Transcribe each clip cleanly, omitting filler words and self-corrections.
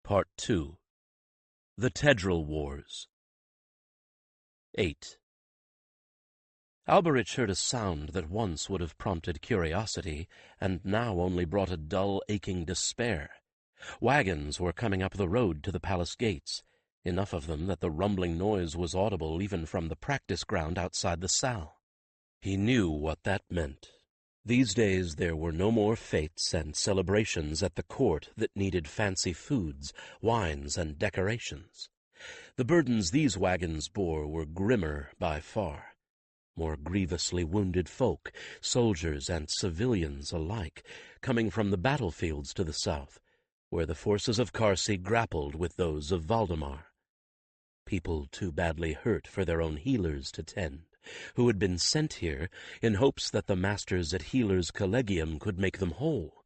Part 2. The Tedral Wars. 8. Alberich heard a sound that once would have prompted curiosity, and now only brought a dull, aching despair. Wagons were coming up the road to the palace gates, enough of them that the rumbling noise was audible even from the practice ground outside the salle. He knew what that meant. These days there were no more fetes and celebrations at the court that needed fancy foods, wines, and decorations. The burdens these wagons bore were grimmer by far. More grievously wounded folk, soldiers and civilians alike, coming from the battlefields to the south, where the forces of Carsi grappled with those of Valdemar. People too badly hurt for their own healers to tend, who had been sent here in hopes that the masters at Healers' Collegium could make them whole,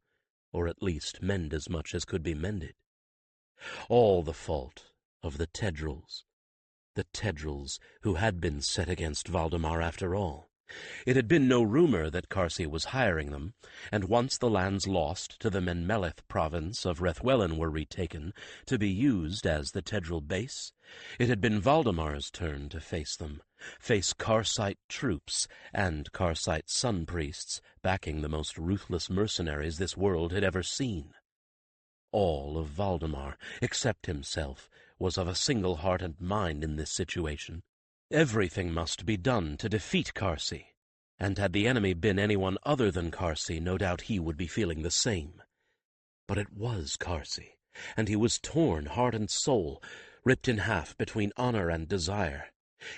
or at least mend as much as could be mended. All the fault of the Tedrals who had been set against Valdemar after all. It had been no rumor that Carsi was hiring them, and once the lands lost to the Menmeleth province of Rethwellen were retaken to be used as the Tedral base, it had been Valdemar's turn to face them, face Karsite troops and Karsite sun priests backing the most ruthless mercenaries this world had ever seen. All of Valdemar, except himself, was of a single heart and mind in this situation. Everything must be done to defeat Carsi, and had the enemy been anyone other than Carsi, no doubt he would be feeling the same. But it was Carsi, and he was torn heart and soul, ripped in half between honor and desire.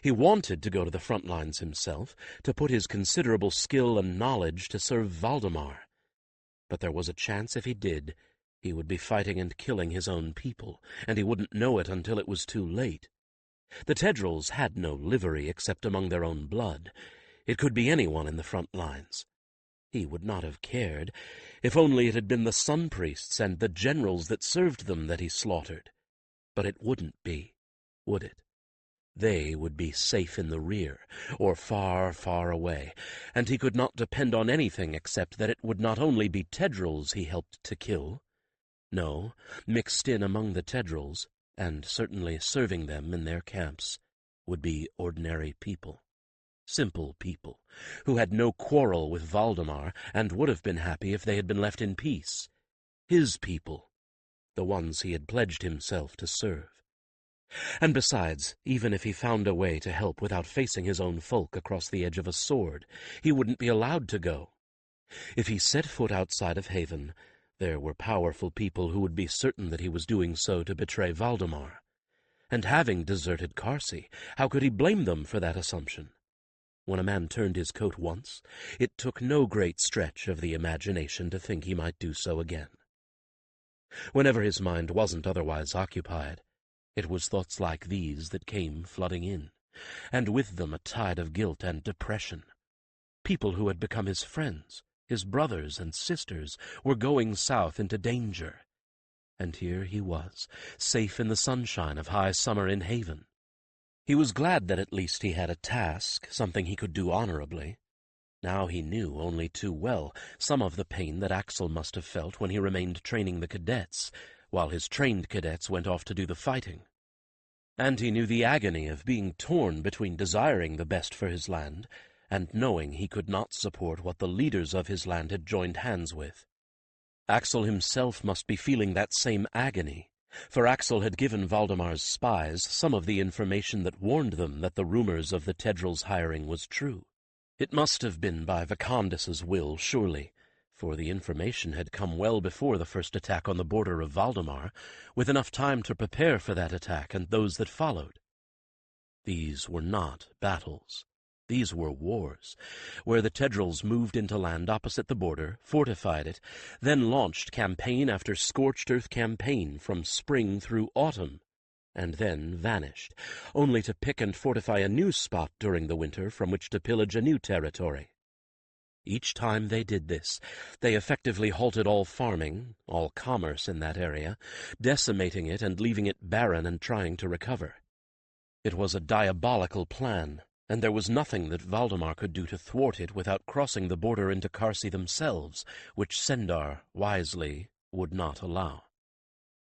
He wanted to go to the front lines himself, to put his considerable skill and knowledge to serve Valdemar. But there was a chance if he did, he would be fighting and killing his own people, and he wouldn't know it until it was too late. The Tedrals had no livery except among their own blood. It could be anyone in the front lines. He would not have cared, if only it had been the sun priests and the generals that served them that he slaughtered. But it wouldn't be, would it? They would be safe in the rear, or far, far away, and he could not depend on anything except that it would not only be Tedrals he helped to kill. No, mixed in among the Tedrals, and certainly serving them in their camps, would be ordinary people. Simple people, who had no quarrel with Valdemar, and would have been happy if they had been left in peace. His people, the ones he had pledged himself to serve. And besides, even if he found a way to help without facing his own folk across the edge of a sword, he wouldn't be allowed to go. If he set foot outside of Haven, there were powerful people who would be certain that he was doing so to betray Valdemar. And having deserted Carsi, how could he blame them for that assumption? When a man turned his coat once, it took no great stretch of the imagination to think he might do so again. Whenever his mind wasn't otherwise occupied, it was thoughts like these that came flooding in, and with them a tide of guilt and depression. People who had become his friends, his brothers and sisters, were going south into danger. And here he was, safe in the sunshine of high summer in Haven. He was glad that at least he had a task, something he could do honorably. Now he knew only too well some of the pain that Exile must have felt when he remained training the cadets, while his trained cadets went off to do the fighting. And he knew the agony of being torn between desiring the best for his land and knowing he could not support what the leaders of his land had joined hands with. Exile himself must be feeling that same agony, for Exile had given Valdemar's spies some of the information that warned them that the rumors of the Tedrals' hiring was true. It must have been by Vicandus's will, surely, for the information had come well before the first attack on the border of Valdemar, with enough time to prepare for that attack and those that followed. These were not battles. These were wars, where the Tedrals moved into land opposite the border, fortified it, then launched campaign after scorched earth campaign from spring through autumn, and then vanished, only to pick and fortify a new spot during the winter from which to pillage a new territory. Each time they did this, they effectively halted all farming, all commerce in that area, decimating it and leaving it barren and trying to recover. It was a diabolical plan, and there was nothing that Valdemar could do to thwart it without crossing the border into Carsi themselves, which Sendar, wisely, would not allow.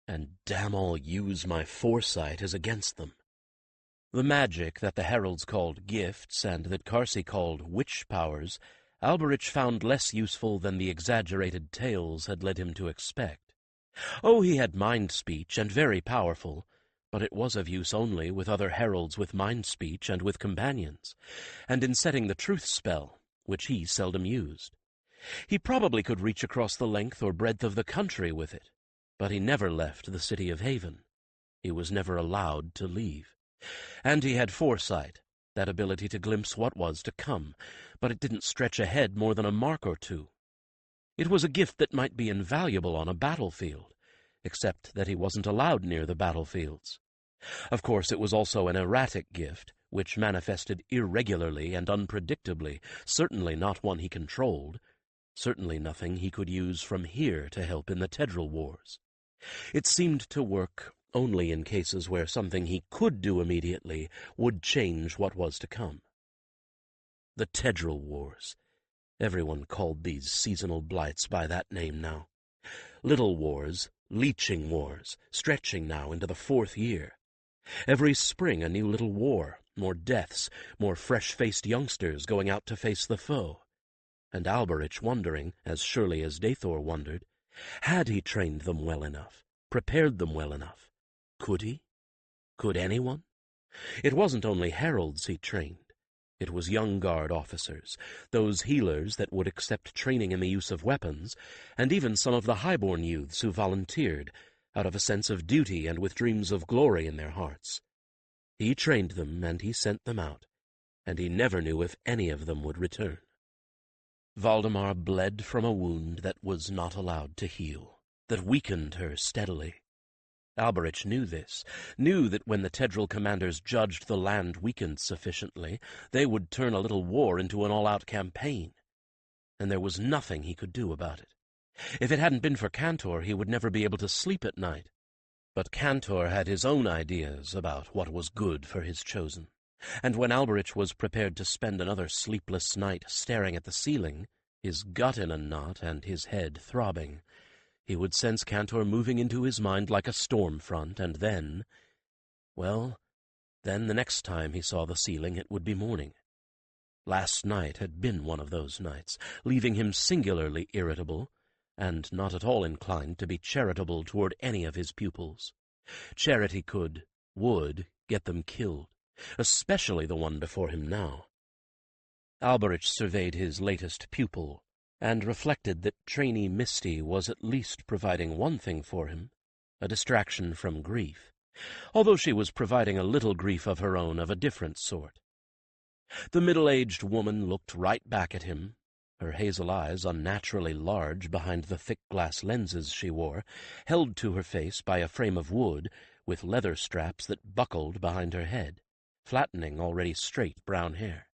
and damn all use my foresight is against them. The magic that the heralds called gifts and that Carsey called witch powers, Alberich found less useful than the exaggerated tales had led him to expect. Oh, he had mind speech, and very powerful, but it was of use only with other heralds with mind speech and with companions, and in setting the truth spell, which he seldom used. He probably could reach across the length or breadth of the country with it, but he never left the city of Haven. He was never allowed to leave. And he had foresight, that ability to glimpse what was to come, but it didn't stretch ahead more than a mark or two. It was a gift that might be invaluable on a battlefield, except that he wasn't allowed near the battlefields. Of course, it was also an erratic gift, which manifested irregularly and unpredictably, certainly not one he controlled, certainly nothing he could use from here to help in the Tedral Wars. It seemed to work only in cases where something he could do immediately would change what was to come. The Tedral Wars. Everyone called these seasonal blights by that name now. Little wars, leeching wars, stretching now into the 4th year. Every spring a new little war, more deaths, more fresh-faced youngsters going out to face the foe. And Alberich wondering, as surely as Dathor wondered, had he trained them well enough, prepared them well enough? Could he? Could anyone? It wasn't only heralds he trained. It was young guard officers, those healers that would accept training in the use of weapons, and even some of the highborn youths who volunteered, out of a sense of duty and with dreams of glory in their hearts. He trained them, and he sent them out, and he never knew if any of them would return. Valdemar bled from a wound that was not allowed to heal, that weakened her steadily. Alberich knew this, knew that when the Tedral commanders judged the land weakened sufficiently, they would turn a little war into an all-out campaign. And there was nothing he could do about it. If it hadn't been for Cantor, he would never be able to sleep at night. But Cantor had his own ideas about what was good for his chosen. And when Alberich was prepared to spend another sleepless night staring at the ceiling, his gut in a knot and his head throbbing, he would sense Cantor moving into his mind like a storm front, and then, well, then the next time he saw the ceiling it would be morning. Last night had been one of those nights, leaving him singularly irritable, and not at all inclined to be charitable toward any of his pupils. Charity would get them killed, especially the one before him now. Alberich surveyed his latest pupil, and reflected that trainee Misty was at least providing one thing for him, a distraction from grief, although she was providing a little grief of her own of a different sort. The middle-aged woman looked right back at him, her hazel eyes unnaturally large behind the thick glass lenses she wore, held to her face by a frame of wood with leather straps that buckled behind her head, flattening already straight brown hair.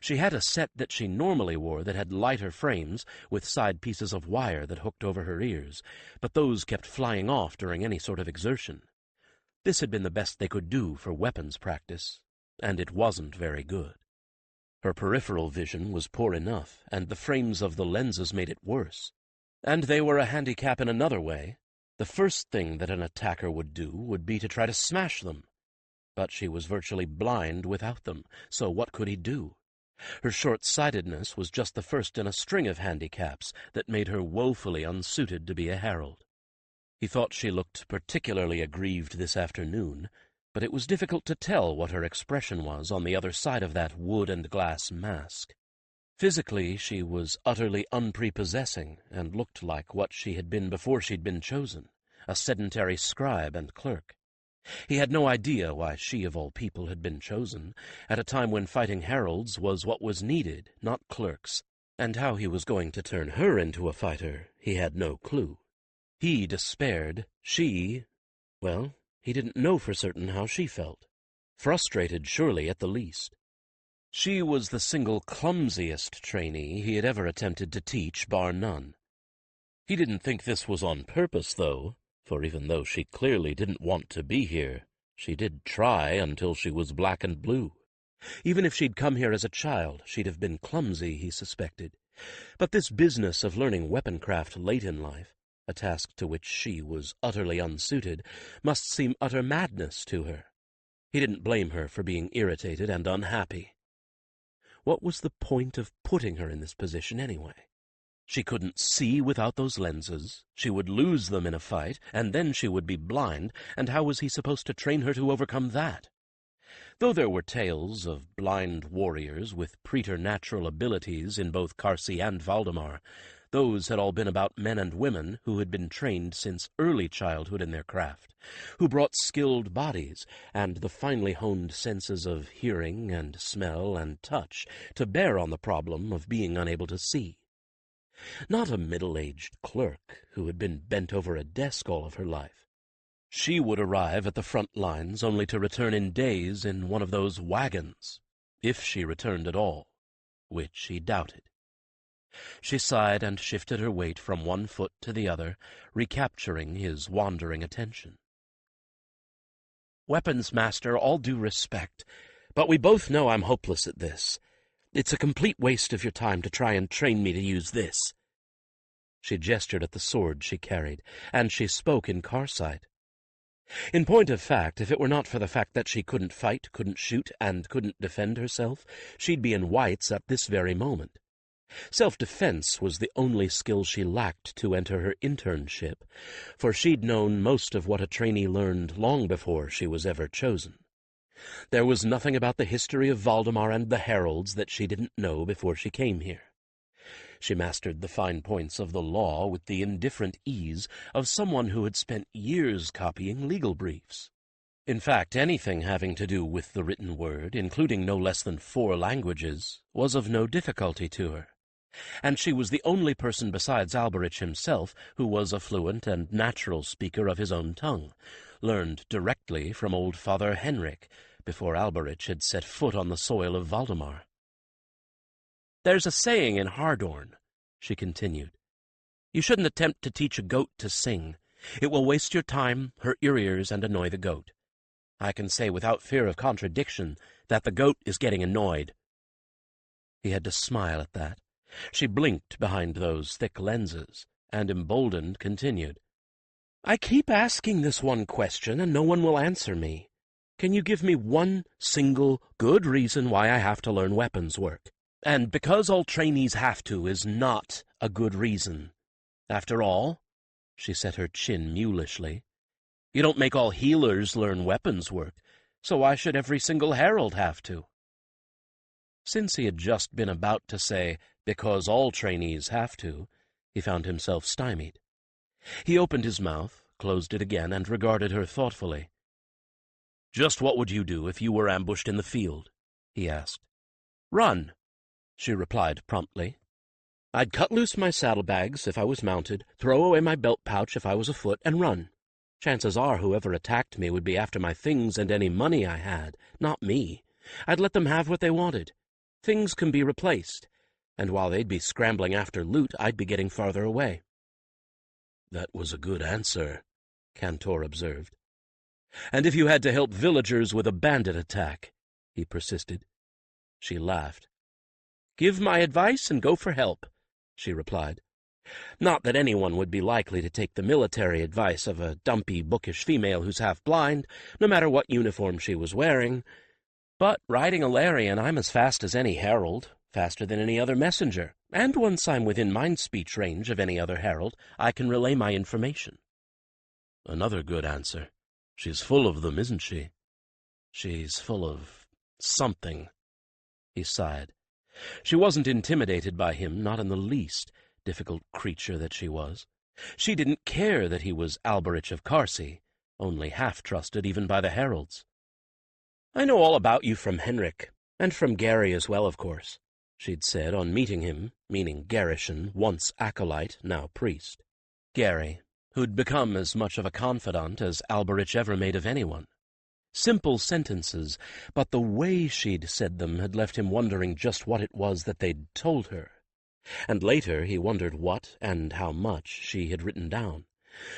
She had a set that she normally wore that had lighter frames with side pieces of wire that hooked over her ears, but those kept flying off during any sort of exertion. This had been the best they could do for weapons practice, and it wasn't very good. Her peripheral vision was poor enough, and the frames of the lenses made it worse. And they were a handicap in another way. The first thing that an attacker would do would be to try to smash them. But she was virtually blind without them, so what could he do? Her short-sightedness was just the first in a string of handicaps that made her woefully unsuited to be a herald. He thought she looked particularly aggrieved this afternoon, but it was difficult to tell what her expression was on the other side of that wood and glass mask. Physically, she was utterly unprepossessing and looked like what she had been before she'd been chosen, a sedentary scribe and clerk. He had no idea why she, of all people, had been chosen, at a time when fighting heralds was what was needed, not clerks, and how he was going to turn her into a fighter he had no clue. He despaired, well, he didn't know for certain how she felt. Frustrated, surely, at the least. She was the single clumsiest trainee he had ever attempted to teach, bar none. He didn't think this was on purpose, though, for even though she clearly didn't want to be here, she did try until she was black and blue. Even if she'd come here as a child, she'd have been clumsy, he suspected. But this business of learning weaponcraft late in life, A task to which she was utterly unsuited must seem utter madness to her. He didn't blame her for being irritated and unhappy. What was the point of putting her in this position anyway? She couldn't see without those lenses, she would lose them in a fight, and then she would be blind, and how was he supposed to train her to overcome that? Though there were tales of blind warriors with preternatural abilities in both Carsi and Valdemar, those had all been about men and women who had been trained since early childhood in their craft, who brought skilled bodies and the finely honed senses of hearing and smell and touch to bear on the problem of being unable to see. Not a middle-aged clerk who had been bent over a desk all of her life. She would arrive at the front lines only to return in days in one of those wagons, if she returned at all, which he doubted. She sighed and shifted her weight from one foot to the other, recapturing his wandering attention. "Weapons master, all due respect, but we both know I'm hopeless at this. It's a complete waste of your time to try and train me to use this." She gestured at the sword she carried, and she spoke in Karsite. In point of fact, if it were not for the fact that she couldn't fight, couldn't shoot, and couldn't defend herself, she'd be in whites at this very moment. Self-defense was the only skill she lacked to enter her internship, for she'd known most of what a trainee learned long before she was ever chosen. There was nothing about the history of Valdemar and the heralds that she didn't know before she came here. She mastered the fine points of the law with the indifferent ease of someone who had spent years copying legal briefs. In fact, anything having to do with the written word, including no less than 4 languages, was of no difficulty to her. And she was the only person besides Alberich himself who was a fluent and natural speaker of his own tongue, learned directly from old Father Henrik, before Alberich had set foot on the soil of Valdemar. "There's a saying in Hardorn," she continued. "You shouldn't attempt to teach a goat to sing. It will waste your time, hurt your ears, and annoy the goat. I can say without fear of contradiction that the goat is getting annoyed." He had to smile at that. She blinked behind those thick lenses, and emboldened continued. "I keep asking this one question, and no one will answer me. Can you give me one single good reason why I have to learn weapons work? And because all trainees have to is not a good reason. After all," she set her chin mulishly, "you don't make all healers learn weapons work, so why should every single herald have to?" Since he had just been about to say, "because all trainees have to," he found himself stymied. He opened his mouth, closed it again, and regarded her thoughtfully. "Just what would you do if you were ambushed in the field?" he asked. "Run," she replied promptly. "I'd cut loose my saddlebags if I was mounted, throw away my belt pouch if I was afoot, and run. Chances are whoever attacked me would be after my things and any money I had, not me. I'd let them have what they wanted. Things can be replaced, and while they'd be scrambling after loot, I'd be getting farther away." "That was a good answer," Cantor observed. "And if you had to help villagers with a bandit attack?" he persisted. She laughed. "Give my advice and go for help," she replied. Not that anyone would be likely to take the military advice of a dumpy, bookish female who's half-blind, no matter what uniform she was wearing. But riding a Larian, I'm as fast as any herald, faster than any other messenger, and once I'm within mind-speech range of any other herald, I can relay my information." "Another good answer. She's full of them, isn't she?" "She's full of something," he sighed. She wasn't intimidated by him, not in the least, difficult creature that she was. She didn't care that he was Alberich of Carsi, only half-trusted even by the heralds. "I know all about you from Henrik, and from Gary as well, of course," she'd said on meeting him, meaning Garishon, once acolyte, now priest. Gary, who'd become as much of a confidant as Alberich ever made of anyone. Simple sentences, but the way she'd said them had left him wondering just what it was that they'd told her. And later he wondered what and how much she had written down,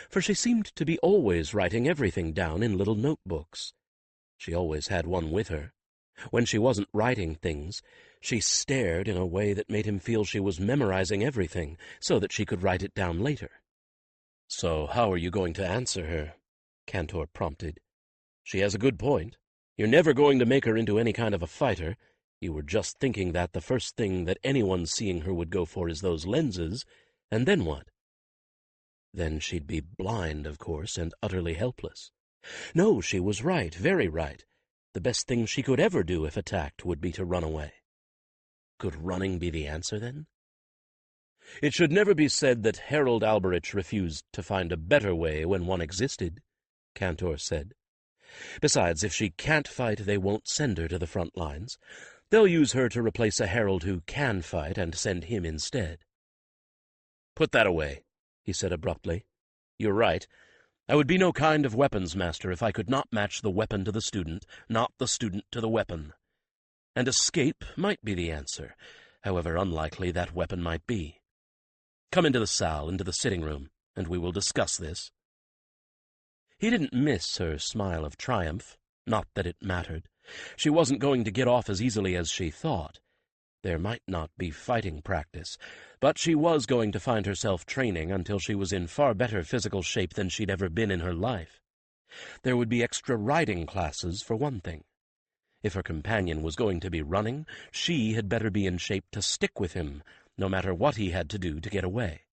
for she seemed to be always writing everything down in little notebooks. She always had one with her. When she wasn't writing things, she stared in a way that made him feel she was memorizing everything so that she could write it down later. "So how are you going to answer her?" Cantor prompted. "She has a good point. You're never going to make her into any kind of a fighter. You were just thinking that the first thing that anyone seeing her would go for is those lenses, and then what?" "Then she'd be blind, of course, and utterly helpless." "No, she was right, very right. The best thing she could ever do if attacked would be to run away." "Could running be the answer, then?" "It should never be said that Harold Alberich refused to find a better way when one existed," Cantor said. "Besides, if she can't fight, they won't send her to the front lines. They'll use her to replace a Harold who can fight and send him instead." "Put that away," he said abruptly. "You're right. I would be no kind of weapons master if I could not match the weapon to the student, not the student to the weapon. And escape might be the answer, however unlikely that weapon might be. Come into the salle, into the sitting room, and we will discuss this." He didn't miss her smile of triumph, not that it mattered. She wasn't going to get off as easily as she thought. There might not be fighting practice, but she was going to find herself training until she was in far better physical shape than she'd ever been in her life. There would be extra riding classes, for one thing. If her companion was going to be running, she had better be in shape to stick with him, no matter what he had to do to get away.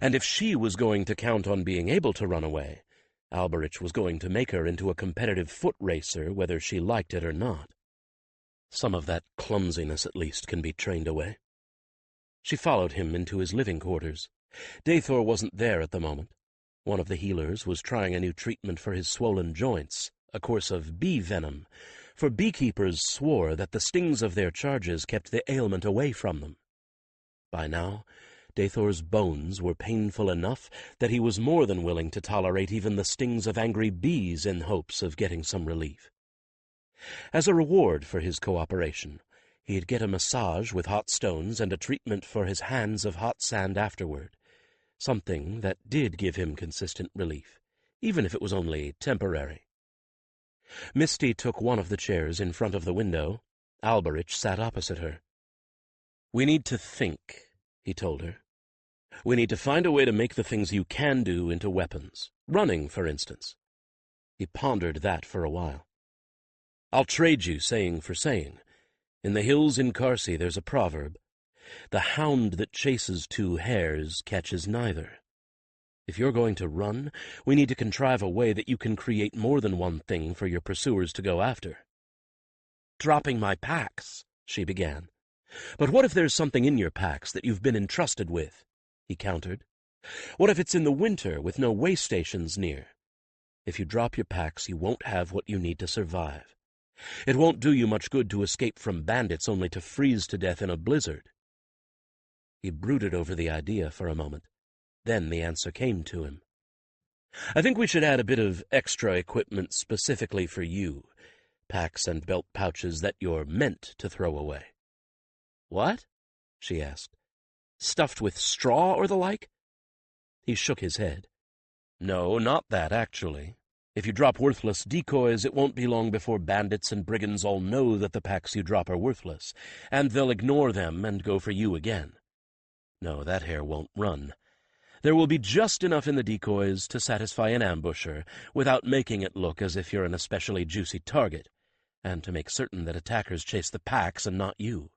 And if she was going to count on being able to run away, Alberich was going to make her into a competitive foot racer, whether she liked it or not. Some of that clumsiness, at least, can be trained away. She followed him into his living quarters. Dathor wasn't there at the moment. One of the healers was trying a new treatment for his swollen joints, a course of bee venom, for beekeepers swore that the stings of their charges kept the ailment away from them. By now, Dathor's bones were painful enough that he was more than willing to tolerate even the stings of angry bees in hopes of getting some relief. As a reward for his cooperation, he'd get a massage with hot stones and a treatment for his hands of hot sand afterward, something that did give him consistent relief, even if it was only temporary. Misty took one of the chairs in front of the window. Alberich sat opposite her. "We need to think," he told her. "We need to find a way to make the things you can do into weapons. Running, for instance." He pondered that for a while. "I'll trade you saying for saying. In the hills in Carsi there's a proverb. The hound that chases two hares catches neither. If you're going to run, we need to contrive a way that you can create more than one thing for your pursuers to go after." "Dropping my packs," she began. "But what if there's something in your packs that you've been entrusted with?" he countered. "What if it's in the winter with no way stations near? If you drop your packs, you won't have what you need to survive. It won't do you much good to escape from bandits only to freeze to death in a blizzard." He brooded over the idea for a moment. Then the answer came to him. "I think we should add a bit of extra equipment specifically for you, packs and belt pouches that you're meant to throw away." "What?" she asked. "Stuffed with straw or the like?" He shook his head. "No, not that, actually. If you drop worthless decoys, it won't be long before bandits and brigands all know that the packs you drop are worthless, and they'll ignore them and go for you again. No, that hare won't run. There will be just enough in the decoys to satisfy an ambusher, without making it look as if you're an especially juicy target, and to make certain that attackers chase the packs and not you.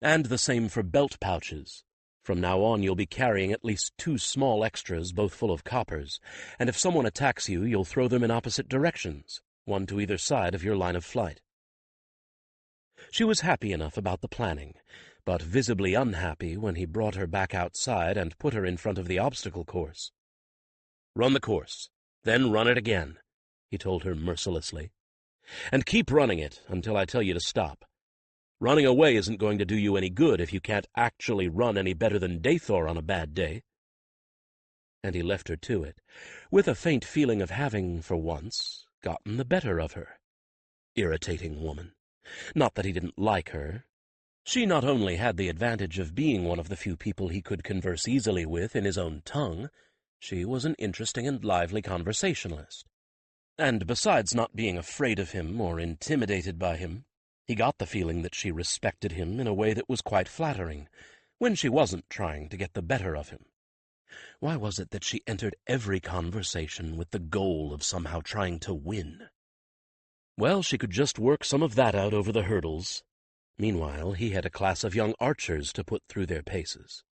And the same for belt pouches. From now on you'll be carrying at least 2 small extras, both full of coppers, and if someone attacks you, you'll throw them in opposite directions, one to either side of your line of flight." She was happy enough about the planning, but visibly unhappy when he brought her back outside and put her in front of the obstacle course. "Run the course, then run it again," he told her mercilessly. "And keep running it until I tell you to stop. Running away isn't going to do you any good if you can't actually run any better than Dathor on a bad day." And he left her to it, with a faint feeling of having, for once, gotten the better of her. Irritating woman. Not that he didn't like her. She not only had the advantage of being one of the few people he could converse easily with in his own tongue, she was an interesting and lively conversationalist. And besides not being afraid of him or intimidated by him, he got the feeling that she respected him in a way that was quite flattering, when she wasn't trying to get the better of him. Why was it that she entered every conversation with the goal of somehow trying to win? Well, she could just work some of that out over the hurdles. Meanwhile, he had a class of young archers to put through their paces.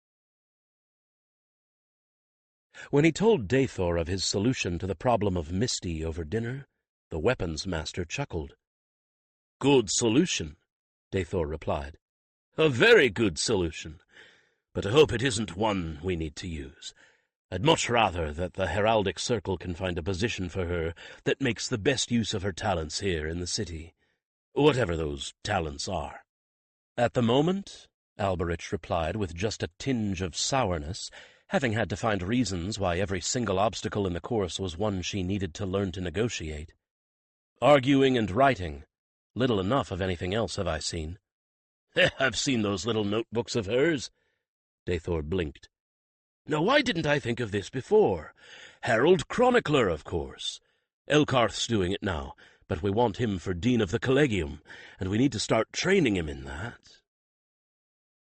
When he told Dathor of his solution to the problem of Misty over dinner, the weapons master chuckled. "Good solution," Dathor replied. "A very good solution, but I hope it isn't one we need to use. I'd much rather that the heraldic circle can find a position for her that makes the best use of her talents here in the city, whatever those talents are." "At the moment," Alberich replied with just a tinge of sourness, having had to find reasons why every single obstacle in the course was one she needed to learn to negotiate. "Arguing and writing. Little enough of anything else have I seen." "I've seen those little notebooks of hers." Dathor blinked. "Now, why didn't I think of this before? Herald Chronicler, of course. Elkarth's doing it now, but we want him for Dean of the Collegium, and we need to start training him in that."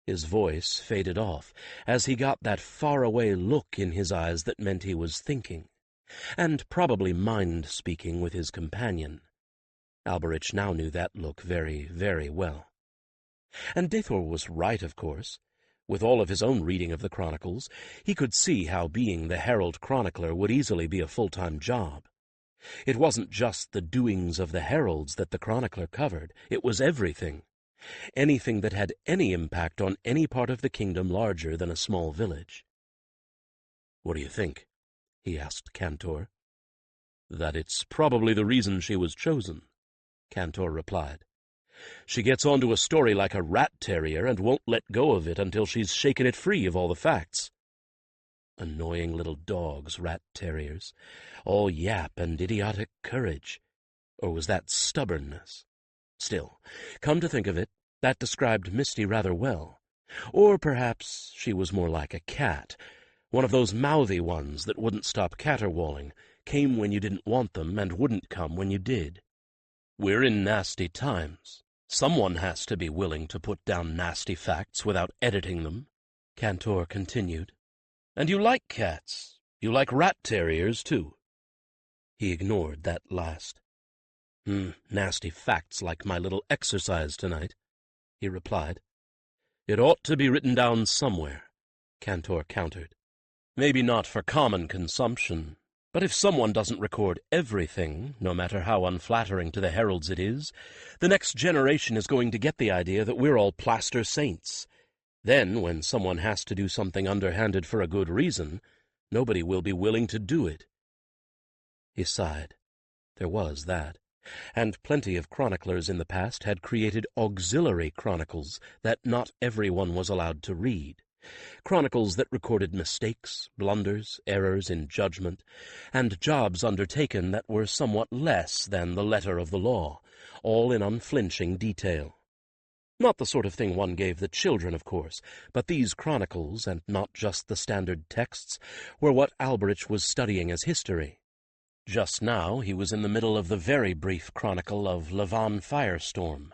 His voice faded off as he got that faraway look in his eyes that meant he was thinking, and probably mind-speaking with his companion. Alberich now knew that look very, very well. And Dathor was right, of course. With all of his own reading of the Chronicles, he could see how being the Herald Chronicler would easily be a full-time job. It wasn't just the doings of the heralds that the Chronicler covered, it was everything. Anything that had any impact on any part of the kingdom larger than a small village. "What do you think?" he asked Cantor. "That it's probably the reason she was chosen," Cantor replied. "She gets onto a story like a rat terrier and won't let go of it until she's shaken it free of all the facts. Annoying little dogs, rat terriers, all yap and idiotic courage. Or was that stubbornness? Still, come to think of it, that described Misty rather well. Or perhaps she was more like a cat, one of those mouthy ones that wouldn't stop caterwauling, came when you didn't want them and wouldn't come when you did. We're in nasty times. Someone has to be willing to put down nasty facts without editing them," Cantor continued. "And you like cats. You like rat terriers, too." He ignored that last. Nasty facts like my little exercise tonight," he replied. "It ought to be written down somewhere," Cantor countered. "Maybe not for common consumption, but if someone doesn't record everything, no matter how unflattering to the heralds it is, the next generation is going to get the idea that we're all plaster saints. Then, when someone has to do something underhanded for a good reason, nobody will be willing to do it." He sighed. There was that. And plenty of chroniclers in the past had created auxiliary chronicles that not everyone was allowed to read. Chronicles that recorded mistakes, blunders, errors in judgment, and jobs undertaken that were somewhat less than the letter of the law, all in unflinching detail. Not the sort of thing one gave the children, of course, but these chronicles, and not just the standard texts, were what Alberich was studying as history. Just now he was in the middle of the very brief chronicle of Lavan Firestorm.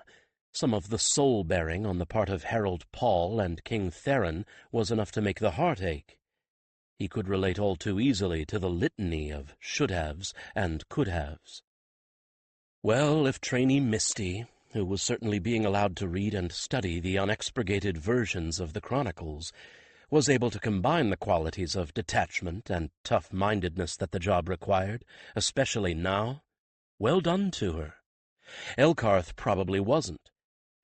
Some of the soul-bearing on the part of Harold Paul and King Theron was enough to make the heart ache. He could relate all too easily to the litany of should-haves and could-haves. Well, if trainee Misty, who was certainly being allowed to read and study the unexpurgated versions of the Chronicles, was able to combine the qualities of detachment and tough-mindedness that the job required, especially now, well done to her. Elkarth probably wasn't.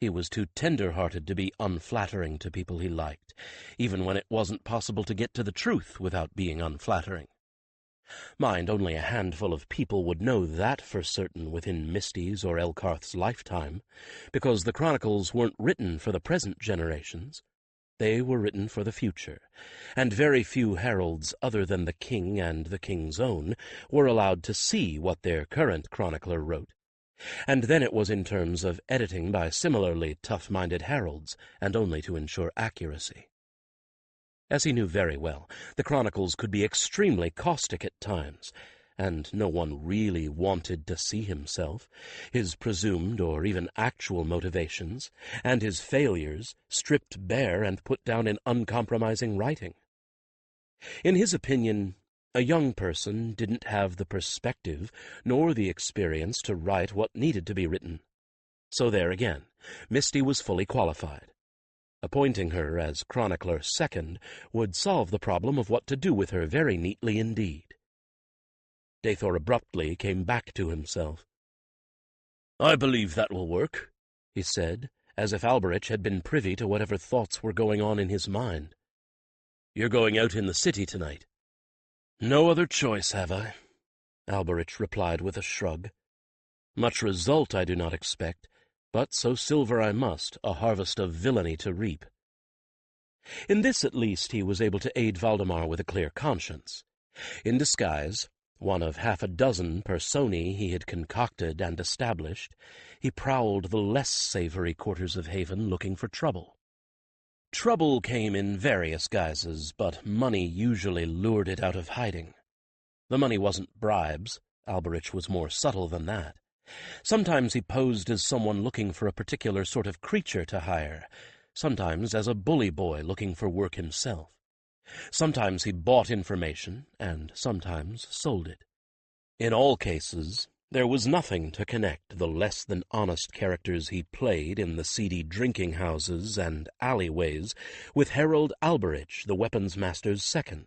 He was too tender-hearted to be unflattering to people he liked, even when it wasn't possible to get to the truth without being unflattering. Mind, only a handful of people would know that for certain within Misty's or Elkarth's lifetime, because the Chronicles weren't written for the present generations. They were written for the future, and very few heralds other than the king and the king's own were allowed to see what their current chronicler wrote. And then it was in terms of editing by similarly tough-minded heralds, and only to ensure accuracy. As he knew very well, the Chronicles could be extremely caustic at times, and no one really wanted to see himself, his presumed or even actual motivations, and his failures stripped bare and put down in uncompromising writing. In his opinion, a young person didn't have the perspective nor the experience to write what needed to be written. So there again, Misty was fully qualified. Appointing her as Chronicler Second would solve the problem of what to do with her very neatly indeed. Dathor abruptly came back to himself. "I believe that will work," he said, as if Alberich had been privy to whatever thoughts were going on in his mind. "You're going out in the city tonight." "No other choice, have I?" Alberich replied with a shrug. "Much result I do not expect, but so silver I must, a harvest of villainy to reap." In this, at least, he was able to aid Valdemar with a clear conscience. In disguise, one of half a dozen personae he had concocted and established, he prowled the less savory quarters of Haven looking for trouble. Trouble came in various guises, but money usually lured it out of hiding. The money wasn't bribes. Alberich was more subtle than that. Sometimes he posed as someone looking for a particular sort of creature to hire, sometimes as a bully boy looking for work himself. Sometimes he bought information, and sometimes sold it. In all cases, there was nothing to connect the less-than-honest characters he played in the seedy drinking houses and alleyways with Harold Alberich, the weapons master's second.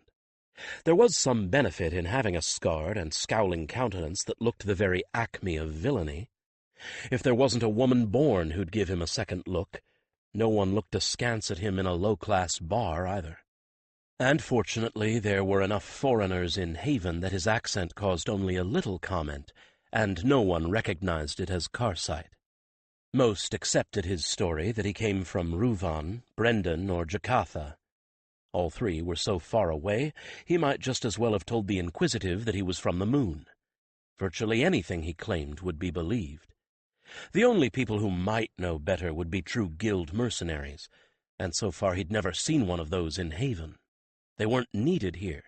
There was some benefit in having a scarred and scowling countenance that looked the very acme of villainy. If there wasn't a woman born who'd give him a second look, no one looked askance at him in a low-class bar either. And fortunately there were enough foreigners in Haven that his accent caused only a little comment, and no one recognized it as Karsite. Most accepted his story that he came from Ruvan, Brendan, or Jakatha. All three were so far away, he might just as well have told the Inquisitive that he was from the moon. Virtually anything he claimed would be believed. The only people who might know better would be true guild mercenaries, and so far he'd never seen one of those in Haven. They weren't needed here.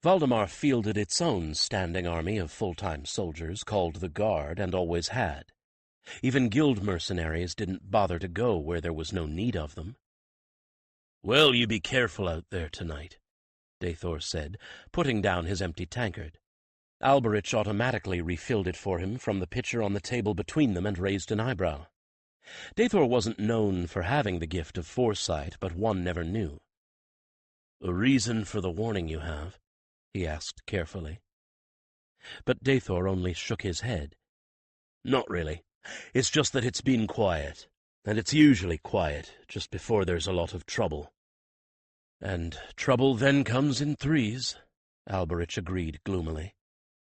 Valdemar fielded its own standing army of full-time soldiers called the Guard, and always had. Even guild mercenaries didn't bother to go where there was no need of them. "Well, you be careful out there tonight," Dathor said, putting down his empty tankard. Alberich automatically refilled it for him from the pitcher on the table between them and raised an eyebrow. Dathor wasn't known for having the gift of foresight, but one never knew. "A reason for the warning you have?" he asked carefully. But Dathor only shook his head. "Not really. It's just that it's been quiet, and it's usually quiet just before there's a lot of trouble." "And trouble then comes in threes," Alberich agreed gloomily.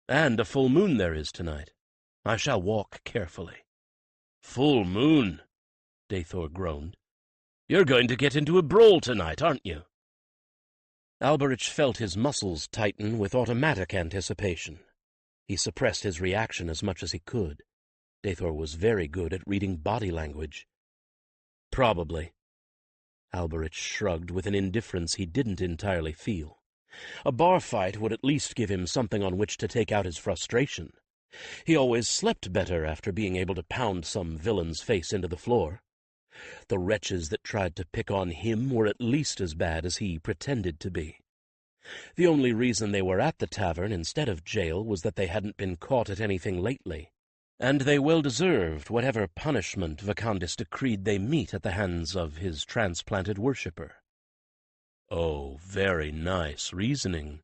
"And a full moon there is tonight. I shall walk carefully." "Full moon?" Dathor groaned. "You're going to get into a brawl tonight, aren't you?" Alberich felt his muscles tighten with automatic anticipation. He suppressed his reaction as much as he could. Dathor was very good at reading body language. "Probably." Alberich shrugged with an indifference he didn't entirely feel. A bar fight would at least give him something on which to take out his frustration. He always slept better after being able to pound some villain's face into the floor. The wretches that tried to pick on him were at least as bad as he pretended to be. The only reason they were at the tavern instead of jail was that they hadn't been caught at anything lately, and they well deserved whatever punishment Vakandis decreed they meet at the hands of his transplanted worshipper. "Oh, very nice reasoning,"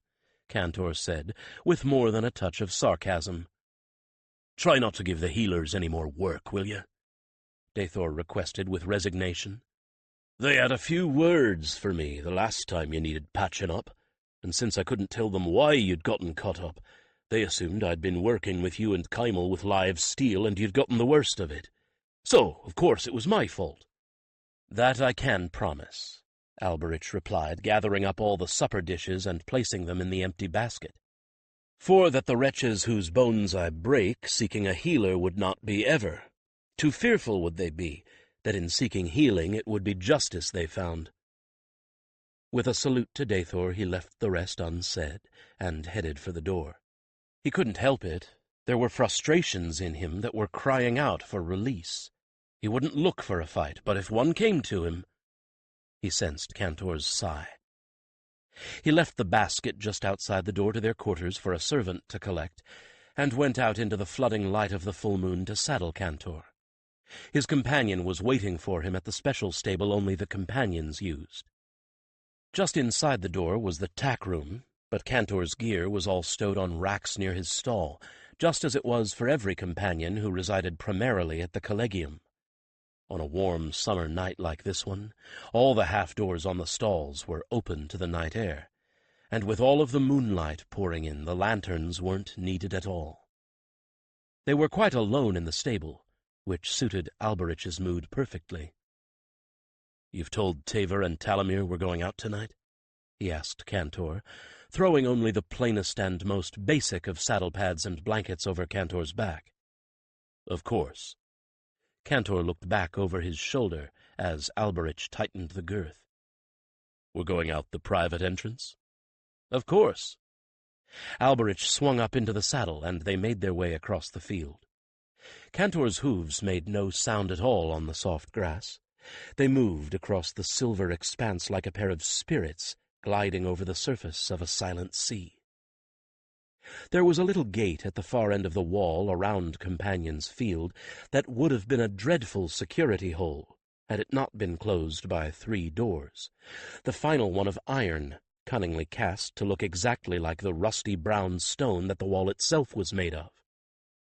Cantor said, with more than a touch of sarcasm. "Try not to give the healers any more work, will you?" Dathor requested with resignation. "They had a few words for me the last time you needed patching up, and since I couldn't tell them why you'd gotten cut up, they assumed I'd been working with you and Kymel with live steel and you'd gotten the worst of it. So, of course, it was my fault." "That I can promise," Alberich replied, gathering up all the supper dishes and placing them in the empty basket. "For that the wretches whose bones I break seeking a healer would not be ever. Too fearful would they be, that in seeking healing it would be justice they found." With a salute to Dathor, he left the rest unsaid, and headed for the door. He couldn't help it. There were frustrations in him that were crying out for release. He wouldn't look for a fight, but if one came to him... He sensed Cantor's sigh. He left the basket just outside the door to their quarters for a servant to collect, and went out into the flooding light of the full moon to saddle Cantor. His companion was waiting for him at the special stable only the companions used. Just inside the door was the tack room, but Cantor's gear was all stowed on racks near his stall, just as it was for every companion who resided primarily at the collegium. On a warm summer night like this one, all the half-doors on the stalls were open to the night air, and with all of the moonlight pouring in, the lanterns weren't needed at all. They were quite alone in the stable, which suited Alberich's mood perfectly. "You've told Taver and Talamir we're going out tonight?" he asked Cantor, throwing only the plainest and most basic of saddle pads and blankets over Cantor's back. "Of course." Cantor looked back over his shoulder as Alberich tightened the girth. "We're going out the private entrance?" "Of course." Alberich swung up into the saddle, and they made their way across the field. Cantor's hooves made no sound at all on the soft grass. They moved across the silver expanse like a pair of spirits gliding over the surface of a silent sea. There was a little gate at the far end of the wall around Companion's Field that would have been a dreadful security hole had it not been closed by 3 doors, the final one of iron, cunningly cast to look exactly like the rusty brown stone that the wall itself was made of.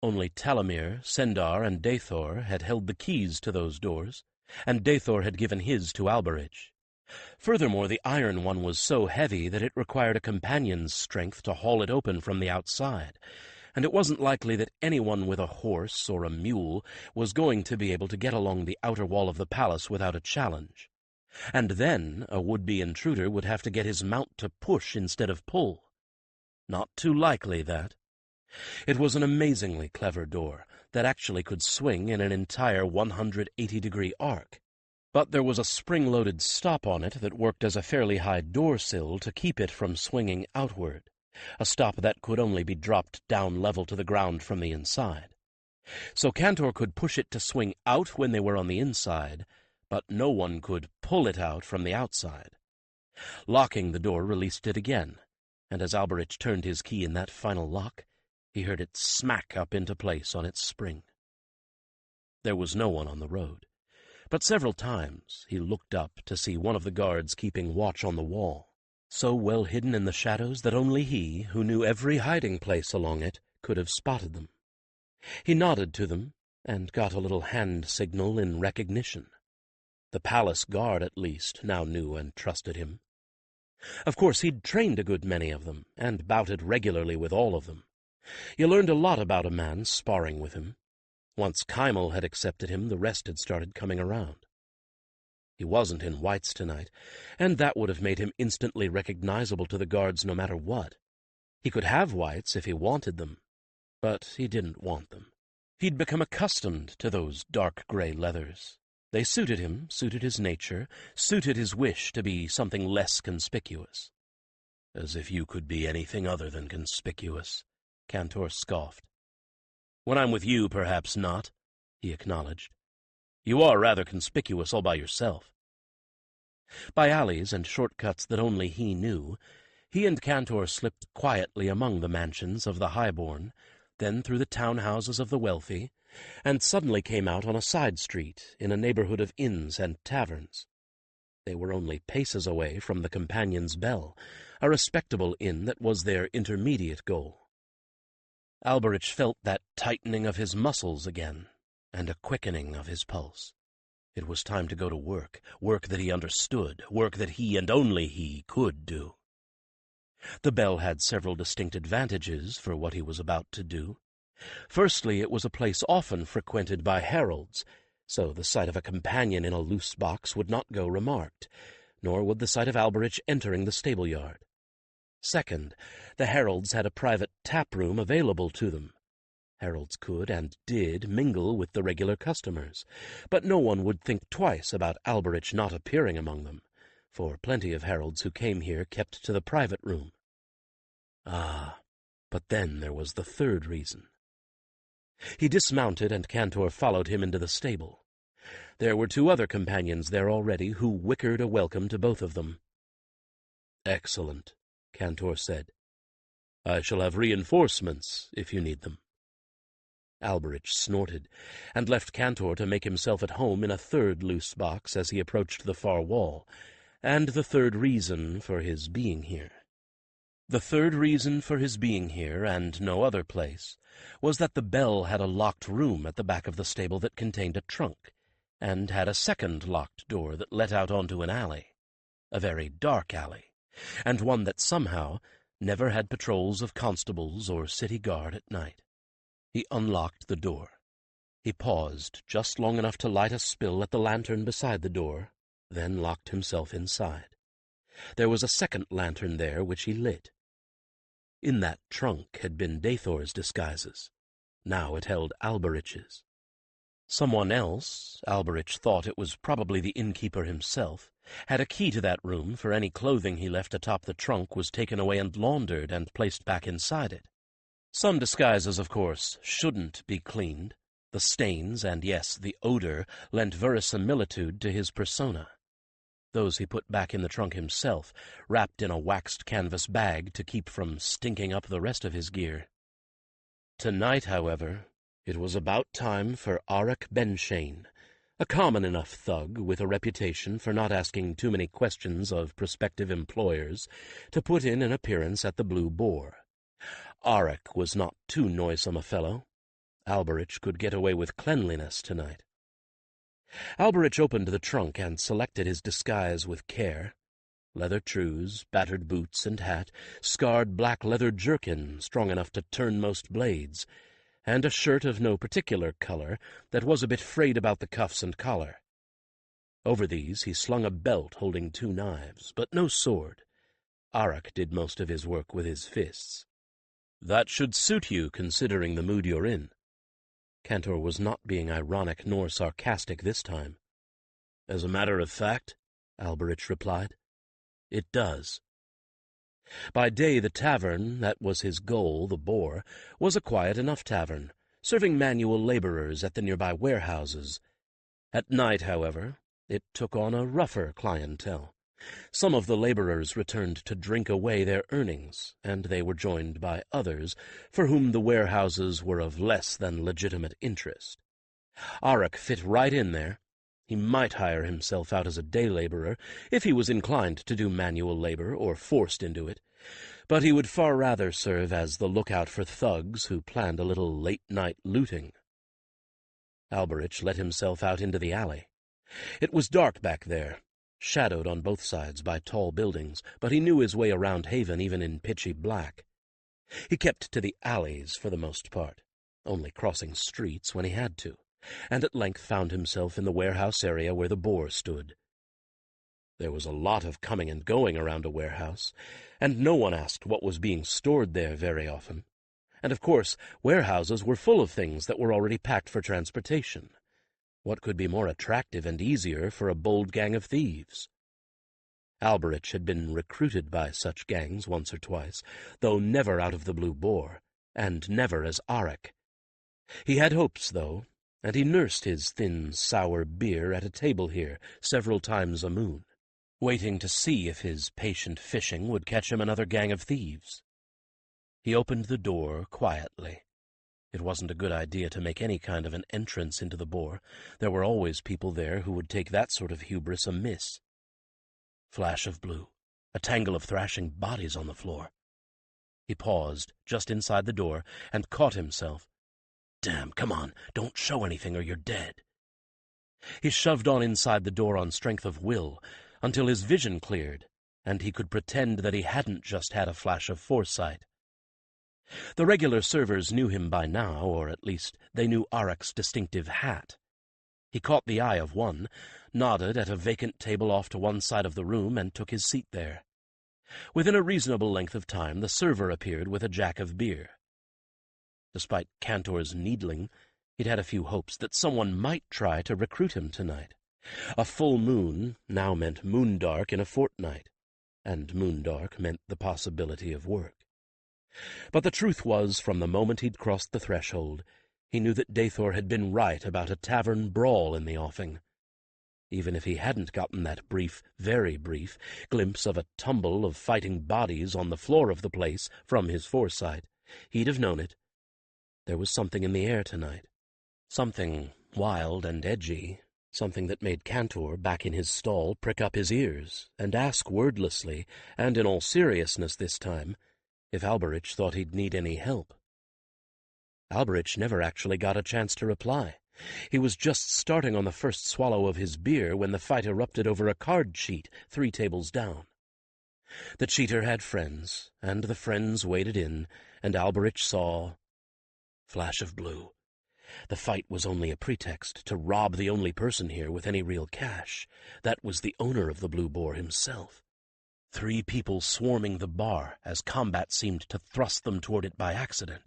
Only Talamir, Sendar, and Dathor had held the keys to those doors, and Dathor had given his to Alberich. Furthermore, the iron one was so heavy that it required a companion's strength to haul it open from the outside, and it wasn't likely that anyone with a horse or a mule was going to be able to get along the outer wall of the palace without a challenge. And then a would-be intruder would have to get his mount to push instead of pull. Not too likely, that. It was an amazingly clever door that actually could swing in an entire 180-degree arc. But there was a spring-loaded stop on it that worked as a fairly high door sill to keep it from swinging outward, a stop that could only be dropped down level to the ground from the inside. So Cantor could push it to swing out when they were on the inside, but no one could pull it out from the outside. Locking the door released it again, and as Alberich turned his key in that final lock, he heard it smack up into place on its spring. There was no one on the road, but several times he looked up to see one of the guards keeping watch on the wall, so well hidden in the shadows that only he, who knew every hiding place along it, could have spotted them. He nodded to them and got a little hand signal in recognition. The palace guard, at least, now knew and trusted him. Of course, he'd trained a good many of them, and bouted regularly with all of them. You learned a lot about a man sparring with him. Once Kymel had accepted him, the rest had started coming around. He wasn't in whites tonight, and that would have made him instantly recognizable to the guards no matter what. He could have whites if he wanted them, but he didn't want them. He'd become accustomed to those dark gray leathers. They suited him, suited his nature, suited his wish to be something less conspicuous. "As if you could be anything other than conspicuous," Cantor scoffed. "When I'm with you, perhaps not," he acknowledged. "You are rather conspicuous all by yourself." By alleys and shortcuts that only he knew, he and Cantor slipped quietly among the mansions of the highborn, then through the townhouses of the wealthy, and suddenly came out on a side street in a neighborhood of inns and taverns. They were only paces away from the Companion's Bell, a respectable inn that was their intermediate goal. Alberich felt that tightening of his muscles again, and a quickening of his pulse. It was time to go to work, work that he understood, work that he and only he could do. The Bell had several distinct advantages for what he was about to do. Firstly, it was a place often frequented by heralds, so the sight of a companion in a loose box would not go remarked, nor would the sight of Alberich entering the stable-yard. Second, the heralds had a private tap-room available to them. Heralds could and did mingle with the regular customers, but no one would think twice about Alberich not appearing among them, for plenty of heralds who came here kept to the private room. Ah, but then there was the third reason. He dismounted, and Cantor followed him into the stable. There were 2 other companions there already who wickered a welcome to both of them. "Excellent," Cantor said. "I shall have reinforcements if you need them." Alberich snorted, and left Cantor to make himself at home in a third loose box as he approached the far wall, and the third reason for his being here. The third reason for his being here, and no other place, was that the bell had a locked room at the back of the stable that contained a trunk, and had a second locked door that let out onto an alley, a very dark alley, and one that somehow never had patrols of constables or city guard at night. He unlocked the door. He paused just long enough to light a spill at the lantern beside the door, then locked himself inside. There was a second lantern there which he lit. In that trunk had been Dathor's disguises. Now it held Alberich's. Someone else, Alberich thought it was probably the innkeeper himself, had a key to that room, for any clothing he left atop the trunk was taken away and laundered and placed back inside it. Some disguises, of course, shouldn't be cleaned. The stains, and yes, the odor, lent verisimilitude to his persona. Those he put back in the trunk himself, wrapped in a waxed canvas bag to keep from stinking up the rest of his gear. Tonight, however, it was about time for Arik Benshane, a common enough thug with a reputation for not asking too many questions of prospective employers, to put in an appearance at the Blue Boar. Arik was not too noisome a fellow. Alberich could get away with cleanliness tonight. Alberich opened the trunk and selected his disguise with care. Leather trews, battered boots and hat, scarred black leather jerkin strong enough to turn most blades, and a shirt of no particular color that was a bit frayed about the cuffs and collar. Over these he slung a belt holding 2 knives, but no sword. Arik did most of his work with his fists. "That should suit you, considering the mood you're in." Cantor was not being ironic nor sarcastic this time. "As a matter of fact," Alberich replied, "it does." By day the tavern, that was his goal, the Boar, was a quiet enough tavern, serving manual laborers at the nearby warehouses. At night, however, it took on a rougher clientele. Some of the laborers returned to drink away their earnings, and they were joined by others for whom the warehouses were of less than legitimate interest. Arik fit right in there. He might hire himself out as a day laborer if he was inclined to do manual labor or forced into it, but he would far rather serve as the lookout for thugs who planned a little late-night looting. Alberich let himself out into the alley. It was dark back there, shadowed on both sides by tall buildings, but he knew his way around Haven even in pitchy black. He kept to the alleys for the most part, only crossing streets when he had to, and at length found himself in the warehouse area where the Boar stood. There was a lot of coming and going around a warehouse, and no one asked what was being stored there very often. And of course, warehouses were full of things that were already packed for transportation. What could be more attractive and easier for a bold gang of thieves? Alberich had been recruited by such gangs once or twice, though never out of the Blue Boar, and never as Arik. He had hopes, though, and he nursed his thin, sour beer at a table here several times a moon, waiting to see if his patient fishing would catch him another gang of thieves. He opened the door quietly. It wasn't a good idea to make any kind of an entrance into the Boar. There were always people there who would take that sort of hubris amiss. Flash of blue, a tangle of thrashing bodies on the floor. He paused just inside the door and caught himself. Damn, come on, don't show anything or you're dead. He shoved on inside the door on strength of will until his vision cleared, and he could pretend that he hadn't just had a flash of foresight. The regular servers knew him by now, or at least they knew Arik's distinctive hat. He caught the eye of one, nodded at a vacant table off to one side of the room, and took his seat there. Within a reasonable length of time, the server appeared with a jack of beer. Despite Cantor's needling, he'd had a few hopes that someone might try to recruit him tonight. A full moon now meant moondark in a fortnight, and moondark meant the possibility of work. But the truth was, from the moment he'd crossed the threshold, he knew that Dathor had been right about a tavern brawl in the offing. Even if he hadn't gotten that brief, very brief, glimpse of a tumble of fighting bodies on the floor of the place from his foresight, he'd have known it. There was something in the air tonight. Something wild and edgy, something that made Cantor, back in his stall, prick up his ears and ask wordlessly, and in all seriousness this time, if Alberich thought he'd need any help. Alberich never actually got a chance to reply. He was just starting on the first swallow of his beer when the fight erupted over a card cheat 3 tables down. The cheater had friends, and the friends waded in, and Alberich saw... Flash of blue. The fight was only a pretext to rob the only person here with any real cash. That was the owner of the Blue Boar himself. 3 people swarming the bar as combat seemed to thrust them toward it by accident.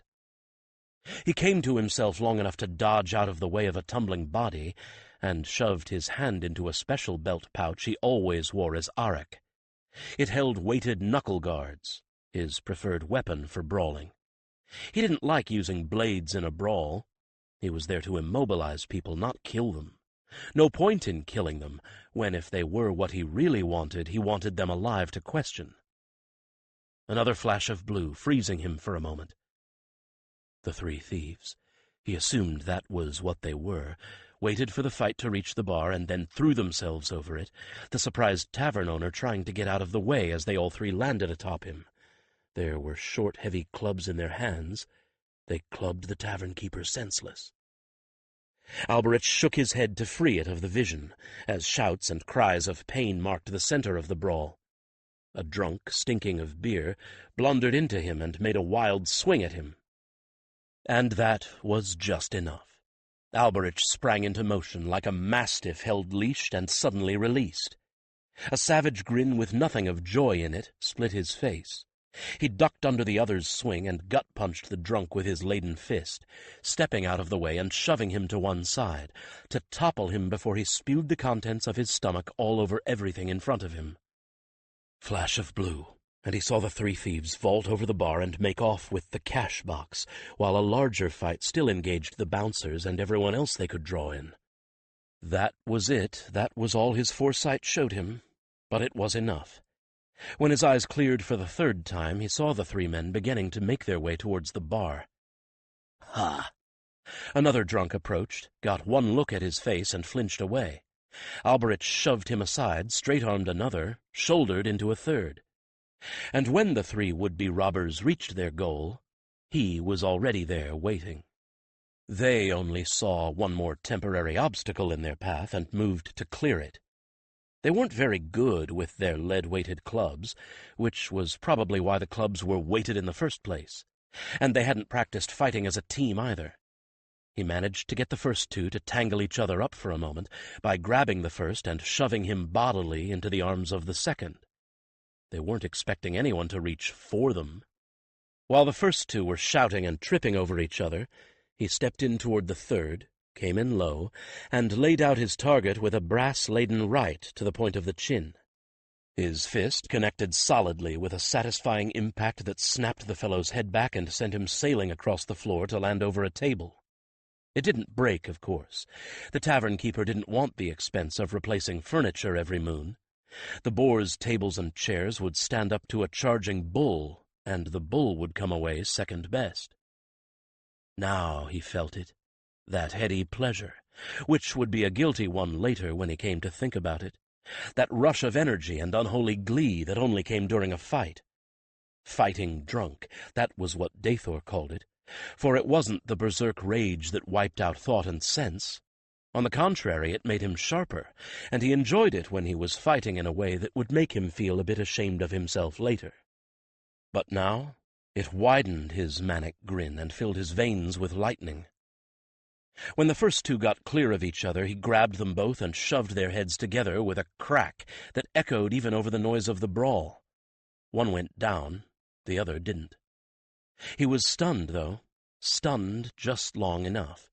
He came to himself long enough to dodge out of the way of a tumbling body and shoved his hand into a special belt pouch he always wore as arak. It held weighted knuckle guards, his preferred weapon for brawling. He didn't like using blades in a brawl. He was there to immobilize people, not kill them. No point in killing them, when if they were what he really wanted, he wanted them alive to question. Another flash of blue, freezing him for a moment. The 3 thieves, he assumed that was what they were, waited for the fight to reach the bar and then threw themselves over it, the surprised tavern owner trying to get out of the way as they all 3 landed atop him. There were short, heavy clubs in their hands. They clubbed the tavern keeper senseless. Alberich shook his head to free it of the vision, as shouts and cries of pain marked the center of the brawl. A drunk, stinking of beer, blundered into him and made a wild swing at him. And that was just enough. Alberich sprang into motion like a mastiff held leashed and suddenly released. A savage grin with nothing of joy in it split his face. He ducked under the other's swing and gut-punched the drunk with his laden fist, stepping out of the way and shoving him to one side, to topple him before he spewed the contents of his stomach all over everything in front of him. Flash of blue, and he saw the 3 thieves vault over the bar and make off with the cash box, while a larger fight still engaged the bouncers and everyone else they could draw in. That was it. That was all his foresight showed him, but it was enough. When his eyes cleared for the 3rd time, he saw the 3 men beginning to make their way towards the bar. Ha! Another drunk approached, got one look at his face, and flinched away. Alberich shoved him aside, straight-armed another, shouldered into a 3rd. And when the 3 would-be robbers reached their goal, he was already there waiting. They only saw one more temporary obstacle in their path and moved to clear it. They weren't very good with their lead-weighted clubs, which was probably why the clubs were weighted in the first place, and they hadn't practiced fighting as a team either. He managed to get the first 2 to tangle each other up for a moment by grabbing the first and shoving him bodily into the arms of the second. They weren't expecting anyone to reach for them. While the first 2 were shouting and tripping over each other, he stepped in toward the 3rd, came in low, and laid out his target with a brass-laden right to the point of the chin. His fist connected solidly with a satisfying impact that snapped the fellow's head back and sent him sailing across the floor to land over a table. It didn't break, of course. The tavern keeper didn't want the expense of replacing furniture every moon. The boar's tables and chairs would stand up to a charging bull, and the bull would come away second best. Now he felt it. That heady pleasure, which would be a guilty one later when he came to think about it. That rush of energy and unholy glee that only came during a fight. Fighting drunk, that was what Dathor called it, for it wasn't the berserk rage that wiped out thought and sense. On the contrary, it made him sharper, and he enjoyed it when he was fighting in a way that would make him feel a bit ashamed of himself later. But now it widened his manic grin and filled his veins with lightning. When the first 2 got clear of each other, he grabbed them both and shoved their heads together with a crack that echoed even over the noise of the brawl. One went down, the other didn't. He was stunned, though, stunned just long enough.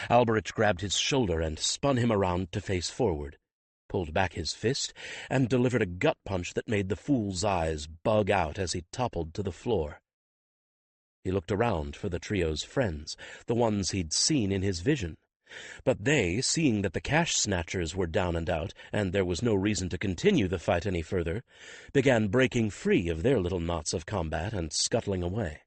Alberich grabbed his shoulder and spun him around to face forward, pulled back his fist, and delivered a gut punch that made the fool's eyes bug out as he toppled to the floor. He looked around for the trio's friends, the ones he'd seen in his vision, But they, seeing that the cash-snatchers were down and out, and there was no reason to continue the fight any further, began breaking free of their little knots of combat and scuttling away.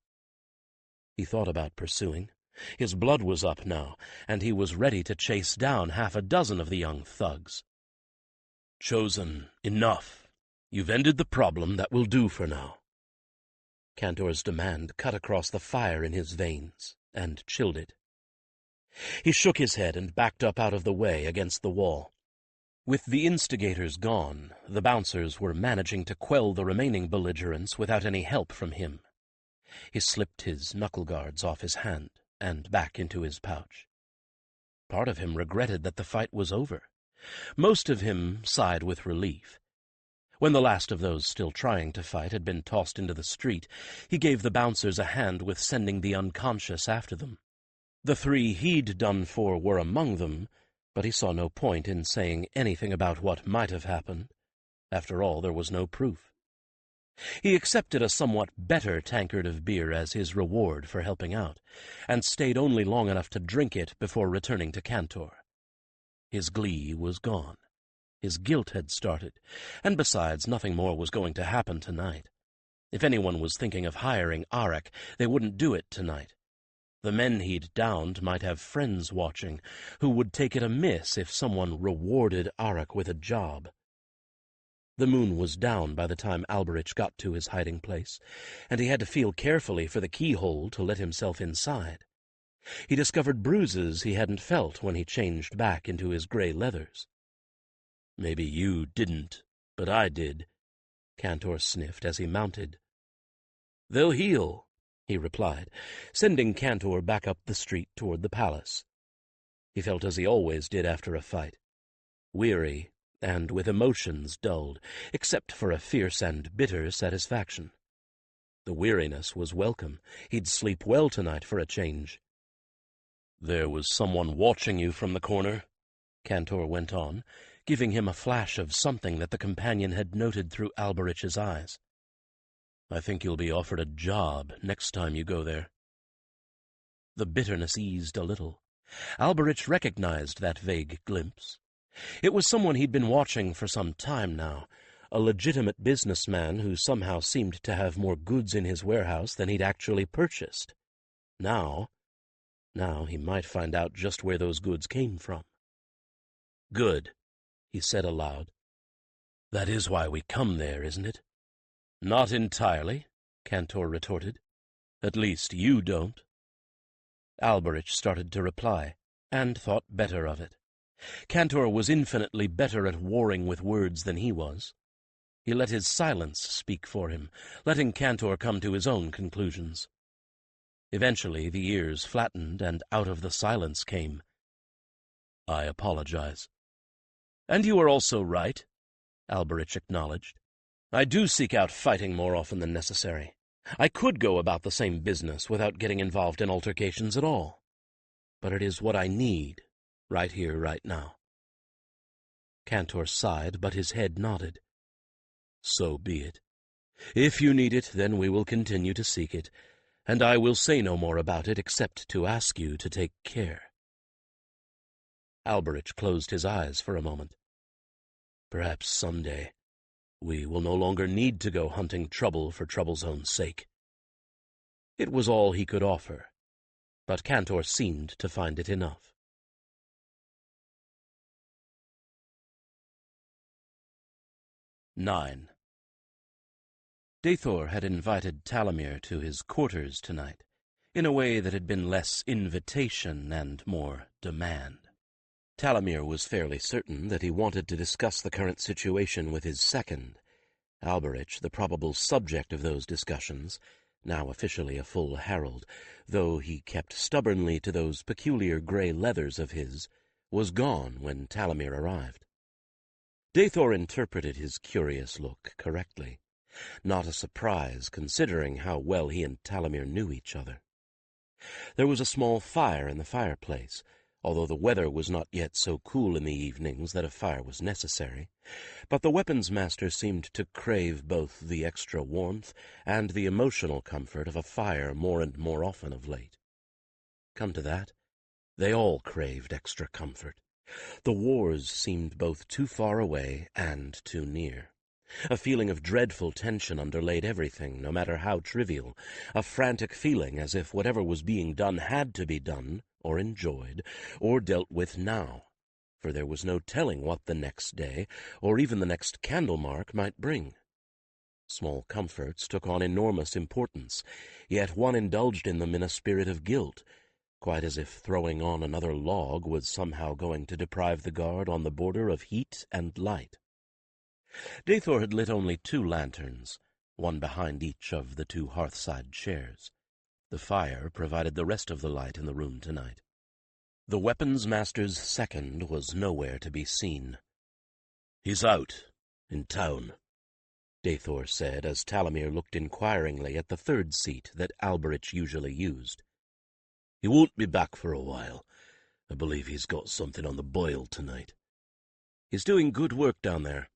He thought about pursuing. His blood was up now, and he was ready to chase down half a dozen of the young thugs. "Chosen, enough. You've ended the problem. That will do for now." Cantor's demand cut across the fire in his veins and chilled it. He shook his head and backed up out of the way against the wall. With the instigators gone, the bouncers were managing to quell the remaining belligerents without any help from him. He slipped his knuckle guards off his hand and back into his pouch. Part of him regretted that the fight was over. Most of him sighed with relief. When the last of those still trying to fight had been tossed into the street, he gave the bouncers a hand with sending the unconscious after them. The 3 he'd done for were among them, but he saw no point in saying anything about what might have happened. After all, there was no proof. He accepted a somewhat better tankard of beer as his reward for helping out, and stayed only long enough to drink it before returning to Cantor. His glee was gone. His guilt had started, and besides, nothing more was going to happen tonight. If anyone was thinking of hiring Arak, they wouldn't do it tonight. The men he'd downed might have friends watching, who would take it amiss if someone rewarded Arak with a job. The moon was down by the time Alberich got to his hiding place, and he had to feel carefully for the keyhole to let himself inside. He discovered bruises he hadn't felt when he changed back into his gray leathers. "Maybe you didn't, but I did," Cantor sniffed as he mounted. "They'll heal," he replied, sending Cantor back up the street toward the palace. He felt as he always did after a fight, weary and with emotions dulled, except for a fierce and bitter satisfaction. The weariness was welcome. He'd sleep well tonight for a change. "There was someone watching you from the corner," Cantor went on, giving him a flash of something that the companion had noted through Alberich's eyes. "I think you'll be offered a job next time you go there." The bitterness eased a little. Alberich recognized that vague glimpse. It was someone he'd been watching for some time now, a legitimate businessman who somehow seemed to have more goods in his warehouse than he'd actually purchased. Now he might find out just where those goods came from. "Good," he said aloud. "That is why we come there, isn't it?" "Not entirely," Cantor retorted. "At least you don't." Alberich started to reply, and thought better of it. Cantor was infinitely better at warring with words than he was. He let his silence speak for him, letting Cantor come to his own conclusions. Eventually the ears flattened, and out of the silence came, "I apologize." "And you are also right," Alberich acknowledged. "I do seek out fighting more often than necessary. I could go about the same business without getting involved in altercations at all. But it is what I need, right here, right now." Cantor sighed, but his head nodded. "So be it. If you need it, then we will continue to seek it, and I will say no more about it except to ask you to take care." Alberich closed his eyes for a moment. "Perhaps someday we will no longer need to go hunting trouble for trouble's own sake." It was all he could offer, but Cantor seemed to find it enough. 9. Dathor had invited Talamir to his quarters tonight, in a way that had been less invitation and more demand. Talamir was fairly certain that he wanted to discuss the current situation with his second, Alberich, the probable subject of those discussions, now officially a full herald, though he kept stubbornly to those peculiar gray leathers of his, was gone when Talamir arrived. Dathor interpreted his curious look correctly. Not a surprise, considering how well he and Talamir knew each other. There was a small fire in the fireplace, although the weather was not yet so cool in the evenings that a fire was necessary, but the weapons master seemed to crave both the extra warmth and the emotional comfort of a fire more and more often of late. Come to that, They all craved extra comfort. The wars seemed both too far away and too near. A feeling of dreadful tension underlaid everything, no matter how trivial, a frantic feeling as if whatever was being done had to be done, or enjoyed, or dealt with now, for there was no telling what the next day, or even the next Candlemark, might bring. Small comforts took on enormous importance, yet one indulged in them in a spirit of guilt, quite as if throwing on another log was somehow going to deprive the guard on the border of heat and light. Dathor had lit only 2 lanterns, one behind each of the 2 hearthside chairs. The fire provided the rest of the light in the room tonight. The weapons master's second was nowhere to be seen. "He's out, in town," Dathor said as Talamir looked inquiringly at the 3rd seat that Alberich usually used. "He won't be back for a while. I believe he's got something on the boil tonight." "He's doing good work down there,"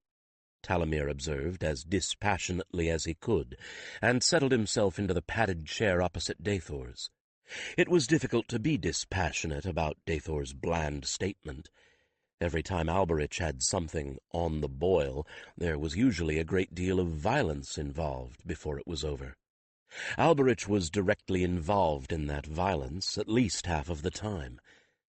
Talamir observed as dispassionately as he could, and settled himself into the padded chair opposite Dathor's. It was difficult to be dispassionate about Dathor's bland statement. Every time Alberich had something on the boil, there was usually a great deal of violence involved before it was over. Alberich was directly involved in that violence at least half of the time.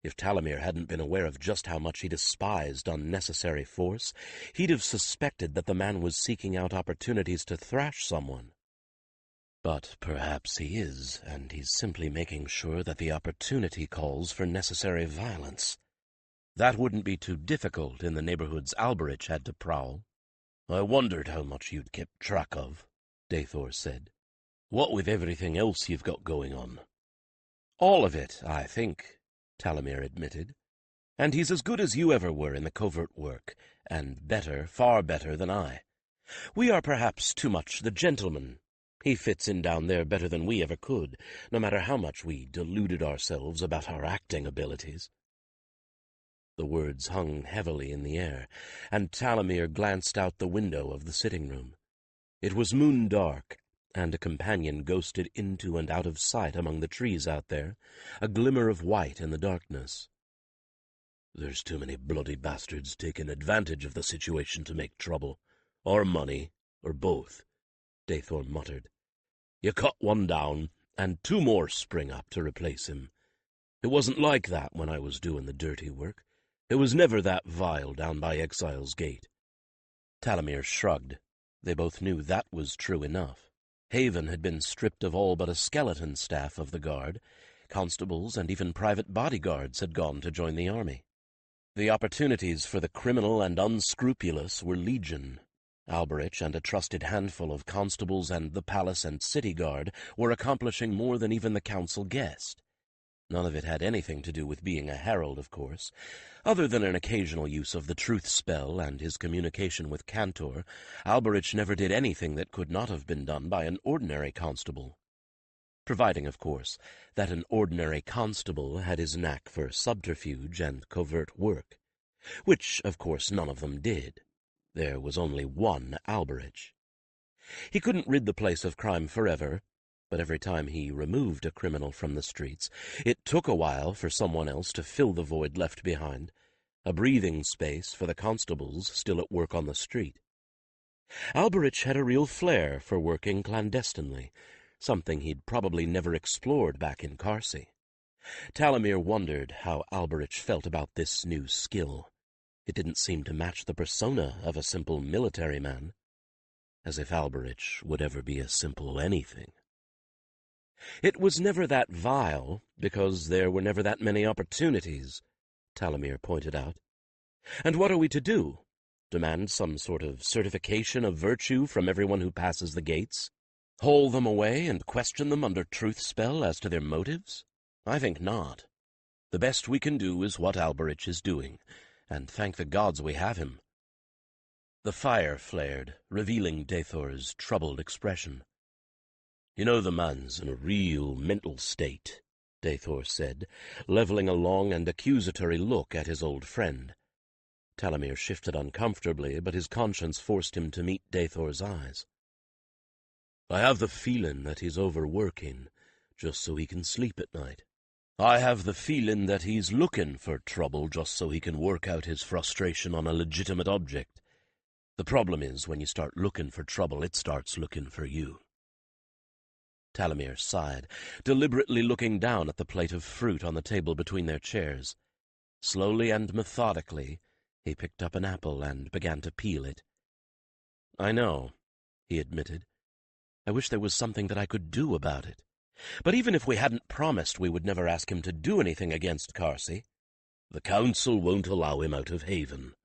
If Talamir hadn't been aware of just how much he despised unnecessary force, he'd have suspected that the man was seeking out opportunities to thrash someone. But perhaps he is, and he's simply making sure that the opportunity calls for necessary violence. That wouldn't be too difficult in the neighborhoods Alberich had to prowl. "I wondered how much you'd kept track of," Dathor said. "What with everything else you've got going on." "All of it, I think," Talamir admitted. "And he's as good as you ever were in the covert work, and better, far better than I. We are perhaps too much the gentleman. He fits in down there better than we ever could, no matter how much we deluded ourselves about our acting abilities." The words hung heavily in the air, and Talamir glanced out the window of the sitting room. It was moon-dark, and a companion ghosted into and out of sight among the trees out there, a glimmer of white in the darkness. "There's too many bloody bastards taking advantage of the situation to make trouble. Or money, or both," Dathor muttered. "You cut one down, and 2 more spring up to replace him. It wasn't like that when I was doing the dirty work. It was never that vile down by Exile's gate." Talamir shrugged. They both knew that was true enough. Haven had been stripped of all but a skeleton staff of the guard. Constables and even private bodyguards had gone to join the army. The opportunities for the criminal and unscrupulous were legion. Alberich and a trusted handful of constables and the palace and city guard were accomplishing more than even the council guessed. None of it had anything to do with being a herald, of course. Other than an occasional use of the truth spell and his communication with Cantor, Alberich never did anything that could not have been done by an ordinary constable. Providing, of course, that an ordinary constable had his knack for subterfuge and covert work, which, of course, none of them did. There was only one Alberich. He couldn't rid the place of crime forever, but every time he removed a criminal from the streets, it took a while for someone else to fill the void left behind, a breathing space for the constables still at work on the street. Alberich had a real flair for working clandestinely, something he'd probably never explored back in Carsey. Talamir wondered how Alberich felt about this new skill. It didn't seem to match the persona of a simple military man. As if Alberich would ever be a simple anything. It was never that vile, because there were never that many opportunities, Talamir pointed out. And what are we to do? Demand some sort of certification of virtue from everyone who passes the gates? Haul them away and question them under truth spell as to their motives? I think not. The best we can do is what Alberich is doing, and thank the gods we have him. The fire flared, revealing Dathor's troubled expression. "You know the man's in a real mental state," Dathor said, leveling a long and accusatory look at his old friend. Talamir shifted uncomfortably, but his conscience forced him to meet Dathor's eyes. "I have the feeling that he's overworking, just so he can sleep at night. I have the feeling that he's looking for trouble just so he can work out his frustration on a legitimate object. The problem is, when you start looking for trouble, it starts looking for you." Talamir sighed, deliberately looking down at the plate of fruit on the table between their chairs. Slowly and methodically, he picked up an apple and began to peel it. "I know," he admitted. "I wish there was something that I could do about it. But even if we hadn't promised we would never ask him to do anything against Carsey—" "The council won't allow him out of Haven,"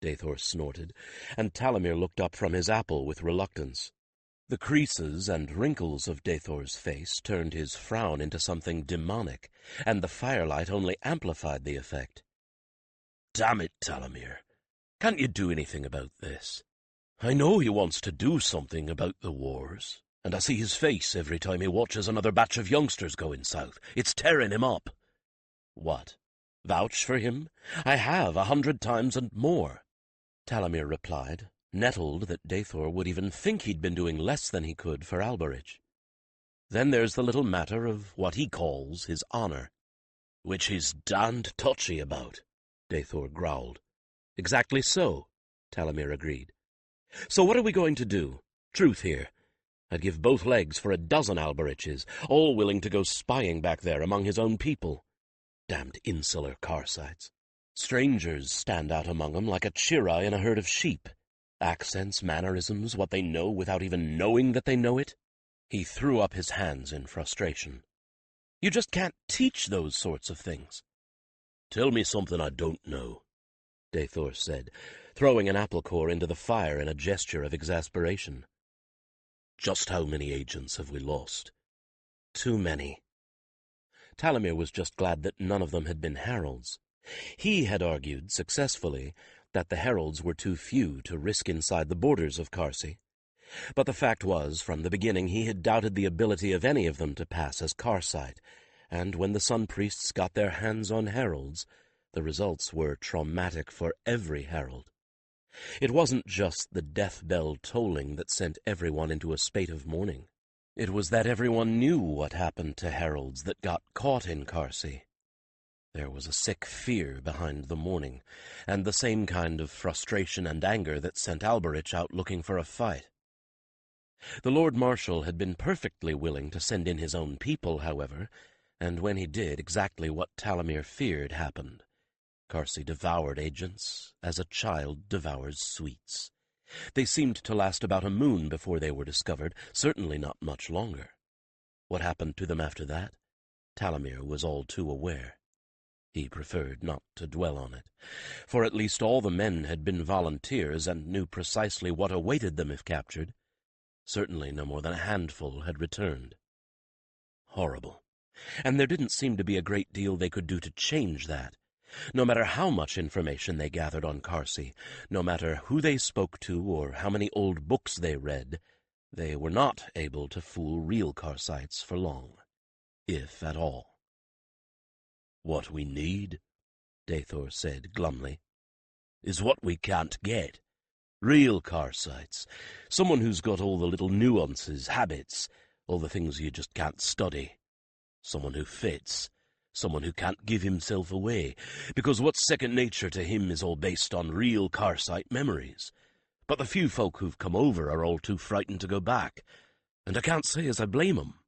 Dathor snorted, and Talamir looked up from his apple with reluctance. The creases and wrinkles of Dathor's face turned his frown into something demonic, and the firelight only amplified the effect. "Damn it, Talamir. Can't you do anything about this? I know he wants to do something about the wars, and I see his face every time he watches another batch of youngsters going south. It's tearing him up." "What? Vouch for him? I have 100 times and more," Talamir replied, nettled that Dathor would even think he'd been doing less than he could for Alberich. "Then there's the little matter of what he calls his honor." "Which he's damned touchy about," Dathor growled. "Exactly so," Talamir agreed. "So what are we going to do? Truth here. I'd give both legs for a dozen Alberiches, all willing to go spying back there among his own people. Damned insular Carsites. Strangers stand out among them like a chira in a herd of sheep. Accents, mannerisms, what they know without even knowing that they know it." He threw up his hands in frustration. "You just can't teach those sorts of things." "Tell me something I don't know," Dathor said, throwing an apple core into the fire in a gesture of exasperation. "Just how many agents have we lost?" "Too many." Talamir was just glad that none of them had been heralds. He had argued, successfully, that the heralds were too few to risk inside the borders of Carsey. But the fact was, from the beginning he had doubted the ability of any of them to pass as Carsite, and when the Sun Priests got their hands on heralds, the results were traumatic for every herald. It wasn't just the death bell tolling that sent everyone into a spate of mourning. It was that everyone knew what happened to heralds that got caught in Carsey. There was a sick fear behind the mourning, and the same kind of frustration and anger that sent Alberich out looking for a fight. The Lord Marshal had been perfectly willing to send in his own people, however, and when he did, exactly what Talamir feared happened. Carsey devoured agents as a child devours sweets. They seemed to last about a moon before they were discovered, certainly not much longer. What happened to them after that? Talamir was all too aware. He preferred not to dwell on it, for at least all the men had been volunteers and knew precisely what awaited them if captured. Certainly no more than a handful had returned. Horrible. And there didn't seem to be a great deal they could do to change that. No matter how much information they gathered on Carsey, no matter who they spoke to or how many old books they read, they were not able to fool real Carsites for long, if at all. "What we need," Dathor said glumly, "is what we can't get. Real Carsites. Someone who's got all the little nuances, habits, all the things you just can't study. Someone who fits. Someone who can't give himself away, because what's second nature to him is all based on real Carsite memories. But the few folk who've come over are all too frightened to go back, and I can't say as I blame 'em."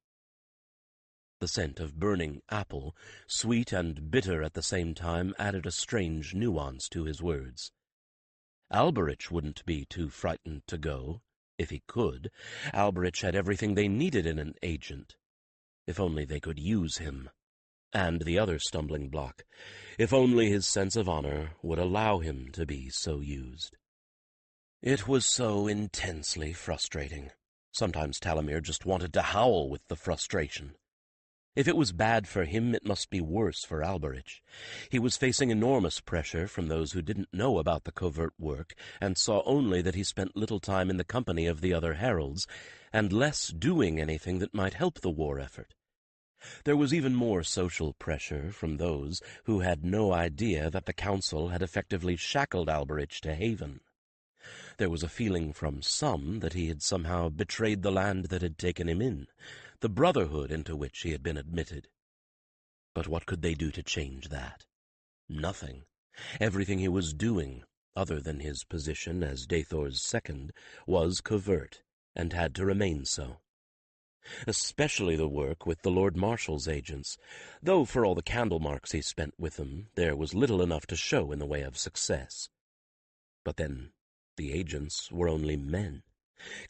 The scent of burning apple, sweet and bitter at the same time, added a strange nuance to his words. Alberich wouldn't be too frightened to go, if he could. Alberich had everything they needed in an agent. If only they could use him. And the other stumbling block, if only his sense of honor would allow him to be so used. It was so intensely frustrating. Sometimes Talamir just wanted to howl with the frustration. If it was bad for him, it must be worse for Alberich. He was facing enormous pressure from those who didn't know about the covert work and saw only that he spent little time in the company of the other heralds, and less doing anything that might help the war effort. There was even more social pressure from those who had no idea that the council had effectively shackled Alberich to Haven. There was a feeling from some that he had somehow betrayed the land that had taken him in, the brotherhood into which he had been admitted. But what could they do to change that? Nothing. Everything he was doing, other than his position as Dathor's second, was covert, and had to remain so. Especially the work with the Lord Marshal's agents, though for all the candle marks he spent with them, there was little enough to show in the way of success. But then, the agents were only men.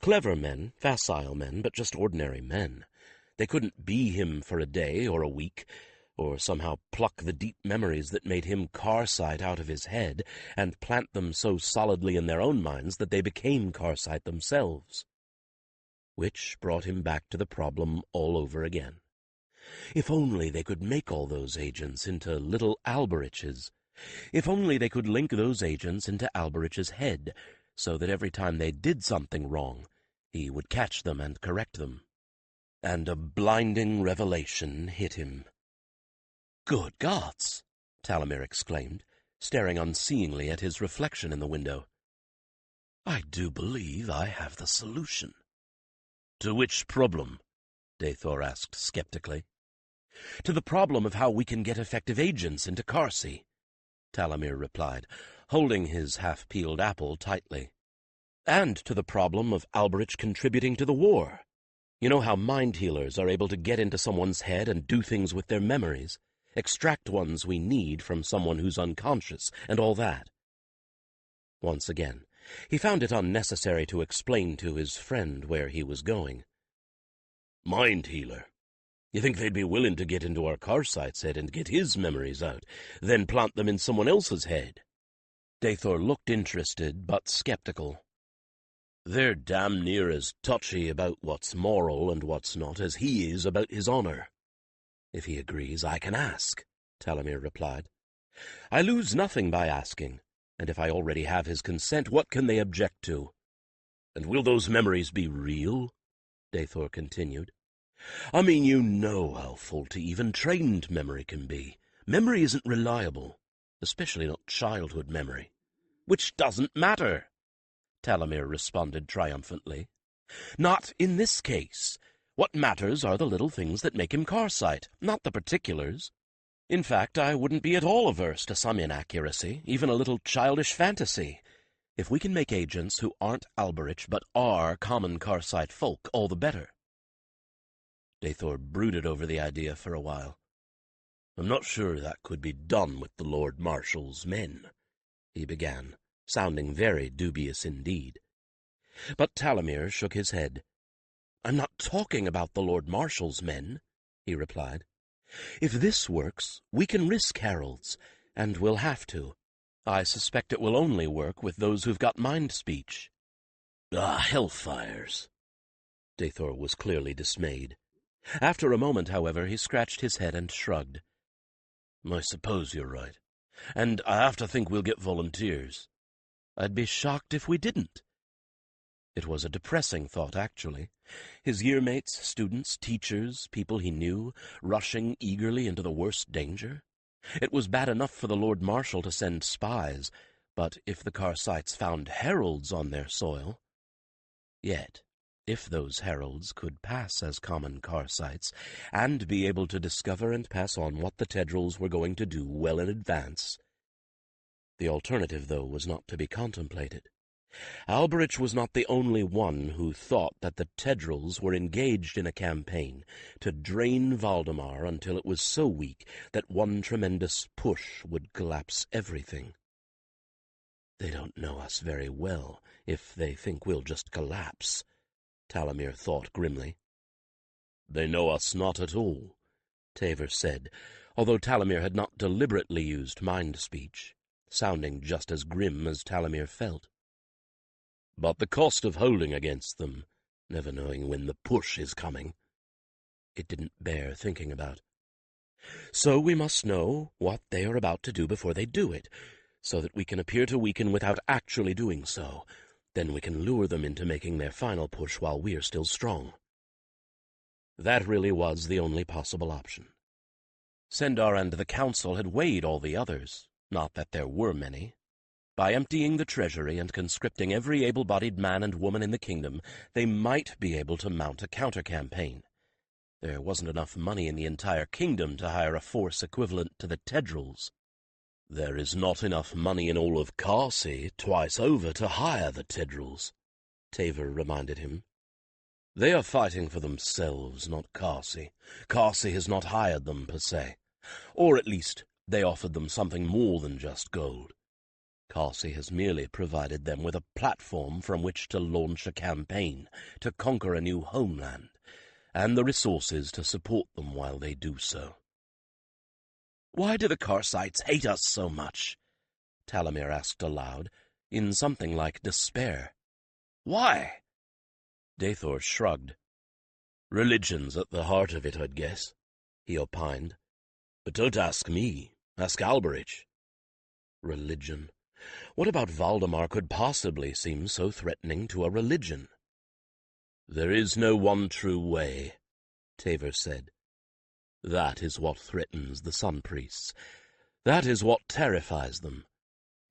Clever men, facile men, but just ordinary men. They couldn't be him for a day or a week, or somehow pluck the deep memories that made him Carsight out of his head and plant them so solidly in their own minds that they became Carsight themselves. Which brought him back to the problem all over again. If only they could make all those agents into little Alberiches. If only they could link those agents into Alberich's head, so that every time they did something wrong, he would catch them and correct them. And a blinding revelation hit him. "Good gods!" Talamir exclaimed, staring unseeingly at his reflection in the window. "I do believe I have the solution." "To which problem?" Dathor asked skeptically. "To the problem of how we can get effective agents into Carsi," Talamir replied, holding his half-peeled apple tightly. "And to the problem of Alberich contributing to the war. You know how mind healers are able to get into someone's head and do things with their memories, extract ones we need from someone who's unconscious, and all that." Once again, he found it unnecessary to explain to his friend where he was going. "Mind healer? You think they'd be willing to get into our Carsight's head and get his memories out, then plant them in someone else's head?" Dathor looked interested, but skeptical. "They're damn near as touchy about what's moral and what's not as he is about his honor." "If he agrees, I can ask," Talamir replied. "I lose nothing by asking, and if I already have his consent, what can they object to?" "And will those memories be real?" Dathor continued. "I mean, you know how faulty even trained memory can be. Memory isn't reliable, especially not childhood memory." "Which doesn't matter," Talamir responded triumphantly. "Not in this case. What matters are the little things that make him Carsight, not the particulars. In fact, I wouldn't be at all averse to some inaccuracy, even a little childish fantasy. If we can make agents who aren't Alberich but are common Carsight folk, all the better." Dathor brooded over the idea for a while. "I'm not sure that could be done with the Lord Marshal's men," he began, sounding very dubious indeed. But Talamir shook his head. "I'm not talking about the Lord Marshal's men," he replied. "If this works, we can risk heralds, and we'll have to. I suspect it will only work with those who've got mind-speech." "Ah, hellfires!" Dathor was clearly dismayed. After a moment, however, he scratched his head and shrugged. "I suppose you're right, and I have to think we'll get volunteers." "I'd be shocked if we didn't." It was a depressing thought, actually. His year-mates, students, teachers, people he knew, rushing eagerly into the worst danger. It was bad enough for the Lord Marshal to send spies, but if the Carsights found heralds on their soil— Yet, if those heralds could pass as common Carsights, and be able to discover and pass on what the Tedrils were going to do well in advance— The alternative, though, was not to be contemplated. Alberich was not the only one who thought that the Tedrils were engaged in a campaign to drain Valdemar until it was so weak that one tremendous push would collapse everything. "They don't know us very well if they think we'll just collapse," Talamir thought grimly. "They know us not at all," Taver said, although Talamir had not deliberately used mind-speech, sounding just as grim as Talamir felt. "But the cost of holding against them, never knowing when the push is coming." It didn't bear thinking about. "So we must know what they are about to do before they do it, so that we can appear to weaken without actually doing so. Then we can lure them into making their final push while we're still strong." That really was the only possible option. Sendar and the Council had weighed all the others, not that there were many. By emptying the treasury and conscripting every able-bodied man and woman in the kingdom, they might be able to mount a counter-campaign. There wasn't enough money in the entire kingdom to hire a force equivalent to the Tedrils. There is not enough money in all of Carsey twice over to hire the Tedrils, Taver reminded him. They are fighting for themselves, not Carsey. Carsey has not hired them, per se. Or at least, they offered them something more than just gold. Carsey has merely provided them with a platform from which to launch a campaign, to conquer a new homeland, and the resources to support them while they do so. "Why do the Carsites hate us so much?" Talamir asked aloud, in something like despair. "Why?" Dathor shrugged. "Religion's at the heart of it, I'd guess," he opined. "But don't ask me. Ask Alberich." Religion. What about Valdemar could possibly seem so threatening to a religion? "There is no one true way," Taver said. "That is what threatens the Sun Priests. That is what terrifies them.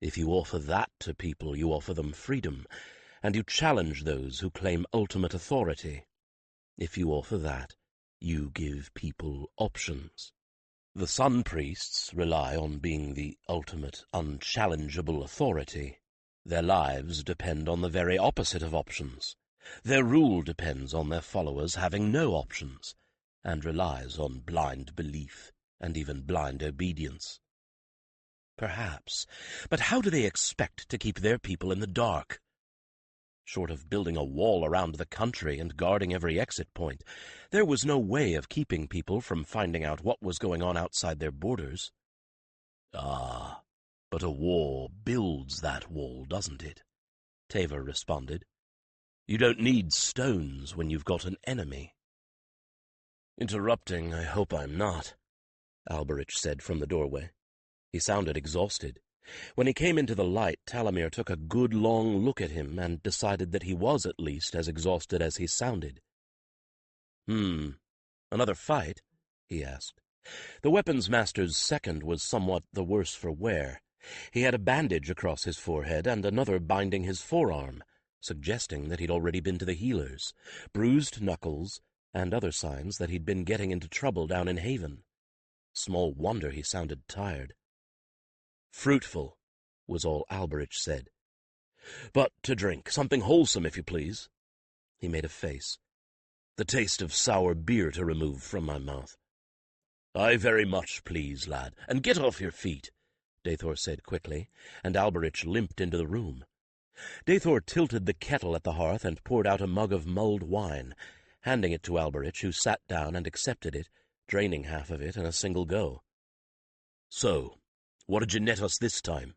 If you offer that to people, you offer them freedom, and you challenge those who claim ultimate authority. If you offer that, you give people options. The Sun Priests rely on being the ultimate, unchallengeable authority. Their lives depend on the very opposite of options. Their rule depends on their followers having no options, and relies on blind belief and even blind obedience." Perhaps, but how do they expect to keep their people in the dark? Short of building a wall around the country and guarding every exit point, there was no way of keeping people from finding out what was going on outside their borders. "Ah, but a war builds that wall, doesn't it?" Taver responded. "You don't need stones when you've got an enemy." "Interrupting, I hope I'm not," Alberich said from the doorway. He sounded exhausted. When he came into the light, Talamir took a good long look at him and decided that he was at least as exhausted as he sounded. Another fight?" he asked. The weapons master's second was somewhat the worse for wear. He had a bandage across his forehead and another binding his forearm, suggesting that he'd already been to the healers, bruised knuckles, and other signs that he'd been getting into trouble down in Haven. Small wonder he sounded tired. "Fruitful," was all Alberich said. "But to drink, something wholesome, if you please." He made a face. "The taste of sour beer to remove from my mouth." "I very much please, lad, and get off your feet," Dathor said quickly, and Alberich limped into the room. Dathor tilted the kettle at the hearth and poured out a mug of mulled wine, handing it to Alberich, who sat down and accepted it, draining half of it in a single go. "So, what did you net us this time?"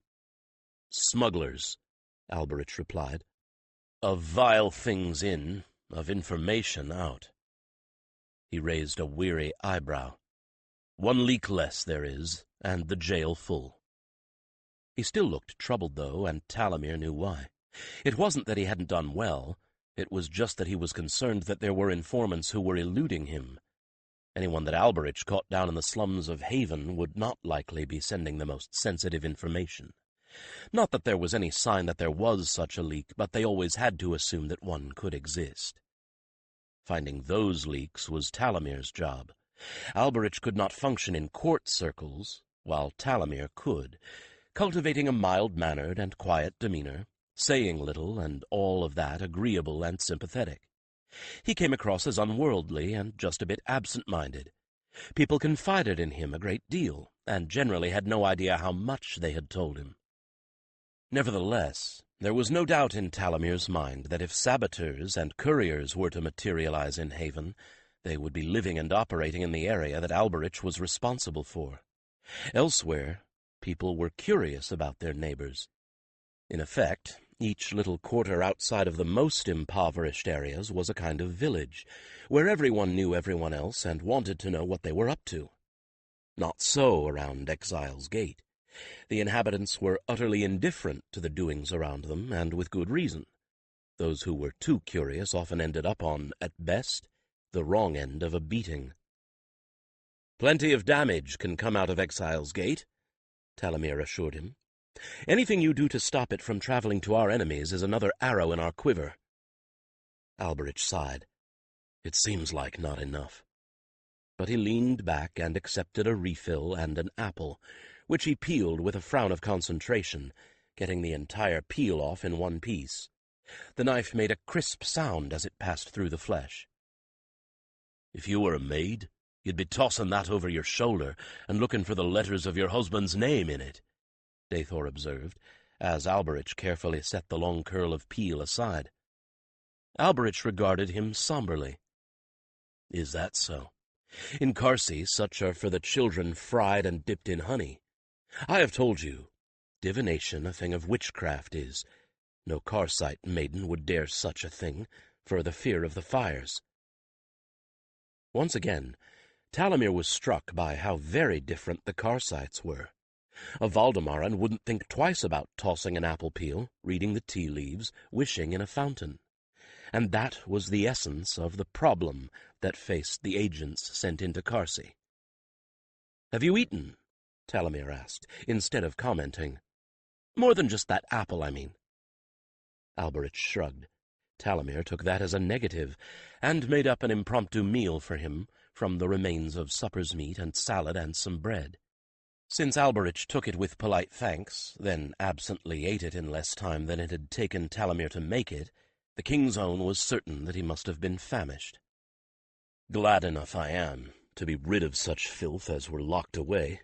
"Smugglers," Alberich replied. "Of vile things in, of information out." He raised a weary eyebrow. "One leak less there is, and the jail full." He still looked troubled, though, and Talamir knew why. It wasn't that he hadn't done well. It was just that he was concerned that there were informants who were eluding him. Anyone that Alberich caught down in the slums of Haven would not likely be sending the most sensitive information. Not that there was any sign that there was such a leak, but they always had to assume that one could exist. Finding those leaks was Talamir's job. Alberich could not function in court circles, while Talamir could, cultivating a mild-mannered and quiet demeanor, saying little and all of that agreeable and sympathetic. He came across as unworldly and just a bit absent-minded. People confided in him a great deal, and generally had no idea how much they had told him. Nevertheless, there was no doubt in Talamir's mind that if saboteurs and couriers were to materialize in Haven, they would be living and operating in the area that Alberich was responsible for. Elsewhere, people were curious about their neighbors. In effect, each little quarter outside of the most impoverished areas was a kind of village, where everyone knew everyone else and wanted to know what they were up to. Not so around Exile's Gate. The inhabitants were utterly indifferent to the doings around them, and with good reason. Those who were too curious often ended up on, at best, the wrong end of a beating. "Plenty of damage can come out of Exile's Gate," Talamir assured him. "Anything you do to stop it from traveling to our enemies is another arrow in our quiver." Alberich sighed. "It seems like not enough." But he leaned back and accepted a refill and an apple, which he peeled with a frown of concentration, getting the entire peel off in one piece. The knife made a crisp sound as it passed through the flesh. "If you were a maid, you'd be tossing that over your shoulder and looking for the letters of your husband's name in it," Dathor observed, as Alberich carefully set the long curl of peel aside. Alberich regarded him somberly. "Is that so? In Carsey, such are for the children fried and dipped in honey. I have told you, divination a thing of witchcraft is. No Carsite maiden would dare such a thing, for the fear of the fires." Once again, Talimir was struck by how very different the Carsites were. A Valdemaran wouldn't think twice about tossing an apple peel, reading the tea leaves, wishing in a fountain. And that was the essence of the problem that faced the agents sent into Carsey. "Have you eaten?" Talimir asked, instead of commenting. "More than just that apple, I mean." Alberich shrugged. Talimir took that as a negative, and made up an impromptu meal for him from the remains of supper's meat and salad and some bread. Since Alberich took it with polite thanks, then absently ate it in less time than it had taken Talimir to make it, the king's own was certain that he must have been famished. "Glad enough I am to be rid of such filth as were locked away,"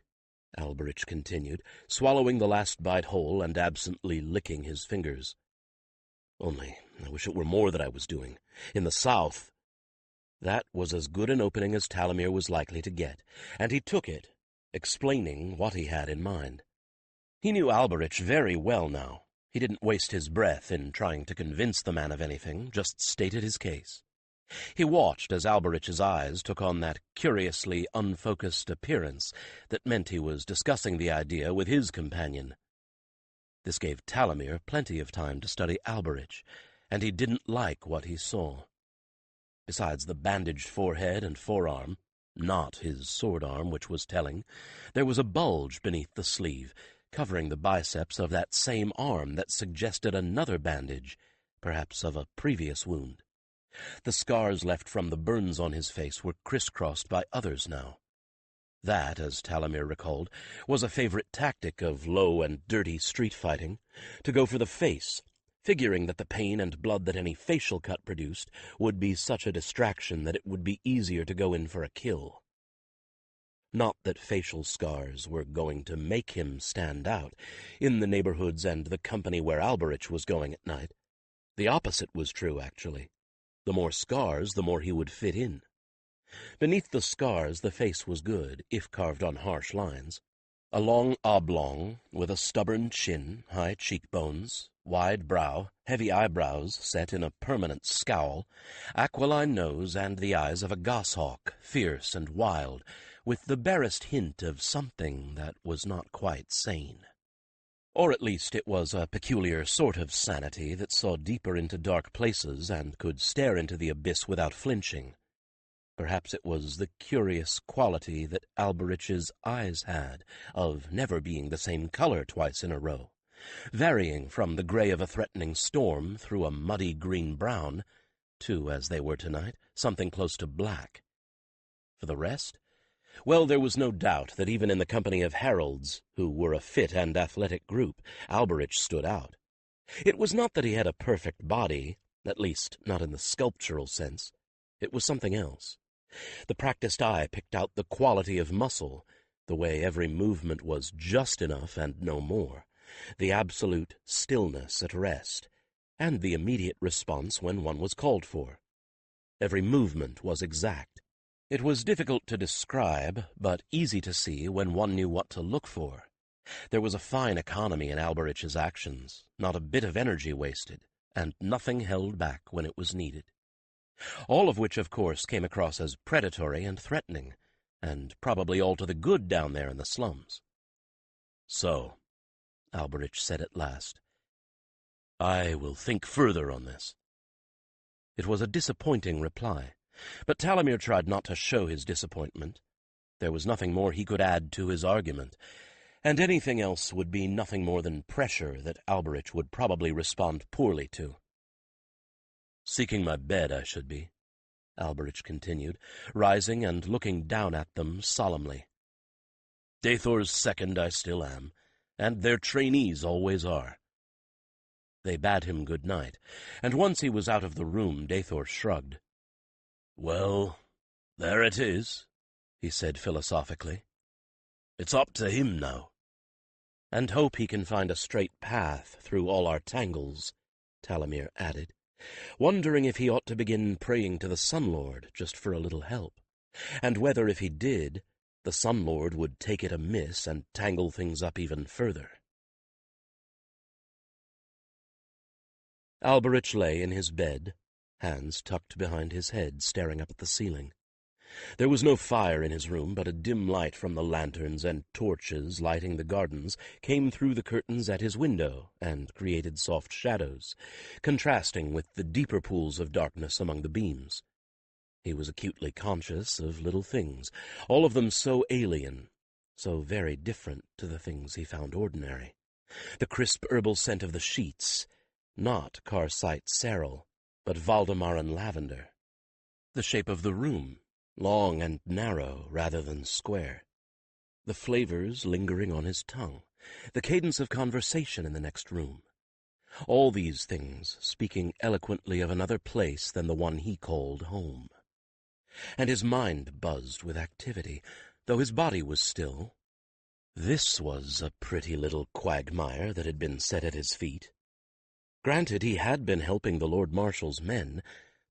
Alberich continued, swallowing the last bite whole and absently licking his fingers. "Only I wish it were more that I was doing. In the south—" That was as good an opening as Talimir was likely to get, and he took it, explaining what he had in mind. He knew Alberich very well now. He didn't waste his breath in trying to convince the man of anything, just stated his case. He watched as Alberich's eyes took on that curiously unfocused appearance that meant he was discussing the idea with his companion. This gave Talimir plenty of time to study Alberich, and he didn't like what he saw. Besides the bandaged forehead and forearm, not his sword arm which was telling, there was a bulge beneath the sleeve, covering the biceps of that same arm that suggested another bandage, perhaps of a previous wound. The scars left from the burns on his face were crisscrossed by others now. That, as Talimir recalled, was a favorite tactic of low and dirty street fighting, to go for the face, figuring that the pain and blood that any facial cut produced would be such a distraction that it would be easier to go in for a kill. Not that facial scars were going to make him stand out in the neighborhoods and the company where Alberich was going at night. The opposite was true, actually. The more scars, the more he would fit in. Beneath the scars, the face was good, if carved on harsh lines. A long oblong, with a stubborn chin, high cheekbones, wide brow, heavy eyebrows set in a permanent scowl, aquiline nose, and the eyes of a goshawk, fierce and wild, with the barest hint of something that was not quite sane. Or at least it was a peculiar sort of sanity that saw deeper into dark places and could stare into the abyss without flinching. Perhaps it was the curious quality that Alberich's eyes had, of never being the same color twice in a row, varying from the gray of a threatening storm through a muddy green-brown to, as they were tonight, something close to black. For the rest, well, there was no doubt that even in the company of heralds, who were a fit and athletic group, Alberich stood out. It was not that he had a perfect body, at least not in the sculptural sense. It was something else. The practiced eye picked out the quality of muscle, the way every movement was just enough and no more, the absolute stillness at rest, and the immediate response when one was called for. Every movement was exact. It was difficult to describe, but easy to see when one knew what to look for. There was a fine economy in Alberich's actions, not a bit of energy wasted, and nothing held back when it was needed. All of which, of course, came across as predatory and threatening, and probably all to the good down there in the slums. "So," Alberich said at last, "I will think further on this." It was a disappointing reply, but Talimir tried not to show his disappointment. There was nothing more he could add to his argument, and anything else would be nothing more than pressure that Alberich would probably respond poorly to. "Seeking my bed, I should be. Alberich continued, rising and looking down at them solemnly. Dathor's second I still am, and their trainees always are. They bade him good night, and once he was out of the room, Dathor shrugged. Well, there it is, he said philosophically. It's up to him now. And hope he can find a straight path through all our tangles, Talamir added, wondering if he ought to begin praying to the Sun Lord just for a little help, and whether if he did, the Sun Lord would take it amiss and tangle things up even further. Alberich lay in his bed, hands tucked behind his head, staring up at the ceiling. There was no fire in his room, but a dim light from the lanterns and torches lighting the gardens came through the curtains at his window and created soft shadows, contrasting with the deeper pools of darkness among the beams. He was acutely conscious of little things, all of them so alien, so very different to the things he found ordinary. The crisp herbal scent of the sheets, not Karsite Serral, but Valdemar and lavender. The shape of the room, long and narrow rather than square. The flavors lingering on his tongue, the cadence of conversation in the next room. All these things speaking eloquently of another place than the one he called home. And his mind buzzed with activity, though his body was still. This was a pretty little quagmire that had been set at his feet. Granted, he had been helping the Lord Marshal's men,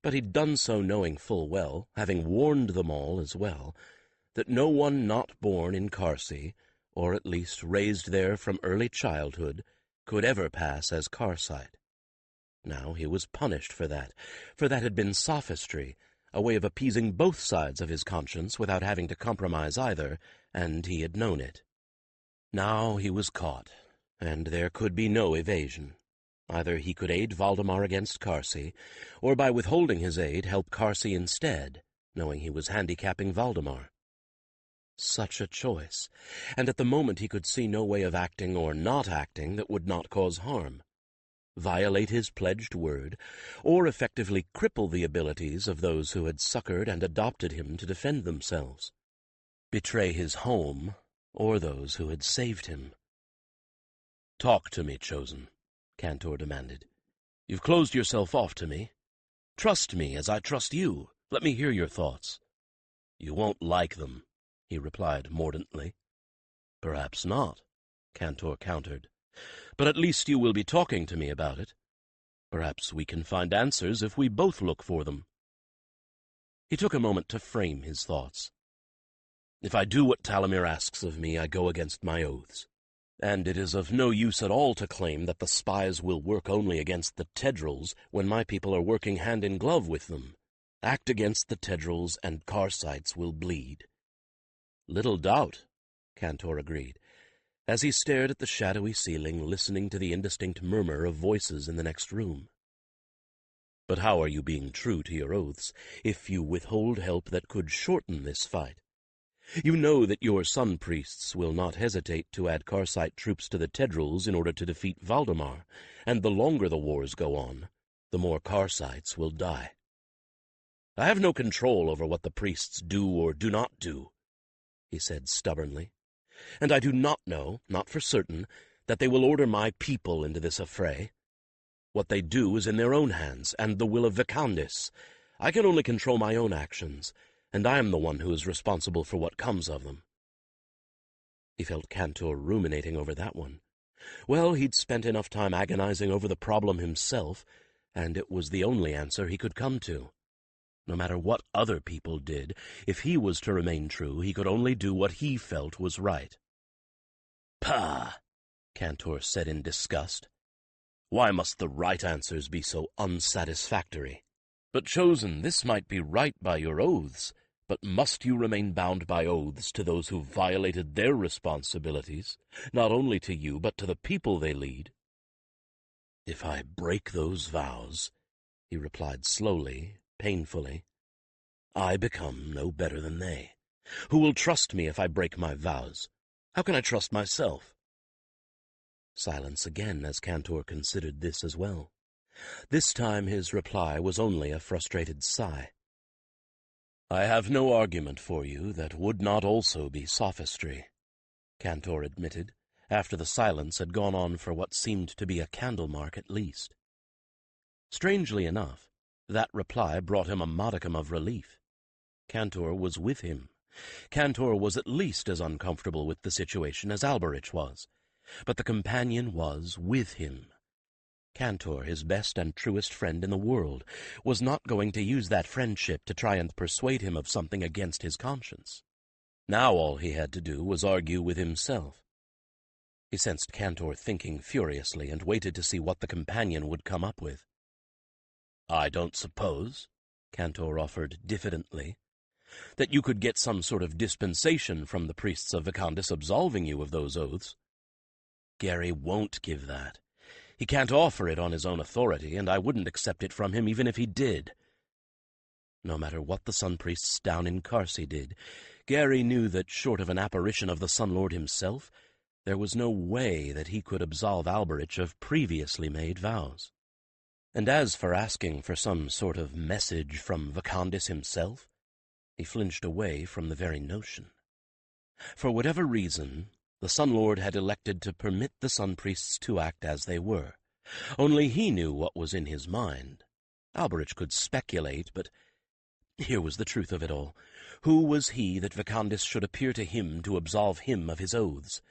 but he'd done so knowing full well, having warned them all as well, that no one not born in Carsey, or at least raised there from early childhood, could ever pass as Karsite. Now he was punished for that had been sophistry, a way of appeasing both sides of his conscience without having to compromise either, and he had known it. Now he was caught, and there could be no evasion. Either he could aid Valdemar against Carsey, or by withholding his aid help Carsey instead, knowing he was handicapping Valdemar. Such a choice, and at the moment he could see no way of acting or not acting that would not cause harm. Violate his pledged word, or effectively cripple the abilities of those who had succored and adopted him to defend themselves. Betray his home, or those who had saved him. "Talk to me, Chosen," Cantor demanded. "You've closed yourself off to me. Trust me as I trust you. Let me hear your thoughts." "You won't like them," he replied mordantly. "Perhaps not," Cantor countered. "But at least you will be talking to me about it. Perhaps we can find answers if we both look for them." He took a moment to frame his thoughts. "If I do what Talamir asks of me, I go against my oaths. And it is of no use at all to claim that the spies will work only against the Tedrils when my people are working hand in glove with them. Act against the Tedrils and Karsites will bleed." "Little doubt," Cantor agreed, as he stared at the shadowy ceiling, listening to the indistinct murmur of voices in the next room. "But how are you being true to your oaths if you withhold help that could shorten this fight? You know that your sun priests will not hesitate to add Karsite troops to the Tedrils in order to defeat Valdemar, and the longer the wars go on, the more Karsites will die." "I have no control over what the priests do or do not do," he said stubbornly. "And I do not know, not for certain, that they will order my people into this affray. What they do is in their own hands, and the will of Vicandis. I can only control my own actions, and I am the one who is responsible for what comes of them." He felt Cantor ruminating over that one. Well, he'd spent enough time agonizing over the problem himself, and it was the only answer he could come to. No matter what other people did, if he was to remain true, he could only do what he felt was right. "Pah!" Cantor said in disgust. "Why must the right answers be so unsatisfactory? But Chosen, this might be right by your oaths, but must you remain bound by oaths to those who violated their responsibilities, not only to you, but to the people they lead?" "If I break those vows," he replied slowly, painfully, "I become no better than they. Who will trust me if I break my vows? How can I trust myself?" Silence again as Cantor considered this as well. This time his reply was only a frustrated sigh. "I have no argument for you that would not also be sophistry," Cantor admitted, after the silence had gone on for what seemed to be a candle mark at least. Strangely enough, that reply brought him a modicum of relief. Cantor was with him. Cantor was at least as uncomfortable with the situation as Alberich was, but the companion was with him. Cantor, his best and truest friend in the world, was not going to use that friendship to try and persuade him of something against his conscience. Now all he had to do was argue with himself. He sensed Cantor thinking furiously and waited to see what the companion would come up with. "I don't suppose," Cantor offered diffidently, "that you could get some sort of dispensation from the priests of Vicandis absolving you of those oaths." "Gary won't give that. He can't offer it on his own authority, and I wouldn't accept it from him even if he did." No matter what the Sun Priests down in Carsey did, Gary knew that short of an apparition of the Sun Lord himself, there was no way that he could absolve Alberich of previously made vows. And as for asking for some sort of message from Vicandis himself, he flinched away from the very notion. For whatever reason, the Sun Lord had elected to permit the Sun Priests to act as they were. Only he knew what was in his mind. Alberich could speculate, but here was the truth of it all. Who was he that Vicandis should appear to him to absolve him of his oaths?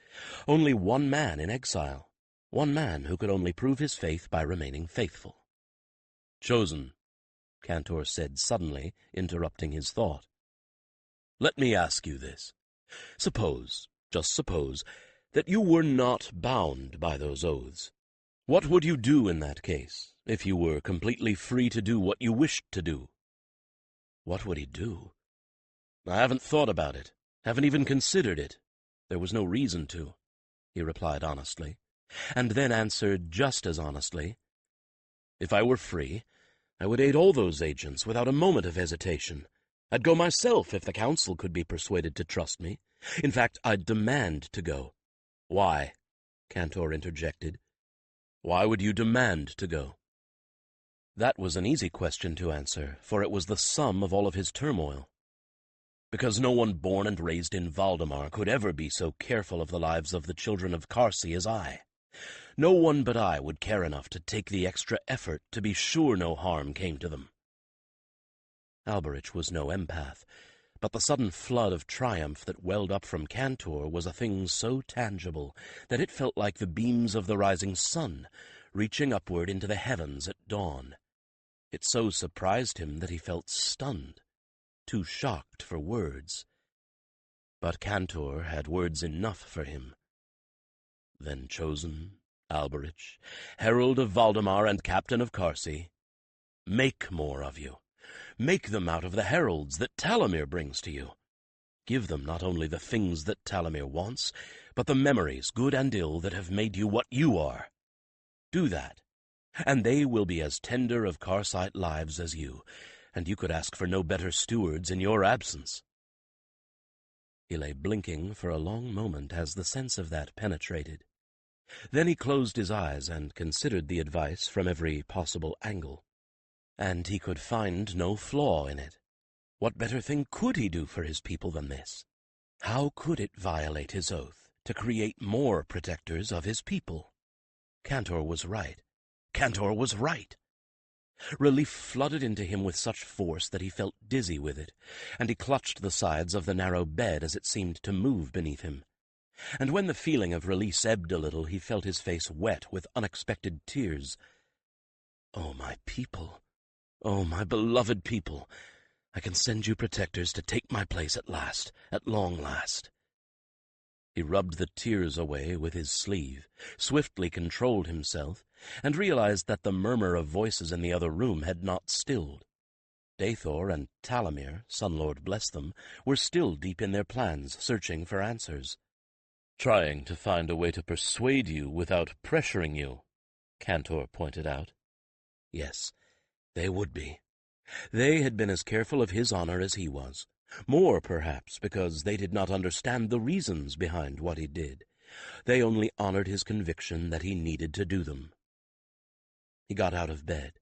Only one man in exile. One man who could only prove his faith by remaining faithful. "Chosen," Cantor said suddenly, interrupting his thought. "Let me ask you this. Suppose, just suppose, that you were not bound by those oaths. What would you do in that case, if you were completely free to do what you wished to do?" What would he do? "I haven't thought about it, haven't even considered it. There was no reason to," he replied honestly, and then answered just as honestly, "If I were free, I would aid all those agents without a moment of hesitation. I'd go myself if the council could be persuaded to trust me. In fact, I'd demand to go." "Why?" Cantor interjected. "Why would you demand to go?" That was an easy question to answer, for it was the sum of all of his turmoil. "Because no one born and raised in Valdemar could ever be so careful of the lives of the children of Carsey as I. No one but I would care enough to take the extra effort to be sure no harm came to them." Alberich was no empath, but the sudden flood of triumph that welled up from Cantor was a thing so tangible that it felt like the beams of the rising sun, reaching upward into the heavens at dawn. It so surprised him that he felt stunned, too shocked for words. But Cantor had words enough for him. "Then, Chosen, Alberich, Herald of Valdemar and Captain of Carsey, make more of you. Make them out of the heralds that Talamir brings to you. Give them not only the things that Talamir wants, but the memories, good and ill, that have made you what you are. Do that, and they will be as tender of Carsite lives as you, and you could ask for no better stewards in your absence." He lay blinking for a long moment as the sense of that penetrated. Then he closed his eyes and considered the advice from every possible angle. And he could find no flaw in it. What better thing could he do for his people than this? How could it violate his oath to create more protectors of his people? Cantor was right. Cantor was right. Relief flooded into him with such force that he felt dizzy with it, and he clutched the sides of the narrow bed as it seemed to move beneath him. And when the feeling of release ebbed a little, he felt his face wet with unexpected tears. "Oh, my people! Oh, my beloved people! I can send you protectors to take my place at last, at long last." He rubbed the tears away with his sleeve, swiftly controlled himself, and realized that the murmur of voices in the other room had not stilled. Dathor and Talamir, Sunlord bless them, were still deep in their plans, searching for answers. "Trying to find a way to persuade you without pressuring you," Cantor pointed out. Yes, they would be. They had been as careful of his honor as he was. More, perhaps, because they did not understand the reasons behind what he did. They only honored his conviction that he needed to do them. He got out of bed.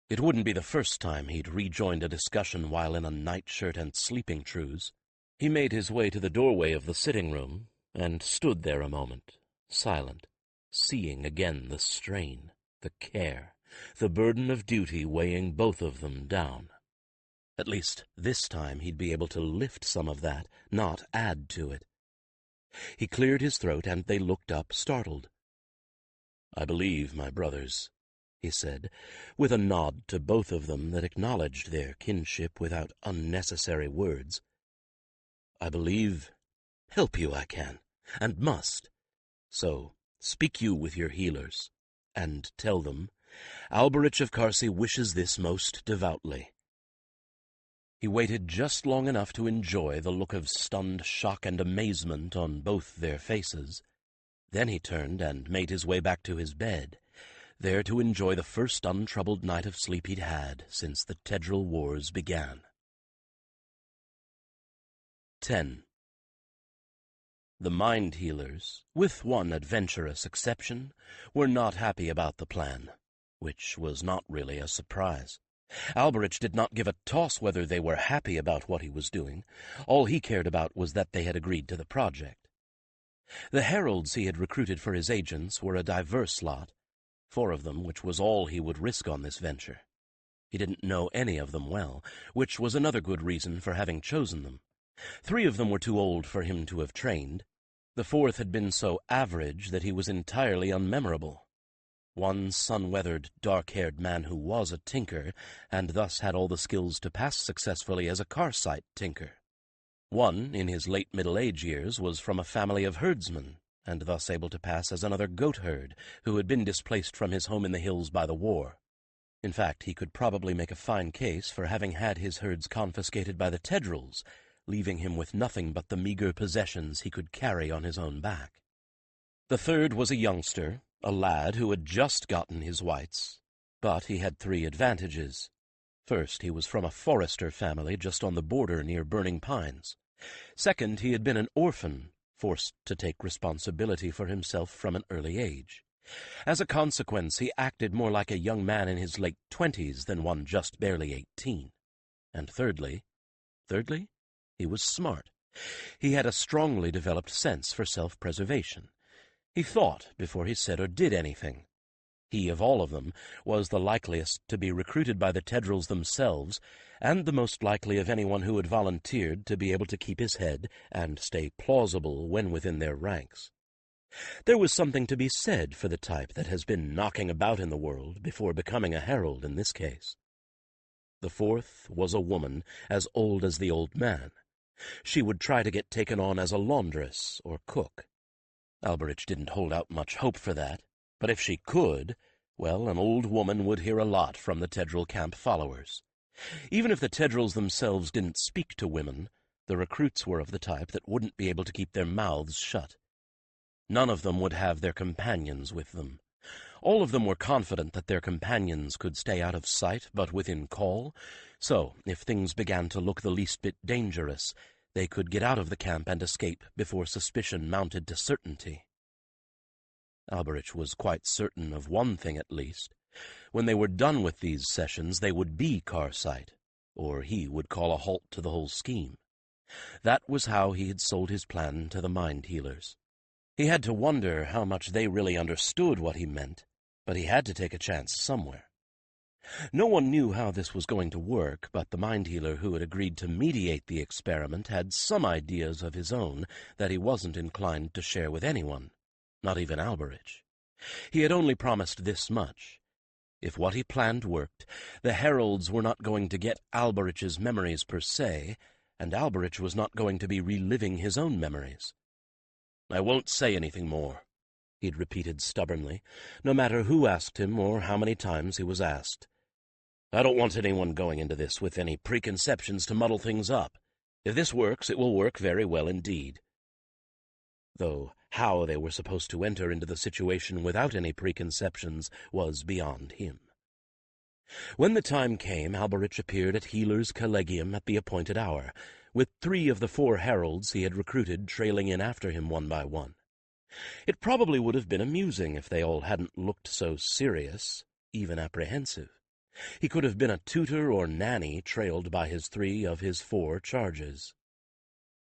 It wouldn't be the first time he'd rejoined a discussion while in a nightshirt and sleeping trews. He made his way to the doorway of the sitting room and stood there a moment, silent, seeing again the strain, the care, the burden of duty weighing both of them down. At least this time he'd be able to lift some of that, not add to it. He cleared his throat, and they looked up, startled. "I believe, my brothers," he said, with a nod to both of them that acknowledged their kinship without unnecessary words, "I believe help you I can, and must. So speak you with your healers, and tell them, Alberich of Carcy wishes this most devoutly." He waited just long enough to enjoy the look of stunned shock and amazement on both their faces. Then he turned and made his way back to his bed, there to enjoy the first untroubled night of sleep he'd had since the Tedral Wars began. 10. The mind healers, with one adventurous exception, were not happy about the plan, which was not really a surprise. Alberich did not give a toss whether they were happy about what he was doing. All he cared about was that they had agreed to the project. The heralds he had recruited for his agents were a diverse lot, 4 of them, which was all he would risk on this venture. He didn't know any of them well, which was another good reason for having chosen them. 3 of them were too old for him to have trained. The 4th had been so average that he was entirely unmemorable. One sun-weathered, dark-haired man who was a tinker, and thus had all the skills to pass successfully as a Carcite tinker. One, in his late middle-age years, was from a family of herdsmen, and thus able to pass as another goat-herd who had been displaced from his home in the hills by the war. In fact, he could probably make a fine case for having had his herds confiscated by the Tedrals, leaving him with nothing but the meager possessions he could carry on his own back. The 3rd was a youngster, a lad who had just gotten his whites, but he had 3 advantages. First, he was from a forester family just on the border near Burning Pines. Second, he had been an orphan, forced to take responsibility for himself from an early age. As a consequence, he acted more like a young man in his late 20s than one just barely 18. And thirdly, he was smart. He had a strongly developed sense for self-preservation. He thought before he said or did anything. He, of all of them, was the likeliest to be recruited by the Tedrals themselves, and the most likely of anyone who had volunteered to be able to keep his head and stay plausible when within their ranks. There was something to be said for the type that has been knocking about in the world before becoming a herald in this case. The 4th was a woman as old as the old man. She would try to get taken on as a laundress or cook. Alberich didn't hold out much hope for that, but if she could, well, an old woman would hear a lot from the Tedral camp followers. Even if the Tedrals themselves didn't speak to women, the recruits were of the type that wouldn't be able to keep their mouths shut. None of them would have their companions with them. All of them were confident that their companions could stay out of sight but within call, so if things began to look the least bit dangerous, they could get out of the camp and escape before suspicion mounted to certainty. Alberich was quite certain of one thing at least. When they were done with these sessions, they would be Carcite, or he would call a halt to the whole scheme. That was how he had sold his plan to the mind healers. He had to wonder how much they really understood what he meant, but he had to take a chance somewhere. No one knew how this was going to work, but the mind healer who had agreed to mediate the experiment had some ideas of his own that he wasn't inclined to share with anyone, not even Alberich. He had only promised this much. If what he planned worked, the heralds were not going to get Alberich's memories per se, and Alberich was not going to be reliving his own memories. "I won't say anything more," he'd repeated stubbornly, no matter who asked him or how many times he was asked. "I don't want anyone going into this with any preconceptions to muddle things up. If this works, it will work very well indeed." Though how they were supposed to enter into the situation without any preconceptions was beyond him. When the time came, Alberich appeared at Healer's Collegium at the appointed hour, with 3 of the 4 heralds he had recruited trailing in after him one by one. It probably would have been amusing if they all hadn't looked so serious, even apprehensive. He could have been a tutor or nanny trailed by his 3 of his 4 charges.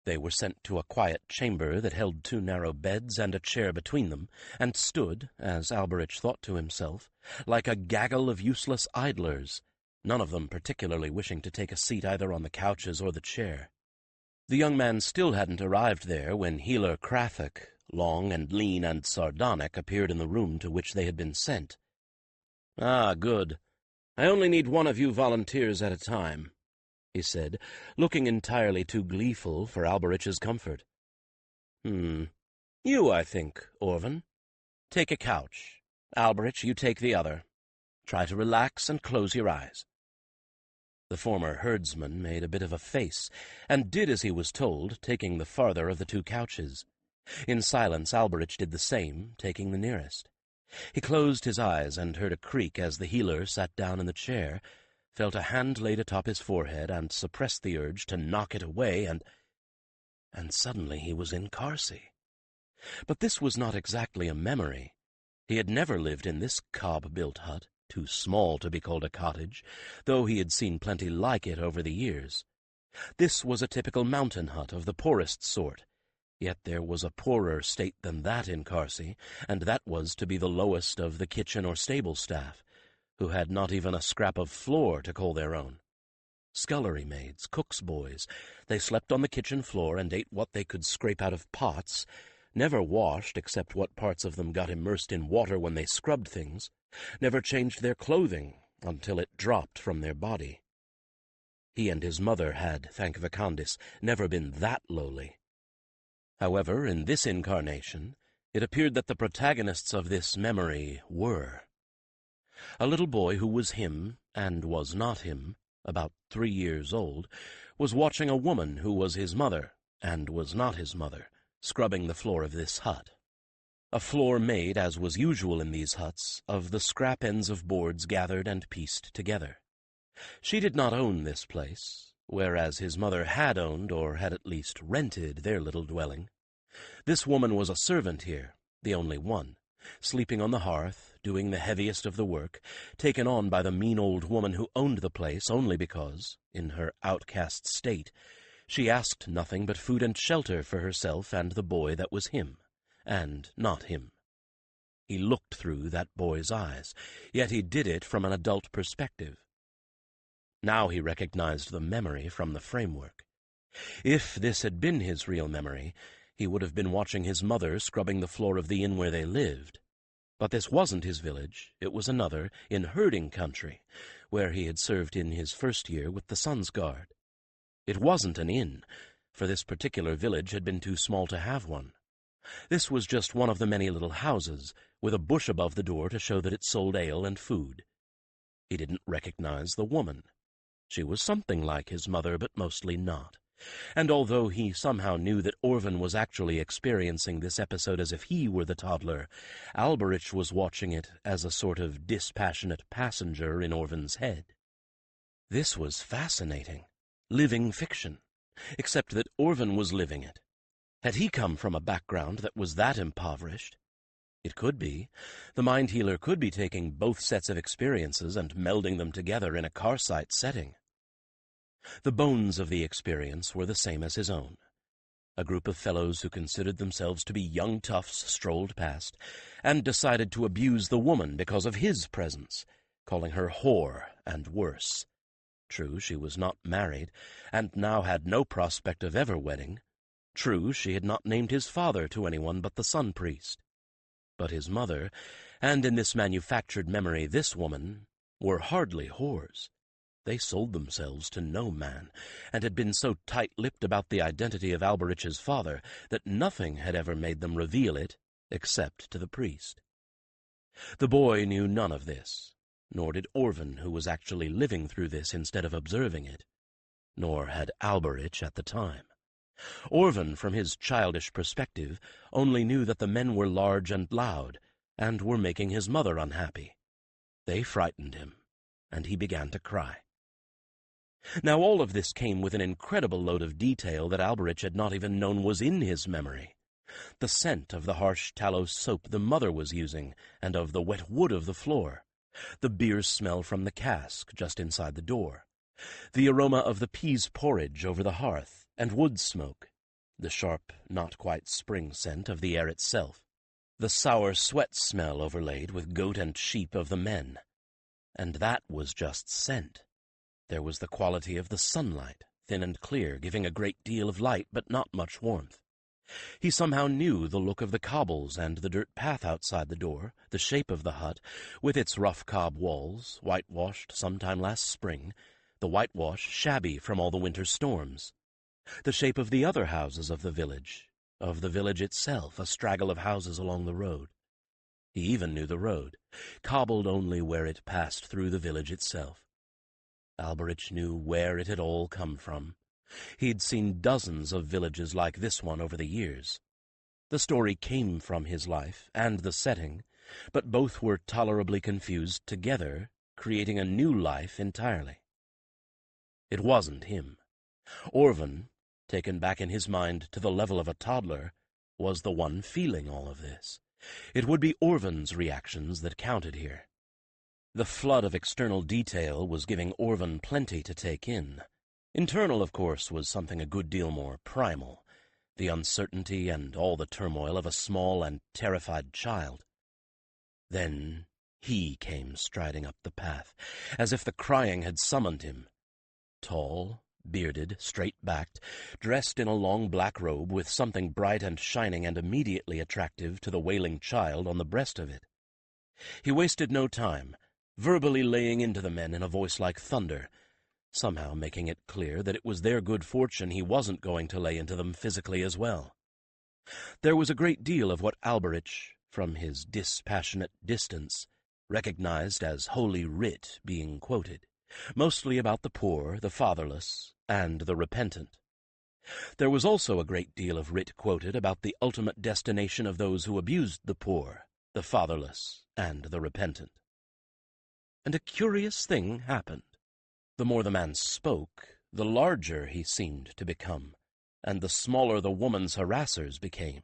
They were sent to a quiet chamber that held 2 narrow beds and a chair between them, and stood, as Alberich thought to himself, like a gaggle of useless idlers, none of them particularly wishing to take a seat either on the couches or the chair. The young man still hadn't arrived there when Healer Crathok, long and lean and sardonic, appeared in the room to which they had been sent. "Ah, good. I only need 1 of you volunteers at a time," he said, looking entirely too gleeful for Alberich's comfort. You, I think, Orvan. Take a couch. Alberich, you take the other. Try to relax and close your eyes." The former herdsman made a bit of a face, and did as he was told, taking the farther of the 2 couches. In silence Alberich did the same, taking the nearest. He closed his eyes and heard a creak as the healer sat down in the chair, felt a hand laid atop his forehead, and suppressed the urge to knock it away, and suddenly he was in Carsey. But this was not exactly a memory. He had never lived in this cob-built hut, too small to be called a cottage, though he had seen plenty like it over the years. This was a typical mountain hut of the poorest sort, yet there was a poorer state than that in Carsey, and that was to be the lowest of the kitchen or stable staff, who had not even a scrap of floor to call their own. Scullery maids, cook's boys, they slept on the kitchen floor and ate what they could scrape out of pots, never washed except what parts of them got immersed in water when they scrubbed things, never changed their clothing until it dropped from their body. He and his mother had, thank Vacandis, never been that lowly. However, in this incarnation, it appeared that the protagonists of this memory were. A little boy who was him, and was not him, about 3 years old, was watching a woman who was his mother, and was not his mother, scrubbing the floor of this hut. A floor made, as was usual in these huts, of the scrap ends of boards gathered and pieced together. She did not own this place, whereas his mother had owned, or had at least rented, their little dwelling. This woman was a servant here, the only one, sleeping on the hearth, doing the heaviest of the work, taken on by the mean old woman who owned the place only because, in her outcast state, she asked nothing but food and shelter for herself and the boy that was him, and not him. He looked through that boy's eyes, yet he did it from an adult perspective. Now he recognized the memory from the framework. If this had been his real memory, he would have been watching his mother scrubbing the floor of the inn where they lived. But this wasn't his village, it was another, in herding country, where he had served in his first year with the Sun's Guard. It wasn't an inn, for this particular village had been too small to have one. This was just one of the many little houses, with a bush above the door to show that it sold ale and food. He didn't recognize the woman. She was something like his mother, but mostly not. And although he somehow knew that Orvan was actually experiencing this episode as if he were the toddler, Alberich was watching it as a sort of dispassionate passenger in Orvan's head. This was fascinating. Living fiction. Except that Orvan was living it. Had he come from a background that was that impoverished? It could be. The mind healer could be taking both sets of experiences and melding them together in a Carsite setting. The bones of the experience were the same as his own. A group of fellows who considered themselves to be young toughs strolled past, and decided to abuse the woman because of his presence, calling her whore and worse. True, she was not married, and now had no prospect of ever wedding. True, she had not named his father to anyone but the sun priest. But his mother, and in this manufactured memory this woman, were hardly whores. They sold themselves to no man, and had been so tight-lipped about the identity of Alberich's father that nothing had ever made them reveal it, except to the priest. The boy knew none of this, nor did Orvan, who was actually living through this instead of observing it, nor had Alberich at the time. Orvan, from his childish perspective, only knew that the men were large and loud, and were making his mother unhappy. They frightened him, and he began to cry. Now all of this came with an incredible load of detail that Alberich had not even known was in his memory. The scent of the harsh tallow soap the mother was using, and of the wet wood of the floor, the beer smell from the cask just inside the door, the aroma of the peas porridge over the hearth and wood smoke, the sharp, not-quite spring scent of the air itself, the sour sweat smell overlaid with goat and sheep of the men. And that was just scent. There was the quality of the sunlight, thin and clear, giving a great deal of light but not much warmth. He somehow knew the look of the cobbles and the dirt path outside the door, the shape of the hut, with its rough cob walls, whitewashed sometime last spring, the whitewash shabby from all the winter storms. The shape of the other houses of the village itself, a straggle of houses along the road. He even knew the road, cobbled only where it passed through the village itself. Alberich knew where it had all come from. He'd seen dozens of villages like this one over the years. The story came from his life and the setting, but both were tolerably confused together, creating a new life entirely. It wasn't him. Orvan, taken back in his mind to the level of a toddler, was the one feeling all of this. It would be Orvan's reactions that counted here. The flood of external detail was giving Orvan plenty to take in. Internal, of course, was something a good deal more primal, the uncertainty and all the turmoil of a small and terrified child. Then he came striding up the path, as if the crying had summoned him. Tall, bearded, straight-backed, dressed in a long black robe with something bright and shining and immediately attractive to the wailing child on the breast of it. He wasted no time, verbally laying into the men in a voice like thunder, somehow making it clear that it was their good fortune he wasn't going to lay into them physically as well. There was a great deal of what Alberich, from his dispassionate distance, recognized as Holy Writ being quoted, mostly about the poor, the fatherless, and the repentant. There was also a great deal of writ quoted about the ultimate destination of those who abused the poor, the fatherless, and the repentant. And a curious thing happened. The more the man spoke, the larger he seemed to become, and the smaller the woman's harassers became.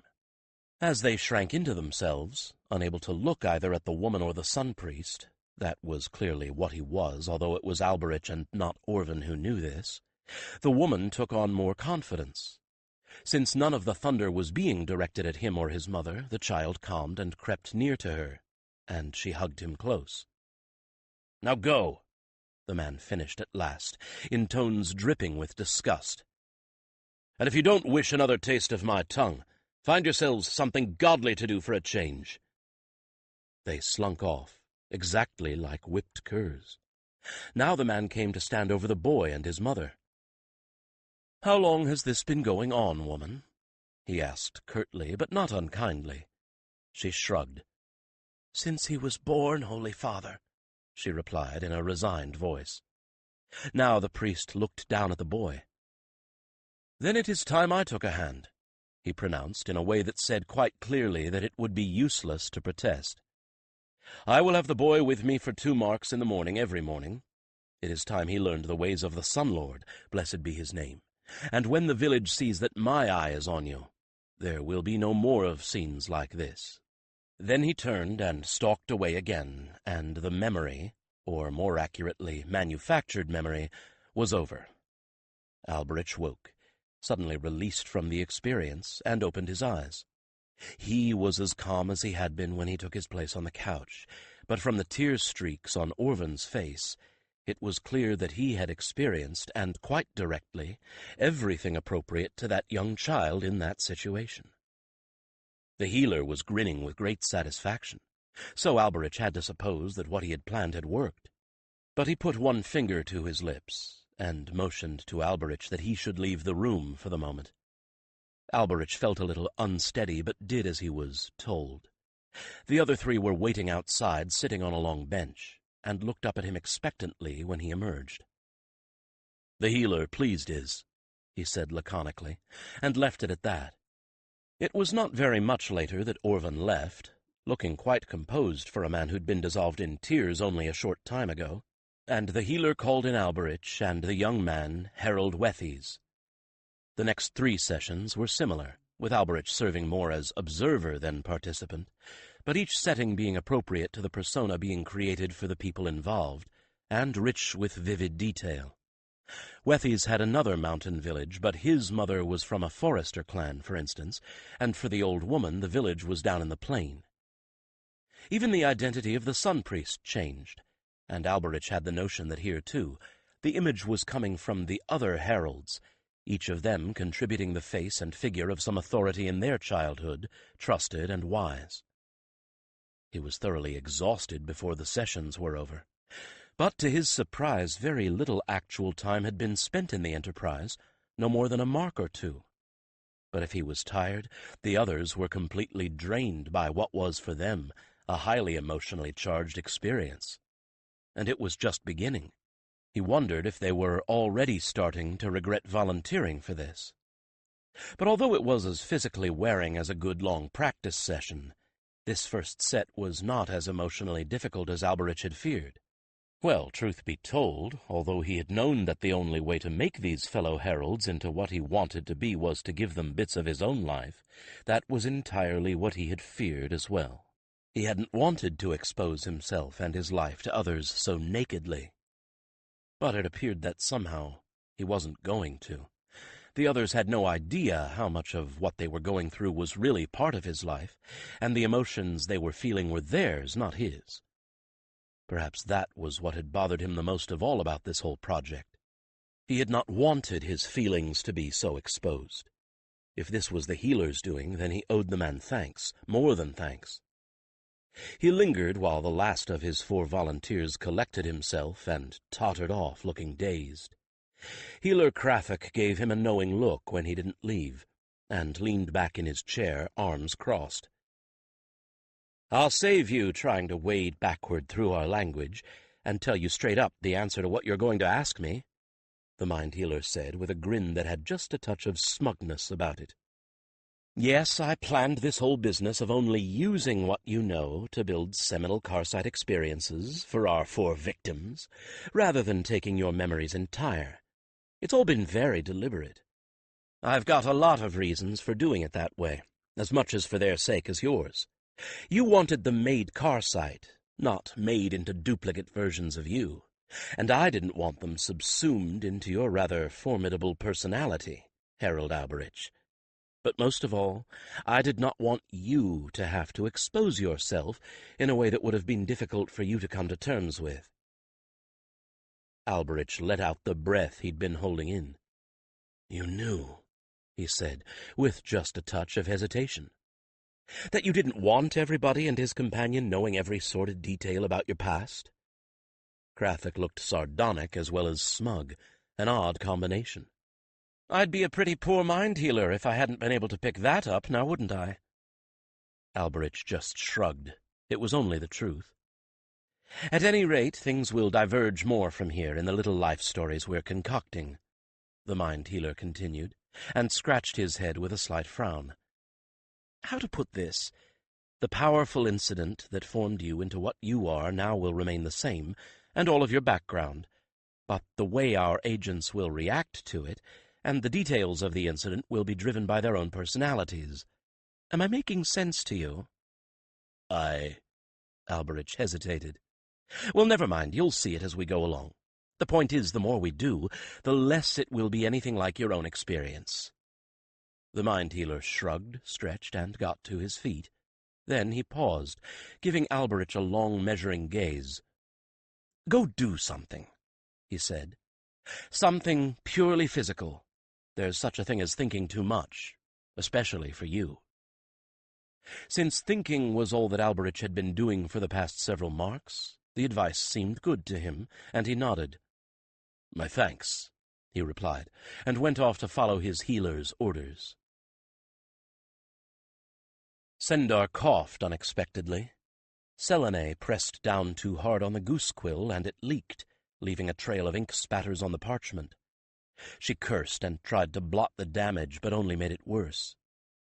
As they shrank into themselves, unable to look either at the woman or the sun-priest, that was clearly what he was, although it was Alberich and not Orvan who knew this, the woman took on more confidence. Since none of the thunder was being directed at him or his mother, the child calmed and crept near to her, and she hugged him close. "Now go," the man finished at last, in tones dripping with disgust. "And if you don't wish another taste of my tongue, find yourselves something godly to do for a change." They slunk off, exactly like whipped curs. Now the man came to stand over the boy and his mother. "How long has this been going on, woman?" he asked curtly, but not unkindly. She shrugged. "Since he was born, Holy Father," she replied in a resigned voice. Now the priest looked down at the boy. "Then it is time I took a hand," he pronounced in a way that said quite clearly that it would be useless to protest. "I will have the boy with me for 2 marks in the morning every morning. It is time he learned the ways of the Sun Lord, blessed be his name. And when the village sees that my eye is on you, there will be no more of scenes like this." Then he turned and stalked away again, and the memory, or more accurately, manufactured memory, was over. Alberich woke, suddenly released from the experience, and opened his eyes. He was as calm as he had been when he took his place on the couch, but from the tear streaks on Orvan's face, it was clear that he had experienced, and quite directly, everything appropriate to that young child in that situation. The healer was grinning with great satisfaction, so Alberich had to suppose that what he had planned had worked. But he put one finger to his lips, and motioned to Alberich that he should leave the room for the moment. Alberich felt a little unsteady, but did as he was told. The other 3 were waiting outside, sitting on a long bench, and looked up at him expectantly when he emerged. "The healer pleased is," he said laconically, and left it at that. It was not very much later that Orvan left, looking quite composed for a man who'd been dissolved in tears only a short time ago, and the healer called in Alberich and the young man, Harold Wethies. The next 3 sessions were similar, with Alberich serving more as observer than participant, but each setting being appropriate to the persona being created for the people involved, and rich with vivid detail. Wethy's had another mountain village, but his mother was from a forester clan, for instance, and for the old woman the village was down in the plain. Even the identity of the sun priest changed, and Alberich had the notion that here, too, the image was coming from the other heralds, each of them contributing the face and figure of some authority in their childhood, trusted and wise. He was thoroughly exhausted before the sessions were over, but to his surprise very little actual time had been spent in the enterprise, no more than a mark or two. But if he was tired, the others were completely drained by what was for them a highly emotionally charged experience. And it was just beginning. He wondered if they were already starting to regret volunteering for this. But although it was as physically wearing as a good long practice session, this first set was not as emotionally difficult as Alberich had feared. Well, truth be told, although he had known that the only way to make these fellow heralds into what he wanted to be was to give them bits of his own life, that was entirely what he had feared as well. He hadn't wanted to expose himself and his life to others so nakedly. But it appeared that somehow he wasn't going to. The others had no idea how much of what they were going through was really part of his life, and the emotions they were feeling were theirs, not his. Perhaps that was what had bothered him the most of all about this whole project. He had not wanted his feelings to be so exposed. If this was the healer's doing, then he owed the man thanks, more than thanks. He lingered while the last of his 4 volunteers collected himself and tottered off, looking dazed. Healer Krafik gave him a knowing look when he didn't leave, and leaned back in his chair, arms crossed. "I'll save you trying to wade backward through our language, and tell you straight up the answer to what you're going to ask me," the mind healer said, with a grin that had just a touch of smugness about it. "Yes, I planned this whole business of only using what you know to build seminal Karsite experiences for our 4 victims, rather than taking your memories entire. It's all been very deliberate. I've got a lot of reasons for doing it that way, as much as for their sake as yours. You wanted them made Karsite, not made into duplicate versions of you, and I didn't want them subsumed into your rather formidable personality, Herald Alberich. But most of all, I did not want you to have to expose yourself in a way that would have been difficult for you to come to terms with." Alberich let out the breath he'd been holding in. "You knew," he said, with just a touch of hesitation. "That you didn't want everybody and his companion knowing every sordid detail about your past?" Krafik looked sardonic as well as smug, an odd combination. "I'd be a pretty poor mind healer if I hadn't been able to pick that up, now wouldn't I?" Alberich just shrugged. It was only the truth. "At any rate, things will diverge more from here in the little life stories we're concocting," the mind healer continued, and scratched his head with a slight frown. "How to put this? The powerful incident that formed you into what you are now will remain the same, and all of your background, but the way our agents will react to it, and the details of the incident will be driven by their own personalities. Am I making sense to you?" Alberich hesitated. "Well, never mind, you'll see it as we go along. The point is, the more we do, the less it will be anything like your own experience." The mind healer shrugged, stretched, and got to his feet. Then he paused, giving Alberich a long measuring gaze. "Go do something," he said. "Something purely physical. There's such a thing as thinking too much, especially for you." Since thinking was all that Alberich had been doing for the past several marks, the advice seemed good to him, and he nodded. "My thanks," he replied, and went off to follow his healer's orders. Sendar coughed unexpectedly. Selene pressed down too hard on the goose quill, and it leaked, leaving a trail of ink spatters on the parchment. She cursed and tried to blot the damage, but only made it worse.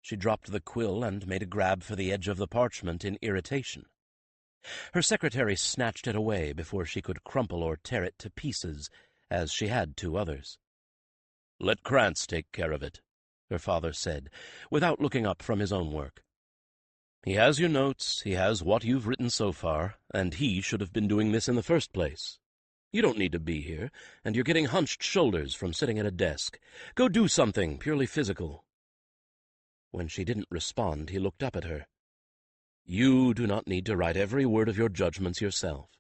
She dropped the quill and made a grab for the edge of the parchment in irritation. Her secretary snatched it away before she could crumple or tear it to pieces, as she had 2 others. "Let Krantz take care of it," her father said, without looking up from his own work. He has your notes, he has what you've written so far, and he should have been doing this in the first place. You don't need to be here, and you're getting hunched shoulders from sitting at a desk. Go do something purely physical." When she didn't respond, he looked up at her. "You do not need to write every word of your judgments yourself.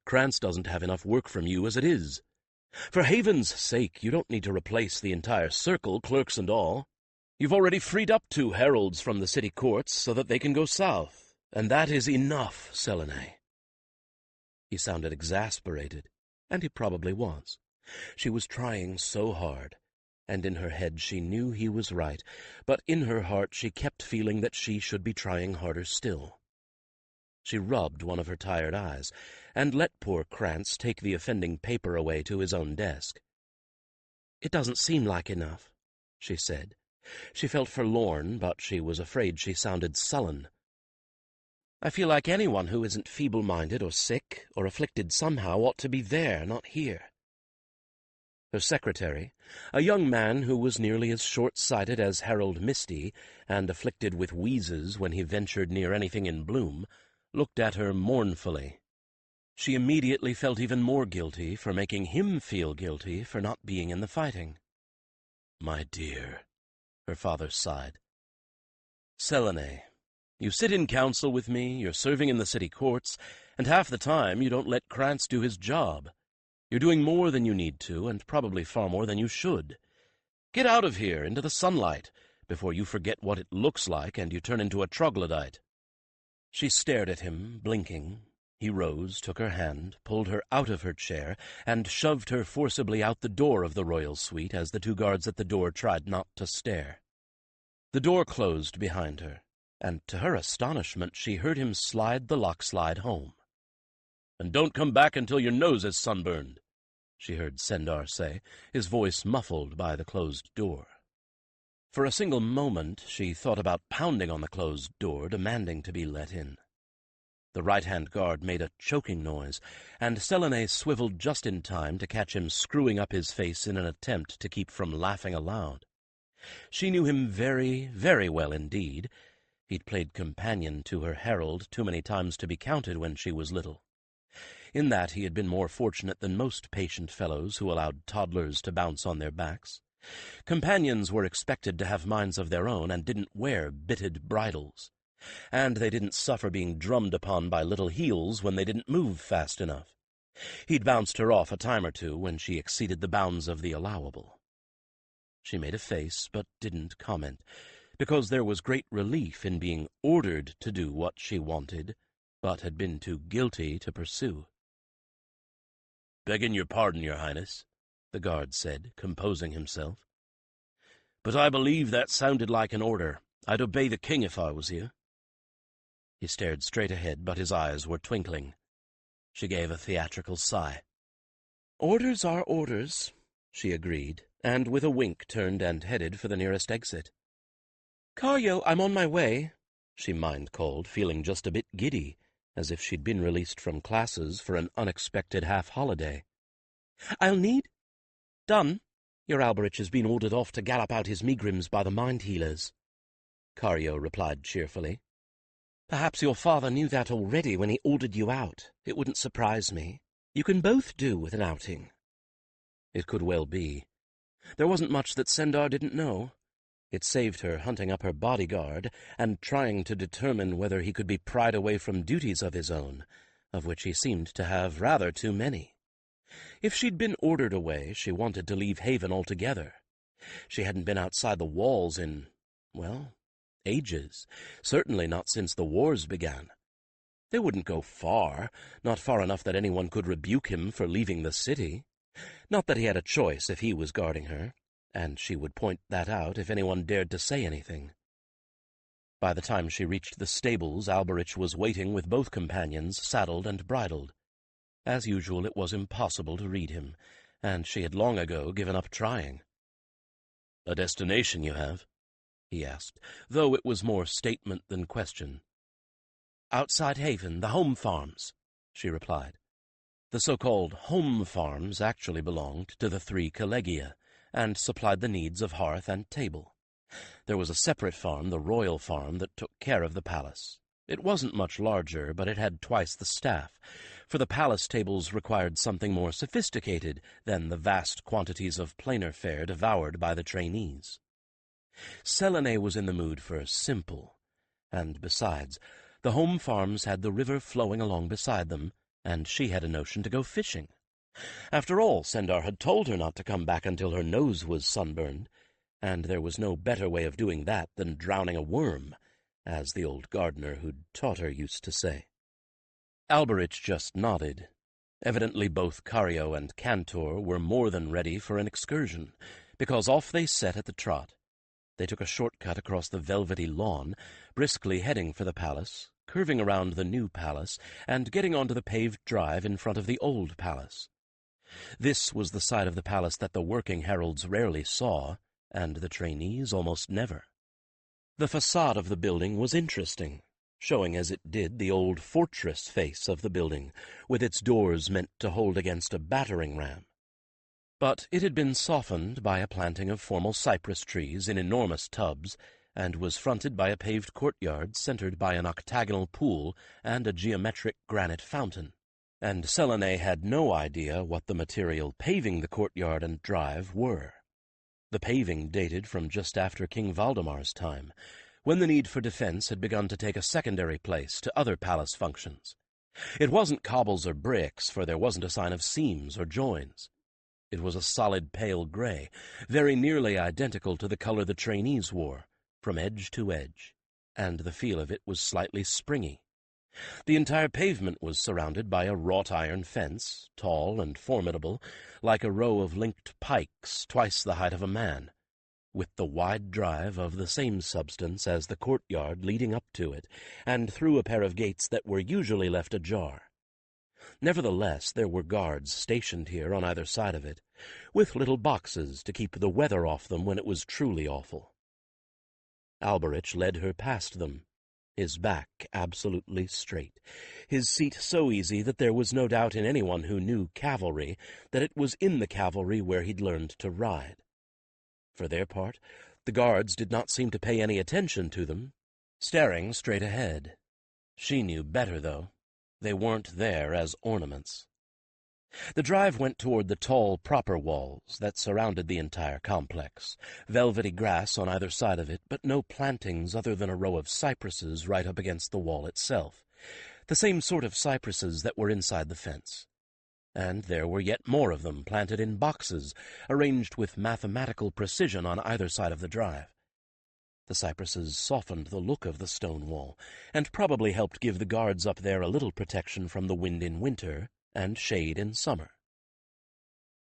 Krantz doesn't have enough work from you as it is. For Haven's sake, you don't need to replace the entire circle, clerks and all. You've already freed up 2 heralds from the city courts so that they can go south, and that is enough, Selene." He sounded exasperated, and he probably was. She was trying so hard, and in her head she knew he was right, but in her heart she kept feeling that she should be trying harder still. She rubbed one of her tired eyes, and let poor Krantz take the offending paper away to his own desk. "It doesn't seem like enough," she said. She felt forlorn, but she was afraid she sounded sullen. "I feel like anyone who isn't feeble-minded or sick or afflicted somehow ought to be there, not here." Her secretary, a young man who was nearly as short-sighted as Harold Misty and afflicted with wheezes when he ventured near anything in bloom, looked at her mournfully. She immediately felt even more guilty for making him feel guilty for not being in the fighting. "My dear," her father sighed. "Selene, you sit in council with me, you're serving in the city courts, and half the time you don't let Krantz do his job. You're doing more than you need to, and probably far more than you should. Get out of here, into the sunlight, before you forget what it looks like and you turn into a troglodyte." She stared at him, blinking. He rose, took her hand, pulled her out of her chair, and shoved her forcibly out the door of the royal suite as the 2 guards at the door tried not to stare. The door closed behind her, and to her astonishment she heard him slide the lock-slide home. "And don't come back until your nose is sunburned," she heard Sendar say, his voice muffled by the closed door. For a single moment she thought about pounding on the closed door, demanding to be let in. The right-hand guard made a choking noise, and Selene swiveled just in time to catch him screwing up his face in an attempt to keep from laughing aloud. She knew him very, very well indeed. He'd played companion to her herald too many times to be counted when she was little. In that he had been more fortunate than most patient fellows who allowed toddlers to bounce on their backs. Companions were expected to have minds of their own and didn't wear bitted bridles. And they didn't suffer being drummed upon by little heels when they didn't move fast enough. He'd bounced her off a time or 2 when she exceeded the bounds of the allowable. She made a face, but didn't comment, because there was great relief in being ordered to do what she wanted, but had been too guilty to pursue. "Begging your pardon, Your Highness," the guard said, composing himself. "But I believe that sounded like an order. I'd obey the king if I was you." He stared straight ahead, but his eyes were twinkling. She gave a theatrical sigh. "Orders are orders," she agreed, and with a wink turned and headed for the nearest exit. "Karyo, I'm on my way," she mind-called, feeling just a bit giddy, as if she'd been released from classes for an unexpected half-holiday. "I'll need—" "Done. Your Alberich has been ordered off to gallop out his megrims by the mind-healers," Karyo replied cheerfully. "Perhaps your father knew that already when he ordered you out. It wouldn't surprise me. You can both do with an outing." It could well be. There wasn't much that Sendar didn't know. It saved her hunting up her bodyguard and trying to determine whether he could be pried away from duties of his own, of which he seemed to have rather too many. If she'd been ordered away, she wanted to leave Haven altogether. She hadn't been outside the walls in, well, ages, certainly not since the wars began. They wouldn't go far, not far enough that anyone could rebuke him for leaving the city. Not that he had a choice if he was guarding her, and she would point that out if anyone dared to say anything. By the time she reached the stables, Alberich was waiting with both companions saddled and bridled. As usual, it was impossible to read him, and she had long ago given up trying. "A destination you have?" he asked, though it was more statement than question. "Outside Haven, the home farms," she replied. The so-called home farms actually belonged to the 3 collegia, and supplied the needs of hearth and table. There was a separate farm, the royal farm, that took care of the palace. It wasn't much larger, but it had twice the staff, for the palace tables required something more sophisticated than the vast quantities of plainer fare devoured by the trainees. Selene was in the mood for simple, and besides, the home farms had the river flowing along beside them, and she had a notion to go fishing. After all, Sendar had told her not to come back until her nose was sunburned, and there was no better way of doing that than drowning a worm, as the old gardener who'd taught her used to say. Alberich just nodded. Evidently both Cario and Cantor were more than ready for an excursion, because off they set at the trot. They took a shortcut across the velvety lawn, briskly heading for the palace, curving around the new palace, and getting onto the paved drive in front of the old palace. This was the side of the palace that the working heralds rarely saw, and the trainees almost never. The facade of the building was interesting, showing as it did the old fortress face of the building, with its doors meant to hold against a battering ram. But it had been softened by a planting of formal cypress trees in enormous tubs, and was fronted by a paved courtyard centered by an octagonal pool and a geometric granite fountain. And Selene had no idea what the material paving the courtyard and drive were. The paving dated from just after King Valdemar's time, when the need for defense had begun to take a secondary place to other palace functions. It wasn't cobbles or bricks, for there wasn't a sign of seams or joins. It was a solid pale gray, very nearly identical to the color the trainees wore, from edge to edge, and the feel of it was slightly springy. The entire pavement was surrounded by a wrought-iron fence, tall and formidable, like a row of linked pikes twice the height of a man, with the wide drive of the same substance as the courtyard leading up to it, and through a pair of gates that were usually left ajar. Nevertheless, there were guards stationed here on either side of it, with little boxes to keep the weather off them when it was truly awful. Alberich led her past them, his back absolutely straight, his seat so easy that there was no doubt in anyone who knew cavalry that it was in the cavalry where he'd learned to ride. For their part, the guards did not seem to pay any attention to them, staring straight ahead. She knew better, though. They weren't there as ornaments. The drive went toward the tall, proper walls that surrounded the entire complex, velvety grass on either side of it, but no plantings other than a row of cypresses right up against the wall itself, the same sort of cypresses that were inside the fence. And there were yet more of them planted in boxes, arranged with mathematical precision on either side of the drive. The cypresses softened the look of the stone wall, and probably helped give the guards up there a little protection from the wind in winter and shade in summer.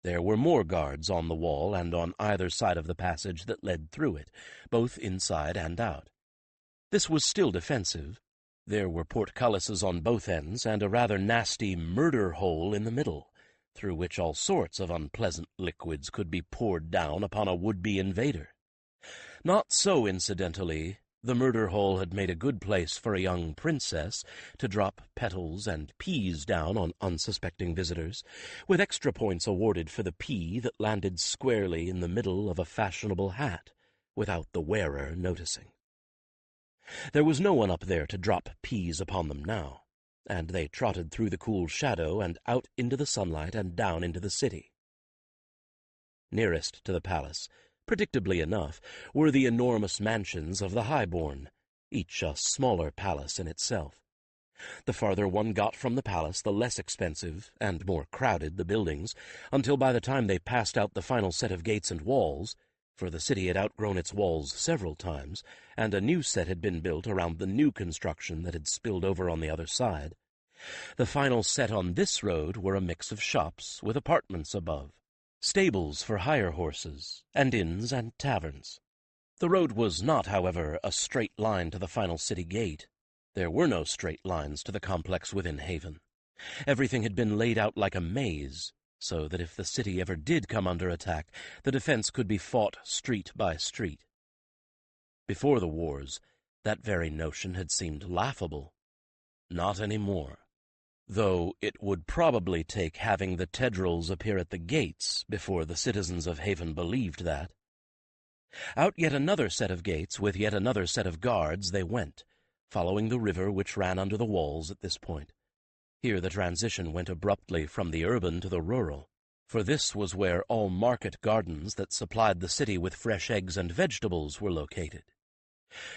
There were more guards on the wall and on either side of the passage that led through it, both inside and out. This was still defensive. There were portcullises on both ends and a rather nasty murder hole in the middle, through which all sorts of unpleasant liquids could be poured down upon a would-be invader. Not so, incidentally, the murder hole had made a good place for a young princess to drop petals and peas down on unsuspecting visitors, with extra points awarded for the pea that landed squarely in the middle of a fashionable hat, without the wearer noticing. There was no one up there to drop peas upon them now, and they trotted through the cool shadow and out into the sunlight and down into the city. Nearest to the palace, predictably enough, were the enormous mansions of the highborn, each a smaller palace in itself. The farther one got from the palace, the less expensive and more crowded the buildings, until by the time they passed out the final set of gates and walls, for the city had outgrown its walls several times, and a new set had been built around the new construction that had spilled over on the other side, the final set on this road were a mix of shops with apartments above, stables for hire horses, and inns and taverns. The road was not, however, a straight line to the final city gate. There were no straight lines to the complex within Haven. Everything had been laid out like a maze, so that if the city ever did come under attack, the defense could be fought street by street. Before the wars, that very notion had seemed laughable. Not any more. Though it would probably take having the tedrils appear at the gates before the citizens of Haven believed that. Out yet another set of gates with yet another set of guards they went, following the river which ran under the walls at this point. Here the transition went abruptly from the urban to the rural, for this was where all market gardens that supplied the city with fresh eggs and vegetables were located.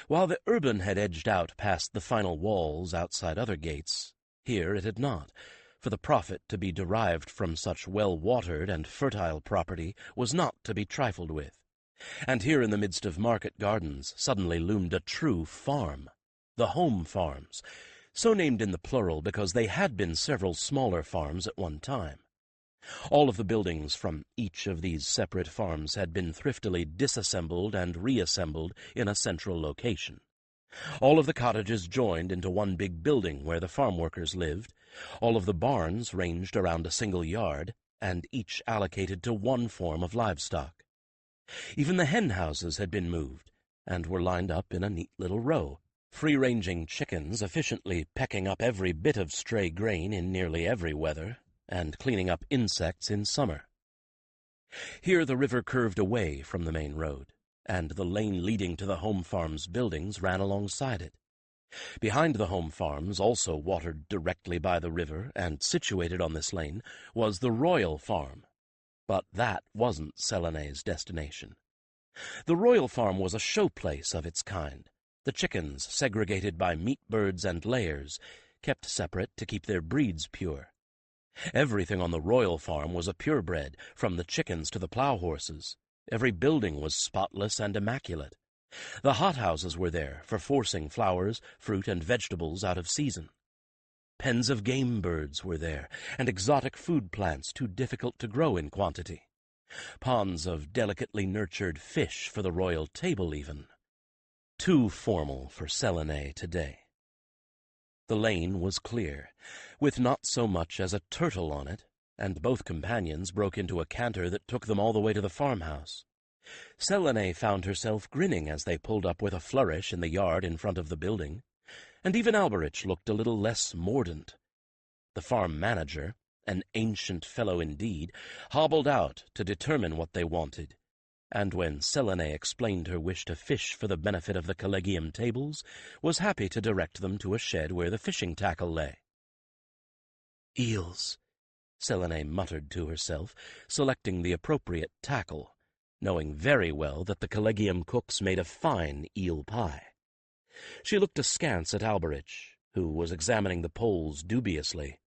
While the urban had edged out past the final walls outside other gates, here it had not, for the profit to be derived from such well-watered and fertile property was not to be trifled with. And here in the midst of market gardens suddenly loomed a true farm, the home farms, so named in the plural because they had been several smaller farms at one time. All of the buildings from each of these separate farms had been thriftily disassembled and reassembled in a central location. All of the cottages joined into one big building where the farm workers lived. All of the barns ranged around a single yard, and each allocated to one form of livestock. Even the hen houses had been moved, and were lined up in a neat little row, free-ranging chickens efficiently pecking up every bit of stray grain in nearly every weather, and cleaning up insects in summer. Here the river curved away from the main road, and the lane leading to the home farms' buildings ran alongside it. Behind the home farms, also watered directly by the river and situated on this lane, was the royal farm. But that wasn't Selene's destination. The royal farm was a showplace of its kind, the chickens segregated by meat birds and layers, kept separate to keep their breeds pure. Everything on the royal farm was a purebred, from the chickens to the plow horses. Every building was spotless and immaculate. The hothouses were there for forcing flowers, fruit, and vegetables out of season. Pens of game birds were there, and exotic food plants too difficult to grow in quantity. Ponds of delicately nurtured fish for the royal table even. Too formal for Selene today. The lane was clear, with not so much as a turtle on it, and both companions broke into a canter that took them all the way to the farmhouse. Selene found herself grinning as they pulled up with a flourish in the yard in front of the building, and even Alberich looked a little less mordant. The farm manager, an ancient fellow indeed, hobbled out to determine what they wanted, and when Selene explained her wish to fish for the benefit of the collegium tables, was happy to direct them to a shed where the fishing tackle lay. "Eels," Selene muttered to herself, selecting the appropriate tackle, knowing very well that the collegium cooks made a fine eel pie. She looked askance at Alberich, who was examining the poles dubiously.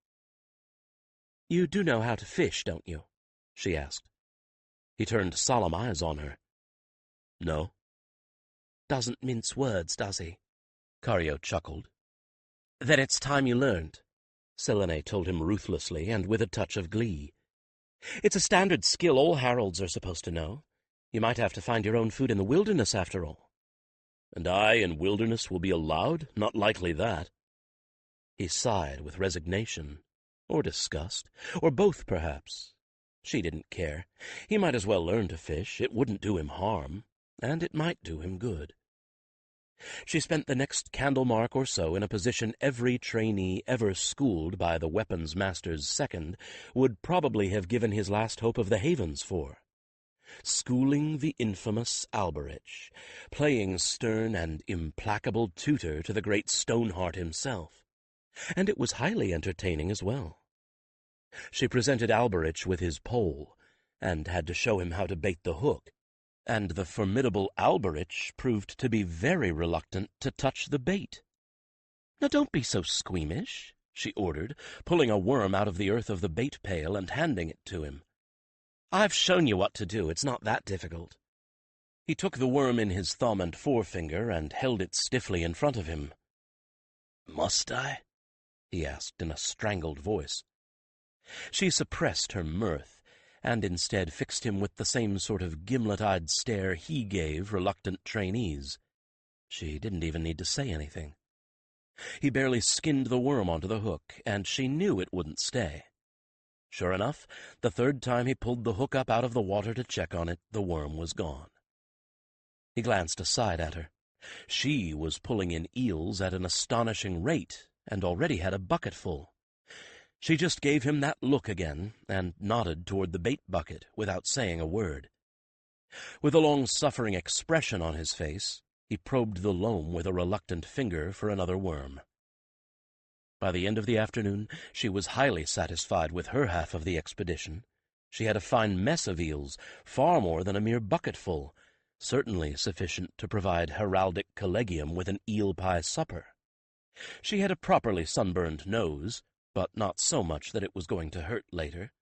"You do know how to fish, don't you?" she asked. He turned solemn eyes on her. "No." "Doesn't mince words, does he?" Cario chuckled. "Then it's time you learned," Selene told him ruthlessly and with a touch of glee. "It's a standard skill all heralds are supposed to know. You might have to find your own food in the wilderness, after all." "And I in wilderness will be allowed? Not likely that." He sighed with resignation, or disgust, or both perhaps. She didn't care. He might as well learn to fish. It wouldn't do him harm, and it might do him good. She spent the next Candlemark or so in a position every trainee ever schooled by the weapons master's second would probably have given his last hope of the havens for. Schooling the infamous Alberich, playing stern and implacable tutor to the great Stoneheart himself, and it was highly entertaining as well. She presented Alberich with his pole, and had to show him how to bait the hook, and the formidable Alberich proved to be very reluctant to touch the bait. "Now don't be so squeamish," she ordered, pulling a worm out of the earth of the bait pail and handing it to him. "I've shown you what to do. It's not that difficult." He took the worm in his thumb and forefinger and held it stiffly in front of him. "Must I?" he asked in a strangled voice. She suppressed her mirth, and instead fixed him with the same sort of gimlet-eyed stare he gave reluctant trainees. She didn't even need to say anything. He barely skinned the worm onto the hook, and she knew it wouldn't stay. Sure enough, the third time he pulled the hook up out of the water to check on it, the worm was gone. He glanced aside at her. She was pulling in eels at an astonishing rate, and already had a bucket full. She just gave him that look again, and nodded toward the bait bucket without saying a word. With a long-suffering expression on his face, he probed the loam with a reluctant finger for another worm. By the end of the afternoon, she was highly satisfied with her half of the expedition. She had a fine mess of eels, far more than a mere bucketful, certainly sufficient to provide heraldic collegium with an eel-pie supper. She had a properly sunburned nose, but not so much that it was going to hurt later.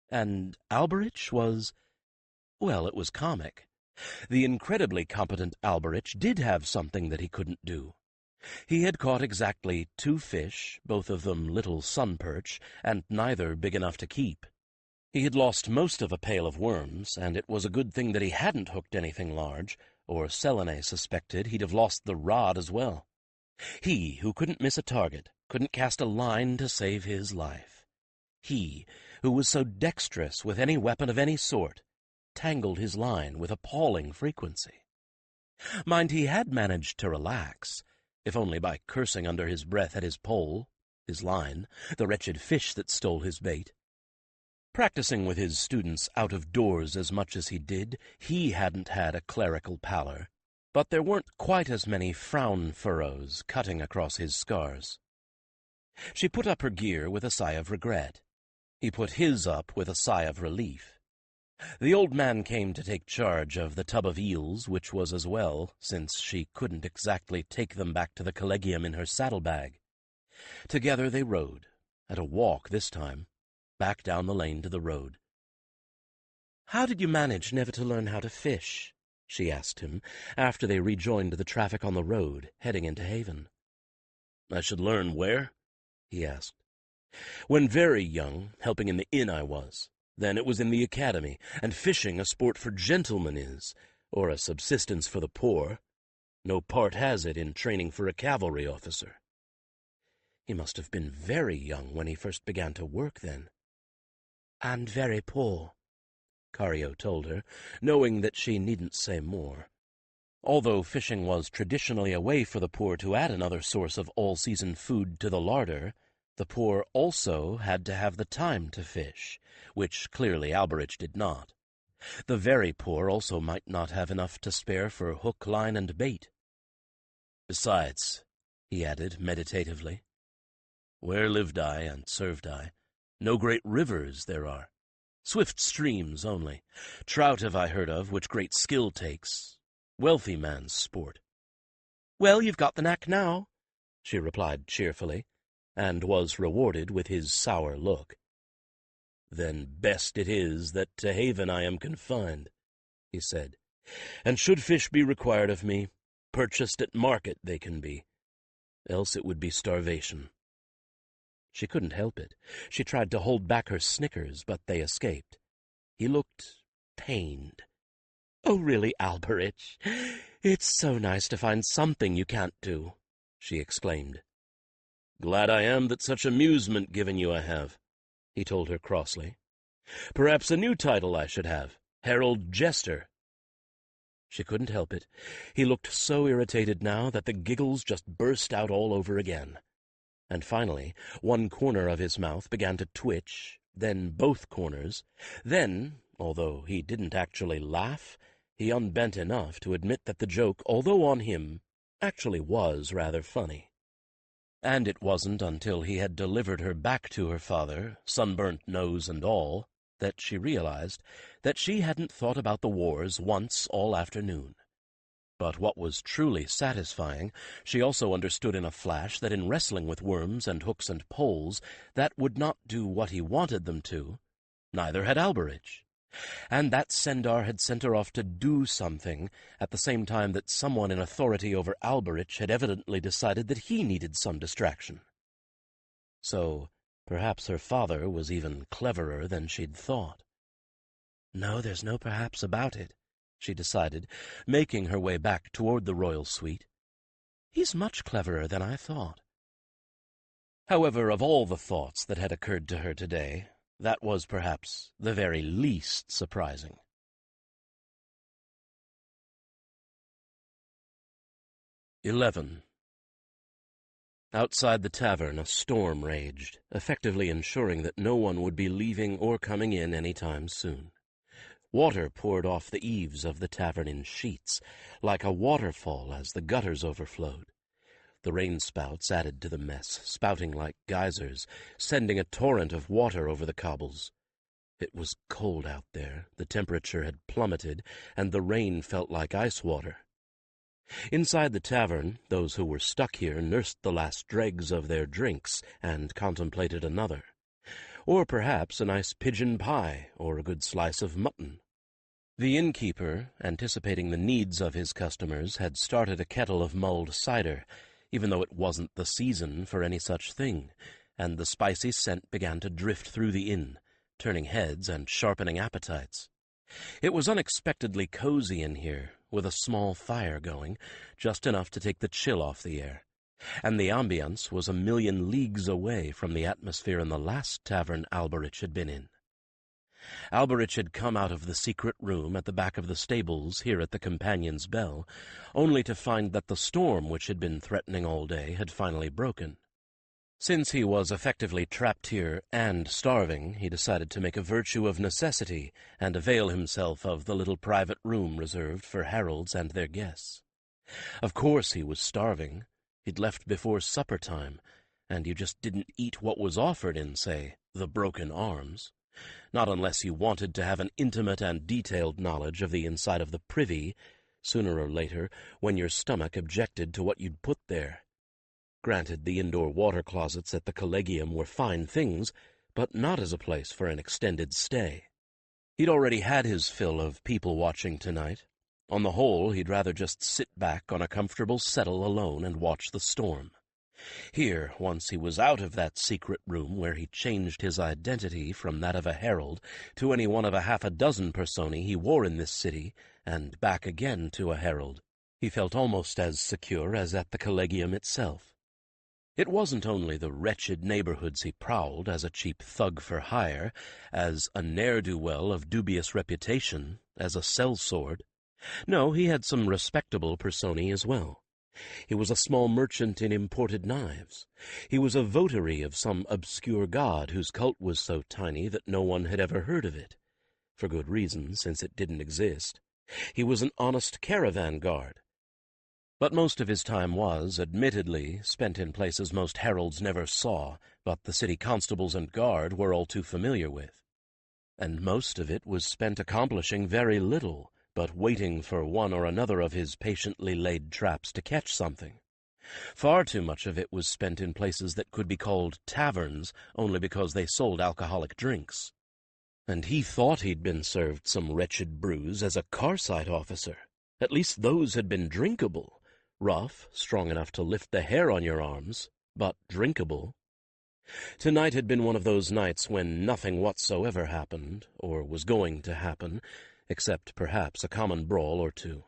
And Alberich was, well, it was comic. The incredibly competent Alberich did have something that he couldn't do. He had caught exactly 2 fish, both of them little sun-perch, and neither big enough to keep. He had lost most of a pail of worms, and it was a good thing that he hadn't hooked anything large, or Selene suspected he'd have lost the rod as well. He, who couldn't miss a target, couldn't cast a line to save his life. He, who was so dexterous with any weapon of any sort, tangled his line with appalling frequency. Mind, he had managed to relax, if only by cursing under his breath at his pole, his line, the wretched fish that stole his bait. Practicing with his students out of doors as much as he did, he hadn't had a clerical pallor, but there weren't quite as many frown furrows cutting across his scars. She put up her gear with a sigh of regret. He put his up with a sigh of relief. The old man came to take charge of the tub of eels, which was as well, since she couldn't exactly take them back to the collegium in her saddlebag. Together they rode, at a walk this time, back down the lane to the road. "How did you manage never to learn how to fish?" she asked him, after they rejoined the traffic on the road, heading into Haven. "I should learn where?" he asked. "When very young, helping in the inn I was. Then it was in the academy, and fishing a sport for gentlemen is, or a subsistence for the poor. No part has it in training for a cavalry officer." He must have been very young when he first began to work, then. "And very poor," Cario told her, knowing that she needn't say more. Although fishing was traditionally a way for the poor to add another source of all-season food to the larder, the poor also had to have the time to fish, which clearly Alberich did not. The very poor also might not have enough to spare for hook, line, and bait. "Besides," he added meditatively, "where lived I and served I, no great rivers there are. Swift streams only. Trout have I heard of, which great skill takes. Wealthy man's sport." "Well, you've got the knack now," she replied cheerfully, and was rewarded with his sour look. "Then best it is that to Haven I am confined," he said. "And should fish be required of me, purchased at market they can be. Else it would be starvation." She couldn't help it. She tried to hold back her snickers, but they escaped. He looked pained. "Oh, really, Alberich, it's so nice to find something you can't do," she exclaimed. "Glad I am that such amusement given you I have," he told her crossly. "Perhaps a new title I should have, Herald Jester." She couldn't help it. He looked so irritated now that the giggles just burst out all over again. And finally, one corner of his mouth began to twitch, then both corners. Then, although he didn't actually laugh, he unbent enough to admit that the joke, although on him, actually was rather funny. And it wasn't until he had delivered her back to her father, sunburnt nose and all, that she realized that she hadn't thought about the wars once all afternoon. But what was truly satisfying, she also understood in a flash that in wrestling with worms and hooks and poles, that would not do what he wanted them to. Neither had Alberich. And that Sendar had sent her off to do something, at the same time that someone in authority over Alberich had evidently decided that he needed some distraction. So perhaps her father was even cleverer than she'd thought. No, there's no perhaps about it, she decided, making her way back toward the royal suite. He's much cleverer than I thought. However, of all the thoughts that had occurred to her today, that was perhaps the very least surprising. 11. Outside the tavern, a storm raged, effectively ensuring that no one would be leaving or coming in any time soon. Water poured off the eaves of the tavern in sheets, like a waterfall as the gutters overflowed. The rain-spouts added to the mess, spouting like geysers, sending a torrent of water over the cobbles. It was cold out there, the temperature had plummeted, and the rain felt like ice water. Inside the tavern, those who were stuck here nursed the last dregs of their drinks and contemplated another. Or perhaps a nice pigeon pie or a good slice of mutton. The innkeeper, anticipating the needs of his customers, had started a kettle of mulled cider, even though it wasn't the season for any such thing, and the spicy scent began to drift through the inn, turning heads and sharpening appetites. It was unexpectedly cozy in here, with a small fire going, just enough to take the chill off the air, and the ambience was a million leagues away from the atmosphere in the last tavern Alberich had been in. Alberich had come out of the secret room at the back of the stables here at the Companion's Bell, only to find that the storm which had been threatening all day had finally broken. Since he was effectively trapped here and starving, he decided to make a virtue of necessity and avail himself of the little private room reserved for heralds and their guests. Of course he was starving. He'd left before supper time, and you just didn't eat what was offered in, say, the Broken Arms. Not unless you wanted to have an intimate and detailed knowledge of the inside of the privy, sooner or later, when your stomach objected to what you'd put there. Granted, the indoor water closets at the Collegium were fine things, but not as a place for an extended stay. He'd already had his fill of people watching tonight. On the whole, he'd rather just sit back on a comfortable settle alone and watch the storm. Here, once he was out of that secret room where he changed his identity from that of a herald to any one of a half a dozen personae he wore in this city, and back again to a herald, he felt almost as secure as at the Collegium itself. It wasn't only the wretched neighborhoods he prowled as a cheap thug for hire, as a ne'er-do-well of dubious reputation, as a sellsword. No, he had some respectable personae as well. He was a small merchant in imported knives. He was a votary of some obscure god whose cult was so tiny that no one had ever heard of it. For good reason, since it didn't exist. He was an honest caravan guard. But most of his time was, admittedly, spent in places most heralds never saw, but the city constables and guard were all too familiar with. And most of it was spent accomplishing very little, but waiting for one or another of his patiently laid traps to catch something. Far too much of it was spent in places that could be called taverns only because they sold alcoholic drinks. And he thought he'd been served some wretched brews as a Carsite officer. At least those had been drinkable. Rough, strong enough to lift the hair on your arms, but drinkable. Tonight had been one of those nights when nothing whatsoever happened, or was going to happen, except perhaps a common brawl or two.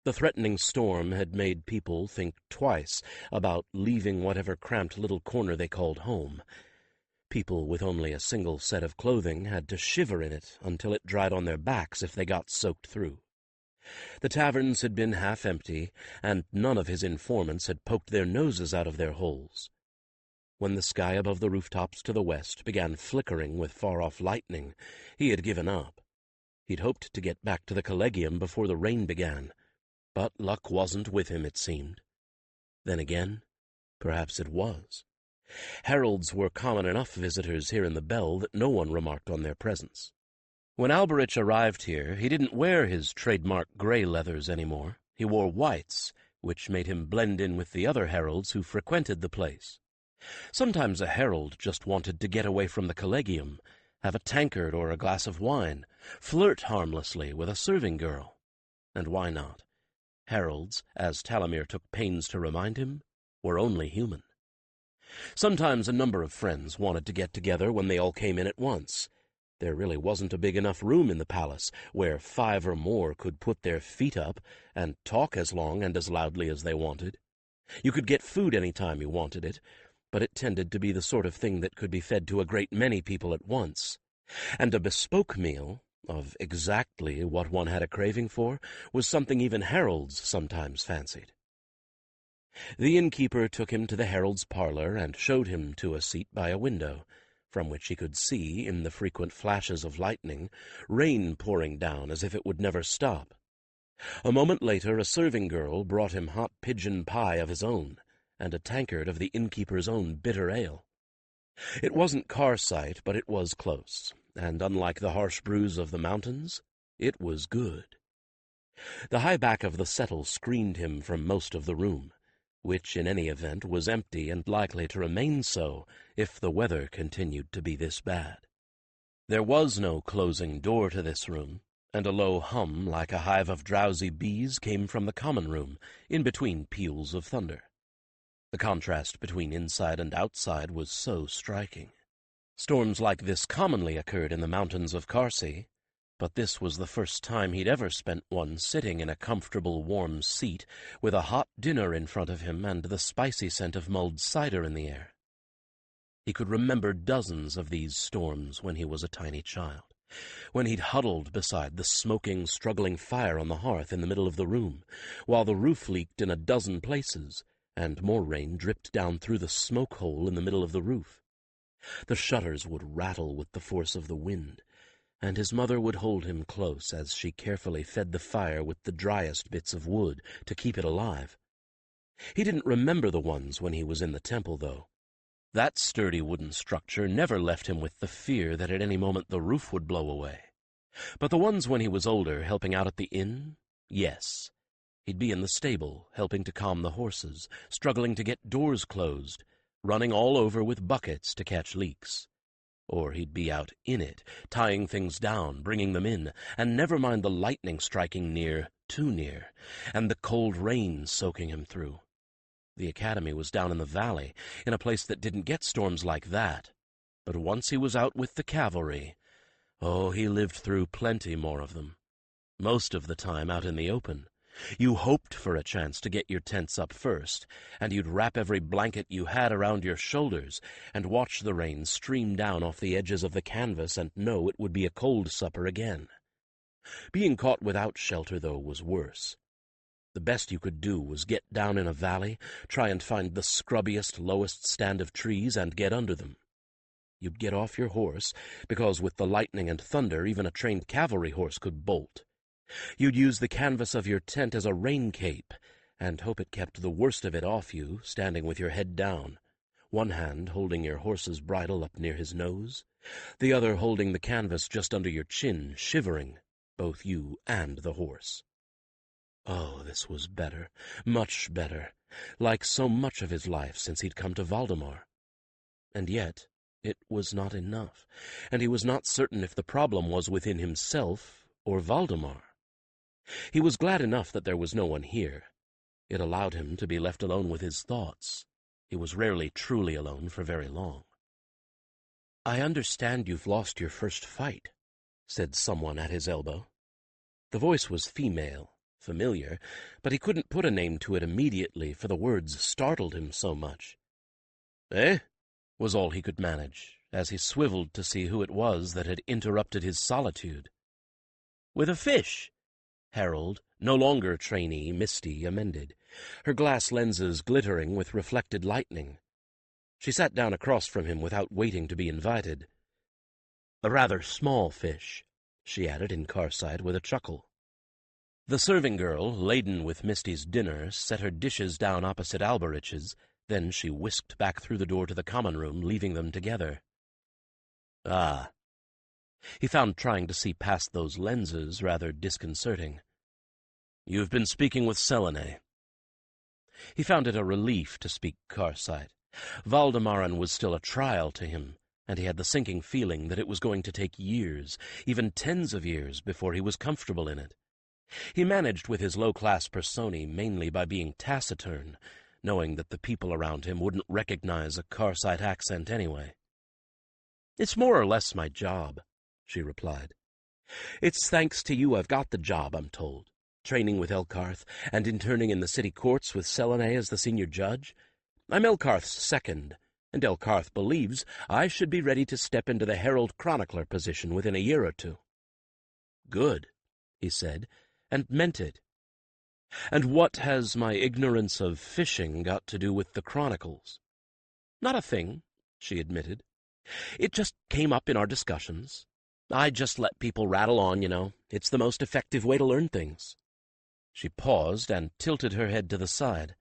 The threatening storm had made people think twice about leaving whatever cramped little corner they called home. People with only a single set of clothing had to shiver in it until it dried on their backs if they got soaked through. The taverns had been half empty, and none of his informants had poked their noses out of their holes. When the sky above the rooftops to the west began flickering with far-off lightning, he had given up. He'd hoped to get back to the Collegium before the rain began, but luck wasn't with him, it seemed. Then again, perhaps it was. Heralds were common enough visitors here in the Bell that no one remarked on their presence. When Alberich arrived here, he didn't wear his trademark gray leathers anymore. He wore whites, which made him blend in with the other heralds who frequented the place. Sometimes a herald just wanted to get away from the Collegium, have a tankard or a glass of wine, flirt harmlessly with a serving girl. And why not? Heralds, as Talamir took pains to remind him, were only human. Sometimes a number of friends wanted to get together when they all came in at once. There really wasn't a big enough room in the palace where 5 or more could put their feet up and talk as long and as loudly as they wanted. You could get food any time you wanted it, but it tended to be the sort of thing that could be fed to a great many people at once. And a bespoke meal, of exactly what one had a craving for, was something even heralds sometimes fancied. The innkeeper took him to the herald's parlor and showed him to a seat by a window, from which he could see, in the frequent flashes of lightning, rain pouring down as if it would never stop. A moment later a serving girl brought him hot pigeon pie of his own, and a tankard of the innkeeper's own bitter ale. It wasn't Carsight, but it was close, and unlike the harsh brews of the mountains, it was good. The high back of the settle screened him from most of the room, which in any event was empty and likely to remain so if the weather continued to be this bad. There was no closing door to this room, and a low hum like a hive of drowsy bees came from the common room, in between peals of thunder. The contrast between inside and outside was so striking. Storms like this commonly occurred in the mountains of Carsey, but this was the first time he'd ever spent one sitting in a comfortable warm seat with a hot dinner in front of him and the spicy scent of mulled cider in the air. He could remember dozens of these storms when he was a tiny child, when he'd huddled beside the smoking, struggling fire on the hearth in the middle of the room, while the roof leaked in a dozen places, and more rain dripped down through the smoke hole in the middle of the roof. The shutters would rattle with the force of the wind, and his mother would hold him close as she carefully fed the fire with the driest bits of wood to keep it alive. He didn't remember the ones when he was in the temple, though. That sturdy wooden structure never left him with the fear that at any moment the roof would blow away. But the ones when he was older, helping out at the inn, yes. He'd be in the stable, helping to calm the horses, struggling to get doors closed, running all over with buckets to catch leaks. Or he'd be out in it, tying things down, bringing them in, and never mind the lightning striking near, too near, and the cold rain soaking him through. The academy was down in the valley, in a place that didn't get storms like that. But once he was out with the cavalry, oh, he lived through plenty more of them. Most of the time out in the open. You hoped for a chance to get your tents up first, and you'd wrap every blanket you had around your shoulders and watch the rain stream down off the edges of the canvas and know it would be a cold supper again. Being caught without shelter, though, was worse. The best you could do was get down in a valley, try and find the scrubbiest, lowest stand of trees, and get under them. You'd get off your horse, because with the lightning and thunder even a trained cavalry horse could bolt. You'd use the canvas of your tent as a rain cape, and hope it kept the worst of it off you, standing with your head down, one hand holding your horse's bridle up near his nose, the other holding the canvas just under your chin, shivering, both you and the horse. Oh, this was better, much better, like so much of his life since he'd come to Valdemar. And yet it was not enough, and he was not certain if the problem was within himself or Valdemar. He was glad enough that there was no one here. It allowed him to be left alone with his thoughts. He was rarely truly alone for very long. "I understand you've lost your first fight," said someone at his elbow. The voice was female, familiar, but he couldn't put a name to it immediately, for the words startled him so much. "Eh?" was all he could manage, as he swiveled to see who it was that had interrupted his solitude. "With a fish," Harold, no longer trainee, Misty, amended, her glass lenses glittering with reflected lightning. She sat down across from him without waiting to be invited. "A rather small fish," she added in Carsight with a chuckle. The serving girl, laden with Misty's dinner, set her dishes down opposite Alberich's. Then she whisked back through the door to the common room, leaving them together. Ah. He found trying to see past those lenses rather disconcerting. "You've been speaking with Selene." He found it a relief to speak Carsight. Valdemaran was still a trial to him, and he had the sinking feeling that it was going to take years, even tens of years, before he was comfortable in it. He managed with his low-class persona mainly by being taciturn, knowing that the people around him wouldn't recognize a Carsight accent anyway. "It's more or less my job," she replied. "It's thanks to you I've got the job, I'm told, training with Elkarth and interning in the city courts with Selene as the senior judge. I'm Elkarth's second, and Elkarth believes I should be ready to step into the Herald Chronicler position within a year or two." "Good," he said, and meant it. "And what has my ignorance of fishing got to do with the Chronicles?" "Not a thing," she admitted. It just came up in our discussions. I just let people rattle on, you know. It's the most effective way to learn things." She paused and tilted her head to the side.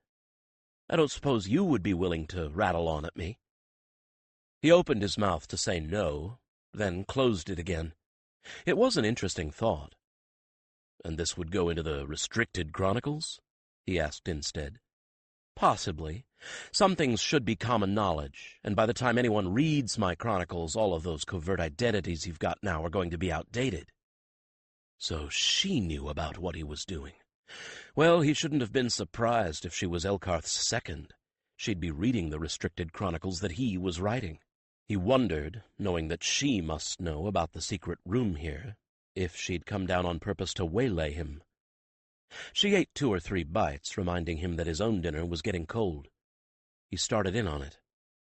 "I don't suppose you would be willing to rattle on at me?" He opened his mouth to say no, then closed it again. It was an interesting thought. "And this would go into the restricted chronicles?" he asked instead. "Possibly. Some things should be common knowledge, and by the time anyone reads my chronicles, all of those covert identities you've got now are going to be outdated." So she knew about what he was doing. Well, he shouldn't have been surprised if she was Elkarth's second. She'd be reading the restricted chronicles that he was writing. He wondered, knowing that she must know about the secret room here, if she'd come down on purpose to waylay him. She ate 2 or 3 bites, reminding him that his own dinner was getting cold. He started in on it.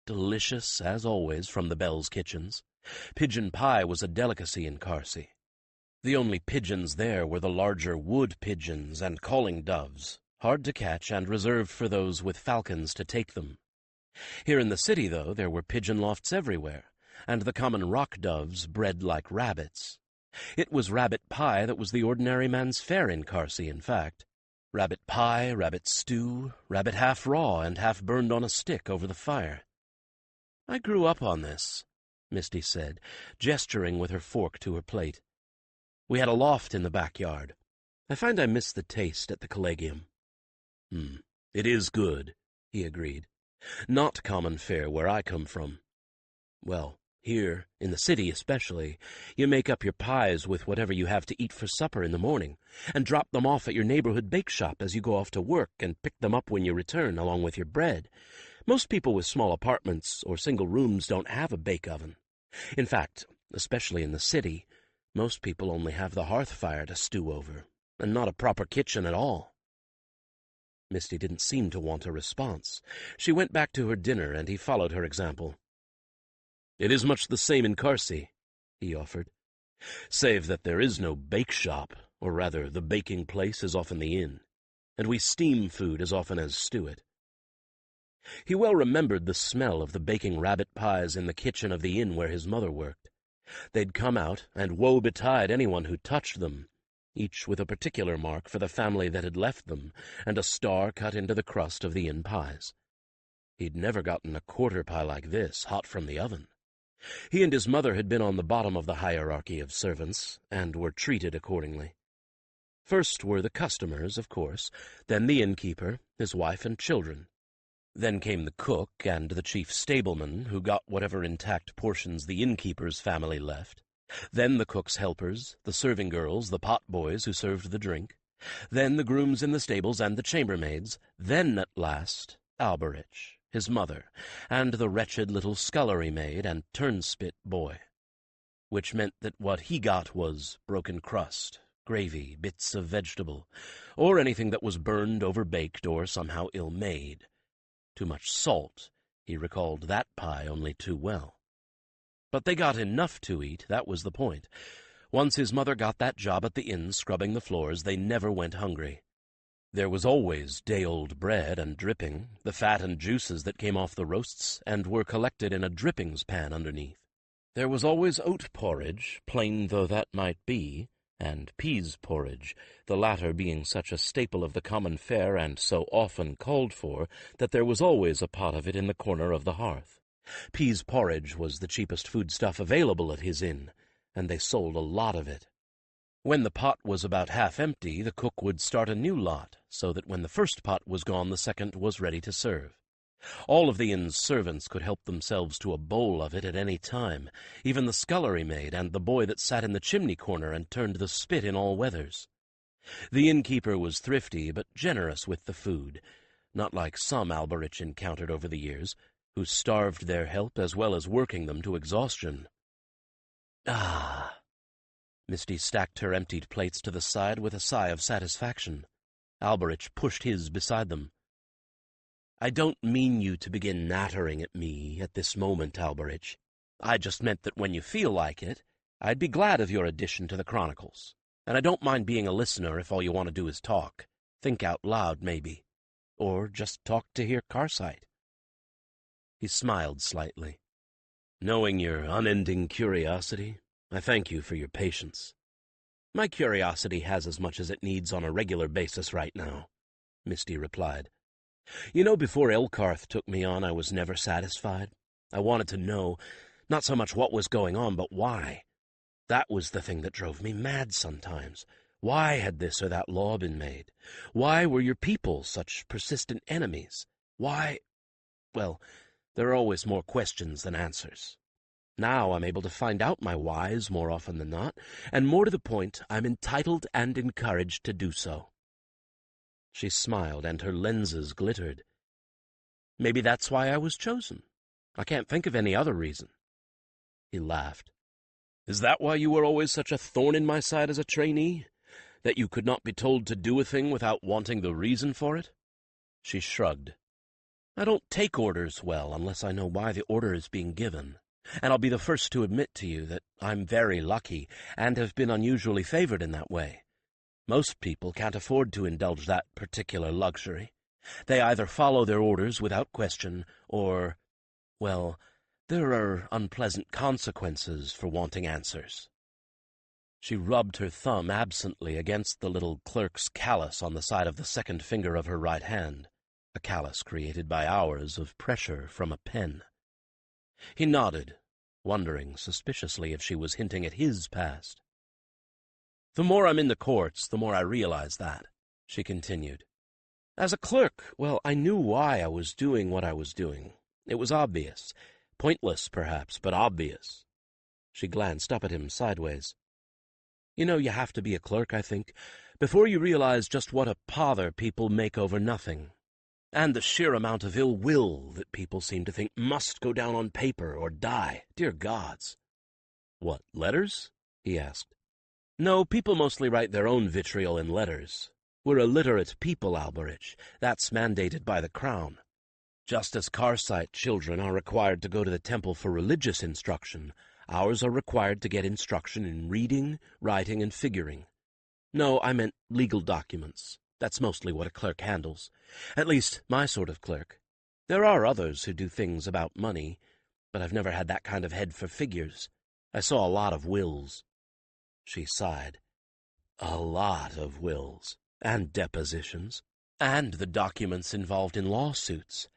Delicious, as always, from the Bell's kitchens. Pigeon pie was a delicacy in Carsey. The only pigeons there were the larger wood pigeons and calling doves, hard to catch and reserved for those with falcons to take them. Here in the city, though, there were pigeon lofts everywhere, and the common rock doves bred like rabbits. It was rabbit pie that was the ordinary man's fare in Carsey, in fact. Rabbit pie, rabbit stew, rabbit half raw and half burned on a stick over the fire. "I grew up on this," Misty said, gesturing with her fork to her plate. "We had a loft in the backyard. I find I miss the taste at the Collegium." It is good," he agreed. "Not common fare where I come from. Well, here, in the city especially, you make up your pies with whatever you have to eat for supper in the morning, and drop them off at your neighborhood bake shop as you go off to work, and pick them up when you return, along with your bread. Most people with small apartments or single rooms don't have a bake oven. In fact, especially in the city, most people only have the hearth fire to stew over, and not a proper kitchen at all." Misty didn't seem to want a response. She went back to her dinner, and he followed her example. "It is much the same in Carsey," he offered, "save that there is no bake shop, or rather the baking place is often the inn, and we steam food as often as stew it." He well remembered the smell of the baking rabbit pies in the kitchen of the inn where his mother worked. They'd come out, and woe betide anyone who touched them, each with a particular mark for the family that had left them, and a star cut into the crust of the inn pies. He'd never gotten a quarter pie like this, hot from the oven. He and his mother had been on the bottom of the hierarchy of servants, and were treated accordingly. First were the customers, of course, then the innkeeper, his wife and children. Then came the cook and the chief stableman, who got whatever intact portions the innkeeper's family left. Then the cook's helpers, the serving girls, the pot boys who served the drink. Then the grooms in the stables and the chambermaids. Then, at last, Alberich, his mother, and the wretched little scullery maid and turnspit boy. Which meant that what he got was broken crust, gravy, bits of vegetable, or anything that was burned, overbaked, or somehow ill-made. Too much salt. He recalled that pie only too well. But they got enough to eat, that was the point. Once his mother got that job at the inn scrubbing the floors, they never went hungry. There was always day-old bread and dripping, the fat and juices that came off the roasts and were collected in a drippings pan underneath. There was always oat porridge, plain though that might be, and peas porridge, the latter being such a staple of the common fare and so often called for that there was always a pot of it in the corner of the hearth. Peas porridge was the cheapest foodstuff available at his inn, and they sold a lot of it. When the pot was about half empty, the cook would start a new lot, so that when the first pot was gone, the second was ready to serve. All of the inn's servants could help themselves to a bowl of it at any time, even the scullery maid and the boy that sat in the chimney corner and turned the spit in all weathers. The innkeeper was thrifty but generous with the food, not like some Alberich encountered over the years, who starved their help as well as working them to exhaustion. Ah! Misty stacked her emptied plates to the side with a sigh of satisfaction. Alberich pushed his beside them. "I don't mean you to begin nattering at me at this moment, Alberich. I just meant that when you feel like it, I'd be glad of your addition to the Chronicles. And I don't mind being a listener if all you want to do is talk. Think out loud, maybe. Or just talk to hear Carsight." He smiled slightly. Knowing your unending curiosity, I thank you for your patience. My curiosity has as much as it needs on a regular basis right now, Misty replied. You know, before Elkarth took me on, I was never satisfied. I wanted to know, not so much what was going on, but why. That was the thing that drove me mad sometimes. Why had this or that law been made? Why were your people such persistent enemies? Why? Well, there are always more questions than answers. Now I'm able to find out my whys more often than not, and more to the point, I'm entitled and encouraged to do so. She smiled, and her lenses glittered. Maybe that's why I was chosen. I can't think of any other reason. He laughed. Is that why you were always such a thorn in my side as a trainee? That you could not be told to do a thing without wanting the reason for it? She shrugged. I don't take orders well unless I know why the order is being given. And I'll be the first to admit to you that I'm very lucky and have been unusually favored in that way. Most people can't afford to indulge that particular luxury. They either follow their orders without question, or, well, there are unpleasant consequences for wanting answers. She rubbed her thumb absently against the little clerk's callus on the side of the second finger of her right hand, a callus created by hours of pressure from a pen. He nodded, wondering suspiciously if she was hinting at his past. The more I'm in the courts, the more I realize that, she continued. As a clerk, well, I knew why I was doing what I was doing. It was obvious. Pointless, perhaps, but obvious. She glanced up at him sideways. You know, you have to be a clerk, I think, before you realize just what a pother people make over nothing. And the sheer amount of ill will that people seem to think must go down on paper or die. Dear gods. What, letters? He asked. No, people mostly write their own vitriol in letters. We're a literate people, Alberich. That's mandated by the crown. Just as Karsite children are required to go to the temple for religious instruction, ours are required to get instruction in reading, writing, and figuring. No, I meant legal documents. That's mostly what a clerk handles. At least, my sort of clerk. There are others who do things about money, but I've never had that kind of head for figures. I saw a lot of wills. She sighed. A lot of wills, and depositions, and the documents involved in lawsuits.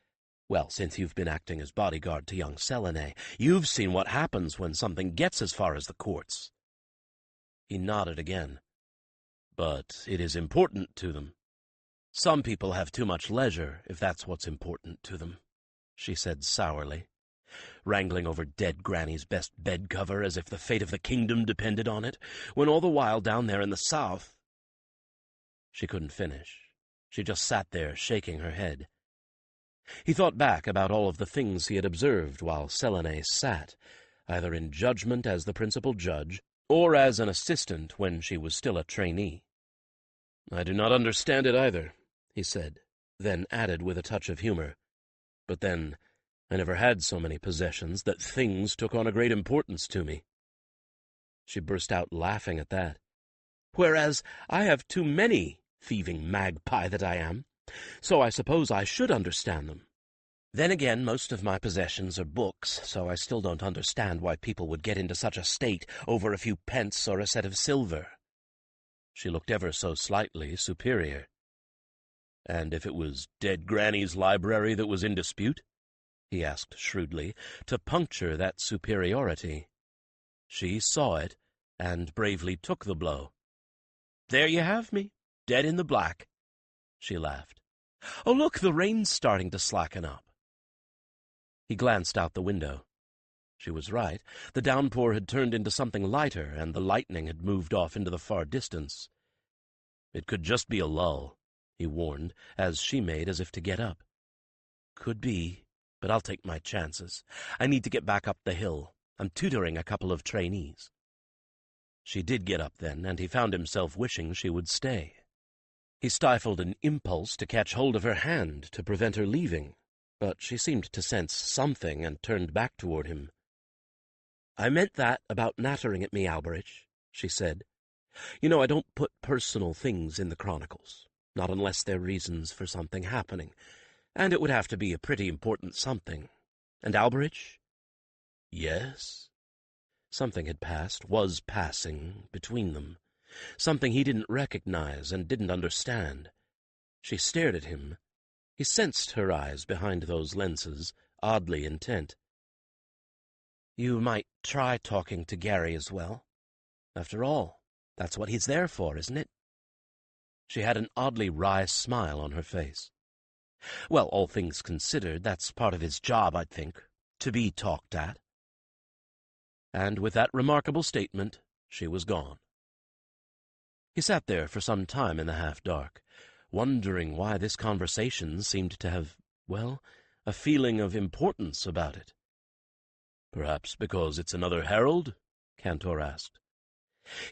Well, since you've been acting as bodyguard to young Selene, you've seen what happens when something gets as far as the courts. He nodded again. But it is important to them. Some people have too much leisure, if that's what's important to them, she said sourly, wrangling over dead Granny's best bed cover as if the fate of the kingdom depended on it, when all the while down there in the south— She couldn't finish. She just sat there, shaking her head. He thought back about all of the things he had observed while Selene sat, either in judgment as the principal judge, or as an assistant when she was still a trainee. I do not understand it either, he said, then added with a touch of humor. But then, I never had so many possessions that things took on a great importance to me. She burst out laughing at that. Whereas I have too many, thieving magpie that I am, so I suppose I should understand them. Then again, most of my possessions are books, so I still don't understand why people would get into such a state over a few pence or a set of silver. She looked ever so slightly superior. And if it was dead Granny's library that was in dispute? He asked shrewdly, to puncture that superiority. She saw it, and bravely took the blow. There you have me, dead in the black. She laughed. Oh, look, the rain's starting to slacken up. He glanced out the window. She was right. The downpour had turned into something lighter, and the lightning had moved off into the far distance. It could just be a lull, he warned, as she made as if to get up. Could be, but I'll take my chances. I need to get back up the hill. I'm tutoring a couple of trainees. She did get up then, and he found himself wishing she would stay. He stifled an impulse to catch hold of her hand to prevent her leaving, but she seemed to sense something and turned back toward him. I meant that about nattering at me, Alberich, she said. You know, I don't put personal things in the chronicles, not unless they're reasons for something happening, and it would have to be a pretty important something. And Alberich? Yes? Something had passed, was passing, between them. Something he didn't recognize and didn't understand. She stared at him. He sensed her eyes behind those lenses, oddly intent. You might try talking to Gary as well. After all, that's what he's there for, isn't it? She had an oddly wry smile on her face. Well, all things considered, that's part of his job, I'd think, to be talked at. And with that remarkable statement, she was gone. He sat there for some time in the half-dark, wondering why this conversation seemed to have, well, a feeling of importance about it. Perhaps because it's another herald? Cantor asked.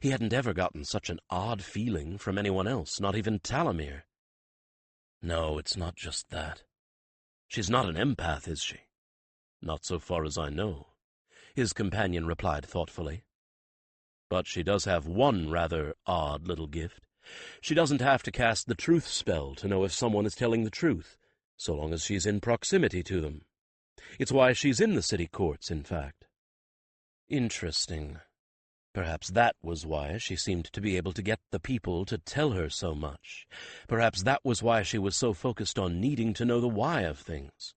He hadn't ever gotten such an odd feeling from anyone else, not even Talamir. No, it's not just that. She's not an empath, is she? Not so far as I know, his companion replied thoughtfully. But she does have one rather odd little gift. She doesn't have to cast the truth spell to know if someone is telling the truth, so long as she's in proximity to them. It's why she's in the city courts, in fact. Interesting. Perhaps that was why she seemed to be able to get the people to tell her so much. Perhaps that was why she was so focused on needing to know the why of things.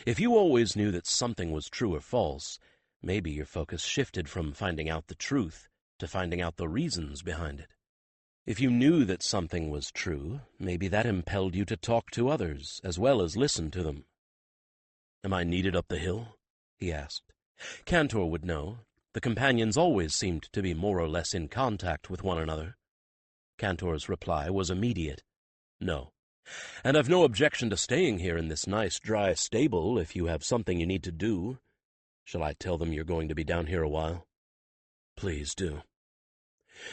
If you always knew that something was true or false, maybe your focus shifted from finding out the truth to finding out the reasons behind it. If you knew that something was true, maybe that impelled you to talk to others, as well as listen to them. Am I needed up the hill? He asked. Cantor would know. The companions always seemed to be more or less in contact with one another. Cantor's reply was immediate. No. And I've no objection to staying here in this nice, dry stable if you have something you need to do. Shall I tell them you're going to be down here a while? Please do.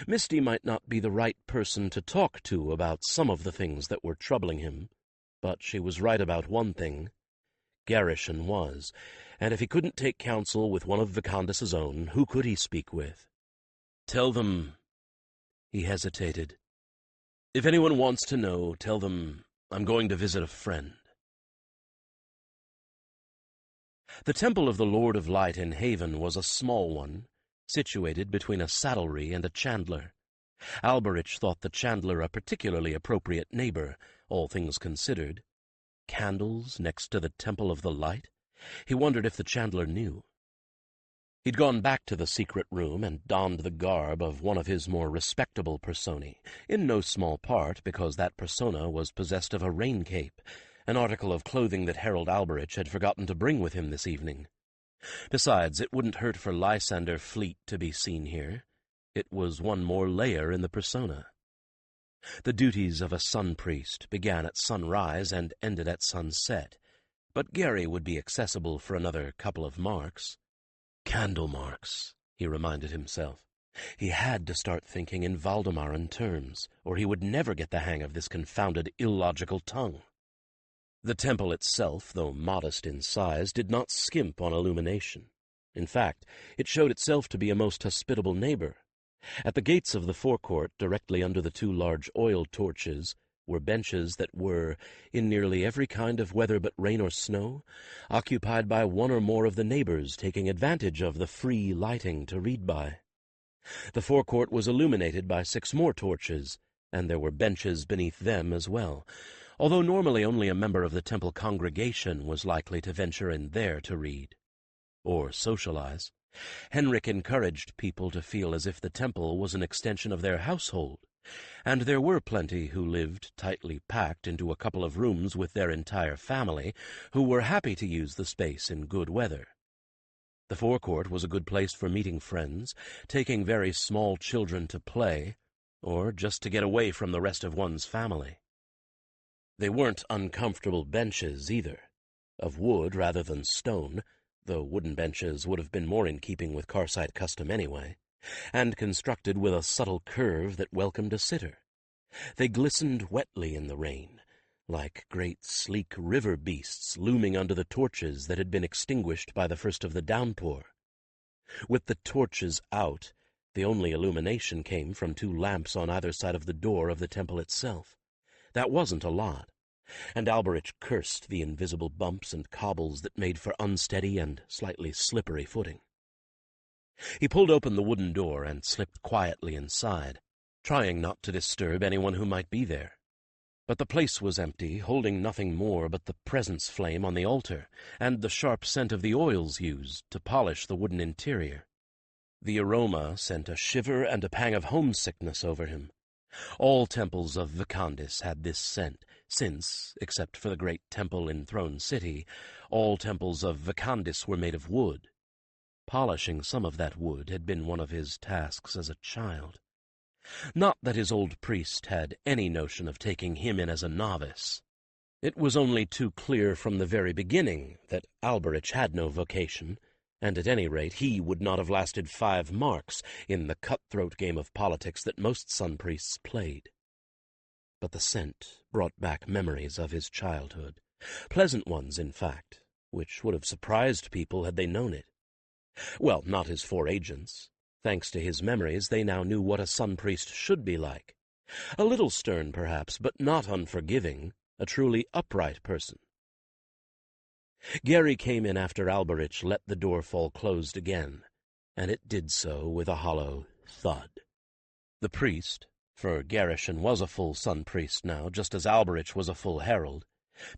Misty might not be the right person to talk to about some of the things that were troubling him, but she was right about one thing. Garishon was, and if he couldn't take counsel with one of Vicandus's own, who could he speak with? Tell them... He hesitated. If anyone wants to know, tell them I'm going to visit a friend. The Temple of the Lord of Light in Haven was a small one, situated between a saddlery and a chandler. Alberich thought the chandler a particularly appropriate neighbor, all things considered. Candles next to the Temple of the Light? He wondered if the chandler knew. He'd gone back to the secret room and donned the garb of one of his more respectable personae, in no small part because that persona was possessed of a rain cape, an article of clothing that Harold Alberich had forgotten to bring with him this evening. Besides, it wouldn't hurt for Lysander Fleet to be seen here. It was one more layer in the persona. The duties of a sun priest began at sunrise and ended at sunset, but Gary would be accessible for another couple of marks. Candle marks, he reminded himself. He had to start thinking in Valdemaran terms, or he would never get the hang of this confounded illogical tongue. The temple itself, though modest in size, did not skimp on illumination. In fact, it showed itself to be a most hospitable neighbor. At the gates of the forecourt, directly under the two large oil torches, were benches that were, in nearly every kind of weather but rain or snow, occupied by one or more of the neighbors taking advantage of the free lighting to read by. The forecourt was illuminated by 6 more torches, and there were benches beneath them as well, although normally only a member of the temple congregation was likely to venture in there to read. Or socialize. Henrik encouraged people to feel as if the temple was an extension of their household, and there were plenty who lived tightly packed into a couple of rooms with their entire family, who were happy to use the space in good weather. The forecourt was a good place for meeting friends, taking very small children to play, or just to get away from the rest of one's family. They weren't uncomfortable benches, either, of wood rather than stone, though wooden benches would have been more in keeping with Karsite custom anyway, and constructed with a subtle curve that welcomed a sitter. They glistened wetly in the rain, like great sleek river beasts looming under the torches that had been extinguished by the first of the downpour. With the torches out, the only illumination came from 2 lamps on either side of the door of the temple itself. That wasn't a lot, and Alberich cursed the invisible bumps and cobbles that made for unsteady and slightly slippery footing. He pulled open the wooden door and slipped quietly inside, trying not to disturb anyone who might be there. But the place was empty, holding nothing more but the presence flame on the altar and the sharp scent of the oils used to polish the wooden interior. The aroma sent a shiver and a pang of homesickness over him. All temples of Vakandis had this scent, since, except for the great temple in Throne City, all temples of Vakandis were made of wood. Polishing some of that wood had been one of his tasks as a child. Not that his old priest had any notion of taking him in as a novice. It was only too clear from the very beginning that Alberich had no vocation, and at any rate he would not have lasted 5 marks in the cutthroat game of politics that most sun priests played. But the scent brought back memories of his childhood, pleasant ones, in fact, which would have surprised people had they known it. Well, not his 4 agents. Thanks to his memories, they now knew what a sun priest should be like. A little stern, perhaps, but not unforgiving, a truly upright person. Gary came in after Alberich let the door fall closed again, and it did so with a hollow thud. The priest, for Garishan was a full sun priest now, just as Alberich was a full herald,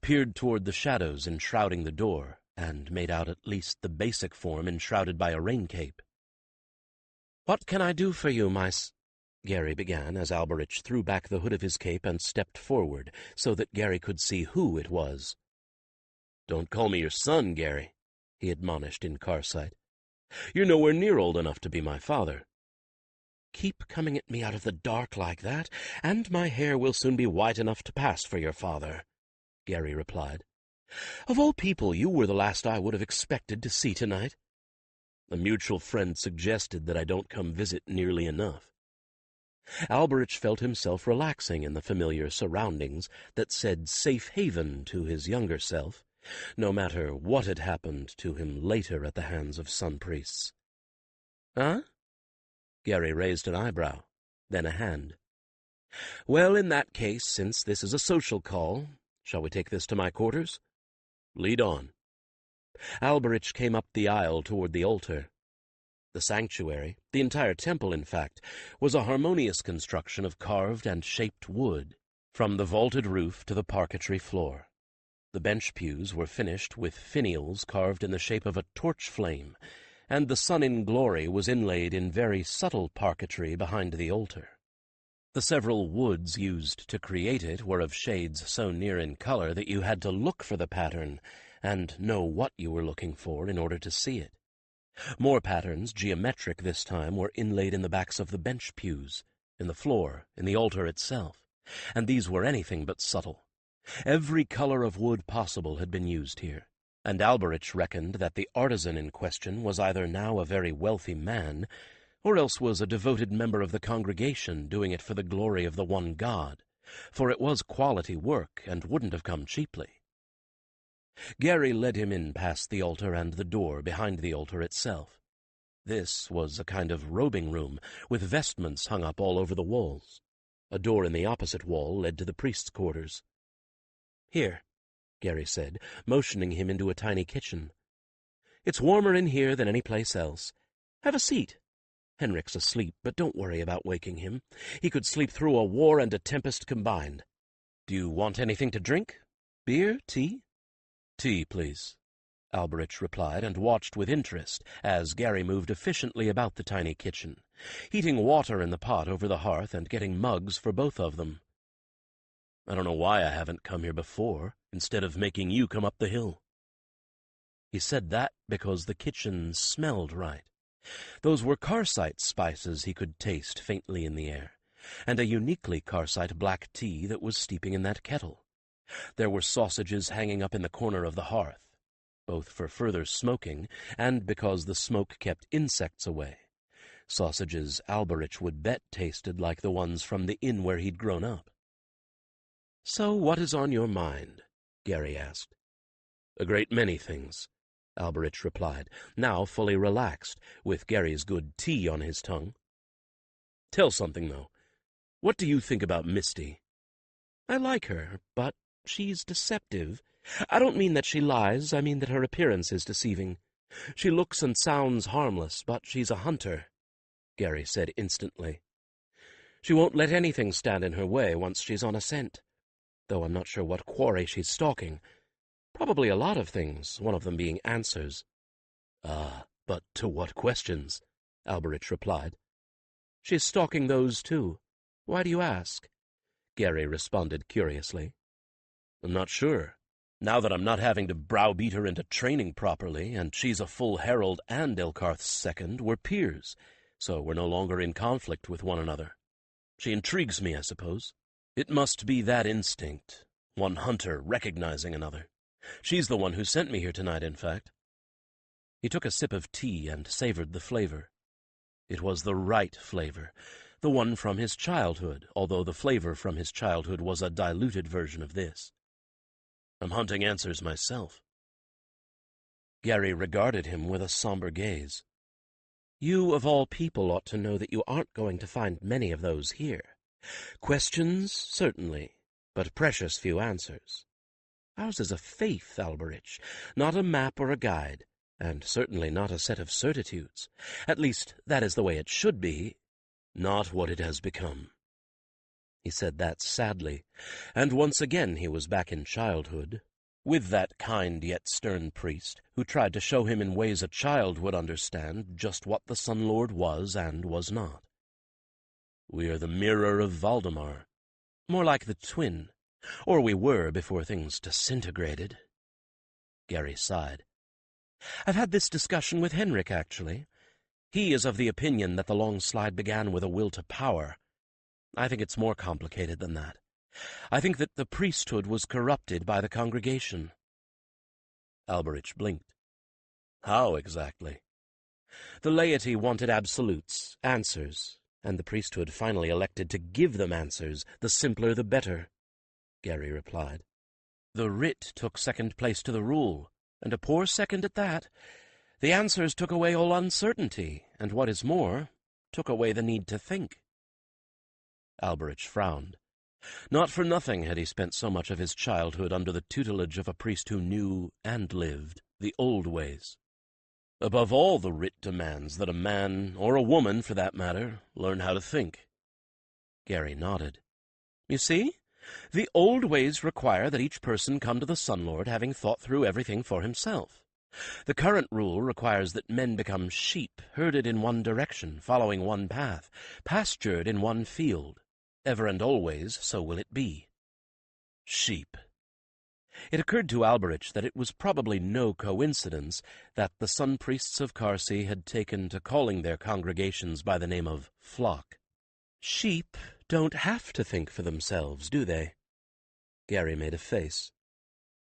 peered toward the shadows enshrouding the door, and made out at least the basic form enshrouded by a rain-cape. "What can I do for you, Gary began, as Alberich threw back the hood of his cape and stepped forward, so that Gary could see who it was. "Don't call me your son, Gary," he admonished in Carsight. "You're nowhere near old enough to be my father." "Keep coming at me out of the dark like that, and my hair will soon be white enough to pass for your father," Gary replied. "Of all people, you were the last I would have expected to see tonight." A mutual friend suggested that I don't come visit nearly enough. Alberich felt himself relaxing in the familiar surroundings that said safe haven to his younger self, no matter what had happened to him later at the hands of sun priests. "Huh?" Gary raised an eyebrow, then a hand. "Well, in that case, since this is a social call, shall we take this to my quarters?" "Lead on." Alberich came up the aisle toward the altar. The sanctuary, the entire temple, in fact, was a harmonious construction of carved and shaped wood, from the vaulted roof to the parquetry floor. The bench pews were finished with finials carved in the shape of a torch flame, and the sun in glory was inlaid in very subtle parquetry behind the altar. The several woods used to create it were of shades so near in color that you had to look for the pattern and know what you were looking for in order to see it. More patterns, geometric this time, were inlaid in the backs of the bench pews, in the floor, in the altar itself, and these were anything but subtle. Every color of wood possible had been used here, and Alberich reckoned that the artisan in question was either now a very wealthy man, or else was a devoted member of the congregation doing it for the glory of the one God, for it was quality work and wouldn't have come cheaply. Gary led him in past the altar and the door behind the altar itself. This was a kind of robing room, with vestments hung up all over the walls. A door in the opposite wall led to the priest's quarters. "Here," Gary said, motioning him into a tiny kitchen. "It's warmer in here than any place else. Have a seat. Henrik's asleep, but don't worry about waking him. He could sleep through a war and a tempest combined. Do you want anything to drink? Beer? Tea?" "Tea, please," Alberich replied, and watched with interest as Gary moved efficiently about the tiny kitchen, heating water in the pot over the hearth and getting mugs for both of them. "I don't know why I haven't come here before, instead of making you come up the hill." He said that because the kitchen smelled right. Those were Carsight spices he could taste faintly in the air, and a uniquely Carsight black tea that was steeping in that kettle. There were sausages hanging up in the corner of the hearth, both for further smoking and because the smoke kept insects away. Sausages Alberich would bet tasted like the ones from the inn where he'd grown up. "So what is on your mind?" Gary asked. "A great many things," Alberich replied, now fully relaxed, with Gary's good tea on his tongue. "Tell something, though. What do you think about Misty?" "I like her, but she's deceptive. I don't mean that she lies, I mean that her appearance is deceiving. She looks and sounds harmless, but she's a hunter," Gary said instantly. "She won't let anything stand in her way once she's on a scent, though I'm not sure what quarry she's stalking. Probably a lot of things, one of them being answers." "Ah, but to what questions?" Alberich replied. "She's stalking those, too. Why do you ask?" Gary responded curiously. "I'm not sure. Now that I'm not having to browbeat her into training properly, and she's a full herald and Elkarth's second, we're peers, so we're no longer in conflict with one another. She intrigues me, I suppose. It must be that instinct, one hunter recognizing another. She's the one who sent me here tonight, in fact." He took a sip of tea and savored the flavor. It was the right flavor, the one from his childhood, although the flavor from his childhood was a diluted version of this. "I'm hunting answers myself." Gary regarded him with a somber gaze. "You, of all people, ought to know that you aren't going to find many of those here. Questions, certainly, but precious few answers. Ours is a faith, Alberich, not a map or a guide, and certainly not a set of certitudes. At least, that is the way it should be, not what it has become." He said that sadly, and once again he was back in childhood, with that kind yet stern priest who tried to show him in ways a child would understand just what the Sun Lord was and was not. "We are the mirror of Valdemar, more like the twin, or we were before things disintegrated." Gary sighed. "I've had this discussion with Henrik, actually. He is of the opinion that the long slide began with a will to power. I think it's more complicated than that. I think that the priesthood was corrupted by the congregation." Alberich blinked. "How exactly?" "The laity wanted absolutes, answers, and the priesthood finally elected to give them answers, the simpler the better," Gary replied. "The writ took second place to the rule, and a poor second at that. The answers took away all uncertainty, and what is more, took away the need to think." Alberich frowned. Not for nothing had he spent so much of his childhood under the tutelage of a priest who knew and lived the old ways. Above all, the writ demands that a man, or a woman for that matter, learn how to think. Gary nodded. "You see? The old ways require that each person come to the Sun Lord having thought through everything for himself. The current rule requires that men become sheep, herded in one direction, following one path, pastured in one field. Ever and always so will it be." Sheep. It occurred to Alberich that it was probably no coincidence that the sun priests of Carsey had taken to calling their congregations by the name of flock. "Sheep don't have to think for themselves, do they?" Gary made a face.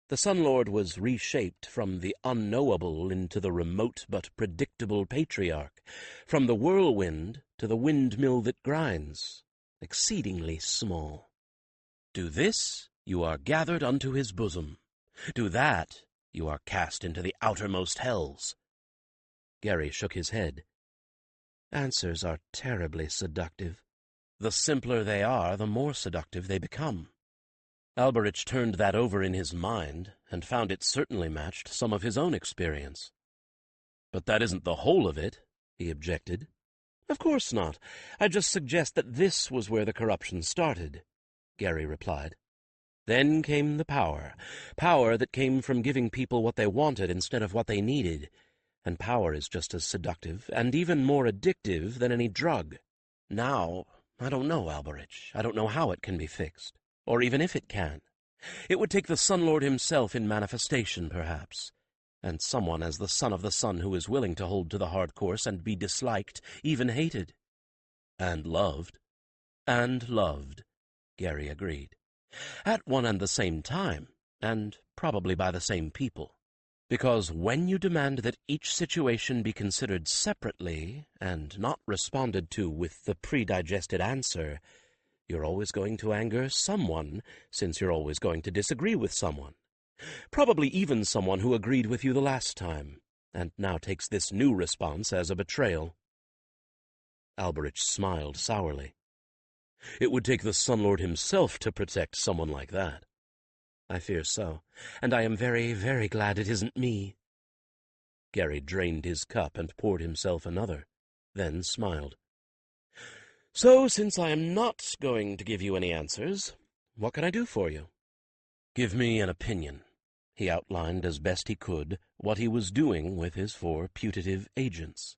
The Sun Lord was reshaped from the unknowable into the remote but predictable patriarch, from the whirlwind to the windmill that grinds, exceedingly small. Do this, you are gathered unto his bosom. Do that, you are cast into the outermost hells. Gary shook his head. Answers are terribly seductive. The simpler they are, the more seductive they become. Alberich turned that over in his mind, and found it certainly matched some of his own experience. "But that isn't the whole of it," he objected. "Of course not. I just suggest that this was where the corruption started," Gary replied. "Then came the power that came from giving people what they wanted instead of what they needed, and power is just as seductive and even more addictive than any drug. Now, I don't know, Alberich. I don't know how it can be fixed, or even if it can. It would take the Sun Lord himself in manifestation, perhaps, and someone as the Son of the Sun who is willing to hold to the hard course and be disliked, even hated." "And loved." "And loved," Gary agreed. "At one and the same time, and probably by the same people. Because when you demand that each situation be considered separately and not responded to with the pre-digested answer, you're always going to anger someone, since you're always going to disagree with someone. Probably even someone who agreed with you the last time, and now takes this new response as a betrayal." Alberich smiled sourly. "It would take the Sun Lord himself to protect someone like that." I fear so, and I am very, very glad it isn't me." Gary drained his cup and poured himself another, then smiled. "So, since I am not going to give you any answers, what can I do for you?" "Give me an opinion." He outlined as best he could what he was doing with his 4 putative agents.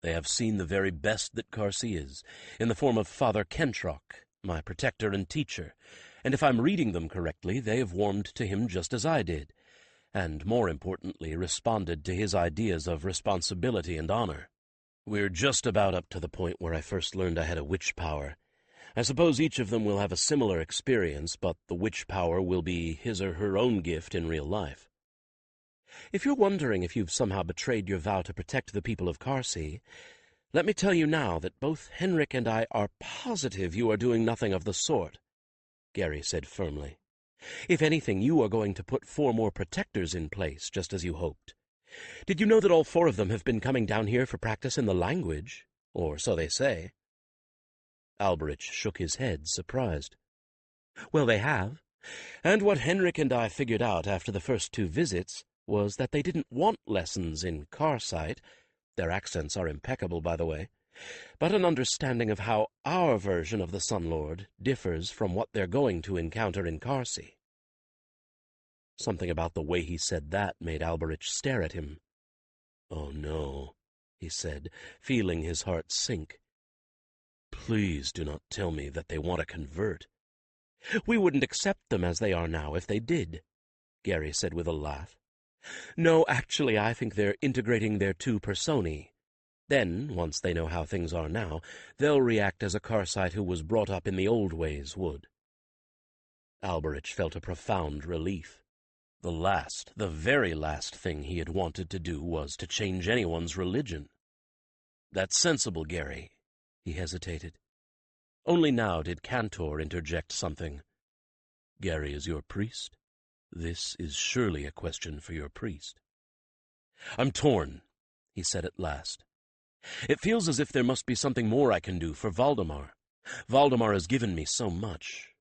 "They have seen the very best that Carsey is, in the form of Father Kentrock, my protector and teacher, and if I'm reading them correctly, they have warmed to him just as I did, and, more importantly, responded to his ideas of responsibility and honor. We're just about up to the point where I first learned I had a witch power. I suppose each of them will have a similar experience, but the witch power will be his or her own gift in real life. If you're wondering if you've somehow betrayed your vow to protect the people of Carsey, let me tell you now that both Henrik and I are positive you are doing nothing of the sort," Gary said firmly. "If anything, you are going to put 4 more protectors in place, just as you hoped. Did you know that all 4 of them have been coming down here for practice in the language? Or so they say." Alberich shook his head, surprised. "Well, they have. And what Henrik and I figured out after the first 2 visits was that they didn't want lessons in Carsight — their accents are impeccable, by the way — but an understanding of how our version of the Sun Lord differs from what they're going to encounter in Carsey." Something about the way he said that made Alberich stare at him. "Oh, no," he said, feeling his heart sink. "Please do not tell me that they want to convert." "We wouldn't accept them as they are now if they did," Gary said with a laugh. "No, actually, I think they're integrating their 2 personae. Then, once they know how things are now, they'll react as a Carsite who was brought up in the old ways would." Alberich felt a profound relief. The very last thing he had wanted to do was to change anyone's religion. "That's sensible, Gary." He hesitated. Only now did Cantor interject something. "Gary is your priest? This is surely a question for your priest." "I'm torn," he said at last. "It feels as if there must be something more I can do for Valdemar. Valdemar has given me so much.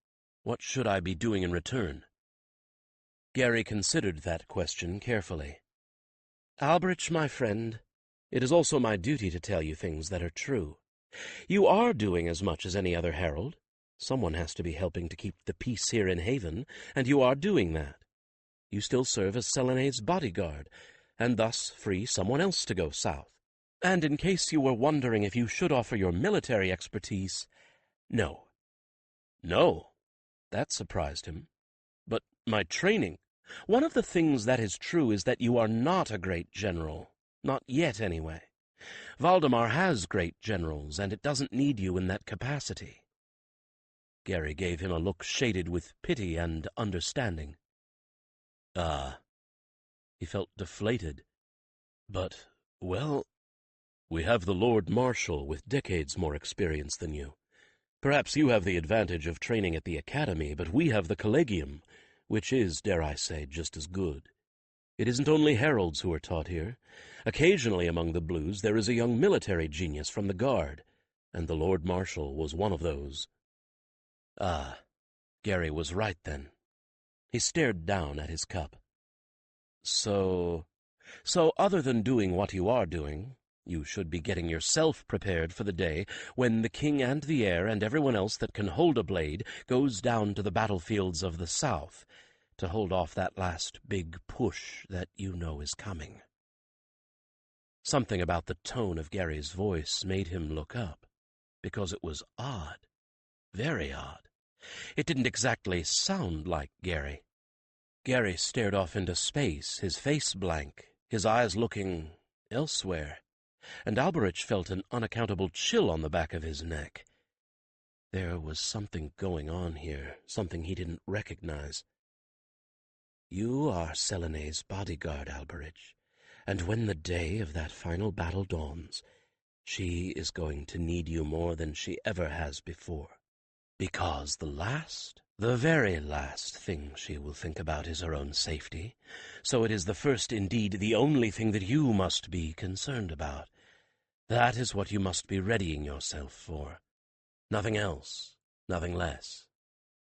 What should I be doing in return?" Gary considered that question carefully. "Alberich, my friend, it is also my duty to tell you things that are true. You are doing as much as any other herald. Someone has to be helping to keep the peace here in Haven, and you are doing that. You still serve as Selene's bodyguard, and thus free someone else to go south. And in case you were wondering if you should offer your military expertise, no." "No?" That surprised him. "But my training—" "One of the things that is true is that you are not a great general. Not yet, anyway. Valdemar has great generals, and it doesn't need you in that capacity." Gary gave him a look shaded with pity and understanding. "Ah." He felt deflated. "But, well, we have the Lord Marshal with decades more experience than you. Perhaps you have the advantage of training at the academy, but we have the Collegium, which is, dare I say, just as good. It isn't only heralds who are taught here. Occasionally among the Blues there is a young military genius from the Guard, and the Lord Marshal was one of those." Ah, Gary was right then. He stared down at his cup. So other than doing what you are doing, you should be getting yourself prepared for the day when the king and the heir and everyone else that can hold a blade goes down to the battlefields of the South to hold off that last big push that you know is coming." Something about the tone of Gary's voice made him look up, because it was odd, very odd. It didn't exactly sound like Gary. Gary stared off into space, his face blank, his eyes looking elsewhere, and Alberich felt an unaccountable chill on the back of his neck. There was something going on here, something he didn't recognize. "You are Selene's bodyguard, Alberich, and when the day of that final battle dawns, she is going to need you more than she ever has before. Because the very last thing she will think about is her own safety, so it is the first, indeed the only thing that you must be concerned about. That is what you must be readying yourself for. Nothing else, nothing less."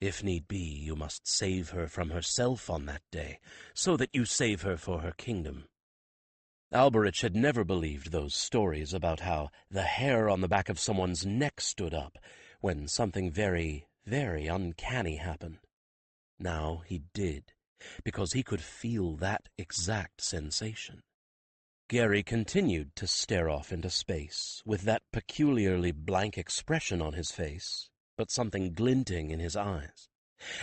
If need be, you must save her from herself on that day, so that you save her for her kingdom." Alberich had never believed those stories about how the hair on the back of someone's neck stood up when something very, very uncanny happened. Now he did, because he could feel that exact sensation. Gary continued to stare off into space, with that peculiarly blank expression on his face, but something glinting in his eyes,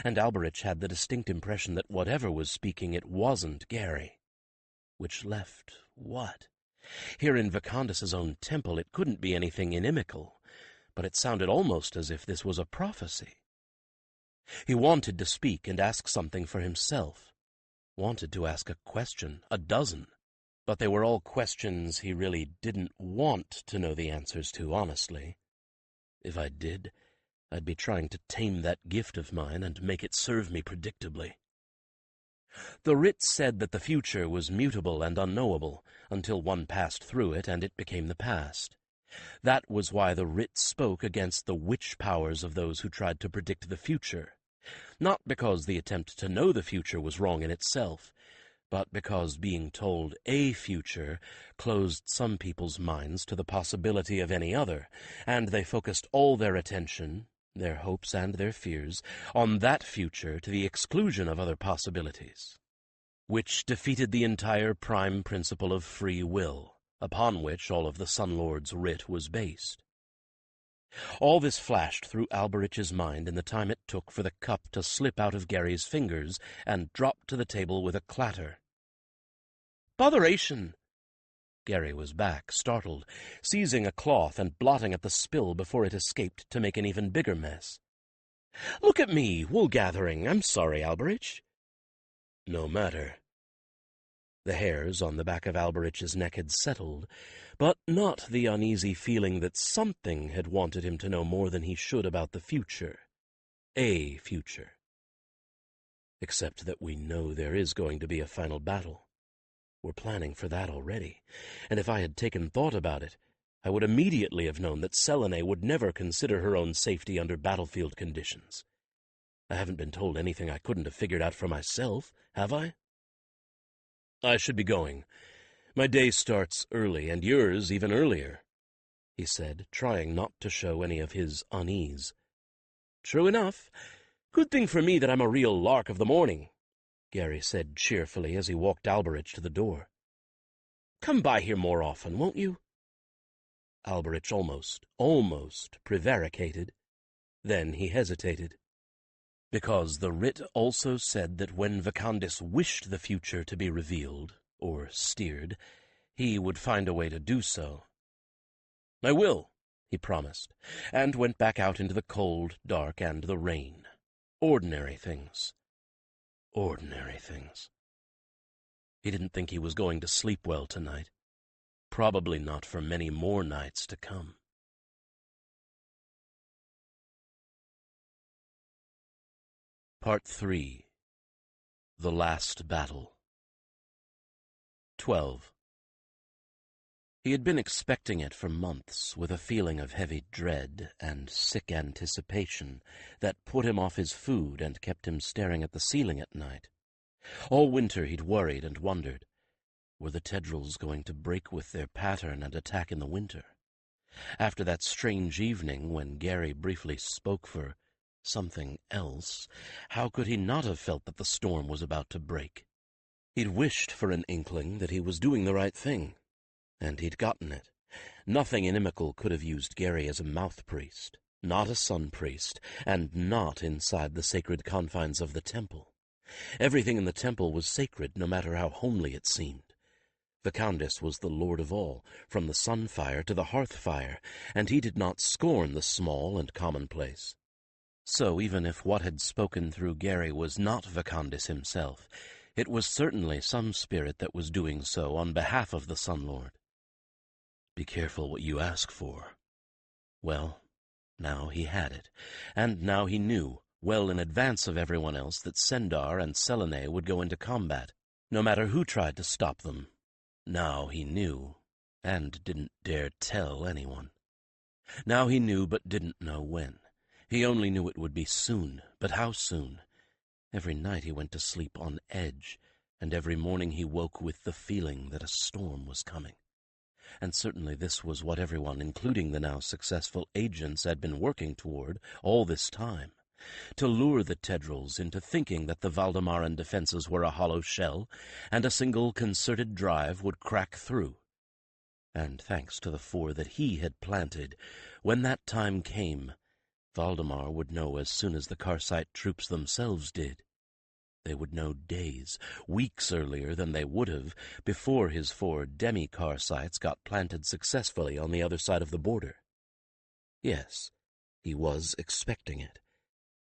and Alberich had the distinct impression that whatever was speaking, it wasn't Gary. Which left what? Here in Vicandus's own temple it couldn't be anything inimical, but it sounded almost as if this was a prophecy. He wanted to speak and ask something for himself, wanted to ask a question, a dozen, but they were all questions he really didn't want to know the answers to, honestly. If I did, I'd be trying to tame that gift of mine and make it serve me predictably. The writ said that the future was mutable and unknowable until one passed through it and it became the past. That was why the writ spoke against the witch powers of those who tried to predict the future, not because the attempt to know the future was wrong in itself, but because being told a future closed some people's minds to the possibility of any other, and they focused all their attention, their hopes and their fears, on that future to the exclusion of other possibilities, which defeated the entire prime principle of free will, upon which all of the Sun Lord's writ was based. All this flashed through Alberich's mind in the time it took for the cup to slip out of Gary's fingers and drop to the table with a clatter. "Botheration!" Gary was back, startled, seizing a cloth and blotting at the spill before it escaped to make an even bigger mess. "Look at me, wool-gathering. I'm sorry, Alberich." "No matter." The hairs on the back of Alberich's neck had settled, but not the uneasy feeling that something had wanted him to know more than he should about the future. A future. Except that we know there is going to be a final battle. We're planning for that already, and if I had taken thought about it, I would immediately have known that Selene would never consider her own safety under battlefield conditions. I haven't been told anything I couldn't have figured out for myself, have I? "I should be going. My day starts early, and yours even earlier," he said, trying not to show any of his unease. "True enough. Good thing for me that I'm a real lark of the morning," Gary said cheerfully as he walked Alberich to the door. "Come by here more often, won't you?" Alberich almost prevaricated. Then he hesitated, because the writ also said that when Vicandus wished the future to be revealed, or steered, he would find a way to do so. "I will," he promised, and went back out into the cold, dark, and the rain. Ordinary things. Ordinary things. He didn't think he was going to sleep well tonight. Probably not for many more nights to come. Part 3. The Last Battle. 12. He had been expecting it for months, with a feeling of heavy dread and sick anticipation that put him off his food and kept him staring at the ceiling at night. All winter he'd worried and wondered, were the tendrils going to break with their pattern and attack in the winter? After that strange evening when Gary briefly spoke for something else, how could he not have felt that the storm was about to break? He'd wished for an inkling that he was doing the right thing, and he'd gotten it. Nothing inimical could have used Gary as a mouth-priest, not a sun-priest, and not inside the sacred confines of the temple. Everything in the temple was sacred, no matter how homely it seemed. Vicandus was the lord of all, from the sun-fire to the hearth-fire, and he did not scorn the small and commonplace. So even if what had spoken through Gary was not Vicandus himself, it was certainly some spirit that was doing so on behalf of the Sun Lord. Be careful what you ask for. Well, now he had it, and now he knew, well in advance of everyone else, that Sendar and Selene would go into combat, no matter who tried to stop them. Now he knew, and didn't dare tell anyone. Now he knew but didn't know when. He only knew it would be soon, but how soon? Every night he went to sleep on edge, and every morning he woke with the feeling that a storm was coming. And certainly this was what everyone, including the now successful agents, had been working toward all this time, to lure the Tedrils into thinking that the Valdemaran defenses were a hollow shell, and a single concerted drive would crack through. And thanks to the 4 that he had planted, when that time came, Valdemar would know as soon as the Karsite troops themselves did. They would know days, weeks earlier than they would have before his 4 demi-Karsites got planted successfully on the other side of the border. Yes, he was expecting it,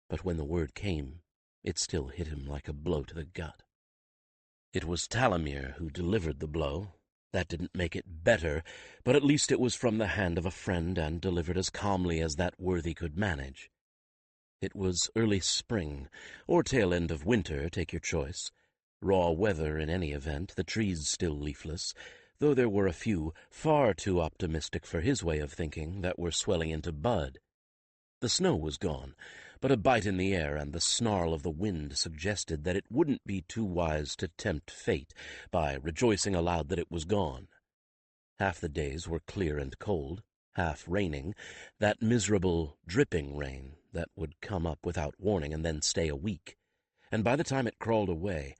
but when the word came, it still hit him like a blow to the gut. It was Talamir who delivered the blow. That didn't make it better, but at least it was from the hand of a friend and delivered as calmly as that worthy could manage. It was early spring, or tail end of winter, take your choice. Raw weather in any event, the trees still leafless, though there were a few, far too optimistic for his way of thinking, that were swelling into bud. The snow was gone, but a bite in the air and the snarl of the wind suggested that it wouldn't be too wise to tempt fate by rejoicing aloud that it was gone. Half the days were clear and cold, half raining, that miserable, dripping rain that would come up without warning and then stay a week, and by the time it crawled away,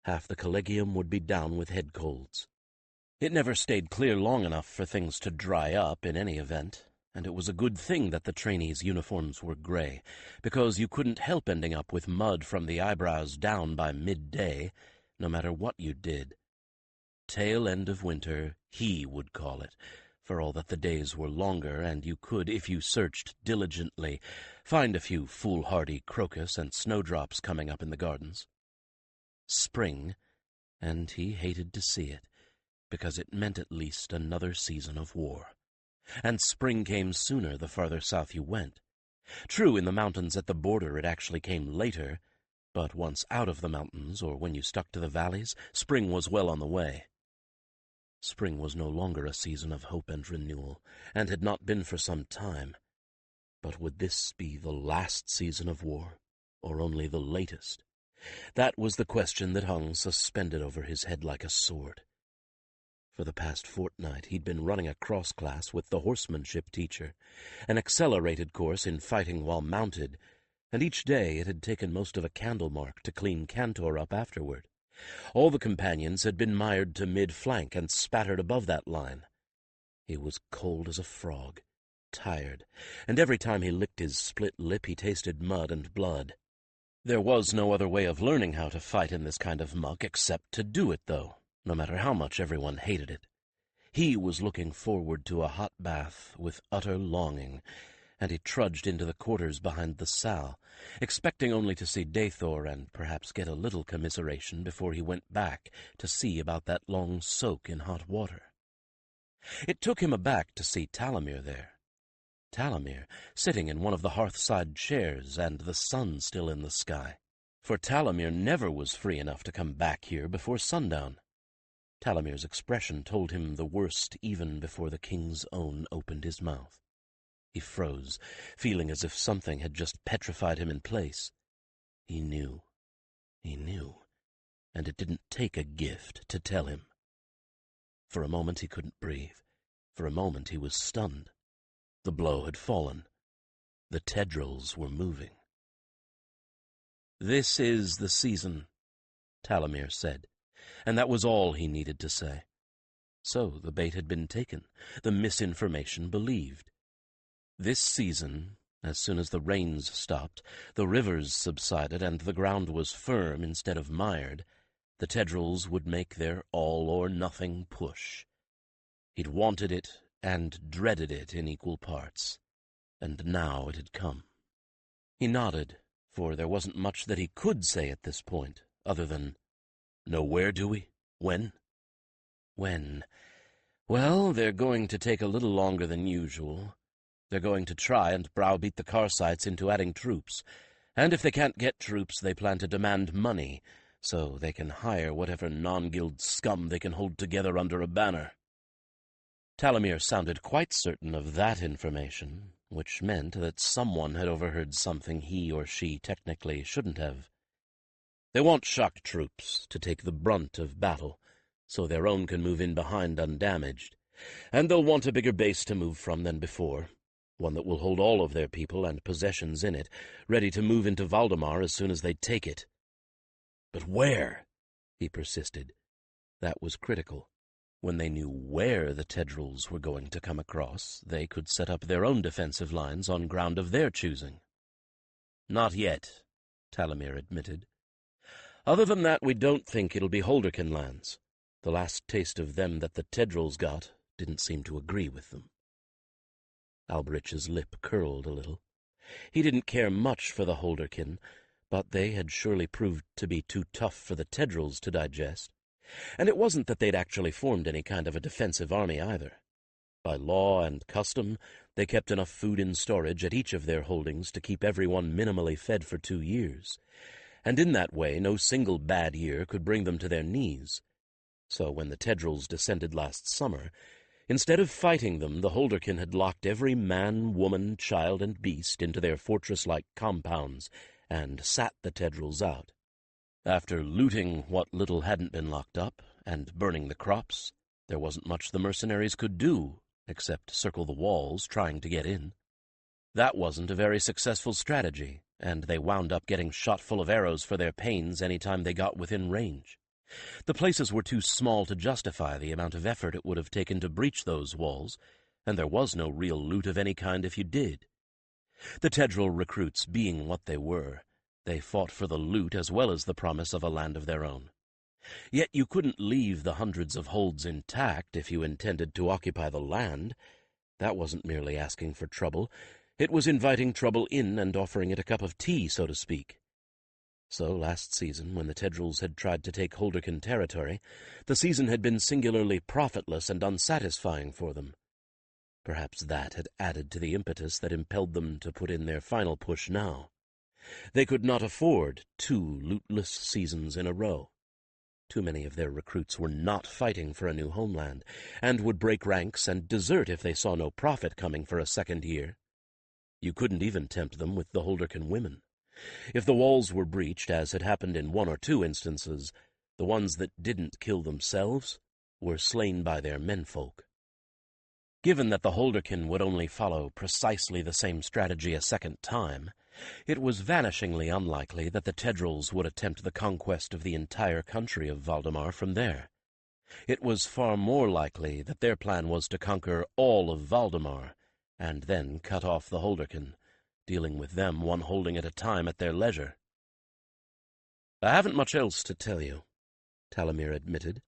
half the collegium would be down with head colds. It never stayed clear long enough for things to dry up in any event, and it was a good thing that the trainees' uniforms were gray, because you couldn't help ending up with mud from the eyebrows down by midday, no matter what you did. Tail end of winter, he would call it, for all that the days were longer, and you could, if you searched diligently, find a few foolhardy crocus and snowdrops coming up in the gardens. Spring, and he hated to see it, because it meant at least another season of war. And spring came sooner the farther south you went. True, in the mountains at the border it actually came later, but once out of the mountains, or when you stuck to the valleys, spring was well on the way. Spring was no longer a season of hope and renewal, and had not been for some time. But would this be the last season of war, or only the latest? That was the question that hung suspended over his head like a sword. For the past fortnight he'd been running a cross-class with the horsemanship teacher, an accelerated course in fighting while mounted, and each day it had taken most of a candle mark to clean Cantor up afterward. All the companions had been mired to mid-flank and spattered above that line. He was cold as a frog, tired, and every time he licked his split lip he tasted mud and blood. There was no other way of learning how to fight in this kind of muck except to do it, though, no matter how much everyone hated it. He was looking forward to a hot bath with utter longing, and he trudged into the quarters behind the Sal, expecting only to see Dathor and perhaps get a little commiseration before he went back to see about that long soak in hot water. It took him aback to see Talamir there. Talamir sitting in one of the hearthside chairs and the sun still in the sky, for Talamir never was free enough to come back here before sundown. Talamir's expression told him the worst even before the king's own opened his mouth. He froze, feeling as if something had just petrified him in place. He knew, and it didn't take a gift to tell him. For a moment he couldn't breathe. For a moment he was stunned. The blow had fallen. The Tedrils were moving. "This is the season," Talamir said, and that was all he needed to say. So the bait had been taken, the misinformation believed. This season, as soon as the rains stopped, the rivers subsided, and the ground was firm instead of mired, the Tedrils would make their all-or-nothing push. He'd wanted it and dreaded it in equal parts, and now it had come. He nodded, for there wasn't much that he could say at this point, other than, "Know where, do we? When?" "When? Well, they're going to take a little longer than usual. They're going to try and browbeat the Karsites into adding troops, and if they can't get troops, they plan to demand money, so they can hire whatever non-guild scum they can hold together under a banner." Talamir sounded quite certain of that information, which meant that someone had overheard something he or she technically shouldn't have. They want shock troops to take the brunt of battle, so their own can move in behind undamaged, and they'll want a bigger base to move from than before, one that will hold all of their people and possessions in it, ready to move into Valdemar as soon as they take it. But where? He persisted. That was critical. When they knew where the Tedrils were going to come across, they could set up their own defensive lines on ground of their choosing. Not yet, Talamir admitted. Other than that, we don't think it'll be Holderkin lands. The last taste of them that the Tedrils got didn't seem to agree with them. Alberich's lip curled a little. He didn't care much for the Holderkin, but they had surely proved to be too tough for the Tedrils to digest. And it wasn't that they'd actually formed any kind of a defensive army either. By law and custom, they kept enough food in storage at each of their holdings to keep everyone minimally fed for 2 years, and in that way no single bad year could bring them to their knees. So when the Tedrils descended last summer, instead of fighting them, the Holderkin had locked every man, woman, child, and beast into their fortress-like compounds and sat the Tedrils out. After looting what little hadn't been locked up and burning the crops, there wasn't much the mercenaries could do except circle the walls trying to get in. That wasn't a very successful strategy, and they wound up getting shot full of arrows for their pains any time they got within range. The places were too small to justify the amount of effort it would have taken to breach those walls, and there was no real loot of any kind if you did. The Tedril recruits being what they were, they fought for the loot as well as the promise of a land of their own. Yet you couldn't leave the hundreds of holds intact if you intended to occupy the land. That wasn't merely asking for trouble. It was inviting trouble in and offering it a cup of tea, so to speak. So last season, when the Tedrils had tried to take Holderkin territory, the season had been singularly profitless and unsatisfying for them. Perhaps that had added to the impetus that impelled them to put in their final push now. They could not afford 2 lootless seasons in a row. Too many of their recruits were not fighting for a new homeland, and would break ranks and desert if they saw no profit coming for a second year. You couldn't even tempt them with the Holderkin women. If the walls were breached, as had happened in 1 or 2 instances, the ones that didn't kill themselves were slain by their menfolk. Given that the Holderkin would only follow precisely the same strategy a second time, it was vanishingly unlikely that the Tedrils would attempt the conquest of the entire country of Valdemar from there. It was far more likely that their plan was to conquer all of Valdemar, and then cut off the Holderkin, dealing with them one holding at a time at their leisure. "I haven't much else to tell you," Talamir admitted.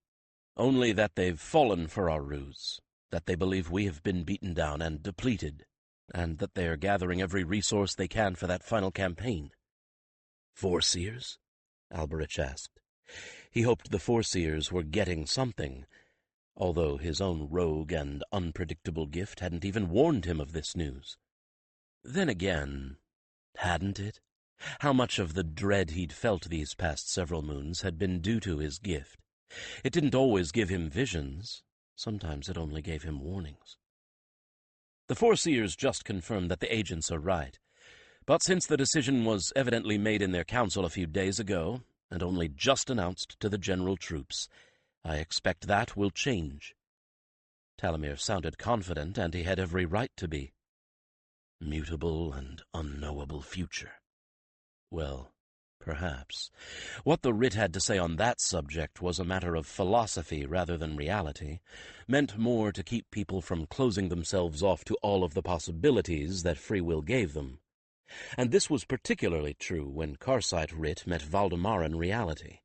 "Only that they've fallen for our ruse, that they believe we have been beaten down and depleted, and that they are gathering every resource they can for that final campaign." "Foreseers?" Alberich asked. He hoped the Foreseers were getting something, although his own rogue and unpredictable gift hadn't even warned him of this news. Then again, hadn't it? How much of the dread he'd felt these past several moons had been due to his gift? It didn't always give him visions. Sometimes it only gave him warnings. "The Foreseers just confirmed that the agents are right. But since the decision was evidently made in their council a few days ago, and only just announced to the general troops, I expect that will change." Talamir sounded confident, and he had every right to be. Mutable and unknowable future. Well, perhaps. What the writ had to say on that subject was a matter of philosophy rather than reality, meant more to keep people from closing themselves off to all of the possibilities that free will gave them. And this was particularly true when Karsite writ met Valdemaran reality,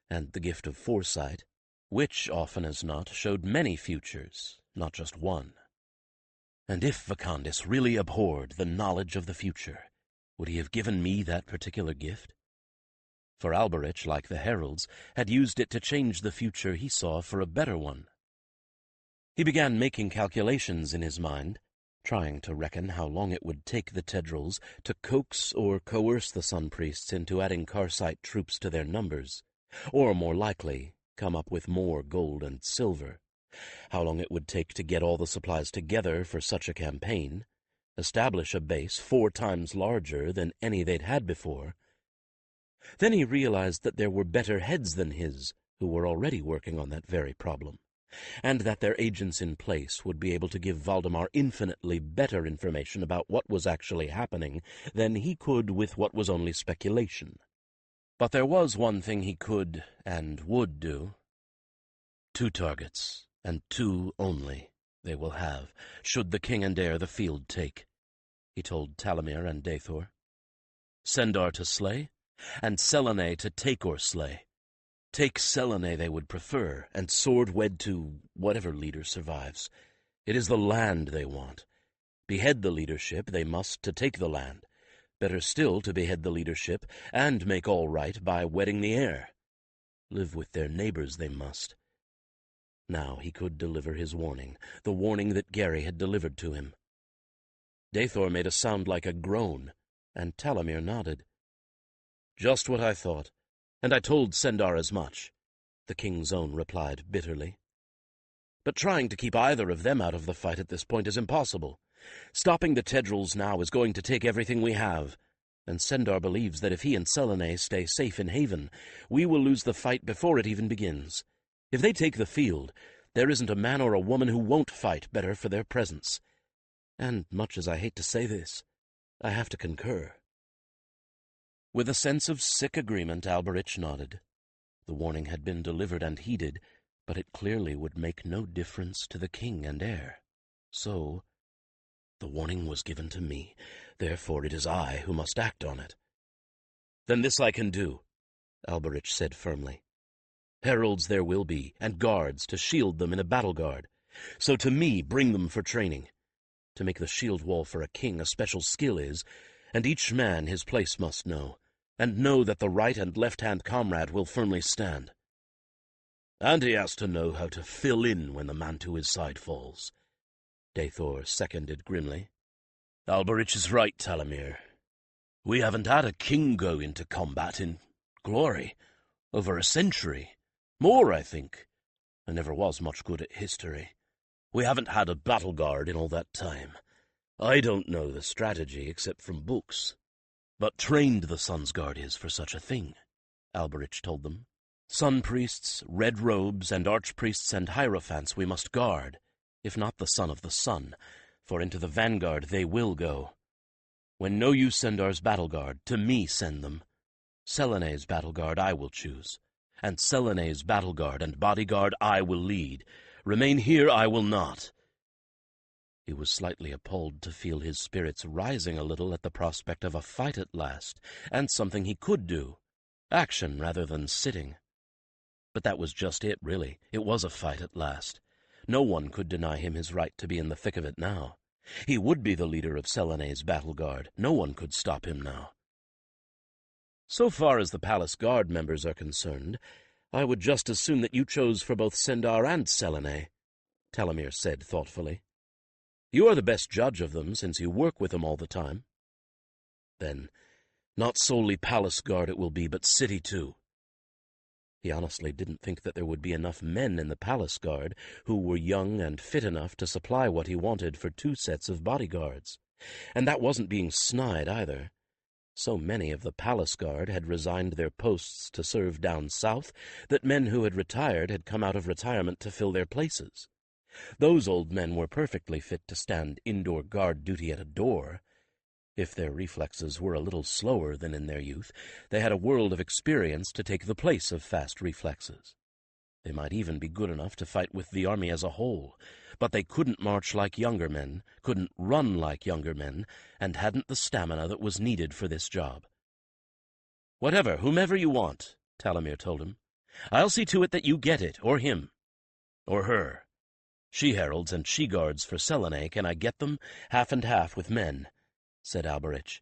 and the gift of foresight, which, often as not, showed many futures, not just one. And if Vakandis really abhorred the knowledge of the future, would he have given me that particular gift? For Alberich, like the heralds, had used it to change the future he saw for a better one. He began making calculations in his mind, trying to reckon how long it would take the Tedrils to coax or coerce the Sun Priests into adding Karsite troops to their numbers, or, more likely, come up with more gold and silver. How long it would take to get all the supplies together for such a campaign, establish a base 4 times larger than any they'd had before. Then he realized that there were better heads than his who were already working on that very problem, and that their agents in place would be able to give Valdemar infinitely better information about what was actually happening than he could with what was only speculation. But there was one thing he could and would do. 2 targets, and 2 only, they will have, should the king and heir the field take, he told Talamir and Dathor. Sendar to slay, and Selene to take or slay. Take Selene they would prefer, and sword wed to whatever leader survives. It is the land they want. Behead the leadership they must to take the land. Better still to behead the leadership and make all right by wedding the heir. Live with their neighbors they must. Now he could deliver his warning, the warning that Gary had delivered to him. Dathor made a sound like a groan, and Talamir nodded. "Just what I thought, and I told Sendar as much," the King's Own replied bitterly. "But trying to keep either of them out of the fight at this point is impossible. Stopping the Tedrils now is going to take everything we have, and Sendar believes that if he and Selene stay safe in Haven, we will lose the fight before it even begins. If they take the field, there isn't a man or a woman who won't fight better for their presence. And much as I hate to say this, I have to concur." With a sense of sick agreement, Alberich nodded. The warning had been delivered and heeded, but it clearly would make no difference to the king and heir. So, the warning was given to me, therefore it is I who must act on it. "Then this I can do," Alberich said firmly. "Heralds there will be, and guards to shield them in a battle guard. So to me bring them for training. To make the shield wall for a king a special skill is, and each man his place must know, and know that the right and left-hand comrade will firmly stand. And he has to know how to fill in when the man to his side falls," Dathor seconded grimly. "Alberich is right, Talamir. We haven't had a king go into combat in glory over a century. More, I think. I never was much good at history. We haven't had a battle guard in all that time. I don't know the strategy except from books. But trained the Sun's Guard is for such a thing," Alberich told them. "Sun priests, red robes, and archpriests and hierophants we must guard, if not the son of the sun, for into the vanguard they will go. When know you Sendar's battle guard, to me send them. Selene's battle guard I will choose, and Selene's battle guard and bodyguard I will lead. Remain here I will not." He was slightly appalled to feel his spirits rising a little at the prospect of a fight at last, and something he could do. Action rather than sitting. But that was just it, really. It was a fight at last. No one could deny him his right to be in the thick of it now. He would be the leader of Selene's battle guard. No one could stop him now. "So far as the palace guard members are concerned, I would just as soon that you chose for both Sendar and Selene," Talamir said thoughtfully. "You are the best judge of them, since you work with them all the time. Then, not solely palace guard it will be, but city too." He honestly didn't think that there would be enough men in the palace guard who were young and fit enough to supply what he wanted for 2 sets of bodyguards. And that wasn't being snide either. So many of the palace guard had resigned their posts to serve down south that men who had retired had come out of retirement to fill their places. Those old men were perfectly fit to stand indoor guard duty at a door. If their reflexes were a little slower than in their youth, they had a world of experience to take the place of fast reflexes. They might even be good enough to fight with the army as a whole, but they couldn't march like younger men, couldn't run like younger men, and hadn't the stamina that was needed for this job. "Whomever you want," Talamir told him. "I'll see to it that you get it, or him, or her. She-heralds and she-guards for Selene, can I get them, half and half with men?" said Alberich,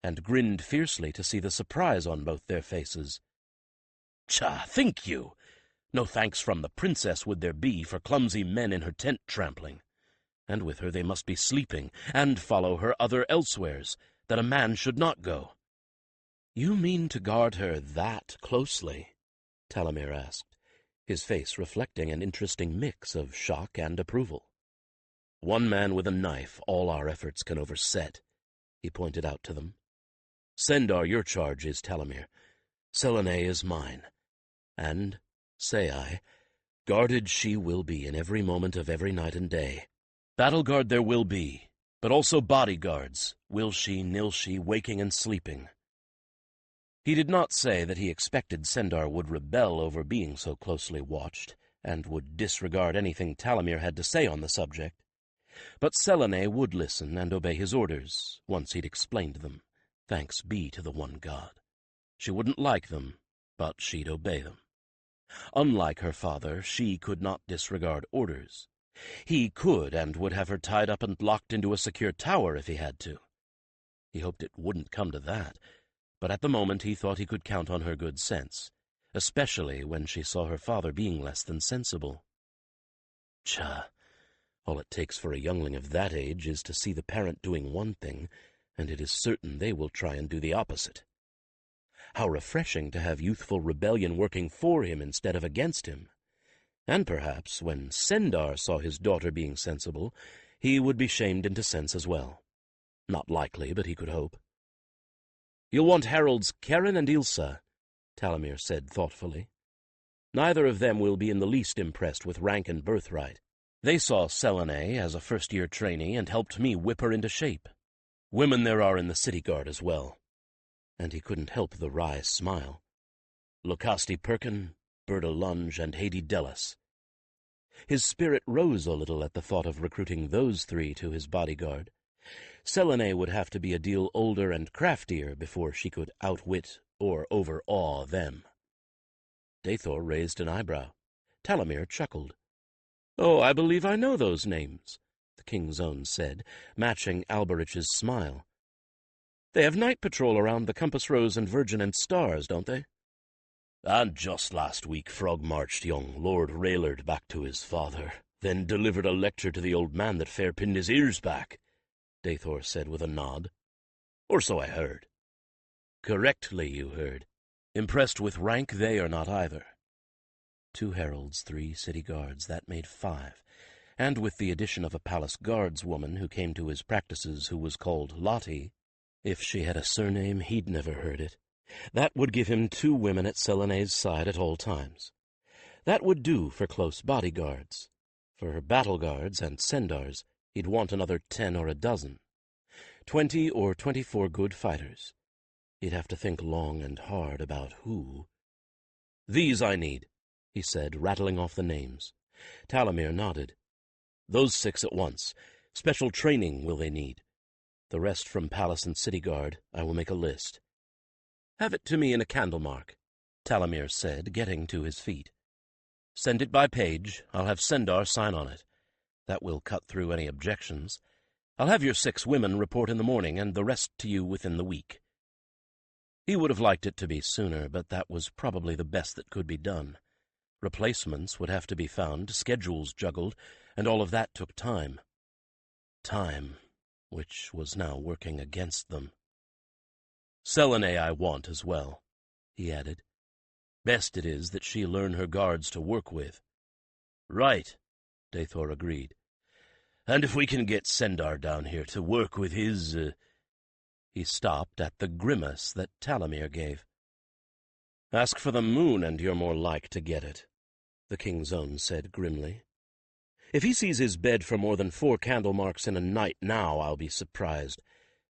and grinned fiercely to see the surprise on both their faces. "Tcha, think you! No thanks from the princess would there be for clumsy men in her tent trampling. And with her they must be sleeping, and follow her other elsewheres, that a man should not go." "You mean to guard her that closely?" Talamir asked, his face reflecting an interesting mix of shock and approval. One man with a knife all our efforts can overset, he pointed out to them. Sendar, your charge is Talamir. Selene is mine. And, say I, guarded she will be in every moment of every night and day. Battle guard there will be, but also bodyguards, will she, nill she, waking and sleeping. He did not say that he expected Sendar would rebel over being so closely watched, and would disregard anything Talamir had to say on the subject. But Selene would listen and obey his orders, once he'd explained them. Thanks be to the one God. She wouldn't like them, but she'd obey them. Unlike her father, she could not disregard orders. He could and would have her tied up and locked into a secure tower if he had to. He hoped it wouldn't come to that, but at the moment he thought he could count on her good sense, especially when she saw her father being less than sensible. Tcha, all it takes for a youngling of that age is to see the parent doing one thing, and it is certain they will try and do the opposite. How refreshing to have youthful rebellion working for him instead of against him. And perhaps, when Sendar saw his daughter being sensible, he would be shamed into sense as well. Not likely, but he could hope. "You'll want heralds Karen and Ilsa," Talamir said thoughtfully. "Neither of them will be in the least impressed with rank and birthright. They saw Selene as a first-year trainee and helped me whip her into shape. Women there are in the city guard as well." And he couldn't help the wry smile. "Lokaste Perkin, Berta Lunge, and Haidee Dellis." His spirit rose a little at the thought of recruiting those three to his bodyguard. Selene would have to be a deal older and craftier before she could outwit or overawe them. Dathor raised an eyebrow. Talamir chuckled. "Oh, I believe I know those names," the King's Own said, matching Alberich's smile. "They have night patrol around the Compass Rose and Virgin and Stars, don't they?" "And just last week Frog marched young Lord Raylord back to his father, then delivered a lecture to the old man that fair pinned his ears back," Dathor said with a nod. "Or so I heard." "Correctly you heard. Impressed with rank they are not either." 2 heralds, 3 city guards, that made 5, and with the addition of a palace guards woman who came to his practices who was called Lottie, if she had a surname he'd never heard it, that would give him 2 women at Selene's side at all times. That would do for close bodyguards. For battle guards and Sendars, he'd want another 10 or a dozen. 20 or 24 good fighters. He'd have to think long and hard about who. "These I need," he said, rattling off the names. Talamir nodded. "Those 6 at once. Special training will they need. The rest from Palace and City Guard, I will make a list." "Have it to me in a candle mark," Talamir said, getting to his feet. "Send it by page. I'll have Sendar sign on it. That will cut through any objections. I'll have your 6 women report in the morning, and the rest to you within the week." He would have liked it to be sooner, but that was probably the best that could be done. Replacements would have to be found, schedules juggled, and all of that took time. Time, which was now working against them. "Selene I want as well," he added. "Best it is that she learn her guards to work with." "Right," Dathor agreed. "And if we can get Sendar down here to work with his—" He stopped at the grimace that Talamir gave. "Ask for the moon and you're more like to get it," the King's Own said grimly. "If he sees his bed for more than 4 candle marks in a night now, I'll be surprised.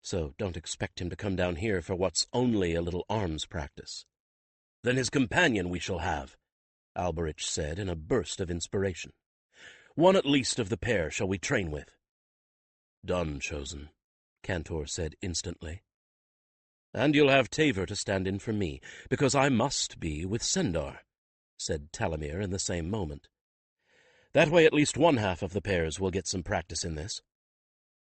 So don't expect him to come down here for what's only a little arms practice." "Then his companion we shall have," Alberich said in a burst of inspiration. "One at least of the pair shall we train with." "Done, Chosen," Cantor said instantly. "And you'll have Taver to stand in for me, because I must be with Sendar," said Talamir in the same moment. "That way at least one half of the pairs will get some practice in this."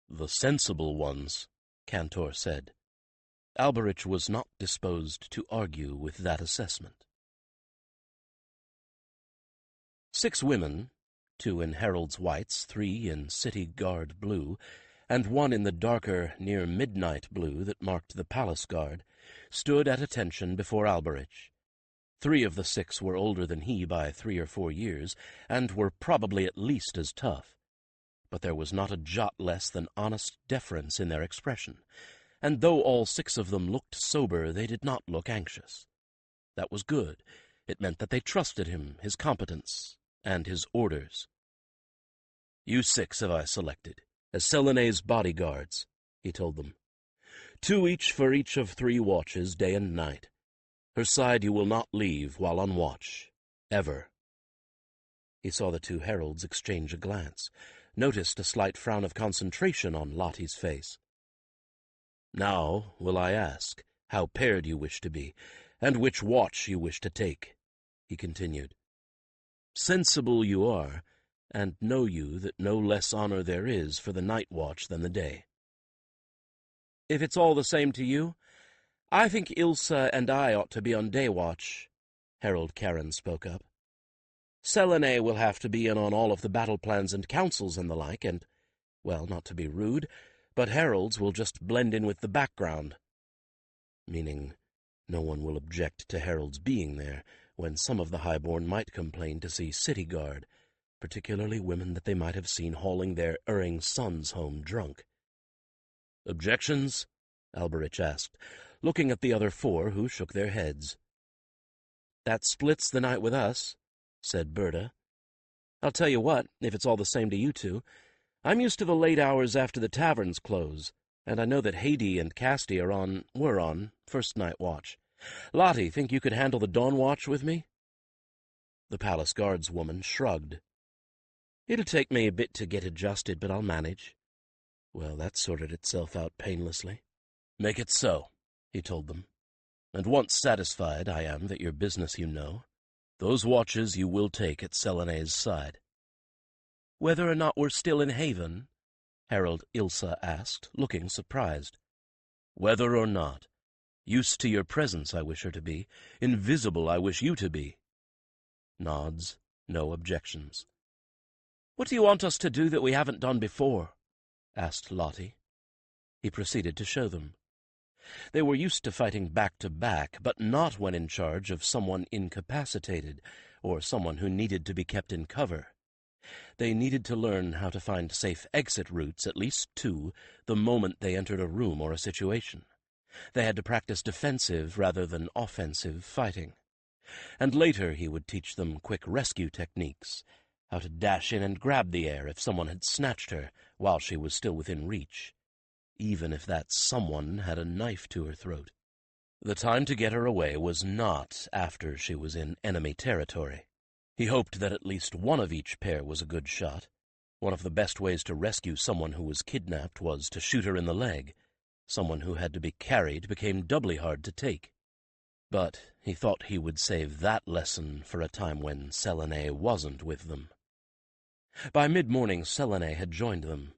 "The sensible ones," Cantor said. Alberich was not disposed to argue with that assessment. 6 women, 2 in herald's whites, 3 in city guard blue, and 1 in the darker, near-midnight blue that marked the palace guard, stood at attention before Alberich. 3 of the 6 were older than he by 3 or 4 years, and were probably at least as tough. but there was not a jot less than honest deference in their expression, and though all 6 of them looked sober, they did not look anxious. That was good. It meant that they trusted him, his competence, and his orders. "You 6 have I selected, as Selene's bodyguards," he told them. 2 each for each of 3 watches, day and night. Her side you will not leave while on watch, ever." He saw the 2 heralds exchange a glance, noticed a slight frown of concentration on Lottie's face. "Now will I ask how paired you wish to be, and which watch you wish to take," he continued. "Sensible you are, and know you that no less honor there is for the night watch than the day." "If it's all the same to you, I think Ilsa and I ought to be on day watch," Herald Karen spoke up. "Selene will have to be in on all of the battle plans and councils and the like, and, well, not to be rude, but heralds will just blend in with the background." Meaning, no one will object to heralds being there, when some of the highborn might complain to see city guard, particularly women that they might have seen hauling their erring sons home drunk. "Objections?" Alberich asked, looking at the other 4, who shook their heads. "That splits the night with us," said Berta. "I'll tell you what, if it's all the same to you 2, I'm used to the late hours after the taverns close, and I know that Haidee and Casti were on first night watch. Lottie, think you could handle the dawn watch with me?" The palace guards woman shrugged. "It'll take me a bit to get adjusted, but I'll manage." Well, that sorted itself out painlessly. "Make it so," he told them. "And once satisfied I am that your business you know, those watches you will take at Selene's side." "Whether or not we're still in Haven?" Herald Ilsa asked, looking surprised. "Whether or not. Used to your presence I wish her to be. Invisible I wish you to be." Nods, no objections. "What do you want us to do that we haven't done before?" asked Lottie. He proceeded to show them. They were used to fighting back to back, but not when in charge of someone incapacitated, or someone who needed to be kept in cover. They needed to learn how to find safe exit routes, at least 2, the moment they entered a room or a situation. They had to practice defensive rather than offensive fighting. And later he would teach them quick rescue techniques, how to dash in and grab the air if someone had snatched her while she was still within reach, even if that someone had a knife to her throat. The time to get her away was not after she was in enemy territory. He hoped that at least one of each pair was a good shot. One of the best ways to rescue someone who was kidnapped was to shoot her in the leg. Someone who had to be carried became doubly hard to take. But he thought he would save that lesson for a time when Selene wasn't with them. By mid-morning, Selene had joined them.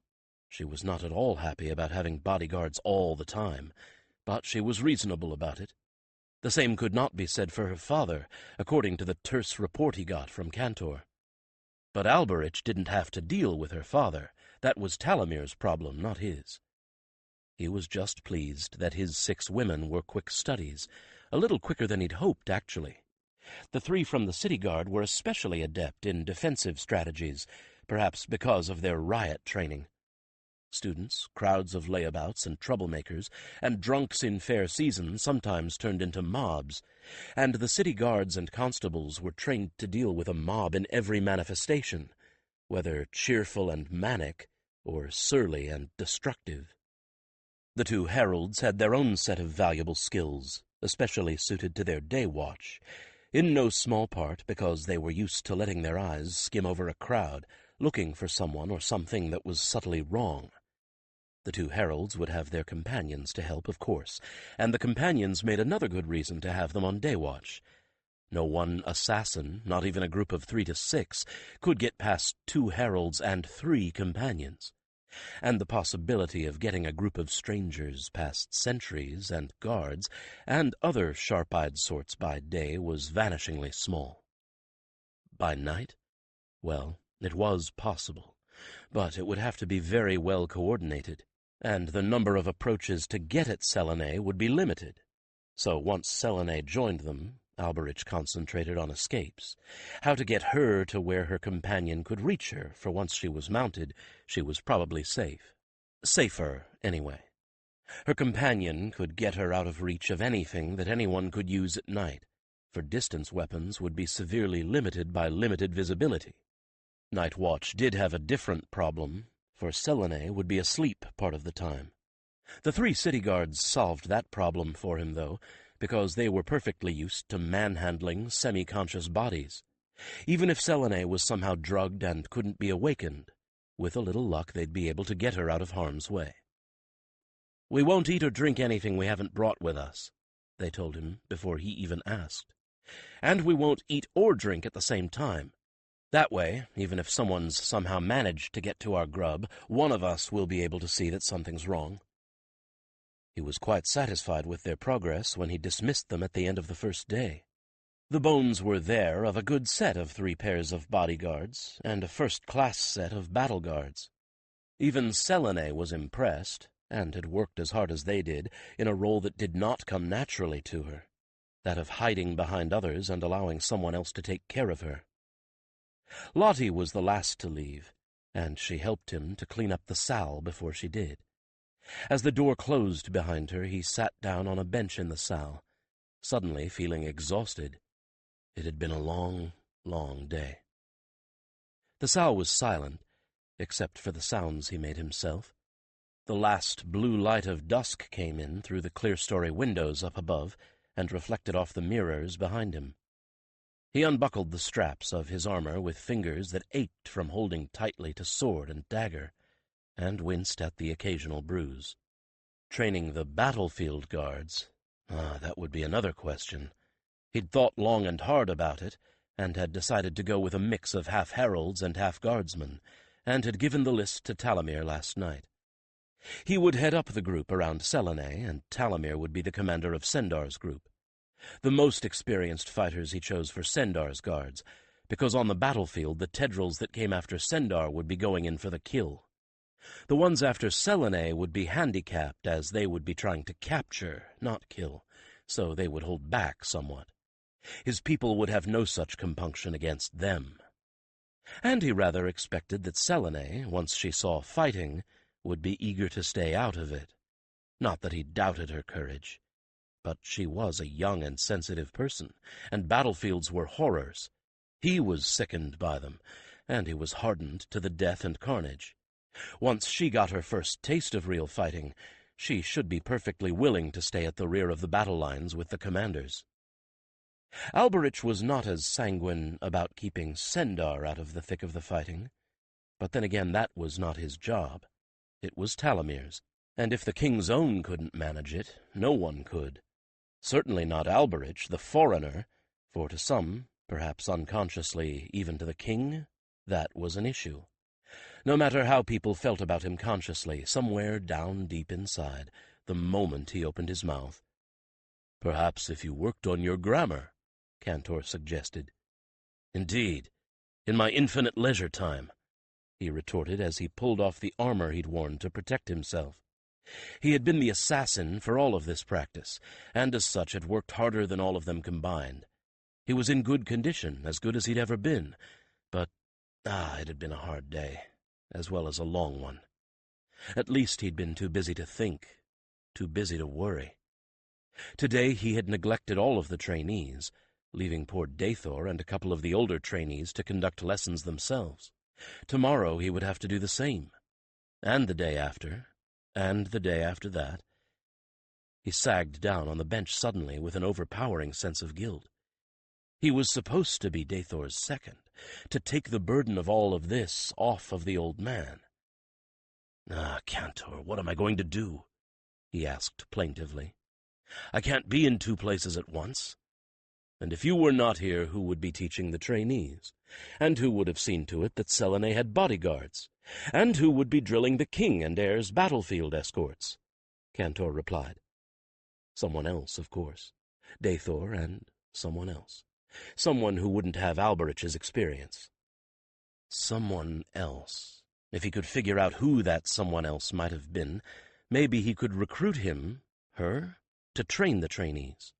She was not at all happy about having bodyguards all the time, but she was reasonable about it. The same could not be said for her father, according to the terse report he got from Cantor. But Alberich didn't have to deal with her father. That was Talamir's problem, not his. He was just pleased that his 6 women were quick studies, a little quicker than he'd hoped, actually. The 3 from the city guard were especially adept in defensive strategies, perhaps because of their riot training. Students, crowds of layabouts and troublemakers, and drunks in fair season sometimes turned into mobs, and the city guards and constables were trained to deal with a mob in every manifestation, whether cheerful and manic or surly and destructive. The 2 heralds had their own set of valuable skills, especially suited to their day watch, in no small part because they were used to letting their eyes skim over a crowd, looking for someone or something that was subtly wrong. The 2 heralds would have their companions to help, of course, and the companions made another good reason to have them on day watch. No one assassin, not even a group of 3 to 6, could get past 2 heralds and 3 companions. And the possibility of getting a group of strangers past sentries and guards and other sharp-eyed sorts by day was vanishingly small. By night? Well, it was possible, but it would have to be very well coordinated, and the number of approaches to get at Selene would be limited. So once Selene joined them, Alberich concentrated on escapes, how to get her to where her companion could reach her, for once she was mounted, she was probably safe. Safer, anyway. Her companion could get her out of reach of anything that anyone could use at night, for distance weapons would be severely limited by limited visibility. Night Watch did have a different problem, for Selene would be asleep part of the time. The 3 city guards solved that problem for him, though, because they were perfectly used to manhandling semi-conscious bodies. Even if Selene was somehow drugged and couldn't be awakened, with a little luck they'd be able to get her out of harm's way. "We won't eat or drink anything we haven't brought with us," they told him before he even asked. "And we won't eat or drink at the same time. That way, even if someone's somehow managed to get to our grub, one of us will be able to see that something's wrong." He was quite satisfied with their progress when he dismissed them at the end of the first day. The bones were there of a good set of 3 pairs of bodyguards and a first-class set of battle guards. Even Selene was impressed, and had worked as hard as they did, in a role that did not come naturally to her, that of hiding behind others and allowing someone else to take care of her. Lottie was the last to leave, and she helped him to clean up the salle before she did. As the door closed behind her, he sat down on a bench in the salle, suddenly feeling exhausted. It had been a long, long day. The salle was silent, except for the sounds he made himself. The last blue light of dusk came in through the clerestory windows up above and reflected off the mirrors behind him. He unbuckled the straps of his armor with fingers that ached from holding tightly to sword and dagger, and winced at the occasional bruise. Training the battlefield guards, that would be another question. He'd thought long and hard about it, and had decided to go with a mix of half-heralds and half-guardsmen, and had given the list to Talamir last night. He would head up the group around Selene, and Talamir would be the commander of Sendar's group. The most experienced fighters he chose for Sendar's guards, because on the battlefield the Tedrils that came after Sendar would be going in for the kill. The ones after Selene would be handicapped, as they would be trying to capture, not kill, so they would hold back somewhat. His people would have no such compunction against them. And he rather expected that Selene, once she saw fighting, would be eager to stay out of it. Not that he doubted her courage, but she was a young and sensitive person, and battlefields were horrors. He was sickened by them, and he was hardened to the death and carnage. Once she got her first taste of real fighting, she should be perfectly willing to stay at the rear of the battle lines with the commanders. Alberich was not as sanguine about keeping Sendar out of the thick of the fighting, but then again that was not his job. It was Talamir's, and if the King's Own couldn't manage it, no one could. Certainly not Alberich, the foreigner, for to some, perhaps unconsciously even to the king, that was an issue. No matter how people felt about him consciously, somewhere down deep inside, the moment he opened his mouth. "Perhaps if you worked on your grammar," Cantor suggested. "Indeed, in my infinite leisure time," he retorted as he pulled off the armor he'd worn to protect himself. He had been the assassin for all of this practice, and as such had worked harder than all of them combined. He was in good condition, as good as he'd ever been, but, it had been a hard day, as well as a long one. At least he'd been too busy to think, too busy to worry. Today he had neglected all of the trainees, leaving poor Dathor and a couple of the older trainees to conduct lessons themselves. Tomorrow he would have to do the same, and the day after, and the day after that. He sagged down on the bench suddenly with an overpowering sense of guilt. He was supposed to be Dathor's second, to take the burden of all of this off of the old man. Cantor, what am I going to do?" he asked plaintively. "I can't be in 2 places at once. And if you were not here, who would be teaching the trainees? And who would have seen to it that Selene had bodyguards? And who would be drilling the king and heir's battlefield escorts?" Cantor replied. Someone else, of course. Dathor and someone else. Someone who wouldn't have Alberich's experience. Someone else. If he could figure out who that someone else might have been, maybe he could recruit him, her, to train the trainees.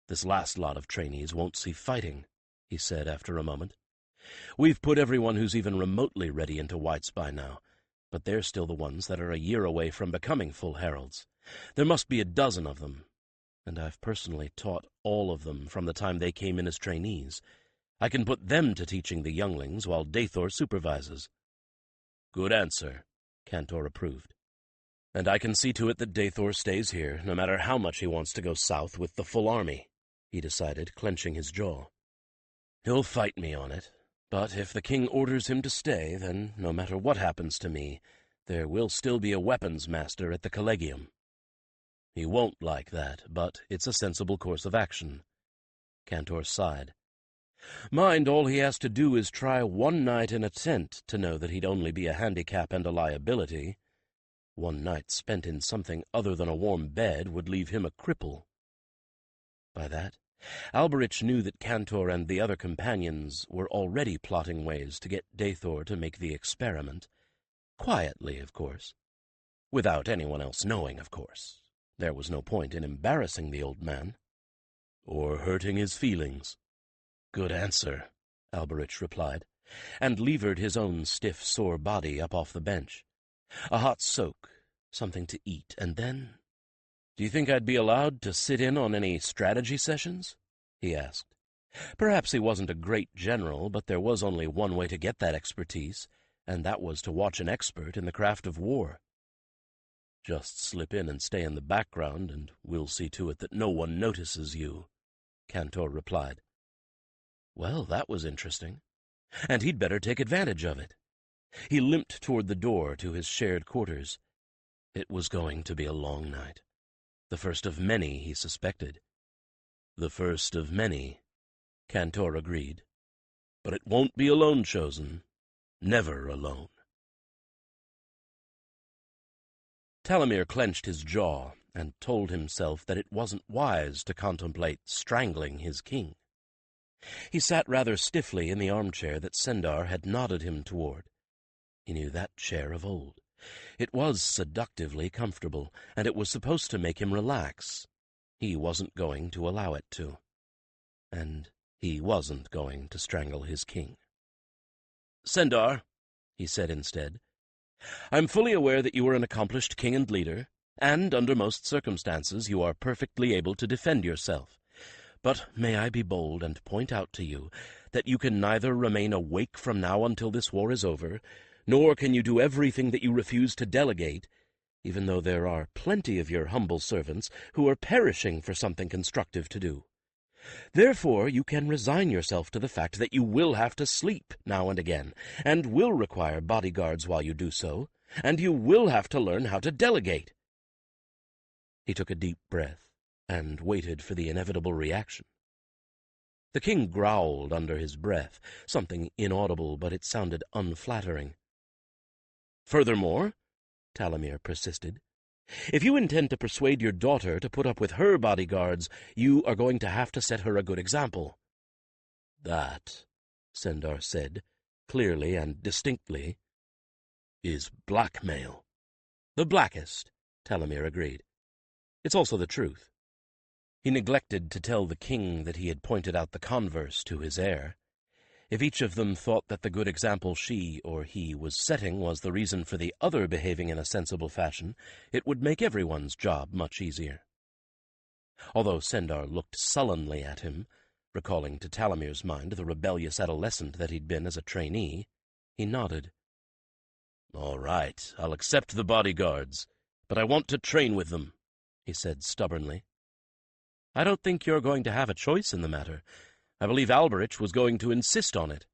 "This last lot of trainees won't see fighting," he said after a moment. "We've put everyone who's even remotely ready into Whites by now, but they're still the ones that are a year away from becoming full heralds. There must be a dozen of them, and I've personally taught all of them from the time they came in as trainees. I can put them to teaching the younglings while Dathor supervises." "Good answer," Cantor approved. "And I can see to it that Dathor stays here, no matter how much he wants to go south with the full army," he decided, clenching his jaw. "He'll fight me on it, but if the king orders him to stay, then no matter what happens to me, there will still be a weapons master at the Collegium. He won't like that, but it's a sensible course of action." Cantor sighed. "Mind, all he has to do is try one night in a tent to know that he'd only be a handicap and a liability. One night spent in something other than a warm bed would leave him a cripple." By that, Alberich knew that Cantor and the other companions were already plotting ways to get Dathor to make the experiment. Quietly, of course. Without anyone else knowing, of course. There was no point in embarrassing the old man. "Or hurting his feelings." "Good answer," Alberich replied, and levered his own stiff, sore body up off the bench. A hot soak, something to eat, and then— "Do you think I'd be allowed to sit in on any strategy sessions?" he asked. Perhaps he wasn't a great general, but there was only one way to get that expertise, and that was to watch an expert in the craft of war. "Just slip in and stay in the background, and we'll see to it that no one notices you," Cantor replied. Well, that was interesting, and he'd better take advantage of it. He limped toward the door to his shared quarters. It was going to be a long night. The first of many, he suspected. "The first of many," Cantor agreed. "But it won't be alone, Chosen. Never alone." Talamir clenched his jaw and told himself that it wasn't wise to contemplate strangling his king. He sat rather stiffly in the armchair that Sendar had nodded him toward. He knew that chair of old. It was seductively comfortable, and it was supposed to make him relax. He wasn't going to allow it to. And he wasn't going to strangle his king. "Sendar," he said instead, "I'm fully aware that you are an accomplished king and leader, and under most circumstances you are perfectly able to defend yourself. But may I be bold and point out to you that you can neither remain awake from now until this war is over, nor can you do everything that you refuse to delegate, even though there are plenty of your humble servants who are perishing for something constructive to do. Therefore you can resign yourself to the fact that you will have to sleep now and again, and will require bodyguards while you do so, and you will have to learn how to delegate." He took a deep breath and waited for the inevitable reaction. The king growled under his breath, something inaudible, but it sounded unflattering. "Furthermore," Talamir persisted, "if you intend to persuade your daughter to put up with her bodyguards, you are going to have to set her a good example." "That," Sendar said, clearly and distinctly, "is blackmail." "The blackest," Talamir agreed. "It's also the truth." He neglected to tell the king that he had pointed out the converse to his heir. If each of them thought that the good example she or he was setting was the reason for the other behaving in a sensible fashion, it would make everyone's job much easier. Although Sendar looked sullenly at him, recalling to Talamir's mind the rebellious adolescent that he'd been as a trainee, he nodded. "All right, I'll accept the bodyguards, but I want to train with them," he said stubbornly. "I don't think you're going to have a choice in the matter. I believe Alberich was going to insist on it."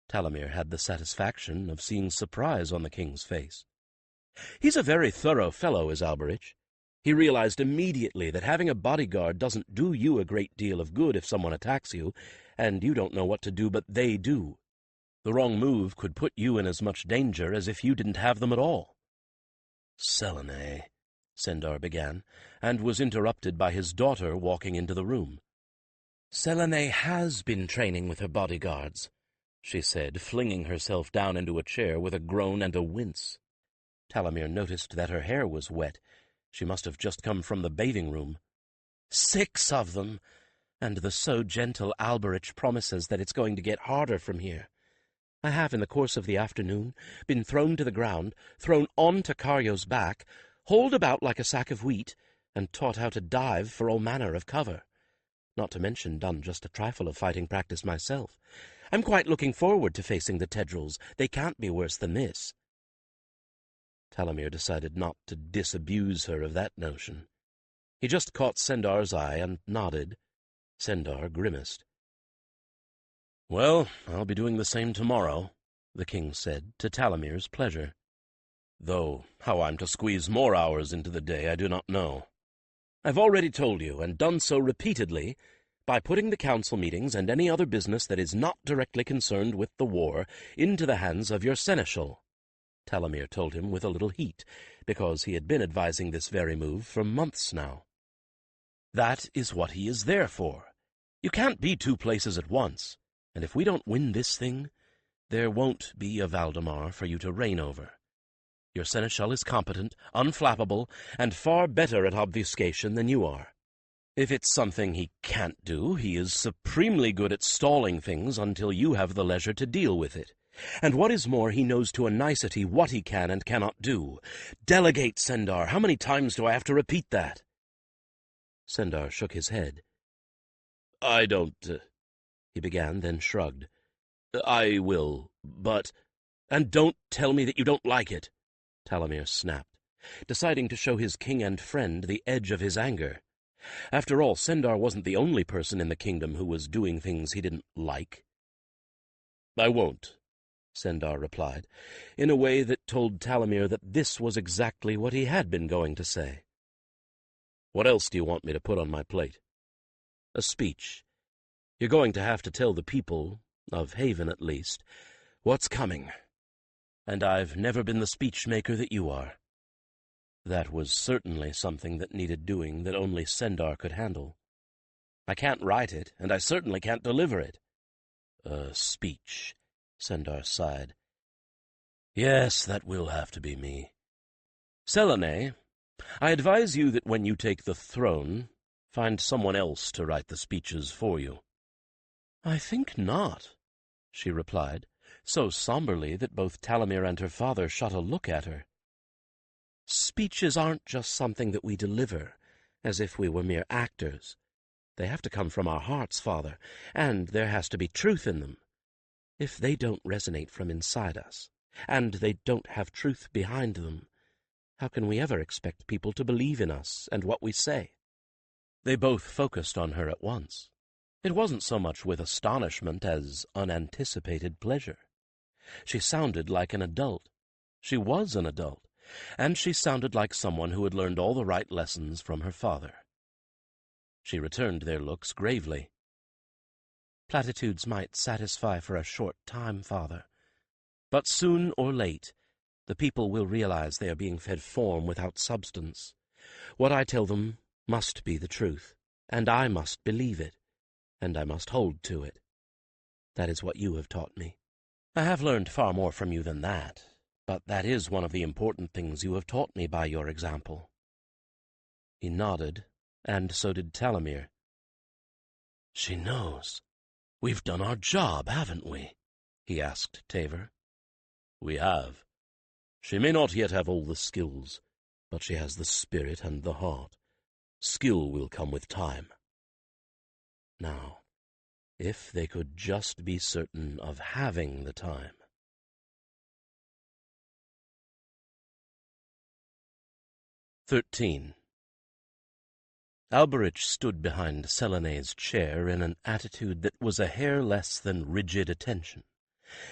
Talamir had the satisfaction of seeing surprise on the king's face. He's a very thorough fellow, is Alberich. He realized immediately that having a bodyguard doesn't do you a great deal of good if someone attacks you, and you don't know what to do, but they do. The wrong move could put you in as much danger as if you didn't have them at all. "Selene," Sendar began, and was interrupted by his daughter walking into the room. "Selene has been training with her bodyguards," she said, flinging herself down into a chair with a groan and a wince. Talamir noticed that her hair was wet. She must have just come from the bathing room. 6 of them! And the so gentle Alberich promises that it's going to get harder from here. I have, in the course of the afternoon, been thrown to the ground, thrown on to Cario's back, hauled about like a sack of wheat, and taught how to dive for all manner of cover. Not to mention done just a trifle of fighting practice myself. I'm quite looking forward to facing the Tedrils. They can't be worse than this. Talamir decided not to disabuse her of that notion. He just caught Sendar's eye and nodded. Sendar grimaced. "Well, I'll be doing the same tomorrow," the king said, to Talamir's pleasure. "Though how I'm to squeeze more hours into the day I do not know. I've already told you, and done so repeatedly, by putting the council meetings and any other business that is not directly concerned with the war into the hands of your seneschal," Talamir told him with a little heat, because he had been advising this very move for months now. "That is what he is there for. You can't be 2 places at once, and if we don't win this thing, there won't be a Valdemar for you to reign over. Your seneschal is competent, unflappable, and far better at obfuscation than you are. If it's something he can't do, he is supremely good at stalling things until you have the leisure to deal with it. And what is more, he knows to a nicety what he can and cannot do. Delegate, Sendar. How many times do I have to repeat that?" Sendar shook his head. "I don't—" he began, then shrugged. "I will, but—" "And don't tell me that you don't like it," Talamir snapped, deciding to show his king and friend the edge of his anger. After all, Sendar wasn't the only person in the kingdom who was doing things he didn't like. "I won't," Sendar replied, in a way that told Talamir that this was exactly what he had been going to say. "What else do you want me to put on my plate?" "A speech. You're going to have to tell the people, of Haven at least, what's coming. And I've never been the speech-maker that you are." That was certainly something that needed doing that only Sendar could handle. "I can't write it, and I certainly can't deliver it." "A speech," Sendar sighed. "Yes, that will have to be me. Selene, I advise you that when you take the throne, find someone else to write the speeches for you." "I think not," she replied, so somberly that both Talamir and her father shot a look at her. "Speeches aren't just something that we deliver, as if we were mere actors. They have to come from our hearts, Father, and there has to be truth in them. If they don't resonate from inside us, and they don't have truth behind them, how can we ever expect people to believe in us and what we say?" They both focused on her at once. It wasn't so much with astonishment as unanticipated pleasure. She sounded like an adult. She was an adult, and she sounded like someone who had learned all the right lessons from her father. She returned their looks gravely. "Platitudes might satisfy for a short time, Father, but soon or late the people will realize they are being fed form without substance. What I tell them must be the truth, and I must believe it, and I must hold to it. That is what you have taught me. I have learned far more from you than that, but that is one of the important things you have taught me by your example." He nodded, and so did Talamir. "She knows. We've done our job, haven't we?" he asked Taver. "We have. She may not yet have all the skills, but she has the spirit and the heart. Skill will come with time. Now, if they could just be certain of having the time." 13. Alberich stood behind Selene's chair in an attitude that was a hair less than rigid attention.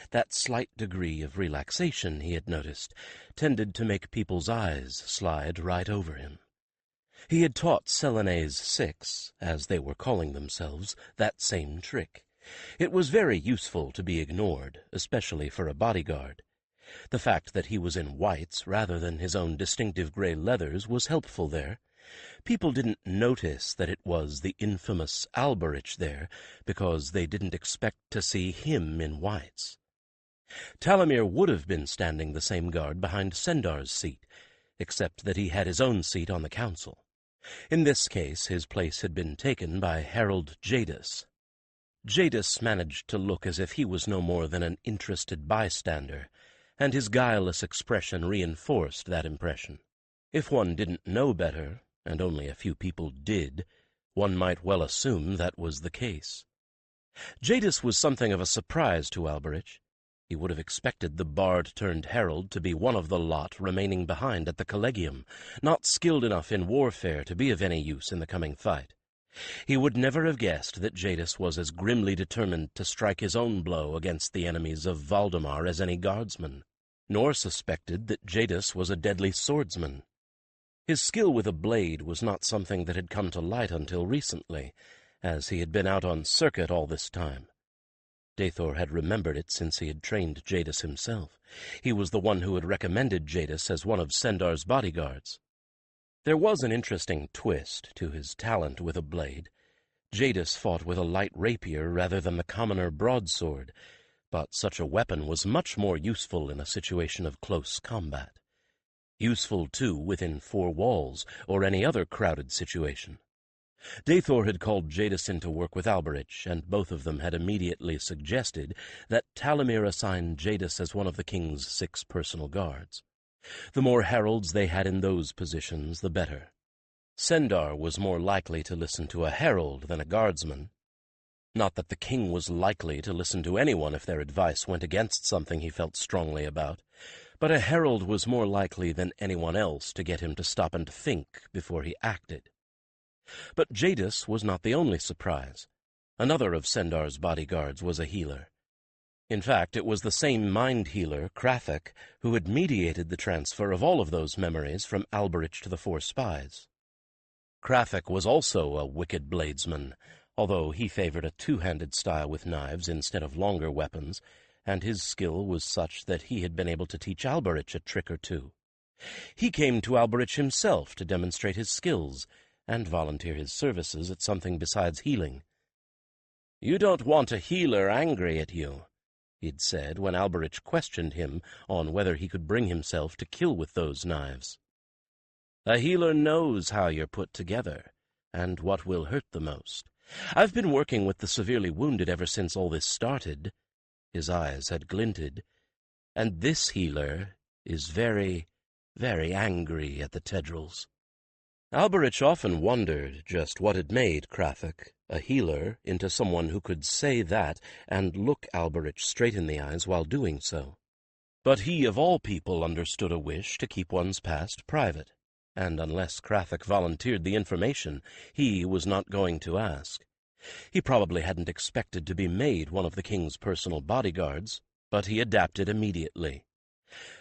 That slight degree of relaxation, he had noticed, tended to make people's eyes slide right over him. He had taught Selene's 6, as they were calling themselves, that same trick. It was very useful to be ignored, especially for a bodyguard. The fact that he was in whites rather than his own distinctive gray leathers was helpful there. People didn't notice that it was the infamous Alberich there, because they didn't expect to see him in whites. Talamir would have been standing the same guard behind Sendar's seat, except that he had his own seat on the council. In this case, his place had been taken by Herald Jadis. Jadis managed to look as if he was no more than an interested bystander, and his guileless expression reinforced that impression. If one didn't know better, and only a few people did, one might well assume that was the case. Jadis was something of a surprise to Alberich. He would have expected the bard-turned-herald to be one of the lot remaining behind at the Collegium, not skilled enough in warfare to be of any use in the coming fight. He would never have guessed that Jadis was as grimly determined to strike his own blow against the enemies of Valdemar as any guardsman, nor suspected that Jadis was a deadly swordsman. His skill with a blade was not something that had come to light until recently, as he had been out on circuit all this time. Dathor had remembered it since he had trained Jadis himself. He was the one who had recommended Jadis as one of Sendar's bodyguards. There was an interesting twist to his talent with a blade. Jadis fought with a light rapier rather than the commoner broadsword, but such a weapon was much more useful in a situation of close combat. Useful, too, within four walls or any other crowded situation. Dathor had called Jadis in to work with Alberich, and both of them had immediately suggested that Talimir assign Jadis as one of the king's 6 personal guards. The more heralds they had in those positions, the better. Sendar was more likely to listen to a herald than a guardsman. Not that the king was likely to listen to anyone if their advice went against something he felt strongly about, but a herald was more likely than anyone else to get him to stop and think before he acted. But Jadis was not the only surprise. Another of Sendar's bodyguards was a healer. In fact, it was the same mind healer, Krafik, who had mediated the transfer of all of those memories from Alberich to the 4 spies. Krafik was also a wicked bladesman, although he favored a 2-handed style with knives instead of longer weapons, and his skill was such that he had been able to teach Alberich a trick or two. He came to Alberich himself to demonstrate his skills, and volunteer his services at something besides healing. "You don't want a healer angry at you," he'd said when Alberich questioned him on whether he could bring himself to kill with those knives. "A healer knows how you're put together, and what will hurt the most. I've been working with the severely wounded ever since all this started." His eyes had glinted. "And this healer is very, very angry at the Tedrils." Alberich often wondered just what had made Krafik, a healer, into someone who could say that and look Alberich straight in the eyes while doing so. But he, of all people, understood a wish to keep one's past private, and unless Krafik volunteered the information, he was not going to ask. He probably hadn't expected to be made one of the king's personal bodyguards, but he adapted immediately.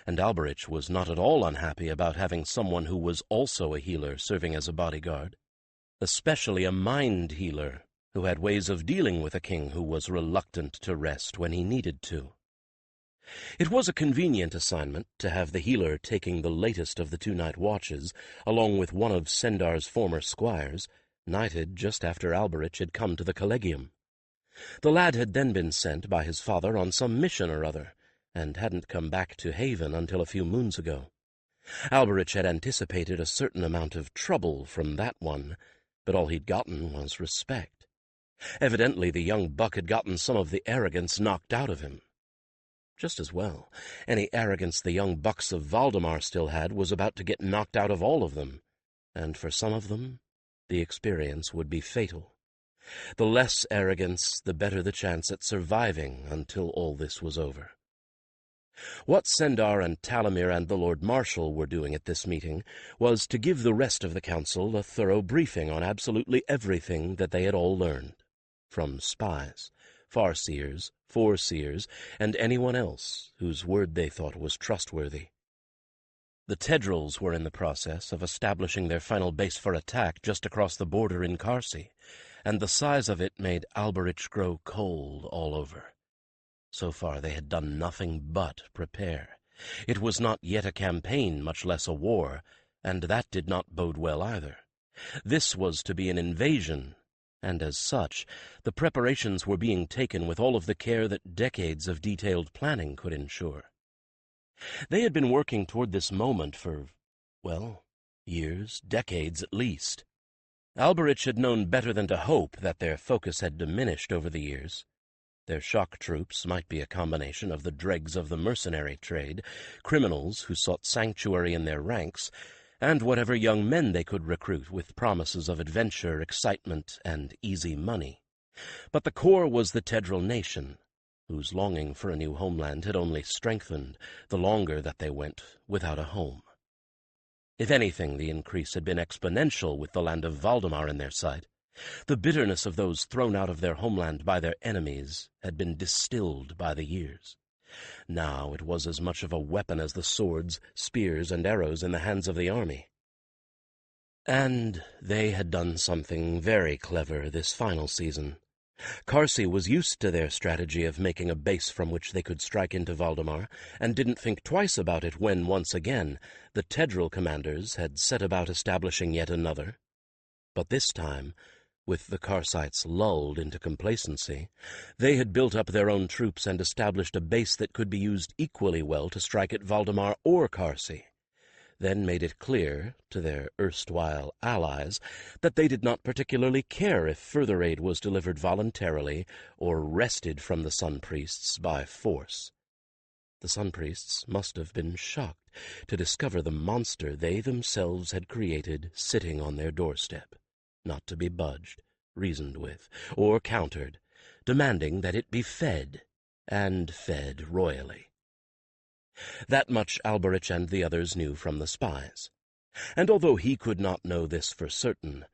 And Alberich was not at all unhappy about having someone who was also a healer serving as a bodyguard, especially a mind healer who had ways of dealing with a king who was reluctant to rest when he needed to. It was a convenient assignment to have the healer taking the latest of the 2 night watches, along with one of Sendar's former squires, knighted just after Alberich had come to the Collegium. The lad had then been sent by his father on some mission or other, and hadn't come back to Haven until a few moons ago. Alberich had anticipated a certain amount of trouble from that one, but all he'd gotten was respect. Evidently the young buck had gotten some of the arrogance knocked out of him. Just as well. Any arrogance the young bucks of Valdemar still had was about to get knocked out of all of them, and for some of them, the experience would be fatal. The less arrogance, the better the chance at surviving until all this was over. What Sendar and Talimir and the Lord Marshal were doing at this meeting was to give the rest of the council a thorough briefing on absolutely everything that they had all learned, from spies, farseers, foreseers, and anyone else whose word they thought was trustworthy. The Tedrils were in the process of establishing their final base for attack just across the border in Carsey, and the size of it made Alberich grow cold all over. So far they had done nothing but prepare. It was not yet a campaign, much less a war, and that did not bode well either. This was to be an invasion, and as such, the preparations were being taken with all of the care that decades of detailed planning could ensure. They had been working toward this moment for, well, years, decades at least. Alberich had known better than to hope that their focus had diminished over the years. Their shock troops might be a combination of the dregs of the mercenary trade, criminals who sought sanctuary in their ranks, and whatever young men they could recruit with promises of adventure, excitement, and easy money. But the core was the Tedral nation, whose longing for a new homeland had only strengthened the longer that they went without a home. If anything, the increase had been exponential with the land of Valdemar in their sight. The bitterness of those thrown out of their homeland by their enemies had been distilled by the years. Now it was as much of a weapon as the swords, spears, and arrows in the hands of the army. And they had done something very clever this final season. Carsey was used to their strategy of making a base from which they could strike into Valdemar, and didn't think twice about it when, once again, the Tedral commanders had set about establishing yet another. But this time, with the Carsites lulled into complacency, they had built up their own troops and established a base that could be used equally well to strike at Valdemar or Carsey, then made it clear to their erstwhile allies that they did not particularly care if further aid was delivered voluntarily or wrested from the Sun Priests by force. The Sun Priests must have been shocked to discover the monster they themselves had created sitting on their doorstep, not to be budged, reasoned with, or countered, demanding that it be fed, and fed royally. That much Alberich and the others knew from the spies, and although he could not know this for certain,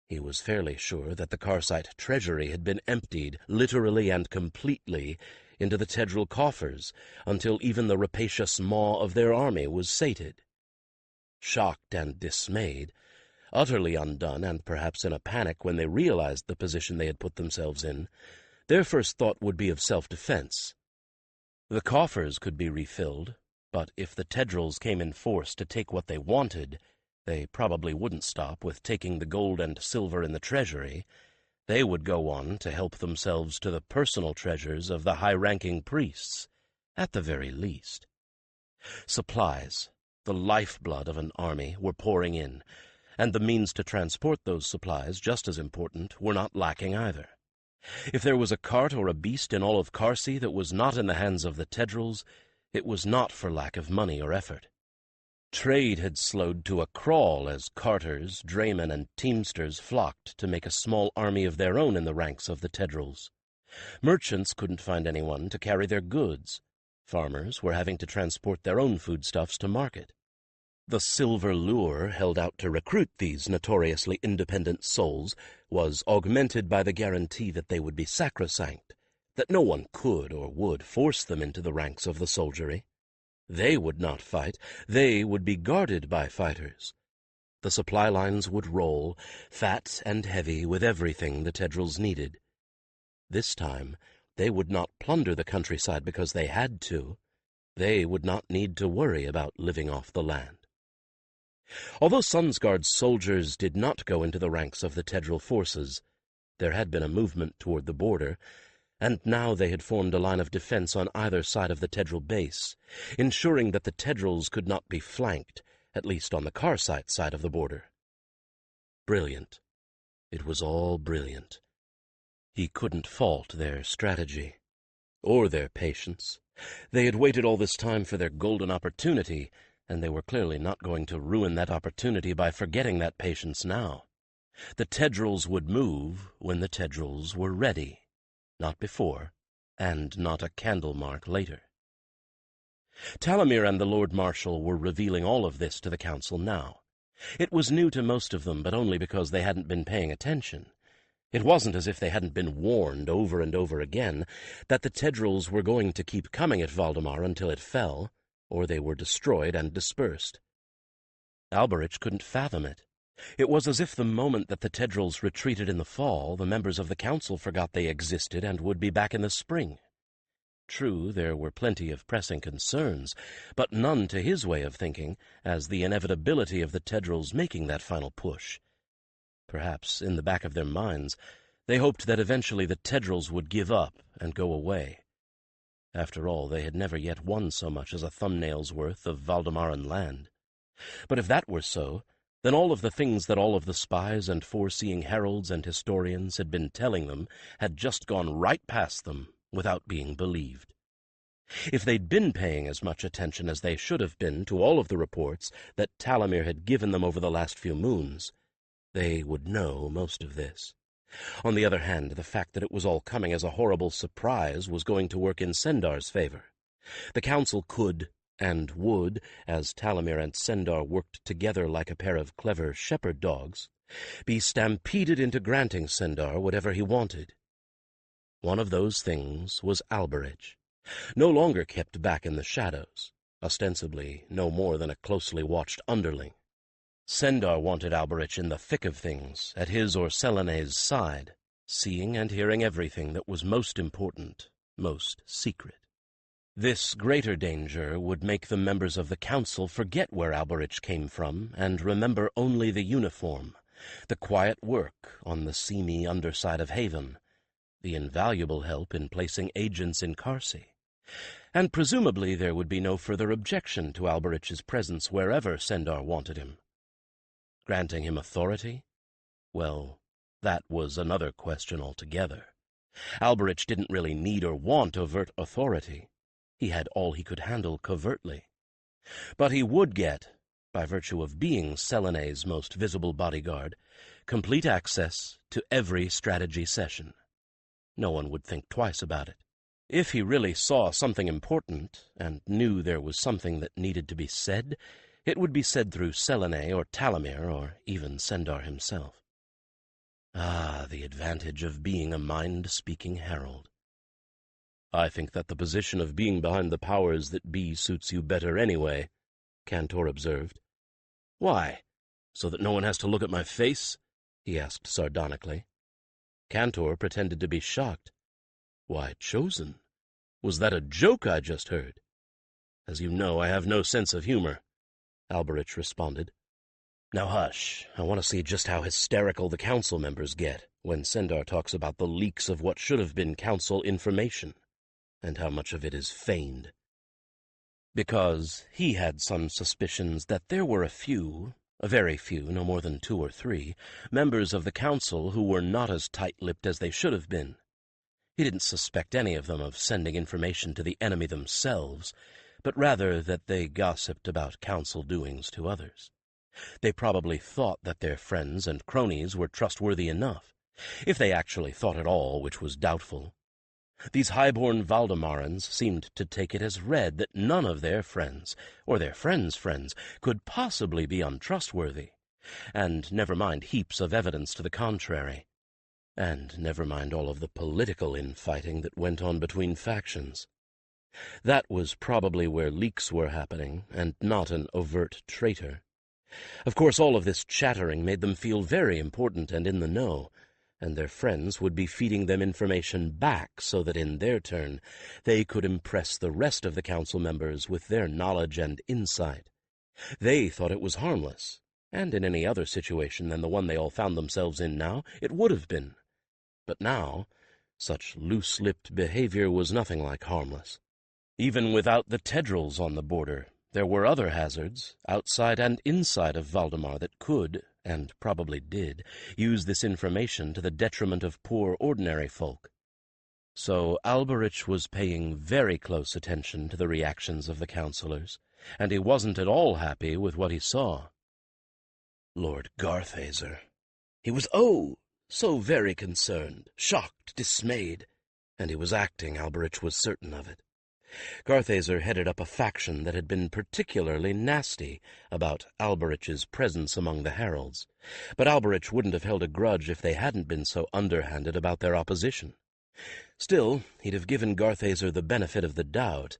he was fairly sure that the Karsite treasury had been emptied, literally and completely, into the Tedral coffers, until even the rapacious maw of their army was sated. Shocked and dismayed, utterly undone and perhaps in a panic when they realized the position they had put themselves in, their first thought would be of self-defense. The coffers could be refilled, but if the Tedrals came in force to take what they wanted, they probably wouldn't stop with taking the gold and silver in the treasury. They would go on to help themselves to the personal treasures of the high-ranking priests, at the very least. Supplies, the lifeblood of an army, were pouring in, and the means to transport those supplies, just as important, were not lacking either. If there was a cart or a beast in all of Carsey that was not in the hands of the Tedrals, it was not for lack of money or effort. Trade had slowed to a crawl as carters, draymen, and teamsters flocked to make a small army of their own in the ranks of the Tedrals. Merchants couldn't find anyone to carry their goods. Farmers were having to transport their own foodstuffs to market. The silver lure held out to recruit these notoriously independent souls was augmented by the guarantee that they would be sacrosanct, that no one could or would force them into the ranks of the soldiery. They would not fight, they would be guarded by fighters. The supply lines would roll, fat and heavy, with everything the Tedrals needed. This time they would not plunder the countryside because they had to. They would not need to worry about living off the land. Although Sunsguard's soldiers did not go into the ranks of the Tedral forces, there had been a movement toward the border, and now they had formed a line of defense on either side of the Tedral base, ensuring that the Tedrals could not be flanked, at least on the Karsite side of the border. Brilliant. It was all brilliant. He couldn't fault their strategy, or their patience. They had waited all this time for their golden opportunity, and they were clearly not going to ruin that opportunity by forgetting that patience now. The Tedrals would move when the Tedrals were ready, not before, and not a candle mark later. Talamir and the Lord Marshal were revealing all of this to the council now. It was new to most of them, but only because they hadn't been paying attention. It wasn't as if they hadn't been warned over and over again that the Tedrals were going to keep coming at Valdemar until it fell, or they were destroyed and dispersed. Alberich couldn't fathom it. It was as if the moment that the Tedrals retreated in the fall, the members of the council forgot they existed and would be back in the spring. True, there were plenty of pressing concerns, but none to his way of thinking as the inevitability of the Tedrals making that final push. Perhaps, in the back of their minds, they hoped that eventually the Tedrals would give up and go away. After all, they had never yet won so much as a thumbnail's worth of Valdemaran land. But if that were so, Then all of the things that all of the spies and foreseeing heralds and historians had been telling them had just gone right past them without being believed. If they'd been paying as much attention as they should have been to all of the reports that Talamir had given them over the last few moons, they would know most of this. On the other hand, the fact that it was all coming as a horrible surprise was going to work in Sendar's favor. The council could and would, as Talamir and Sendar worked together like a pair of clever shepherd dogs, be stampeded into granting Sendar whatever he wanted. One of those things was Alberich, no longer kept back in the shadows, ostensibly no more than a closely watched underling. Sendar wanted Alberich in the thick of things, at his or Selene's side, seeing and hearing everything that was most important, most secret. This greater danger would make the members of the council forget where Alberich came from and remember only the uniform, the quiet work on the seamy underside of Haven, the invaluable help in placing agents in Carsey. And presumably there would be no further objection to Alberich's presence wherever Sendar wanted him. Granting him authority? Well, that was another question altogether. Alberich didn't really need or want overt authority. He had all he could handle covertly. But he would get, by virtue of being Selene's most visible bodyguard, complete access to every strategy session. No one would think twice about it. If he really saw something important, and knew there was something that needed to be said, it would be said through Selene or Talamir or even Sendar himself. Ah, the advantage of being a mind-speaking herald. "I think that the position of being behind the powers that be suits you better anyway," Cantor observed. "Why? So that no one has to look at my face?" he asked sardonically. Cantor pretended to be shocked. "Why, Chosen, was that a joke I just heard?" "As you know, I have no sense of humor," Alberich responded. "Now hush, I want to see just how hysterical the council members get when Sendar talks about the leaks of what should have been council information, and how much of it is feigned." Because he had some suspicions that there were a very few, no more than 2 or 3, members of the council who were not as tight-lipped as they should have been. He didn't suspect any of them of sending information to the enemy themselves, but rather that they gossiped about council doings to others. They probably thought that their friends and cronies were trustworthy enough, if they actually thought at all, which was doubtful. These high-born Valdemarans seemed to take it as read that none of their friends, or their friends' friends, could possibly be untrustworthy, and never mind heaps of evidence to the contrary, and never mind all of the political infighting that went on between factions. That was probably where leaks were happening, and not an overt traitor. Of course, all of this chattering made them feel very important and in the know, and their friends would be feeding them information back so that in their turn they could impress the rest of the council members with their knowledge and insight. They thought it was harmless, and in any other situation than the one they all found themselves in now, it would have been. But now, such loose-lipped behavior was nothing like harmless. Even without the Tedrils on the border, there were other hazards, outside and inside of Valdemar, that could, and probably did, use this information to the detriment of poor ordinary folk. So Alberich was paying very close attention to the reactions of the councillors, and he wasn't at all happy with what he saw. Lord Garthazer. He was, so very concerned, shocked, dismayed, and he was acting, Alberich was certain of it. Garthazer headed up a faction that had been particularly nasty about Alberich's presence among the heralds, but Alberich wouldn't have held a grudge if they hadn't been so underhanded about their opposition. Still, he'd have given Garthazer the benefit of the doubt.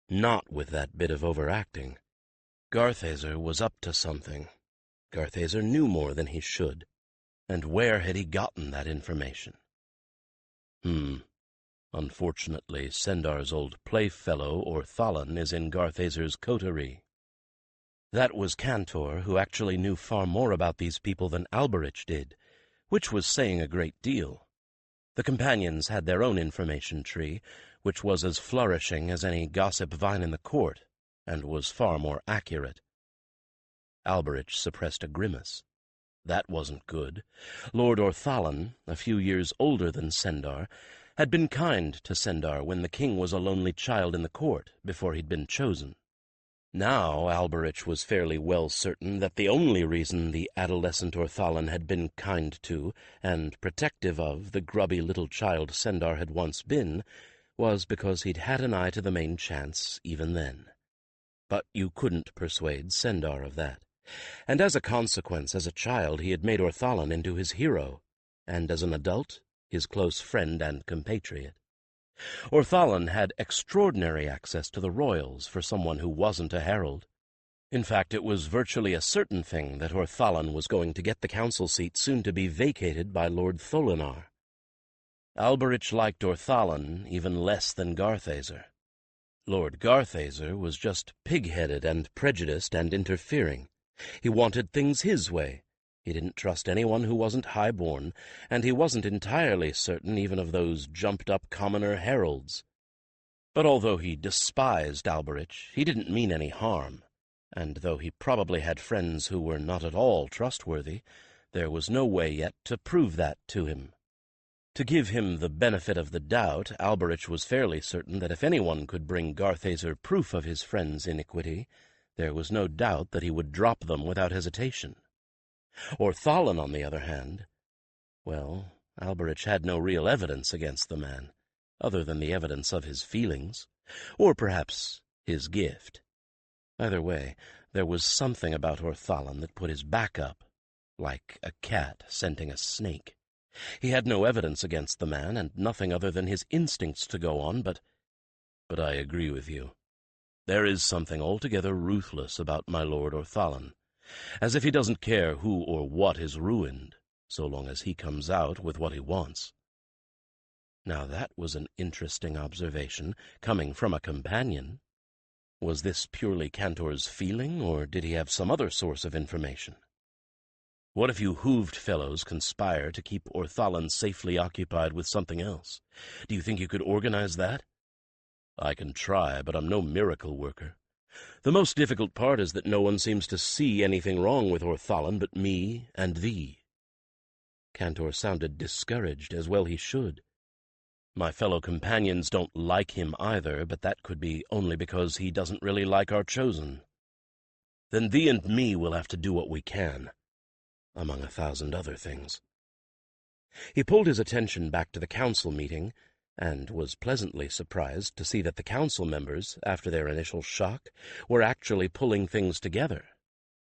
Not with that bit of overacting. Garthazer was up to something. Garthazer knew more than he should. And where had he gotten that information? Unfortunately, Sendar's old playfellow, Orthalan, is in Garthazer's coterie. That was Cantor, who actually knew far more about these people than Alberich did, which was saying a great deal. The companions had their own information tree, which was as flourishing as any gossip vine in the court, and was far more accurate. Alberich suppressed a grimace. That wasn't good. Lord Orthalon, a few years older than Sendar, had been kind to Sendar when the king was a lonely child in the court before he'd been chosen. Now Alberich was fairly well certain that the only reason the adolescent Orthalon had been kind to and protective of the grubby little child Sendar had once been was because he'd had an eye to the main chance even then. But you couldn't persuade Sendar of that. And as a consequence, as a child, he had made Orthalon into his hero, and as an adult, his close friend and compatriot. Orthalon had extraordinary access to the royals for someone who wasn't a herald. In fact, it was virtually a certain thing that Orthalon was going to get the council seat soon to be vacated by Lord Tholinar. Alberich liked Orthalon even less than Garthazer. Lord Garthazer was just pig-headed and prejudiced and interfering. He wanted things his way. He didn't trust anyone who wasn't high-born, and he wasn't entirely certain even of those jumped-up commoner heralds. But although he despised Alberich, he didn't mean any harm, and though he probably had friends who were not at all trustworthy, there was no way yet to prove that to him. To give him the benefit of the doubt, Alberich was fairly certain that if anyone could bring Garthazer proof of his friend's iniquity, there was no doubt that he would drop them without hesitation. Orthalon, on the other hand, well, Alberich had no real evidence against the man, other than the evidence of his feelings, or perhaps his gift. Either way, there was something about Orthalon that put his back up, like a cat scenting a snake. He had no evidence against the man, and nothing other than his instincts to go on, but I agree with you. There is something altogether ruthless about my Lord Orthalon, as if he doesn't care who or what is ruined, so long as he comes out with what he wants. Now that was an interesting observation, coming from a companion. Was this purely Cantor's feeling, or did he have some other source of information? What if you hooved fellows conspire to keep Orthalon safely occupied with something else? Do you think you could organize that? I can try, but I'm no miracle worker. The most difficult part is that no one seems to see anything wrong with Orthalon but me and thee. Cantor sounded discouraged, as well he should. My fellow companions don't like him either, but that could be only because he doesn't really like our chosen. Then thee and me will have to do what we can, among 1,000 other things. He pulled his attention back to the council meeting, and was pleasantly surprised to see that the council members, after their initial shock, were actually pulling things together.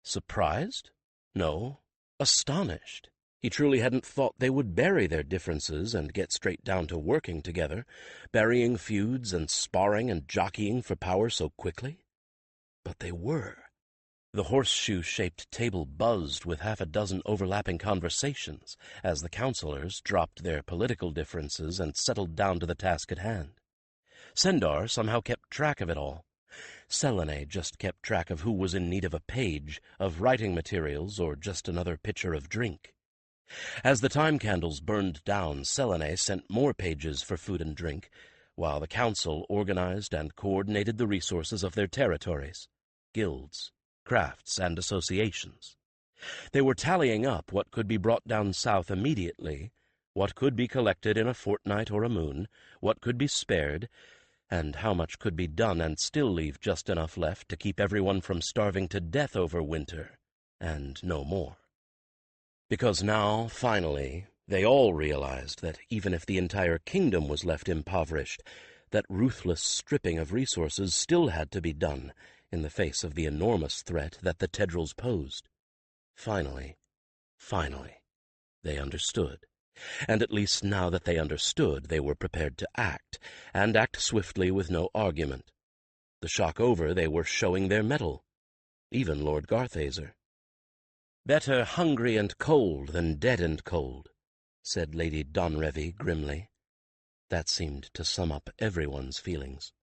Surprised? No, astonished. He truly hadn't thought they would bury their differences and get straight down to working together, burying feuds and sparring and jockeying for power so quickly. But they were. The horseshoe-shaped table buzzed with 6 overlapping conversations as the councillors dropped their political differences and settled down to the task at hand. Sendar somehow kept track of it all. Selene just kept track of who was in need of a page, of writing materials, or just another pitcher of drink. As the time candles burned down, Selene sent more pages for food and drink, while the council organized and coordinated the resources of their territories, guilds, crafts, and associations. They were tallying up what could be brought down south immediately, what could be collected in a fortnight or a moon, what could be spared, and how much could be done and still leave just enough left to keep everyone from starving to death over winter, and no more. Because now, finally, they all realized that even if the entire kingdom was left impoverished, that ruthless stripping of resources still had to be done, in the face of the enormous threat that the Tedrils posed. Finally, they understood. And at least now that they understood, they were prepared to act, and act swiftly with no argument. The shock over, they were showing their mettle. Even Lord Garthazer. "Better hungry and cold than dead and cold," said Lady Donrevy grimly. That seemed to sum up everyone's feelings.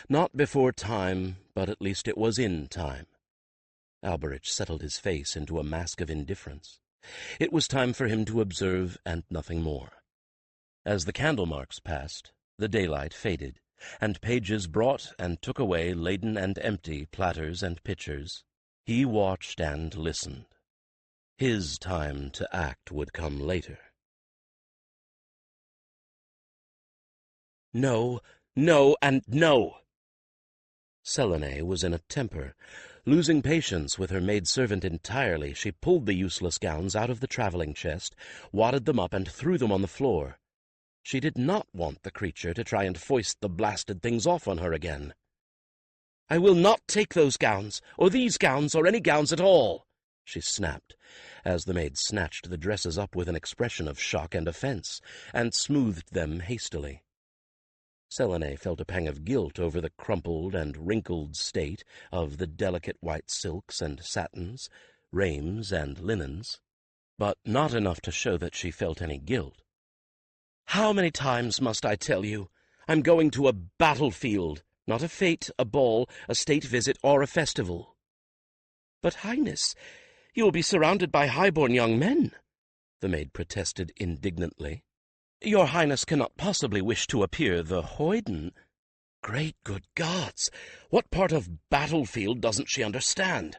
Not before time, but at least it was in time. Alberich settled his face into a mask of indifference. It was time for him to observe and nothing more. As the candle marks passed, the daylight faded, and pages brought and took away laden and empty platters and pitchers, He watched and listened. His time to act would come later. No, no, and no! Selene was in a temper. Losing patience with her maidservant entirely, she pulled the useless gowns out of the travelling chest, wadded them up, and threw them on the floor. She did not want the creature to try and foist the blasted things off on her again. "I will not take those gowns, or these gowns, or any gowns at all," she snapped, as the maid snatched the dresses up with an expression of shock and offence, and smoothed them hastily. Selene felt a pang of guilt over the crumpled and wrinkled state of the delicate white silks and satins, raiment and linens, but not enough to show that she felt any guilt. "How many times must I tell you? I'm going to a battlefield, not a fete, a ball, a state visit, or a festival." "But, Highness, you will be surrounded by high-born young men," the maid protested indignantly. "Your Highness cannot possibly wish to appear the hoyden." Great good gods! What part of battlefield doesn't she understand?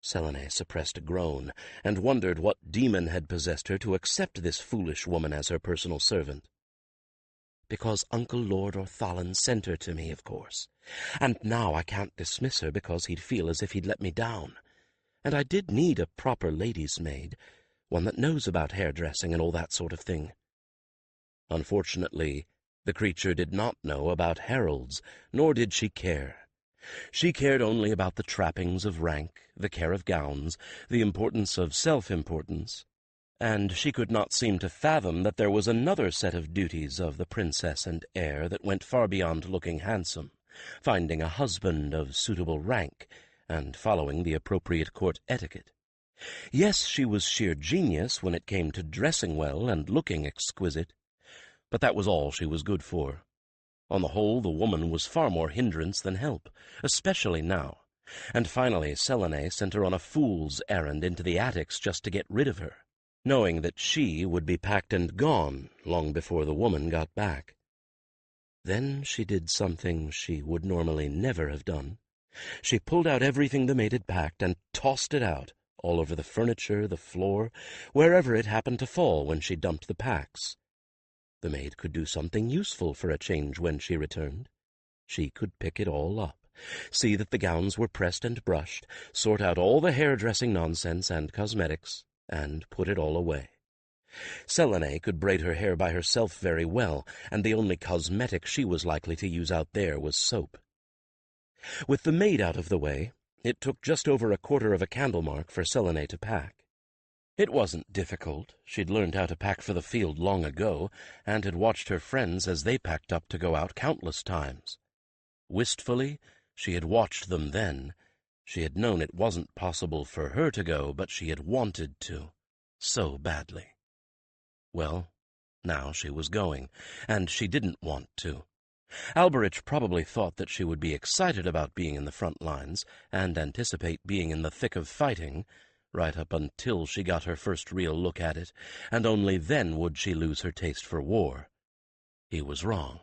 Selene suppressed a groan, and wondered what demon had possessed her to accept this foolish woman as her personal servant. "Because Uncle Lord Orthallan sent her to me, of course. And now I can't dismiss her because he'd feel as if he'd let me down. And I did need a proper lady's maid, one that knows about hairdressing and all that sort of thing." Unfortunately, the creature did not know about heralds, nor did she care. She cared only about the trappings of rank, the care of gowns, the importance of self-importance, and she could not seem to fathom that there was another set of duties of the princess and heir that went far beyond looking handsome, finding a husband of suitable rank, and following the appropriate court etiquette. Yes, she was sheer genius when it came to dressing well and looking exquisite, but that was all she was good for. On the whole, the woman was far more hindrance than help, especially now, and finally Selene sent her on a fool's errand into the attics just to get rid of her, knowing that she would be packed and gone long before the woman got back. Then she did something she would normally never have done. She pulled out everything the maid had packed and tossed it out, all over the furniture, the floor, wherever it happened to fall when she dumped the packs. The maid could do something useful for a change when she returned. She could pick it all up, see that the gowns were pressed and brushed, sort out all the hairdressing nonsense and cosmetics, and put it all away. Selene could braid her hair by herself very well, and the only cosmetic she was likely to use out there was soap. With the maid out of the way, it took just over a quarter of a candlemark for Selene to pack. It wasn't difficult. She'd learned how to pack for the field long ago, and had watched her friends as they packed up to go out countless times. Wistfully, she had watched them then. She had known it wasn't possible for her to go, but she had wanted to, so badly. Well, now she was going, and she didn't want to. Alberich probably thought that she would be excited about being in the front lines, and anticipate being in the thick of fighting, right up until she got her first real look at it, and only then would she lose her taste for war. He was wrong.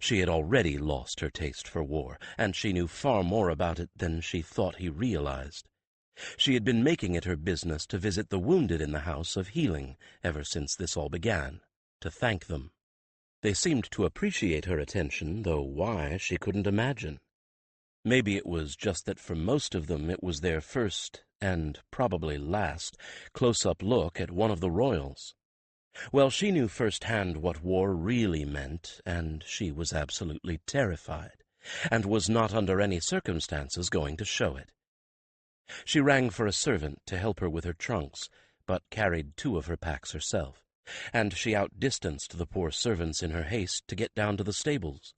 She had already lost her taste for war, and she knew far more about it than she thought he realized. She had been making it her business to visit the wounded in the House of Healing ever since this all began, to thank them. They seemed to appreciate her attention, though why she couldn't imagine. Maybe it was just that for most of them it was their first, and probably last, close-up look at one of the royals. Well, she knew firsthand what war really meant, and she was absolutely terrified, and was not under any circumstances going to show it. She rang for a servant to help her with her trunks, but carried 2 of her packs herself, and she outdistanced the poor servants in her haste to get down to the stables.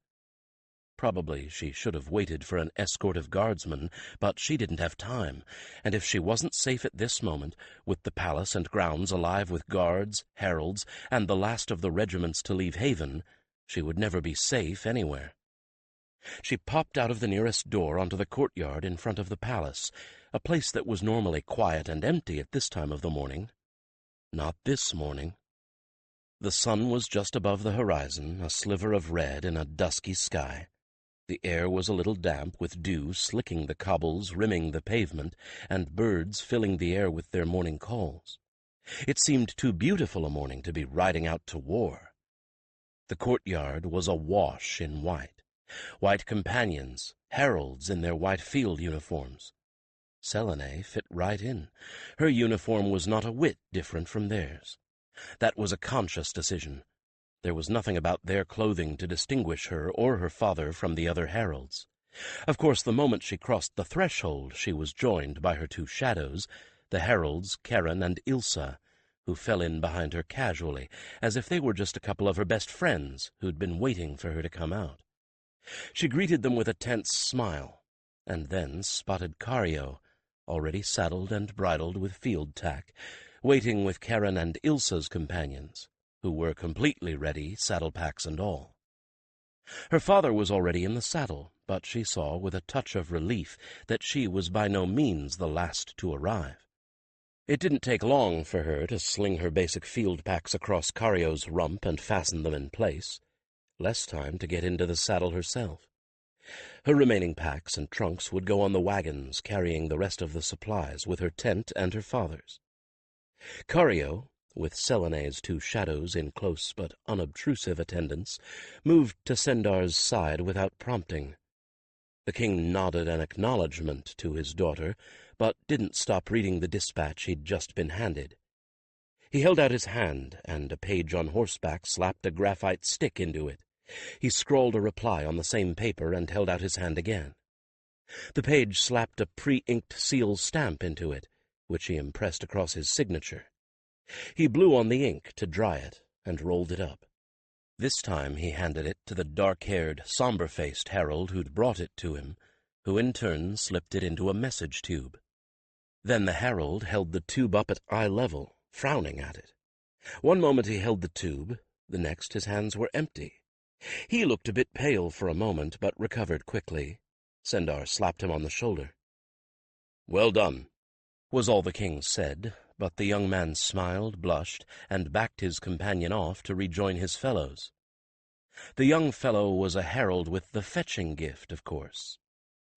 Probably she should have waited for an escort of guardsmen, but she didn't have time, and if she wasn't safe at this moment, with the palace and grounds alive with guards, heralds, and the last of the regiments to leave Haven, she would never be safe anywhere. She popped out of the nearest door onto the courtyard in front of the palace, a place that was normally quiet and empty at this time of the morning. Not this morning. The sun was just above the horizon, a sliver of red in a dusky sky. The air was a little damp, with dew slicking the cobbles rimming the pavement, and birds filling the air with their morning calls. It seemed too beautiful a morning to be riding out to war. The courtyard was awash in white. White companions, heralds in their white field uniforms. Selene fit right in. Her uniform was not a whit different from theirs. That was a conscious decision. There was nothing about their clothing to distinguish her or her father from the other heralds. Of course, the moment she crossed the threshold, she was joined by her two shadows, the heralds Karen and Ilsa, who fell in behind her casually, as if they were just a couple of her best friends who'd been waiting for her to come out. She greeted them with a tense smile, and then spotted Cario, already saddled and bridled with field tack, waiting with Karen and Ilsa's companions, who were completely ready, saddle-packs and all. Her father was already in the saddle, but she saw with a touch of relief that she was by no means the last to arrive. It didn't take long for her to sling her basic field packs across Cario's rump and fasten them in place. Less time to get into the saddle herself. Her remaining packs and trunks would go on the wagons carrying the rest of the supplies with her tent and her father's. Cario, with Selene's two shadows in close but unobtrusive attendance, moved to Sendar's side without prompting. The king nodded an acknowledgment to his daughter, but didn't stop reading the dispatch he'd just been handed. He held out his hand, and a page on horseback slapped a graphite stick into it. He scrawled a reply on the same paper and held out his hand again. The page slapped a pre-inked seal stamp into it, which he impressed across his signature. He blew on the ink to dry it and rolled it up. This time he handed it to the dark-haired, somber-faced herald who'd brought it to him, who in turn slipped it into a message tube. Then the herald held the tube up at eye level, frowning at it. One moment he held the tube, the next his hands were empty. He looked a bit pale for a moment, but recovered quickly. Sendar slapped him on the shoulder. "Well done," was all the king said, but the young man smiled, blushed, and backed his companion off to rejoin his fellows. The young fellow was a herald with the fetching gift, of course.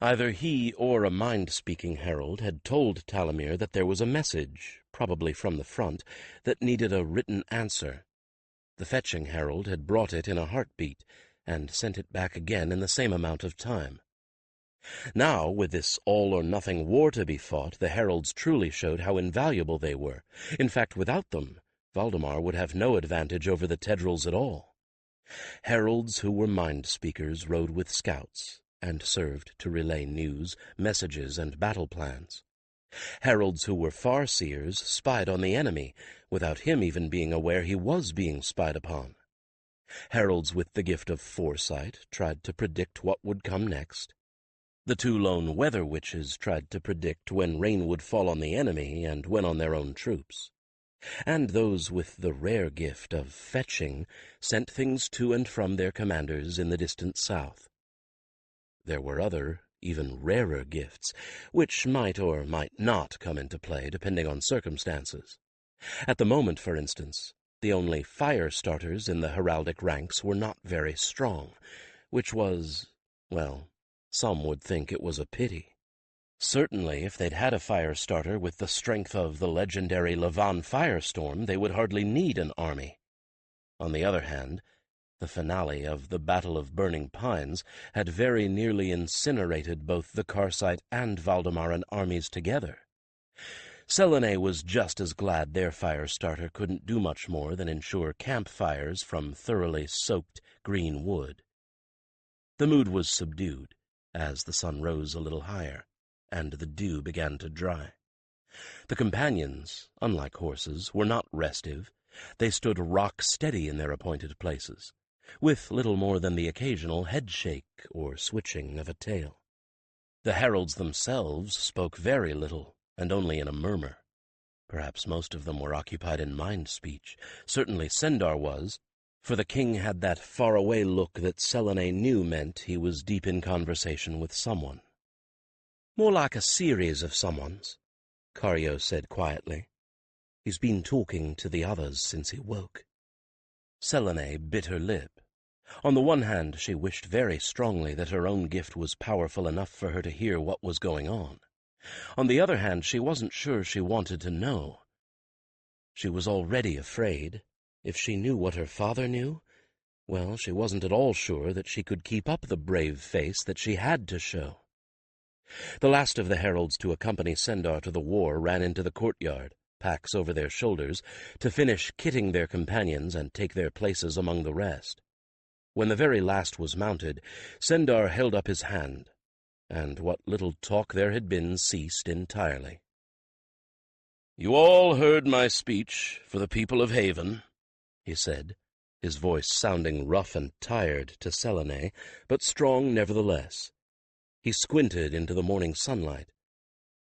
Either he or a mind-speaking herald had told Talimir that there was a message, probably from the front, that needed a written answer. The fetching herald had brought it in a heartbeat, and sent it back again in the same amount of time. Now, with this all-or-nothing war to be fought, the heralds truly showed how invaluable they were. In fact, without them, Valdemar would have no advantage over the Tedrils at all. Heralds who were mind-speakers rode with scouts, and served to relay news, messages, and battle plans. Heralds who were far-seers spied on the enemy, without him even being aware he was being spied upon. Heralds with the gift of foresight tried to predict what would come next. The two lone weather witches tried to predict when rain would fall on the enemy and when on their own troops. And those with the rare gift of fetching sent things to and from their commanders in the distant south. There were other, even rarer gifts, which might or might not come into play depending on circumstances. At the moment, for instance, the only fire starters in the heraldic ranks were not very strong, which was, well, some would think it was a pity. Certainly, if they'd had a fire starter with the strength of the legendary Levan firestorm, they would hardly need an army. On the other hand, the finale of the Battle of Burning Pines had very nearly incinerated both the Karsite and Valdemaran armies together. Selene was just as glad their fire starter couldn't do much more than ensure campfires from thoroughly soaked green wood. The mood was subdued as the sun rose a little higher, and the dew began to dry. The companions, unlike horses, were not restive. They stood rock-steady in their appointed places, with little more than the occasional head-shake or switching of a tail. The heralds themselves spoke very little, and only in a murmur. Perhaps most of them were occupied in mind-speech. Certainly Sendar was, for the king had that far-away look that Selene knew meant he was deep in conversation with someone. "More like a series of someones," Cario said quietly. "He's been talking to the others since he woke." Selene bit her lip. On the one hand, she wished very strongly that her own gift was powerful enough for her to hear what was going on. On the other hand, she wasn't sure she wanted to know. She was already afraid. If she knew what her father knew, well, she wasn't at all sure that she could keep up the brave face that she had to show. The last of the heralds to accompany Sendar to the war ran into the courtyard, packs over their shoulders, to finish kitting their companions and take their places among the rest. When the very last was mounted, Sendar held up his hand, and what little talk there had been ceased entirely. "You all heard my speech for the people of Haven," he said, his voice sounding rough and tired to Selene, but strong nevertheless. He squinted into the morning sunlight.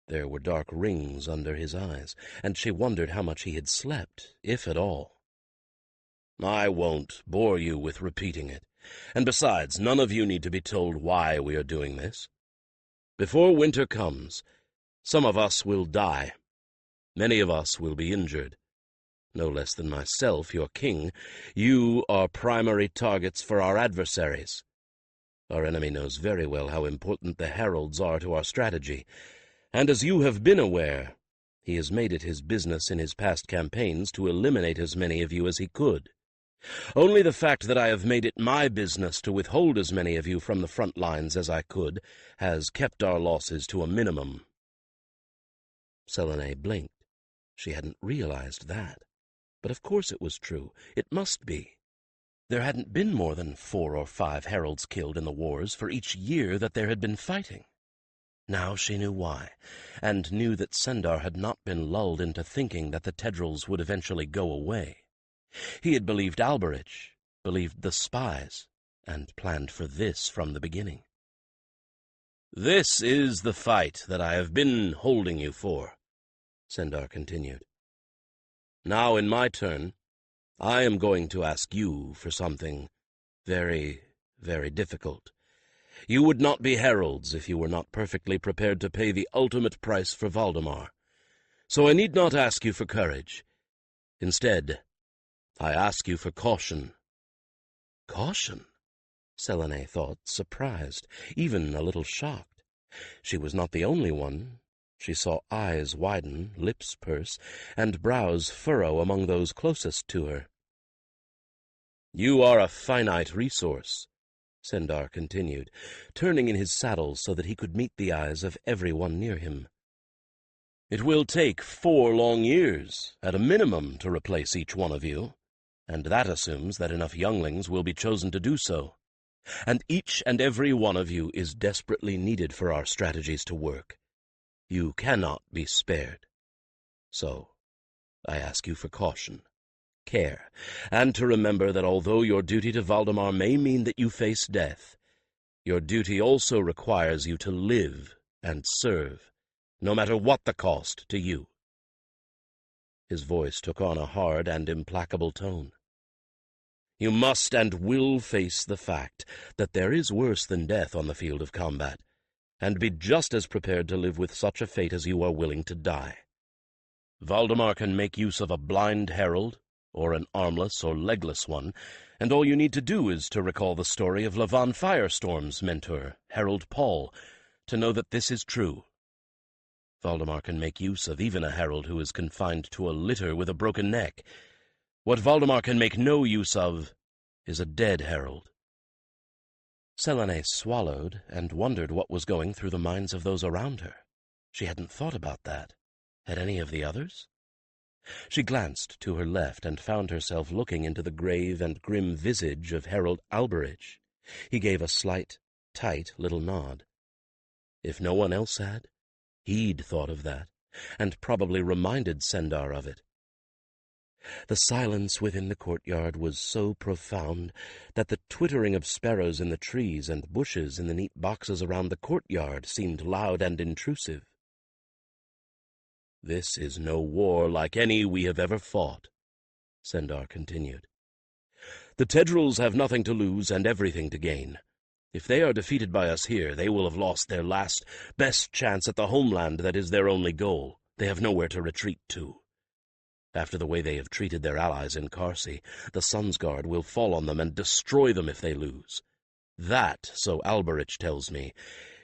There were dark rings under his eyes, and she wondered how much he had slept, if at all. "I won't bore you with repeating it, and besides, none of you need to be told why we are doing this. Before winter comes, some of us will die. Many of us will be injured. No less than myself, your king, you are primary targets for our adversaries. Our enemy knows very well how important the heralds are to our strategy, and as you have been aware, he has made it his business in his past campaigns to eliminate as many of you as he could. Only the fact that I have made it my business to withhold as many of you from the front lines as I could has kept our losses to a minimum." Selene blinked. She hadn't realized that. But of course it was true. It must be. There hadn't been more than 4 or 5 heralds killed in the wars for each year that there had been fighting. Now she knew why, and knew that Sendar had not been lulled into thinking that the Tedrils would eventually go away. He had believed Alberich, believed the spies, and planned for this from the beginning. "This is the fight that I have been holding you for," Sendar continued. "Now, in my turn, I am going to ask you for something very, very difficult. You would not be heralds if you were not perfectly prepared to pay the ultimate price for Valdemar. So I need not ask you for courage. Instead, I ask you for caution." Caution? Selene thought, surprised, even a little shocked. She was not the only one. She saw eyes widen, lips purse, and brows furrow among those closest to her. "You are a finite resource," Sendar continued, turning in his saddle so that he could meet the eyes of everyone near him. "It will take 4 long years, at a minimum, to replace each one of you, and that assumes that enough younglings will be chosen to do so. And each and every one of you is desperately needed for our strategies to work. You cannot be spared. So, I ask you for caution, care, and to remember that although your duty to Valdemar may mean that you face death, your duty also requires you to live and serve, no matter what the cost to you." His voice took on a hard and implacable tone. "You must and will face the fact that there is worse than death on the field of combat, and be just as prepared to live with such a fate as you are willing to die. Valdemar can make use of a blind herald, or an armless or legless one, and all you need to do is to recall the story of Lavan Firestorm's mentor, Herald Paul, to know that this is true. Valdemar can make use of even a herald who is confined to a litter with a broken neck. What Valdemar can make no use of is a dead herald." Selene swallowed and wondered what was going through the minds of those around her. She hadn't thought about that. Had any of the others? She glanced to her left and found herself looking into the grave and grim visage of Herald Alberich. He gave a slight, tight little nod. If no one else had, he'd thought of that, and probably reminded Sendar of it. The silence within the courtyard was so profound that the twittering of sparrows in the trees and bushes in the neat boxes around the courtyard seemed loud and intrusive. "This is no war like any we have ever fought," Sendar continued. "The Tedrils have nothing to lose and everything to gain. If they are defeated by us here, they will have lost their last, best chance at the homeland that is their only goal. They have nowhere to retreat to. After the way they have treated their allies in Carsey, the Sun's Guard will fall on them and destroy them if they lose. That, so Alberich tells me,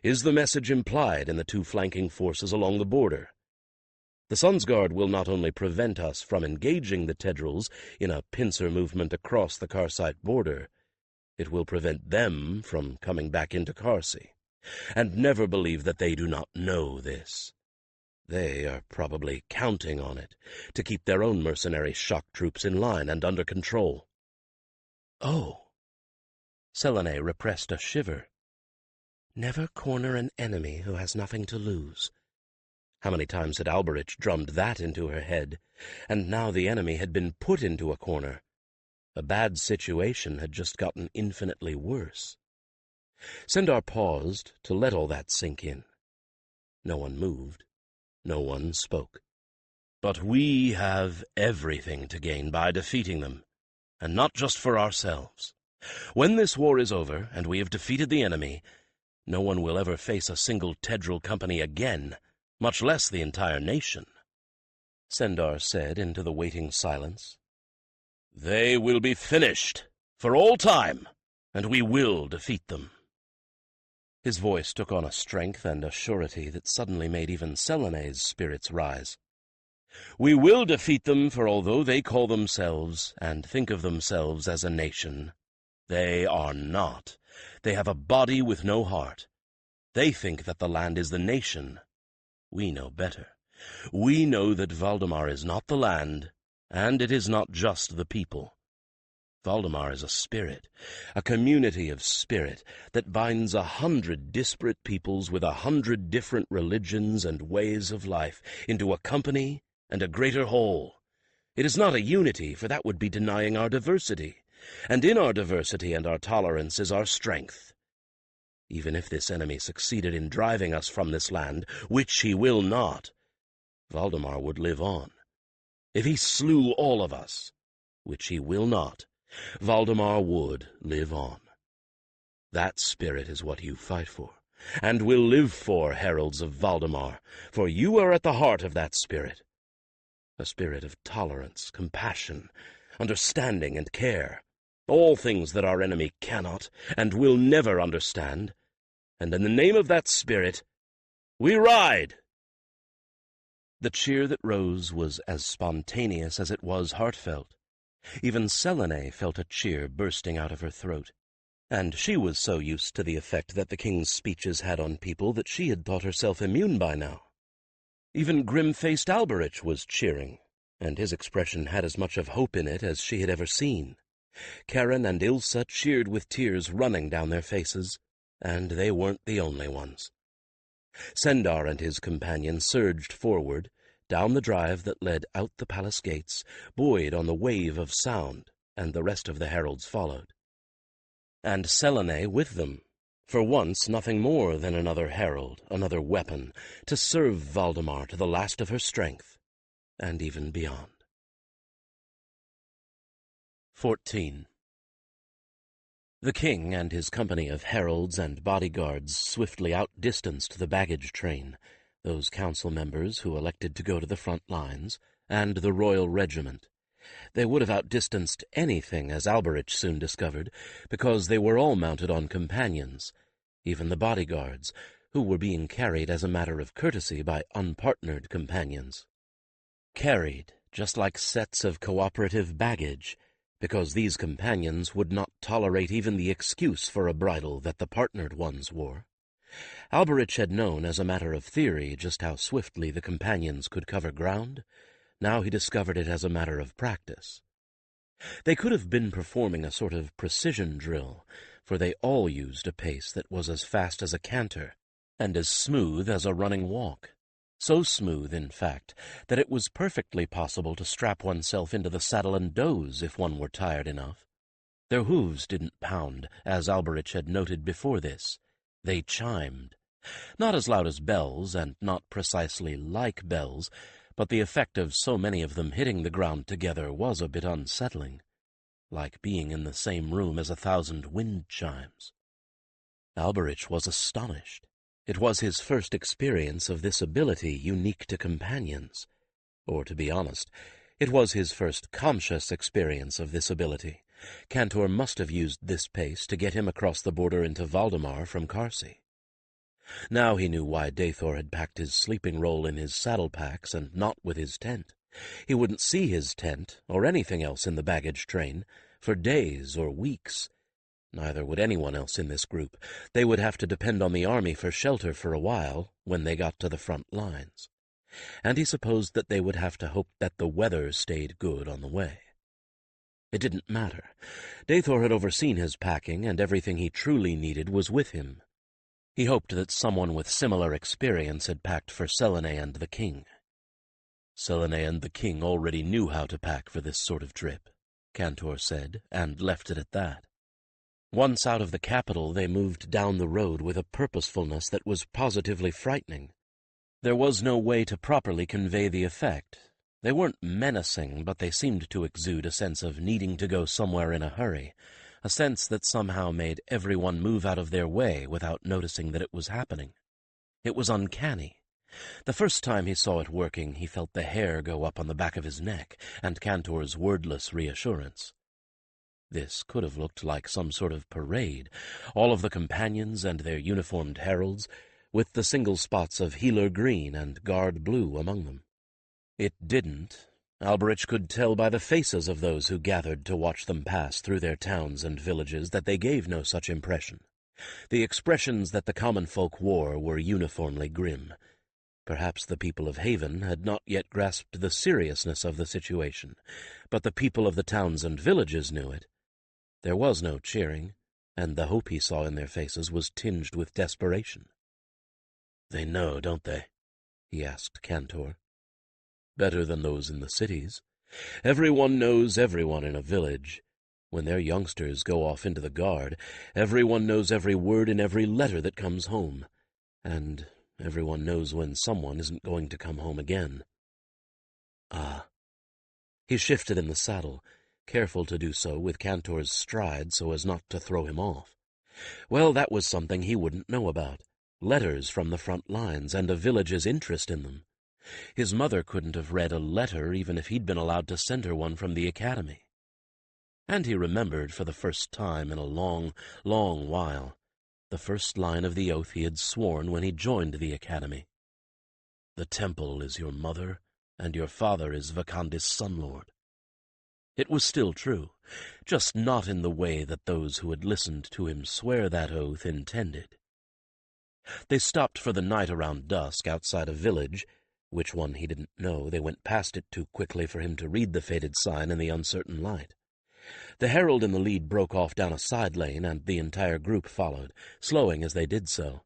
is the message implied in the two flanking forces along the border. The Sun's Guard will not only prevent us from engaging the Tedrils in a pincer movement across the Karsite border, it will prevent them from coming back into Carsey. And never believe that they do not know this. They are probably counting on it to keep their own mercenary shock troops in line and under control. Oh! Selene repressed a shiver. Never corner an enemy who has nothing to lose. How many times had Alberich drummed that into her head, and now the enemy had been put into a corner. A bad situation had just gotten infinitely worse. Sendar paused to let all that sink in. No one moved. No one spoke. But we have everything to gain by defeating them, and not just for ourselves. When this war is over, and we have defeated the enemy, no one will ever face a single Tedril company again, much less the entire nation. Sendar said into the waiting silence. They will be finished, for all time, and we will defeat them. His voice took on a strength and a surety that suddenly made even Selene's spirits rise. We will defeat them, for although they call themselves and think of themselves as a nation, they are not. They have a body with no heart. They think that the land is the nation. We know better. We know that Valdemar is not the land, and it is not just the people. Valdemar is a spirit, a community of spirit that binds 100 disparate peoples with 100 different religions and ways of life into a company and a greater whole. It is not a unity, for that would be denying our diversity, and in our diversity and our tolerance is our strength. Even if this enemy succeeded in driving us from this land, which he will not, Valdemar would live on. If he slew all of us, which he will not, Valdemar would live on. That spirit is what you fight for, and will live for, heralds of Valdemar, for you are at the heart of that spirit. A spirit of tolerance, compassion, understanding, and care, all things that our enemy cannot and will never understand, and in the name of that spirit, we ride! The cheer that rose was as spontaneous as it was heartfelt. Even Selene felt a cheer bursting out of her throat, and she was so used to the effect that the king's speeches had on people that she had thought herself immune by now. Even grim-faced Alberich was cheering, and his expression had as much of hope in it as she had ever seen. Karen and Ilsa cheered with tears running down their faces, and they weren't the only ones. Sendar and his companion surged forward, down the drive that led out the palace gates, buoyed on the wave of sound, and the rest of the heralds followed. And Selene with them, for once nothing more than another herald, another weapon, to serve Valdemar to the last of her strength, and even beyond. 14. The king and his company of heralds and bodyguards swiftly outdistanced the baggage train, those council members who elected to go to the front lines, and the royal regiment. They would have outdistanced anything, as Alberich soon discovered, because they were all mounted on companions, even the bodyguards, who were being carried as a matter of courtesy by unpartnered companions. Carried, just like sets of cooperative baggage, because these companions would not tolerate even the excuse for a bridle that the partnered ones wore. Alberich had known as a matter of theory just how swiftly the companions could cover ground. Now he discovered it as a matter of practice. They could have been performing a sort of precision drill, for they all used a pace that was as fast as a canter, and as smooth as a running walk. So smooth, in fact, that it was perfectly possible to strap oneself into the saddle and doze if one were tired enough. Their hooves didn't pound, as Alberich had noted before this. They chimed. Not as loud as bells, and not precisely like bells, but the effect of so many of them hitting the ground together was a bit unsettling, like being in the same room as 1,000 wind chimes. Alberich was astonished. It was his first experience of this ability unique to companions, or, to be honest, It was his first conscious experience of this ability. Cantor must have used this pace to get him across the border into Valdemar from Carsey. Now he knew why Dathor had packed his sleeping roll in his saddle-packs and not with his tent. He wouldn't see his tent, or anything else in the baggage train, for days or weeks. Neither would anyone else in this group. They would have to depend on the army for shelter for a while, when they got to the front lines. And he supposed that they would have to hope that the weather stayed good on the way. It didn't matter. Dathor had overseen his packing, and everything he truly needed was with him. He hoped that someone with similar experience had packed for Selene and the king. Selene and the king already knew how to pack for this sort of trip, Cantor said, and left it at that. Once out of the capital, they moved down the road with a purposefulness that was positively frightening. There was no way to properly convey the effect. They weren't menacing, but they seemed to exude a sense of needing to go somewhere in a hurry, a sense that somehow made everyone move out of their way without noticing that it was happening. It was uncanny. The first time he saw it working, he felt the hair go up on the back of his neck, and Cantor's wordless reassurance. This could have looked like some sort of parade, all of the companions and their uniformed heralds, with the single spots of healer green and guard blue among them. It didn't. Alberich could tell by the faces of those who gathered to watch them pass through their towns and villages that they gave no such impression. The expressions that the common folk wore were uniformly grim. Perhaps the people of Haven had not yet grasped the seriousness of the situation, but the people of the towns and villages knew it. There was no cheering, and the hope he saw in their faces was tinged with desperation. "They know, don't they?" he asked Cantor. "Better than those in the cities. Everyone knows everyone in a village. When their youngsters go off into the guard, everyone knows every word in every letter that comes home, and everyone knows when someone isn't going to come home again." Ah. He shifted in the saddle, careful to do so with Cantor's stride so as not to throw him off. Well, that was something he wouldn't know about. Letters from the front lines and a village's interest in them. His mother couldn't have read a letter even if he'd been allowed to send her one from the academy. And he remembered for the first time in a long, long while the first line of the oath he had sworn when he joined the academy. "The temple is your mother, and your father is Vakandis' son-lord." It was still true, just not in the way that those who had listened to him swear that oath intended. They stopped for the night around dusk outside a village. Which one he didn't know. They went past it too quickly for him to read the faded sign in the uncertain light. The herald in the lead broke off down a side lane, and the entire group followed, slowing as they did so.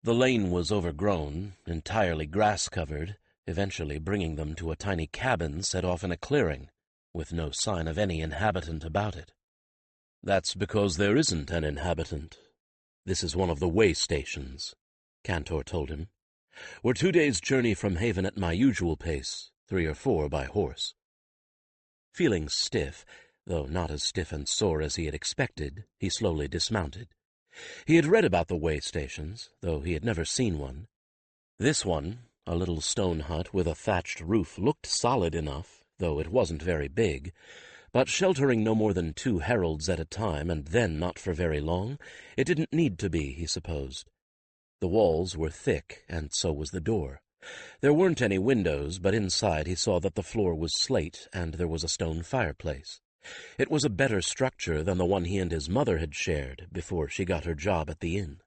The lane was overgrown, entirely grass-covered, eventually bringing them to a tiny cabin set off in a clearing, with no sign of any inhabitant about it. "That's because there isn't an inhabitant. This is one of the way stations," Cantor told him. "We're 2 days' journey from Haven at my usual pace, 3 or 4 by horse." Feeling stiff, though not as stiff and sore as he had expected, he slowly dismounted. He had read about the way stations, though he had never seen one. This one, a little stone hut with a thatched roof, looked solid enough, though it wasn't very big, but sheltering no more than 2 heralds at a time, and then not for very long, it didn't need to be, he supposed. The walls were thick, and so was the door. There weren't any windows, but inside he saw that the floor was slate, and there was a stone fireplace. It was a better structure than the one he and his mother had shared before she got her job at the inn.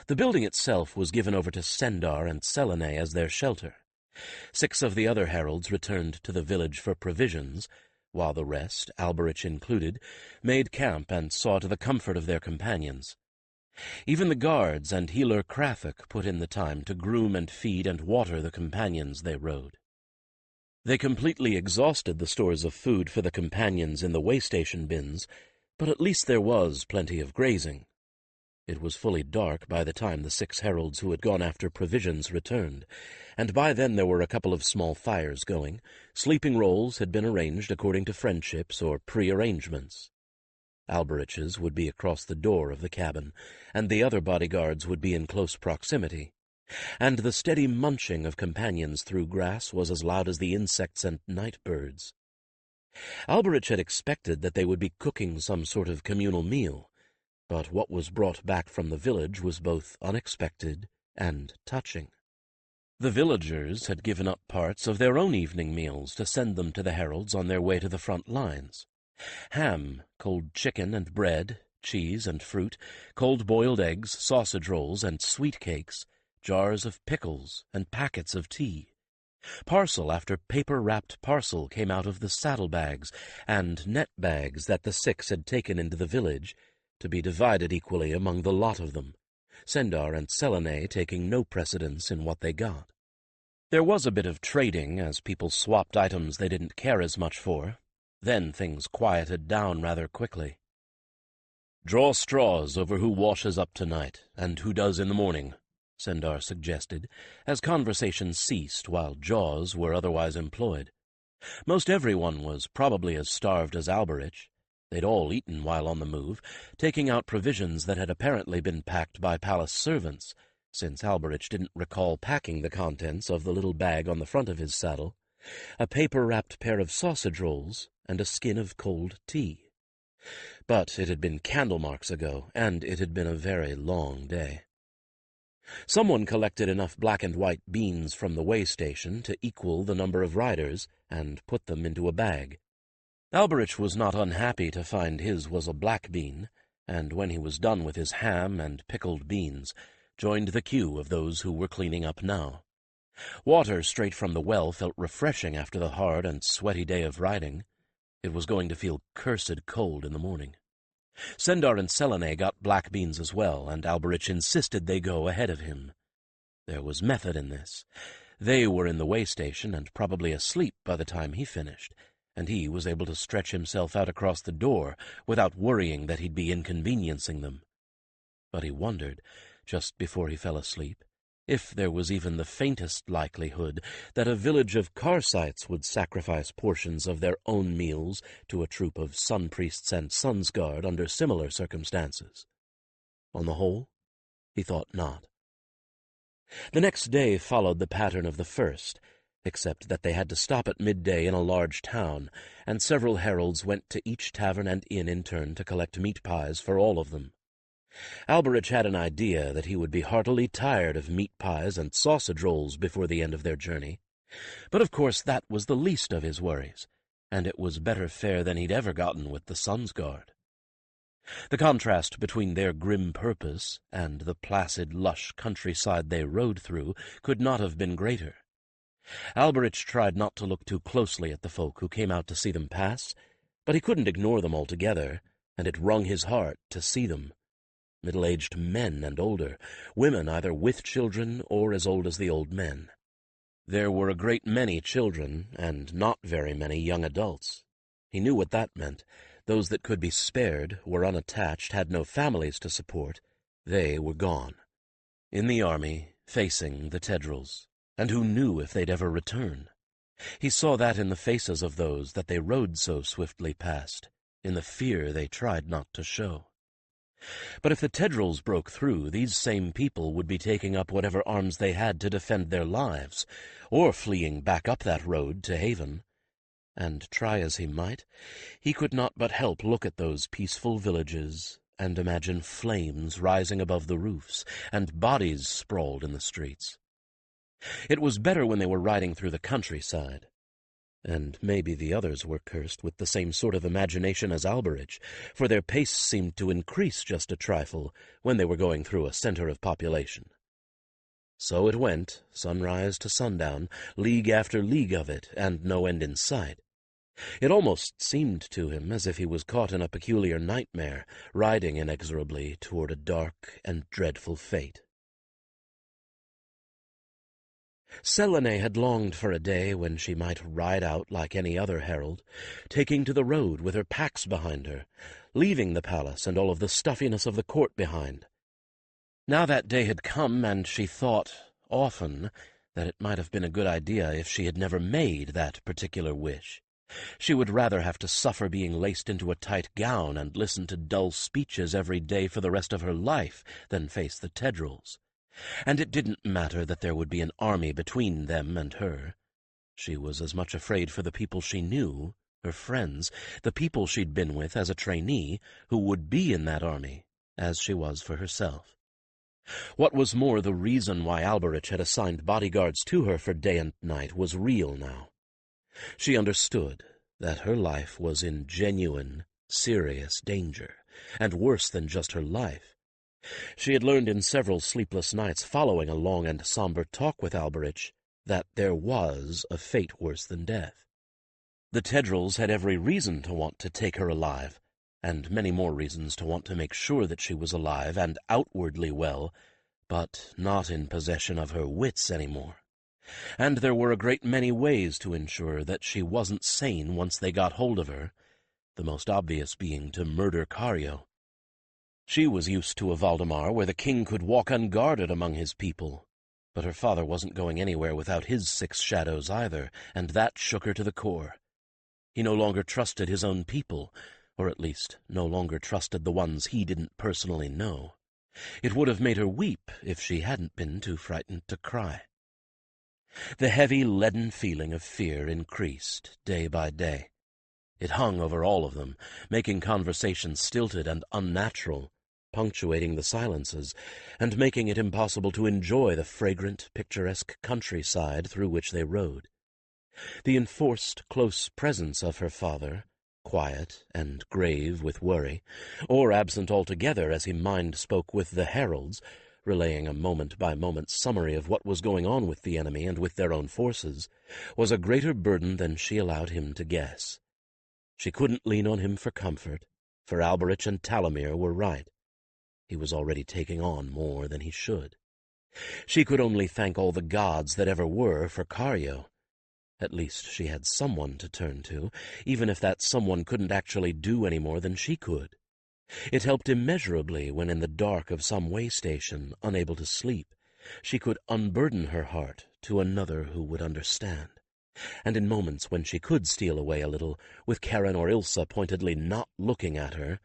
The building itself was given over to Sendar and Selene as their shelter. 6 of the other heralds returned to the village for provisions, while the rest, Alberich included, made camp and saw to the comfort of their companions. Even the guards and healer Krathuk put in the time to groom and feed and water the companions they rode. They completely exhausted the stores of food for the companions in the waystation bins, but at least there was plenty of grazing. It was fully dark by the time the 6 heralds who had gone after provisions returned, and by then there were a couple of small fires going. Sleeping rolls had been arranged according to friendships or pre-arrangements. Alberich's would be across the door of the cabin, and the other bodyguards would be in close proximity. and the steady munching of companions through grass was as loud as the insects and night birds. Alberich had expected that they would be cooking some sort of communal meal, but what was brought back from the village was both unexpected and touching. The villagers had given up parts of their own evening meals to send them to the heralds on their way to the front lines. Ham, cold chicken and bread, cheese and fruit, cold-boiled eggs, sausage rolls, and sweet cakes, jars of pickles, and packets of tea. Parcel after paper-wrapped parcel came out of the saddlebags and net bags that the six had taken into the village, to be divided equally among the lot of them, Sendar and Selene taking no precedence in what they got. There was a bit of trading as people swapped items they didn't care as much for. Then things quieted down rather quickly. "Draw straws over who washes up tonight, and who does in the morning," Sendar suggested, as conversation ceased while jaws were otherwise employed. Most everyone was probably as starved as Alberich. They'd all eaten while on the move, taking out provisions that had apparently been packed by palace servants, since Alberich didn't recall packing the contents of the little bag on the front of his saddle, a paper-wrapped pair of sausage rolls, and a skin of cold tea. But it had been Candlemark's ago, and it had been a very long day. Someone collected enough black and white beans from the way station to equal the number of riders, and put them into a bag. Alberich was not unhappy to find his was a black bean, and when he was done with his ham and pickled beans, joined the queue of those who were cleaning up now. Water straight from the well felt refreshing after the hard and sweaty day of riding. It was going to feel cursed cold in the morning. Sendar and Selene got black beans as well, and Alberich insisted they go ahead of him. There was method in this. They were in the way station and probably asleep by the time he finished, and he was able to stretch himself out across the door without worrying that he'd be inconveniencing them. But he wondered, just before he fell asleep, if there was even the faintest likelihood that a village of Carsites would sacrifice portions of their own meals to a troop of sun-priests and Sunsguard under similar circumstances. On the whole, he thought not. The next day followed the pattern of the first, except that they had to stop at midday in a large town, and several heralds went to each tavern and inn in turn to collect meat pies for all of them. Alberich had an idea that he would be heartily tired of meat pies and sausage rolls before the end of their journey, but of course that was the least of his worries, and it was better fare than he'd ever gotten with the Sunsguard. The contrast between their grim purpose and the placid, lush countryside they rode through could not have been greater. Alberich tried not to look too closely at the folk who came out to see them pass, but he couldn't ignore them altogether, and it wrung his heart to see them. Middle-aged men and older, women either with children or as old as the old men. There were a great many children, and not very many young adults. He knew what that meant. Those that could be spared, were unattached, had no families to support. They were gone. In the army, facing the Tedrils, and who knew if they'd ever return? He saw that in the faces of those that they rode so swiftly past, in the fear they tried not to show. But if the Tedrils broke through, these same people would be taking up whatever arms they had to defend their lives, or fleeing back up that road to Haven. And try as he might, he could not but help look at those peaceful villages and imagine flames rising above the roofs and bodies sprawled in the streets. It was better when they were riding through the countryside. And maybe the others were cursed with the same sort of imagination as Alberich, for their pace seemed to increase just a trifle when they were going through a center of population. So it went, sunrise to sundown, league after league of it, and no end in sight. It almost seemed to him as if he was caught in a peculiar nightmare, riding inexorably toward a dark and dreadful fate. Selene had longed for a day when she might ride out like any other herald, taking to the road with her packs behind her, leaving the palace and all of the stuffiness of the court behind. Now that day had come, and she thought, often, that it might have been a good idea if she had never made that particular wish. She would rather have to suffer being laced into a tight gown and listen to dull speeches every day for the rest of her life than face the Tedrils. And it didn't matter that there would be an army between them and her. She was as much afraid for the people she knew, her friends, the people she'd been with as a trainee, who would be in that army, as she was for herself. What was more, the reason why Alberich had assigned bodyguards to her for day and night was real now. She understood that her life was in genuine, serious danger, and worse than just her life. She had learned in several sleepless nights following a long and somber talk with Alberich that there was a fate worse than death. The Tedrils had every reason to want to take her alive, and many more reasons to want to make sure that she was alive and outwardly well, but not in possession of her wits anymore. And there were a great many ways to ensure that she wasn't sane once they got hold of her, the most obvious being to murder Cario. She was used to a Valdemar where the king could walk unguarded among his people, but her father wasn't going anywhere without his 6 shadows either, and that shook her to the core. He no longer trusted his own people, or at least no longer trusted the ones he didn't personally know. It would have made her weep if she hadn't been too frightened to cry. The heavy, leaden feeling of fear increased day by day. It hung over all of them, making conversation stilted and unnatural, punctuating the silences, and making it impossible to enjoy the fragrant, picturesque countryside through which they rode. The enforced close presence of her father, quiet and grave with worry, or absent altogether as he mind-spoke with the heralds, relaying a moment-by-moment summary of what was going on with the enemy and with their own forces, was a greater burden than she allowed him to guess. She couldn't lean on him for comfort, for Alberich and Talamir were right. He was already taking on more than he should. She could only thank all the gods that ever were for Cario. At least she had someone to turn to, even if that someone couldn't actually do any more than she could. It helped immeasurably when in the dark of some way station, unable to sleep, she could unburden her heart to another who would understand. And in moments when she could steal away a little, with Karen or Ilsa pointedly not looking at her,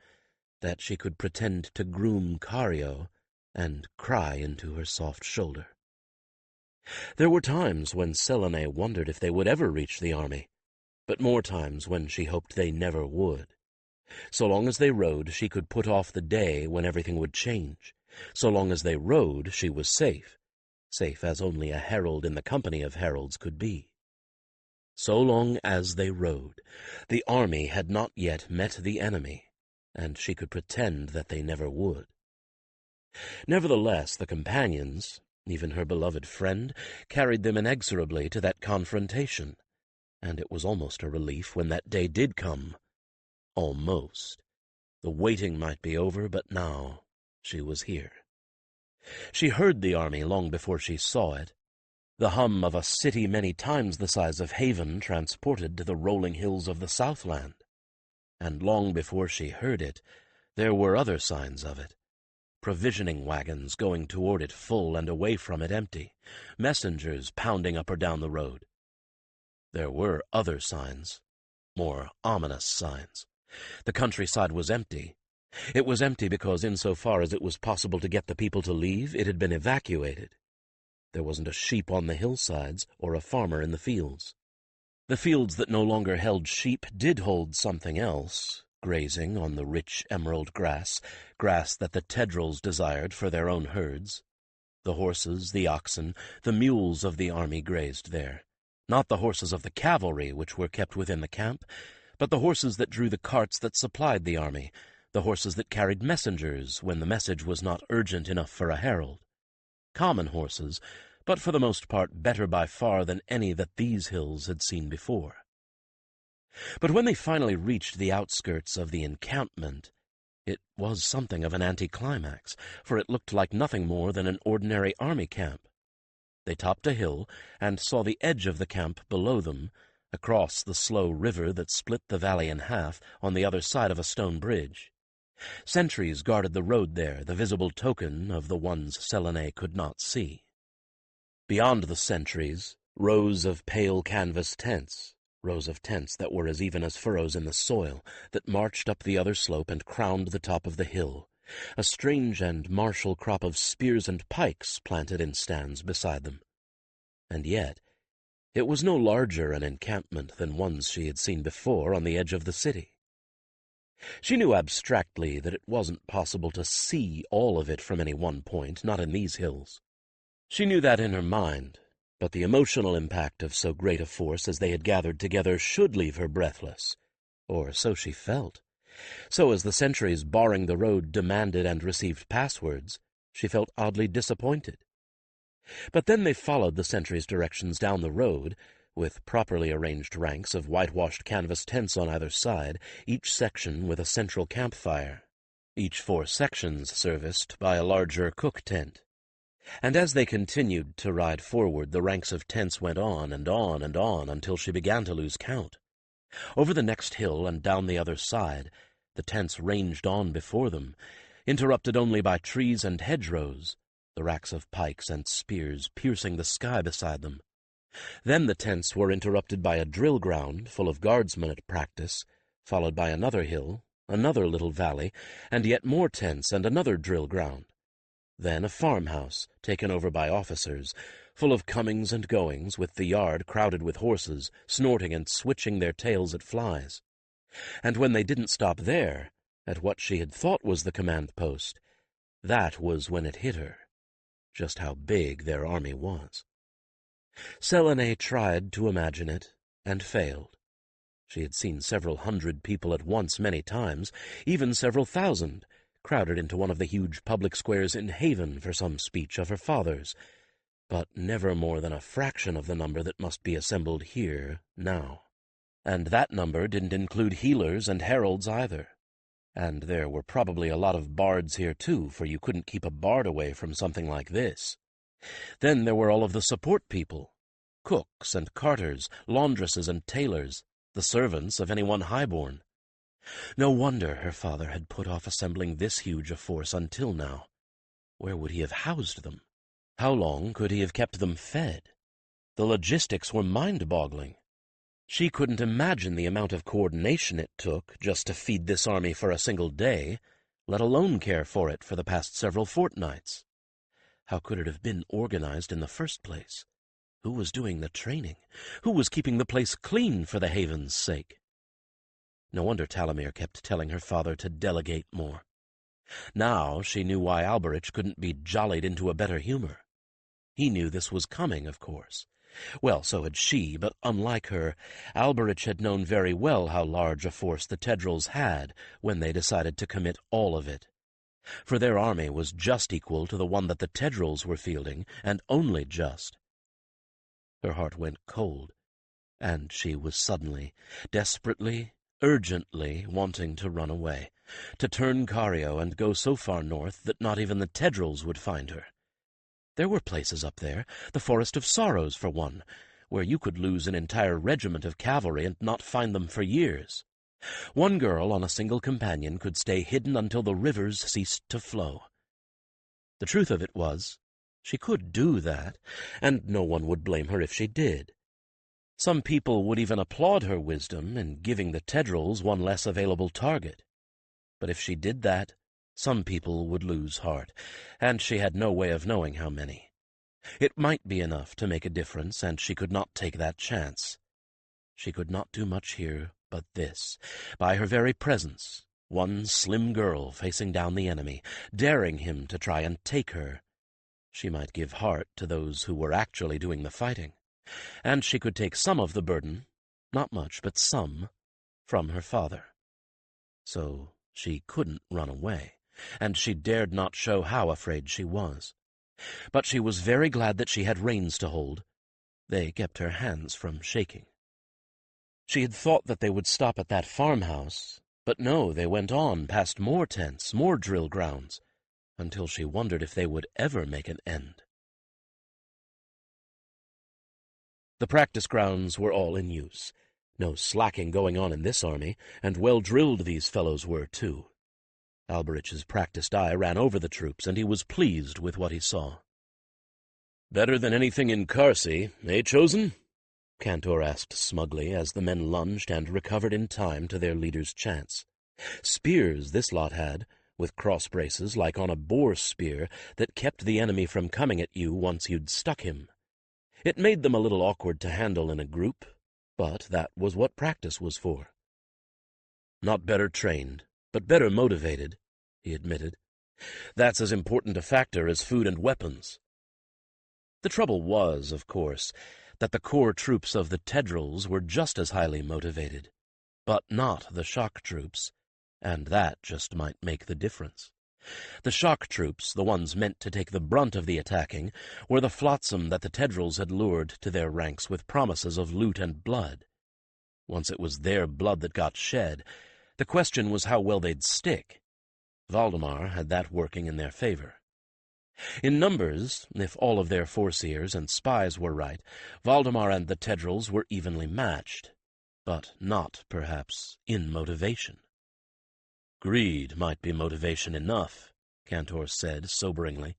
that she could pretend to groom Cario and cry into her soft shoulder. There were times when Selene wondered if they would ever reach the army, but more times when she hoped they never would. So long as they rode, she could put off the day when everything would change. So long as they rode, she was safe, safe as only a herald in the company of heralds could be. So long as they rode, the army had not yet met the enemy, and she could pretend that they never would. Nevertheless, the companions, even her beloved friend, carried them inexorably to that confrontation, and it was almost a relief when that day did come. Almost. The waiting might be over, but now she was here. She heard the army long before she saw it, the hum of a city many times the size of Haven transported to the rolling hills of the Southland. And long before she heard it, there were other signs of it. Provisioning wagons going toward it full and away from it empty, messengers pounding up or down the road. There were other signs, more ominous signs. The countryside was empty. It was empty because insofar as it was possible to get the people to leave, it had been evacuated. There wasn't a sheep on the hillsides or a farmer in the fields. The fields that no longer held sheep did hold something else, grazing on the rich emerald grass, grass that the Tedrils desired for their own herds. The horses, the oxen, the mules of the army grazed there. Not the horses of the cavalry, which were kept within the camp, but the horses that drew the carts that supplied the army, the horses that carried messengers when the message was not urgent enough for a herald. Common horses, but for the most part better by far than any that these hills had seen before. But when they finally reached the outskirts of the encampment, it was something of an anticlimax, for it looked like nothing more than an ordinary army camp. They topped a hill and saw the edge of the camp below them, across the slow river that split the valley in half on the other side of a stone bridge. Sentries guarded the road there, the visible token of the ones Selene could not see. Beyond the sentries, rows of pale canvas tents, rows of tents that were as even as furrows in the soil, that marched up the other slope and crowned the top of the hill, a strange and martial crop of spears and pikes planted in stands beside them. And yet it was no larger an encampment than ones she had seen before on the edge of the city. She knew abstractly that it wasn't possible to see all of it from any one point, not in these hills. She knew that in her mind, but the emotional impact of so great a force as they had gathered together should leave her breathless, or so she felt. So as the sentries barring the road demanded and received passwords, she felt oddly disappointed. But then they followed the sentries' directions down the road, with properly arranged ranks of whitewashed canvas tents on either side, each section with a central campfire, each 4 sections serviced by a larger cook tent. And as they continued to ride forward, the ranks of tents went on and on and on until she began to lose count. Over the next hill and down the other side, the tents ranged on before them, interrupted only by trees and hedgerows, the racks of pikes and spears piercing the sky beside them. Then the tents were interrupted by a drill ground full of guardsmen at practice, followed by another hill, another little valley, and yet more tents and another drill ground. Then a farmhouse, taken over by officers, full of comings and goings, with the yard crowded with horses, snorting and switching their tails at flies. And when they didn't stop there, at what she had thought was the command post, that was when it hit her, just how big their army was. Selene tried to imagine it, and failed. She had seen several hundred people at once many times, even several thousand, crowded into one of the huge public squares in Haven for some speech of her father's, but never more than a fraction of the number that must be assembled here now. And that number didn't include healers and heralds either. And there were probably a lot of bards here too, for you couldn't keep a bard away from something like this. Then there were all of the support people, cooks and carters, laundresses and tailors, the servants of anyone highborn. No wonder her father had put off assembling this huge a force until now. Where would he have housed them? How long could he have kept them fed? The logistics were mind-boggling. She couldn't imagine the amount of coordination it took just to feed this army for a single day, let alone care for it for the past several fortnights. How could it have been organized in the first place? Who was doing the training? Who was keeping the place clean for the Haven's sake? No wonder Talamir kept telling her father to delegate more. Now she knew why Alberich couldn't be jollied into a better humor. He knew this was coming, of course. Well, so had she, but unlike her, Alberich had known very well how large a force the Tedrils had when they decided to commit all of it. For their army was just equal to the one that the Tedrils were fielding, and only just. Her heart went cold, and she was suddenly, desperately, urgently wanting to run away, to turn Cario and go so far north that not even the Tedrils would find her. There were places up there, the Forest of Sorrows for one, where you could lose an entire regiment of cavalry and not find them for years. One girl on a single companion could stay hidden until the rivers ceased to flow. The truth of it was, she could do that, and no one would blame her if she did. Some people would even applaud her wisdom in giving the Tedrils one less available target. But if she did that, some people would lose heart, and she had no way of knowing how many. It might be enough to make a difference, and she could not take that chance. She could not do much here but this, by her very presence, one slim girl facing down the enemy, daring him to try and take her. She might give heart to those who were actually doing the fighting, and she could take some of the burden, not much, but some, from her father. So she couldn't run away, and she dared not show how afraid she was. But she was very glad that she had reins to hold. They kept her hands from shaking. She had thought that they would stop at that farmhouse, but no, they went on past more tents, more drill grounds, until she wondered if they would ever make an end. The practice grounds were all in use. No slacking going on in this army, and well-drilled these fellows were, too. Alberich's practiced eye ran over the troops, and he was pleased with what he saw. "Better than anything in Carsi, eh, Chosen?" Cantor asked smugly as the men lunged and recovered in time to their leader's chants. Spears this lot had, with cross braces like on a boar spear that kept the enemy from coming at you once you'd stuck him. It made them a little awkward to handle in a group, but that was what practice was for. "Not better trained, but better motivated," he admitted. "That's as important a factor as food and weapons." The trouble was, of course, that the core troops of the Tedrils were just as highly motivated, but not the shock troops, and that just might make the difference. The shock troops, the ones meant to take the brunt of the attacking, were the flotsam that the Tedrils had lured to their ranks with promises of loot and blood. Once it was their blood that got shed, the question was how well they'd stick. Valdemar had that working in their favor. In numbers, if all of their foreseers and spies were right, Valdemar and the Tedrils were evenly matched, but not, perhaps, in motivation. "Greed might be motivation enough," Cantor said soberingly.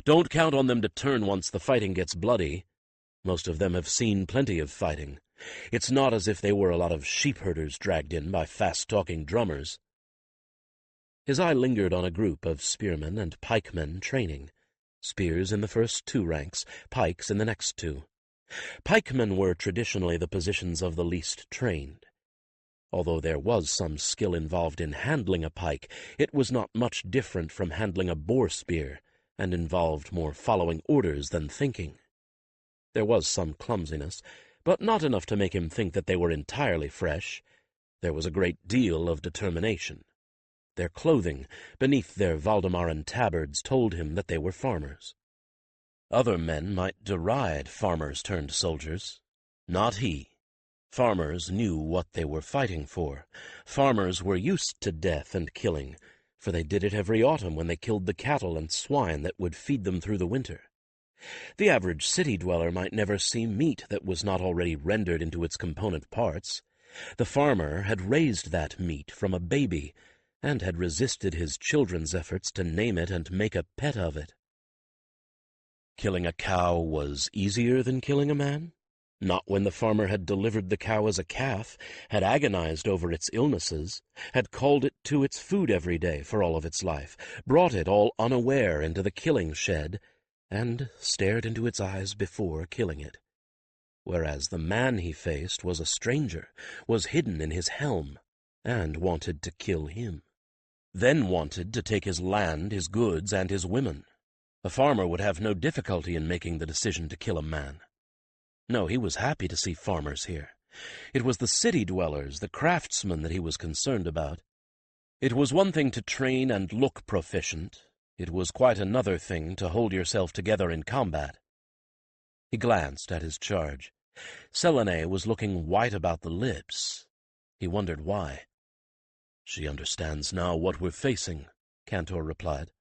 "Don't count on them to turn once the fighting gets bloody. Most of them have seen plenty of fighting. It's not as if they were a lot of sheep-herders dragged in by fast-talking drummers." His eye lingered on a group of spearmen and pikemen training, spears in the first 2 ranks, pikes in the next 2. Pikemen were traditionally the positions of the least trained. Although there was some skill involved in handling a pike, it was not much different from handling a boar spear, and involved more following orders than thinking. There was some clumsiness, but not enough to make him think that they were entirely fresh. There was a great deal of determination. Their clothing, beneath their Valdemaran tabards, told him that they were farmers. Other men might deride farmers-turned-soldiers. Not he. Farmers knew what they were fighting for. Farmers were used to death and killing, for they did it every autumn when they killed the cattle and swine that would feed them through the winter. The average city dweller might never see meat that was not already rendered into its component parts. The farmer had raised that meat from a baby, and had resisted his children's efforts to name it and make a pet of it. Killing a cow was easier than killing a man? Not when the farmer had delivered the cow as a calf, had agonized over its illnesses, had called it to its food every day for all of its life, brought it all unaware into the killing shed, and stared into its eyes before killing it. Whereas the man he faced was a stranger, was hidden in his helm, and wanted to kill him. Then wanted to take his land, his goods, and his women. A farmer would have no difficulty in making the decision to kill a man. No, he was happy to see farmers here. It was the city dwellers, the craftsmen, that he was concerned about. It was one thing to train and look proficient. It was quite another thing to hold yourself together in combat. He glanced at his charge. Selene was looking white about the lips. He wondered why. "She understands now what we're facing," Cantor replied.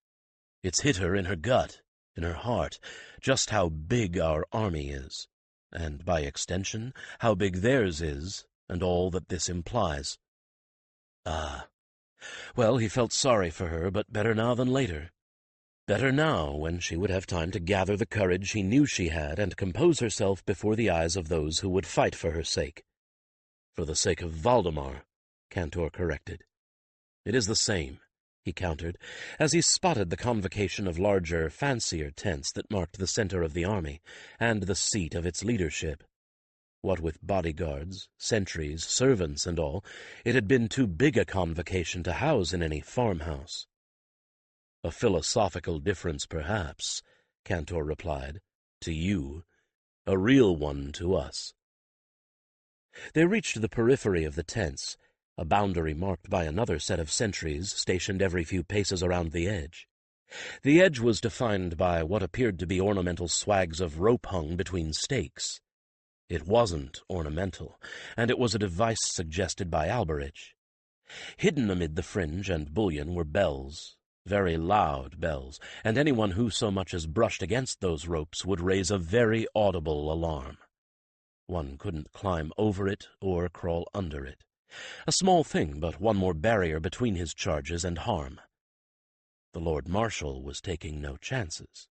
"It's hit her in her gut, in her heart, just how big our army is, and by extension, how big theirs is, and all that this implies." Ah. Well, he felt sorry for her, but better now than later. Better now, when she would have time to gather the courage he knew she had and compose herself before the eyes of those who would fight for her sake. "For the sake of Valdemar," Cantor corrected. "It is the same," he countered, as he spotted the convocation of larger, fancier tents that marked the center of the army, and the seat of its leadership. What with bodyguards, sentries, servants, and all, it had been too big a convocation to house in any farmhouse. "A philosophical difference, perhaps," Cantor replied. "To you. A real one to us." They reached the periphery of the tents, a boundary marked by another set of sentries stationed every few paces around the edge. The edge was defined by what appeared to be ornamental swags of rope hung between stakes. It wasn't ornamental, and it was a device suggested by Alberich. Hidden amid the fringe and bullion were bells, very loud bells, and anyone who so much as brushed against those ropes would raise a very audible alarm. One couldn't climb over it or crawl under it. A small thing, but one more barrier between his charges and harm. The Lord Marshal was taking no chances.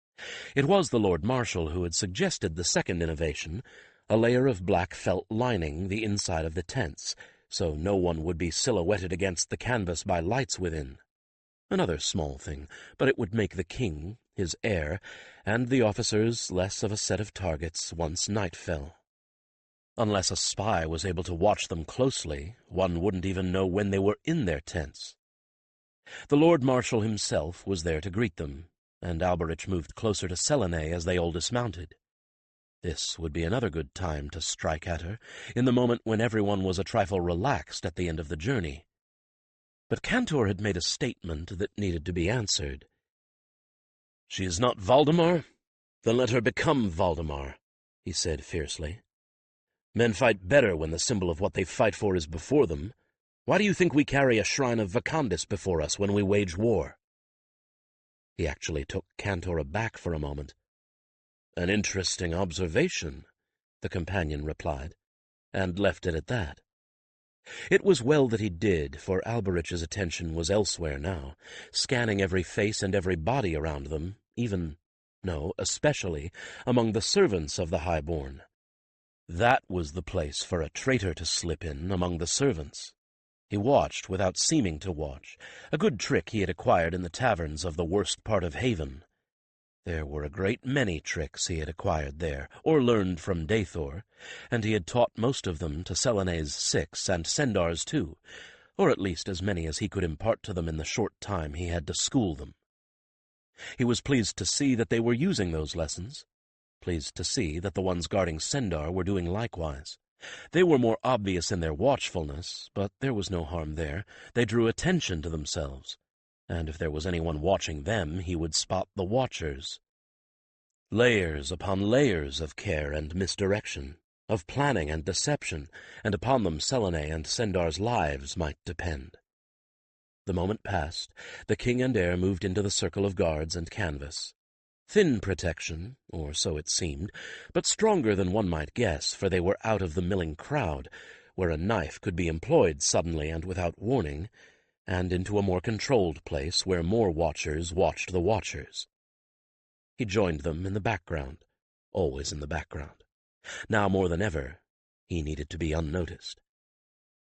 It was the Lord Marshal who had suggested the second innovation, a layer of black felt lining the inside of the tents, so no one would be silhouetted against the canvas by lights within. Another small thing, but it would make the king, his heir, and the officers less of a set of targets once night fell. Unless a spy was able to watch them closely, one wouldn't even know when they were in their tents. The Lord Marshal himself was there to greet them, and Alberich moved closer to Selene as they all dismounted. This would be another good time to strike at her, in the moment when everyone was a trifle relaxed at the end of the journey. But Cantor had made a statement that needed to be answered. "She is not Valdemar? Then let her become Valdemar," he said fiercely. "Men fight better when the symbol of what they fight for is before them. Why do you think we carry a shrine of Vacandis before us when we wage war?" He actually took Cantor aback for a moment. "An interesting observation," the companion replied, and left it at that. It was well that he did, for Alberich's attention was elsewhere now, scanning every face and every body around them, especially among the servants of the Highborn. That was the place for a traitor to slip in among the servants. He watched without seeming to watch, a good trick he had acquired in the taverns of the worst part of Haven. There were a great many tricks he had acquired there, or learned from Dathor, and he had taught most of them to Selene's 6 and Sendar's 2, or at least as many as he could impart to them in the short time he had to school them. He was pleased to see that they were using those lessons, pleased to see that the ones guarding Sendar were doing likewise. They were more obvious in their watchfulness, but there was no harm there. They drew attention to themselves, and if there was anyone watching them, he would spot the watchers. Layers upon layers of care and misdirection, of planning and deception, and upon them Selene and Sendar's lives might depend. The moment passed, the king and heir moved into the circle of guards and canvas. Thin protection, or so it seemed, but stronger than one might guess, for they were out of the milling crowd, where a knife could be employed suddenly and without warning, and into a more controlled place where more watchers watched the watchers. He joined them in the background, always in the background. Now more than ever, he needed to be unnoticed.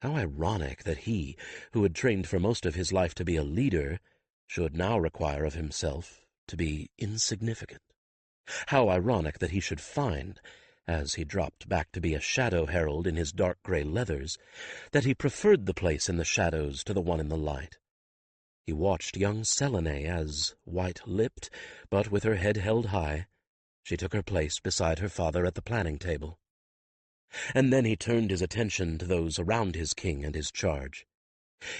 How ironic that he, who had trained for most of his life to be a leader, should now require of himself to be insignificant. How ironic that he should find, as he dropped back to be a shadow herald in his dark gray leathers, that he preferred the place in the shadows to the one in the light. He watched young Selene as, white-lipped, but with her head held high, she took her place beside her father at the planning table. And then he turned his attention to those around his king and his charge.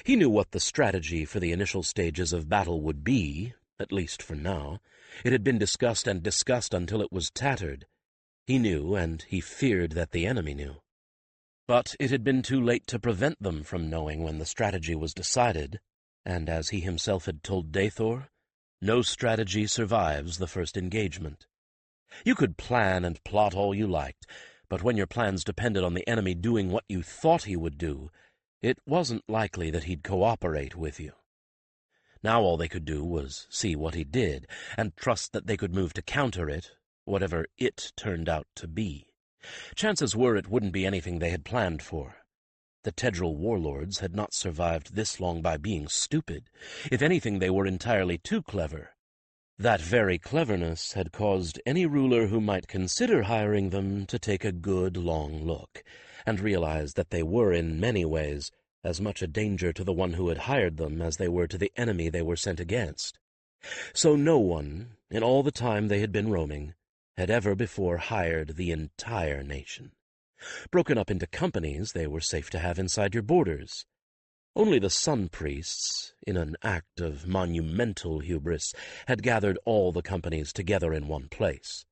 He knew what the strategy for the initial stages of battle would be, at least for now. It had been discussed and discussed until it was tattered. He knew, and he feared that the enemy knew. But it had been too late to prevent them from knowing when the strategy was decided, and as he himself had told Dathor, no strategy survives the first engagement. You could plan and plot all you liked, but when your plans depended on the enemy doing what you thought he would do, it wasn't likely that he'd cooperate with you. Now all they could do was see what he did, and trust that they could move to counter it, whatever it turned out to be. Chances were it wouldn't be anything they had planned for. The Tedral warlords had not survived this long by being stupid. If anything, they were entirely too clever. That very cleverness had caused any ruler who might consider hiring them to take a good long look, and realize that they were in many ways as much a danger to the one who had hired them as they were to the enemy they were sent against. So no one, in all the time they had been roaming, had ever before hired the entire nation. Broken up into companies, they were safe to have inside your borders. Only the Sun Priests, in an act of monumental hubris, had gathered all the companies together in one place.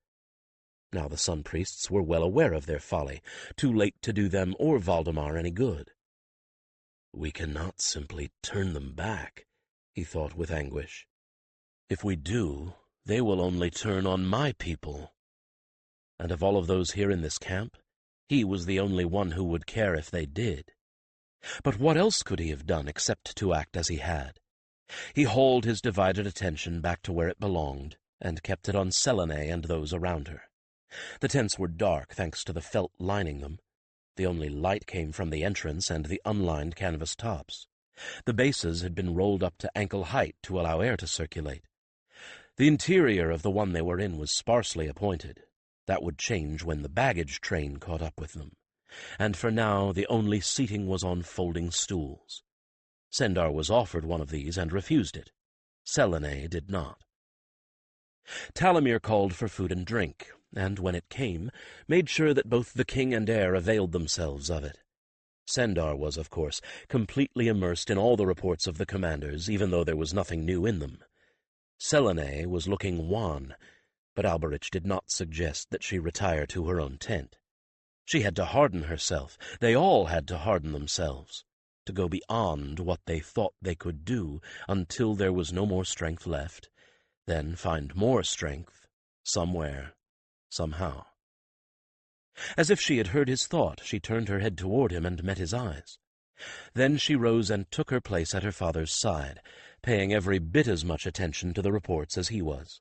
Now the Sun Priests were well aware of their folly, too late to do them or Valdemar any good. "We cannot simply turn them back," he thought with anguish. "If we do, they will only turn on my people." And of all of those here in this camp, he was the only one who would care if they did. But what else could he have done except to act as he had? He hauled his divided attention back to where it belonged, and kept it on Selene and those around her. The tents were dark, thanks to the felt lining them. The only light came from the entrance and the unlined canvas tops. The bases had been rolled up to ankle height to allow air to circulate. The interior of the one they were in was sparsely appointed. That would change when the baggage train caught up with them. And for now the only seating was on folding stools. Sendar was offered one of these and refused it. Selene did not. Talamir called for food and drink, and when it came, made sure that both the king and heir availed themselves of it. Sendar was, of course, completely immersed in all the reports of the commanders, even though there was nothing new in them. Selene was looking wan, but Alberich did not suggest that she retire to her own tent. She had to harden herself. They all had to harden themselves, to go beyond what they thought they could do until there was no more strength left, then find more strength somewhere, somehow. As if she had heard his thought, she turned her head toward him and met his eyes. Then she rose and took her place at her father's side, paying every bit as much attention to the reports as he was.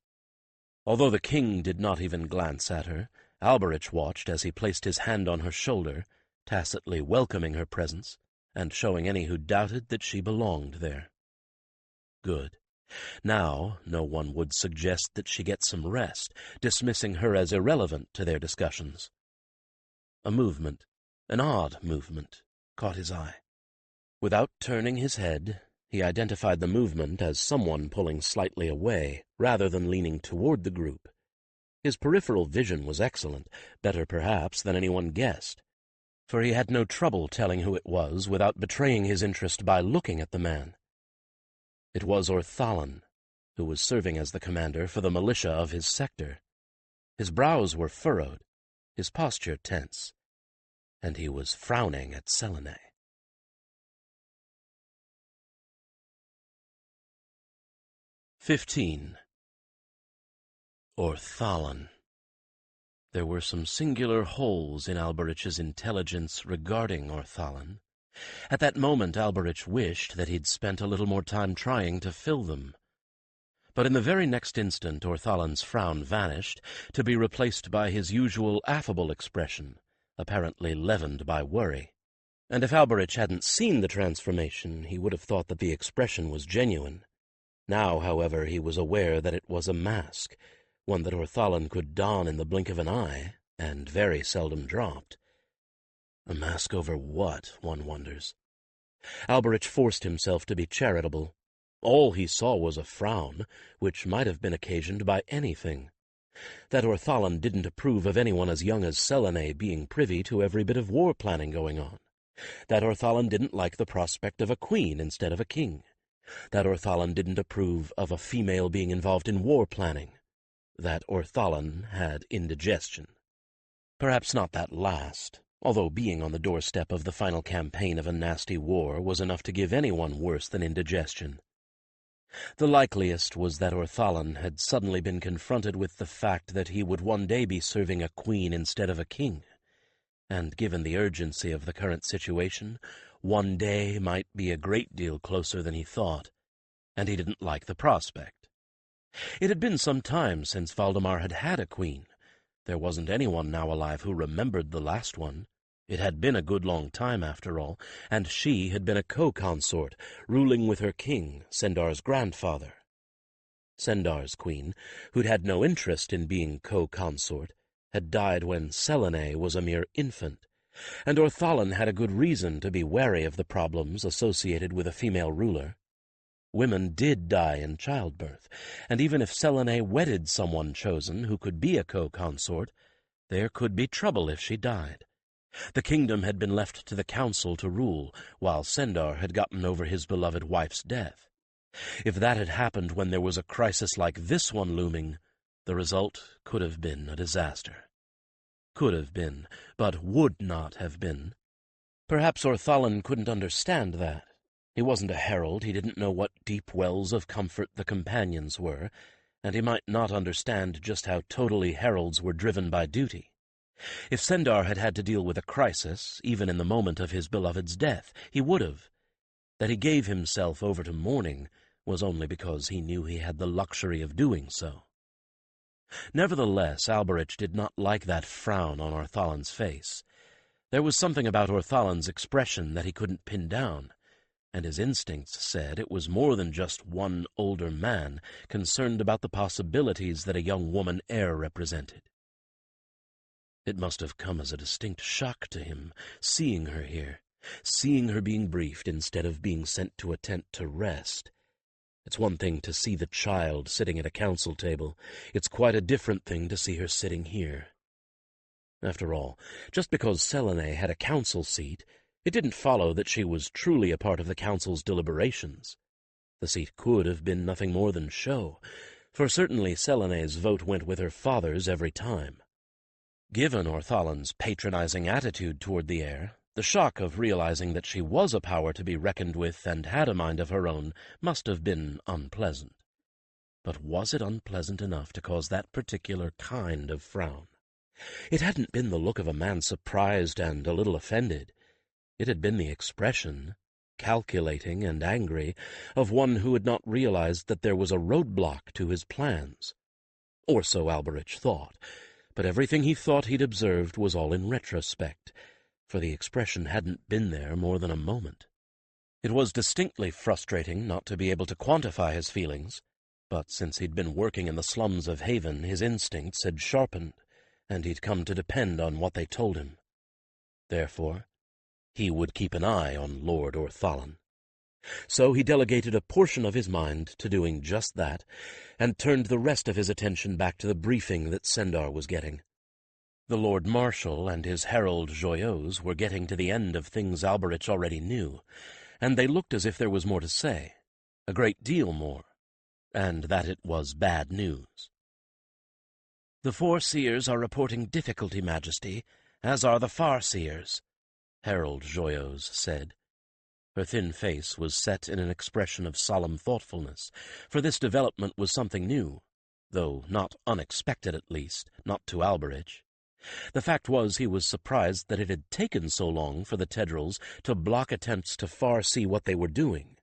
Although the king did not even glance at her, Alberich watched as he placed his hand on her shoulder, tacitly welcoming her presence, and showing any who doubted that she belonged there. Good. Now no one would suggest that she get some rest, dismissing her as irrelevant to their discussions. A movement, an odd movement, caught his eye. Without turning his head, he identified the movement as someone pulling slightly away, rather than leaning toward the group. His peripheral vision was excellent, better perhaps than anyone guessed, for he had no trouble telling who it was without betraying his interest by looking at the man. It was Orthalan, who was serving as the commander for the militia of his sector. His brows were furrowed, his posture tense, and he was frowning at Selene. "15. Orthalan. There were some singular holes in Alberich's intelligence regarding Orthalan. At that moment Alberich wished that he'd spent a little more time trying to fill them. But in the very next instant Orthalan's frown vanished, to be replaced by his usual affable expression, apparently leavened by worry. And if Alberich hadn't seen the transformation, he would have thought that the expression was genuine. Now, however, he was aware that it was a mask, one that Orthalan could don in the blink of an eye, and very seldom dropped. A mask over what, one wonders? Alberich forced himself to be charitable. All he saw was a frown, which might have been occasioned by anything. That Orthalan didn't approve of anyone as young as Selene being privy to every bit of war planning going on. That Orthalan didn't like the prospect of a queen instead of a king. That Orthalan didn't approve of a female being involved in war planning. That Orthalan had indigestion. Perhaps not that last, although being on the doorstep of the final campaign of a nasty war was enough to give anyone worse than indigestion. The likeliest was that Orthalan had suddenly been confronted with the fact that he would one day be serving a queen instead of a king, and given the urgency of the current situation, one day might be a great deal closer than he thought, and he didn't like the prospect. It had been some time since Valdemar had had a queen. There wasn't anyone now alive who remembered the last one. It had been a good long time, after all, and she had been a co-consort, ruling with her king, Sendar's grandfather. Sendar's queen, who'd had no interest in being co-consort, had died when Selene was a mere infant, and Orthalan had a good reason to be wary of the problems associated with a female ruler. Women did die in childbirth, and even if Selene wedded someone chosen who could be a co-consort, there could be trouble if she died. The kingdom had been left to the council to rule, while Sendar had gotten over his beloved wife's death. If that had happened when there was a crisis like this one looming, the result could have been a disaster. Could have been, but would not have been. Perhaps Orthalan couldn't understand that. He wasn't a herald, he didn't know what deep wells of comfort the companions were, and he might not understand just how totally heralds were driven by duty. If Sendar had had to deal with a crisis, even in the moment of his beloved's death, he would have. That he gave himself over to mourning was only because he knew he had the luxury of doing so. Nevertheless, Alberich did not like that frown on Orthalan's face. There was something about Orthalan's expression that he couldn't pin down, and his instincts said it was more than just one older man concerned about the possibilities that a young woman heir represented. It must have come as a distinct shock to him, seeing her here, seeing her being briefed instead of being sent to a tent to rest. It's one thing to see the child sitting at a council table. It's quite a different thing to see her sitting here. After all, just because Selene had a council seat, it didn't follow that she was truly a part of the council's deliberations. The seat could have been nothing more than show, for certainly Selene's vote went with her father's every time. Given Orthalan's patronizing attitude toward the heir, the shock of realizing that she was a power to be reckoned with and had a mind of her own must have been unpleasant. But was it unpleasant enough to cause that particular kind of frown? It hadn't been the look of a man surprised and a little offended. It had been the expression, calculating and angry, of one who had not realized that there was a roadblock to his plans. Or so Alberich thought, but everything he thought he'd observed was all in retrospect, for the expression hadn't been there more than a moment. It was distinctly frustrating not to be able to quantify his feelings, but since he'd been working in the slums of Haven, his instincts had sharpened, and he'd come to depend on what they told him. Therefore, he would keep an eye on Lord Orthalan. So he delegated a portion of his mind to doing just that, and turned the rest of his attention back to the briefing that Sendar was getting. The Lord Marshal and his herald Joyeuse were getting to the end of things Alberich already knew, and they looked as if there was more to say, a great deal more, and that it was bad news. "The Foreseers are reporting difficulty, Majesty, as are the Farseers," Herald Joyeuse said. Her thin face was set in an expression of solemn thoughtfulness, for this development was something new, though not unexpected at least, not to Alberich. The fact was he was surprised that it had taken so long for the Tedrils to block attempts to far-see what they were doing.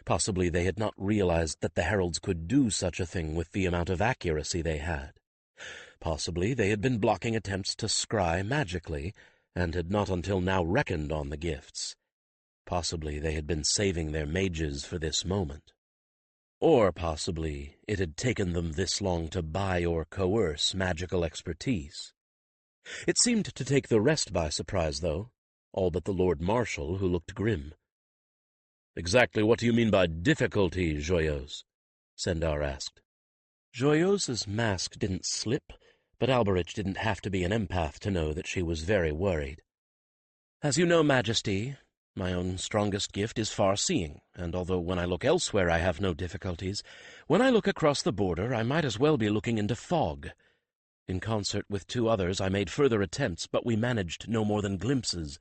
Possibly they had not realized that the heralds could do such a thing with the amount of accuracy they had. Possibly they had been blocking attempts to scry magically, and had not until now reckoned on the gifts. Possibly they had been saving their mages for this moment. Or possibly it had taken them this long to buy or coerce magical expertise. It seemed to take the rest by surprise, though, all but the Lord Marshal, who looked grim. "Exactly what do you mean by difficulty, Joyeuse?" Sendar asked. Joyeuse's mask didn't slip, but Alberich didn't have to be an empath to know that she was very worried. "As you know, Majesty, my own strongest gift is far-seeing, and although when I look elsewhere I have no difficulties, when I look across the border I might as well be looking into fog. In concert with 2 others I made further attempts, but we managed no more than glimpses,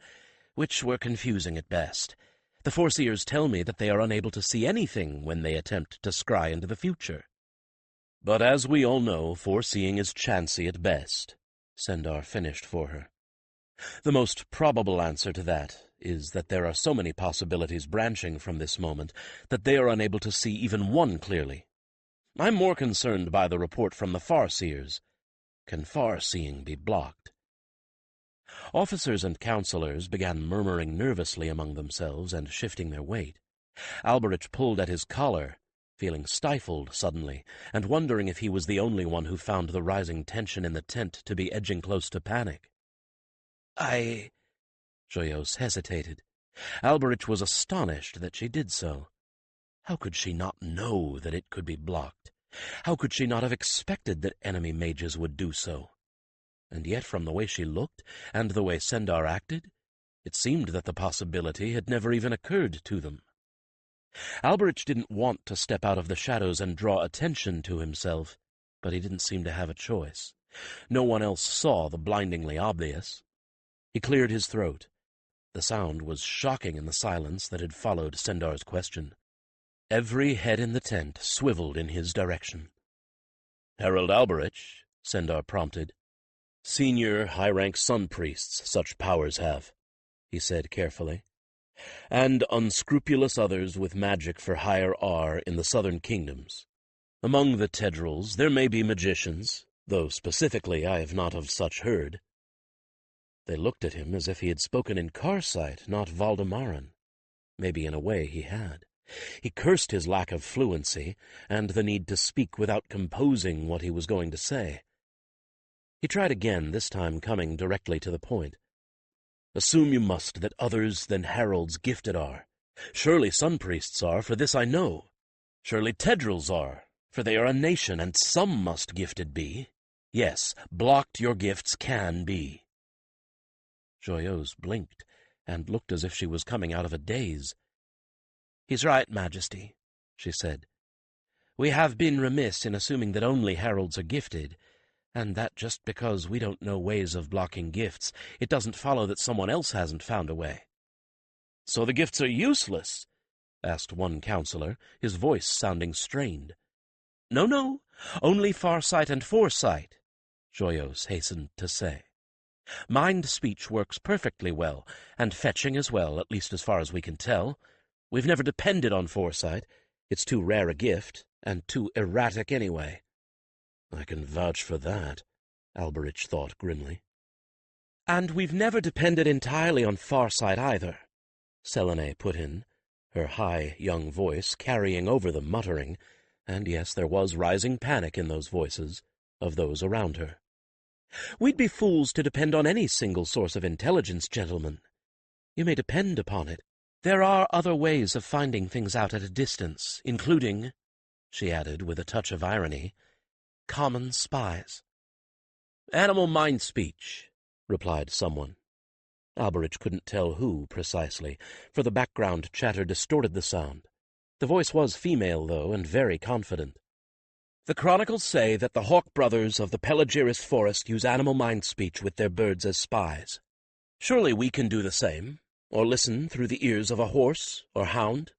which were confusing at best. The Foreseers tell me that they are unable to see anything when they attempt to scry into the future." "But as we all know, foreseeing is chancy at best," Sendar finished for her. "The most probable answer to that is that there are so many possibilities branching from this moment that they are unable to see even one clearly. I'm more concerned by the report from the Farseers. Can far-seeing be blocked?" Officers and counselors began murmuring nervously among themselves and shifting their weight. Alberich pulled at his collar, feeling stifled suddenly, and wondering if he was the only one who found the rising tension in the tent to be edging close to panic. Joyeuse hesitated. Alberich was astonished that she did so. How could she not know that it could be blocked? How could she not have expected that enemy mages would do so? And yet, from the way she looked, and the way Sendar acted, it seemed that the possibility had never even occurred to them. Alberich didn't want to step out of the shadows and draw attention to himself, but he didn't seem to have a choice. No one else saw the blindingly obvious. He cleared his throat. The sound was shocking in the silence that had followed Sendar's question. Every head in the tent swiveled in his direction. "Herald Alberich," Sendar prompted. "Senior, high-rank sun priests such powers have," he said carefully. "And unscrupulous others with magic for higher R in the southern kingdoms. Among the Tedrils there may be magicians, though specifically I have not of such heard." They looked at him as if he had spoken in Karsite, not Valdemaran. Maybe in a way he had. He cursed his lack of fluency, and the need to speak without composing what he was going to say. He tried again, this time coming directly to the point. "Assume you must that others than heralds gifted are. Surely sun priests are, for this I know. Surely tendrils are, for they are a nation, and some must gifted be. Yes, blocked your gifts can be." Joyeuse blinked, and looked as if she was coming out of a daze. "He's right, Majesty," she said. "We have been remiss in assuming that only heralds are gifted, and that just because we don't know ways of blocking gifts, it doesn't follow that someone else hasn't found a way." "So the gifts are useless?" asked one counselor, his voice sounding strained. No, only farsight and foresight," Joyeuse hastened to say. "Mind speech works perfectly well, and fetching as well, at least as far as we can tell. We've never depended on foresight. It's too rare a gift, and too erratic anyway." "I can vouch for that," Alberich thought grimly. "And we've never depended entirely on farsight either," Selene put in, her high young voice carrying over the muttering, and yes, there was rising panic in those voices of those around her. "We'd be fools to depend on any single source of intelligence, gentlemen. You may depend upon it. There are other ways of finding things out at a distance, including," she added with a touch of irony, "common spies." "Animal mind speech," replied someone. Alberich couldn't tell who precisely, for the background chatter distorted the sound. The voice was female, though, and very confident. "The chronicles say that the Hawk brothers of the Pelagiris forest use animal mind speech with their birds as spies. Surely we can do the same, or listen through the ears of a horse or hound?"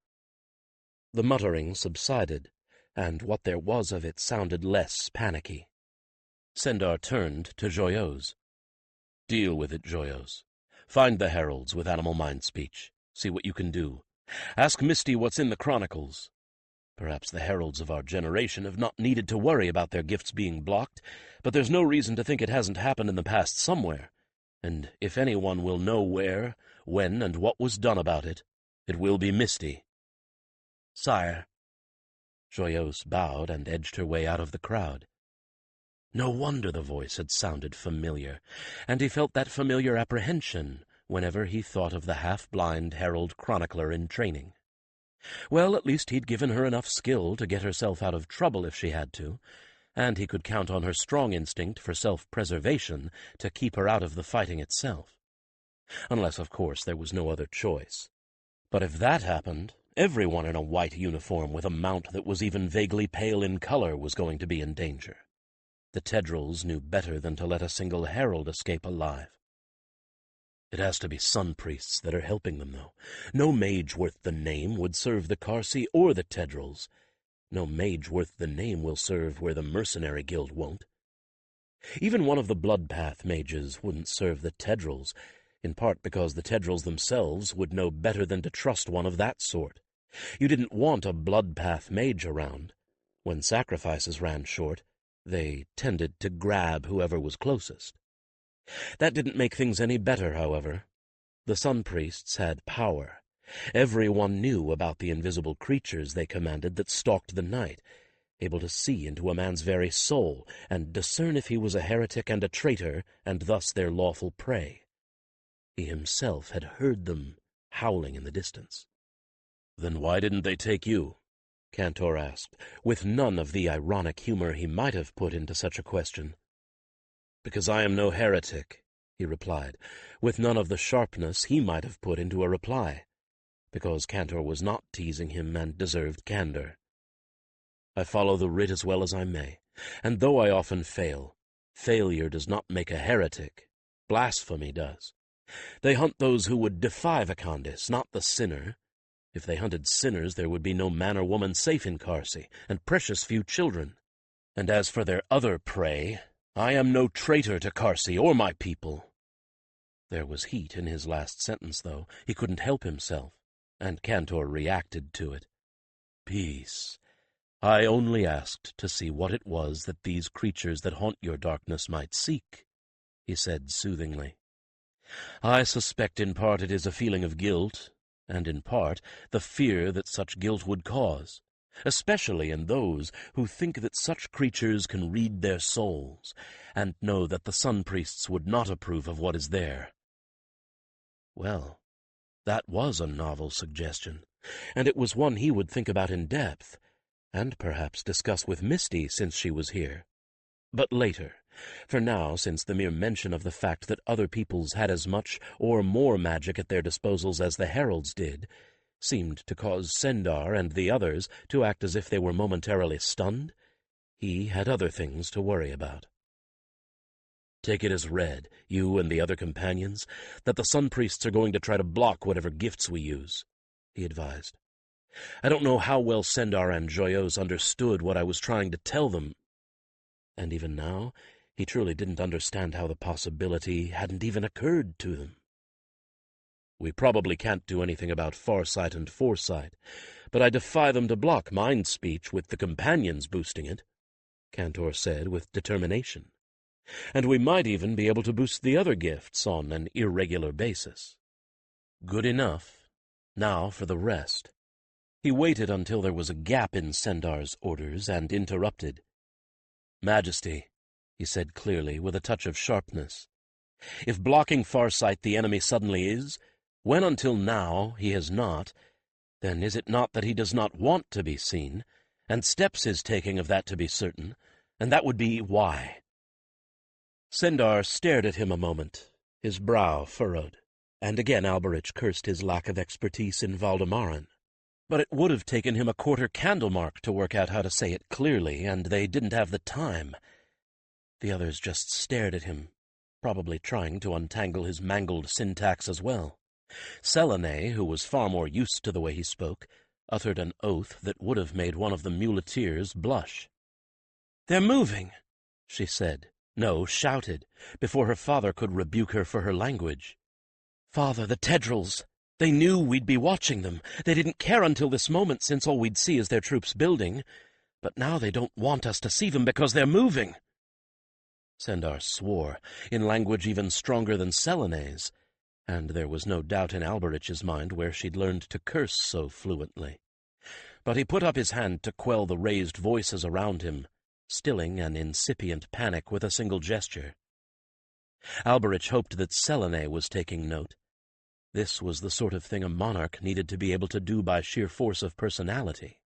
The muttering subsided, and what there was of it sounded less panicky. Sendar turned to Joyeuse. "Deal with it, Joyeuse. Find the heralds with animal mind speech. See what you can do. Ask Misty what's in the chronicles. Perhaps the heralds of our generation have not needed to worry about their gifts being blocked, but there's no reason to think it hasn't happened in the past somewhere, and if anyone will know where, when, and what was done about it, it will be Misty." "Sire." Joyeuse bowed and edged her way out of the crowd. No wonder the voice had sounded familiar, and he felt that familiar apprehension whenever he thought of the half-blind herald chronicler in training. Well, at least he'd given her enough skill to get herself out of trouble if she had to, and he could count on her strong instinct for self-preservation to keep her out of the fighting itself. Unless, of course, there was no other choice. But if that happened, everyone in a white uniform with a mount that was even vaguely pale in color was going to be in danger. The tendrils knew better than to let a single herald escape alive. It has to be sun priests that are helping them, though. No mage worth the name would serve the Karsi or the tendrils. No mage worth the name will serve where the mercenary guild won't. Even one of the Bloodpath mages wouldn't serve the tendrils, in part because the tendrils themselves would know better than to trust one of that sort. You didn't want a Bloodpath mage around. When sacrifices ran short, they tended to grab whoever was closest. That didn't make things any better, however. The sun priests had power. Everyone knew about the invisible creatures they commanded that stalked the night, able to see into a man's very soul and discern if he was a heretic and a traitor, and thus their lawful prey. He himself had heard them howling in the distance. "Then why didn't they take you?" Cantor asked, with none of the ironic humor he might have put into such a question. "Because I am no heretic," he replied, with none of the sharpness he might have put into a reply, because Cantor was not teasing him and deserved candor. "I follow the writ as well as I may, and though I often fail, failure does not make a heretic. Blasphemy does. They hunt those who would defy Vicandis, not the sinner. If they hunted sinners, there would be no man or woman safe in Karsi, and precious few children. And as for their other prey, I am no traitor to Karsi or my people." There was heat in his last sentence, though. He couldn't help himself, and Cantor reacted to it. "Peace. I only asked to see what it was that these creatures that haunt your darkness might seek," he said soothingly. "I suspect in part it is a feeling of guilt, and in part the fear that such guilt would cause, especially in those who think that such creatures can read their souls, and know that the sun priests would not approve of what is there. Well, that was a novel suggestion, and it was one he would think about in depth, and perhaps discuss with Misty since she was here. But later. For now, since the mere mention of the fact that other peoples had as much or more magic at their disposals as the heralds did seemed to cause Sendar and the others to act as if they were momentarily stunned, he had other things to worry about. Take it as read, you and the other companions, that the Sun Priests are going to try to block whatever gifts we use, he advised. I don't know how well Sendar and Joyeuse understood what I was trying to tell them, and even now he truly didn't understand how the possibility hadn't even occurred to them. We probably can't do anything about Farsight and Foresight, but I defy them to block mind speech with the companions boosting it, Cantor said with determination. And we might even be able to boost the other gifts on an irregular basis. Good enough. Now for the rest. He waited until there was a gap in Sendar's orders and interrupted. Majesty, he said clearly, with a touch of sharpness. If blocking Farsight the enemy suddenly is, when until now he has not, then is it not that he does not want to be seen, and steps is taking of that to be certain, and that would be why? Sendar stared at him a moment, his brow furrowed, and again Alberich cursed his lack of expertise in Valdemaran. But it would have taken him a quarter candlemark to work out how to say it clearly, and they didn't have the time. The others just stared at him, probably trying to untangle his mangled syntax as well. Selene, who was far more used to the way he spoke, uttered an oath that would have made one of the muleteers blush. "They're moving," she said. No, shouted, before her father could rebuke her for her language. "Father, the Tedrils! They knew we'd be watching them. They didn't care until this moment, since all we'd see is their troops building. But now they don't want us to see them because they're moving." Sendar swore, in language even stronger than Selene's, and there was no doubt in Alberich's mind where she'd learned to curse so fluently. But he put up his hand to quell the raised voices around him, stilling an incipient panic with a single gesture. Alberich hoped that Selene was taking note. This was the sort of thing a monarch needed to be able to do by sheer force of personality.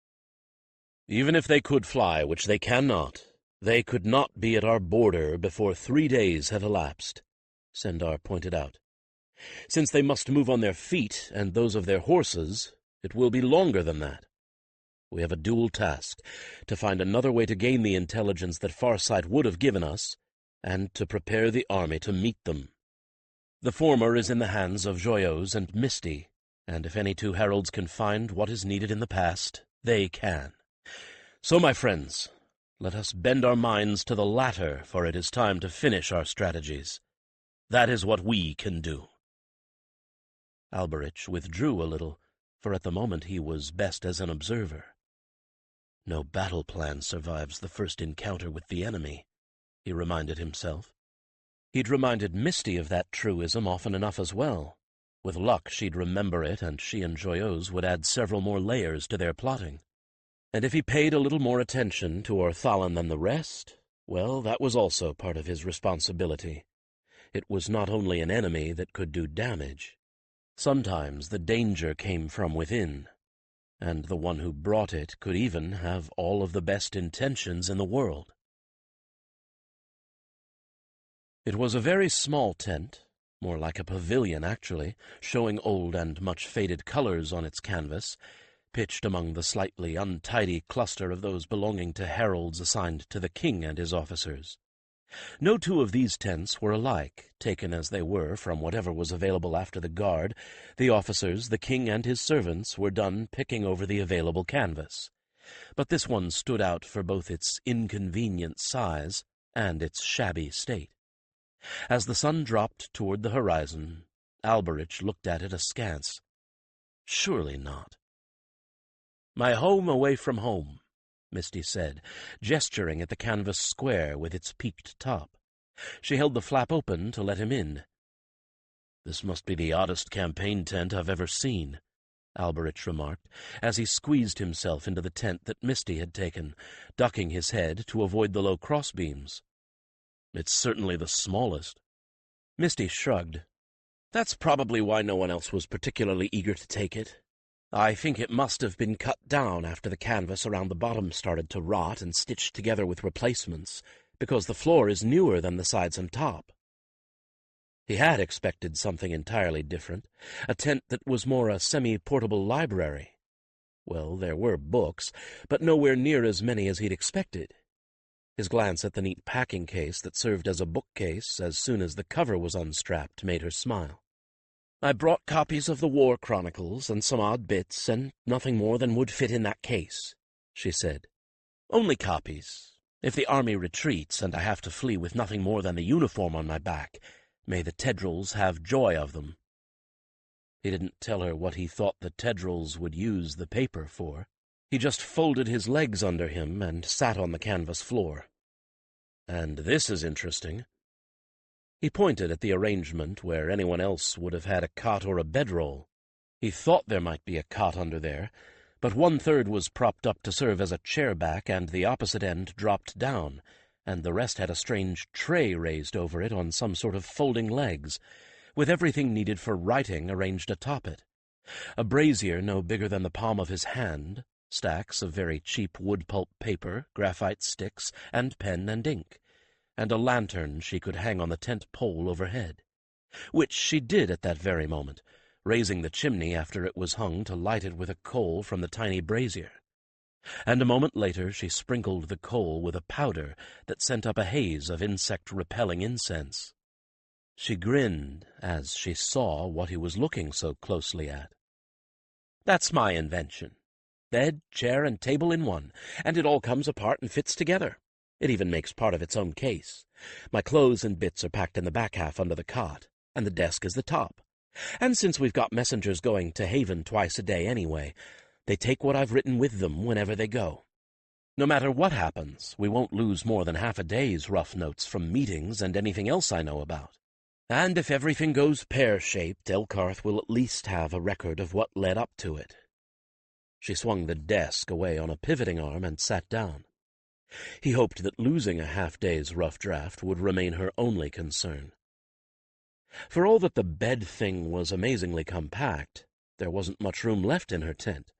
"Even if they could fly, which they cannot, they could not be at our border before 3 days have elapsed," Sendar pointed out. "Since they must move on their feet and those of their horses, it will be longer than that. We have a dual task, to find another way to gain the intelligence that Farsight would have given us, and to prepare the army to meet them. The former is in the hands of Joyeuse and Misty, and if any two heralds can find what is needed in the past, they can. So, my friends, let us bend our minds to the latter, for it is time to finish our strategies. That is what we can do." Alberich withdrew a little, for at the moment he was best as an observer. No battle plan survives the first encounter with the enemy, he reminded himself. He'd reminded Misty of that truism often enough as well. With luck, she'd remember it, and she and Joyeuse would add several more layers to their plotting. And if he paid a little more attention to Orthallan than the rest, well, that was also part of his responsibility. It was not only an enemy that could do damage. Sometimes the danger came from within, and the one who brought it could even have all of the best intentions in the world. It was a very small tent, more like a pavilion, actually, showing old and much faded colors on its canvas, pitched among the slightly untidy cluster of those belonging to heralds assigned to the king and his officers. No two of these tents were alike, taken as they were from whatever was available after the guard. The officers, the king and his servants, were done picking over the available canvas. But this one stood out for both its inconvenient size and its shabby state. As the sun dropped toward the horizon, Alberich looked at it askance. Surely not. "My home away from home," Misty said, gesturing at the canvas square with its peaked top. She held the flap open to let him in. "This must be the oddest campaign tent I've ever seen," Alberich remarked, as he squeezed himself into the tent that Misty had taken, ducking his head to avoid the low crossbeams. "It's certainly the smallest." Misty shrugged. "That's probably why no one else was particularly eager to take it. I think it must have been cut down after the canvas around the bottom started to rot and stitched together with replacements, because the floor is newer than the sides and top." He had expected something entirely different, a tent that was more a semi-portable library. Well, there were books, but nowhere near as many as he'd expected. His glance at the neat packing case that served as a bookcase as soon as the cover was unstrapped made her smile. "I brought copies of the War Chronicles and some odd bits, and nothing more than would fit in that case," she said. "Only copies. If the army retreats and I have to flee with nothing more than the uniform on my back, may the Tedrils have joy of them." He didn't tell her what he thought the Tedrils would use the paper for. He just folded his legs under him and sat on the canvas floor. "And this is interesting." He pointed at the arrangement where anyone else would have had a cot or a bedroll. He thought there might be a cot under there, but 1/3 was propped up to serve as a chair back and the opposite end dropped down, and the rest had a strange tray raised over it on some sort of folding legs, with everything needed for writing arranged atop it. A brazier no bigger than the palm of his hand, stacks of very cheap wood-pulp paper, graphite sticks, and pen and ink, and a lantern she could hang on the tent pole overhead, which she did at that very moment, raising the chimney after it was hung to light it with a coal from the tiny brazier. And a moment later she sprinkled the coal with a powder that sent up a haze of insect-repelling incense. She grinned as she saw what he was looking so closely at. "That's my invention. Bed, chair, and table in one, and it all comes apart and fits together. It even makes part of its own case. My clothes and bits are packed in the back half under the cot, and the desk is the top. And since we've got messengers going to Haven twice a day anyway, they take what I've written with them whenever they go. No matter what happens, we won't lose more than half a day's rough notes from meetings and anything else I know about. And if everything goes pear-shaped, Elkarth will at least have a record of what led up to it." She swung the desk away on a pivoting arm and sat down. He hoped that losing a half-day's rough draft would remain her only concern. For all that the bed thing was amazingly compact, there wasn't much room left in her tent.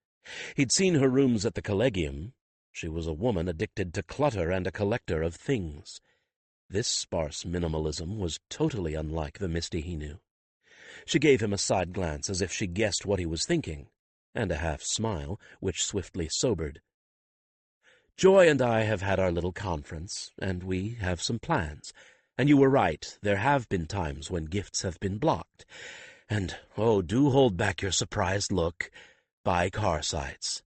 He'd seen her rooms at the Collegium. She was a woman addicted to clutter and a collector of things. This sparse minimalism was totally unlike the Misty he knew. She gave him a side glance as if she guessed what he was thinking, and a half-smile, which swiftly sobered. "Joy and I have had our little conference, and we have some plans. And you were right, there have been times when gifts have been blocked. And, oh, do hold back your surprised look. Buy car sites.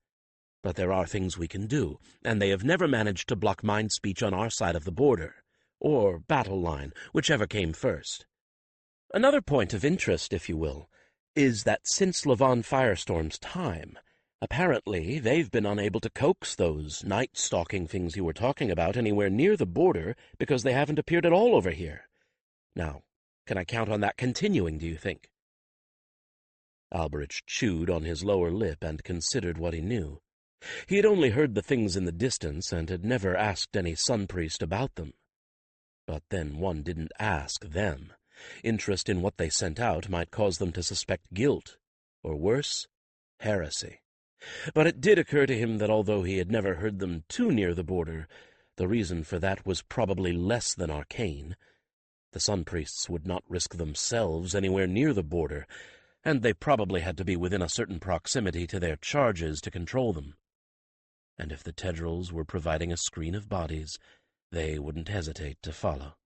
But there are things we can do, and they have never managed to block mind speech on our side of the border, or battle line, whichever came first. Another point of interest, if you will, is that since Levon Firestorm's time, apparently they've been unable to coax those night-stalking things you were talking about anywhere near the border because they haven't appeared at all over here. Now, can I count on that continuing, do you think?" Alberich chewed on his lower lip and considered what he knew. He had only heard the things in the distance and had never asked any sun priest about them. But then one didn't ask them. Interest in what they sent out might cause them to suspect guilt, or worse, heresy. But it did occur to him that although he had never heard them too near the border, the reason for that was probably less than arcane. The sun priests would not risk themselves anywhere near the border, and they probably had to be within a certain proximity to their charges to control them. And if the Tedrils were providing a screen of bodies, they wouldn't hesitate to follow.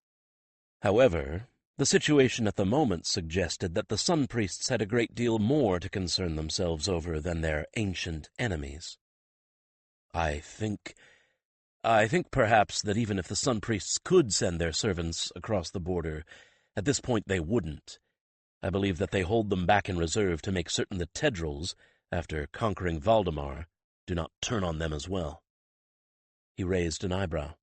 However, the situation at the moment suggested that the sun priests had a great deal more to concern themselves over than their ancient enemies. I think perhaps that even if the sun priests could send their servants across the border, at this point they wouldn't. I believe that they hold them back in reserve to make certain the Tedrils, after conquering Valdemar, do not turn on them as well." He raised an eyebrow.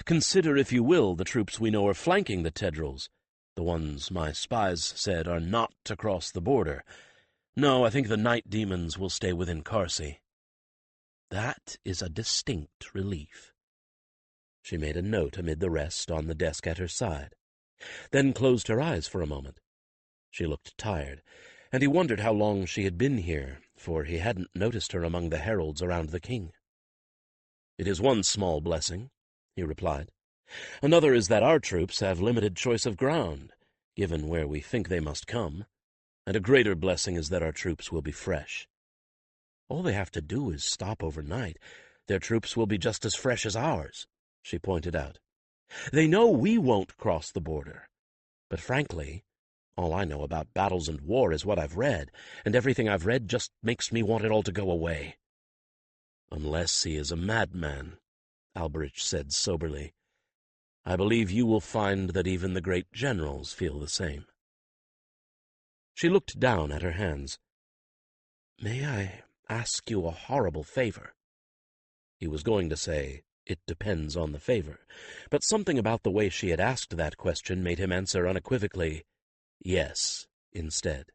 "Consider, if you will, the troops we know are flanking the Tedrils, the ones my spies said are not to cross the border. No, I think the night demons will stay within Carsey. That is a distinct relief. She made a note amid the rest on the desk at her side, then closed her eyes for a moment. She looked tired, and he wondered how long she had been here, for he hadn't noticed her among the heralds around the king. "It is one small blessing," he replied. "Another is that our troops have limited choice of ground, given where we think they must come, and a greater blessing is that our troops will be fresh. All they have to do is stop overnight. Their troops will be just as fresh as ours," she pointed out. "They know we won't cross the border, but frankly, all I know about battles and war is what I've read, and everything I've read just makes me want it all to go away." "Unless he is a madman," Alberich said soberly. "I believe you will find that even the great generals feel the same." She looked down at her hands. "May I ask you a horrible favor?" He was going to say, "It depends on the favor," but something about the way she had asked that question made him answer unequivocally, "Yes," instead.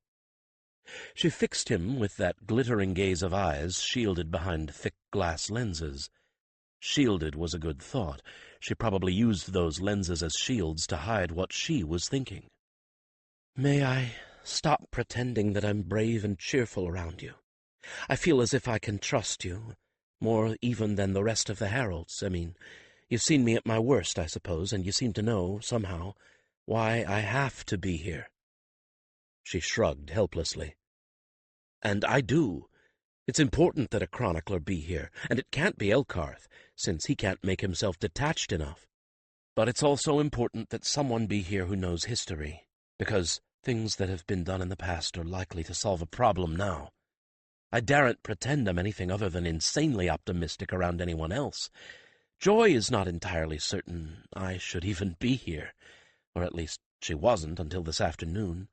She fixed him with that glittering gaze of eyes shielded behind thick glass lenses. Shielded was a good thought. She probably used those lenses as shields to hide what she was thinking. "May I stop pretending that I'm brave and cheerful around you? I feel as if I can trust you, more even than the rest of the heralds. I mean, you've seen me at my worst, I suppose, and you seem to know, somehow, why I have to be here." She shrugged helplessly. "And I do. It's important that a chronicler be here, and it can't be Elkarth, since he can't make himself detached enough. But it's also important that someone be here who knows history, because things that have been done in the past are likely to solve a problem now. I daren't pretend I'm anything other than insanely optimistic around anyone else. Joy is not entirely certain I should even be here, or at least she wasn't until this afternoon.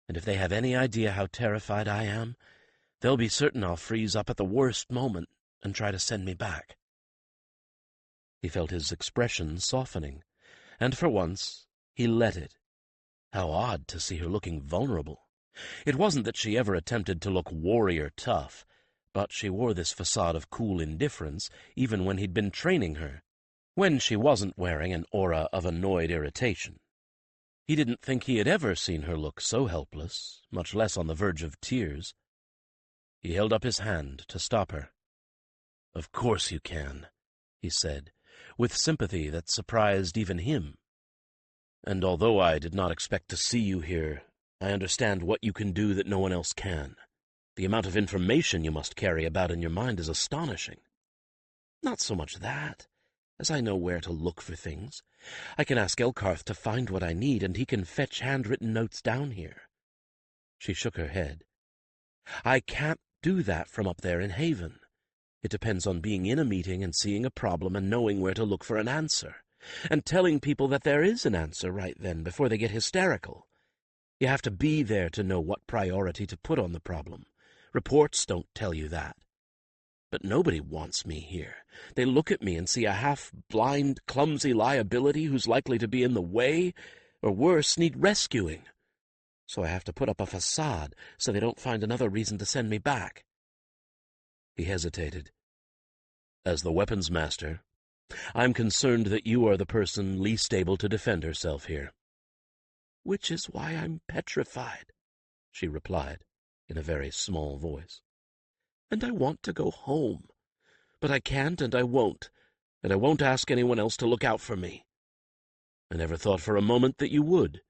And if they have any idea how terrified I am, they'll be certain I'll freeze up at the worst moment and try to send me back." He felt his expression softening, and for once he let it. How odd to see her looking vulnerable. It wasn't that she ever attempted to look warrior tough, but she wore this facade of cool indifference even when he'd been training her, when she wasn't wearing an aura of annoyed irritation. He didn't think he had ever seen her look so helpless, much less on the verge of tears. He held up his hand to stop her. "Of course you can," he said, with sympathy that surprised even him. "And although I did not expect to see you here, I understand what you can do that no one else can. The amount of information you must carry about in your mind is astonishing. Not so much that, as I know where to look for things. I can ask Elkarth to find what I need, and he can fetch handwritten notes down here." She shook her head. "I can't do that from up there in Haven. It depends on being in a meeting and seeing a problem and knowing where to look for an answer, and telling people that there is an answer right then before they get hysterical. You have to be there to know what priority to put on the problem. Reports don't tell you that. But nobody wants me here. They look at me and see a half-blind, clumsy liability who's likely to be in the way, or worse, need rescuing. So I have to put up a facade so they don't find another reason to send me back." He hesitated. "As the weapons master, I'm concerned that you are the person least able to defend herself here." "Which is why I'm petrified," she replied, in a very small voice. "And I want to go home. But I can't and I won't ask anyone else to look out for me." "I never thought for a moment that you would."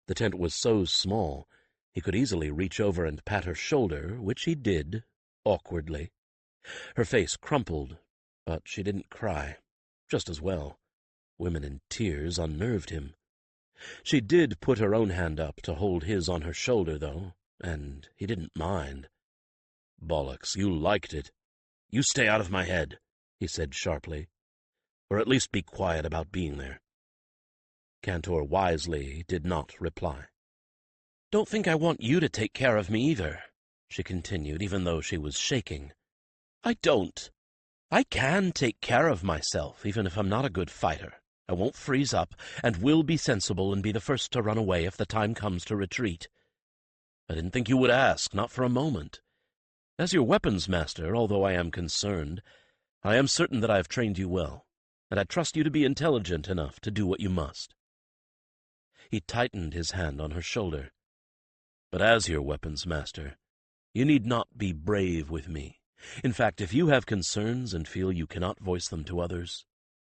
The tent was so small, he could easily reach over and pat her shoulder, which he did, awkwardly. Her face crumpled, but she didn't cry. Just as well. Women in tears unnerved him. She did put her own hand up to hold his on her shoulder, though, and he didn't mind. "Bollocks, you liked it. You stay out of my head," he said sharply. "Or at least be quiet about being there." Cantor wisely did not reply. "Don't think I want you to take care of me either," she continued, even though she was shaking. "I don't. I can take care of myself, even if I'm not a good fighter. I won't freeze up, and will be sensible and be the first to run away if the time comes to retreat. I didn't think you would ask, not for a moment. As your weapons master, although I am concerned, I am certain that I have trained you well, and I trust you to be intelligent enough to do what you must." He tightened his hand on her shoulder. "But as your weapons master, you need not be brave with me. In fact, if you have concerns and feel you cannot voice them to others,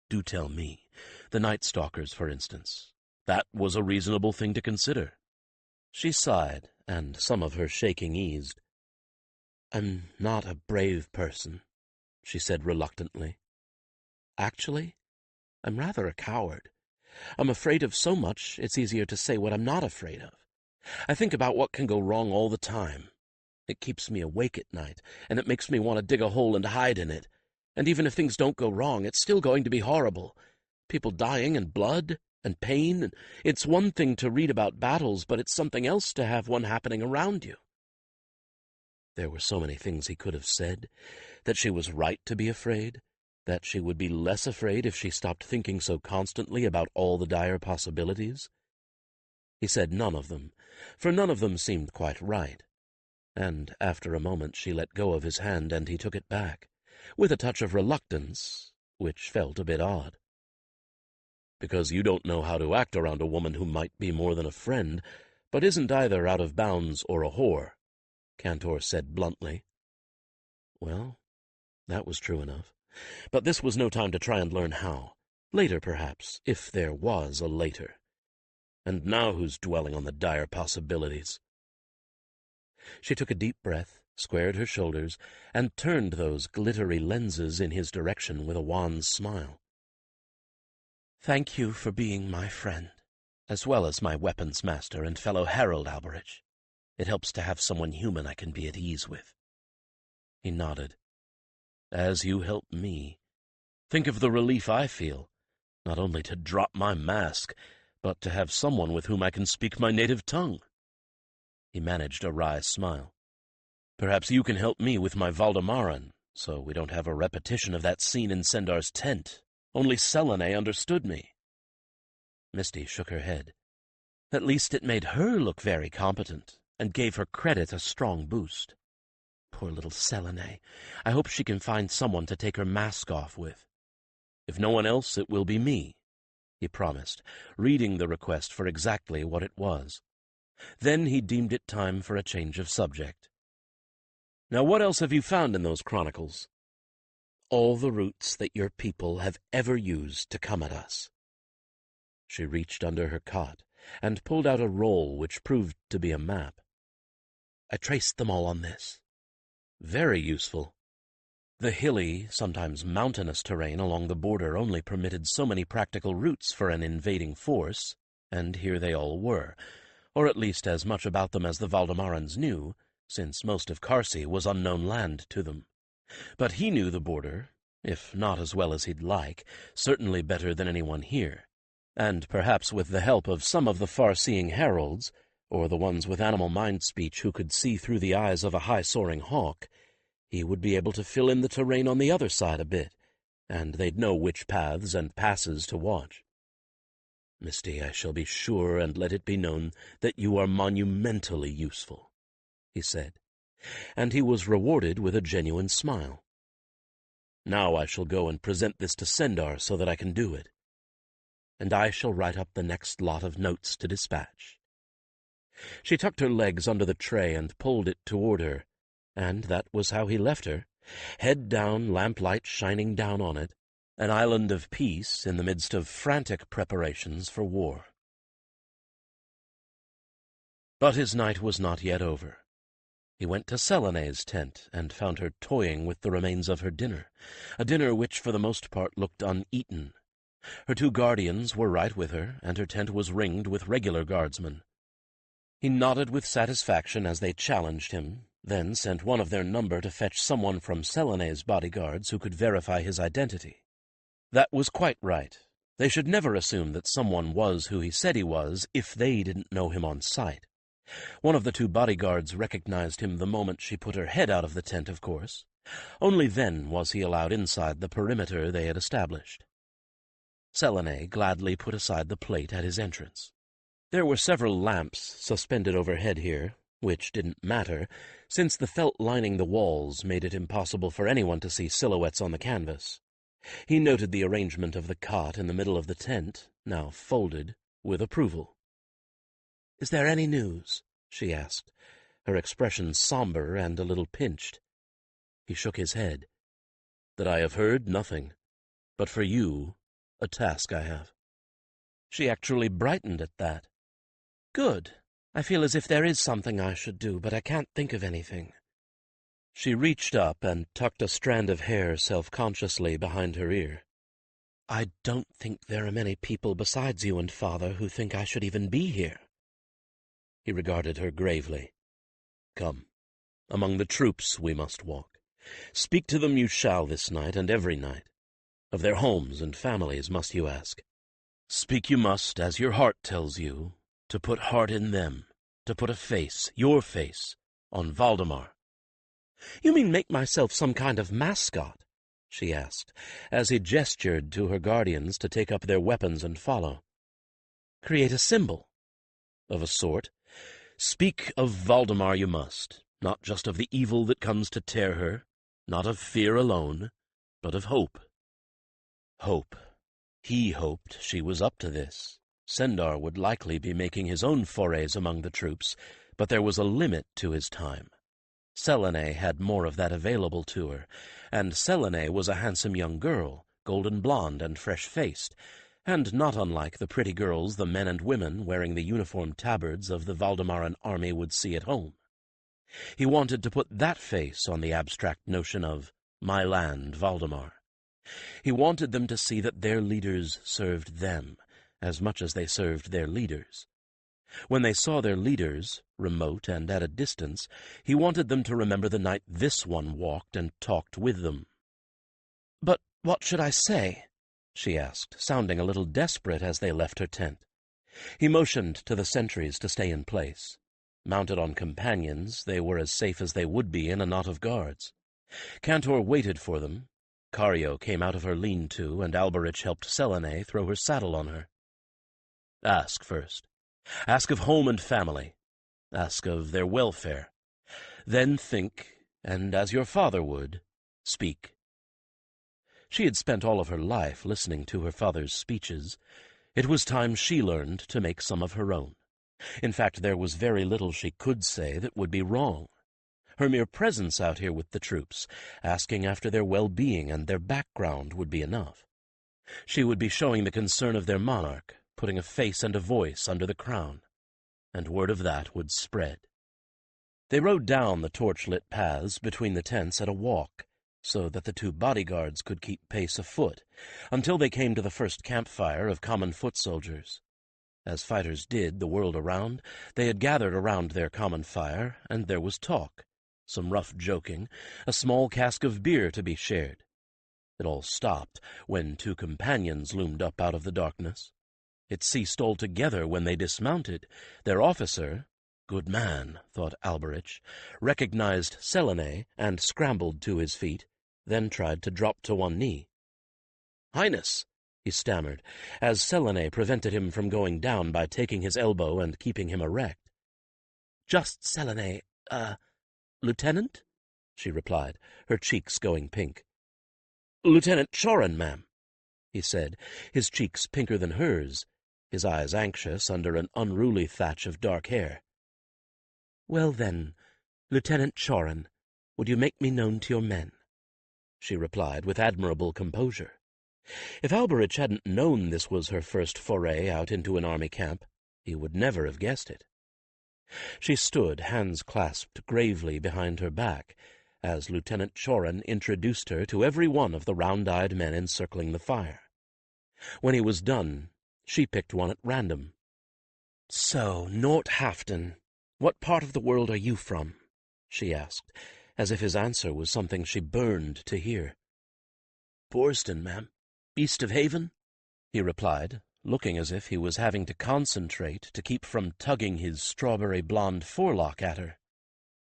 do tell me. The Night Stalkers, for instance. That was a reasonable thing to consider." She sighed, and some of her shaking eased. "I'm not a brave person," she said reluctantly. "Actually, I'm rather a coward. I'm afraid of so much, it's easier to say what I'm not afraid of. I think about what can go wrong all the time. It keeps me awake at night, and it makes me want to dig a hole and hide in it. And even if things don't go wrong, it's still going to be horrible. People dying and blood and pain. It's one thing to read about battles, but it's something else to have one happening around you." There were so many things he could have said. That she was right to be afraid. That she would be less afraid if she stopped thinking so constantly about all the dire possibilities. He said none of them, for none of them seemed quite right. And after a moment she let go of his hand, and he took it back, with a touch of reluctance, which felt a bit odd. "Because you don't know how to act around a woman who might be more than a friend, but isn't either out of bounds or a whore," Cantor said bluntly. Well, that was true enough. But this was no time to try and learn how. Later, perhaps, if there was a later. And now who's dwelling on the dire possibilities? She took a deep breath, squared her shoulders, and turned those glittery lenses in his direction with a wan smile. "Thank you for being my friend, as well as my weapons master and fellow herald, Alberich. It helps to have someone human I can be at ease with." He nodded. "As you help me. Think of the relief I feel, not only to drop my mask, but to have someone with whom I can speak my native tongue." He managed a wry smile. "Perhaps you can help me with my Valdemaran, so we don't have a repetition of that scene in Sendar's tent. Only Selene understood me." Misty shook her head. "At least it made her look very competent, and gave her credit a strong boost. Poor little Selene. I hope she can find someone to take her mask off with. If no one else, it will be me," he promised, reading the request for exactly what it was. Then he deemed it time for a change of subject. "Now what else have you found in those chronicles?" "All the routes that your people have ever used to come at us." She reached under her cot and pulled out a roll which proved to be a map. "I traced them all on this." "Very useful." The hilly, sometimes mountainous terrain along the border only permitted so many practical routes for an invading force, and here they all were, or at least as much about them as the Valdemarans knew, since most of Carsi was unknown land to them. But he knew the border, if not as well as he'd like, certainly better than anyone here, and perhaps with the help of some of the far-seeing heralds, or the ones with animal mind-speech who could see through the eyes of a high-soaring hawk, he would be able to fill in the terrain on the other side a bit, and they'd know which paths and passes to watch. "Misty, I shall be sure and let it be known that you are monumentally useful," he said, and he was rewarded with a genuine smile. "Now I shall go and present this to Sendar so that I can do it. And I shall write up the next lot of notes to dispatch." She tucked her legs under the tray and pulled it toward her, and that was how he left her, head down, lamplight shining down on it, an island of peace in the midst of frantic preparations for war. But his night was not yet over. He went to Selene's tent and found her toying with the remains of her dinner, a dinner which for the most part looked uneaten. Her 2 guardians were right with her, and her tent was ringed with regular guardsmen. He nodded with satisfaction as they challenged him, then sent one of their number to fetch someone from Selene's bodyguards who could verify his identity. That was quite right. They should never assume that someone was who he said he was if they didn't know him on sight. One of the 2 bodyguards recognized him the moment she put her head out of the tent, of course. Only then was he allowed inside the perimeter they had established. Selene gladly put aside the plate at his entrance. There were several lamps suspended overhead here, which didn't matter, since the felt lining the walls made it impossible for anyone to see silhouettes on the canvas. He noted the arrangement of the cot in the middle of the tent, now folded, with approval. "Is there any news?" she asked, her expression somber and a little pinched. He shook his head. "That I have heard, nothing. But for you, a task I have." She actually brightened at that. "Good. I feel as if there is something I should do, but I can't think of anything." She reached up and tucked a strand of hair self-consciously behind her ear. "I don't think there are many people besides you and Father who think I should even be here." He regarded her gravely. "Come. Among the troops we must walk. Speak to them you shall this night and every night. Of their homes and families must you ask. Speak you must, as your heart tells you, to put heart in them, to put a face, your face, on Valdemar." "You mean make myself some kind of mascot?" she asked, as he gestured to her guardians to take up their weapons and follow. "Create a symbol?" "Of a sort. Speak of Valdemar you must, not just of the evil that comes to tear her, not of fear alone, but of hope." Hope. He hoped she was up to this. Sendar would likely be making his own forays among the troops, but there was a limit to his time. Selene had more of that available to her, and Selene was a handsome young girl, golden blonde and fresh-faced, and not unlike the pretty girls the men and women wearing the uniformed tabards of the Valdemaran army would see at home. He wanted to put that face on the abstract notion of my land, Valdemar. He wanted them to see that their leaders served them, as much as they served their leaders. When they saw their leaders, remote and at a distance, he wanted them to remember the night this one walked and talked with them. "But what should I say?" she asked, sounding a little desperate as they left her tent. He motioned to the sentries to stay in place. Mounted on companions, they were as safe as they would be in a knot of guards. Cantor waited for them. Cario came out of her lean-to, and Alberich helped Selene throw her saddle on her. "Ask first. Ask of home and family. Ask of their welfare. Then think, and as your father would, speak." She had spent all of her life listening to her father's speeches. It was time she learned to make some of her own. In fact, there was very little she could say that would be wrong. Her mere presence out here with the troops, asking after their well-being and their background, would be enough. She would be showing the concern of their monarch, putting a face and a voice under the crown, and word of that would spread. They rode down the torch-lit paths between the tents at a walk, so that the two bodyguards could keep pace afoot, until they came to the first campfire of common foot soldiers. As fighters did the world around, they had gathered around their common fire, and there was talk, some rough joking, a small cask of beer to be shared. It all stopped when two companions loomed up out of the darkness. It ceased altogether when they dismounted. Their officer, good man, thought Alberich, recognized Selene and scrambled to his feet, then tried to drop to one knee. "Highness," he stammered, as Selene prevented him from going down by taking his elbow and keeping him erect. "Just Selene, Lieutenant?" she replied, her cheeks going pink. "Lieutenant Choran, ma'am," he said, his cheeks pinker than hers, his eyes anxious under an unruly thatch of dark hair. "Well then, Lieutenant Choran, would you make me known to your men?" she replied with admirable composure. If Alberich hadn't known this was her first foray out into an army camp, he would never have guessed it. She stood, hands clasped gravely behind her back, as Lieutenant Choran introduced her to every one of the round-eyed men encircling the fire. When he was done, she picked one at random. "So, Nort Halfton, what part of the world are you from?" she asked, as if his answer was something she burned to hear. "Borston, ma'am. East of Haven," he replied, looking as if he was having to concentrate to keep from tugging his strawberry-blonde forelock at her.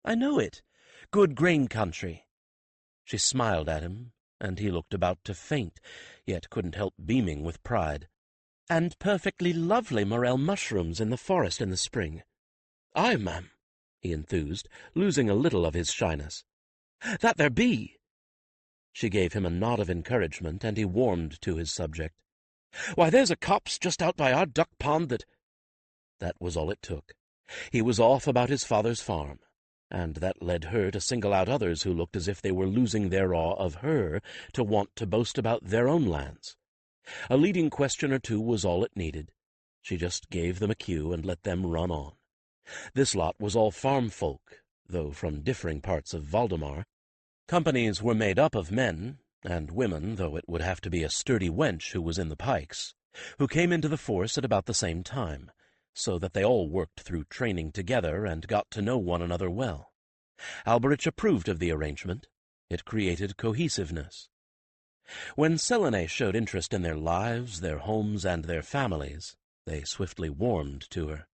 "I know it. Good grain country." She smiled at him, and he looked about to faint, yet couldn't help beaming with pride. "And perfectly lovely morel mushrooms in the forest in the spring." "Aye, ma'am." he enthused, losing a little of his shyness. "That there be!" She gave him a nod of encouragement, and he warmed to his subject. "Why, there's a copse just out by our duck pond that—" That was all it took. He was off about his father's farm, and that led her to single out others who looked as if they were losing their awe of her to want to boast about their own lands. A leading question or two was all it needed. She just gave them a cue and let them run on. This lot was all farm folk, though from differing parts of Valdemar. Companies were made up of men, and women, though it would have to be a sturdy wench who was in the pikes, who came into the force at about the same time, so that they all worked through training together and got to know one another well. Alberich approved of the arrangement. It created cohesiveness. When Selene showed interest in their lives, their homes, and their families, they swiftly warmed to her.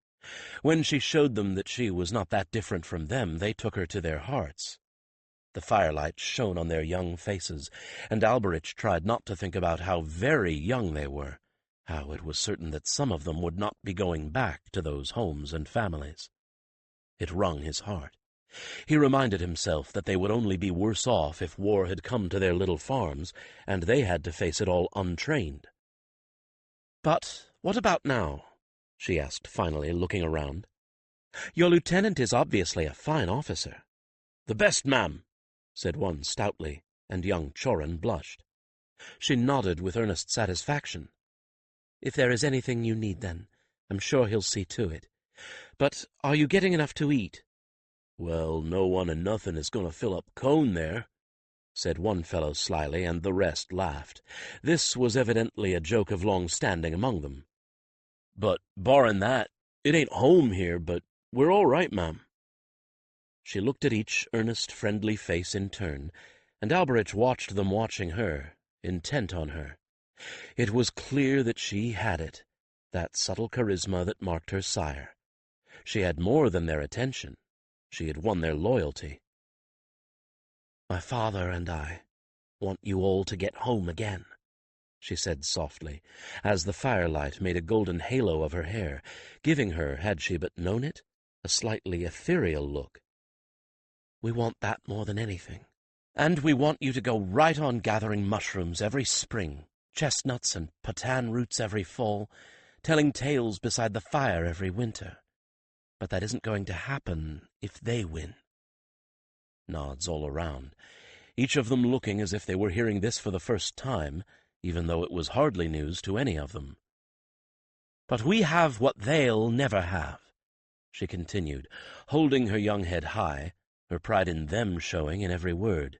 When she showed them that she was not that different from them, they took her to their hearts. The firelight shone on their young faces, and Alberich tried not to think about how very young they were, how it was certain that some of them would not be going back to those homes and families. It wrung his heart. He reminded himself that they would only be worse off if war had come to their little farms, and they had to face it all untrained. "But what about now?" she asked finally, looking around. "Your lieutenant is obviously a fine officer." "The best, ma'am," said one stoutly, and young Chorin blushed. She nodded with earnest satisfaction. "If there is anything you need, then, I'm sure he'll see to it. But are you getting enough to eat?" "Well, no one and nothing is going to fill up Cone there," said one fellow slyly, and the rest laughed. This was evidently a joke of long standing among them. "But, barring that, it ain't home here, but we're all right, ma'am." She looked at each earnest, friendly face in turn, and Alberich watched them watching her, intent on her. It was clear that she had it, that subtle charisma that marked her sire. She had more than their attention. She had won their loyalty. "My father and I want you all to get home again," she said softly, as the firelight made a golden halo of her hair, giving her, had she but known it, a slightly ethereal look. "We want that more than anything. And we want you to go right on gathering mushrooms every spring, chestnuts and patan roots every fall, telling tales beside the fire every winter. But that isn't going to happen if they win." Nods all around, each of them looking as if they were hearing this for the first time, even though it was hardly news to any of them. "But we have what they'll never have," she continued, holding her young head high, her pride in them showing in every word.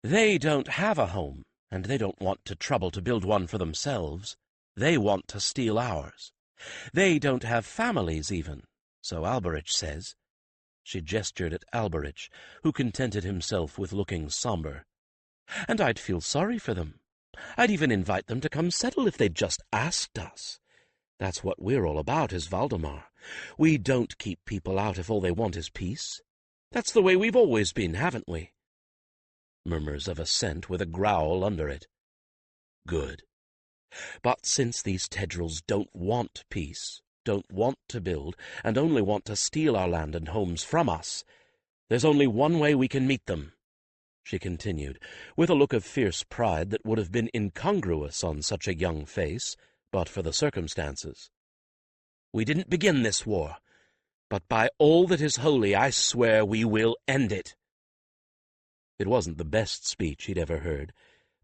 "They don't have a home, and they don't want to trouble to build one for themselves. They want to steal ours. They don't have families, even, so Alberich says." She gestured at Alberich, who contented himself with looking somber. "And I'd feel sorry for them. I'd even invite them to come settle if they'd just asked us. That's what we're all about, is Valdemar. We don't keep people out if all they want is peace. That's the way we've always been, haven't we?" Murmurs of assent with a growl under it. "Good. But since these tedrils don't want peace, don't want to build, and only want to steal our land and homes from us, there's only one way we can meet them," she continued, with a look of fierce pride that would have been incongruous on such a young face, but for the circumstances. "We didn't begin this war, but by all that is holy, I swear we will end it." It wasn't the best speech he'd ever heard,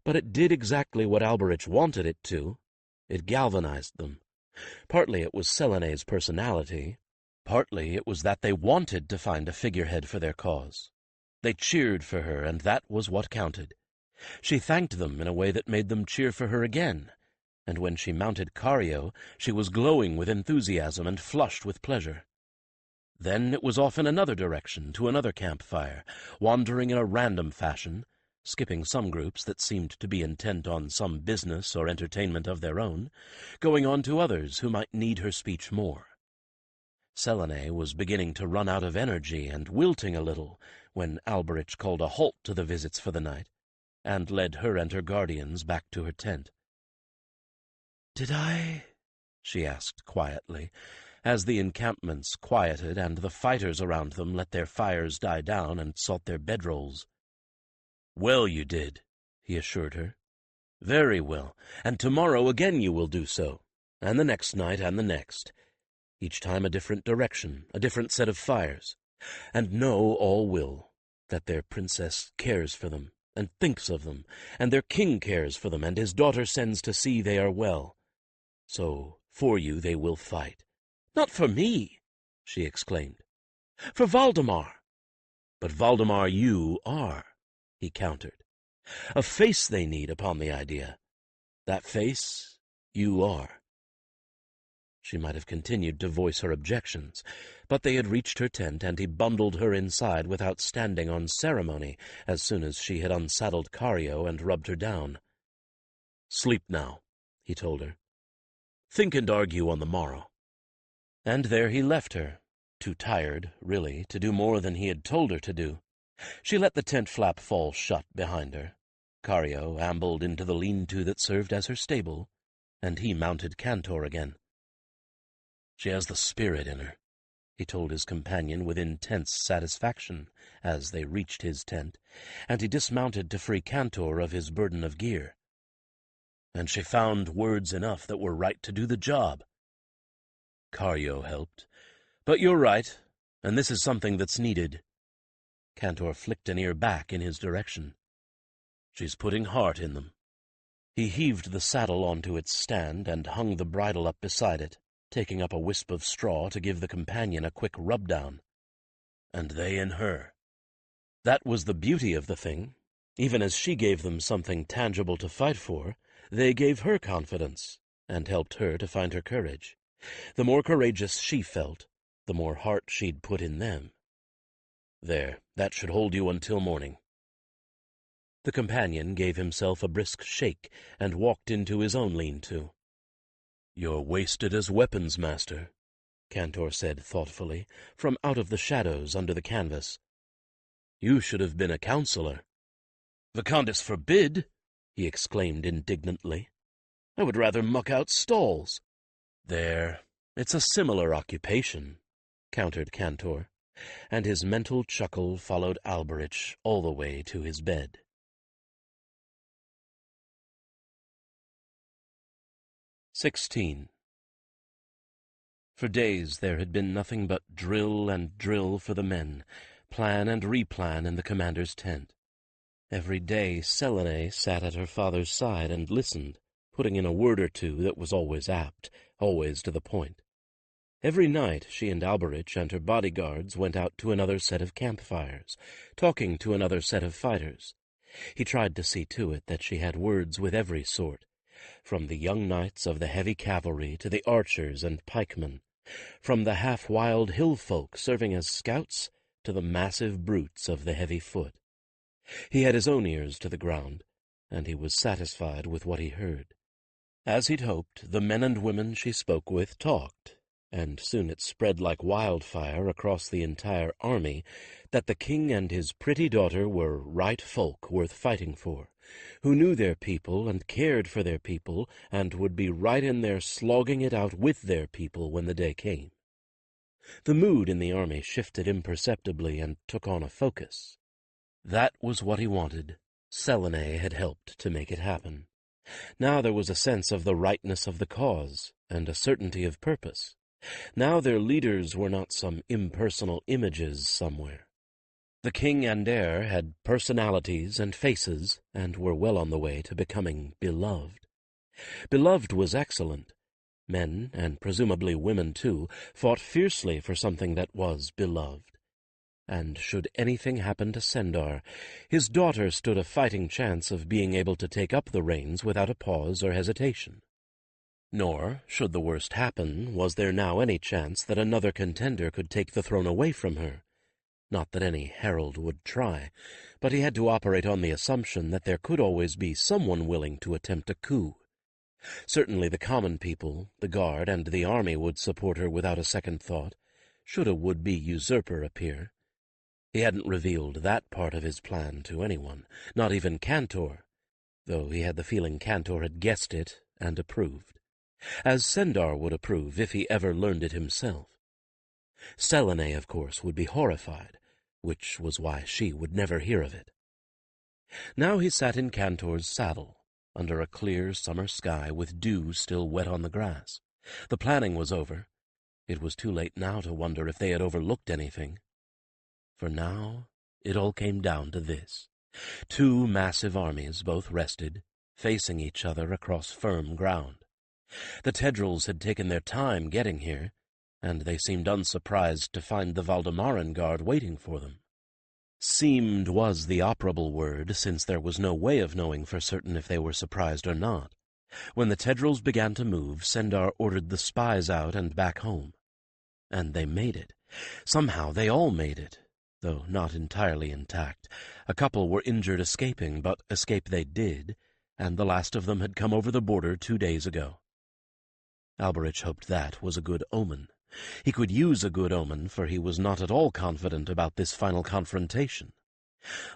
but it did exactly what Alberich wanted it to. It galvanized them. Partly it was Selene's personality, partly it was that they wanted to find a figurehead for their cause. They cheered for her, and that was what counted. She thanked them in a way that made them cheer for her again, and when she mounted Cario, she was glowing with enthusiasm and flushed with pleasure. Then it was off in another direction, to another campfire, wandering in a random fashion, skipping some groups that seemed to be intent on some business or entertainment of their own, going on to others who might need her speech more. Selene was beginning to run out of energy and wilting a little when Alberich called a halt to the visits for the night, and led her and her guardians back to her tent. "Did I?" she asked quietly, As the encampments quieted and the fighters around them let their fires die down and sought their bedrolls. "Well you did," he assured her. "Very well, and tomorrow again you will do so, and the next night and the next. Each time a different direction, a different set of fires. And know all will, that their princess cares for them, and thinks of them, and their king cares for them, and his daughter sends to see they are well. So for you they will fight." "Not for me," she exclaimed. "For Valdemar." "But Valdemar you are," he countered. "A face they need upon the idea. That face you are." She might have continued to voice her objections, but they had reached her tent, and he bundled her inside without standing on ceremony as soon as she had unsaddled Cario and rubbed her down. "Sleep now," he told her. "Think and argue on the morrow." And there he left her, too tired, really, to do more than he had told her to do. She let the tent flap fall shut behind her. Cario ambled into the lean-to that served as her stable, and he mounted Cantor again. "She has the spirit in her," he told his companion with intense satisfaction as they reached his tent, and he dismounted to free Cantor of his burden of gear. "And she found words enough that were right to do the job." Cario helped. "But you're right, and this is something that's needed." Cantor flicked an ear back in his direction. "She's putting heart in them." He heaved the saddle onto its stand and hung the bridle up beside it, taking up a wisp of straw to give the companion a quick rub-down. "And they in her." That was the beauty of the thing. Even as she gave them something tangible to fight for, they gave her confidence, and helped her to find her courage. The more courageous she felt, the more heart she'd put in them. "There, that should hold you until morning." The companion gave himself a brisk shake and walked into his own lean-to. "You're wasted as weapons master," Cantor said thoughtfully, from out of the shadows under the canvas. "You should have been a counselor." "Vacantis forbid!" he exclaimed indignantly. "I would rather muck out stalls." "There, it's a similar occupation," countered Cantor, and his mental chuckle followed Alberich all the way to his bed. 16. For days there had been nothing but drill and drill for the men, plan and replan in the commander's tent. Every day Selene sat at her father's side and listened, putting in a word or two that was always apt, always to the point. Every night she and Alberich and her bodyguards went out to another set of campfires, talking to another set of fighters. He tried to see to it that she had words with every sort, from the young knights of the heavy cavalry to the archers and pikemen, from the half-wild hill folk serving as scouts to the massive brutes of the heavy foot. He had his own ears to the ground, and he was satisfied with what he heard. As he'd hoped, the men and women she spoke with talked, and soon it spread like wildfire across the entire army that the king and his pretty daughter were right folk worth fighting for, who knew their people and cared for their people and would be right in there slogging it out with their people when the day came. The mood in the army shifted imperceptibly and took on a focus. That was what he wanted. Selene had helped to make it happen. Now there was a sense of the rightness of the cause and a certainty of purpose. Now their leaders were not some impersonal images somewhere. The king and heir had personalities and faces, and were well on the way to becoming beloved. Beloved was excellent. Men, and presumably women too, fought fiercely for something that was beloved. And should anything happen to Sendar, his daughter stood a fighting chance of being able to take up the reins without a pause or hesitation. Nor, should the worst happen, was there now any chance that another contender could take the throne away from her. Not that any herald would try, but he had to operate on the assumption that there could always be someone willing to attempt a coup. Certainly the common people, the guard, and the army would support her without a second thought, should a would-be usurper appear. He hadn't revealed that part of his plan to anyone, not even Cantor, though he had the feeling Cantor had guessed it and approved. as Sendar would approve if he ever learned it himself. Selene, of course, would be horrified, which was why she would never hear of it. Now he sat in Cantor's saddle, under a clear summer sky with dew still wet on the grass. The planning was over. It was too late now to wonder if they had overlooked anything. For now it all came down to this. Two massive armies, both rested, facing each other across firm ground. The Tedrils had taken their time getting here, and they seemed unsurprised to find the Valdemaran guard waiting for them. Seemed was the operable word, since there was no way of knowing for certain if they were surprised or not. When the Tedrils began to move, Sendar ordered the spies out and back home. And they made it. Somehow they all made it, though not entirely intact. A couple were injured escaping, but escape they did, and the last of them had come over the border 2 days ago. Alberich hoped that was a good omen. He could use a good omen, for he was not at all confident about this final confrontation.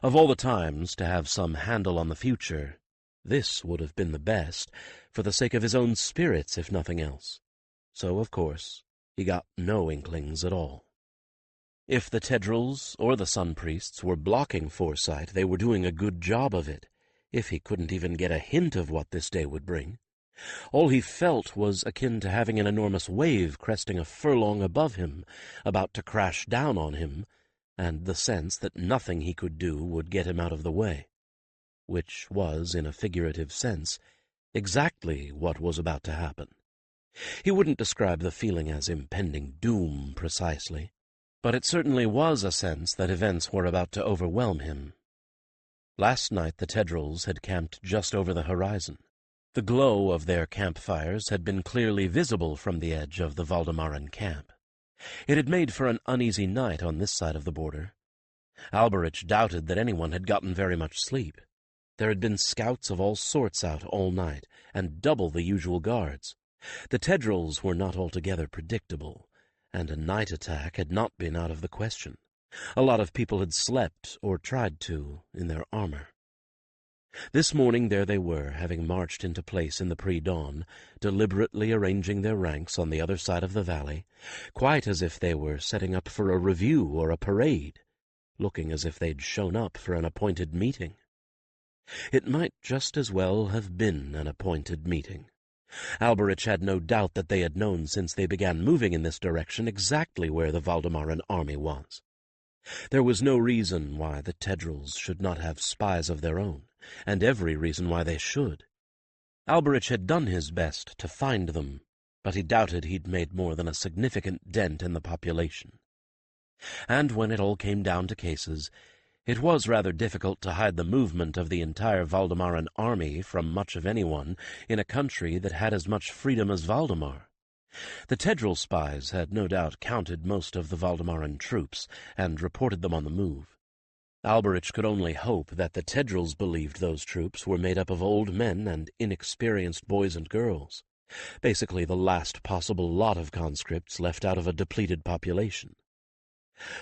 Of all the times to have some handle on the future, this would have been the best, for the sake of his own spirits, if nothing else. So, of course, he got no inklings at all. If the Tedrils or the Sun Priests were blocking foresight, they were doing a good job of it, if he couldn't even get a hint of what this day would bring. All he felt was akin to having an enormous wave cresting a furlong above him, about to crash down on him, and the sense that nothing he could do would get him out of the way. Which was, in a figurative sense, exactly what was about to happen. He wouldn't describe the feeling as impending doom precisely, but it certainly was a sense that events were about to overwhelm him. Last night the Tedrils had camped just over the horizon. The glow of their campfires had been clearly visible from the edge of the Valdemaran camp. It had made for an uneasy night on this side of the border. Alberich doubted that anyone had gotten very much sleep. There had been scouts of all sorts out all night, and double the usual guards. The Tedrils were not altogether predictable, and a night attack had not been out of the question. A lot of people had slept, or tried to, in their armor. This morning there they were, having marched into place in the pre-dawn, deliberately arranging their ranks on the other side of the valley, quite as if they were setting up for a review or a parade, looking as if they'd shown up for an appointed meeting. It might just as well have been an appointed meeting. Alberich had no doubt that they had known since they began moving in this direction exactly where the Valdemaran army was. There was no reason why the Tedrils should not have spies of their own, and every reason why they should. Alberich had done his best to find them, but he doubted he'd made more than a significant dent in the population. And when it all came down to cases, it was rather difficult to hide the movement of the entire Valdemaran army from much of anyone in a country that had as much freedom as Valdemar. The Tedril spies had no doubt counted most of the Valdemaran troops and reported them on the move. Alberich could only hope that the Tedrils believed those troops were made up of old men and inexperienced boys and girls, basically the last possible lot of conscripts left out of a depleted population.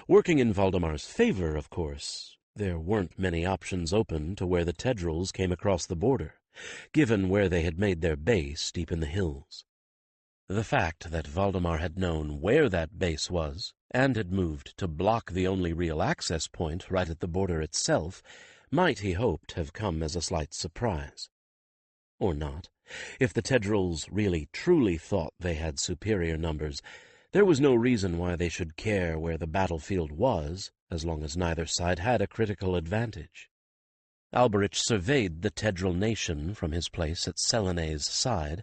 Working in Valdemar's favor, of course, there weren't many options open to where the Tedrils came across the border, given where they had made their base deep in the hills. The fact that Valdemar had known where that base was, and had moved to block the only real access point right at the border itself, might, he hoped, have come as a slight surprise. Or not. If the Tedrils really truly thought they had superior numbers, there was no reason why they should care where the battlefield was, as long as neither side had a critical advantage. Alberich surveyed the Tedril nation from his place at Selene's side,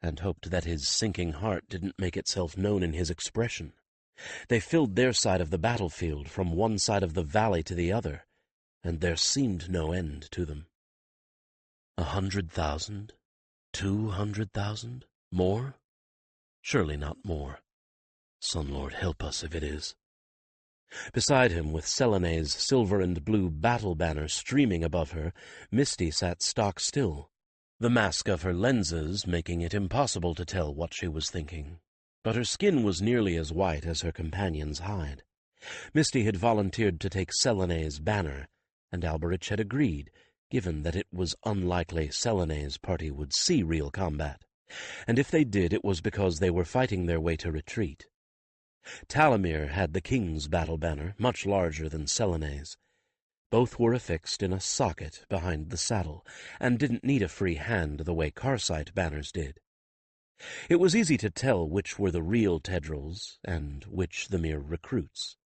and hoped that his sinking heart didn't make itself known in his expression. They filled their side of the battlefield from one side of the valley to the other, and there seemed no end to them. 100,000? 200,000? More? Surely not more. Sun Lord help us if it is. Beside him, with Selene's silver and blue battle banner streaming above her, Misty sat stock still, the mask of her lenses making it impossible to tell what she was thinking. But her skin was nearly as white as her companion's hide. Misty had volunteered to take Selene's banner, and Alberich had agreed, given that it was unlikely Selene's party would see real combat. And if they did, it was because they were fighting their way to retreat. Talamir had the king's battle banner, much larger than Selene's. Both were affixed in a socket behind the saddle, and didn't need a free hand the way Karsite banners did. It was easy to tell which were the real Tedrils and which the mere recruits.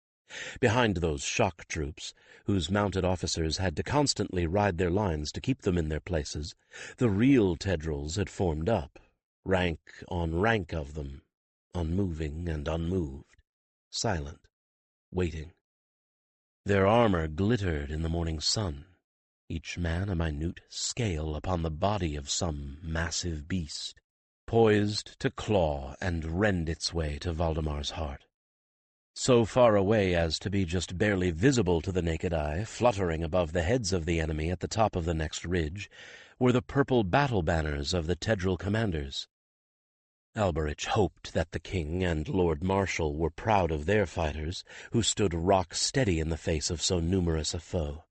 Behind those shock troops, whose mounted officers had to constantly ride their lines to keep them in their places, the real Tedrils had formed up, rank on rank of them, unmoving and unmoved, silent, waiting. Their armor glittered in the morning sun, each man a minute scale upon the body of some massive beast, poised to claw and rend its way to Valdemar's heart. So far away as to be just barely visible to the naked eye, fluttering above the heads of the enemy at the top of the next ridge, were the purple battle banners of the Tedril commanders. Alberich hoped that the king and Lord Marshal were proud of their fighters, who stood rock-steady in the face of so numerous a foe.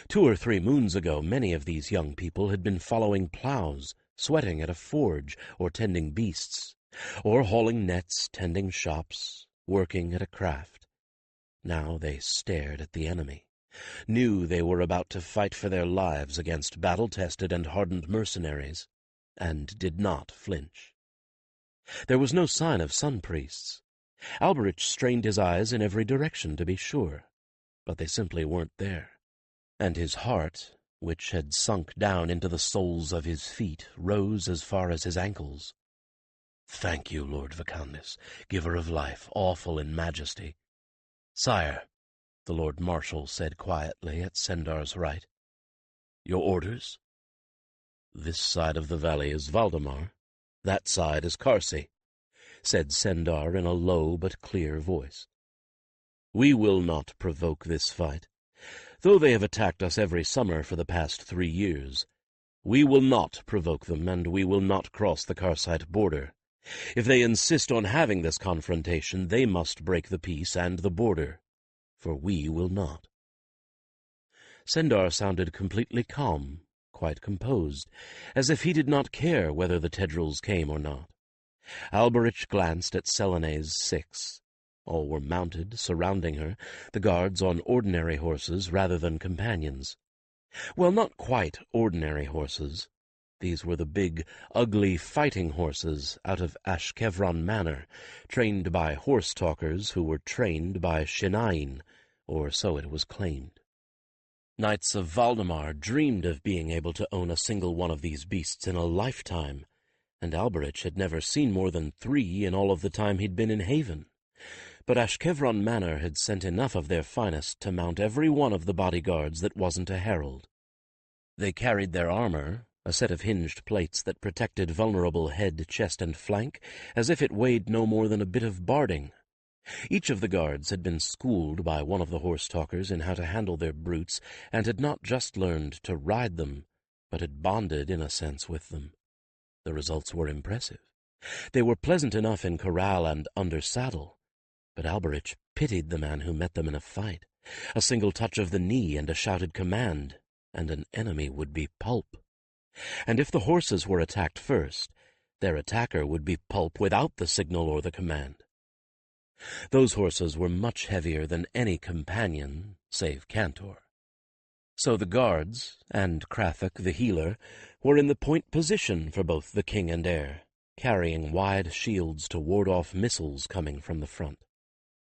2 or 3 moons ago, many of these young people had been following plows, sweating at a forge, or tending beasts, or hauling nets, tending shops, working at a craft. Now they stared at the enemy, knew they were about to fight for their lives against battle-tested and hardened mercenaries, and did not flinch. There was no sign of sun-priests. Alberich strained his eyes in every direction to be sure, but they simply weren't there. And his heart, which had sunk down into the soles of his feet, rose as far as his ankles. "Thank you, Lord Vicandis, giver of life, awful in majesty." "Sire," the Lord Marshal said quietly at Sendar's right. "Your orders?" "This side of the valley is Valdemar. That side is Karsi," said Sendar in a low but clear voice. "We will not provoke this fight, though they have attacked us every summer for the past 3 years. We will not provoke them, and we will not cross the Karsite border. If they insist on having this confrontation, they must break the peace and the border, for we will not." Sendar sounded completely calm, quite composed, as if he did not care whether the Tedrils came or not. Alberich glanced at Selene's 6. All were mounted, surrounding her, the guards on ordinary horses rather than companions. Well, not quite ordinary horses. These were the big, ugly fighting horses out of Ashkevron Manor, trained by horse-talkers who were trained by Shinain, or so it was claimed. Knights of Valdemar dreamed of being able to own a single one of these beasts in a lifetime, and Alberich had never seen more than 3 in all of the time he'd been in Haven. But Ashkevron Manor had sent enough of their finest to mount every one of the bodyguards that wasn't a herald. They carried their armor, a set of hinged plates that protected vulnerable head, chest, and flank, as if it weighed no more than a bit of barding. Each of the guards had been schooled by one of the horse-talkers in how to handle their brutes, and had not just learned to ride them, but had bonded in a sense with them. The results were impressive. They were pleasant enough in corral and under saddle, but Alberich pitied the man who met them in a fight. A single touch of the knee and a shouted command, and an enemy would be pulp. And if the horses were attacked first, their attacker would be pulp without the signal or the command. Those horses were much heavier than any companion, save Cantor. So the guards, and Krathuk the healer, were in the point position for both the king and heir, carrying wide shields to ward off missiles coming from the front.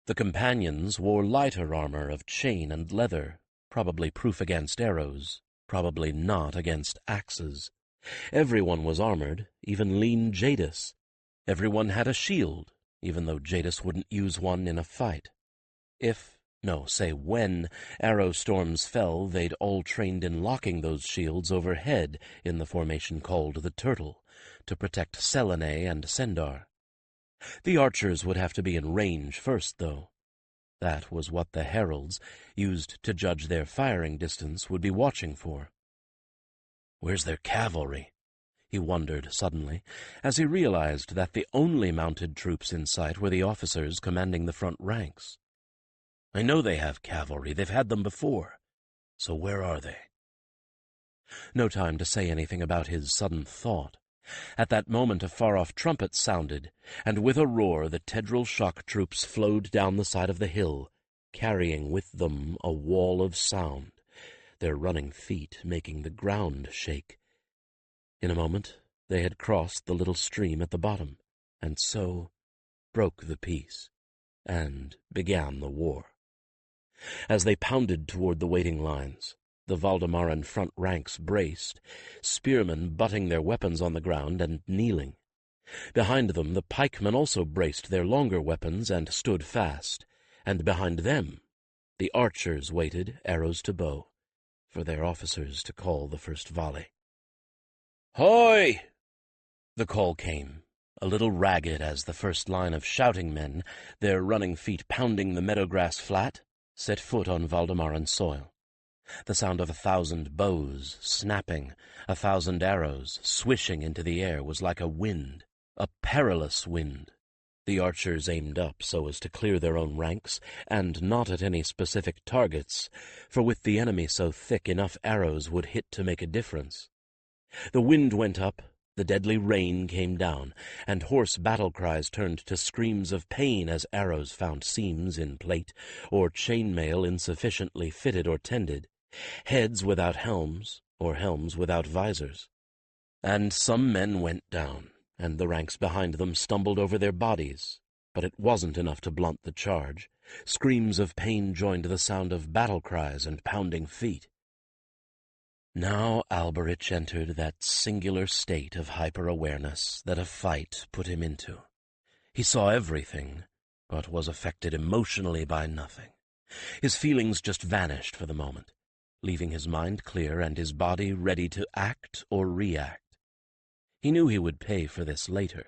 The companions wore lighter armor of chain and leather, probably proof against arrows, probably not against axes. Everyone was armored, even lean Jadis. Everyone had a shield, even though Jadis wouldn't use one in a fight. When arrow storms fell, they'd all trained in locking those shields overhead in the formation called the Turtle, to protect Selene and Sendar. The archers would have to be in range first, though. That was what the heralds, used to judge their firing distance, would be watching for. "Where's their cavalry?" he wondered suddenly, as he realized that the only mounted troops in sight were the officers commanding the front ranks. "I know they have cavalry. They've had them before. So where are they?" No time to say anything about his sudden thought. At that moment a far-off trumpet sounded, and with a roar the Tedral shock troops flowed down the side of the hill, carrying with them a wall of sound, their running feet making the ground shake. In a moment they had crossed the little stream at the bottom, and so broke the peace, and began the war. As they pounded toward the waiting lines, the Valdemaran front ranks braced, spearmen butting their weapons on the ground and kneeling. Behind them the pikemen also braced their longer weapons and stood fast, and behind them the archers waited, arrows to bow, for their officers to call the first volley. "Hoy!" The call came, a little ragged as the first line of shouting men, their running feet pounding the meadow grass flat, set foot on Valdemaran soil. The sound of 1,000 bows snapping, 1,000 arrows swishing into the air was like a wind, a perilous wind. The archers aimed up so as to clear their own ranks, and not at any specific targets, for with the enemy so thick enough arrows would hit to make a difference. The wind went up, the deadly rain came down, and hoarse battle cries turned to screams of pain as arrows found seams in plate, or chainmail insufficiently fitted or tended, heads without helms, or helms without visors. And some men went down, and the ranks behind them stumbled over their bodies, but it wasn't enough to blunt the charge. Screams of pain joined the sound of battle cries and pounding feet. Now Alberich entered that singular state of hyper-awareness that a fight put him into. He saw everything, but was affected emotionally by nothing. His feelings just vanished for the moment, leaving his mind clear and his body ready to act or react. He knew he would pay for this later,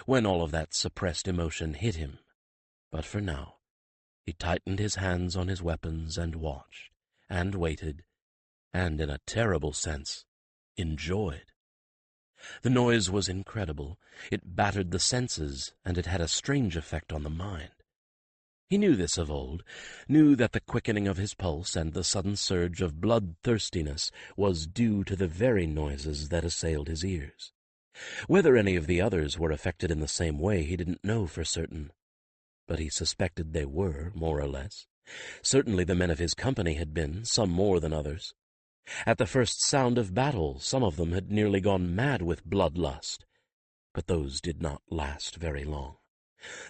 when all of that suppressed emotion hit him. But for now, he tightened his hands on his weapons and watched, and waited, and in a terrible sense, enjoyed. The noise was incredible. It battered the senses, and it had a strange effect on the mind. He knew this of old, knew that the quickening of his pulse and the sudden surge of bloodthirstiness was due to the very noises that assailed his ears. Whether any of the others were affected in the same way he didn't know for certain, but he suspected they were, more or less. Certainly the men of his company had been, some more than others. At the first sound of battle, some of them had nearly gone mad with bloodlust, but those did not last very long.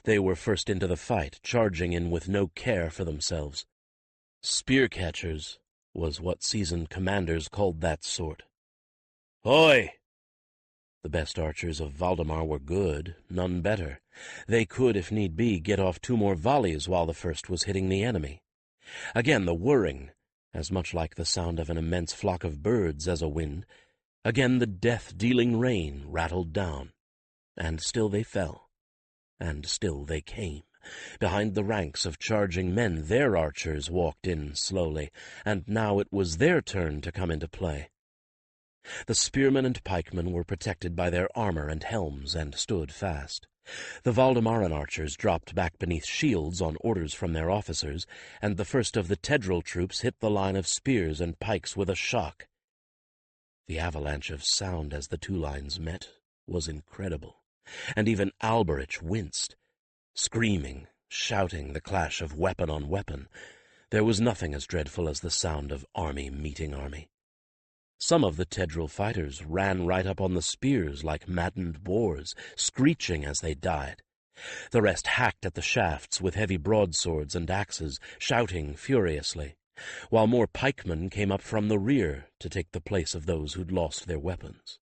They were first into the fight, charging in with no care for themselves. Spear-catchers was what seasoned commanders called that sort. "Hoy!" The best archers of Valdemar were good, none better. They could, if need be, get off 2 more volleys while the first was hitting the enemy. Again the whirring, as much like the sound of an immense flock of birds as a wind. Again the death-dealing rain rattled down. And still they fell. And still they came. Behind the ranks of charging men their archers walked in slowly, and now it was their turn to come into play. The spearmen and pikemen were protected by their armor and helms and stood fast. The Valdemaran archers dropped back beneath shields on orders from their officers, and the first of the Tedral troops hit the line of spears and pikes with a shock. The avalanche of sound as the 2 lines met was incredible, and even Alberich winced. Screaming, shouting, the clash of weapon on weapon. There was nothing as dreadful as the sound of army meeting army. Some of the Tedral fighters ran right up on the spears like maddened boars, screeching as they died. The rest hacked at the shafts with heavy broadswords and axes, shouting furiously, while more pikemen came up from the rear to take the place of those who'd lost their weapons.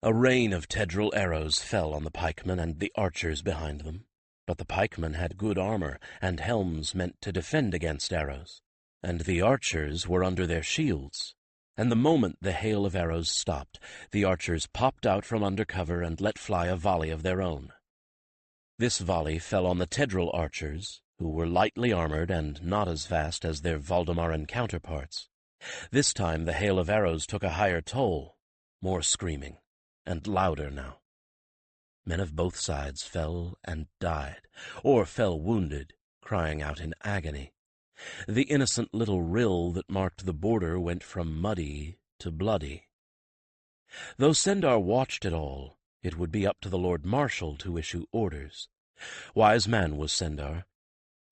A rain of Tedral arrows fell on the pikemen and the archers behind them, but the pikemen had good armor and helms meant to defend against arrows, and the archers were under their shields. And the moment the hail of arrows stopped, the archers popped out from under cover and let fly a volley of their own. This volley fell on the Tedral archers, who were lightly armored and not as fast as their Valdemaran counterparts. This time the hail of arrows took a higher toll, more screaming, and louder now. Men of both sides fell and died, or fell wounded, crying out in agony. The innocent little rill that marked the border went from muddy to bloody. Though Sendar watched it all, it would be up to the Lord Marshal to issue orders. Wise man was Sendar.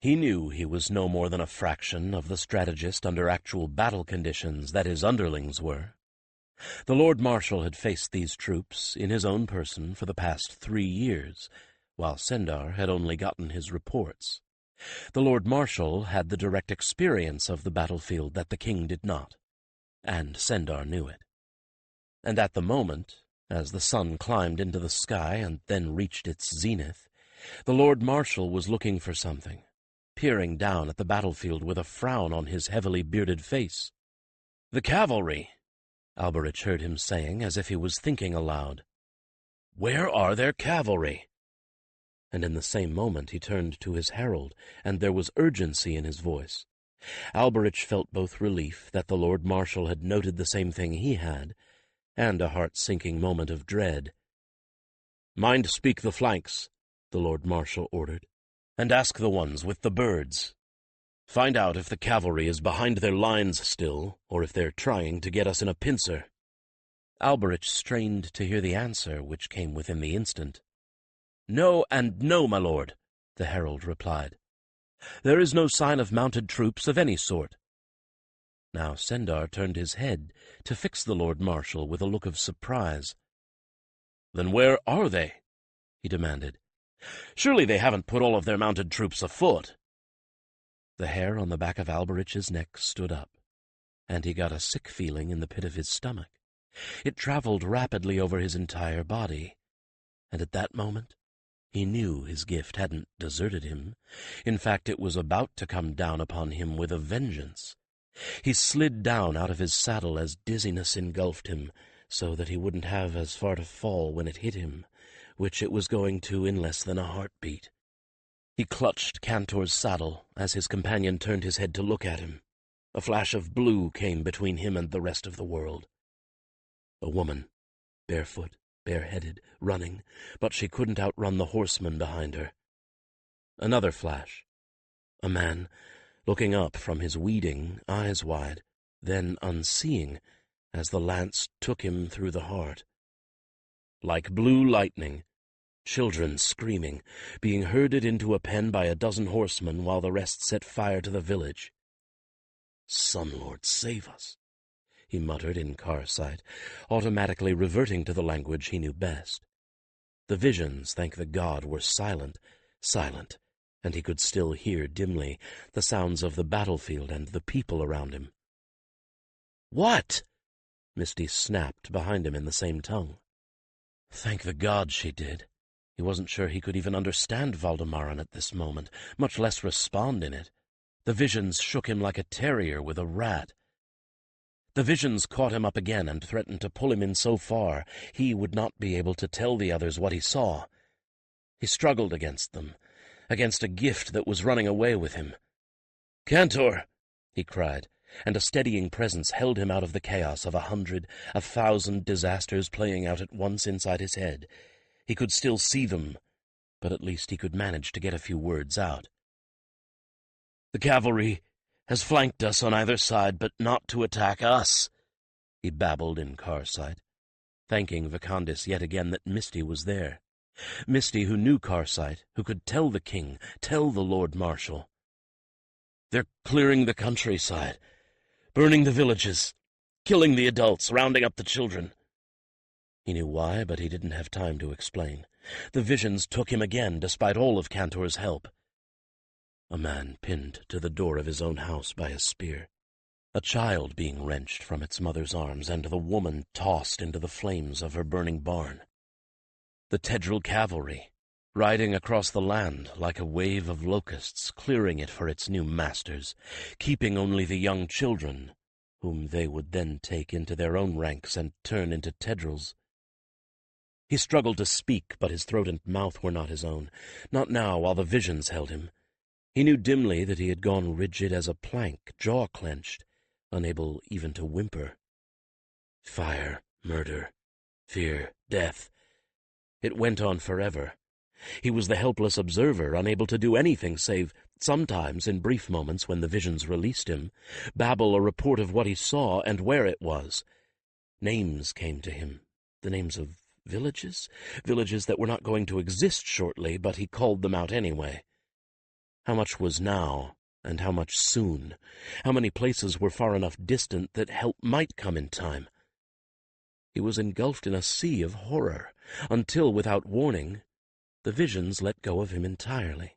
He knew he was no more than a fraction of the strategist under actual battle conditions that his underlings were. The Lord Marshal had faced these troops in his own person for the past 3 years, while Sendar had only gotten his reports. The Lord Marshal had the direct experience of the battlefield that the king did not, and Sendar knew it. And at the moment, as the sun climbed into the sky and then reached its zenith, the Lord Marshal was looking for something, peering down at the battlefield with a frown on his heavily bearded face. "The cavalry," Alberich heard him saying, as if he was thinking aloud. "Where are their cavalry?" And in the same moment he turned to his herald, and there was urgency in his voice. Alberich felt both relief that the Lord Marshal had noted the same thing he had, and a heart-sinking moment of dread. "Mind speak the flanks," the Lord Marshal ordered, "and ask the ones with the birds. Find out if the cavalry is behind their lines still, or if they're trying to get us in a pincer." Alberich strained to hear the answer, which came within the instant. "No and no, my lord," the herald replied. "There is no sign of mounted troops of any sort." Now Sendar turned his head to fix the Lord Marshal with a look of surprise. "Then where are they?" he demanded. "Surely they haven't put all of their mounted troops afoot." The hair on the back of Alberich's neck stood up, and he got a sick feeling in the pit of his stomach. It traveled rapidly over his entire body, and at that moment he knew his gift hadn't deserted him. In fact, it was about to come down upon him with a vengeance. He slid down out of his saddle as dizziness engulfed him, so that he wouldn't have as far to fall when it hit him, which it was going to in less than a heartbeat. He clutched Cantor's saddle as his companion turned his head to look at him. A flash of blue came between him and the rest of the world. A woman, barefoot, bareheaded, running, but she couldn't outrun the horseman behind her. Another flash. A man, looking up from his weeding, eyes wide, then unseeing, as the lance took him through the heart. Like blue lightning, children screaming, being herded into a pen by a dozen horsemen while the rest set fire to the village. "Sun Lord, save us," he muttered in Carsight, automatically reverting to the language he knew best. The visions, thank the god, were silent, and he could still hear dimly the sounds of the battlefield and the people around him. "What?" Misty snapped behind him in the same tongue. Thank the god she did. He wasn't sure he could even understand Valdemaran at this moment, much less respond in it. The visions shook him like a terrier with a rat. The visions caught him up again and threatened to pull him in so far he would not be able to tell the others what he saw. He struggled against them, against a gift that was running away with him. "Cantor!" he cried, and a steadying presence held him out of the chaos of 1,000 disasters playing out at once inside his head. He could still see them, but at least he could manage to get a few words out. "The cavalry has flanked us on either side, but not to attack us," he babbled in Carsight, thanking Vicandis yet again that Misty was there. Misty, who knew Carsight, who could tell the king, tell the Lord Marshal. "They're clearing the countryside, burning the villages, killing the adults, rounding up the children." He knew why, but he didn't have time to explain. The visions took him again, despite all of Cantor's help. A man pinned to the door of his own house by a spear. A child being wrenched from its mother's arms, and the woman tossed into the flames of her burning barn. The Tedral cavalry, riding across the land like a wave of locusts, clearing it for its new masters, keeping only the young children, whom they would then take into their own ranks and turn into Tedrals. He struggled to speak, but his throat and mouth were not his own, not now while the visions held him. He knew dimly that he had gone rigid as a plank, jaw clenched, unable even to whimper. Fire, murder, fear, death. It went on forever. He was the helpless observer, unable to do anything save, sometimes in brief moments when the visions released him, babble a report of what he saw and where it was. Names came to him, The names of villages? Villages that were not going to exist shortly, but he called them out anyway. How much was now, and how much soon? How many places were far enough distant that help might come in time? He was engulfed in a sea of horror, until, without warning, the visions let go of him entirely,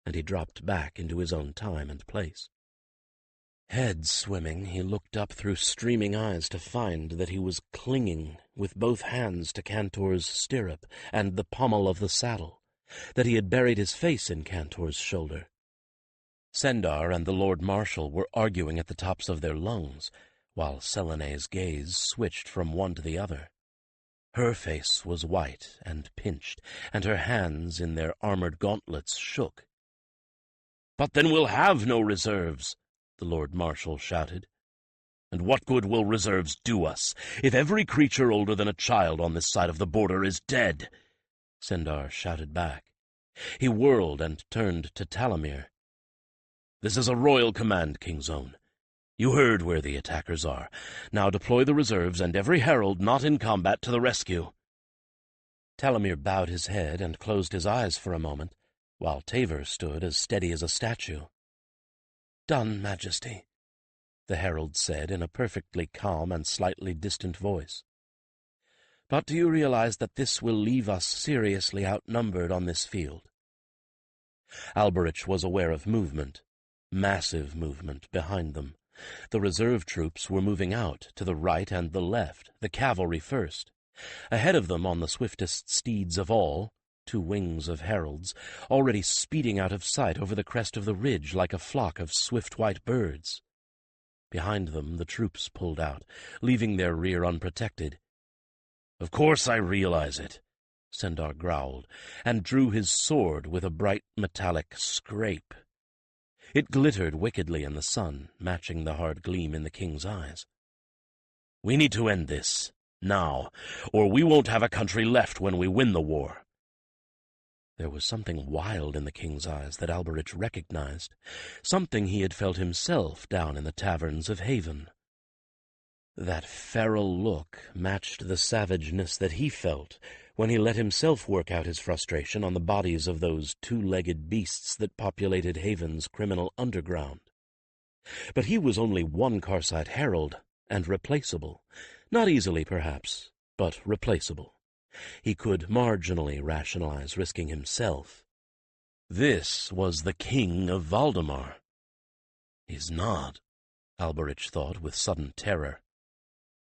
and he dropped back into his own time and place. Head swimming, he looked up through streaming eyes to find that he was clinging with both hands to Cantor's stirrup and the pommel of the saddle, that he had buried his face in Cantor's shoulder. Sendar and the Lord Marshal were arguing at the tops of their lungs, while Selene's gaze switched from one to the other. Her face was white and pinched, and her hands in their armored gauntlets shook. "But then we'll have no reserves," the Lord Marshal shouted. "And what good will reserves do us, if every creature older than a child on this side of the border is dead?" Sendar shouted back. He whirled and turned to Talamir. "This is a royal command, King's Own. You heard where the attackers are. Now deploy the reserves and every herald not in combat to the rescue." Talamir bowed his head and closed his eyes for a moment, while Taver stood as steady as a statue. "Done, Majesty," the herald said in a perfectly calm and slightly distant voice. "But do you realize that this will leave us seriously outnumbered on this field?" Alberich was aware of movement, massive movement, behind them. The reserve troops were moving out to the right and the left, the cavalry first. Ahead of them, on the swiftest steeds of all, 2 wings of heralds, already speeding out of sight over the crest of the ridge like a flock of swift white birds. Behind them the troops pulled out, leaving their rear unprotected. "Of course I realize it," Sendar growled, and drew his sword with a bright metallic scrape. It glittered wickedly in the sun, matching the hard gleam in the king's eyes. "We need to end this, now, or we won't have a country left when we win the war." There was something wild in the king's eyes that Alberich recognized, something he had felt himself down in the taverns of Haven. That feral look matched the savageness that he felt when he let himself work out his frustration on the bodies of those 2-legged beasts that populated Haven's criminal underground. But he was only one Karsite herald, and replaceable. Not easily, perhaps, but replaceable. He could marginally rationalize risking himself. This was the king of Valdemar. "He's not," Alberich thought with sudden terror.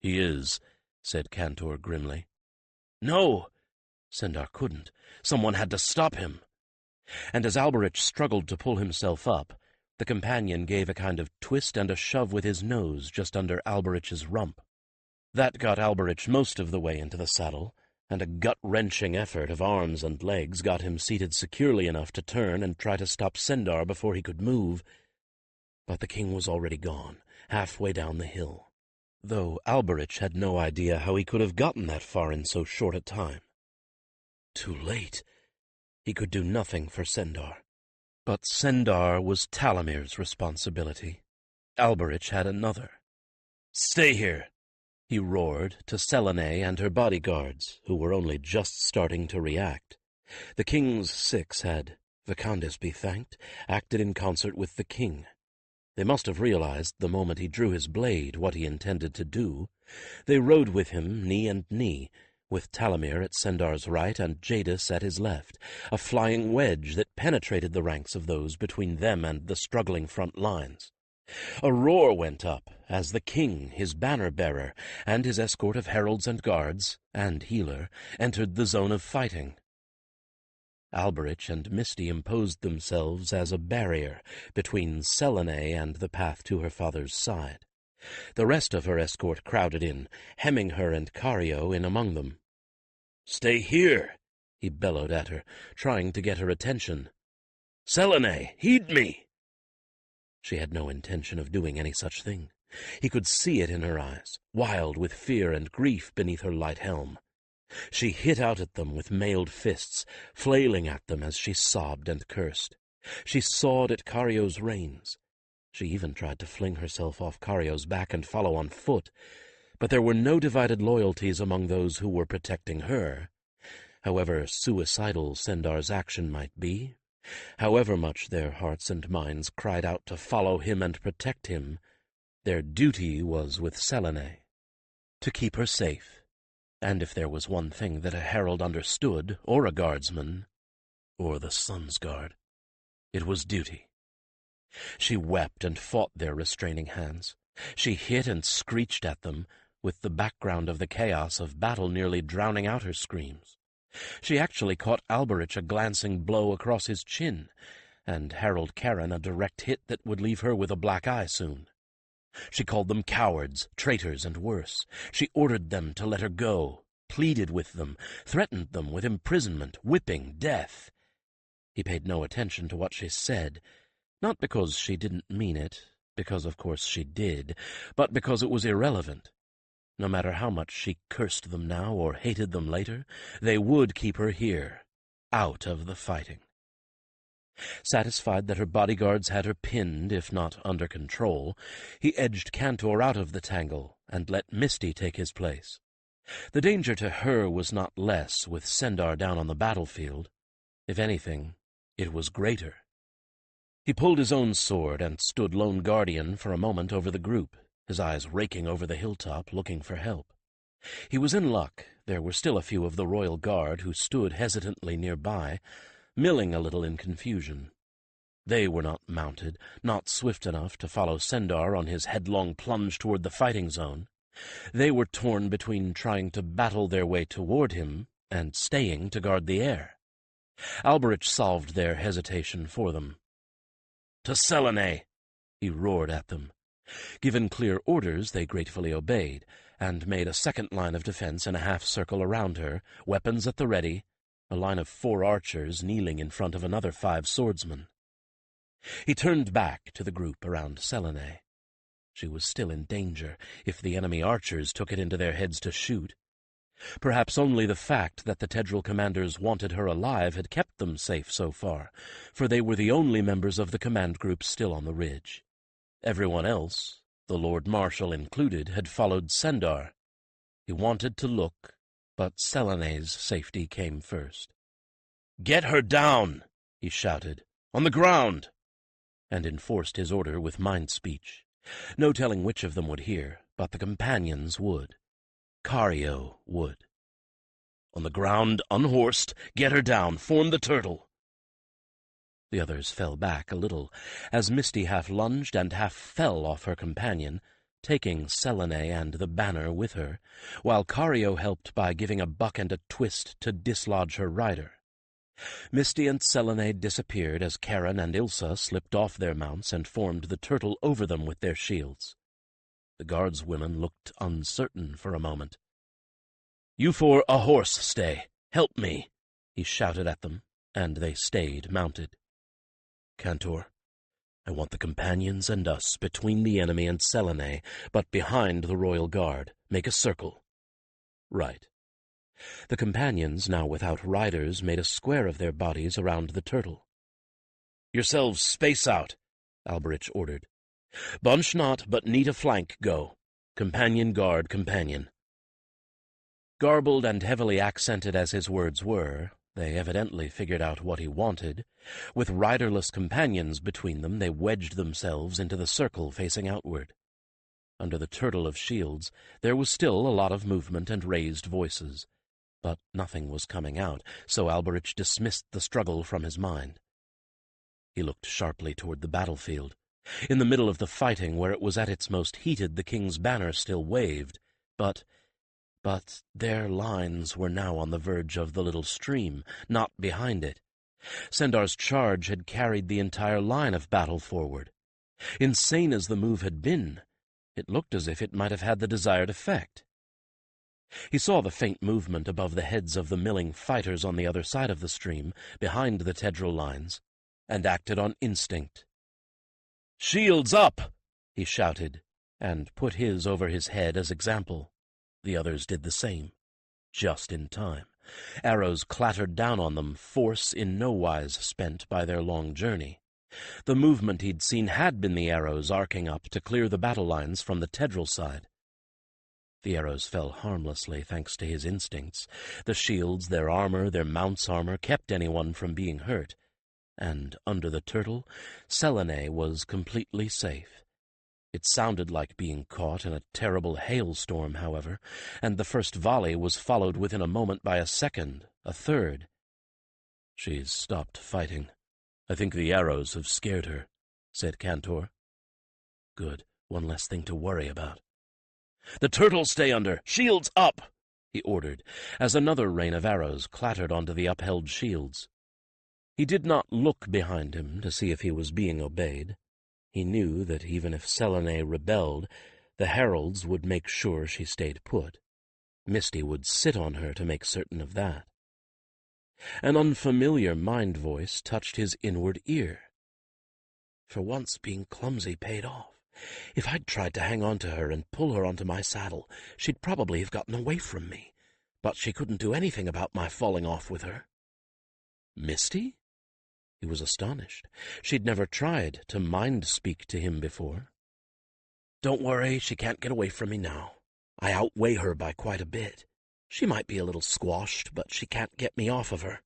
"He is," said Cantor grimly. "No!" Sendar couldn't. Someone had to stop him. And as Alberich struggled to pull himself up, the companion gave a kind of twist and a shove with his nose just under Alberich's rump. That got Alberich most of the way into the saddle, and a gut-wrenching effort of arms and legs got him seated securely enough to turn and try to stop Sendar before he could move. But the king was already gone, halfway down the hill, though Alberich had no idea how he could have gotten that far in so short a time. Too late. He could do nothing for Sendar. But Sendar was Talamir's responsibility. Alberich had another. "Stay here," he roared to Selene and her bodyguards, who were only just starting to react. The king's 6 had, Vacandes be thanked, acted in concert with the king. They must have realized the moment he drew his blade what he intended to do. They rode with him knee and knee, with Talamir at Sendar's right and Jadis at his left, a flying wedge that penetrated the ranks of those between them and the struggling front lines. A roar went up as the king, his banner-bearer, and his escort of heralds and guards, and healer, entered the zone of fighting. Alberich and Misty imposed themselves as a barrier between Selene and the path to her father's side. The rest of her escort crowded in, hemming her and Cario in among them. "Stay here," he bellowed at her, trying to get her attention. "Selene, heed me!" She had no intention of doing any such thing. He could see it in her eyes, wild with fear and grief beneath her light helm. She hit out at them with mailed fists, flailing at them as she sobbed and cursed. She sawed at Cario's reins. She even tried to fling herself off Cario's back and follow on foot, But there were no divided loyalties among those who were protecting her. However suicidal Sendar's action might be, however much their hearts and minds cried out to follow him and protect him, their duty was with Selene, to keep her safe. And if there was one thing that a herald understood, or a guardsman, or the Sun's Guard, it was duty. She wept and fought their restraining hands. She hit and screeched at them, with the background of the chaos of battle nearly drowning out her screams. She actually caught Alberich a glancing blow across his chin, and Harold Karen a direct hit that would leave her with a black eye soon. She called them cowards, traitors, and worse. She ordered them to let her go, pleaded with them, threatened them with imprisonment, whipping, death. He paid no attention to what she said, not because she didn't mean it, because of course she did, but because it was irrelevant. No matter how much she cursed them now or hated them later, they would keep her here, out of the fighting. Satisfied that her bodyguards had her pinned, if not under control, he edged Cantor out of the tangle and let Misty take his place. The danger to her was not less with Sendar down on the battlefield. If anything, it was greater. He pulled his own sword and stood lone guardian for a moment over the group, his eyes raking over the hilltop, looking for help. He was in luck. There were still a few of the royal guard who stood hesitantly nearby, milling a little in confusion. They were not mounted, not swift enough to follow Sendar on his headlong plunge toward the fighting zone. They were torn between trying to battle their way toward him and staying to guard the air. Alberich solved their hesitation for them. "To Selene!" he roared at them. Given clear orders, they gratefully obeyed, and made a second line of defense in a half-circle around her, weapons at the ready, a line of 4 archers kneeling in front of another 5 swordsmen. He turned back to the group around Selene. She was still in danger if the enemy archers took it into their heads to shoot. Perhaps only the fact that the Tedral commanders wanted her alive had kept them safe so far, for they were the only members of the command group still on the ridge. Everyone else, the Lord Marshal included, had followed Sendar. He wanted to look, but Selene's safety came first. "Get her down!" he shouted. "On the ground!" and enforced his order with mind-speech. No telling which of them would hear, but the companions would. Cario would. "On the ground, unhorsed, get her down, form the turtle." The others fell back a little, as Misty half lunged and half fell off her companion, taking Selene and the banner with her, while Cario helped by giving a buck and a twist to dislodge her rider. Misty and Selene disappeared as Karen and Ilsa slipped off their mounts and formed the turtle over them with their shields. The guardswomen looked uncertain for a moment. "You 4 a horse stay. Help me," he shouted at them, and they stayed mounted. "Cantor, I want the companions and us between the enemy and Selene, but behind the royal guard. Make a circle." "Right." The companions, now without riders, made a square of their bodies around the turtle. "Yourselves space out," Alberich ordered. "Bunch not, but neat a flank go. Companion guard companion." Garbled and heavily accented as his words were, they evidently figured out what he wanted. With riderless companions between them, they wedged themselves into the circle facing outward. Under the turtle of shields, there was still a lot of movement and raised voices, but nothing was coming out, so Alberich dismissed the struggle from his mind. He looked sharply toward the battlefield. In the middle of the fighting, where it was at its most heated, the king's banner still waved, but their lines were now on the verge of the little stream, not behind it. Sendar's charge had carried the entire line of battle forward. Insane as the move had been, it looked as if it might have had the desired effect. He saw the faint movement above the heads of the milling fighters on the other side of the stream, behind the Tedral lines, and acted on instinct. "Shields up!" he shouted, and put his over his head as example. The others did the same, just in time. Arrows clattered down on them, force in no wise spent by their long journey. The movement he'd seen had been the arrows arcing up to clear the battle lines from the Tedral side. The arrows fell harmlessly thanks to his instincts. The shields, their armor, their mount's armor, kept anyone from being hurt. And under the turtle, Selene was completely safe. It sounded like being caught in a terrible hailstorm, however, and the first volley was followed within a moment by a second, a third. "She's stopped fighting. I think the arrows have scared her," said Cantor. "Good, one less thing to worry about." "The turtle stay under! Shields up!" he ordered, as another rain of arrows clattered onto the upheld shields. He did not look behind him to see if he was being obeyed. He knew that even if Selene rebelled, the heralds would make sure she stayed put. Misty would sit on her to make certain of that. An unfamiliar mind voice touched his inward ear. For once being clumsy paid off. If I'd tried to hang on to her and pull her onto my saddle, she'd probably have gotten away from me. But she couldn't do anything about my falling off with her. Misty? He was astonished. She'd never tried to mind-speak to him before. "Don't worry, she can't get away from me now. I outweigh her by quite a bit. She might be a little squashed, but she can't get me off of her."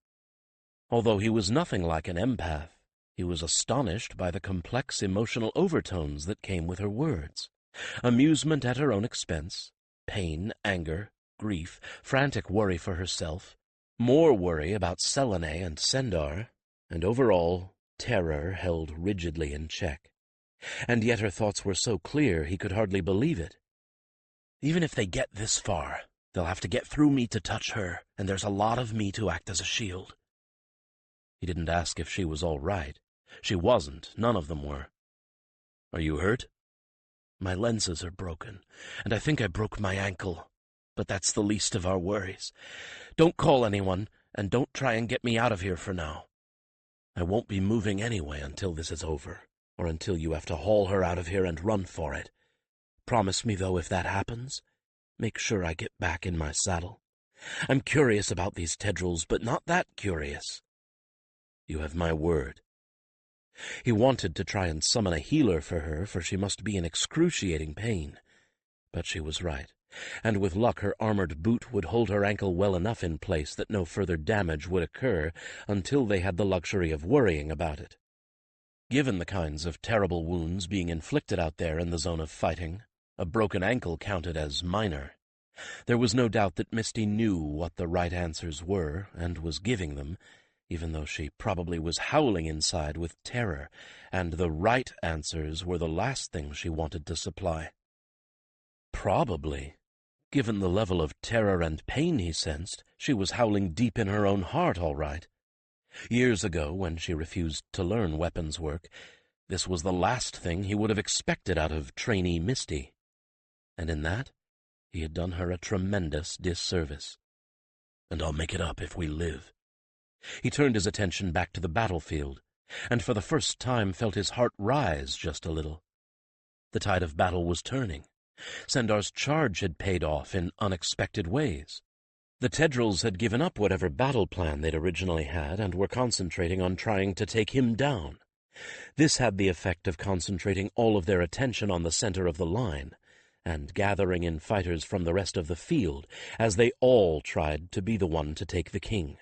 Although he was nothing like an empath, he was astonished by the complex emotional overtones that came with her words. Amusement at her own expense, pain, anger, grief, frantic worry for herself, more worry about Selene and Sendar, and overall, terror held rigidly in check. And yet her thoughts were so clear he could hardly believe it. "Even if they get this far, they'll have to get through me to touch her, and there's a lot of me to act as a shield." He didn't ask if she was all right. She wasn't. None of them were. "Are you hurt?" "My lenses are broken, and I think I broke my ankle. But that's the least of our worries. Don't call anyone, and don't try and get me out of here for now. I won't be moving anyway until this is over, or until you have to haul her out of here and run for it. Promise me, though, if that happens, make sure I get back in my saddle. I'm curious about these tendrils, but not that curious." "You have my word." He wanted to try and summon a healer for her, for she must be in excruciating pain. But she was right, and with luck her armored boot would hold her ankle well enough in place that no further damage would occur until they had the luxury of worrying about it. Given the kinds of terrible wounds being inflicted out there in the zone of fighting, a broken ankle counted as minor. There was no doubt that Misty knew what the right answers were, and was giving them, even though she probably was howling inside with terror, and the right answers were the last thing she wanted to supply. Probably. Given the level of terror and pain he sensed, she was howling deep in her own heart, all right. Years ago, when she refused to learn weapons work, this was the last thing he would have expected out of trainee Misty. And in that, he had done her a tremendous disservice. "And I'll make it up if we live." He turned his attention back to the battlefield, and for the first time felt his heart rise just a little. The tide of battle was turning. Sendar's charge had paid off in unexpected ways. The Tendrils had given up whatever battle plan they'd originally had and were concentrating on trying to take him down. This had the effect of concentrating all of their attention on the center of the line, and gathering in fighters from the rest of the field, as they all tried to be the one to take the king.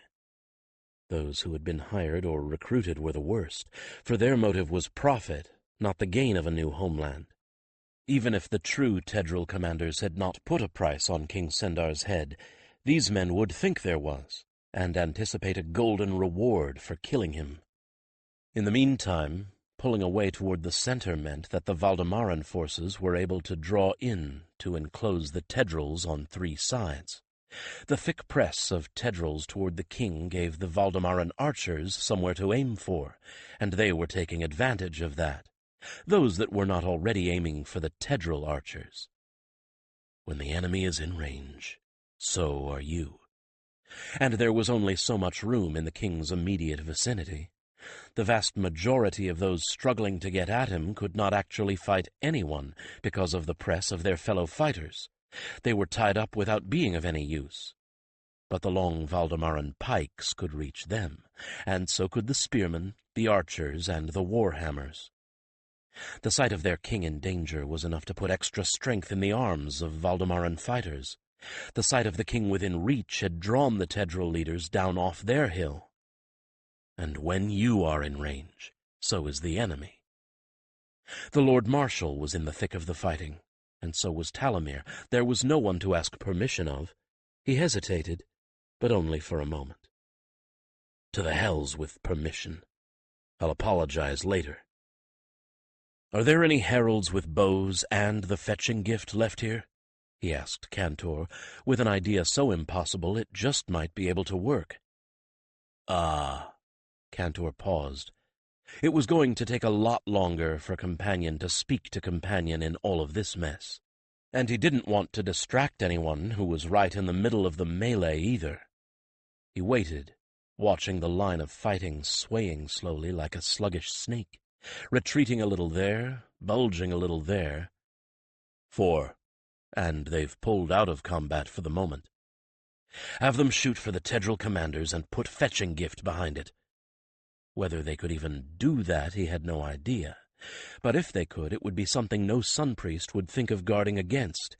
Those who had been hired or recruited were the worst, for their motive was profit, not the gain of a new homeland. Even if the true Tendril commanders had not put a price on King Sendar's head, these men would think there was, and anticipate a golden reward for killing him. In the meantime, pulling away toward the center meant that the Valdemaran forces were able to draw in to enclose the Tendrils on 3 sides. The thick press of Tendrils toward the king gave the Valdemaran archers somewhere to aim for, and they were taking advantage of that, those that were not already aiming for the Tendril archers. When the enemy is in range, so are you. And there was only so much room in the king's immediate vicinity. The vast majority of those struggling to get at him could not actually fight anyone because of the press of their fellow fighters. They were tied up without being of any use. But the long Valdemaran pikes could reach them, and so could the spearmen, the archers, and the warhammers. The sight of their king in danger was enough to put extra strength in the arms of Valdemaran fighters. The sight of the king within reach had drawn the Tedral leaders down off their hill. And when you are in range, so is the enemy. The Lord Marshal was in the thick of the fighting, and so was Talamir. There was no one to ask permission of. He hesitated, but only for a moment. To the hells with permission. I'll apologize later. Are there any heralds with bows and the fetching gift left here? He asked Cantor, with an idea so impossible it just might be able to work. Cantor paused. It was going to take a lot longer for companion to speak to companion in all of this mess. And he didn't want to distract anyone who was right in the middle of the melee either. He waited, watching the line of fighting swaying slowly like a sluggish snake, retreating a little there, bulging a little there. 4. And they've pulled out of combat for the moment. Have them shoot for the Tedral commanders and put fetching gift behind it. Whether they could even do that, he had no idea. But if they could, it would be something no sun priest would think of guarding against,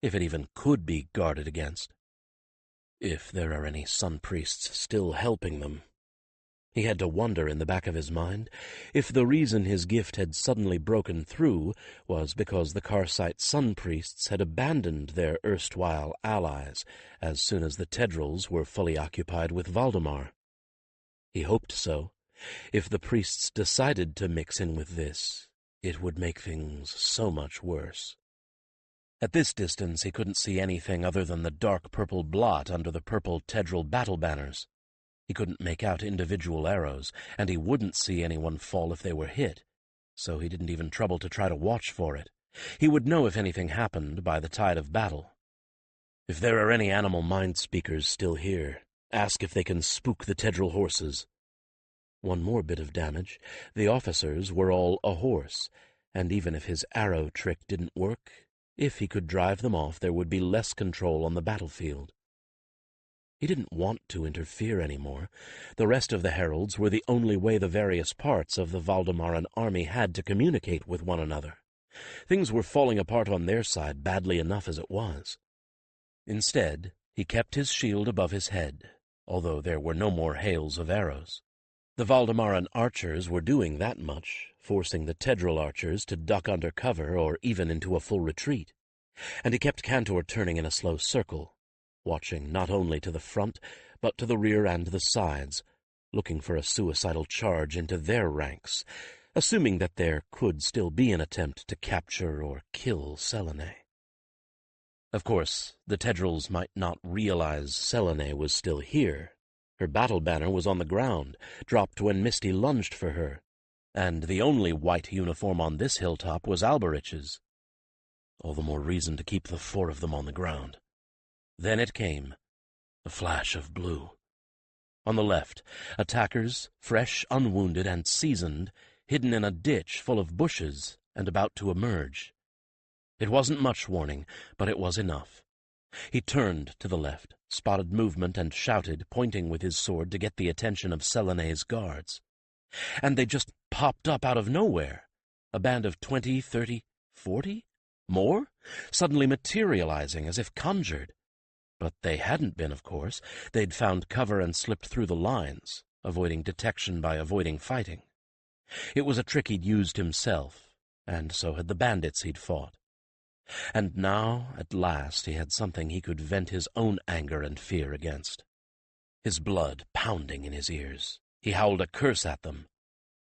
if it even could be guarded against. If there are any sun priests still helping them. He had to wonder in the back of his mind if the reason his gift had suddenly broken through was because the Karsite sun priests had abandoned their erstwhile allies as soon as the Tedrals were fully occupied with Valdemar. He hoped so. If the priests decided to mix in with this, it would make things so much worse. At this distance he couldn't see anything other than the dark purple blot under the purple Tedral battle banners. He couldn't make out individual arrows, and he wouldn't see anyone fall if they were hit, so he didn't even trouble to try to watch for it. He would know if anything happened by the tide of battle. If there are any animal mind speakers still here, ask if they can spook the Tedral horses. One more bit of damage. The officers were all a horse, and even if his arrow trick didn't work, if he could drive them off, there would be less control on the battlefield. He didn't want to interfere anymore. The rest of the heralds were the only way the various parts of the Valdemaran army had to communicate with one another. Things were falling apart on their side badly enough as it was. Instead, he kept his shield above his head, although there were no more hails of arrows. The Valdemaran archers were doing that much, forcing the Tedral archers to duck under cover or even into a full retreat. And he kept Cantor turning in a slow circle, watching not only to the front, but to the rear and the sides, looking for a suicidal charge into their ranks, assuming that there could still be an attempt to capture or kill Selene. Of course, the Tedrals might not realize Selene was still here. Her battle banner was on the ground, dropped when Misty lunged for her, and the only white uniform on this hilltop was Alberich's. All the more reason to keep the 4 of them on the ground. Then it came, a flash of blue. On the left, attackers, fresh, unwounded, and seasoned, hidden in a ditch full of bushes and about to emerge. It wasn't much warning, but it was enough. He turned to the left, spotted movement, and shouted, pointing with his sword to get the attention of Selene's guards. And they just popped up out of nowhere. A band of 20, 30, 40? More? Suddenly materializing as if conjured. But they hadn't been, of course. They'd found cover and slipped through the lines, avoiding detection by avoiding fighting. It was a trick he'd used himself, and so had the bandits he'd fought. And now, at last, he had something he could vent his own anger and fear against. His blood pounding in his ears, he howled a curse at them.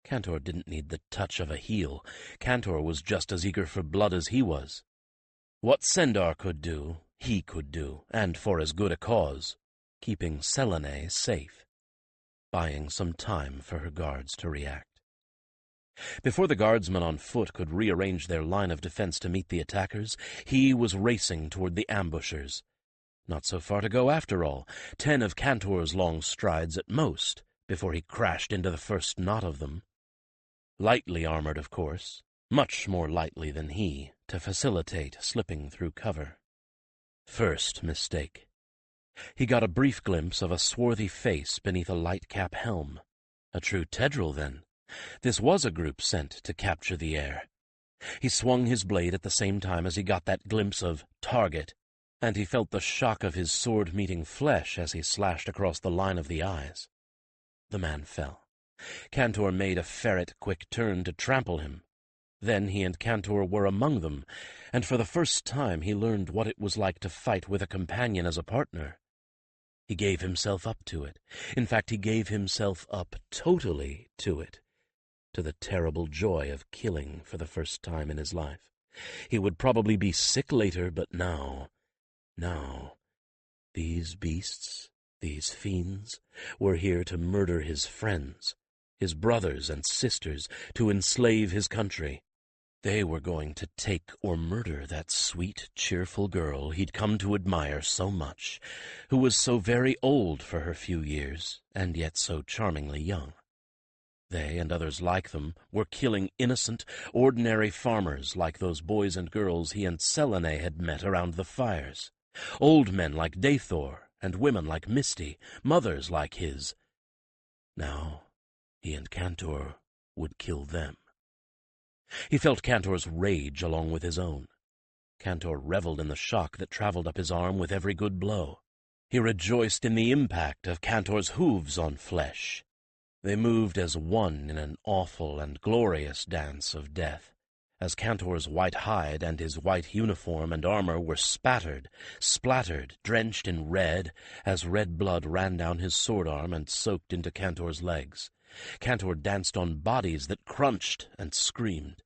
Cantor didn't need the touch of a heel. Cantor was just as eager for blood as he was. What Sendar could do, he could do, and for as good a cause, keeping Selene safe, buying some time for her guards to react. Before the guardsmen on foot could rearrange their line of defense to meet the attackers, he was racing toward the ambushers. Not so far to go after all, 10 of Cantor's long strides at most, before he crashed into the first knot of them. Lightly armored, of course, much more lightly than he, to facilitate slipping through cover. First mistake. He got a brief glimpse of a swarthy face beneath a light-cap helm. A true Tedral, then, This was a group sent to capture the air. He swung his blade at the same time as he got that glimpse of target, and he felt the shock of his sword meeting flesh as he slashed across the line of the eyes. The man fell. Cantor made a ferret-quick turn to trample him. Then he and Cantor were among them, and for the first time he learned what it was like to fight with a companion as a partner. He gave himself up to it. In fact, he gave himself up totally to it, to the terrible joy of killing for the first time in his life. He would probably be sick later, but now, these beasts, these fiends, were here to murder his friends, his brothers and sisters, to enslave his country. They were going to take or murder that sweet, cheerful girl he'd come to admire so much, who was so very old for her few years, and yet so charmingly young. They, and others like them, were killing innocent, ordinary farmers like those boys and girls he and Selene had met around the fires, old men like Dathor, and women like Misty, mothers like his. Now he and Cantor would kill them. He felt Cantor's rage along with his own. Cantor reveled in the shock that traveled up his arm with every good blow. He rejoiced in the impact of Cantor's hooves on flesh. They moved as one in an awful and glorious dance of death, as Cantor's white hide and his white uniform and armor were spattered, splattered, drenched in red, as red blood ran down his sword arm and soaked into Cantor's legs. Cantor danced on bodies that crunched and screamed.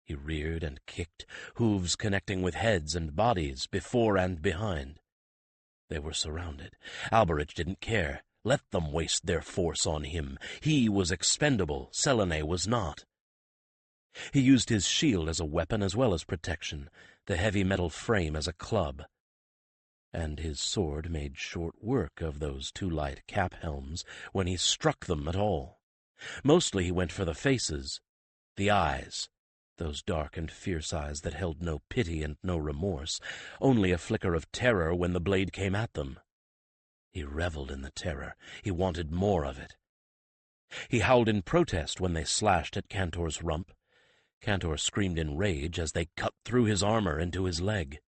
He reared and kicked, hooves connecting with heads and bodies, before and behind. They were surrounded. Alberich didn't care. Let them waste their force on him. He was expendable. Selene was not. He used his shield as a weapon as well as protection, the heavy metal frame as a club. And his sword made short work of those two light cap-helms when he struck them at all. Mostly he went for the faces, the eyes, those dark and fierce eyes that held no pity and no remorse, only a flicker of terror when the blade came at them. He reveled in the terror. He wanted more of it. He howled in protest when they slashed at Cantor's rump. Cantor screamed in rage as they cut through his armor into his leg.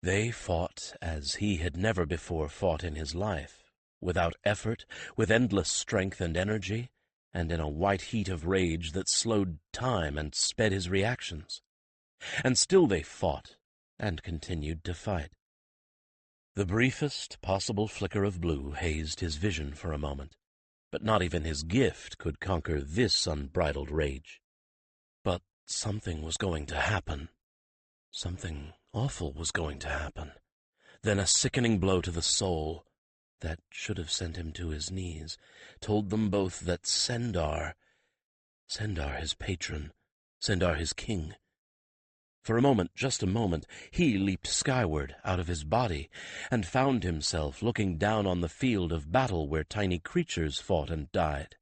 They fought as he had never before fought in his life, without effort, with endless strength and energy, and in a white heat of rage that slowed time and sped his reactions. And still they fought, and continued to fight. The briefest possible flicker of blue hazed his vision for a moment, but not even his gift could conquer this unbridled rage. But something was going to happen. Something awful was going to happen. Then a sickening blow to the soul that should have sent him to his knees, told them both that Sendar, his patron, Sendar his king. For a moment, just a moment, he leaped skyward out of his body and found himself looking down on the field of battle where tiny creatures fought and died.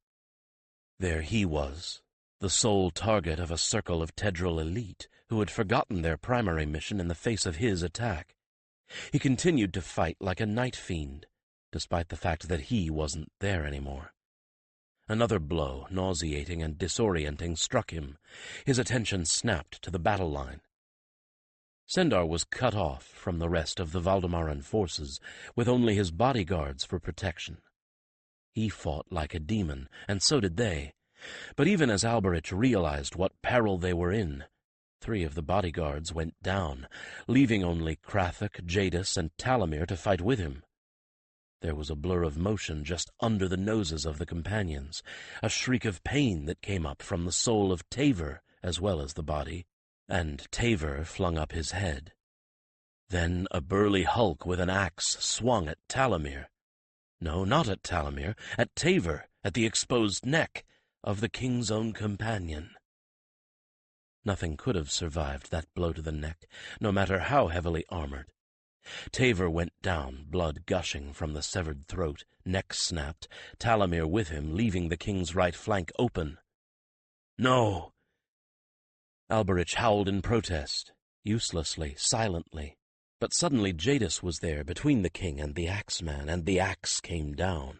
There he was, the sole target of a circle of Tedral elite who had forgotten their primary mission in the face of his attack. He continued to fight like a night fiend, despite the fact that he wasn't there anymore. Another blow, nauseating and disorienting, struck him. His attention snapped to the battle line. Sendar was cut off from the rest of the Valdemaran forces, with only his bodyguards for protection. He fought like a demon, and so did they. But even as Alberich realized what peril they were in, 3 of the bodyguards went down, leaving only Krathuk, Jadis, and Talamir to fight with him. There was a blur of motion just under the noses of the companions, a shriek of pain that came up from the soul of Taver as well as the body, and Taver flung up his head. Then a burly hulk with an axe swung at Talamir. No, not at Talamir, at Taver, at the exposed neck of the king's own companion. Nothing could have survived that blow to the neck, no matter how heavily armored. Taver went down, blood gushing from the severed throat, neck snapped, Talamir with him, leaving the king's right flank open. No! Alberich howled in protest, uselessly, silently. But suddenly Jadis was there between the king and the axeman, and the axe came down.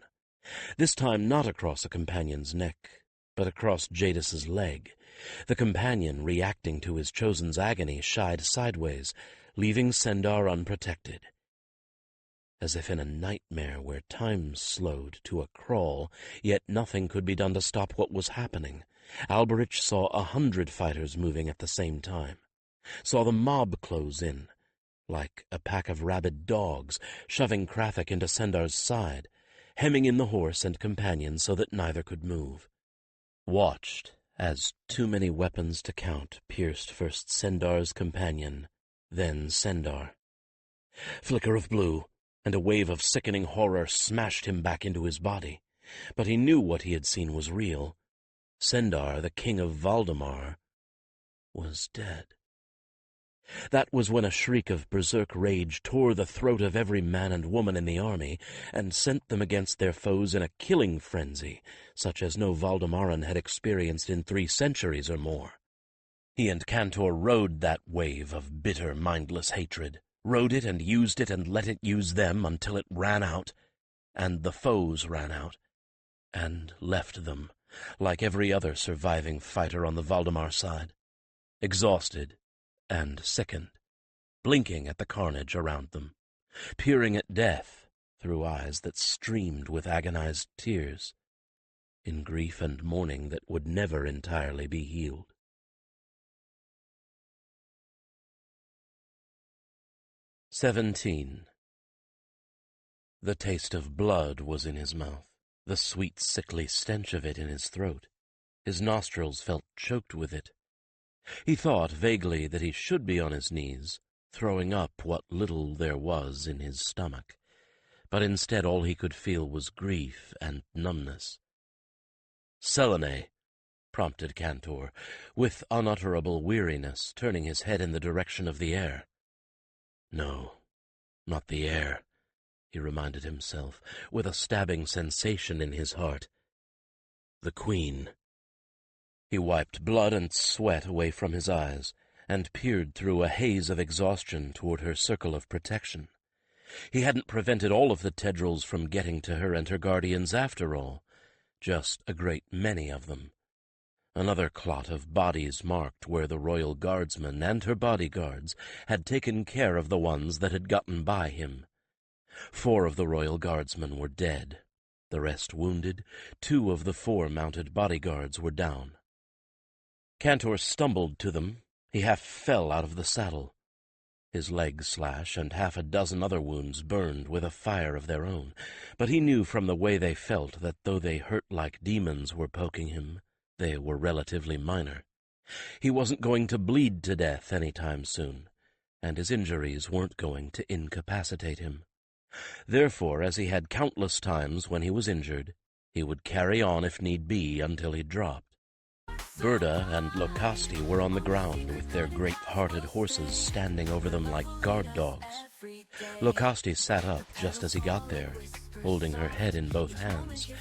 This time not across a companion's neck, but across Jadis's leg. The companion, reacting to his chosen's agony, shied sideways, leaving Sendar unprotected. As if in a nightmare where time slowed to a crawl, yet nothing could be done to stop what was happening, Alberich saw 100 fighters moving at the same time, saw the mob close in, like a pack of rabid dogs, shoving Krafik into Sendar's side, hemming in the horse and companion so that neither could move. Watched as too many weapons to count pierced first Sendar's companion, then Sendar. Flicker of blue, and a wave of sickening horror smashed him back into his body. But he knew what he had seen was real. Sendar, the king of Valdemar, was dead. That was when a shriek of berserk rage tore the throat of every man and woman in the army, and sent them against their foes in a killing frenzy, such as no Valdemaran had experienced in 3 centuries or more. He and Cantor rode that wave of bitter, mindless hatred, rode it and used it and let it use them until it ran out, and the foes ran out, and left them, like every other surviving fighter on the Valdemar side, exhausted and sickened, blinking at the carnage around them, peering at death through eyes that streamed with agonized tears, in grief and mourning that would never entirely be healed. "17. The taste of blood was in his mouth, the sweet, sickly stench of it in his throat. His nostrils felt choked with it. He thought vaguely that he should be on his knees, throwing up what little there was in his stomach, but instead all he could feel was grief and numbness. "Selene," prompted Cantor, with unutterable weariness, turning his head in the direction of the air. No, not the air, he reminded himself, with a stabbing sensation in his heart. The Queen. He wiped blood and sweat away from his eyes, and peered through a haze of exhaustion toward her circle of protection. He hadn't prevented all of the Tedrils from getting to her and her guardians after all, just a great many of them. Another clot of bodies marked where the royal guardsman and her bodyguards had taken care of the ones that had gotten by him. 4 of the royal guardsmen were dead, the rest wounded. 2 of the 4 mounted bodyguards were down. Cantor stumbled to them. He half fell out of the saddle. His leg slash and half a dozen other wounds burned with a fire of their own, but he knew from the way they felt that though they hurt like demons were poking him, they were relatively minor. He wasn't going to bleed to death any time soon, and his injuries weren't going to incapacitate him. Therefore, as he had countless times when he was injured, he would carry on if need be until he dropped. Berta and Lokasti were on the ground with their great-hearted horses standing over them like guard dogs. Lokasti sat up just as he got there, holding her head in both hands.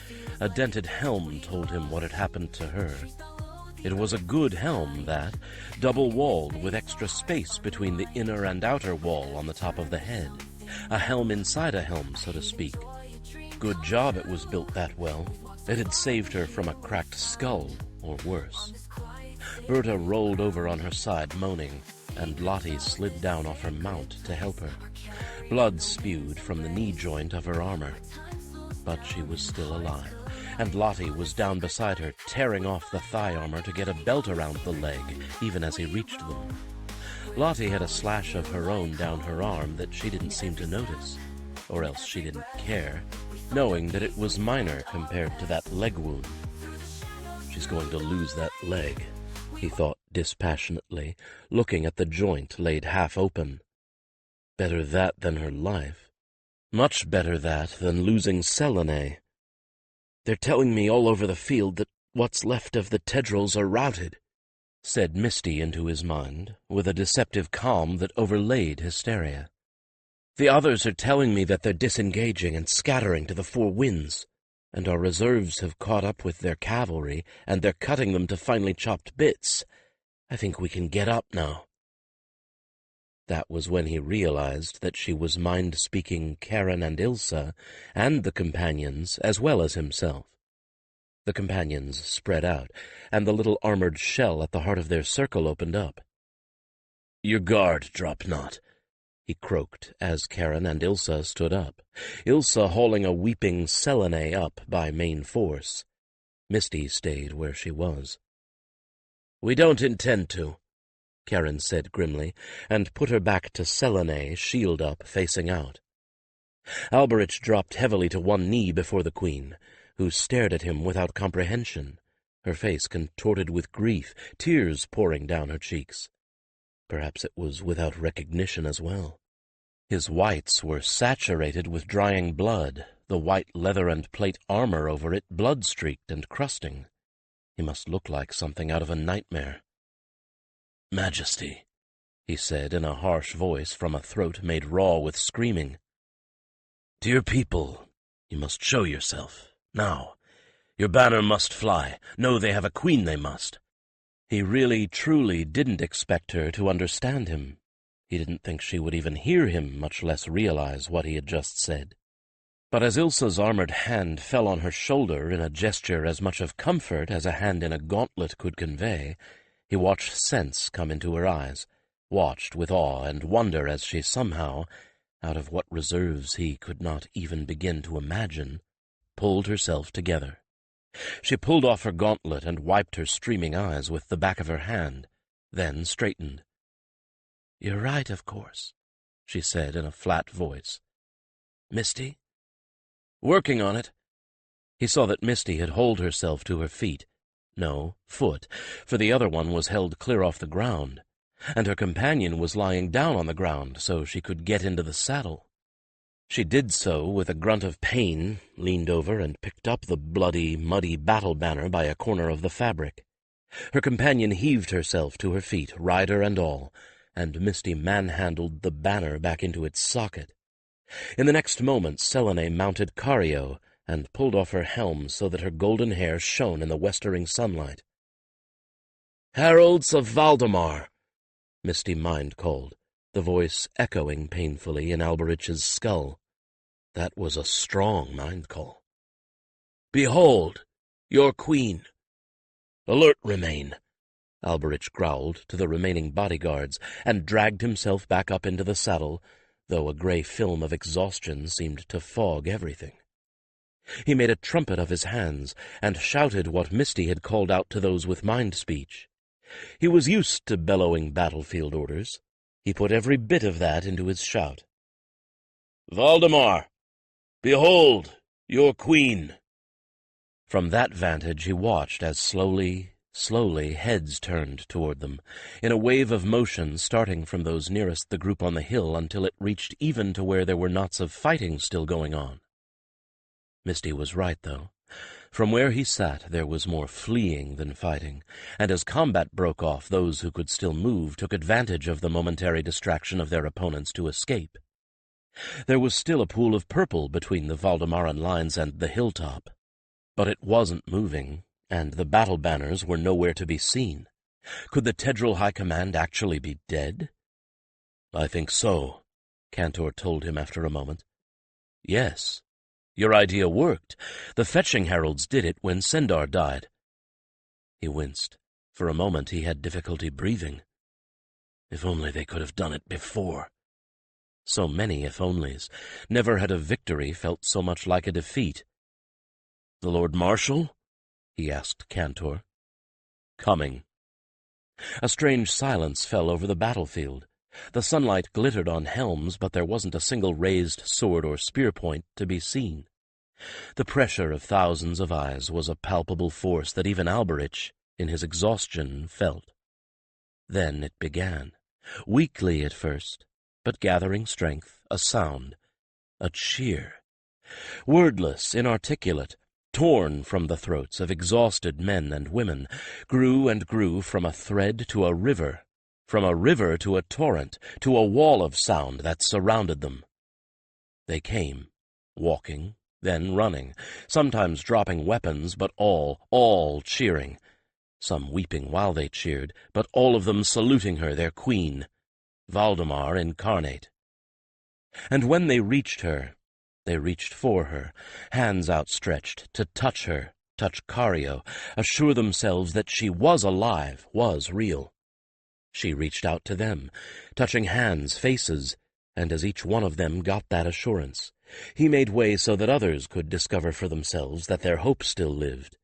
A dented helm told him what had happened to her. It was a good helm, that, double-walled with extra space between the inner and outer wall on the top of the head. A helm inside a helm, so to speak. Good job it was built that well. It had saved her from a cracked skull, or worse. Berta rolled over on her side, moaning, and Lottie slid down off her mount to help her. Blood spewed from the knee joint of her armor. But she was still alive, and Lottie was down beside her, tearing off the thigh armor to get a belt around the leg, even as he reached them. Lottie had a slash of her own down her arm that she didn't seem to notice, or else she didn't care, knowing that it was minor compared to that leg wound. She's going to lose that leg, he thought dispassionately, looking at the joint laid half open. Better that than her life. Much better that than losing Selene. "They're telling me all over the field that what's left of the Tedrils are routed," said Misty into his mind, with a deceptive calm that overlaid hysteria. "The others are telling me that they're disengaging and scattering to the 4 winds, and our reserves have caught up with their cavalry, and they're cutting them to finely chopped bits. I think we can get up now." That was when he realized that she was mind-speaking Karen and Ilsa, and the companions, as well as himself. The companions spread out, and the little armored shell at the heart of their circle opened up. "Your guard drop not," he croaked as Karen and Ilsa stood up, Ilsa hauling a weeping Selene up by main force. Misty stayed where she was. "We don't intend to," Karen said grimly, and put her back to Selene, shield up, facing out. Alberich dropped heavily to one knee before the queen, who stared at him without comprehension, her face contorted with grief, tears pouring down her cheeks. Perhaps it was without recognition as well. His whites were saturated with drying blood, the white leather and plate armor over it blood-streaked and crusting. He must look like something out of a nightmare. "Majesty," he said in a harsh voice from a throat made raw with screaming. "Dear people, you must show yourself, now. Your banner must fly. No, they have a queen, they must." He really, truly didn't expect her to understand him. He didn't think she would even hear him, much less realize what he had just said. But as Ilsa's armored hand fell on her shoulder in a gesture as much of comfort as a hand in a gauntlet could convey, he watched sense come into her eyes, watched with awe and wonder as she somehow, out of what reserves he could not even begin to imagine, pulled herself together. She pulled off her gauntlet and wiped her streaming eyes with the back of her hand, then straightened. "You're right, of course," she said in a flat voice. "Misty?" "Working on it." He saw that Misty had hauled herself to her feet. No, foot, for the other one was held clear off the ground, and her companion was lying down on the ground so she could get into the saddle. She did so with a grunt of pain, leaned over and picked up the bloody, muddy battle banner by a corner of the fabric. Her companion heaved herself to her feet, rider and all, and Misty manhandled the banner back into its socket. In the next moment Selene mounted Cario and pulled off her helm so that her golden hair shone in the westering sunlight. "Heralds of Valdemar," Misty mind-called, the voice echoing painfully in Alberich's skull. That was a strong mind-call. "Behold, your queen." "Alert remain," Alberich growled to the remaining bodyguards, and dragged himself back up into the saddle, though a gray film of exhaustion seemed to fog everything. He made a trumpet of his hands, and shouted what Misty had called out to those with mind-speech. He was used to bellowing battlefield orders. He put every bit of that into his shout. "Valdemar, behold, your queen." From that vantage he watched as slowly heads turned toward them, in a wave of motion starting from those nearest the group on the hill until it reached even to where there were knots of fighting still going on. Misty was right, though. From where he sat there was more fleeing than fighting, and as combat broke off, those who could still move took advantage of the momentary distraction of their opponents to escape. There was still a pool of purple between the Valdemaran lines and the hilltop, but it wasn't moving, and the battle banners were nowhere to be seen. Could the Tedral High Command actually be dead? "I think so," Cantor told him after a moment. "Yes. Your idea worked. The fetching heralds did it when Sendar died." He winced. For a moment he had difficulty breathing. If only they could have done it before. So many if-onlys. Never had a victory felt so much like a defeat. "The Lord Marshal?" he asked Cantor. "Coming." A strange silence fell over the battlefield. The sunlight glittered on helms, but there wasn't a single raised sword or spear point to be seen. The pressure of thousands of eyes was a palpable force that even Alberich, in his exhaustion, felt. Then it began, weakly at first, but gathering strength, a sound, a cheer. Wordless, inarticulate, torn from the throats of exhausted men and women, grew and grew from a thread to a river, from a river to a torrent, to a wall of sound that surrounded them. They came, walking, then running, sometimes dropping weapons, but all cheering. Some weeping while they cheered, but all of them saluting her, their queen, Valdemar incarnate. And when they reached her, they reached for her, hands outstretched to touch her, touch Cario, assure themselves that she was alive, was real. She reached out to them, touching hands, faces, and as each one of them got that assurance, he made way so that others could discover for themselves that their hope still lived.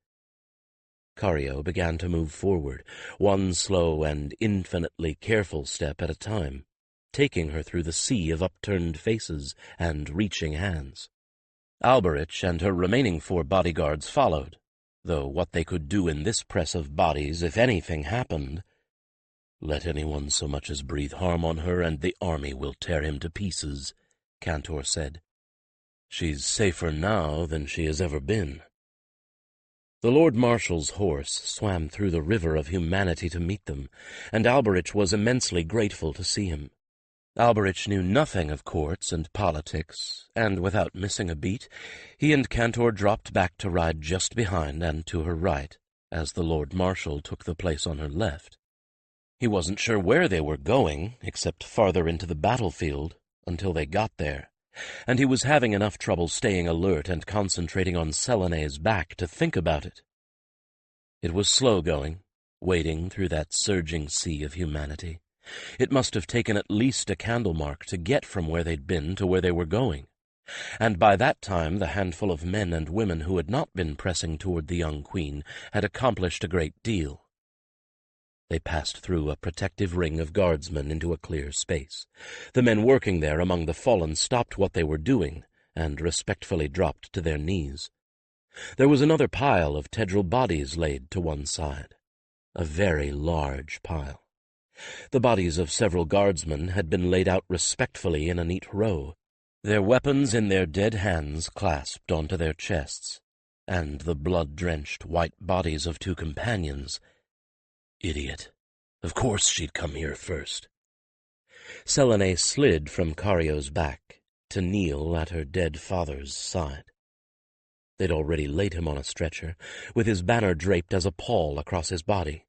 Cario began to move forward, one slow and infinitely careful step at a time, taking her through the sea of upturned faces and reaching hands. Alberich and her remaining 4 bodyguards followed, though what they could do in this press of bodies, if anything happened— "Let anyone so much as breathe harm on her, and the army will tear him to pieces," Cantor said. "She's safer now than she has ever been." The Lord Marshal's horse swam through the river of humanity to meet them, and Alberich was immensely grateful to see him. Alberich knew nothing of courts and politics, and without missing a beat, he and Cantor dropped back to ride just behind and to her right, as the Lord Marshal took the place on her left. He wasn't sure where they were going, except farther into the battlefield, until they got there, and he was having enough trouble staying alert and concentrating on Selene's back to think about it. It was slow going, wading through that surging sea of humanity. It must have taken at least a candle mark to get from where they'd been to where they were going, and by that time the handful of men and women who had not been pressing toward the young queen had accomplished a great deal. They passed through a protective ring of guardsmen into a clear space. The men working there among the fallen stopped what they were doing and respectfully dropped to their knees. There was another pile of Tedral bodies laid to one side, a very large pile. The bodies of several guardsmen had been laid out respectfully in a neat row, their weapons in their dead hands clasped onto their chests, and the blood-drenched white bodies of 2 companions. Idiot. Of course she'd come here first. Selene slid from Cario's back to kneel at her dead father's side. They'd already laid him on a stretcher, with his banner draped as a pall across his body.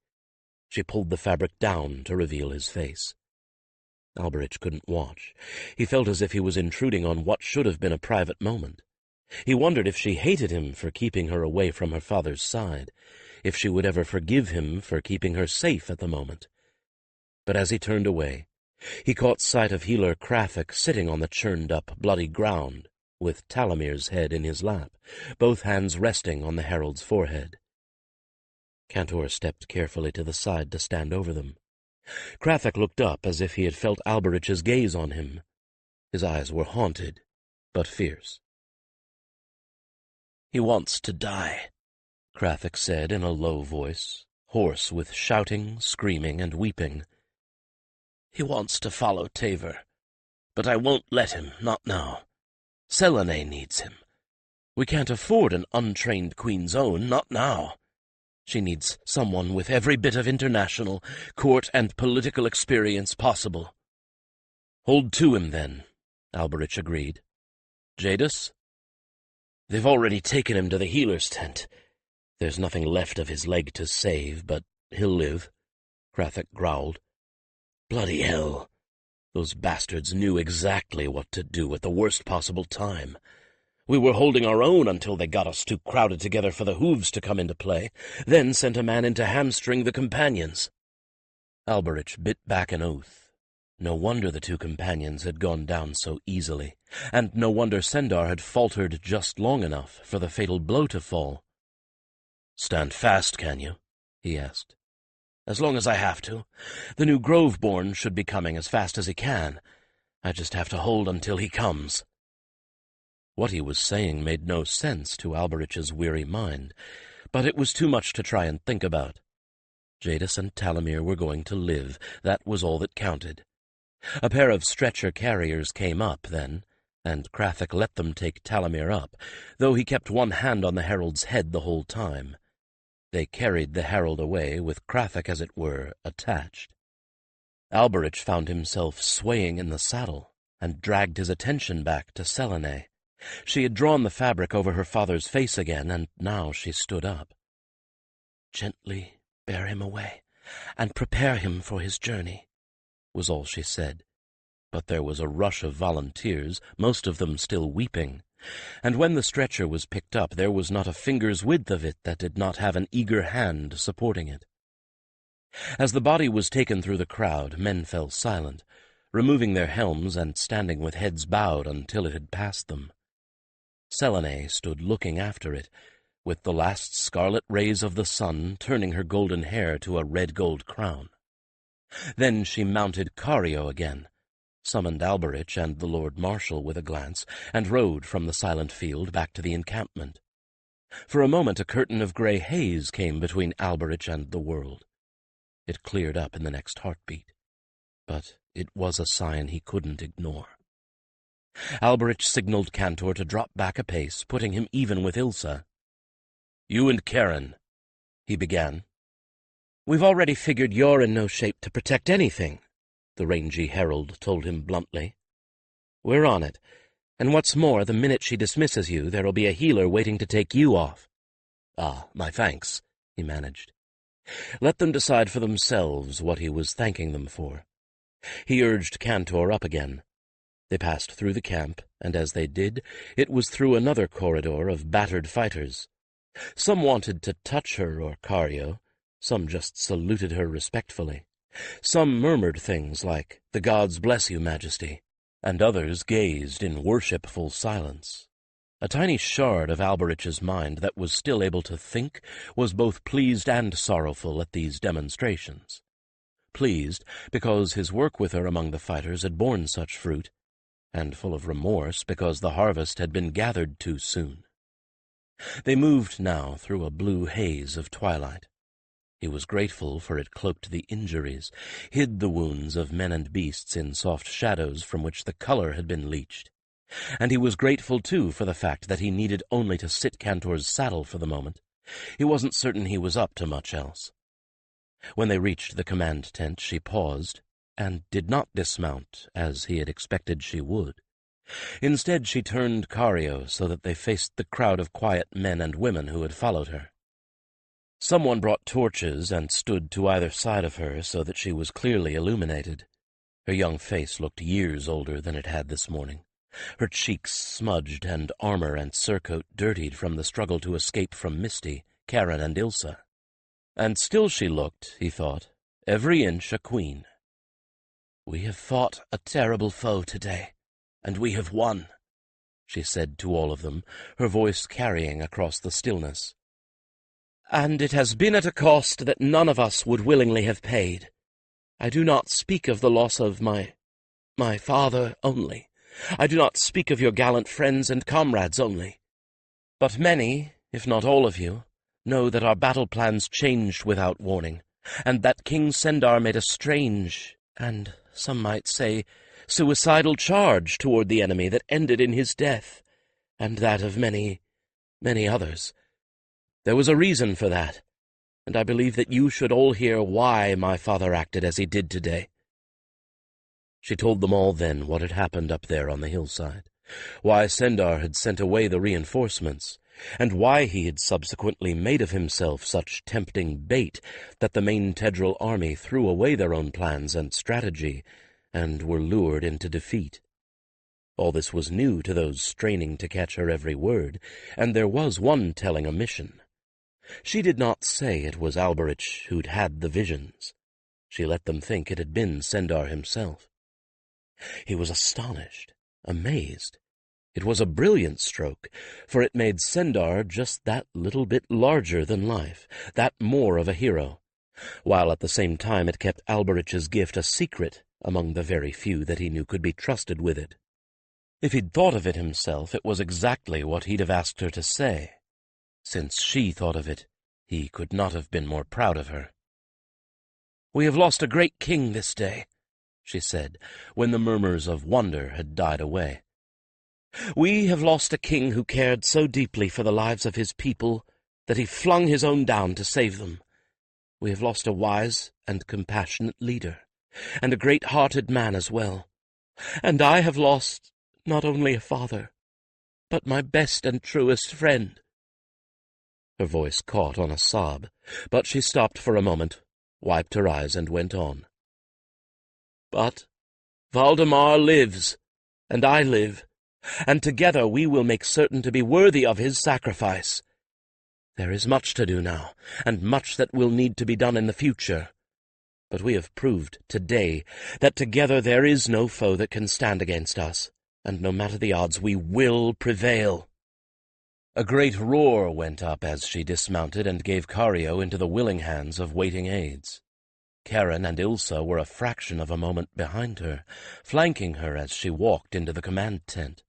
She pulled the fabric down to reveal his face. Alberich couldn't watch. He felt as if he was intruding on what should have been a private moment. He wondered if she hated him for keeping her away from her father's side, if she would ever forgive him for keeping her safe at the moment. But as he turned away, he caught sight of healer Krafik sitting on the churned-up, bloody ground, with Talamir's head in his lap, both hands resting on the herald's forehead. Cantor stepped carefully to the side to stand over them. Krafik looked up as if he had felt Alberich's gaze on him. His eyes were haunted, but fierce. "He wants to die," Krafik said in a low voice, hoarse with shouting, screaming, and weeping. "He wants to follow Taver, but I won't let him, not now. Selene needs him. We can't afford an untrained Queen's Own, not now. She needs someone with every bit of international, court, and political experience possible." "Hold to him, then," Alberich agreed. "Jadis?" "They've already taken him to the healer's tent. There's nothing left of his leg to save, but he'll live," Krafik growled. "Bloody hell! Those bastards knew exactly what to do at the worst possible time. We were holding our own until they got us too crowded together for the hooves to come into play, then sent a man in to hamstring the companions." Alberich bit back an oath. No wonder the 2 companions had gone down so easily, and no wonder Sendar had faltered just long enough for the fatal blow to fall. "Stand fast, can you?" he asked. "As long as I have to. The new Groveborn should be coming as fast as he can. I just have to hold until he comes." What he was saying made no sense to Alberich's weary mind, but it was too much to try and think about. Jadis and Talamir were going to live. That was all that counted. A pair of stretcher carriers came up, then, and Krafik let them take Talamir up, though he kept one hand on the herald's head the whole time. They carried the herald away, with Krafik, as it were, attached. Alberich found himself swaying in the saddle, and dragged his attention back to Selene. She had drawn the fabric over her father's face again, and now she stood up. "Gently bear him away, and prepare him for his journey," was all she said. But there was a rush of volunteers, most of them still weeping, And when the stretcher was picked up, there was not a finger's width of it that did not have an eager hand supporting it. As the body was taken through the crowd, men fell silent, removing their helms and standing with heads bowed until it had passed them. Selene stood looking after it, with the last scarlet rays of the sun turning her golden hair to a red-gold crown. Then she mounted Cario again, summoned Alberich and the Lord Marshal with a glance, and rode from the silent field back to the encampment. For a moment a curtain of grey haze came between Alberich and the world. It cleared up in the next heartbeat, but it was a sign he couldn't ignore. Alberich signaled Cantor to drop back a pace, putting him even with Ilsa. "You and Karen," he began. "We've already figured you're in no shape to protect anything," the rangy herald told him bluntly. "We're on it, and what's more, the minute she dismisses you, there'll be a healer waiting to take you off." "Ah, my thanks," he managed. Let them decide for themselves what he was thanking them for. He urged Cantor up again. They passed through the camp, and as they did, it was through another corridor of battered fighters. Some wanted to touch her or Cario, some just saluted her respectfully. Some murmured things like, "The gods bless you, Majesty," and others gazed in worshipful silence. A tiny shard of Alberich's mind that was still able to think was both pleased and sorrowful at these demonstrations. Pleased because his work with her among the fighters had borne such fruit, and full of remorse because the harvest had been gathered too soon. They moved now through a blue haze of twilight. He was grateful, for it cloaked the injuries, hid the wounds of men and beasts in soft shadows from which the color had been leached. And he was grateful, too, for the fact that he needed only to sit Cantor's saddle for the moment. He wasn't certain he was up to much else. When they reached the command tent, she paused, and did not dismount, as he had expected she would. Instead, she turned Cario so that they faced the crowd of quiet men and women who had followed her. Someone brought torches and stood to either side of her so that she was clearly illuminated. Her young face looked years older than it had this morning, her cheeks smudged and armor and surcoat dirtied from the struggle to escape from Misty, Karen, and Ilsa. And still she looked, he thought, every inch a queen. "We have fought a terrible foe today, and we have won," she said to all of them, her voice carrying across the stillness. "And it has been at a cost that none of us would willingly have paid. I do not speak of the loss of my father only. I do not speak of your gallant friends and comrades only. But many, if not all of you, know that our battle plans changed without warning, and that King Sendar made a strange, and some might say, suicidal charge toward the enemy that ended in his death, and that of many, many others. There was a reason for that, and I believe that you should all hear why my father acted as he did today." She told them all then what had happened up there on the hillside, why Sendar had sent away the reinforcements, and why he had subsequently made of himself such tempting bait that the main Tedral army threw away their own plans and strategy, and were lured into defeat. All this was new to those straining to catch her every word, and there was one telling omission. She did not say it was Alberich who'd had the visions. She let them think it had been Sendar himself. He was astonished, amazed. It was a brilliant stroke, for it made Sendar just that little bit larger than life, that more of a hero, while at the same time it kept Alberich's gift a secret among the very few that he knew could be trusted with it. If he'd thought of it himself, it was exactly what he'd have asked her to say. Since she thought of it, he could not have been more proud of her. "We have lost a great king this day," she said, when the murmurs of wonder had died away. "We have lost a king who cared so deeply for the lives of his people that he flung his own down to save them. We have lost a wise and compassionate leader, and a great-hearted man as well. And I have lost not only a father, but my best and truest friend." Her voice caught on a sob, but she stopped for a moment, wiped her eyes, and went on. "But Valdemar lives, and I live, and together we will make certain to be worthy of his sacrifice. There is much to do now, and much that will need to be done in the future. But we have proved today that together there is no foe that can stand against us, and no matter the odds, we will prevail." A great roar went up as she dismounted and gave Cario into the willing hands of waiting aides. Karen and Ilsa were a fraction of a moment behind her, flanking her as she walked into the command tent.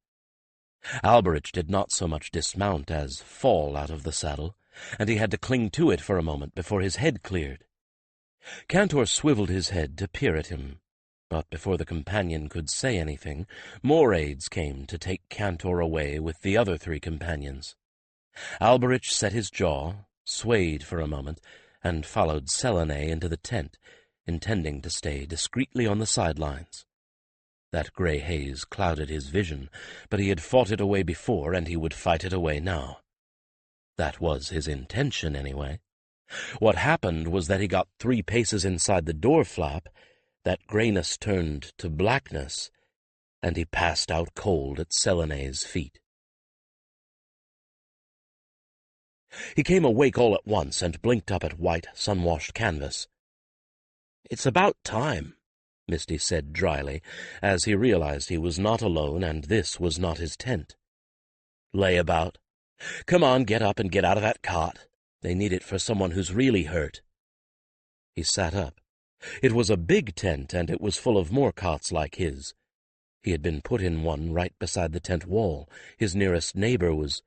Alberich did not so much dismount as fall out of the saddle, and he had to cling to it for a moment before his head cleared. Cantor swiveled his head to peer at him, but before the companion could say anything, more aides came to take Cantor away with the other 3 companions. Alberich set his jaw, swayed for a moment, and followed Selene into the tent, intending to stay discreetly on the sidelines. That gray haze clouded his vision, but he had fought it away before, and he would fight it away now. That was his intention, anyway. What happened was that he got 3 paces inside the door flap, that grayness turned to blackness, and he passed out cold at Selene's feet. He came awake all at once and blinked up at white, sun-washed canvas. "It's about time," Misty said dryly, as he realized he was not alone and this was not his tent. "Lay about. Come on, get up and get out of that cot. They need it for someone who's really hurt." He sat up. It was a big tent, and it was full of more cots like his. He had been put in one right beside the tent wall. His nearest neighbor was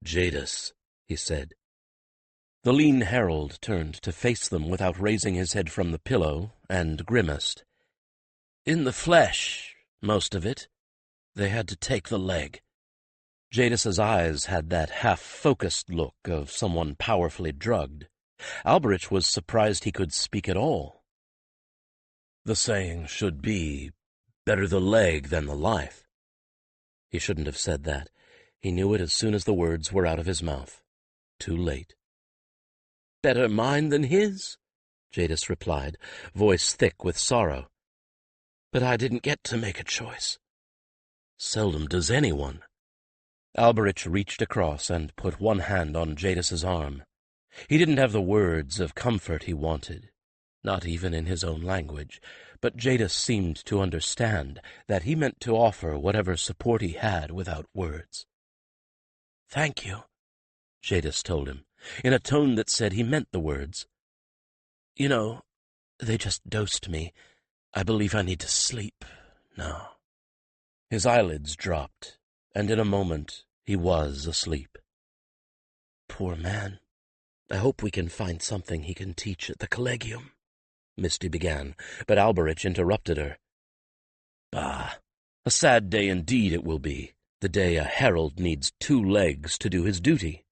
Jadis, he said. The lean herald turned to face them without raising his head from the pillow, and grimaced. "In the flesh, most of it. They had to take the leg." Jadis's eyes had that half-focused look of someone powerfully drugged. Alberich was surprised he could speak at all. "The saying should be, better the leg than the life." He shouldn't have said that. He knew it as soon as the words were out of his mouth. Too late. "Better mine than his," Jadis replied, voice thick with sorrow. "But I didn't get to make a choice." "Seldom does anyone." Alberich reached across and put one hand on Jadis's arm. He didn't have the words of comfort he wanted, not even in his own language, but Jadis seemed to understand that he meant to offer whatever support he had without words. "Thank you," Jadis told him, in a tone that said he meant the words. "You know, they just dosed me. I believe I need to sleep now." His eyelids dropped, and in a moment he was asleep. "Poor man. I hope we can find something he can teach at the Collegium," Misty began, but Alberich interrupted her. "Bah, a sad day indeed it will be, the day a herald needs 2 legs to do his duty."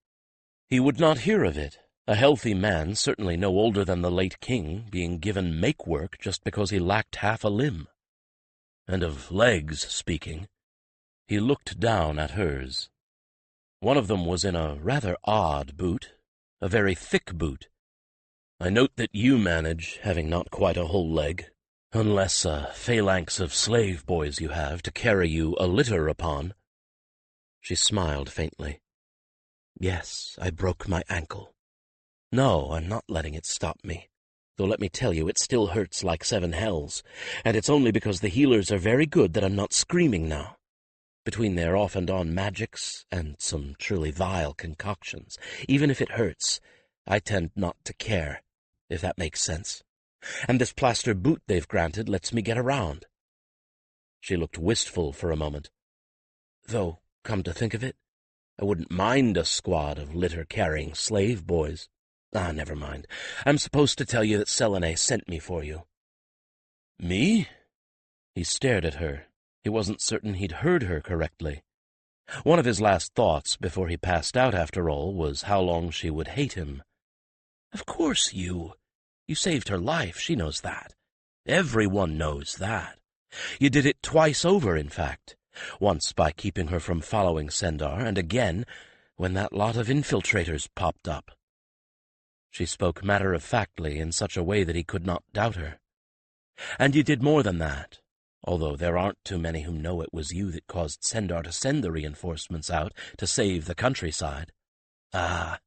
He would not hear of it, a healthy man, certainly no older than the late king, being given make-work just because he lacked half a limb. And of legs speaking, he looked down at hers. One of them was in a rather odd boot, a very thick boot. "I note that you manage, having not quite a whole leg, unless a phalanx of slave boys you have to carry you a litter upon." She smiled faintly. "Yes, I broke my ankle. No, I'm not letting it stop me. Though let me tell you, it still hurts like 7 hells, and it's only because the healers are very good that I'm not screaming now. Between their off-and-on magics and some truly vile concoctions, even if it hurts, I tend not to care, if that makes sense. And this plaster boot they've granted lets me get around." She looked wistful for a moment. "Though, come to think of it, I wouldn't mind a squad of litter-carrying slave boys. Never mind. I'm supposed to tell you that Selene sent me for you." "Me?" He stared at her. He wasn't certain he'd heard her correctly. One of his last thoughts before he passed out, after all, was how long she would hate him. "Of course you. You saved her life, she knows that. Everyone knows that. You did it twice over, in fact. Once by keeping her from following Sendar, and again when that lot of infiltrators popped up." She spoke matter-of-factly in such a way that he could not doubt her. "And you did more than that. although there aren't too many who know it was you that caused Sendar to send the reinforcements out to save the countryside. Ah,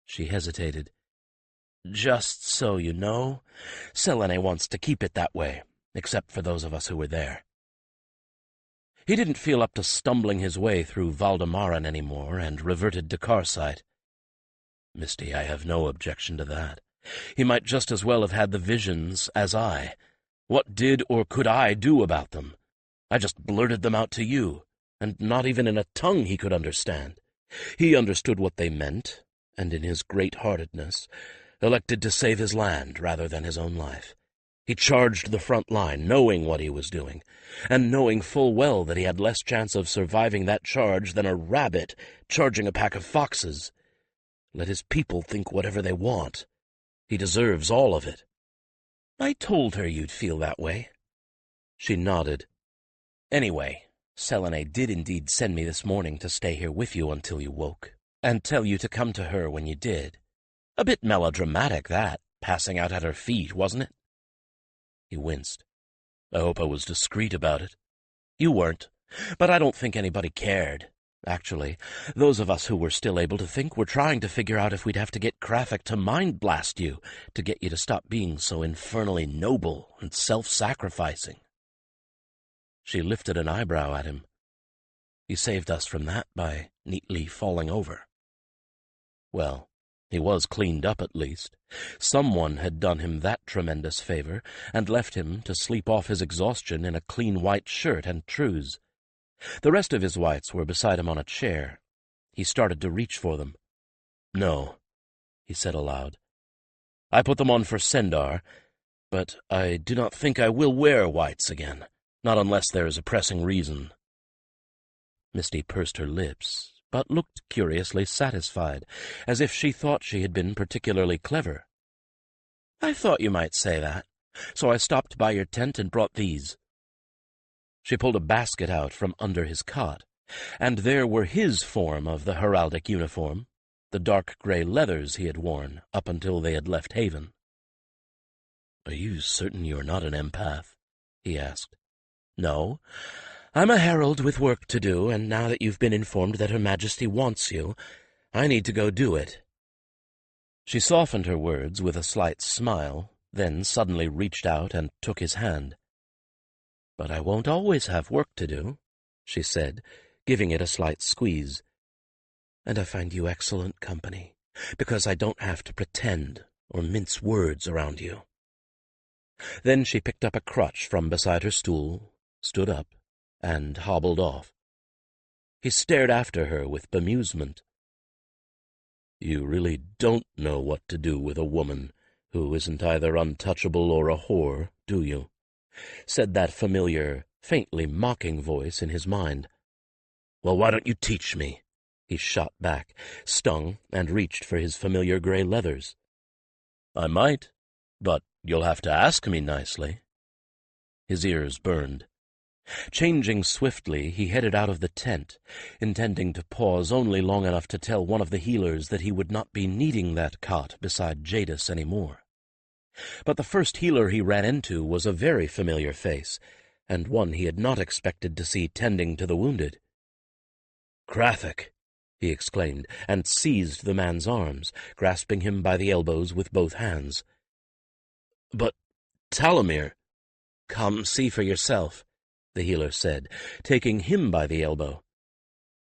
she hesitated. Just so you know, Selene wants to keep it that way, except for those of us who were there. He didn't feel up to stumbling his way through Valdemaran anymore, and reverted to Carsight. Misty, I have no objection to that. He might just as well have had the visions as I. What did or could I do about them? I just blurted them out to you, and not even in a tongue he could understand. He understood what they meant, and in his great-heartedness elected to save his land rather than his own life. He charged the front line, knowing what he was doing, and knowing full well that he had less chance of surviving that charge than a rabbit charging a pack of foxes. Let his people think whatever they want. He deserves all of it. I told her you'd feel that way. She nodded. Anyway, Selene did indeed send me this morning to stay here with you until you woke, and tell you to come to her when you did. A bit melodramatic, that, passing out at her feet, wasn't it? He winced. I hope I was discreet about it. You weren't, but I don't think anybody cared. Actually, those of us who were still able to think were trying to figure out if we'd have to get Graphic to mind-blast you to get you to stop being so infernally noble and self-sacrificing. She lifted an eyebrow at him. He saved us from that by neatly falling over. Well, he was cleaned up at least. Someone had done him that tremendous favor and left him to sleep off his exhaustion in a clean white shirt and trews. The rest of his whites were beside him on a chair. He started to reach for them. No, he said aloud. I put them on for Sendar, but I do not think I will wear whites again, not unless there is a pressing reason. Misty pursed her lips, but looked curiously satisfied, as if she thought she had been particularly clever. I thought you might say that, so I stopped by your tent and brought these. She pulled a basket out from under his cot, and there were his form of the heraldic uniform, the dark gray leathers he had worn up until they had left Haven. Are you certain you are not an empath? He asked. No. I'm a herald with work to do, and now that you've been informed that Her Majesty wants you, I need to go do it. She softened her words with a slight smile, then suddenly reached out and took his hand. But I won't always have work to do, she said, giving it a slight squeeze. And I find you excellent company, because I don't have to pretend or mince words around you. Then she picked up a crutch from beside her stool, stood up, and hobbled off. He stared after her with bemusement. You really don't know what to do with a woman who isn't either untouchable or a whore, do you? Said that familiar, faintly mocking voice in his mind. Well, why don't you teach me? He shot back, stung, and reached for his familiar gray leathers. I might, but you'll have to ask me nicely. His ears burned. Changing swiftly, he headed out of the tent, intending to pause only long enough to tell one of the healers that he would not be needing that cot beside Jadis any more. But the first healer he ran into was a very familiar face, and one he had not expected to see tending to the wounded. Graphic, he exclaimed, and seized the man's arms, grasping him by the elbows with both hands. But, Talamir— Come see for yourself, the healer said, taking him by the elbow.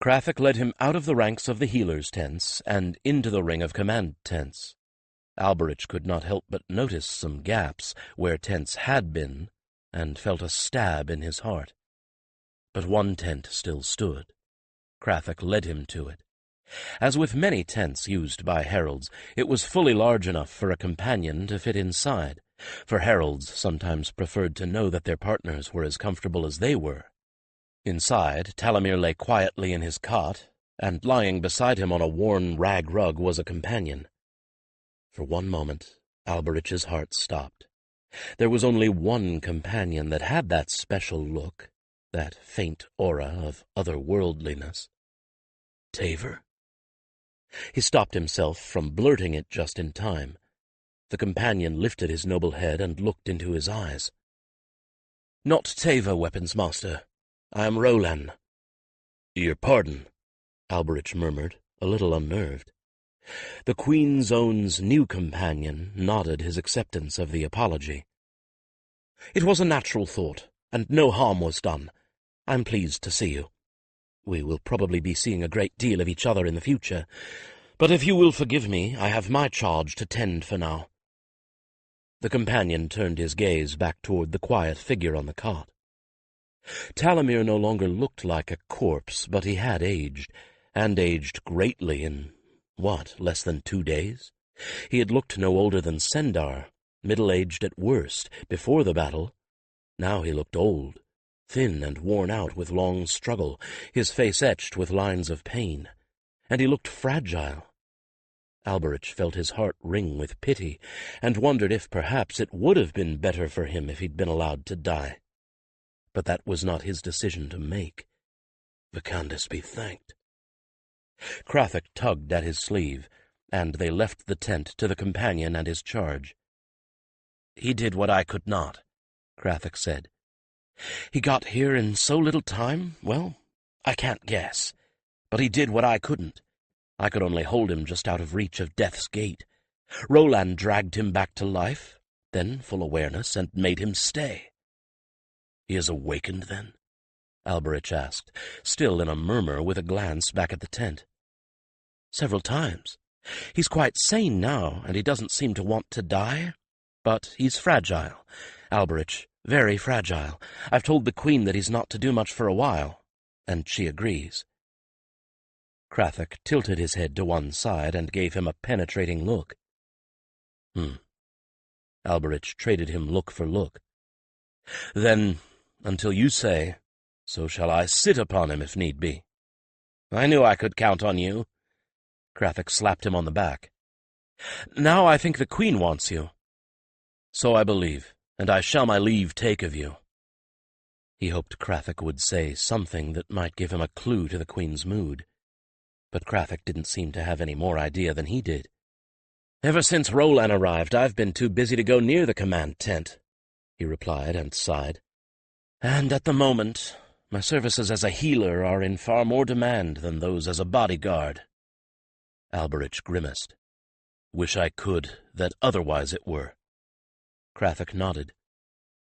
Graphic led him out of the ranks of the healers' tents and into the ring of command tents. Alberich could not help but notice some gaps where tents had been, and felt a stab in his heart. But one tent still stood. Graphic led him to it. As with many tents used by heralds, it was fully large enough for a companion to fit inside, for heralds sometimes preferred to know that their partners were as comfortable as they were. Inside, Talamir lay quietly in his cot, and lying beside him on a worn rag rug was a companion. For one moment, Alberich's heart stopped. There was only one companion that had that special look, that faint aura of otherworldliness. Taver. He stopped himself from blurting it just in time. The companion lifted his noble head and looked into his eyes. "Not Teva, weapons master. I am Rolan." "Your pardon," Alberich murmured, a little unnerved. The Queen's Own's new companion nodded his acceptance of the apology. "It was a natural thought, and no harm was done. I'm pleased to see you. We will probably be seeing a great deal of each other in the future, but if you will forgive me, I have my charge to tend for now." The companion turned his gaze back toward the quiet figure on the cot. Talamir no longer looked like a corpse, but he had aged, and aged greatly in, less than 2 days? He had looked no older than Sendar, middle-aged at worst, before the battle. Now he looked old, thin and worn out with long struggle, his face etched with lines of pain, and he looked fragile. Alberich felt his heart ring with pity, and wondered if perhaps it would have been better for him if he'd been allowed to die. But that was not his decision to make. Vacandus be thanked. Krathic tugged at his sleeve, and they left the tent to the companion and his charge. "He did what I could not," Krathic said. "He got here in so little time? Well, I can't guess. But he did what I couldn't. I could only hold him just out of reach of death's gate. Roland dragged him back to life, then full awareness, and made him stay." "He has awakened, then?" Alberich asked, still in a murmur with a glance back at the tent. "Several times. He's quite sane now, and he doesn't seem to want to die. But he's fragile, Alberich, very fragile. I've told the Queen that he's not to do much for a while, and she agrees." Krathic tilted his head to one side and gave him a penetrating look. Alberich traded him look for look. "Then, until you say, so shall I sit upon him if need be." "I knew I could count on you." Krathic slapped him on the back. "Now I think the Queen wants you." "So I believe, and I shall my leave take of you." He hoped Krathic would say something that might give him a clue to the Queen's mood. But Krathic didn't seem to have any more idea than he did. "Ever since Roland arrived, I've been too busy to go near the command tent," he replied and sighed. "And at the moment, my services as a healer are in far more demand than those as a bodyguard." Alberich grimaced. "Wish I could that otherwise it were." Krathic nodded.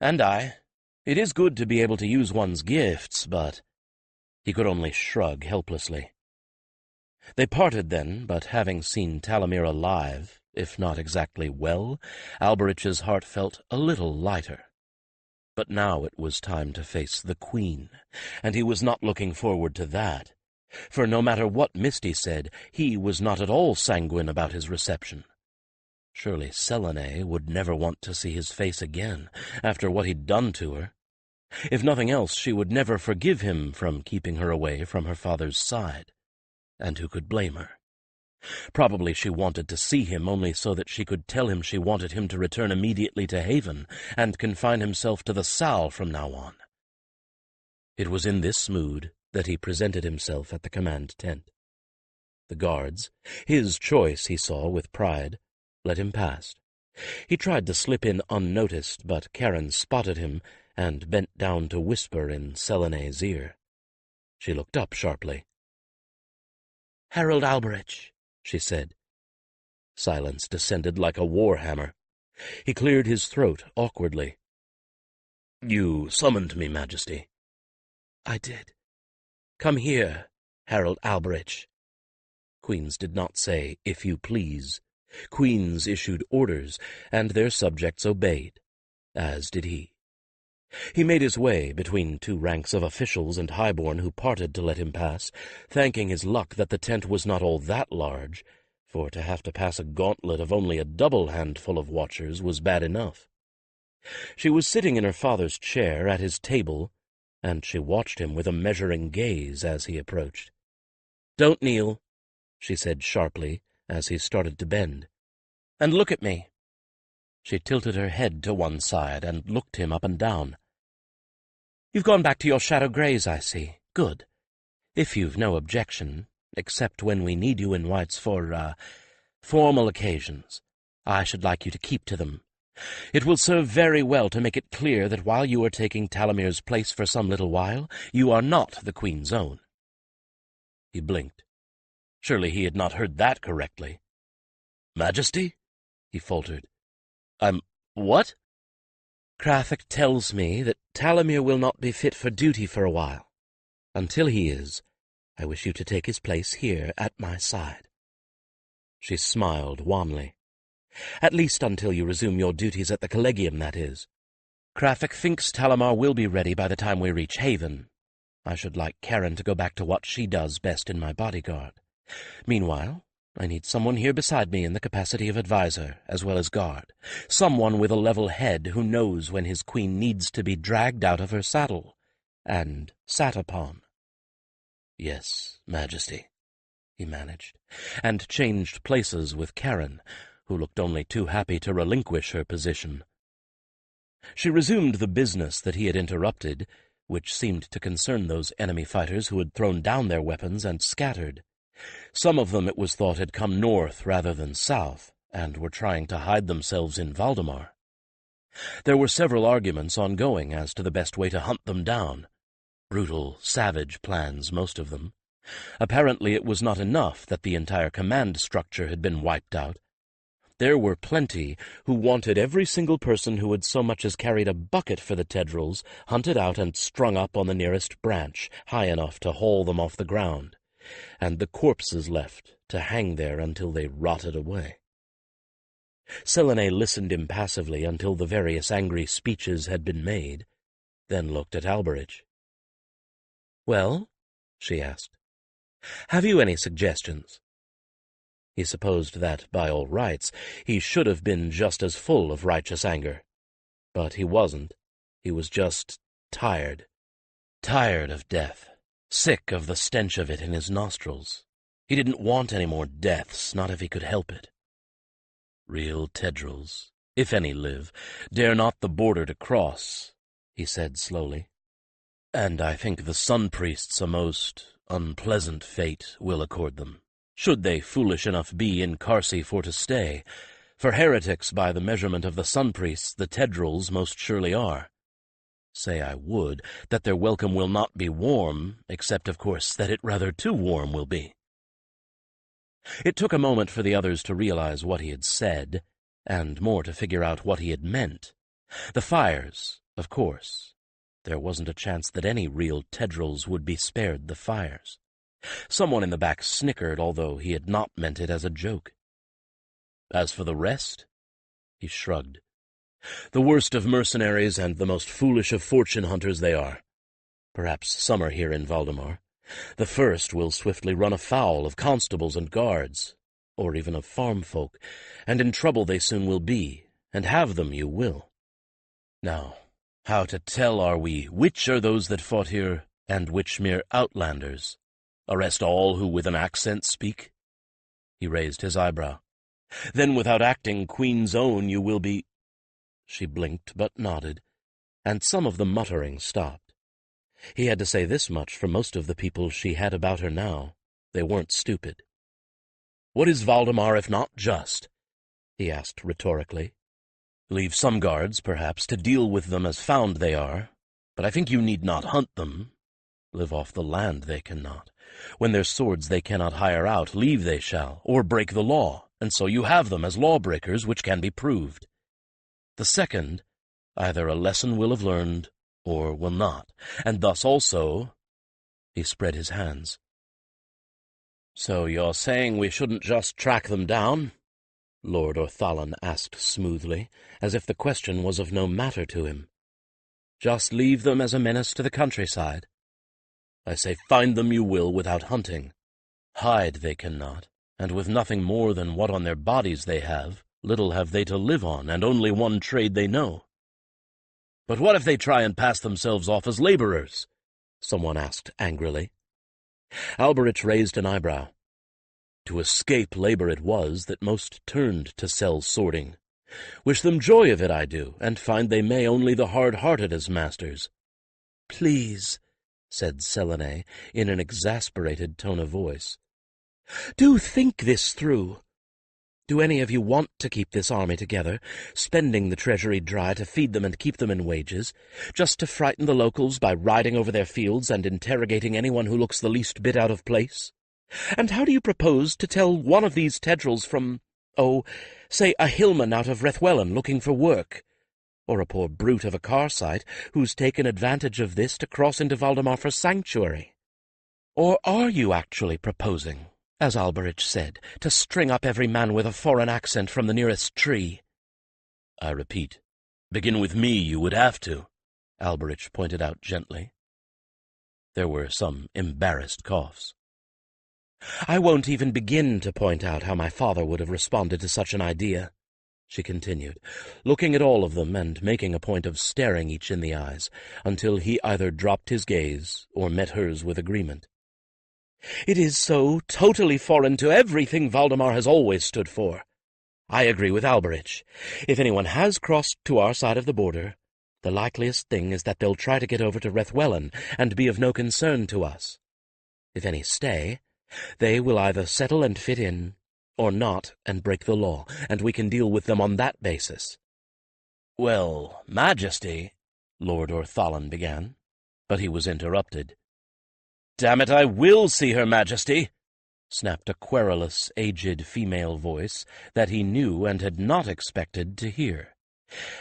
"And I. It is good to be able to use one's gifts, but—" He could only shrug helplessly. They parted then, but having seen Talamir alive, if not exactly well, Alberich's heart felt a little lighter. But now it was time to face the Queen, and he was not looking forward to that. For no matter what Misty said, he was not at all sanguine about his reception. Surely Selene would never want to see his face again, after what he'd done to her. If nothing else, she would never forgive him from keeping her away from her father's side. And who could blame her? Probably she wanted to see him only so that she could tell him she wanted him to return immediately to Haven and confine himself to the Sal from now on. It was in this mood that he presented himself at the command tent. The guards, his choice, he saw with pride, let him past. He tried to slip in unnoticed, but Karen spotted him and bent down to whisper in Selene's ear. She looked up sharply. "Harold Alberich," she said. Silence descended like a war hammer. He cleared his throat awkwardly. "You summoned me, Majesty." "I did. Come here, Harold Alberich." Queens did not say, "if you please." Queens issued orders, and their subjects obeyed, as did he. He made his way between 2 ranks of officials and highborn who parted to let him pass, thanking his luck that the tent was not all that large, for to have to pass a gauntlet of only a double handful of watchers was bad enough. She was sitting in her father's chair at his table, and she watched him with a measuring gaze as he approached. "Don't kneel," she said sharply as he started to bend. "And look at me." She tilted her head to one side and looked him up and down. "You've gone back to your shadow greys, I see. Good. If you've no objection, except when we need you in whites for, formal occasions, I should like you to keep to them, It will serve very well to make it clear that while you are taking Talamir's place for some little while, you are not the Queen's own." He blinked. Surely he had not heard that correctly. "Majesty?" he faltered. "I'm what?" "Krathic tells me that Talamir will not be fit for duty for a while. Until he is, I wish you to take his place here at my side." She smiled wanly. "At least until you resume your duties at the Collegium, that is. Krathic thinks Talamar will be ready by the time we reach Haven. I should like Karen to go back to what she does best in my bodyguard. Meanwhile, I need someone here beside me in the capacity of advisor, as well as guard. Someone with a level head who knows when his queen needs to be dragged out of her saddle and sat upon." "Yes, Majesty," he managed, and changed places with Karen, who looked only too happy to relinquish her position. She resumed the business that he had interrupted, which seemed to concern those enemy fighters who had thrown down their weapons and scattered. Some of them, it was thought, had come north rather than south, and were trying to hide themselves in Valdemar. There were several arguments ongoing as to the best way to hunt them down. Brutal, savage plans, most of them. Apparently it was not enough that the entire command structure had been wiped out. There were plenty who wanted every single person who had so much as carried a bucket for the tendrils hunted out and strung up on the nearest branch, high enough to haul them off the ground, and the corpses left to hang there until they rotted away. Selene listened impassively until the various angry speeches had been made, then looked at Alberich. "Well?" she asked. "Have you any suggestions?" He supposed that, by all rights, he should have been just as full of righteous anger. But he wasn't. He was just tired. Tired of death. Sick of the stench of it in his nostrils. He didn't want any more deaths, not if he could help it. "Real tendrils, if any live, dare not the border to cross," he said slowly. "And I think the Sun Priests a most unpleasant fate will accord them, should they foolish enough be in Carsi for to stay. For heretics, by the measurement of the Sun Priests, the tendrils most surely are. Say I would, that their welcome will not be warm, except, of course, that it rather too warm will be." It took a moment for the others to realize what he had said, and more to figure out what he had meant. The fires, of course. There wasn't a chance that any real tendrils would be spared the fires. Someone in the back snickered, although he had not meant it as a joke. As for the rest, he shrugged. The worst of mercenaries and the most foolish of fortune hunters they are. Perhaps some are here in Valdemar. The first will swiftly run afoul of constables and guards, or even of farm folk, and in trouble they soon will be, and have them you will. Now, how to tell are we which are those that fought here, and which mere outlanders? Arrest all who with an accent speak?" He raised his eyebrow. "Then without acting Queen's own you will be—" She blinked but nodded, and some of the muttering stopped. He had to say this much for most of the people she had about her now. They weren't stupid. "What is Valdemar if not just?" he asked rhetorically. "Leave some guards, perhaps, to deal with them as found they are, but I think you need not hunt them. Live off the land they cannot. When their swords they cannot hire out, leave they shall, or break the law, and so you have them as lawbreakers which can be proved. The second, either a lesson will have learned, or will not, and thus also—" He spread his hands. "So you're saying we shouldn't just track them down?" Lord Orthalan asked smoothly, as if the question was of no matter to him. "Just leave them as a menace to the countryside? I say find them you will without hunting. Hide they cannot, and with nothing more than what on their bodies they have, little have they to live on, and only one trade they know." "But what if they try and pass themselves off as laborers?" someone asked angrily. Alberich raised an eyebrow. To escape labor it was that most turned to sell swording. Wish them joy of it, I do, and find they may only the hard-hearted as masters. "Please," said Selene, in an exasperated tone of voice, "do think this through. Do any of you want to keep this army together, spending the treasury dry to feed them and keep them in wages, just to frighten the locals by riding over their fields and interrogating anyone who looks the least bit out of place? And how do you propose to tell one of these tedrils from, say a hillman out of Rethwellen looking for work, or a poor brute of a Carsite who's taken advantage of this to cross into Valdemar for sanctuary? Or are you actually proposing, as Alberich said, to string up every man with a foreign accent from the nearest tree? I repeat, begin with me, you would have to, Alberich pointed out gently. There were some embarrassed coughs. I won't even begin to point out how my father would have responded to such an idea, she continued, looking at all of them and making a point of staring each in the eyes, until he either dropped his gaze or met hers with agreement. It is so totally foreign to everything Valdemar has always stood for. I agree with Alberich. If anyone has crossed to our side of the border, the likeliest thing is that they'll try to get over to Rethwellen and be of no concern to us. If any stay, they will either settle and fit in, or not and break the law, and we can deal with them on that basis. Well, Majesty, Lord Orthallan began, but he was interrupted. Damn it, I will see Her Majesty, snapped a querulous, aged female voice that he knew and had not expected to hear.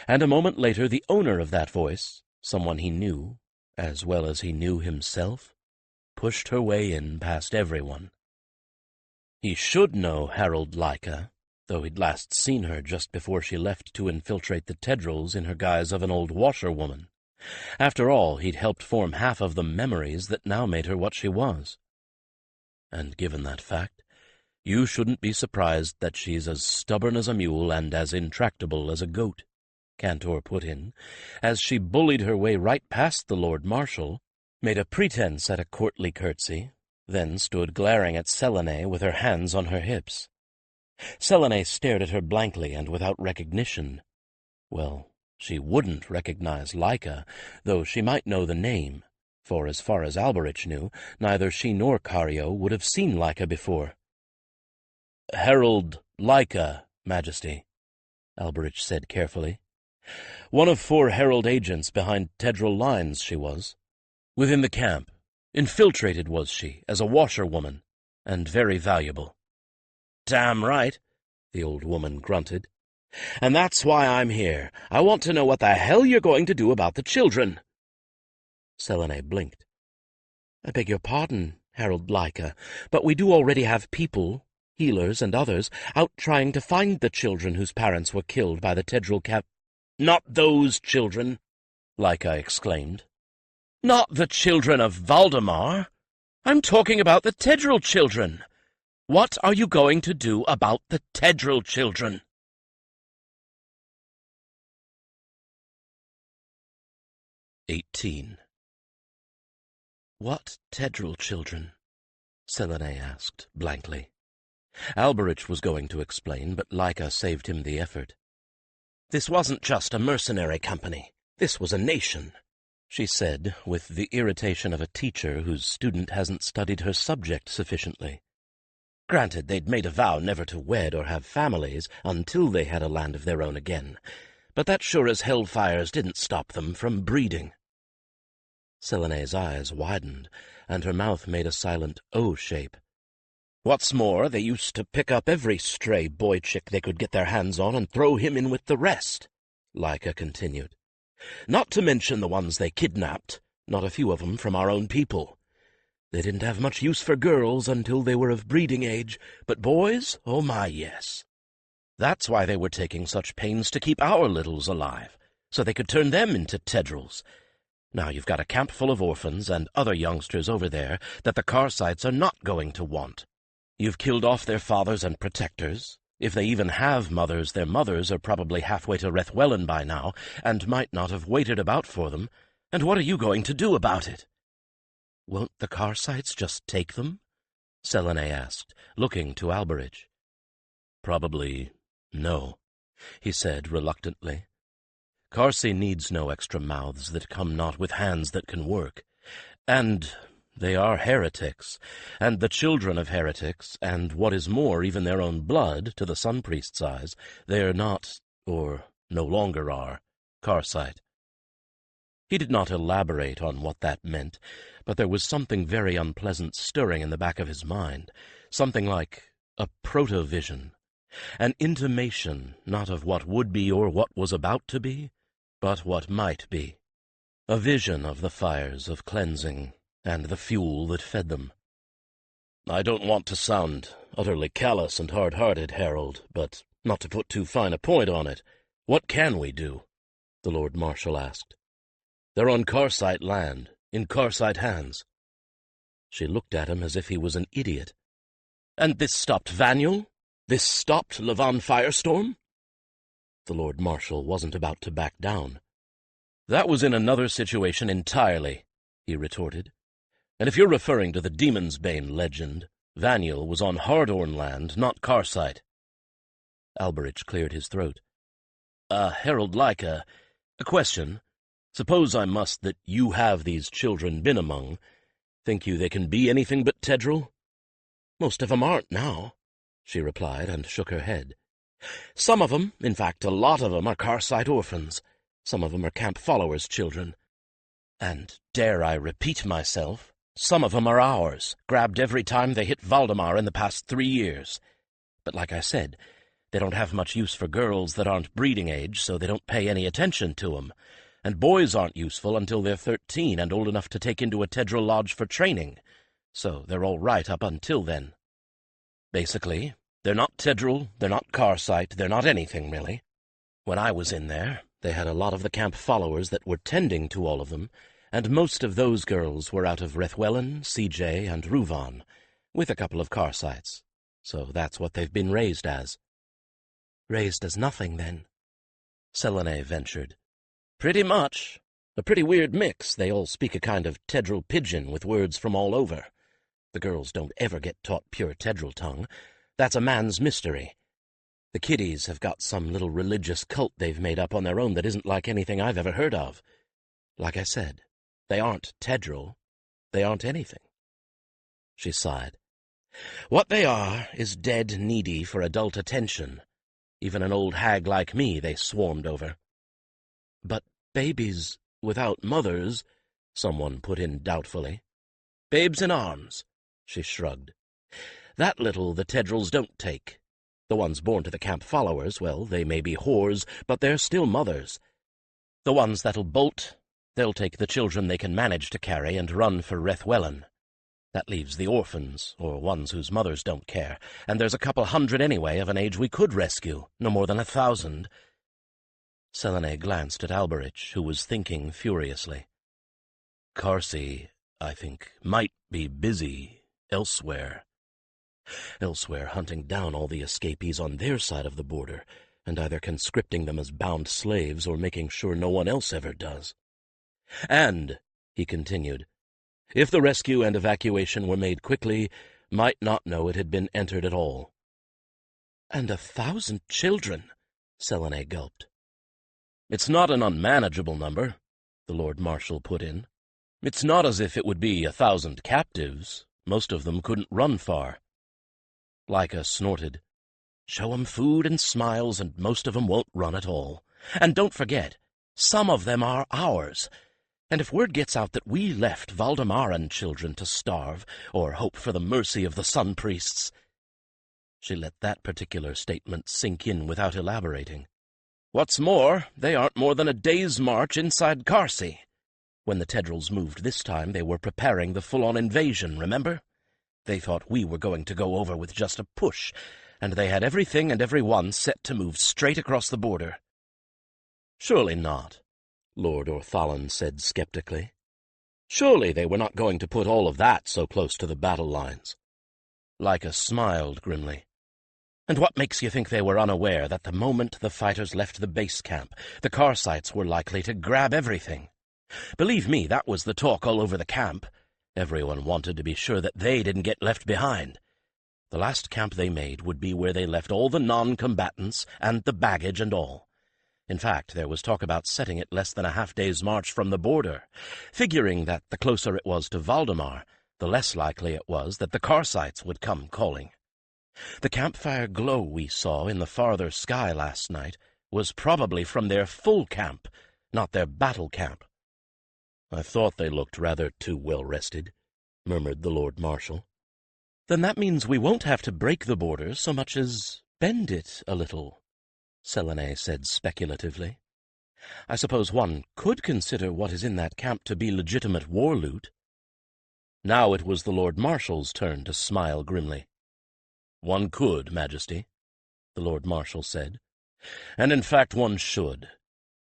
And a moment later the owner of that voice, someone he knew, as well as he knew himself, pushed her way in past everyone. He should know Harold Lackey, though he'd last seen her just before she left to infiltrate the tedrils in her guise of an old washerwoman. After all, he'd helped form half of the memories that now made her what she was. And given that fact, you shouldn't be surprised that she's as stubborn as a mule and as intractable as a goat, Cantor put in, as she bullied her way right past the Lord Marshal, made a pretense at a courtly curtsy, then stood glaring at Selene with her hands on her hips. Selene stared at her blankly and without recognition. Well, she wouldn't recognize Lackey, though she might know the name, for as far as Alberich knew, neither she nor Cario would have seen Lackey before. Harold Lackey, Majesty, Alberich said carefully. One of 4 Herald agents behind Tedral lines, she was. Within the camp. Infiltrated was she, as a washerwoman, and very valuable. Damn right, the old woman grunted. And that's why I'm here. I want to know what the hell you're going to do about the children. Selene blinked. I beg your pardon, Harold Lackey, but we do already have people, healers and others, out trying to find the children whose parents were killed by the Tedral cap— Not those children, Lackey exclaimed. Not the children of Valdemar. I'm talking about the Tedral children. What are you going to do about the Tedral children? What Tedral children? Selene asked blankly. Alberich was going to explain, but Lackey saved him the effort. This wasn't just a mercenary company. This was a nation, she said, with the irritation of a teacher whose student hasn't studied her subject sufficiently. Granted, they'd made a vow never to wed or have families until they had a land of their own again, but that sure as hellfires didn't stop them from breeding. Selene's eyes widened, and her mouth made a silent O shape. What's more, they used to pick up every stray boy-chick they could get their hands on and throw him in with the rest, Lackey continued. Not to mention the ones they kidnapped, not a few of them from our own people. They didn't have much use for girls until they were of breeding age, but boys, oh my, yes. That's why they were taking such pains to keep our littles alive, so they could turn them into tedrils. Now you've got a camp full of orphans and other youngsters over there that the Carsites are not going to want. You've killed off their fathers and protectors. If they even have mothers, their mothers are probably halfway to Rethwellen by now, and might not have waited about for them. And what are you going to do about it? Won't the Carsites just take them? Selene asked, looking to Alberich. Probably no, he said reluctantly. Carsi needs no extra mouths that come not with hands that can work. And They are heretics, and the children of heretics, and what is more, even their own blood, to the Sun Priest's eyes, they are not, or no longer are, Karsite. He did not elaborate on what that meant, but there was something very unpleasant stirring in the back of his mind, something like a proto-vision, an intimation not of what would be or what was about to be, but what might be, a vision of the fires of cleansing and the fuel that fed them. I don't want to sound utterly callous and hard-hearted, Harold, but not to put too fine a point on it, what can we do? The Lord Marshal asked. They're on Karsite land, in Karsite hands. She looked at him as if he was an idiot. And this stopped Vaniel? This stopped Levon Firestorm? The Lord Marshal wasn't about to back down. That was in another situation entirely, he retorted. And if you're referring to the Demon's Bane legend, Vaniel was on Hardorn land, not Karsite. Alberich cleared his throat. Harold, like a question. Suppose I must that you have these children been among. Think you they can be anything but Tedril? Most of 'em aren't now, she replied, and shook her head. Some of 'em, in fact, a lot of 'em, are Karsite orphans. Some of 'em are camp followers' children. And, dare I repeat myself, some of 'em are ours, grabbed every time they hit Valdemar in the past 3 years. But like I said, they don't have much use for girls that aren't breeding age, so they don't pay any attention to 'em. And boys aren't useful until they're 13 and old enough to take into a Tedril lodge for training, so they're all right up until then. Basically, they're not Tedril, they're not Karsite, they're not anything, really. When I was in there, they had a lot of the camp followers that were tending to all of them, and most of those girls were out of Rethwellen, CJ, and Ruvan, with a couple of Karsites. So that's what they've been raised as. Raised as nothing, then? Selene ventured. Pretty much. A pretty weird mix. They all speak a kind of Tedril pidgin with words from all over. The girls don't ever get taught pure Tedril tongue. That's a man's mystery. The kiddies have got some little religious cult they've made up on their own that isn't like anything I've ever heard of. Like I said, they aren't Tedril. They aren't anything. She sighed. What they are is dead needy for adult attention. Even an old hag like me they swarmed over. But babies without mothers, someone put in doubtfully. Babes in arms, she shrugged. That little the Tedrils don't take. The ones born to the camp followers, well, they may be whores, but they're still mothers. The ones that'll bolt, they'll take the children they can manage to carry and run for Rethwellen. That leaves the orphans, or ones whose mothers don't care, and there's a couple hundred anyway of an age we could rescue, no more than 1,000. Selene glanced at Alberich, who was thinking furiously. Karsi, I think, might be busy elsewhere. Elsewhere hunting down all the escapees on their side of the border, and either conscripting them as bound slaves or making sure no one else ever does. And, he continued, if the rescue and evacuation were made quickly, might not know it had been entered at all. And 1,000 children, Selene gulped. It's not an unmanageable number, the Lord Marshal put in. It's not as if it would be 1,000 captives. Most of them couldn't run far. Lyca snorted. Show 'em food and smiles, and most of 'em won't run at all. And don't forget, some of them are ours. And if word gets out that we left Valdemaran children to starve, or hope for the mercy of the Sun Priests— She let that particular statement sink in without elaborating. What's more, they aren't more than a day's march inside Karsi. When the Tedrils moved this time, they were preparing the full-on invasion, remember? They thought we were going to go over with just a push, and they had everything and everyone set to move straight across the border. Surely not, Lord Orthallan said skeptically. Surely they were not going to put all of that so close to the battle lines. Lyca smiled grimly. And what makes you think they were unaware that the moment the fighters left the base camp, the Karsites were likely to grab everything? Believe me, that was the talk all over the camp. Everyone wanted to be sure that they didn't get left behind. The last camp they made would be where they left all the non-combatants and the baggage and all. In fact, there was talk about setting it less than a half-day's march from the border, figuring that the closer it was to Valdemar, the less likely it was that the Carsites would come calling. The campfire glow we saw in the farther sky last night was probably from their full camp, not their battle camp. "I thought they looked rather too well-rested," murmured the Lord Marshal. "Then that means we won't have to break the border so much as bend it a little," Selene said speculatively. "I suppose one could consider what is in that camp to be legitimate war loot." Now it was the Lord Marshal's turn to smile grimly. "One could, Majesty," the Lord Marshal said. "And in fact one should.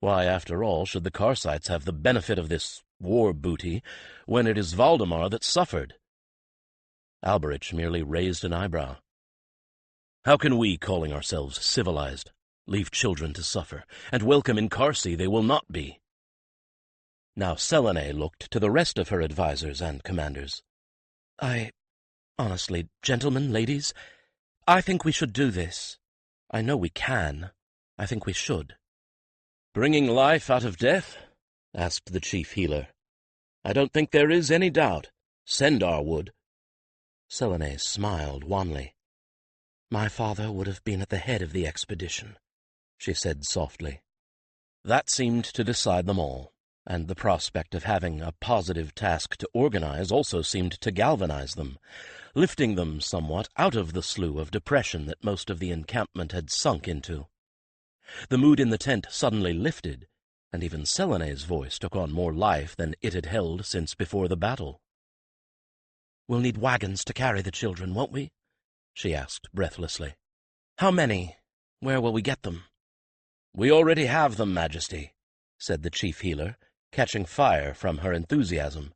Why, after all, should the Carsites have the benefit of this war booty when it is Valdemar that suffered?" Alberich merely raised an eyebrow. "How can we, calling ourselves civilized, leave children to suffer, and welcome in Carsi they will not be?" Now Selene looked to the rest of her advisers and commanders. Honestly, gentlemen, ladies, I think we should do this. I know we can. I think we should." "Bringing life out of death?" asked the chief healer. "I don't think there is any doubt. Sendar would." Selene smiled wanly. "My father would have been at the head of the expedition," she said softly. That seemed to decide them all, and the prospect of having a positive task to organize also seemed to galvanize them, lifting them somewhat out of the slough of depression that most of the encampment had sunk into. The mood in the tent suddenly lifted, and even Selene's voice took on more life than it had held since before the battle. "We'll need wagons to carry the children, won't we?" she asked breathlessly. "How many? Where will we get them?" "We already have them, Majesty," said the chief healer, catching fire from her enthusiasm.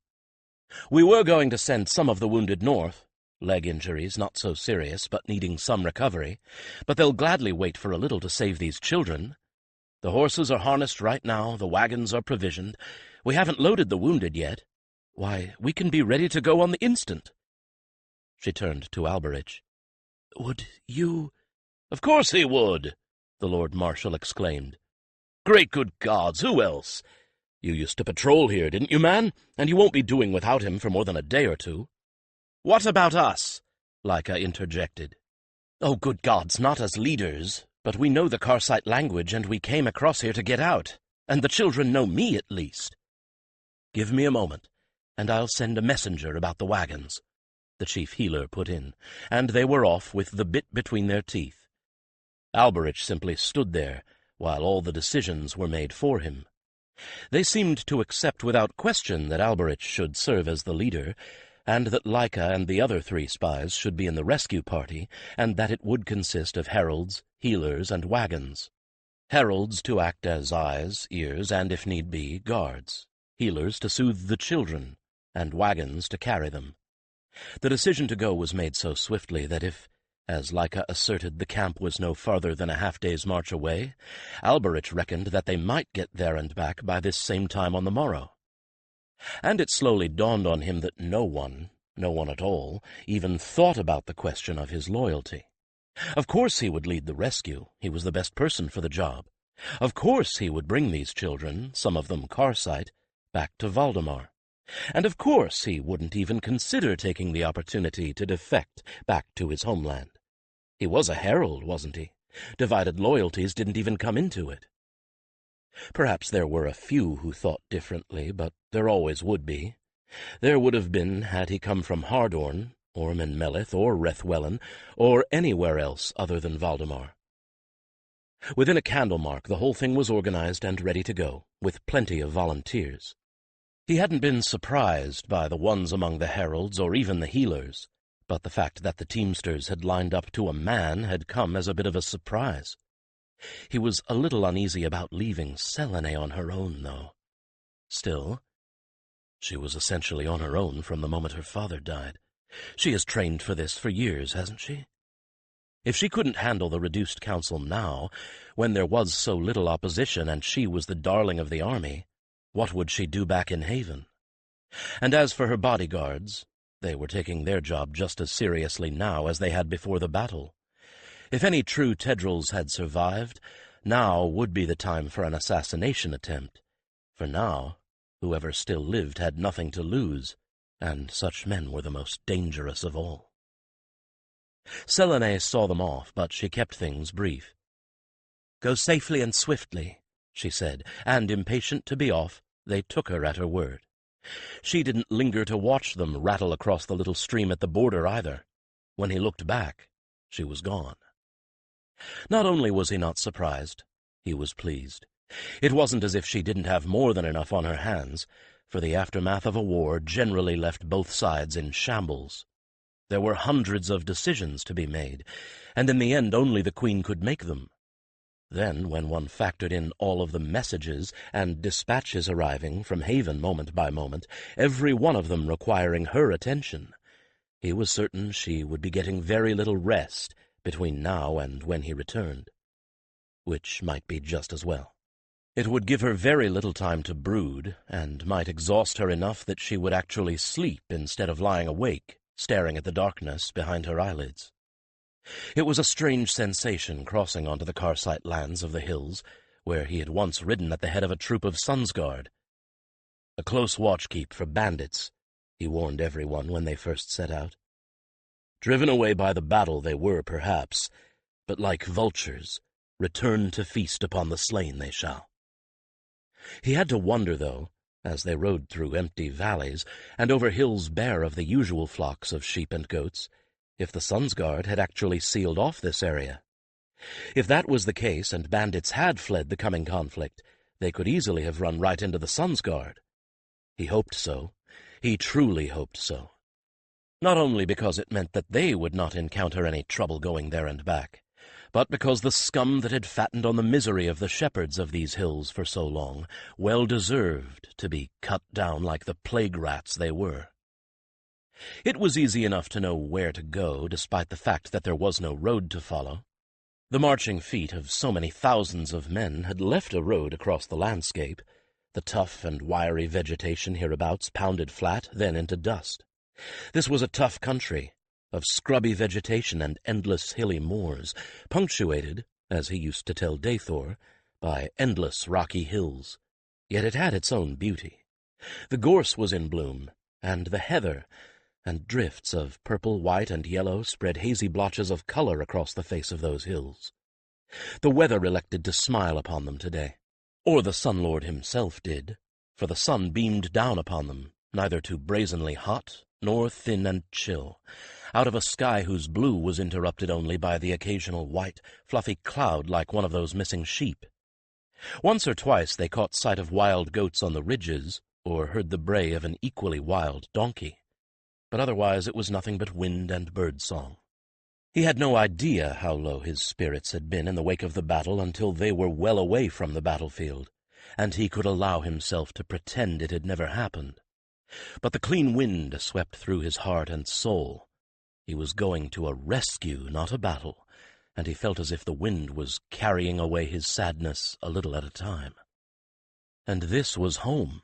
"We were going to send some of the wounded north, leg injuries not so serious but needing some recovery, but they'll gladly wait for a little to save these children. The horses are harnessed right now, the wagons are provisioned. We haven't loaded the wounded yet. Why, we can be ready to go on the instant." She turned to Alberich. "Would you—" "Of course he would!" the Lord Marshal exclaimed. "Great good gods, who else? You used to patrol here, didn't you, man? And you won't be doing without him for more than a day or two." "What about us?" Lackey interjected. "Oh, good gods, not as leaders, but we know the Karsite language and we came across here to get out, and the children know me at least." "Give me a moment, and I'll send a messenger about the wagons," the chief healer put in, and they were off with the bit between their teeth. Alberich simply stood there while all the decisions were made for him. They seemed to accept without question that Alberich should serve as the leader, and that Lackey and the other 3 spies should be in the rescue party, and that it would consist of heralds, healers, and wagons. Heralds to act as eyes, ears, and, if need be, guards. Healers to soothe the children, and wagons to carry them. The decision to go was made so swiftly that if, as Lackey asserted, the camp was no farther than a half-day's march away, Alberich reckoned that they might get there and back by this same time on the morrow. And it slowly dawned on him that no one at all, even thought about the question of his loyalty. Of course he would lead the rescue. He was the best person for the job. Of course he would bring these children, some of them Karsite, back to Valdemar. And of course he wouldn't even consider taking the opportunity to defect back to his homeland. He was a herald, wasn't he? Divided loyalties didn't even come into it. Perhaps there were a few who thought differently, but there always would be. There would have been had he come from Hardorn, or Menmelith, or Rethwellen, or anywhere else other than Valdemar. Within a candle mark the whole thing was organized and ready to go, with plenty of volunteers. He hadn't been surprised by the ones among the heralds or even the healers, but the fact that the teamsters had lined up to a man had come as a bit of a surprise. He was a little uneasy about leaving Selene on her own, though. Still, she was essentially on her own from the moment her father died. She has trained for this for years, hasn't she? If she couldn't handle the reduced council now, when there was so little opposition and she was the darling of the army, what would she do back in Haven? And as for her bodyguards, they were taking their job just as seriously now as they had before the battle. If any true Tedrils had survived, now would be the time for an assassination attempt. For now, whoever still lived had nothing to lose, and such men were the most dangerous of all. Selene saw them off, but she kept things brief. "Go safely and swiftly," she said, and, impatient to be off, they took her at her word. She didn't linger to watch them rattle across the little stream at the border either. When he looked back, she was gone. Not only was he not surprised, he was pleased. It wasn't as if she didn't have more than enough on her hands, for the aftermath of a war generally left both sides in shambles. There were hundreds of decisions to be made, and in the end only the Queen could make them. Then, when one factored in all of the messages and dispatches arriving from Haven moment by moment, every one of them requiring her attention, he was certain she would be getting very little rest between now and when he returned. Which might be just as well. It would give her very little time to brood, and might exhaust her enough that she would actually sleep instead of lying awake, staring at the darkness behind her eyelids. It was a strange sensation crossing onto the Karsite lands of the hills, where he had once ridden at the head of a troop of Sun's Guard. A close watch-keep for bandits, he warned everyone when they first set out. Driven away by the battle they were, perhaps, but like vultures, return to feast upon the slain they shall. He had to wonder, though, as they rode through empty valleys and over hills bare of the usual flocks of sheep and goats, if the Sun's Guard had actually sealed off this area. If that was the case and bandits had fled the coming conflict, they could easily have run right into the Sun's Guard. He hoped so. He truly hoped so. Not only because it meant that they would not encounter any trouble going there and back, but because the scum that had fattened on the misery of the shepherds of these hills for so long well deserved to be cut down like the plague rats they were. It was easy enough to know where to go, despite the fact that there was no road to follow. The marching feet of so many thousands of men had left a road across the landscape. The tough and wiry vegetation hereabouts pounded flat, then into dust. This was a tough country, of scrubby vegetation and endless hilly moors, punctuated, as he used to tell Dathor, by endless rocky hills. Yet it had its own beauty. The gorse was in bloom, and the heather, and drifts of purple, white, and yellow spread hazy blotches of color across the face of those hills. The weather elected to smile upon them today. Or the Sun Lord himself did, for the sun beamed down upon them, neither too brazenly hot nor thin and chill, out of a sky whose blue was interrupted only by the occasional white, fluffy cloud like one of those missing sheep. Once or twice they caught sight of wild goats on the ridges, or heard the bray of an equally wild donkey. But otherwise it was nothing but wind and bird-song. He had no idea how low his spirits had been in the wake of the battle until they were well away from the battlefield, and he could allow himself to pretend it had never happened. But the clean wind swept through his heart and soul. He was going to a rescue, not a battle, and he felt as if the wind was carrying away his sadness a little at a time. And this was home.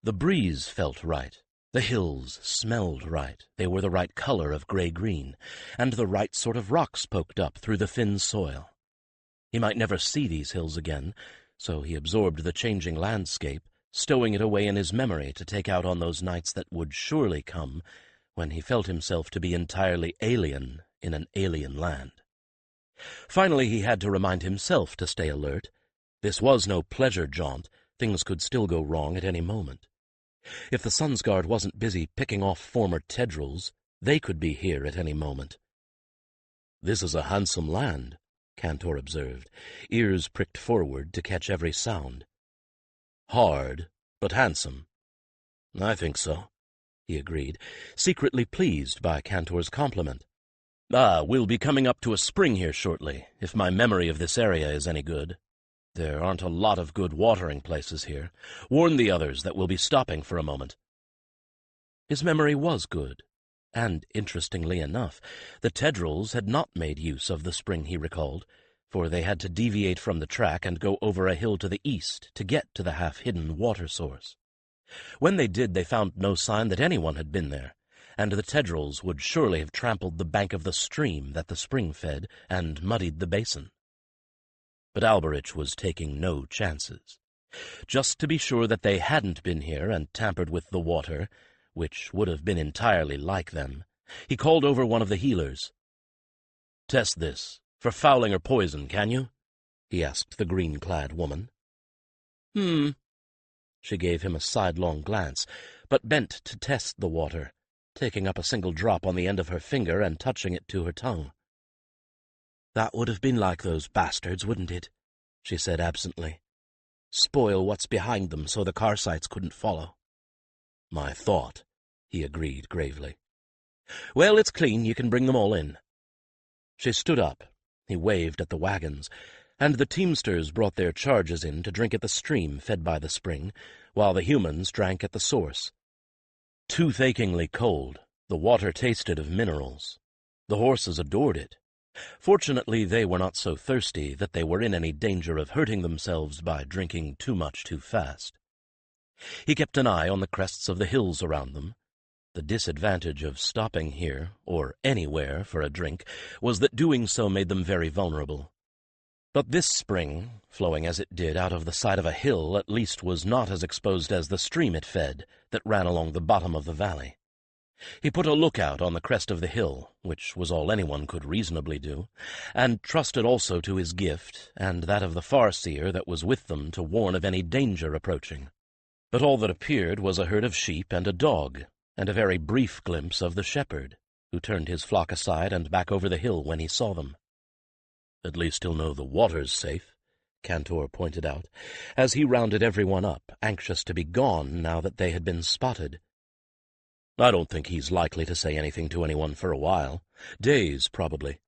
The breeze felt right. The hills smelled right. They were the right color of gray-green, and the right sort of rocks poked up through the thin soil. He might never see these hills again, so he absorbed the changing landscape, stowing it away in his memory to take out on those nights that would surely come when he felt himself to be entirely alien in an alien land. Finally, he had to remind himself to stay alert. This was no pleasure jaunt. Things could still go wrong at any moment. If the Sun's Guard wasn't busy picking off former Tedrils, they could be here at any moment. "This is a handsome land," Cantor observed, ears pricked forward to catch every sound. "Hard, but handsome." "I think so," he agreed, secretly pleased by Cantor's compliment. We'll be coming up to a spring here shortly, if my memory of this area is any good. There aren't a lot of good watering places here. Warn the others that we'll be stopping for a moment." His memory was good, and, interestingly enough, the Tedrils had not made use of the spring he recalled, for they had to deviate from the track and go over a hill to the east to get to the half-hidden water source. When they did, they found no sign that anyone had been there, and the Tedrils would surely have trampled the bank of the stream that the spring fed and muddied the basin. But Alberich was taking no chances. Just to be sure that they hadn't been here and tampered with the water, which would have been entirely like them, he called over one of the healers. "Test this, for fouling or poison, can you?" he asked the green-clad woman. She gave him a sidelong glance, but bent to test the water, taking up a single drop on the end of her finger and touching it to her tongue. "That would have been like those bastards, wouldn't it?" she said absently. "Spoil what's behind them so the Carsites couldn't follow." "My thought," he agreed gravely. "Well, it's clean. You can bring them all in." She stood up. He waved at the wagons, and the teamsters brought their charges in to drink at the stream fed by the spring, while the humans drank at the source. Tooth-achingly cold, the water tasted of minerals. The horses adored it. Fortunately, they were not so thirsty that they were in any danger of hurting themselves by drinking too much too fast. He kept an eye on the crests of the hills around them. The disadvantage of stopping here, or anywhere, for a drink, was that doing so made them very vulnerable. But this spring, flowing as it did out of the side of a hill, at least was not as exposed as the stream it fed that ran along the bottom of the valley. He put a lookout on the crest of the hill, which was all anyone could reasonably do, and trusted also to his gift and that of the Farseer that was with them to warn of any danger approaching. But all that appeared was a herd of sheep and a dog, and a very brief glimpse of the shepherd, who turned his flock aside and back over the hill when he saw them. "At least he'll know the water's safe," Cantor pointed out, as he rounded everyone up, anxious to be gone now that they had been spotted. "I don't think he's likely to say anything to anyone for a while. Days, probably."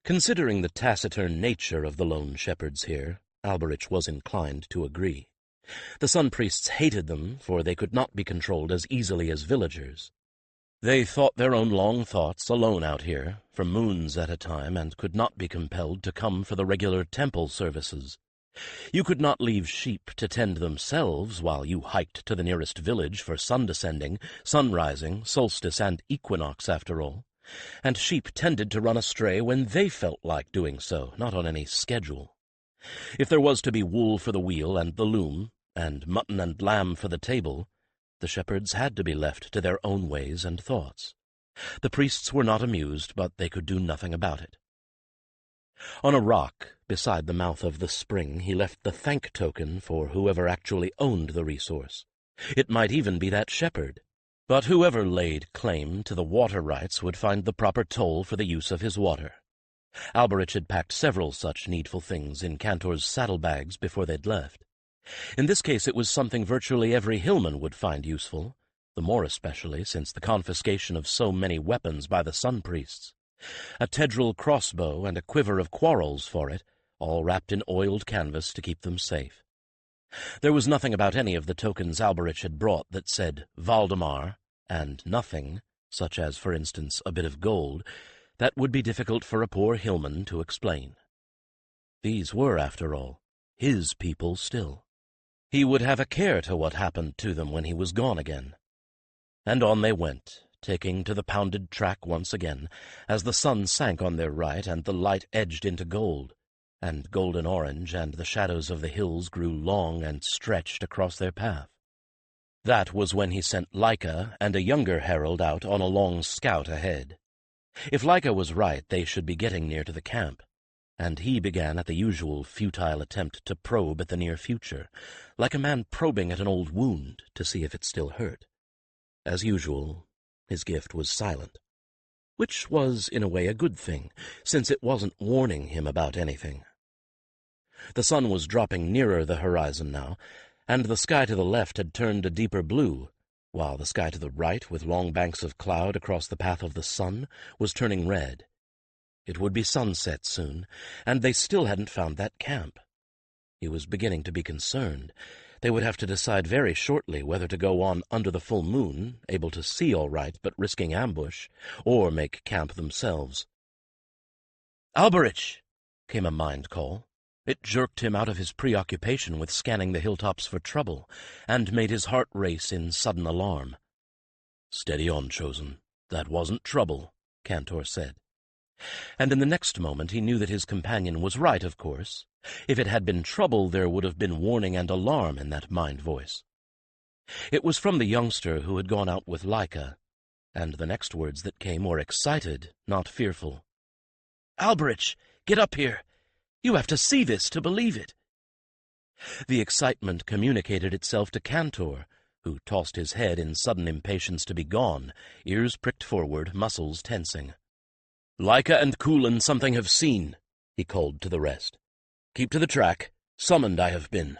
Considering the taciturn nature of the lone shepherds here, Alberich was inclined to agree. The Sun Priests hated them, for they could not be controlled as easily as villagers. They thought their own long thoughts alone out here, for moons at a time, and could not be compelled to come for the regular temple services. You could not leave sheep to tend themselves while you hiked to the nearest village for sun descending, sunrising, solstice, and equinox, after all. And sheep tended to run astray when they felt like doing so, not on any schedule. If there was to be wool for the wheel and the loom, and mutton and lamb for the table, the shepherds had to be left to their own ways and thoughts. The priests were not amused, but they could do nothing about it. On a rock beside the mouth of the spring he left the thank token for whoever actually owned the resource. It might even be that shepherd. But whoever laid claim to the water rights would find the proper toll for the use of his water. Alberich had packed several such needful things in Cantor's saddlebags before they'd left. In this case it was something virtually every hillman would find useful, the more especially since the confiscation of so many weapons by the Sun Priests. A tedral crossbow and a quiver of quarrels for it, all wrapped in oiled canvas to keep them safe. There was nothing about any of the tokens Alberich had brought that said Valdemar, and nothing, such as, for instance, a bit of gold, that would be difficult for a poor hillman to explain. These were, after all, his people still. He would have a care to what happened to them when he was gone again. And on they went, taking to the pounded track once again, as the sun sank on their right and the light edged into gold, and golden orange, and the shadows of the hills grew long and stretched across their path. That was when he sent Lackey and a younger herald out on a long scout ahead. If Lackey was right, they should be getting near to the camp, and he began at the usual futile attempt to probe at the near future, like a man probing at an old wound to see if it still hurt. As usual, his gift was silent, which was, in a way, a good thing, since it wasn't warning him about anything. The sun was dropping nearer the horizon now, and the sky to the left had turned a deeper blue, while the sky to the right, with long banks of cloud across the path of the sun, was turning red. It would be sunset soon, and they still hadn't found that camp. He was beginning to be concerned. They would have to decide very shortly whether to go on under the full moon, able to see all right but risking ambush, or make camp themselves. "Alberich!" came a mind call. It jerked him out of his preoccupation with scanning the hilltops for trouble, and made his heart race in sudden alarm. "Steady on, Chosen. That wasn't trouble," Cantor said. And in the next moment he knew that his companion was right, of course. If it had been trouble, there would have been warning and alarm in that mind voice. It was from the youngster who had gone out with Laika, and the next words that came were excited, not fearful. "Alberich, get up here! You have to see this to believe it." The excitement communicated itself to Cantor, who tossed his head in sudden impatience to be gone, ears pricked forward, muscles tensing. "Laika and Coolin something have seen," he called to the rest. "Keep to the track. Summoned I have been."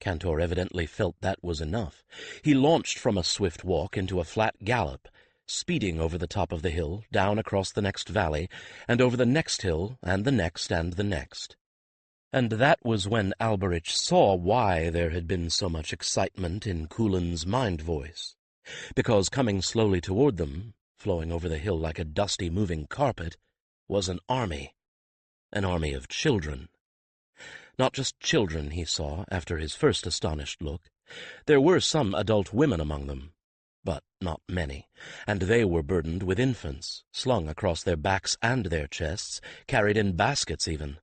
Cantor evidently felt that was enough. He launched from a swift walk into a flat gallop, speeding over the top of the hill, down across the next valley, and over the next hill, and the next, and the next. And that was when Alberich saw why there had been so much excitement in Coolin's mind voice. Because coming slowly toward them, flowing over the hill like a dusty moving carpet, was an army of children. Not just children, he saw, after his first astonished look. There were some adult women among them, but not many, and they were burdened with infants, slung across their backs and their chests, carried in baskets even.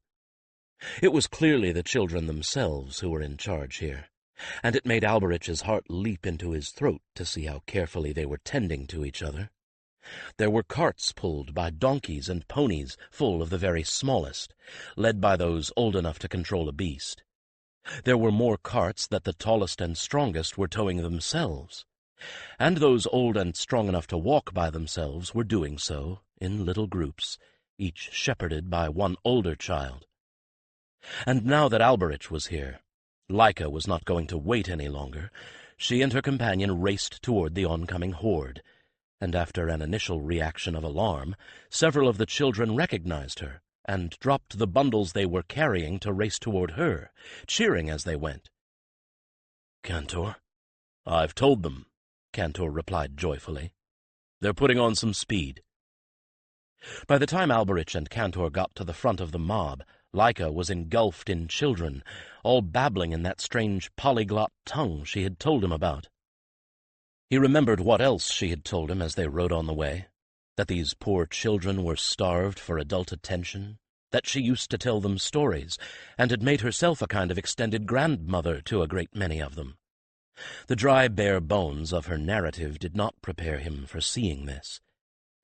It was clearly the children themselves who were in charge here, and it made Alberich's heart leap into his throat to see how carefully they were tending to each other. There were carts pulled by donkeys and ponies full of the very smallest, led by those old enough to control a beast. There were more carts that the tallest and strongest were towing themselves, and those old and strong enough to walk by themselves were doing so in little groups, each shepherded by one older child. And now that Alberich was here, Laika was not going to wait any longer. She and her companion raced toward the oncoming horde, and after an initial reaction of alarm, several of the children recognized her and dropped the bundles they were carrying to race toward her, cheering as they went. "Cantor?" "I've told them," Cantor replied joyfully. "They're putting on some speed." By the time Alberich and Cantor got to the front of the mob, Laika was engulfed in children, all babbling in that strange polyglot tongue she had told him about. He remembered what else she had told him as they rode on the way, that these poor children were starved for adult attention, that she used to tell them stories, and had made herself a kind of extended grandmother to a great many of them. The dry, bare bones of her narrative did not prepare him for seeing this,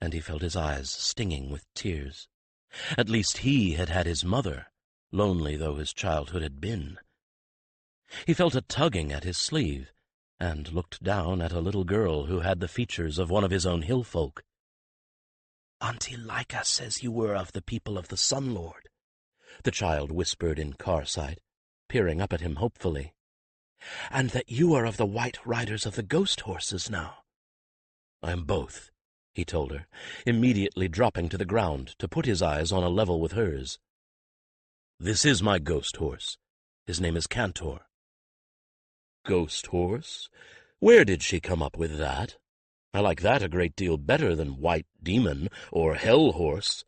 and he felt his eyes stinging with tears. At least he had had his mother, lonely though his childhood had been. He felt a tugging at his sleeve, and looked down at a little girl who had the features of one of his own hill folk. "Auntie Laika says you were of the people of the Sun Lord," the child whispered in Carsight, peering up at him hopefully, "and that you are of the White Riders of the Ghost Horses now." "I am both," he told her, immediately dropping to the ground to put his eyes on a level with hers. "This is my ghost horse. His name is Cantor." "Ghost horse? Where did she come up with that? I like that a great deal better than White Demon or Hell Horse,"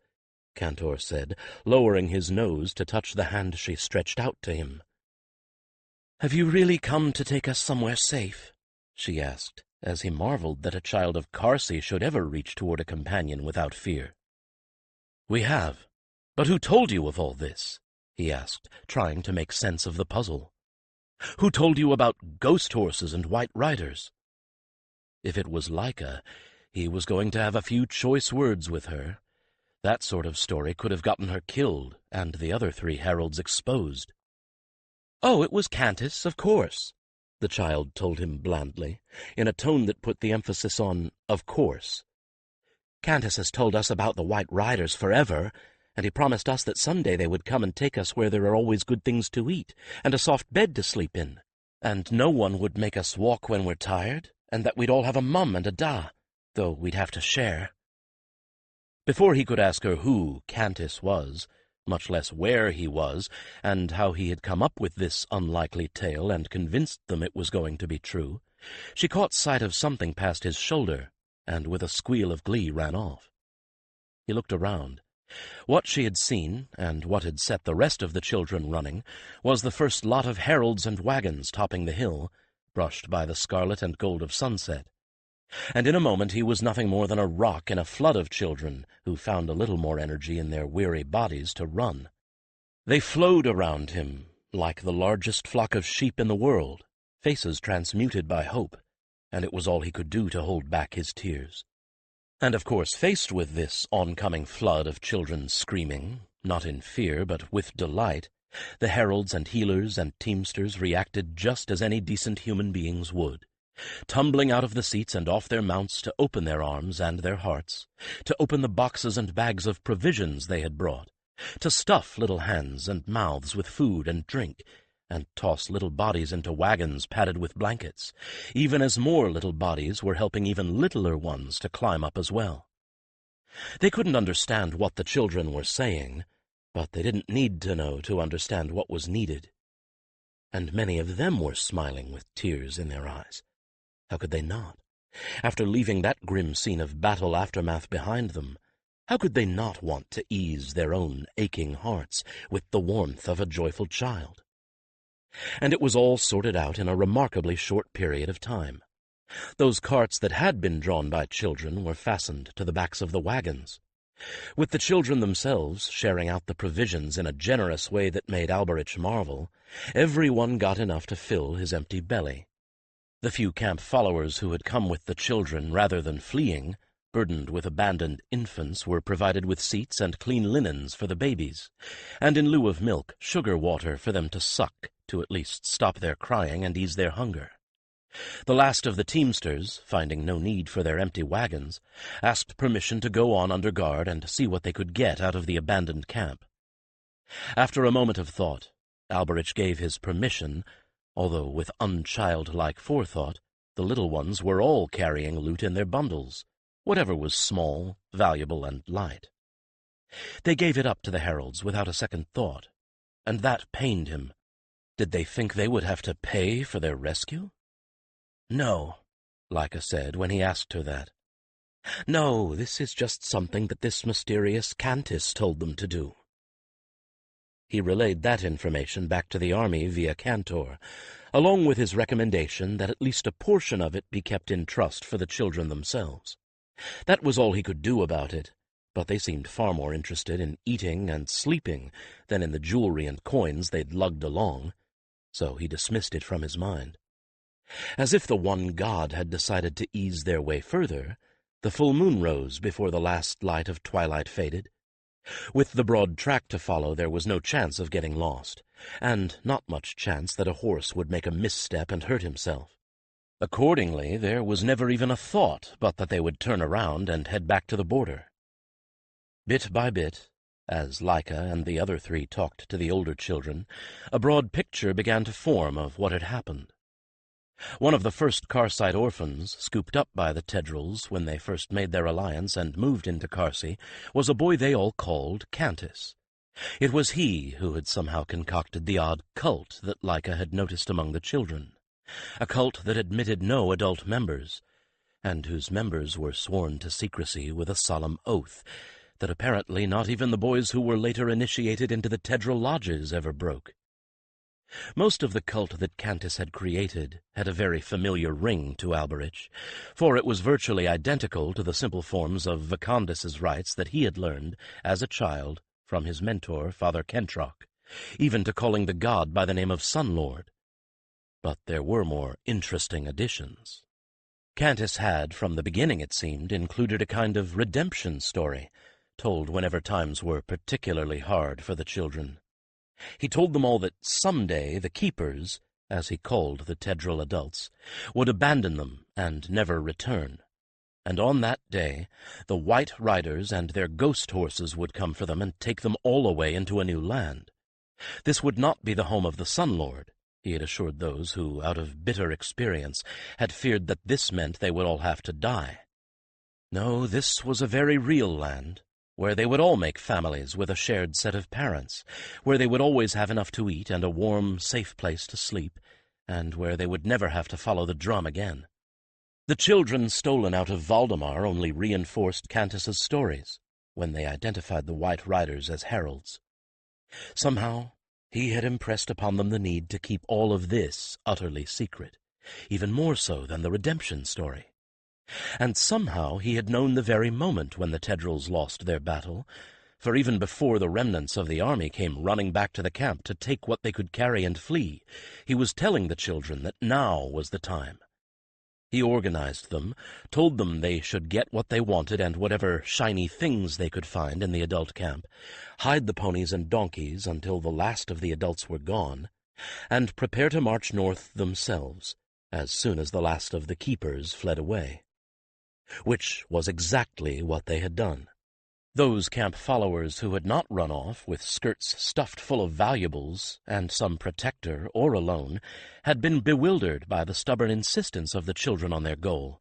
Cantor said, lowering his nose to touch the hand she stretched out to him. "Have you really come to take us somewhere safe?" she asked, as he marveled that a child of Carsi should ever reach toward a companion without fear. "We have. But who told you of all this?" he asked, trying to make sense of the puzzle. "Who told you about ghost horses and white riders?" If it was Laika, he was going to have a few choice words with her. That sort of story could have gotten her killed and the other 3 heralds exposed. "Oh, it was Cantus, of course," the child told him blandly, in a tone that put the emphasis on "of course." "Cantus has told us about the White Riders forever, and he promised us that someday they would come and take us where there are always good things to eat, and a soft bed to sleep in, and no one would make us walk when we're tired, and that we'd all have a mum and a da, though we'd have to share." Before he could ask her who Cantus was, much less where he was, and how he had come up with this unlikely tale and convinced them it was going to be true, she caught sight of something past his shoulder, and with a squeal of glee ran off. He looked around. What she had seen, and what had set the rest of the children running, was the first lot of heralds and wagons topping the hill, brushed by the scarlet and gold of sunset. And in a moment he was nothing more than a rock in a flood of children who found a little more energy in their weary bodies to run. They flowed around him like the largest flock of sheep in the world, faces transmuted by hope, and it was all he could do to hold back his tears. And of course, faced with this oncoming flood of children screaming, not in fear but with delight, the heralds and healers and teamsters reacted just as any decent human beings would, tumbling out of the seats and off their mounts to open their arms and their hearts, to open the boxes and bags of provisions they had brought, to stuff little hands and mouths with food and drink, and toss little bodies into wagons padded with blankets, even as more little bodies were helping even littler ones to climb up as well. They couldn't understand what the children were saying, but they didn't need to know to understand what was needed. And many of them were smiling with tears in their eyes. How could they not? After leaving that grim scene of battle aftermath behind them, how could they not want to ease their own aching hearts with the warmth of a joyful child? And it was all sorted out in a remarkably short period of time. Those carts that had been drawn by children were fastened to the backs of the wagons. With the children themselves sharing out the provisions in a generous way that made Alberich marvel, every one got enough to fill his empty belly. The few camp followers who had come with the children rather than fleeing, burdened with abandoned infants, were provided with seats and clean linens for the babies, and in lieu of milk, sugar water for them to suck, to at least stop their crying and ease their hunger. The last of the teamsters, finding no need for their empty wagons, asked permission to go on under guard and see what they could get out of the abandoned camp. After a moment of thought, Alberich gave his permission, although with unchildlike forethought, the little ones were all carrying loot in their bundles, whatever was small, valuable, and light. They gave it up to the heralds without a second thought, and that pained him. Did they think they would have to pay for their rescue? "No," Lackey said when he asked her that. "No, this is just something that this mysterious Cantis told them to do." He relayed that information back to the army via Cantor, along with his recommendation that at least a portion of it be kept in trust for the children themselves. That was all he could do about it, but they seemed far more interested in eating and sleeping than in the jewelry and coins they'd lugged along, so he dismissed it from his mind. As if the one god had decided to ease their way further, the full moon rose before the last light of twilight faded. With the broad track to follow, there was no chance of getting lost, and not much chance that a horse would make a misstep and hurt himself. Accordingly, there was never even a thought but that they would turn around and head back to the border. Bit by bit, as Lackey and the other three talked to the older children, a broad picture began to form of what had happened. One of the first Karsite orphans, scooped up by the Tedrils when they first made their alliance and moved into Karsi, was a boy they all called Cantis. It was he who had somehow concocted the odd cult that Lackey had noticed among the children, a cult that admitted no adult members, and whose members were sworn to secrecy with a solemn oath that apparently not even the boys who were later initiated into the Tedril lodges ever broke. Most of the cult that Cantis had created had a very familiar ring to Alberich, for it was virtually identical to the simple forms of Vakandis's rites that he had learned, as a child, from his mentor, Father Kentrock, even to calling the god by the name of Sun Lord. But there were more interesting additions. Cantis had, from the beginning it seemed, included a kind of redemption story, told whenever times were particularly hard for the children. He told them all that someday the Keepers, as he called the Tedril adults, would abandon them and never return, and on that day the White Riders and their ghost horses would come for them and take them all away into a new land. This would not be the home of the Sun Lord, he had assured those who, out of bitter experience, had feared that this meant they would all have to die. No, this was a very real land, where they would all make families with a shared set of parents, where they would always have enough to eat and a warm, safe place to sleep, and where they would never have to follow the drum again. The children stolen out of Valdemar only reinforced Cantis's stories, when they identified the White Riders as heralds. Somehow, he had impressed upon them the need to keep all of this utterly secret, even more so than the redemption story. And somehow he had known the very moment when the Tedrils lost their battle, For even before the remnants of the army came running back to the camp to take what they could carry and flee, he was telling the children that now was the time. He organized them, told them they should get what they wanted and whatever shiny things they could find in the adult camp, hide the ponies and donkeys until the last of the adults were gone, and prepare to march north themselves as soon as the last of the keepers fled away. Which was exactly what they had done. Those camp followers who had not run off with skirts stuffed full of valuables and some protector or alone had been bewildered by the stubborn insistence of the children on their goal,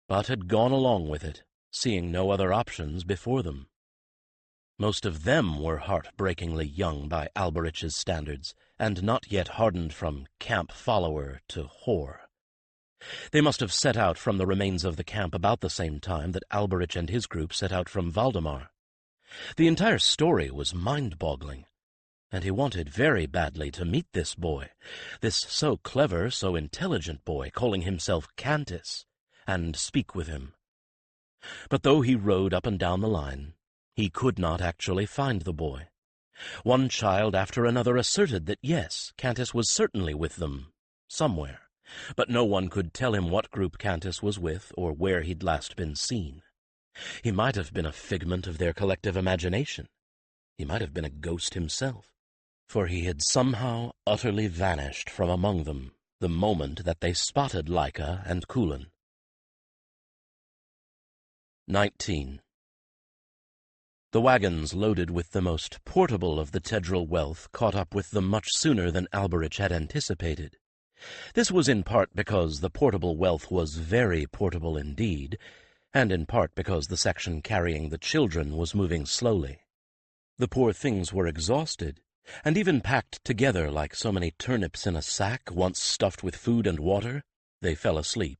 but had gone along with it, seeing no other options before them. Most of them were heartbreakingly young by Alberich's standards, and not yet hardened from camp follower to whore. They must have set out from the remains of the camp about the same time that Alberich and his group set out from Valdemar. The entire story was mind-boggling, and he wanted very badly to meet this boy, this so clever, so intelligent boy, calling himself Cantus, and speak with him. But though he rode up and down the line, he could not actually find the boy. One child after another asserted that yes, Cantus was certainly with them, somewhere, but no one could tell him what group Cantus was with or where he'd last been seen. He might have been a figment of their collective imagination. He might have been a ghost himself, for he had somehow utterly vanished from among them the moment that they spotted Lackey and Kulen. 19. The wagons loaded with the most portable of the Tedral wealth caught up with them much sooner than Alberich had anticipated. This was in part because the portable wealth was very portable indeed, and in part because the section carrying the children was moving slowly. The poor things were exhausted, and even packed together like so many turnips in a sack once stuffed with food and water, they fell asleep.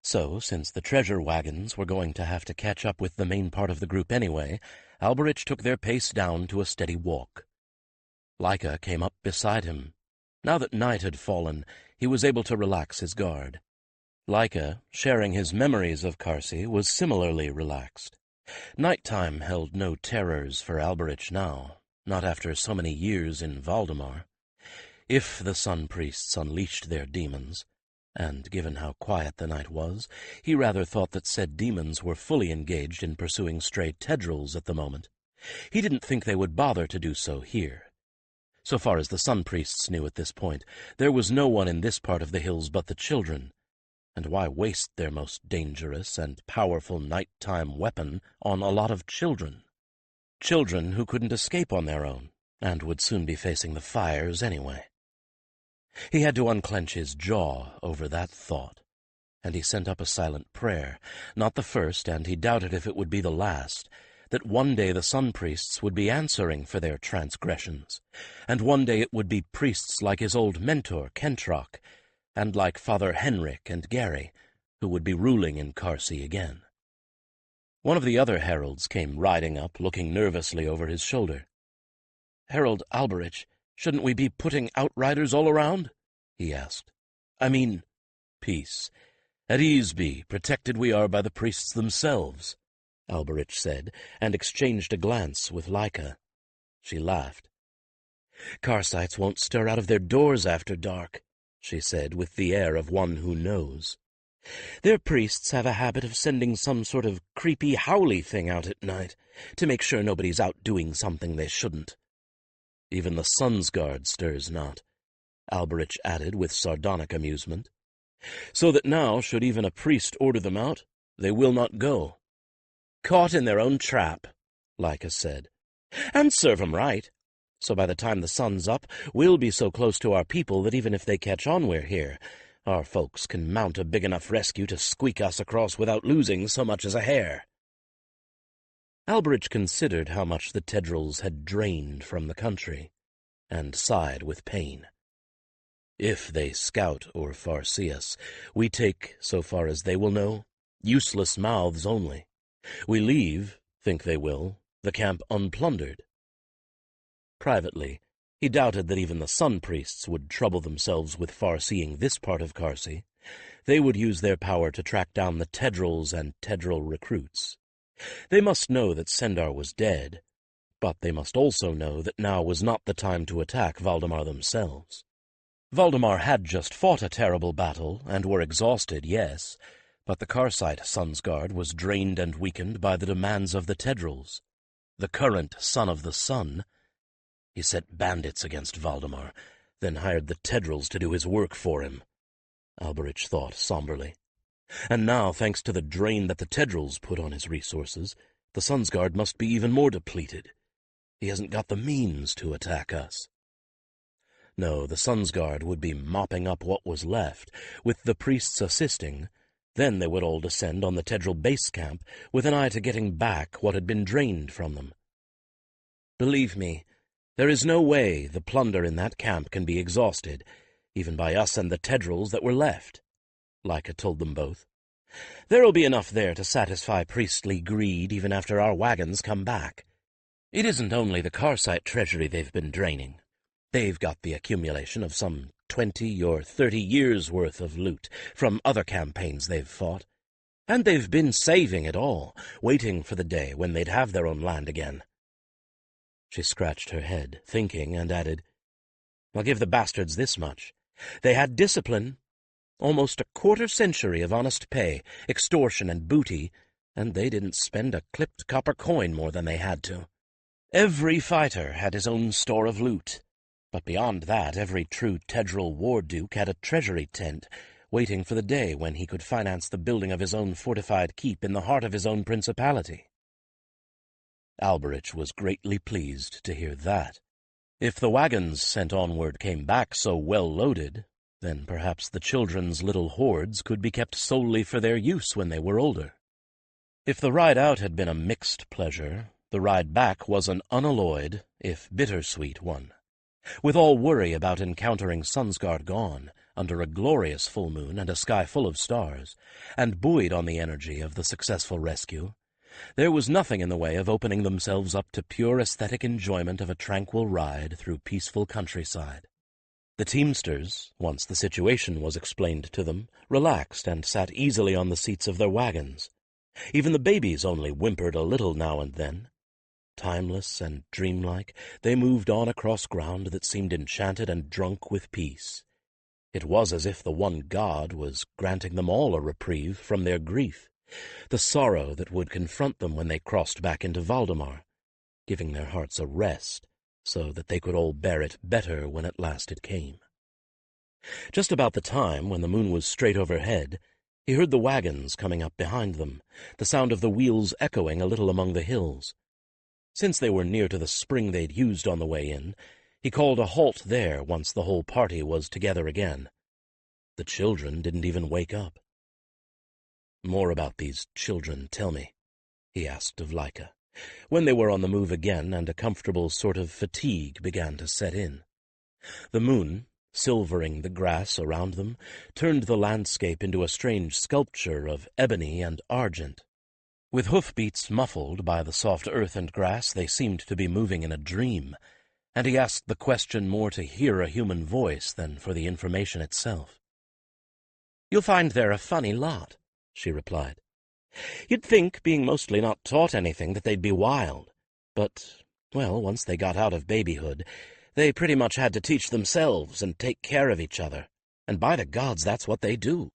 So, since the treasure wagons were going to have to catch up with the main part of the group anyway, Alberich took their pace down to a steady walk. Lackey came up beside him. Now that night had fallen, he was able to relax his guard. Lackey, sharing his memories of Carsi, was similarly relaxed. Nighttime held no terrors for Alberich now, not after so many years in Valdemar. If the Sun Priests unleashed their demons, and given how quiet the night was, he rather thought that said demons were fully engaged in pursuing stray Tedrals at the moment. He didn't think they would bother to do so here. So far as the Sun Priests knew at this point, there was no one in this part of the hills but the children, and why waste their most dangerous and powerful nighttime weapon on a lot of children? Children who couldn't escape on their own, and would soon be facing the fires anyway. He had to unclench his jaw over that thought, and he sent up a silent prayer, not the first, and he doubted if it would be the last, that one day the Sun Priests would be answering for their transgressions, and one day it would be priests like his old mentor, Kentrock, and like Father Henrik and Gary, who would be ruling in Carsi again. One of the other heralds came riding up, looking nervously over his shoulder. "Herald Alberich, shouldn't we be putting outriders all around?" he asked. "I mean, peace. At ease be, protected we are by the priests themselves," Alberich said, and exchanged a glance with Lackey. She laughed. "Carsites won't stir out of their doors after dark," she said, with the air of one who knows. "Their priests have a habit of sending some sort of creepy howly thing out at night, to make sure nobody's out doing something they shouldn't. Even the Sun's Guard stirs not," Alberich added with sardonic amusement. "So that now, should even a priest order them out, they will not go." "Caught in their own trap," Lackey said. "And serve 'em right. So by the time the sun's up, we'll be so close to our people that even if they catch on we're here, our folks can mount a big enough rescue to squeak us across without losing so much as a hair." Alberich considered how much the Tedrals had drained from the country, and sighed with pain. "If they scout or farseer us, we take, so far as they will know, useless mouths only. We leave, think they will, the camp unplundered." Privately, he doubted that even the Sun Priests would trouble themselves with farseeing this part of Carsi. They would use their power to track down the Tedrals and Tedral recruits. They must know that Sendar was dead, But they must also know that now was not the time to attack Valdemar themselves. Valdemar had just fought a terrible battle, and were exhausted, yes, but the Karsite Sun's Guard was drained and weakened by the demands of the Tedrils. The current Son of the Sun. He set bandits against Valdemar, then hired the Tedrils to do his work for him, Alberich thought somberly. And now, thanks to the drain that the Tedrils put on his resources, the Sun's Guard must be even more depleted. He hasn't got the means to attack us. No, the Sun's Guard would be mopping up what was left, with the priests assisting. Then they would all descend on the Tedril base camp, with an eye to getting back what had been drained from them. Believe me, there is no way the plunder in that camp can be exhausted, even by us and the Tedrils that were left, Lackey told them both. There'll be enough there to satisfy priestly greed even after our wagons come back. It isn't only the Karsite treasury they've been draining. They've got the accumulation of some 20 or 30 years' worth of loot from other campaigns they've fought. And they've been saving it all, waiting for the day when they'd have their own land again. She scratched her head, thinking, and added, I'll give the bastards this much. They had discipline, almost a quarter-century of honest pay, extortion, and booty, and they didn't spend a clipped copper coin more than they had to. Every fighter had his own store of loot, but beyond that every true Tedril war duke had a treasury tent, waiting for the day when he could finance the building of his own fortified keep in the heart of his own principality. Alberich was greatly pleased to hear that. If the wagons sent onward came back so well loaded, then perhaps the children's little hoards could be kept solely for their use when they were older. If the ride out had been a mixed pleasure, the ride back was an unalloyed, if bittersweet one. With all worry about encountering Sun's Guard gone, under a glorious full moon and a sky full of stars, and buoyed on the energy of the successful rescue, there was nothing in the way of opening themselves up to pure aesthetic enjoyment of a tranquil ride through peaceful countryside. The teamsters, once the situation was explained to them, relaxed and sat easily on the seats of their wagons. Even the babies only whimpered a little now and then. Timeless and dreamlike, they moved on across ground that seemed enchanted and drunk with peace. It was as if the one God was granting them all a reprieve from their grief, the sorrow that would confront them when they crossed back into Valdemar, giving their hearts a rest, so that they could all bear it better when at last it came. Just about the time when the moon was straight overhead, he heard the wagons coming up behind them, the sound of the wheels echoing a little among the hills. Since they were near to the spring they'd used on the way in, he called a halt there once the whole party was together again. The children didn't even wake up. More about these children, tell me, he asked of Lackey, when they were on the move again and a comfortable sort of fatigue began to set in. The moon, silvering the grass around them, turned the landscape into a strange sculpture of ebony and argent. With hoofbeats muffled by the soft earth and grass, they seemed to be moving in a dream, and he asked the question more to hear a human voice than for the information itself. "You'll find they're a funny lot," she replied. "You'd think, being mostly not taught anything, that they'd be wild. But, well, once they got out of babyhood, they pretty much had to teach themselves and take care of each other, and by the gods, that's what they do.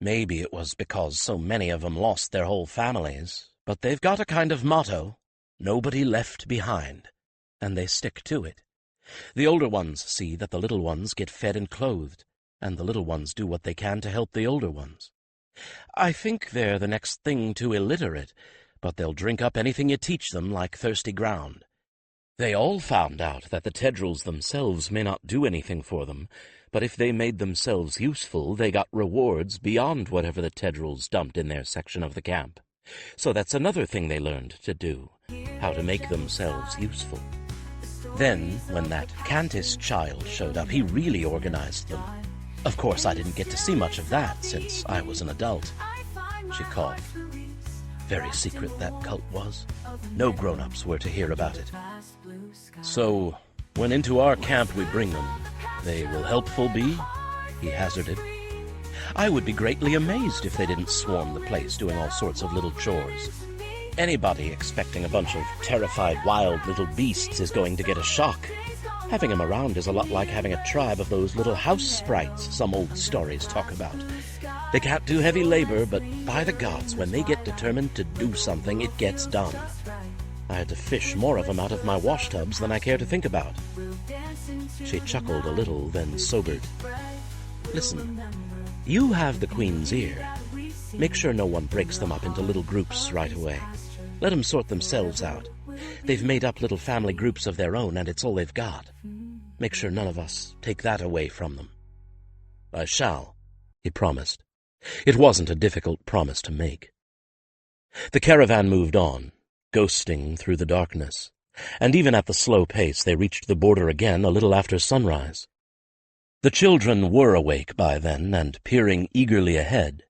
Maybe it was because so many of 'em lost their whole families, but they've got a kind of motto, nobody left behind, and they stick to it. The older ones see that the little ones get fed and clothed, and the little ones do what they can to help the older ones. I think they're the next thing to illiterate, but they'll drink up anything you teach them like thirsty ground. They all found out that the Tedrils themselves may not do anything for them, but if they made themselves useful, they got rewards beyond whatever the Tedrils dumped in their section of the camp. So that's another thing they learned to do, how to make themselves useful. Then, when that Cantis child showed up, he really organized them. Of course, I didn't get to see much of that, since I was an adult." She coughed. Very secret, that cult was. No grown-ups were to hear about it. "So, when into our camp we bring them, they will helpful be?" he hazarded. "I would be greatly amazed if they didn't swarm the place doing all sorts of little chores. Anybody expecting a bunch of terrified wild little beasts is going to get a shock. Having them around is a lot like having a tribe of those little house sprites some old stories talk about. They can't do heavy labor, but by the gods, when they get determined to do something, it gets done. I had to fish more of them out of my wash tubs than I care to think about. She chuckled a little, then sobered. Listen, you have the Queen's ear. Make sure no one breaks them up into little groups right away. Let them sort themselves out. They've made up little family groups of their own, and it's all they've got. Make sure none of us take that away from them. I shall, he promised. It wasn't a difficult promise to make. The caravan moved on, ghosting through the darkness, and even at the slow pace they reached the border again a little after sunrise. The children were awake by then and peering eagerly ahead.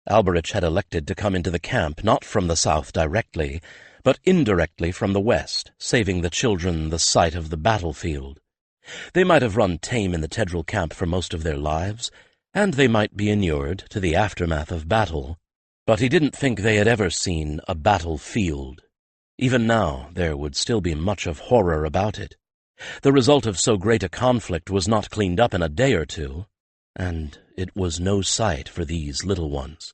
Alberich had elected to come into the camp not from the south directly, but indirectly from the west, saving the children the sight of the battlefield. They might have run tame in the Tedral camp for most of their lives, and they might be inured to the aftermath of battle, but he didn't think they had ever seen a battlefield. Even now there would still be much of horror about it. The result of so great a conflict was not cleaned up in a day or two, and it was no sight for these little ones.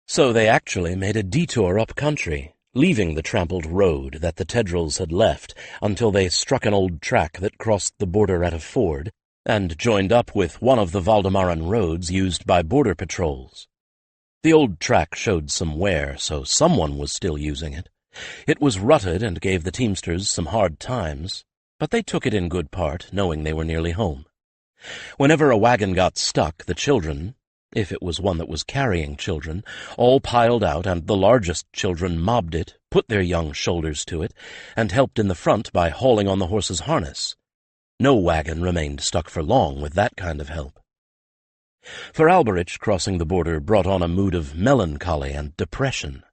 So they actually made a detour up country, leaving the trampled road that the Tedrals had left until they struck an old track that crossed the border at a ford and joined up with one of the Valdemaran roads used by border patrols. The old track showed some wear, so someone was still using it. It was rutted and gave the teamsters some hard times, but they took it in good part, knowing they were nearly home. Whenever a wagon got stuck, the children, if it was one that was carrying children, all piled out, and the largest children mobbed it, put their young shoulders to it, and helped in the front by hauling on the horse's harness. No wagon remained stuck for long with that kind of help. For Alberich, crossing the border brought on a mood of melancholy and depression.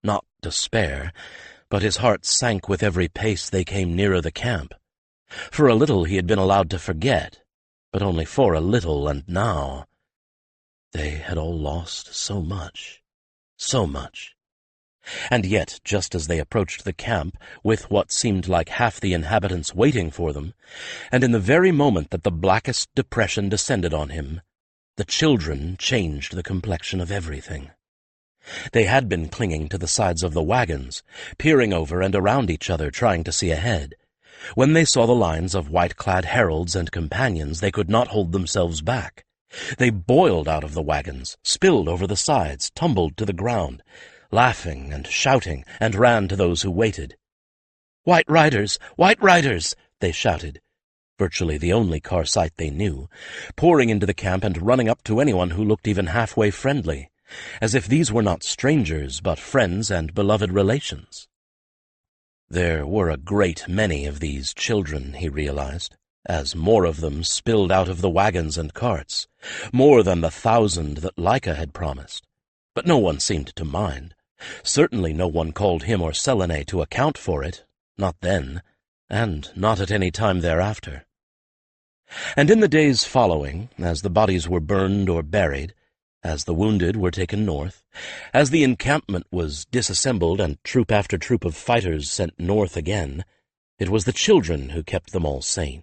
Not despair, but his heart sank with every pace they came nearer the camp. For a little he had been allowed to forget, but only for a little, and now they had all lost so much, so much. And yet, just as they approached the camp, with what seemed like half the inhabitants waiting for them, and in the very moment that the blackest depression descended on him, the children changed the complexion of everything. They had been clinging to the sides of the wagons, peering over and around each other, trying to see ahead. When they saw the lines of white-clad heralds and companions, they could not hold themselves back. They boiled out of the wagons, spilled over the sides, tumbled to the ground, laughing and shouting, and ran to those who waited. "White riders! White riders!" they shouted, virtually the only car sight they knew, pouring into the camp and running up to anyone who looked even halfway friendly, as if these were not strangers but friends and beloved relations. There were a great many of these children, he realized, as more of them spilled out of the wagons and carts, more than the 1,000 that Lackey had promised. But no one seemed to mind. Certainly no one called him or Selene to account for it, not then, and not at any time thereafter. And in the days following, as the bodies were burned or buried, as the wounded were taken north, as the encampment was disassembled and troop after troop of fighters sent north again, it was the children who kept them all sane.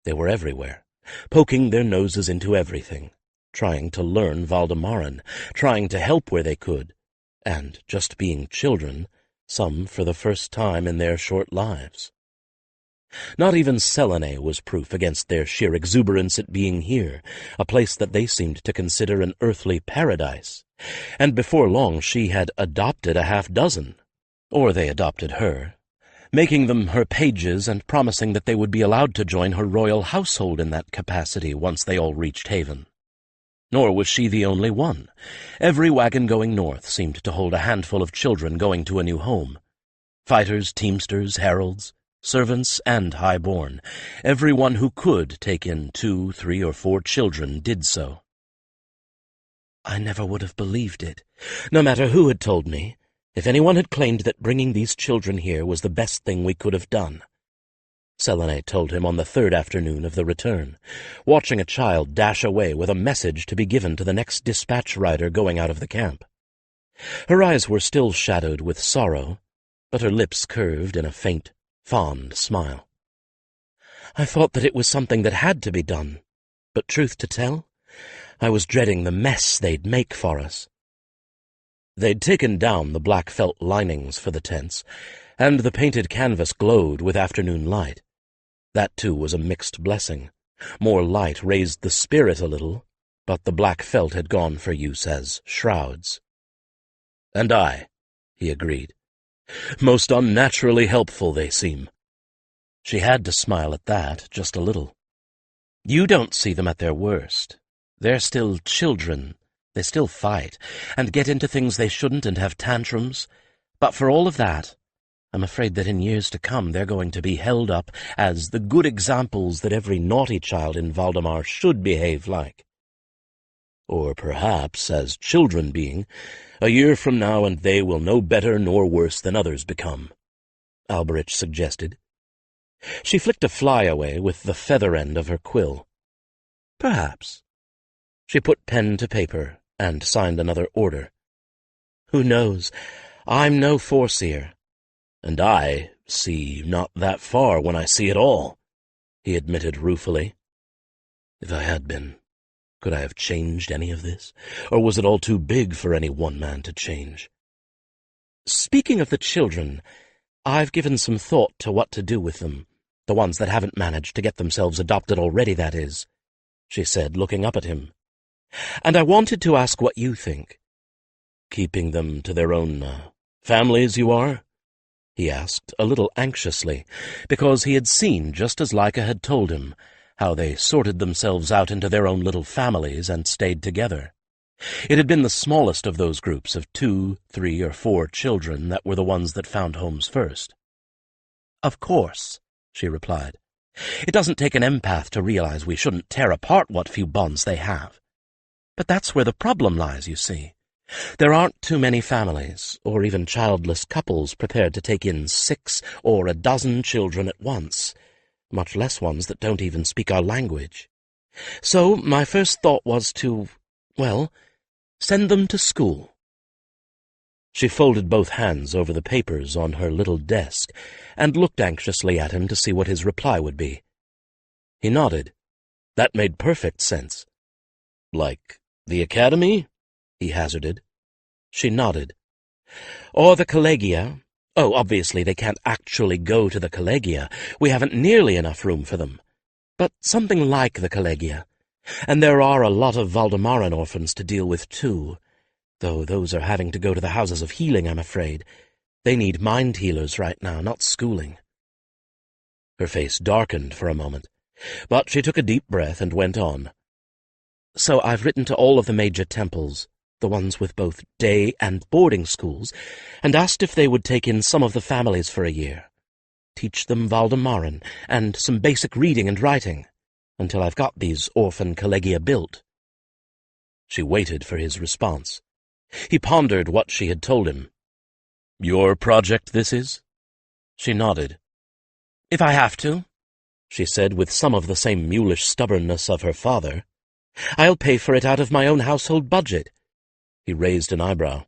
They were everywhere, poking their noses into everything, trying to learn Valdemaran, trying to help where they could, and just being children, some for the first time in their short lives. Not even Selene was proof against their sheer exuberance at being here, a place that they seemed to consider an earthly paradise, and before long she had adopted a half-dozen, or they adopted her, making them her pages and promising that they would be allowed to join her royal household in that capacity once they all reached haven. Nor was she the only one. Every wagon going north seemed to hold a handful of children going to a new home. Fighters, teamsters, heralds, servants, and high-born, everyone who could take in 2, 3, or 4 children did so. I never would have believed it, no matter who had told me, if anyone had claimed that bringing these children here was the best thing we could have done. Selene told him on the 3rd afternoon of the return, watching a child dash away with a message to be given to the next dispatch rider going out of the camp. Her eyes were still shadowed with sorrow, but her lips curved in a faint, fond smile. "I thought that it was something that had to be done, but truth to tell, I was dreading the mess they'd make for us." They'd taken down the black felt linings for the tents, and the painted canvas glowed with afternoon light. That, too, was a mixed blessing. More light raised the spirit a little, but the black felt had gone for use as shrouds. "And I," he agreed. "Most unnaturally helpful they seem." She had to smile at that, just a little. "You don't see them at their worst. They're still children. They still fight, and get into things they shouldn't and have tantrums. But for all of that, I'm afraid that in years to come they're going to be held up as the good examples that every naughty child in Valdemar should behave like. Or perhaps, as children being, a year from now and they will no better nor worse than others become," Alberich suggested. She flicked a fly away with the feather end of her quill. "Perhaps." She put pen to paper and signed another order. "Who knows? I'm no foreseer." "And I see not that far when I see it all," he admitted ruefully. "If I had been, could I have changed any of this? Or was it all too big for any one man to change?" "Speaking of the children, I've given some thought to what to do with them, the ones that haven't managed to get themselves adopted already, that is," she said, looking up at him. "And I wanted to ask what you think." "Keeping them to their own families, you are?" he asked, a little anxiously, because he had seen, just as Lackey had told him, how they sorted themselves out into their own little families and stayed together. It had been the smallest of those groups of 2, 3, or 4 children that were the ones that found homes first. "Of course," she replied. "It doesn't take an empath to realize we shouldn't tear apart what few bonds they have. But that's where the problem lies, you see. There aren't too many families, or even childless couples, prepared to take in 6 or a dozen children at once, much less ones that don't even speak our language. So my first thought was to, well, send them to school." She folded both hands over the papers on her little desk and looked anxiously at him to see what his reply would be. He nodded. That made perfect sense. "Like the academy?" he hazarded. She nodded. "Or the collegia. Oh, obviously they can't actually go to the collegia. We haven't nearly enough room for them. But something like the collegia. And there are a lot of Valdemaran orphans to deal with, too. Though those are having to go to the houses of healing, I'm afraid. They need mind healers right now, not schooling." Her face darkened for a moment, but she took a deep breath and went on. "So I've written to all of the major temples, the ones with both day and boarding schools, and asked if they would take in some of the families for a year. Teach them Valdemaran and some basic reading and writing, until I've got these orphan collegia built." She waited for his response. He pondered what she had told him. "Your project, this is?" She nodded. "If I have to," she said with some of the same mulish stubbornness of her father. "I'll pay for it out of my own household budget." He raised an eyebrow.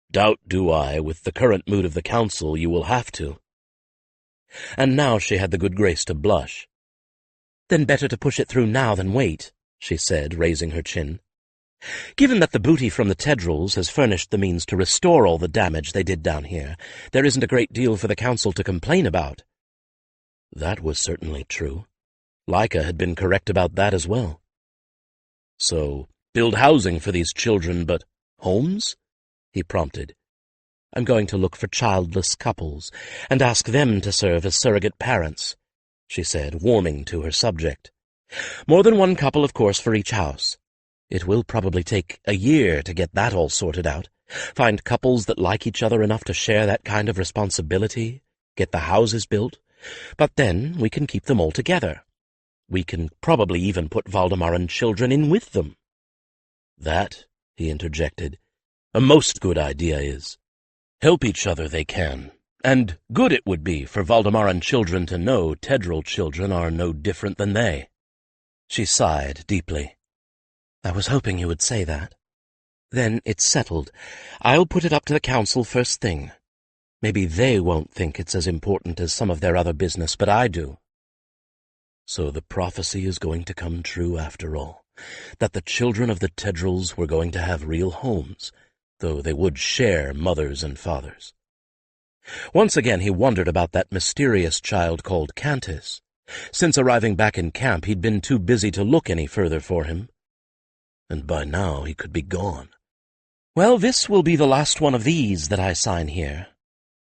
"Doubt do I, with the current mood of the council, you will have to." And now she had the good grace to blush. "Then better to push it through now than wait," she said, raising her chin. "Given that the booty from the Tedrils has furnished the means to restore all the damage they did down here, there isn't a great deal for the council to complain about." That was certainly true. Lackey had been correct about that as well. "So, build housing for these children, but homes?" he prompted. "I'm going to look for childless couples, and ask them to serve as surrogate parents," she said, warming to her subject. "More than one couple, of course, for each house. It will probably take a year to get that all sorted out, find couples that like each other enough to share that kind of responsibility, get the houses built, but then we can keep them all together. We can probably even put Valdemaran children in with them." "That," he interjected, "a most good idea is. Help each other they can, and good it would be for Valdemaran children to know Tedril children are no different than they." She sighed deeply. "I was hoping you would say that. Then it's settled. I'll put it up to the council first thing. Maybe they won't think it's as important as some of their other business, but I do. So the prophecy is going to come true after all, that the children of the Tedrils were going to have real homes, though they would share mothers and fathers. Once again he wondered about that mysterious child called Cantus. Since arriving back in camp, he'd been too busy to look any further for him. And by now he could be gone. "Well, this will be the last one of these that I sign here,"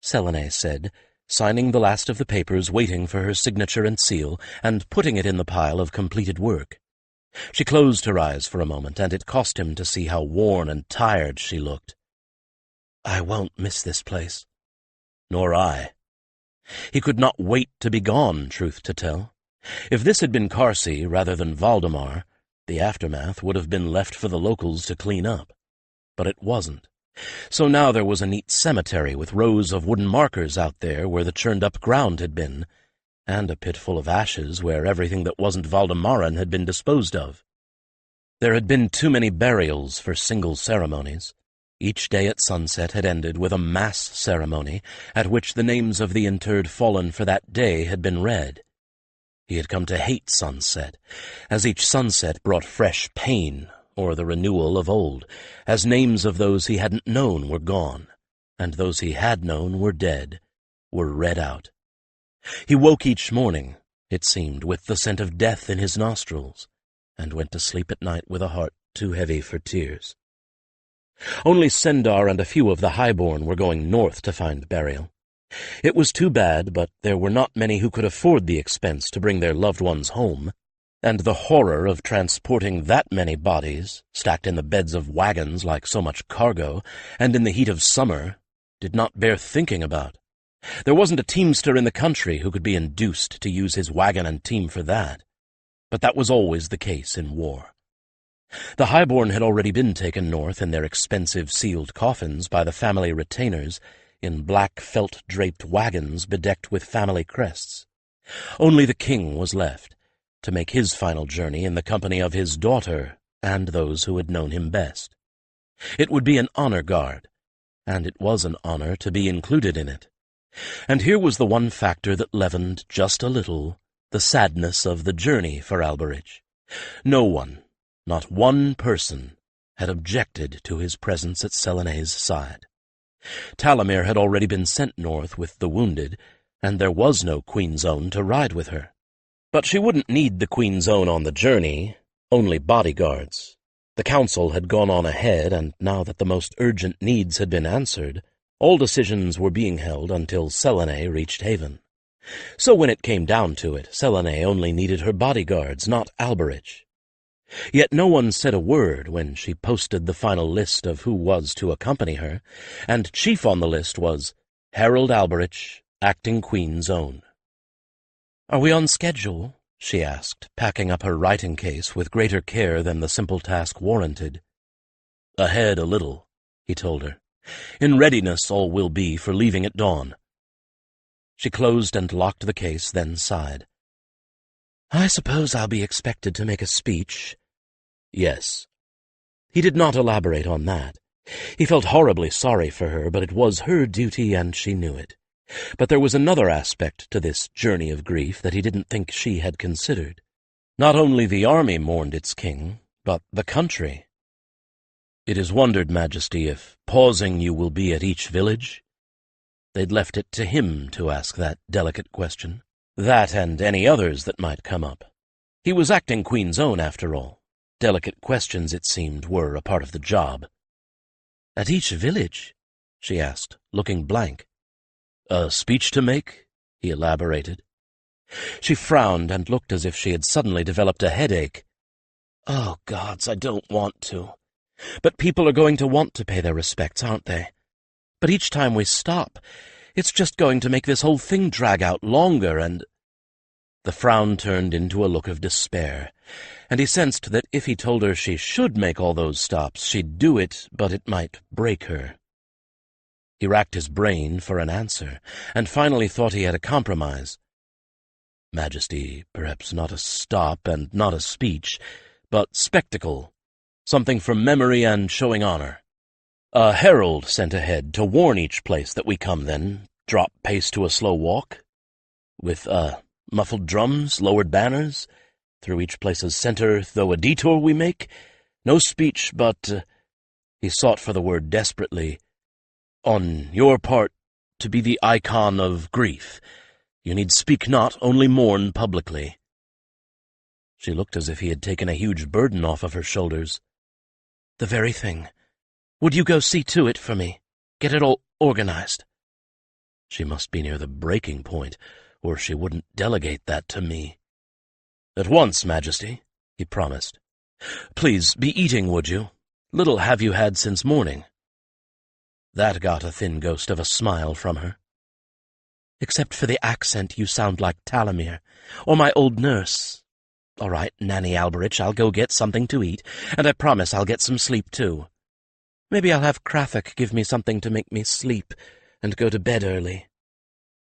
Selene said, signing the last of the papers, waiting for her signature and seal, and putting it in the pile of completed work. She closed her eyes for a moment, and it cost him to see how worn and tired she looked. "I won't miss this place." "Nor I." He could not wait to be gone, truth to tell. If this had been Carsey rather than Valdemar, the aftermath would have been left for the locals to clean up. But it wasn't. So now there was a neat cemetery with rows of wooden markers out there where the churned-up ground had been, and a pit full of ashes where everything that wasn't Valdemaran had been disposed of. There had been too many burials for single ceremonies. Each day at sunset had ended with a mass ceremony at which the names of the interred fallen for that day had been read. He had come to hate sunset, as each sunset brought fresh pain or the renewal of old, as names of those he hadn't known were gone, and those he had known were dead, were read out. He woke each morning, it seemed, with the scent of death in his nostrils, and went to sleep at night with a heart too heavy for tears. Only Sendar and a few of the highborn were going north to find burial. It was too bad, but there were not many who could afford the expense to bring their loved ones home, and the horror of transporting that many bodies, stacked in the beds of wagons like so much cargo, and in the heat of summer, did not bear thinking about. There wasn't a teamster in the country who could be induced to use his wagon and team for that, but that was always the case in war. The highborn had already been taken north in their expensive sealed coffins by the family retainers, in black felt-draped wagons bedecked with family crests. Only the king was left, to make his final journey in the company of his daughter and those who had known him best. It would be an honor guard, and it was an honor to be included in it. And here was the one factor that leavened just a little the sadness of the journey for Alberich. No one, not one person, had objected to his presence at Selene's side. Talamir had already been sent north with the wounded, and there was no Queen's Own to ride with her. But she wouldn't need the Queen's Own on the journey, only bodyguards. The council had gone on ahead, and now that the most urgent needs had been answered, all decisions were being held until Selene reached haven. So when it came down to it, Selene only needed her bodyguards, not Alberich. Yet no one said a word when she posted the final list of who was to accompany her, and chief on the list was Harold Alberich, acting Queen's Own. "Are we on schedule?" she asked, packing up her writing case with greater care than the simple task warranted. "Ahead a little," he told her. "In readiness all will be for leaving at dawn." She closed and locked the case, then sighed. "I suppose I'll be expected to make a speech." "Yes." He did not elaborate on that. He felt horribly sorry for her, but it was her duty, and she knew it. But there was another aspect to this journey of grief that he didn't think she had considered. Not only the army mourned its king, but the country. "It is wondered, Majesty, if pausing you will be at each village?" They'd left it to him to ask that delicate question. That and any others that might come up. He was acting Queen's Own, after all. Delicate questions, it seemed, were a part of the job. "At each village?" she asked, looking blank. "A speech to make?" he elaborated. She frowned and looked as if she had suddenly developed a headache. "Oh, gods, I don't want to. But people are going to want to pay their respects, aren't they? But each time we stop, it's just going to make this whole thing drag out longer, and—" The frown turned into a look of despair, and he sensed that if he told her she should make all those stops, she'd do it, but it might break her. He racked his brain for an answer, and finally thought he had a compromise. "Majesty, perhaps not a stop and not a speech, but spectacle. Something for memory and showing honor. A herald sent ahead to warn each place that we come, then drop pace to a slow walk, with, muffled drums, lowered banners, through each place's center, though a detour we make. No speech, but, he sought for the word desperately, on your part, to be the icon of grief. You need speak not, only mourn publicly. She looked as if he had taken a huge burden off of her shoulders. The very thing. Would you go see to it for me? Get it all organized? She must be near the breaking point, or she wouldn't delegate that to me. At once, Majesty, he promised. Please, be eating, would you? Little have you had since morning. That got a thin ghost of a smile from her. Except for the accent, you sound like Talamir, or my old nurse. All right, Nanny Alberich, I'll go get something to eat, and I promise I'll get some sleep, too. Maybe I'll have Krathik give me something to make me sleep and go to bed early.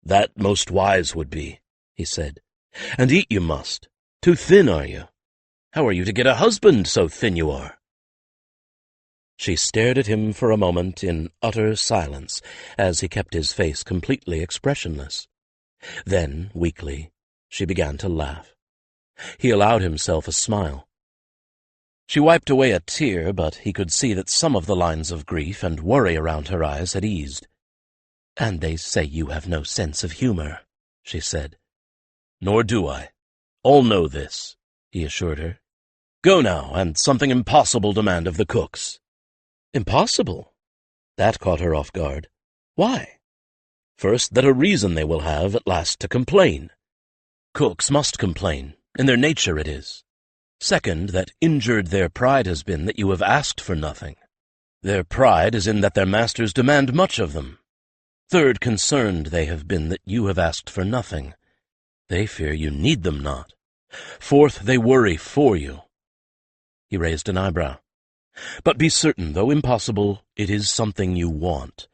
That most wise would be, he said. And eat you must. Too thin, are you? How are you to get a husband, so thin you are? She stared at him for a moment in utter silence, as he kept his face completely expressionless. Then, weakly, she began to laugh. He allowed himself a smile. She wiped away a tear, but he could see that some of the lines of grief and worry around her eyes had eased. "And they say you have no sense of humor," she said. "Nor do I. All know this," he assured her. "Go now, and something impossible demand of the cooks." Impossible? That caught her off guard. Why? First, that a reason they will have at last to complain. Cooks must complain. In their nature it is. Second, that injured their pride has been that you have asked for nothing. Their pride is in that their masters demand much of them. Third, concerned they have been that you have asked for nothing. They fear you need them not. Fourth, they worry for you. He raised an eyebrow. But be certain, though impossible, it is something you want.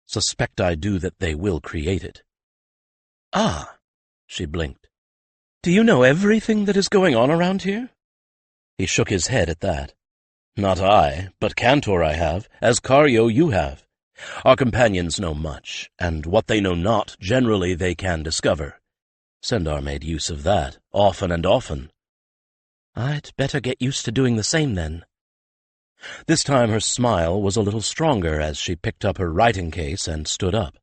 Suspect I do that they will create it. Ah, she blinked. Do you know everything that is going on around here? He shook his head at that. Not I, but Cantor I have, as Cario you have. Our companions know much, and what they know not, generally they can discover. Sendar made use of that, often and often. I'd better get used to doing the same, then. This time her smile was a little stronger as she picked up her writing case and stood up.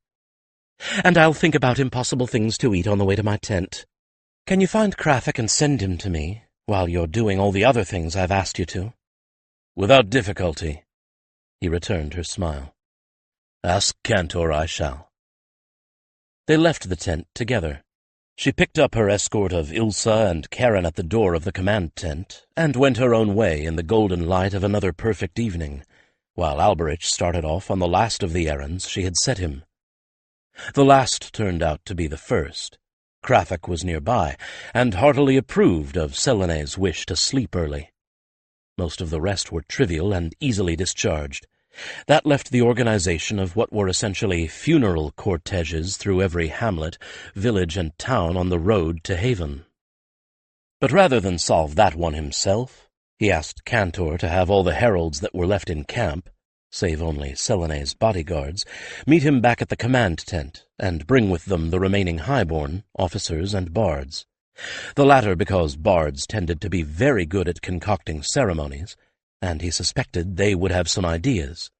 And I'll think about impossible things to eat on the way to my tent. Can you find Krathik and send him to me, while you're doing all the other things I've asked you to? Without difficulty. He returned her smile. Ask Cantor I shall. They left the tent together. She picked up her escort of Ilsa and Karen at the door of the command tent, and went her own way in the golden light of another perfect evening, while Alberich started off on the last of the errands she had set him. The last turned out to be the first. Krathik was nearby, and heartily approved of Selene's wish to sleep early. Most of the rest were trivial and easily discharged. That left the organization of what were essentially funeral corteges through every hamlet, village, and town on the road to Haven. But rather than solve that one himself, he asked Cantor to have all the heralds that were left in camp, save only Selene's bodyguards, meet him back at the command tent, and bring with them the remaining highborn, officers, and bards. The latter because bards tended to be very good at concocting ceremonies, and he suspected they would have some ideas.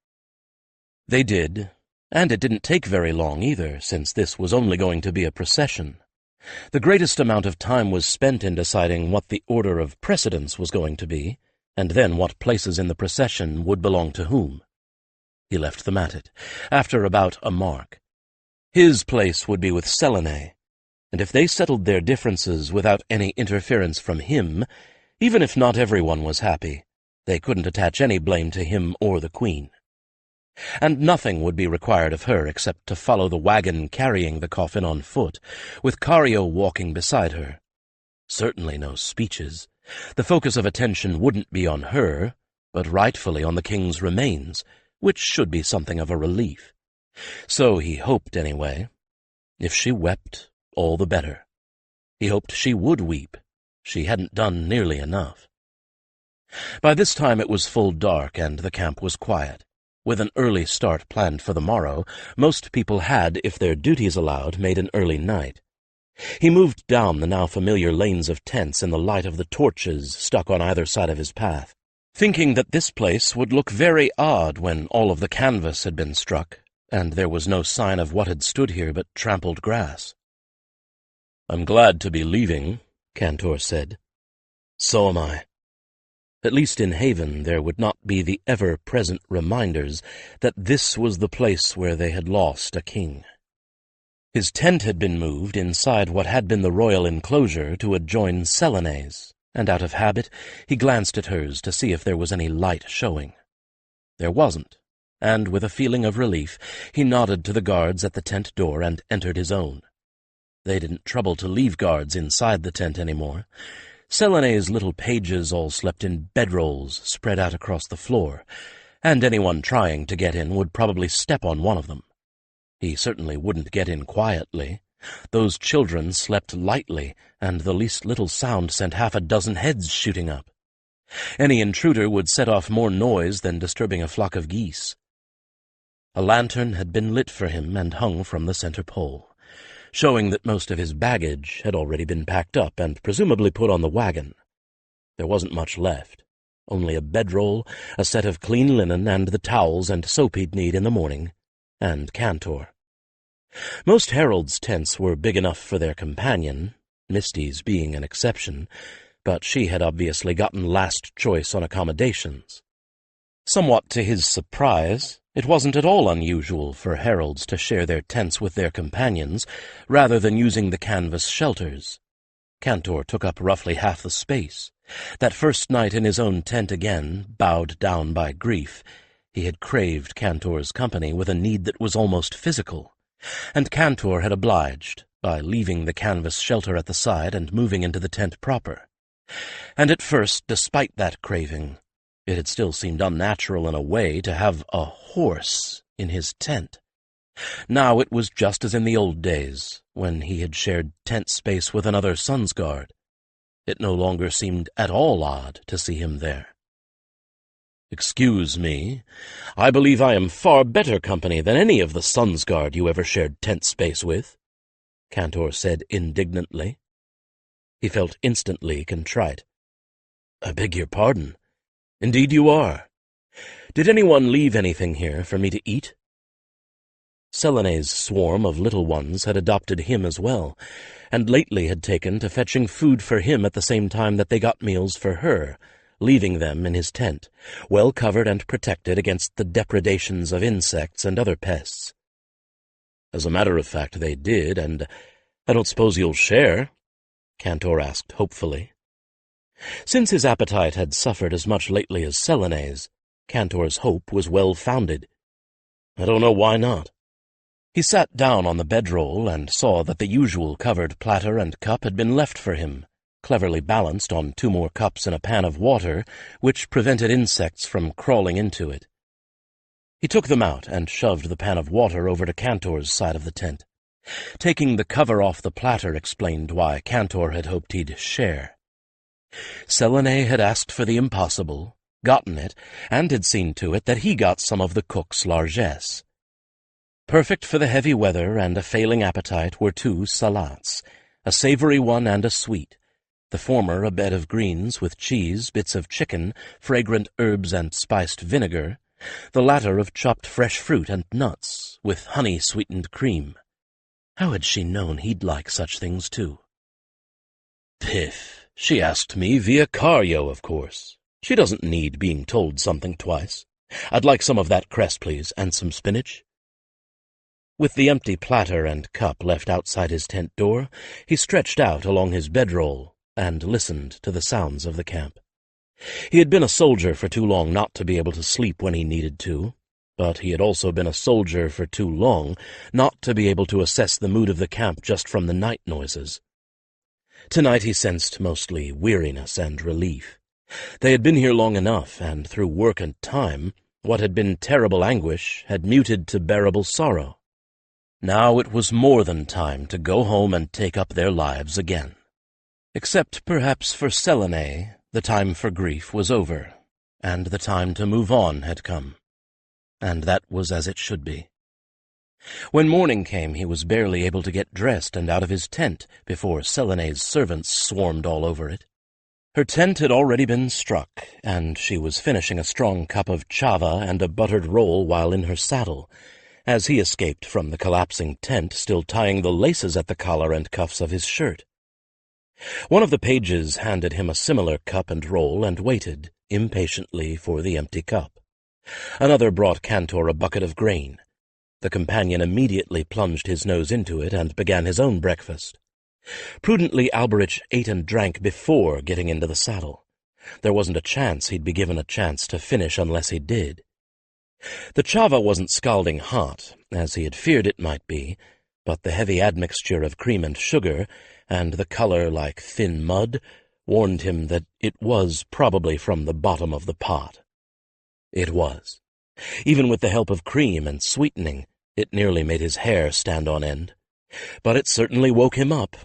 They did, and it didn't take very long either, since this was only going to be a procession. The greatest amount of time was spent in deciding what the order of precedence was going to be, and then what places in the procession would belong to whom. He left them at it, after about a mark. His place would be with Selene, and if they settled their differences without any interference from him, even if not everyone was happy, they couldn't attach any blame to him or the Queen. And nothing would be required of her except to follow the wagon carrying the coffin on foot, with Cario walking beside her. Certainly no speeches. The focus of attention wouldn't be on her, but rightfully on the king's remains, which should be something of a relief. So he hoped, anyway. If she wept, all the better. He hoped she would weep. She hadn't done nearly enough. By this time it was full dark, and the camp was quiet. With an early start planned for the morrow, most people had, if their duties allowed, made an early night. He moved down the now familiar lanes of tents in the light of the torches stuck on either side of his path, thinking that this place would look very odd when all of the canvas had been struck, and there was no sign of what had stood here but trampled grass. "I'm glad to be leaving," Cantor said. "So am I." At least in Haven there would not be the ever-present reminders that this was the place where they had lost a king. His tent had been moved inside what had been the royal enclosure to adjoin Selene's, and out of habit he glanced at hers to see if there was any light showing. There wasn't, and with a feeling of relief he nodded to the guards at the tent door and entered his own. They didn't trouble to leave guards inside the tent anymore. Selene's little pages all slept in bedrolls spread out across the floor, and anyone trying to get in would probably step on one of them. He certainly wouldn't get in quietly. Those children slept lightly, and the least little sound sent half a dozen heads shooting up. Any intruder would set off more noise than disturbing a flock of geese. A lantern had been lit for him and hung from the center pole, showing that most of his baggage had already been packed up and presumably put on the wagon. There wasn't much left, only a bedroll, a set of clean linen, and the towels and soap he'd need in the morning, and Cantor. Most heralds' tents were big enough for their companion, Misty's being an exception, but she had obviously gotten last choice on accommodations. Somewhat to his surprise, it wasn't at all unusual for heralds to share their tents with their companions, rather than using the canvas shelters. Cantor took up roughly half the space. That first night in his own tent again, bowed down by grief, he had craved Cantor's company with a need that was almost physical, and Cantor had obliged by leaving the canvas shelter at the side and moving into the tent proper. And at first, despite that craving, it had still seemed unnatural in a way to have a horse in his tent. Now it was just as in the old days, when he had shared tent space with another Sun's Guard. It no longer seemed at all odd to see him there. "Excuse me, I believe I am far better company than any of the Sun's Guard you ever shared tent space with," Cantor said indignantly. He felt instantly contrite. "I beg your pardon. Indeed you are. Did anyone leave anything here for me to eat?" Selene's swarm of little ones had adopted him as well, and lately had taken to fetching food for him at the same time that they got meals for her, leaving them in his tent, well covered and protected against the depredations of insects and other pests. "As a matter of fact, they did, and I don't suppose you'll share?" Cantor asked hopefully. Since his appetite had suffered as much lately as Selene's, Cantor's hope was well-founded. "I don't know why not." He sat down on the bedroll and saw that the usual covered platter and cup had been left for him, cleverly balanced on 2 more cups and a pan of water, which prevented insects from crawling into it. He took them out and shoved the pan of water over to Cantor's side of the tent. Taking the cover off the platter explained why Cantor had hoped he'd share. Selene had asked for the impossible, gotten it, and had seen to it that he got some of the cook's largesse. Perfect for the heavy weather and a failing appetite were 2 salats, a savory one and a sweet, the former a bed of greens with cheese, bits of chicken, fragrant herbs and spiced vinegar, the latter of chopped fresh fruit and nuts, with honey-sweetened cream. How had she known he'd like such things, too? "Piff, she asked me via Cario, of course. She doesn't need being told something twice. I'd like some of that cress, please, and some spinach." With the empty platter and cup left outside his tent door, he stretched out along his bedroll and listened to the sounds of the camp. He had been a soldier for too long not to be able to sleep when he needed to, but he had also been a soldier for too long not to be able to assess the mood of the camp just from the night noises. Tonight he sensed mostly weariness and relief. They had been here long enough, and through work and time, what had been terrible anguish had muted to bearable sorrow. Now it was more than time to go home and take up their lives again. Except perhaps for Selene, The time for grief was over, and the time to move on had come. And that was as it should be. When morning came, he was barely able to get dressed and out of his tent before Selene's servants swarmed all over it. Her tent had already been struck, and she was finishing a strong cup of chava and a buttered roll while in her saddle, as he escaped from the collapsing tent, still tying the laces at the collar and cuffs of his shirt. One of the pages handed him a similar cup and roll and waited, impatiently, for the empty cup. Another brought Cantor a bucket of grain. The companion immediately plunged his nose into it and began his own breakfast. Prudently, Alberich ate and drank before getting into the saddle. There wasn't a chance he'd be given a chance to finish unless he did. The chava wasn't scalding hot, as he had feared it might be, but the heavy admixture of cream and sugar, and the color like thin mud, warned him that it was probably from the bottom of the pot. It was. Even with the help of cream and sweetening, it nearly made his hair stand on end. But it certainly woke him up.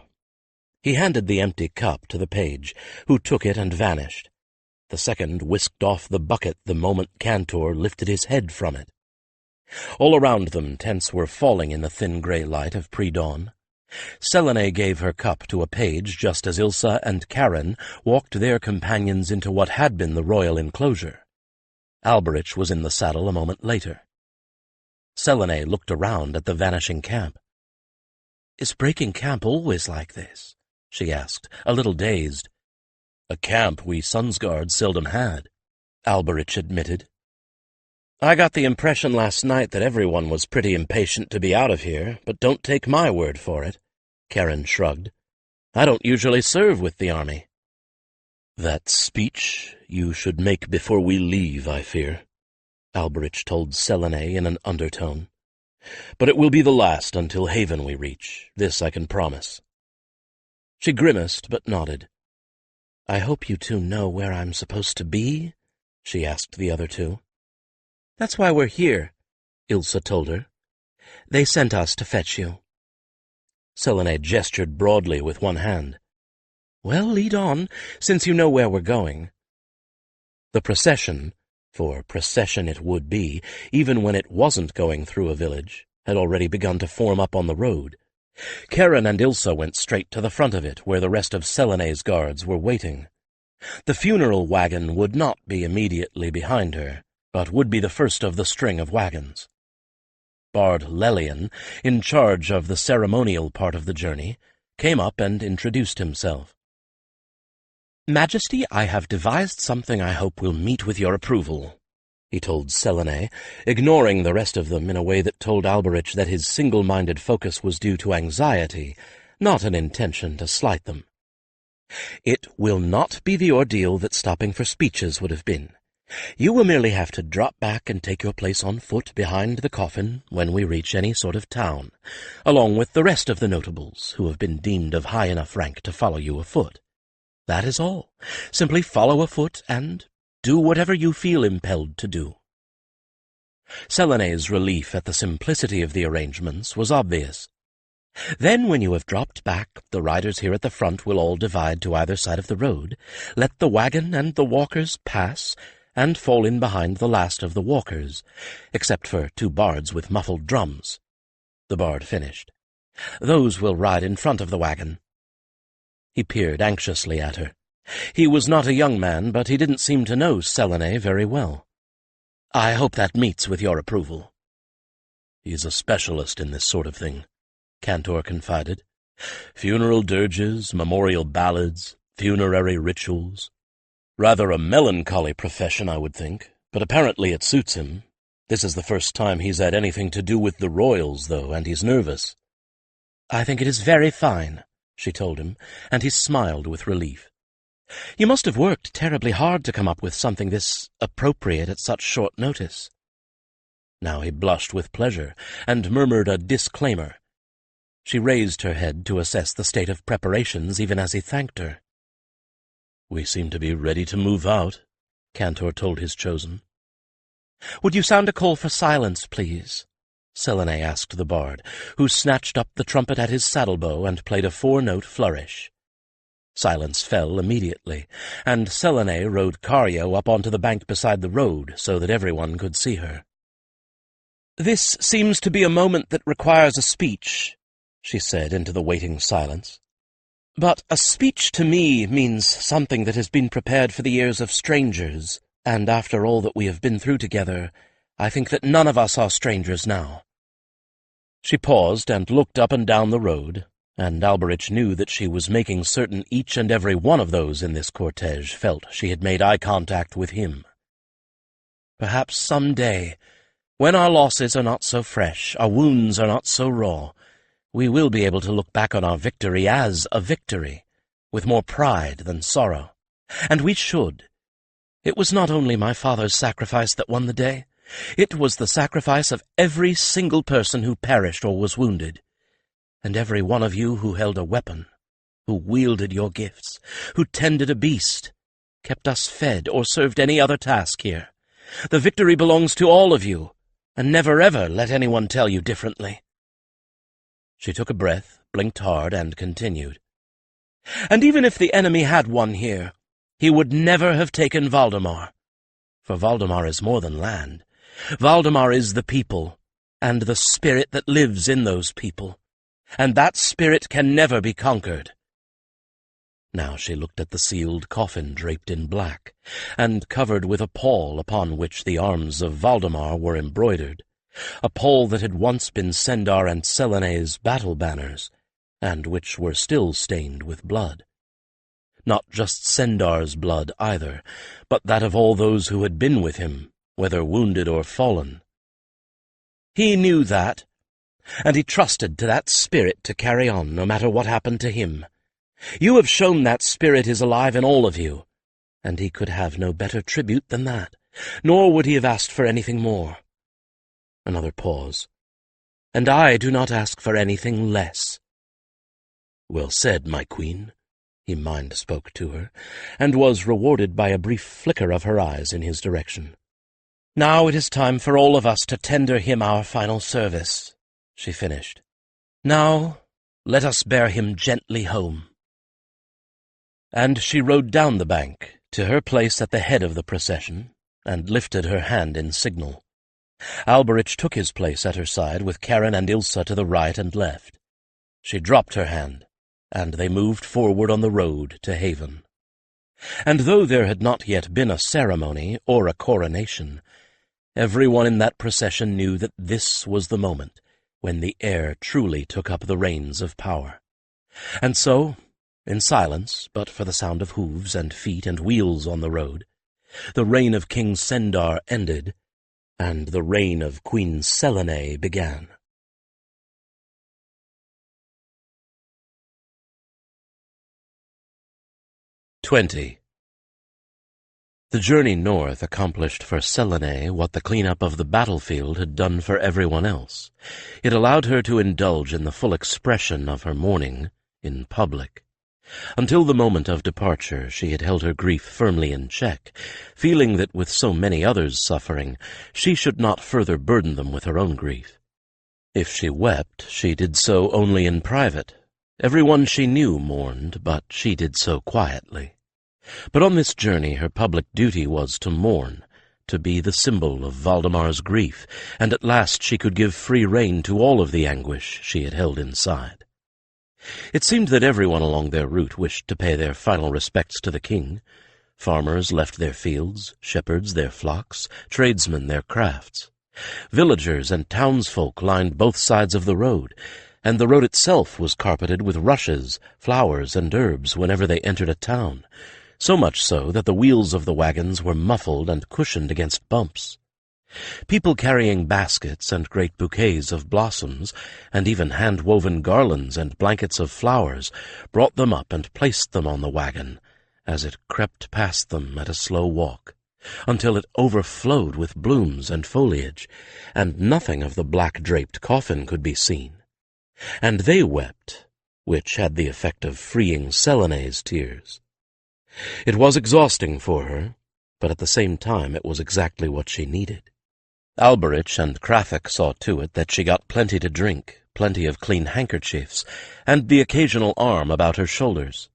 He handed the empty cup to the page, who took it and vanished. The second whisked off the bucket the moment Cantor lifted his head from it. All around them, tents were falling in the thin gray light of pre-dawn. Selene gave her cup to a page just as Ilsa and Karen walked their companions into what had been the royal enclosure. Alberich was in the saddle a moment later. Selene looked around at the vanishing camp. "Is breaking camp always like this?" she asked, a little dazed. "A camp we Sunsguard seldom had," Alberich admitted. "I got the impression last night that everyone was pretty impatient to be out of here, but don't take my word for it," Karen shrugged. "I don't usually serve with the army." "That speech you should make before we leave, I fear," Alberich told Selene in an undertone. "But it will be the last until Haven we reach, this I can promise." She grimaced but nodded. "I hope you two know where I'm supposed to be?" she asked the other two. "That's why we're here," Ilsa told her. "They sent us to fetch you." Selene gestured broadly with one hand. "Well, lead on, since you know where we're going." The procession, for procession it would be, even when it wasn't going through a village, had already begun to form up on the road. Karen and Ilsa went straight to the front of it, where the rest of Selene's guards were waiting. The funeral wagon would not be immediately behind her, but would be the first of the string of wagons. Bard Lelian, in charge of the ceremonial part of the journey, came up and introduced himself. "Majesty, I have devised something I hope will meet with your approval," he told Selene, ignoring the rest of them in a way that told Alberich that his single-minded focus was due to anxiety, not an intention to slight them. "It will not be the ordeal that stopping for speeches would have been. You will merely have to drop back and take your place on foot behind the coffin when we reach any sort of town, along with the rest of the notables who have been deemed of high enough rank to follow you afoot. That is all. Simply follow afoot and do whatever you feel impelled to do." Selene's relief at the simplicity of the arrangements was obvious. "Then, when you have dropped back, the riders here at the front will all divide to either side of the road, let the wagon and the walkers pass, and fall in behind the last of the walkers, except for 2 bards with muffled drums." The bard finished. "Those will ride in front of the wagon." He peered anxiously at her. He was not a young man, but he didn't seem to know Selene very well. "I hope that meets with your approval." "He's a specialist in this sort of thing," Cantor confided. "Funeral dirges, memorial ballads, funerary rituals. Rather a melancholy profession, I would think, but apparently it suits him. This is the first time he's had anything to do with the royals, though, and he's nervous." "I think it is very fine," she told him, and he smiled with relief. "You must have worked terribly hard to come up with something this appropriate at such short notice." Now he blushed with pleasure, and murmured a disclaimer. She raised her head to assess the state of preparations even as he thanked her. "We seem to be ready to move out," Cantor told his chosen. "Would you sound a call for silence, please?" Selene asked the bard, who snatched up the trumpet at his saddle-bow and played a 4-note flourish. Silence fell immediately, and Selene rode Cario up onto the bank beside the road so that everyone could see her. "This seems to be a moment that requires a speech," she said into the waiting silence. "But a speech to me means something that has been prepared for the ears of strangers, and after all that we have been through together, I think that none of us are strangers now." She paused and looked up and down the road, and Alberich knew that she was making certain each and every one of those in this cortege felt she had made eye contact with him. "Perhaps some day, when our losses are not so fresh, our wounds are not so raw, we will be able to look back on our victory as a victory, with more pride than sorrow. And we should. It was not only my father's sacrifice that won the day. It was the sacrifice of every single person who perished or was wounded. And every one of you who held a weapon, who wielded your gifts, who tended a beast, kept us fed, or served any other task here. The victory belongs to all of you, and never ever let anyone tell you differently." She took a breath, blinked hard, and continued. "And even if the enemy had won here, he would never have taken Valdemar. For Valdemar is more than land. Valdemar is the people, and the spirit that lives in those people. And that spirit can never be conquered." Now she looked at the sealed coffin draped in black, and covered with a pall upon which the arms of Valdemar were embroidered, a pall that had once been Sendar and Selene's battle banners, and which were still stained with blood. Not just Sendar's blood either, but that of all those who had been with him, whether wounded or fallen. He knew that, and he trusted to that spirit to carry on no matter what happened to him. You have shown that spirit is alive in all of you, and he could have no better tribute than that, nor would he have asked for anything more. Another pause. "And I do not ask for anything less." "Well said, my queen," he mind-spoke to her, and was rewarded by a brief flicker of her eyes in his direction. "Now it is time for all of us to tender him our final service," she finished. "Now let us bear him gently home." And she rode down the bank to her place at the head of the procession, and lifted her hand in signal. Alberich took his place at her side with Karen and Ilsa to the right and left. She dropped her hand, and they moved forward on the road to Haven. And though there had not yet been a ceremony or a coronation, everyone in that procession knew that this was the moment when the heir truly took up the reins of power. And so, in silence, but for the sound of hooves and feet and wheels on the road, the reign of King Sendar ended, and the reign of Queen Selene began. 20. The journey north accomplished for Selene what the cleanup of the battlefield had done for everyone else. It allowed her to indulge in the full expression of her mourning in public. Until the moment of departure, she had held her grief firmly in check, feeling that with so many others suffering, she should not further burden them with her own grief. If she wept, she did so only in private. Everyone she knew mourned, but she did so quietly. But on this journey her public duty was to mourn, to be the symbol of Valdemar's grief, and at last she could give free rein to all of the anguish she had held inside. It seemed that everyone along their route wished to pay their final respects to the king. Farmers left their fields, shepherds their flocks, tradesmen their crafts. Villagers and townsfolk lined both sides of the road, and the road itself was carpeted with rushes, flowers, and herbs whenever they entered a town, so much so that the wheels of the wagons were muffled and cushioned against bumps. People carrying baskets and great bouquets of blossoms, and even hand-woven garlands and blankets of flowers, brought them up and placed them on the wagon, as it crept past them at a slow walk, until it overflowed with blooms and foliage, and nothing of the black-draped coffin could be seen. And they wept, which had the effect of freeing Selene's tears. It was exhausting for her, but at the same time it was exactly what she needed. Alberich and Krafik saw to it that she got plenty to drink, plenty of clean handkerchiefs, and the occasional arm about her shoulders.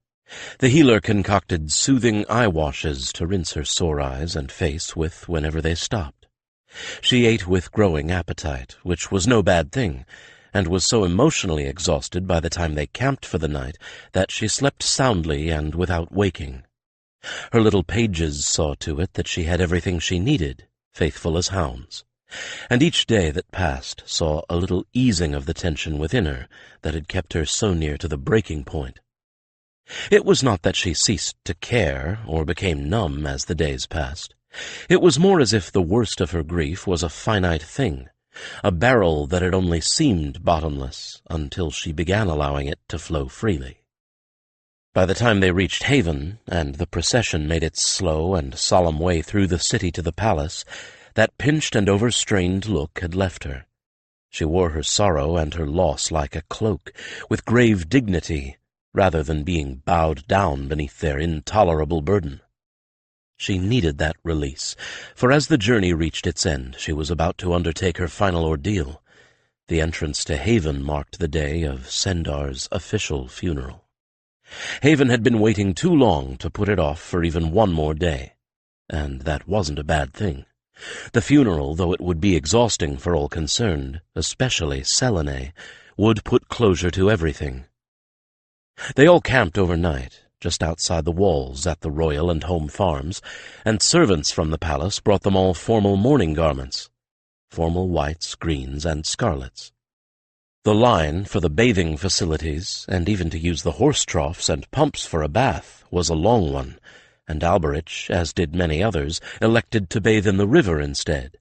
The healer concocted soothing eye washes to rinse her sore eyes and face with whenever they stopped. She ate with growing appetite, which was no bad thing, and was so emotionally exhausted by the time they camped for the night that she slept soundly and without waking. Her little pages saw to it that she had everything she needed, faithful as hounds, and each day that passed saw a little easing of the tension within her that had kept her so near to the breaking point. It was not that she ceased to care or became numb as the days passed. It was more as if the worst of her grief was a finite thing, a barrel that had only seemed bottomless until she began allowing it to flow freely. By the time they reached Haven, and the procession made its slow and solemn way through the city to the palace, that pinched and overstrained look had left her. She wore her sorrow and her loss like a cloak, with grave dignity, rather than being bowed down beneath their intolerable burden. She needed that release, for as the journey reached its end, she was about to undertake her final ordeal. The entrance to Haven marked the day of Sendar's official funeral. Haven had been waiting too long to put it off for even one more day, and that wasn't a bad thing. The funeral, though it would be exhausting for all concerned, especially Selene, would put closure to everything. They all camped overnight, just outside the walls at the royal and home farms, and servants from the palace brought them all formal mourning garments, formal whites, greens, and scarlets. The line for the bathing facilities, and even to use the horse troughs and pumps for a bath, was a long one, and Alberich, as did many others, elected to bathe in the river instead.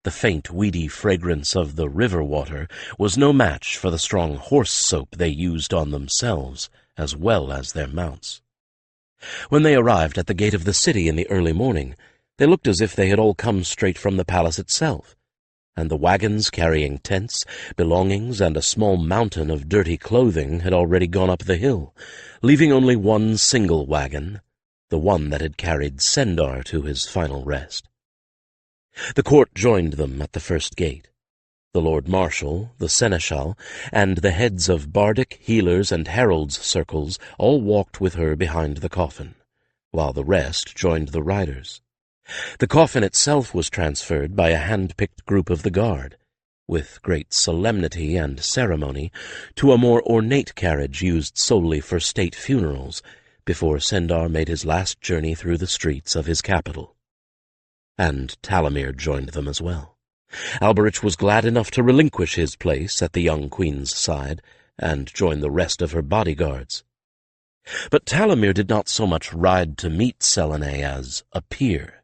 The faint, weedy fragrance of the river water was no match for the strong horse soap they used on themselves, as well as their mounts. When they arrived at the gate of the city in the early morning, they looked as if they had all come straight from the palace itself, and the wagons carrying tents, belongings, and a small mountain of dirty clothing had already gone up the hill, leaving only one single wagon, the one that had carried Sendar to his final rest. The court joined them at the first gate. The Lord Marshal, the Seneschal, and the heads of bardic, healers, and heralds' circles all walked with her behind the coffin, while the rest joined the riders. The coffin itself was transferred by a hand-picked group of the guard, with great solemnity and ceremony, to a more ornate carriage used solely for state funerals, before Sendar made his last journey through the streets of his capital. And Talamir joined them as well. Alberich was glad enough to relinquish his place at the young queen's side and join the rest of her bodyguards. But Talamir did not so much ride to meet Selene as appear.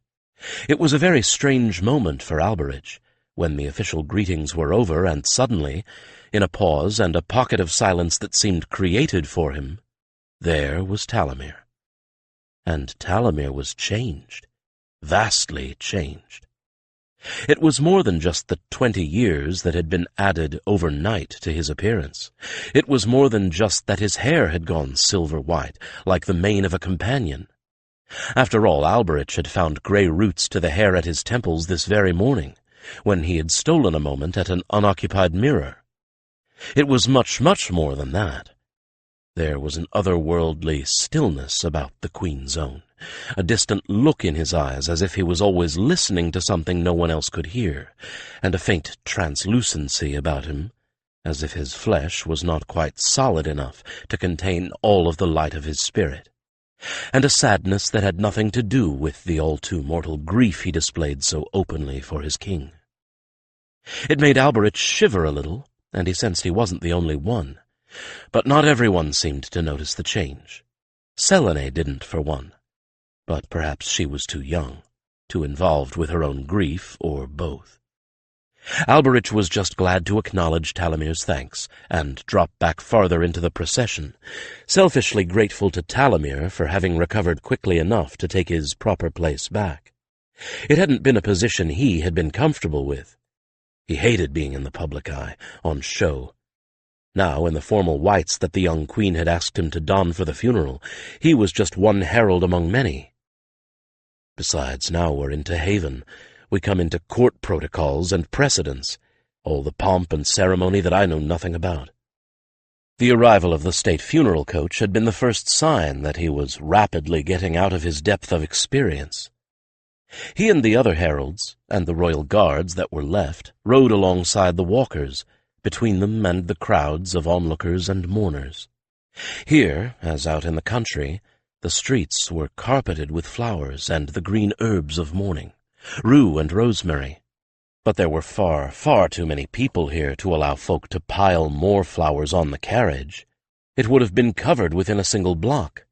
It was a very strange moment for Alberich, when the official greetings were over, and suddenly, in a pause and a pocket of silence that seemed created for him, there was Talamir. And Talamir was changed, vastly changed. It was more than just the 20 years that had been added overnight to his appearance. It was more than just that his hair had gone silver-white, like the mane of a companion. After all, Alberich had found grey roots to the hair at his temples this very morning, when he had stolen a moment at an unoccupied mirror. It was much, much more than that. There was an otherworldly stillness about the Queen's Own, a distant look in his eyes as if he was always listening to something no one else could hear, and a faint translucency about him, as if his flesh was not quite solid enough to contain all of the light of his spirit, and a sadness that had nothing to do with the all-too-mortal grief he displayed so openly for his king. It made Alberich shiver a little, and he sensed he wasn't the only one. But not everyone seemed to notice the change. Selene didn't, for one. But perhaps she was too young, too involved with her own grief, or both. Alberich was just glad to acknowledge Talamir's thanks, and drop back farther into the procession, selfishly grateful to Talamir for having recovered quickly enough to take his proper place back. It hadn't been a position he had been comfortable with. He hated being in the public eye, on show. Now, in the formal whites that the young queen had asked him to don for the funeral, he was just one herald among many. Besides, now we're into Haven. We come into court protocols and precedents, all the pomp and ceremony that I know nothing about. The arrival of the state funeral coach had been the first sign that he was rapidly getting out of his depth of experience. He and the other heralds, and the royal guards that were left, rode alongside the walkers, between them and the crowds of onlookers and mourners. Here, as out in the country, the streets were carpeted with flowers and the green herbs of morning, rue and rosemary. But there were far, far too many people here to allow folk to pile more flowers on the carriage. It would have been covered within a single block.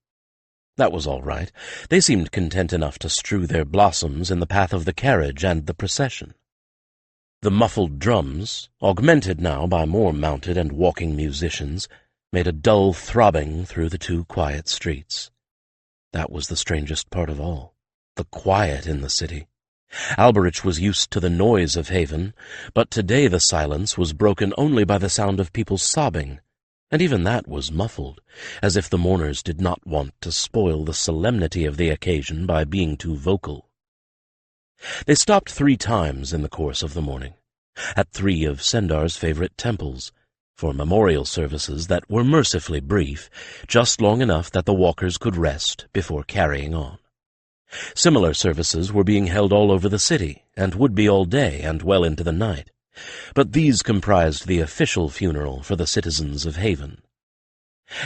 That was all right. They seemed content enough to strew their blossoms in the path of the carriage and the procession. The muffled drums, augmented now by more mounted and walking musicians, made a dull throbbing through the two quiet streets. That was the strangest part of all, the quiet in the city. Alberich was used to the noise of Haven, but today the silence was broken only by the sound of people sobbing, and even that was muffled, as if the mourners did not want to spoil the solemnity of the occasion by being too vocal. They stopped 3 times in the course of the morning, at 3 of Sendar's favorite temples, for memorial services that were mercifully brief, just long enough that the walkers could rest before carrying on. Similar services were being held all over the city, and would be all day and well into the night, but these comprised the official funeral for the citizens of Haven.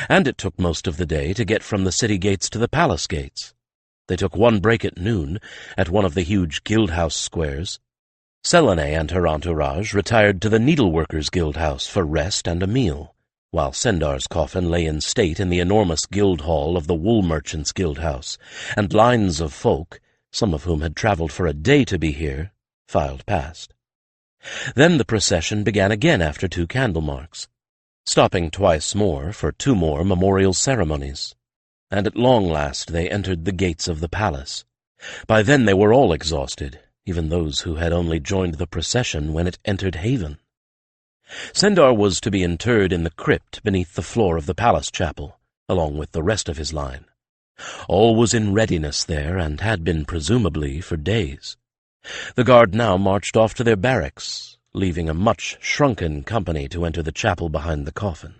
And it took most of the day to get from the city gates to the palace gates. They took one break at noon, at one of the huge guildhouse squares. Selene and her entourage retired to the Needleworkers' Guildhouse for rest and a meal, while Sendar's coffin lay in state in the enormous guild hall of the Wool Merchants' Guildhouse, and lines of folk, some of whom had traveled for a day to be here, filed past. Then the procession began again after 2 candle marks, stopping twice more for 2 more memorial ceremonies, and at long last they entered the gates of the palace. By then they were all exhausted, even those who had only joined the procession when it entered Haven. Sendar was to be interred in the crypt beneath the floor of the palace chapel, along with the rest of his line. All was in readiness there, and had been presumably for days. The guard now marched off to their barracks, leaving a much shrunken company to enter the chapel behind the coffin.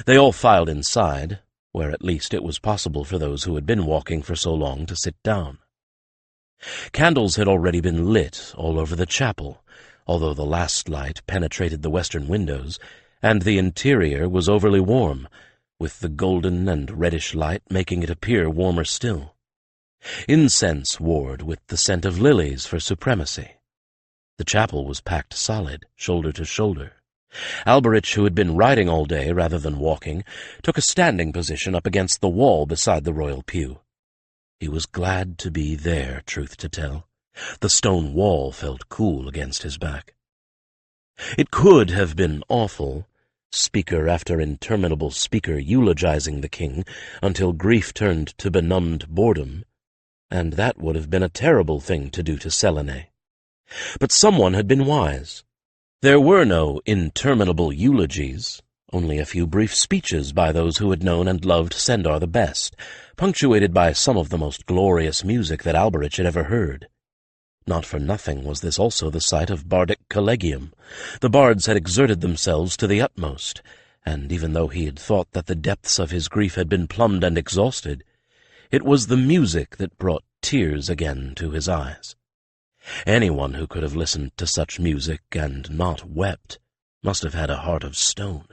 They all filed inside, where at least it was possible for those who had been walking for so long to sit down. Candles had already been lit all over the chapel, although the last light penetrated the western windows, and the interior was overly warm, with the golden and reddish light making it appear warmer still. Incense warred with the scent of lilies for supremacy. The chapel was packed solid, shoulder to shoulder. Alberich, who had been riding all day rather than walking, took a standing position up against the wall beside the royal pew. He was glad to be there, truth to tell. The stone wall felt cool against his back. It could have been awful, speaker after interminable speaker eulogizing the king until grief turned to benumbed boredom, and that would have been a terrible thing to do to Selene. But someone had been wise. There were no interminable eulogies, only a few brief speeches by those who had known and loved Sendar the best, punctuated by some of the most glorious music that Alberich had ever heard. Not for nothing was this also the site of bardic collegium. The bards had exerted themselves to the utmost, and even though he had thought that the depths of his grief had been plumbed and exhausted, it was the music that brought tears again to his eyes. Anyone who could have listened to such music and not wept must have had a heart of stone.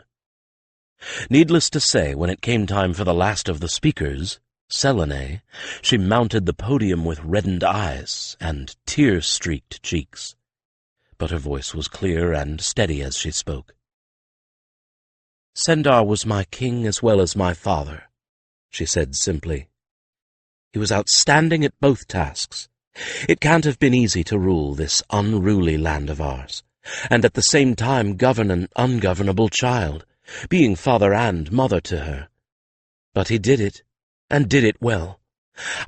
Needless to say, when it came time for the last of the speakers, Selene, she mounted the podium with reddened eyes and tear-streaked cheeks, but her voice was clear and steady as she spoke. "Sendar was my king as well as my father," she said simply. "He was outstanding at both tasks. It can't have been easy to rule this unruly land of ours, and at the same time govern an ungovernable child, being father and mother to her. But he did it, and did it well.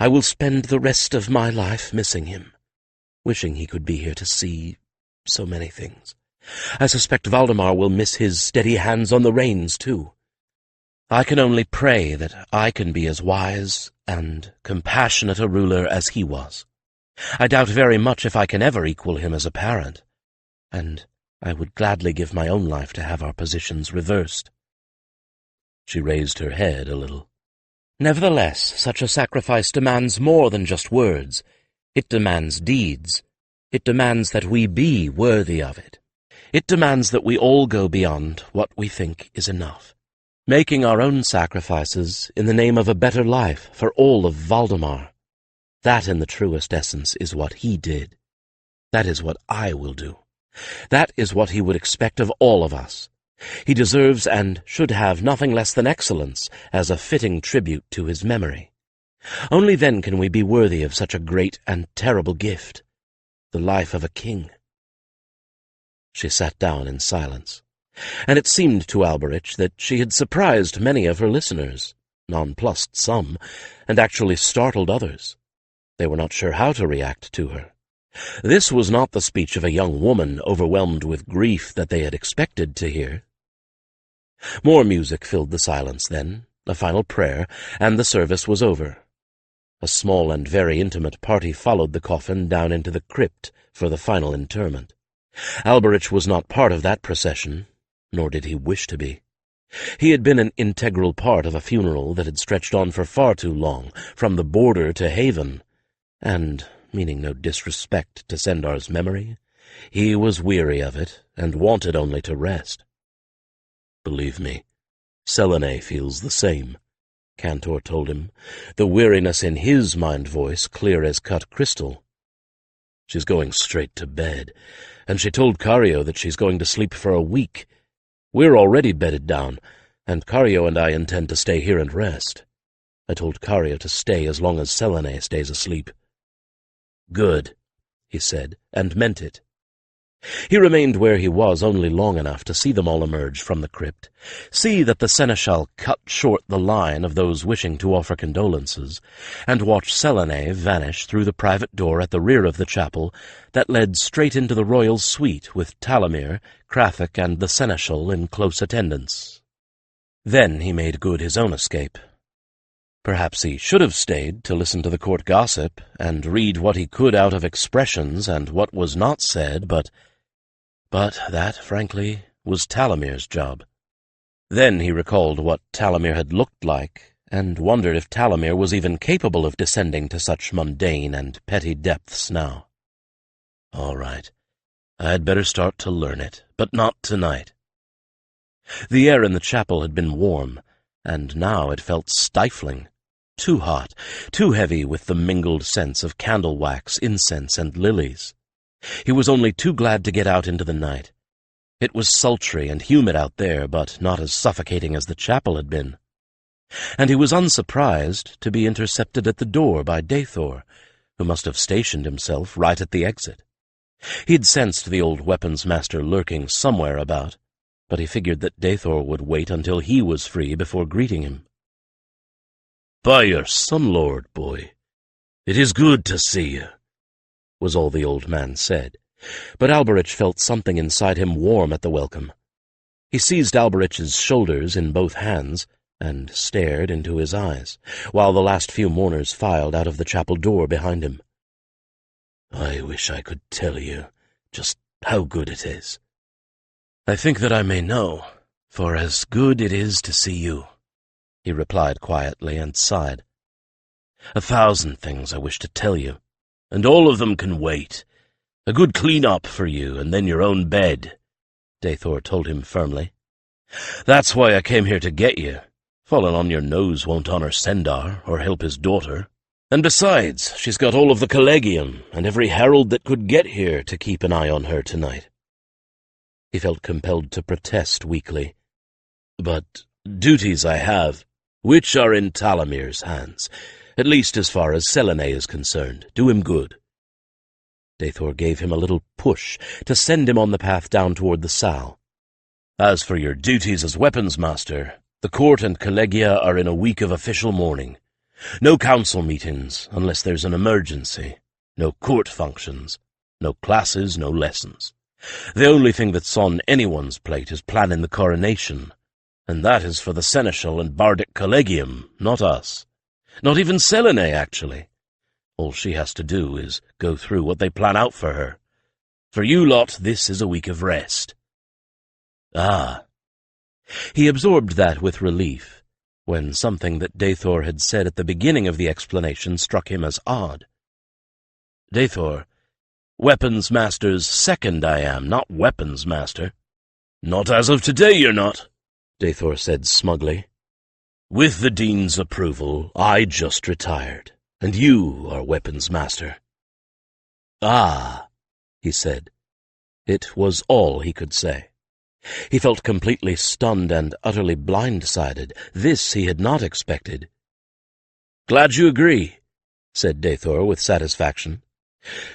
I will spend the rest of my life missing him, wishing he could be here to see so many things. I suspect Valdemar will miss his steady hands on the reins, too. I can only pray that I can be as wise and compassionate a ruler as he was. I doubt very much if I can ever equal him as a parent, and I would gladly give my own life to have our positions reversed." She raised her head a little. "Nevertheless, such a sacrifice demands more than just words. It demands deeds. It demands that we be worthy of it. It demands that we all go beyond what we think is enough, making our own sacrifices in the name of a better life for all of Valdemar. That, in the truest essence, is what he did. That is what I will do. That is what he would expect of all of us. He deserves and should have nothing less than excellence as a fitting tribute to his memory. Only then can we be worthy of such a great and terrible gift, the life of a king." She sat down in silence, and it seemed to Alberich that she had surprised many of her listeners, nonplussed some, and actually startled others. They were not sure how to react to her. This was not the speech of a young woman overwhelmed with grief that they had expected to hear. More music filled the silence then, a final prayer, and the service was over. A small and very intimate party followed the coffin down into the crypt for the final interment. Alberich was not part of that procession, nor did he wish to be. He had been an integral part of a funeral that had stretched on for far too long, from the border to Haven, and, meaning no disrespect to Sendar's memory, he was weary of it and wanted only to rest. "Believe me, Selene feels the same," Cantor told him, the weariness in his mind-voice clear as cut crystal. "She's going straight to bed, and she told Cario that she's going to sleep for a week. We're already bedded down, and Cario and I intend to stay here and rest. I told Cario to stay as long as Selene stays asleep." "Good," he said, and meant it. He remained where he was only long enough to see them all emerge from the crypt, see that the seneschal cut short the line of those wishing to offer condolences, and watch Selene vanish through the private door at the rear of the chapel that led straight into the royal suite with Talamir, Krafik, and the seneschal in close attendance. Then he made good his own escape. Perhaps he should have stayed to listen to the court gossip and read what he could out of expressions and what was not said, but that, frankly, was Talamir's job. Then he recalled what Talamir had looked like, and wondered if Talamir was even capable of descending to such mundane and petty depths now. All right, I'd better start to learn it, but not tonight. The air in the chapel had been warm, and now it felt stifling. Too hot, too heavy with the mingled scents of candle wax, incense, and lilies. He was only too glad to get out into the night. It was sultry and humid out there, but not as suffocating as the chapel had been. And he was unsurprised to be intercepted at the door by Dathor, who must have stationed himself right at the exit. He'd sensed the old weapons master lurking somewhere about, but he figured that Dathor would wait until he was free before greeting him. "By your sun lord, boy, it is good to see you," was all the old man said, but Alberich felt something inside him warm at the welcome. He seized Alberich's shoulders in both hands and stared into his eyes, while the last few mourners filed out of the chapel door behind him. "I wish I could tell you just how good it is. I think that I may know, for as good it is to see you," he replied quietly and sighed. "1,000 things I wish to tell you, and all of them can wait. A good clean-up for you, and then your own bed," Dathor told him firmly. "That's why I came here to get you. Falling on your nose won't honor Sendar or help his daughter. And besides, she's got all of the collegium and every herald that could get here to keep an eye on her tonight." He felt compelled to protest weakly. "But duties I have, which are in Talamir's hands, at least as far as Selene is concerned, do him good." Dathor gave him a little push to send him on the path down toward the Sal. "As for your duties as weapons master, the court and collegia are in a week of official mourning. No council meetings unless there's an emergency, no court functions, no classes, no lessons. The only thing that's on anyone's plate is planning the coronation, and that is for the seneschal and bardic collegium, not us. Not even Selene, actually. All she has to do is go through what they plan out for her. For you lot, this is a week of rest." Ah. He absorbed that with relief, when something that Dathor had said at the beginning of the explanation struck him as odd. "Dathor, Weapons Master's second I am, not Weapons Master." "Not as of today you're not," Dathor said smugly. "With the Dean's approval, I just retired, and you are Weapons Master." "Ah," he said. It was all he could say. He felt completely stunned and utterly blindsided. This he had not expected. "Glad you agree," said Dathor with satisfaction.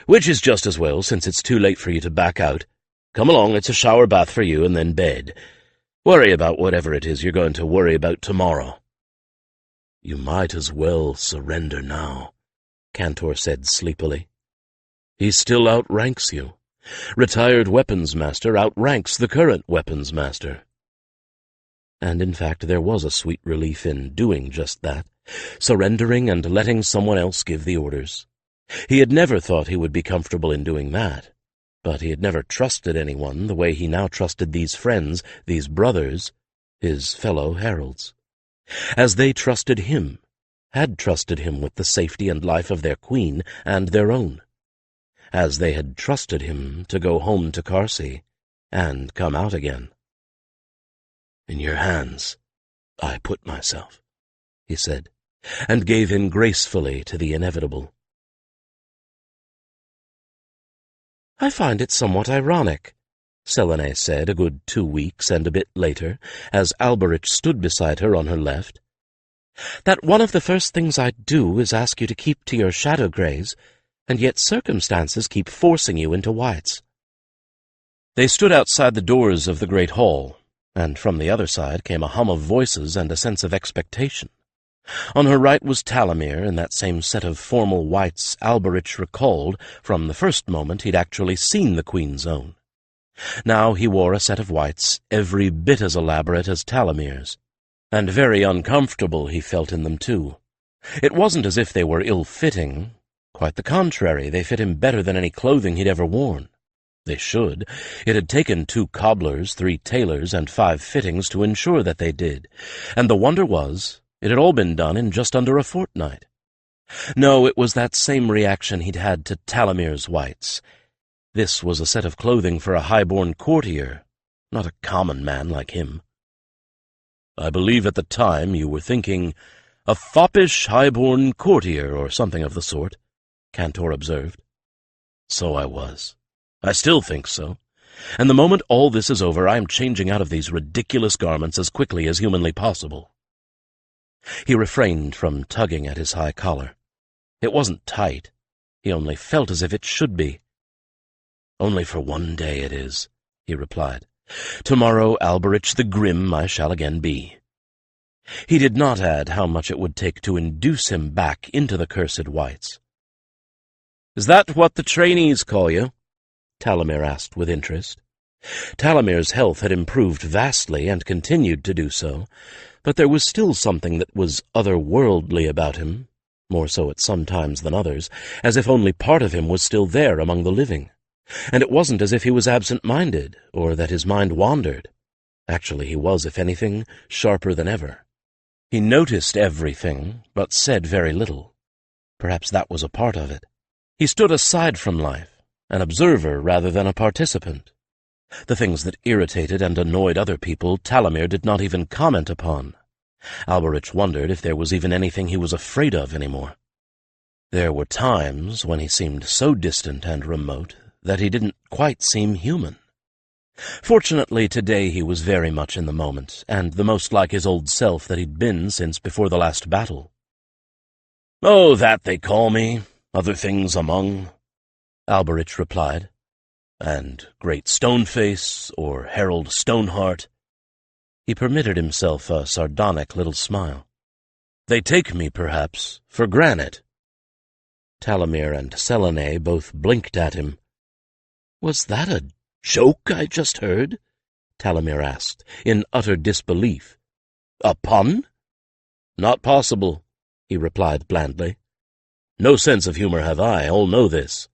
"Which is just as well, since it's too late for you to back out. Come along, it's a shower bath for you, and then bed. Worry about whatever it is you're going to worry about tomorrow." "You might as well surrender now," Cantor said sleepily. "He still outranks you. Retired Weapons Master outranks the current Weapons Master." And in fact there was a sweet relief in doing just that, surrendering and letting someone else give the orders. He had never thought he would be comfortable in doing that, but he had never trusted anyone the way he now trusted these friends, these brothers, his fellow heralds. As they trusted him, had trusted him with the safety and life of their queen and their own. As they had trusted him to go home to Carsey and come out again. "In your hands I put myself," he said, and gave in gracefully to the inevitable. "I find it somewhat ironic," Selene said a good 2 weeks and a bit later, as Alberich stood beside her on her left, "that one of the first things I do is ask you to keep to your shadow greys, and yet circumstances keep forcing you into whites." They stood outside the doors of the great hall, and from the other side came a hum of voices and a sense of expectation. On her right was Talamir in that same set of formal whites Alberich recalled from the first moment he'd actually seen the Queen's Own. Now he wore a set of whites every bit as elaborate as Talamir's, and very uncomfortable he felt in them too. It wasn't as if they were ill-fitting. Quite the contrary, they fit him better than any clothing he'd ever worn. They should. It had taken 2 cobblers, 3 tailors, and 5 fittings to ensure that they did, and the wonder was, it had all been done in just under a fortnight. No, it was that same reaction he'd had to Talamir's whites. This was a set of clothing for a high-born courtier, not a common man like him. "I believe at the time you were thinking a foppish, high-born courtier or something of the sort," Cantor observed. "So I was. I still think so. And the moment all this is over, I am changing out of these ridiculous garments as quickly as humanly possible." He refrained from tugging at his high collar. It wasn't tight. He only felt as if it should be. "Only for one day it is," he replied. "Tomorrow, Alberich the Grim, I shall again be." He did not add how much it would take to induce him back into the cursed whites. "Is that what the trainees call you?" Talamir asked with interest. Talamir's health had improved vastly and continued to do so, but there was still something that was otherworldly about him, more so at some times than others, as if only part of him was still there among the living. And it wasn't as if he was absent-minded, or that his mind wandered. Actually, he was, if anything, sharper than ever. He noticed everything, but said very little. Perhaps that was a part of it. He stood aside from life, an observer rather than a participant. The things that irritated and annoyed other people Talamir did not even comment upon. Alberich wondered if there was even anything he was afraid of anymore. There were times when he seemed so distant and remote that he didn't quite seem human. Fortunately, today he was very much in the moment, and the most like his old self that he'd been since before the last battle. "Oh, that they call me, other things among," Alberich replied. "And Great Stoneface, or Herald Stoneheart." He permitted himself a sardonic little smile. "They take me, perhaps, for granite." Talamir and Selene both blinked at him. "Was that a joke I just heard?" Talamir asked, in utter disbelief. "A pun?" "Not possible," he replied blandly. "No sense of humor have I, all know this."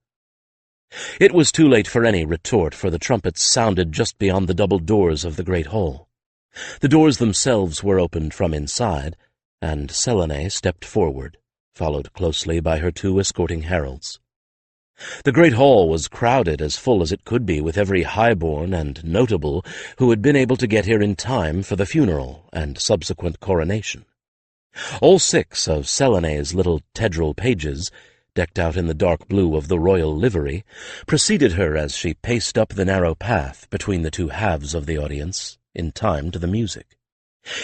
It was too late for any retort, for the trumpets sounded just beyond the double doors of the great hall. The doors themselves were opened from inside, and Selene stepped forward, followed closely by her 2 escorting heralds. The great hall was crowded as full as it could be with every highborn and notable who had been able to get here in time for the funeral and subsequent coronation. All 6 of Selene's little Tedral pages, decked out in the dark blue of the royal livery, preceded her as she paced up the narrow path between the 2 halves of the audience in time to the music.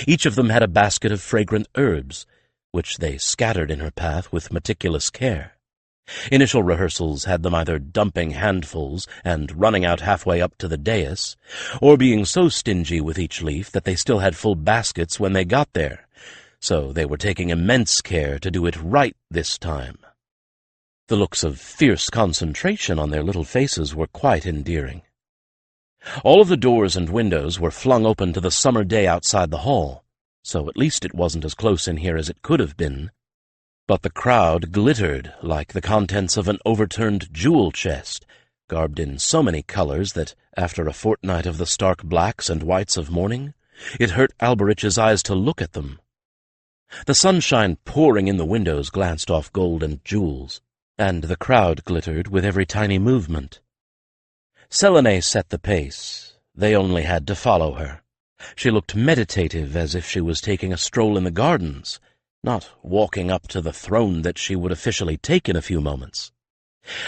Each of them had a basket of fragrant herbs, which they scattered in her path with meticulous care. Initial rehearsals had them either dumping handfuls and running out halfway up to the dais, or being so stingy with each leaf that they still had full baskets when they got there, so they were taking immense care to do it right this time. The looks of fierce concentration on their little faces were quite endearing. All of the doors and windows were flung open to the summer day outside the hall, so at least it wasn't as close in here as it could have been. But the crowd glittered like the contents of an overturned jewel chest, garbed in so many colors that, after a fortnight of the stark blacks and whites of mourning, it hurt Alberich's eyes to look at them. The sunshine pouring in the windows glanced off gold and jewels, and the crowd glittered with every tiny movement. Selene set the pace. They only had to follow her. She looked meditative, as if she was taking a stroll in the gardens, not walking up to the throne that she would officially take in a few moments.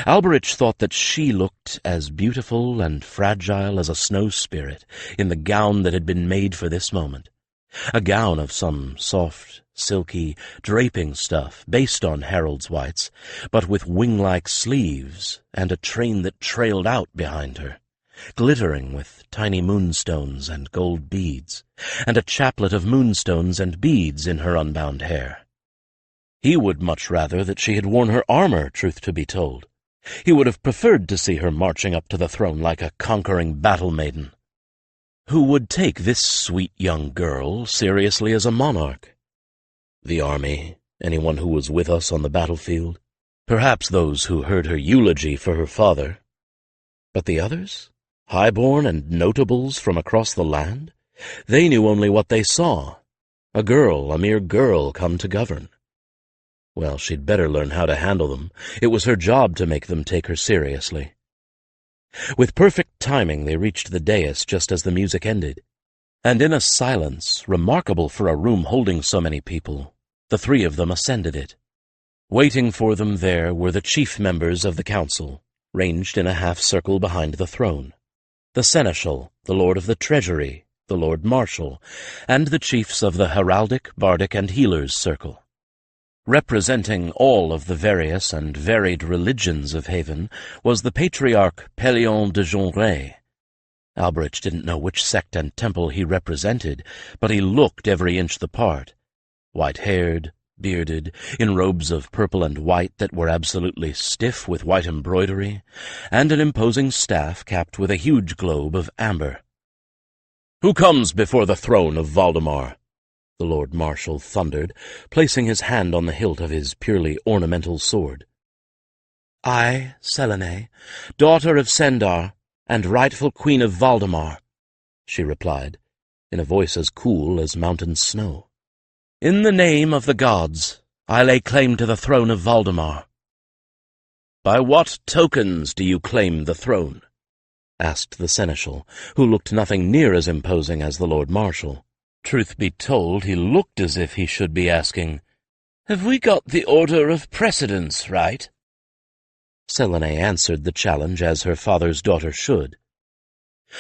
Alberich thought that she looked as beautiful and fragile as a snow spirit in the gown that had been made for this moment, a gown of some soft, silky, draping stuff based on Harold's whites, but with wing-like sleeves and a train that trailed out behind her, glittering with tiny moonstones and gold beads, and a chaplet of moonstones and beads in her unbound hair. He would much rather that she had worn her armor, truth to be told. He would have preferred to see her marching up to the throne like a conquering battle-maiden. Who would take this sweet young girl seriously as a monarch? The army, anyone who was with us on the battlefield, perhaps those who heard her eulogy for her father. But the others? Highborn and notables from across the land? They knew only what they saw. A girl, a mere girl, come to govern. Well, she'd better learn how to handle them. It was her job to make them take her seriously. With perfect timing they reached the dais just as the music ended, and in a silence remarkable for a room holding so many people, the 3 of them ascended it. Waiting for them there were the chief members of the council, ranged in a half-circle behind the throne: the seneschal, the lord of the treasury, the lord marshal, and the chiefs of the heraldic, bardic, and healers' circle. Representing all of the various and varied religions of Haven was the patriarch Pélion de Jonray. Alberich didn't know which sect and temple he represented, but he looked every inch the part, white-haired, bearded, in robes of purple and white that were absolutely stiff with white embroidery, and an imposing staff capped with a huge globe of amber. "Who comes before the throne of Valdemar?" the Lord Marshal thundered, placing his hand on the hilt of his purely ornamental sword. "I, Selene, daughter of Sendar, and rightful queen of Valdemar," she replied, in a voice as cool as mountain snow. "In the name of the gods, I lay claim to the throne of Valdemar." "By what tokens do you claim the throne?" asked the seneschal, who looked nothing near as imposing as the Lord Marshal. Truth be told, he looked as if he should be asking, "Have we got the order of precedence right?" Selene answered the challenge as her father's daughter should.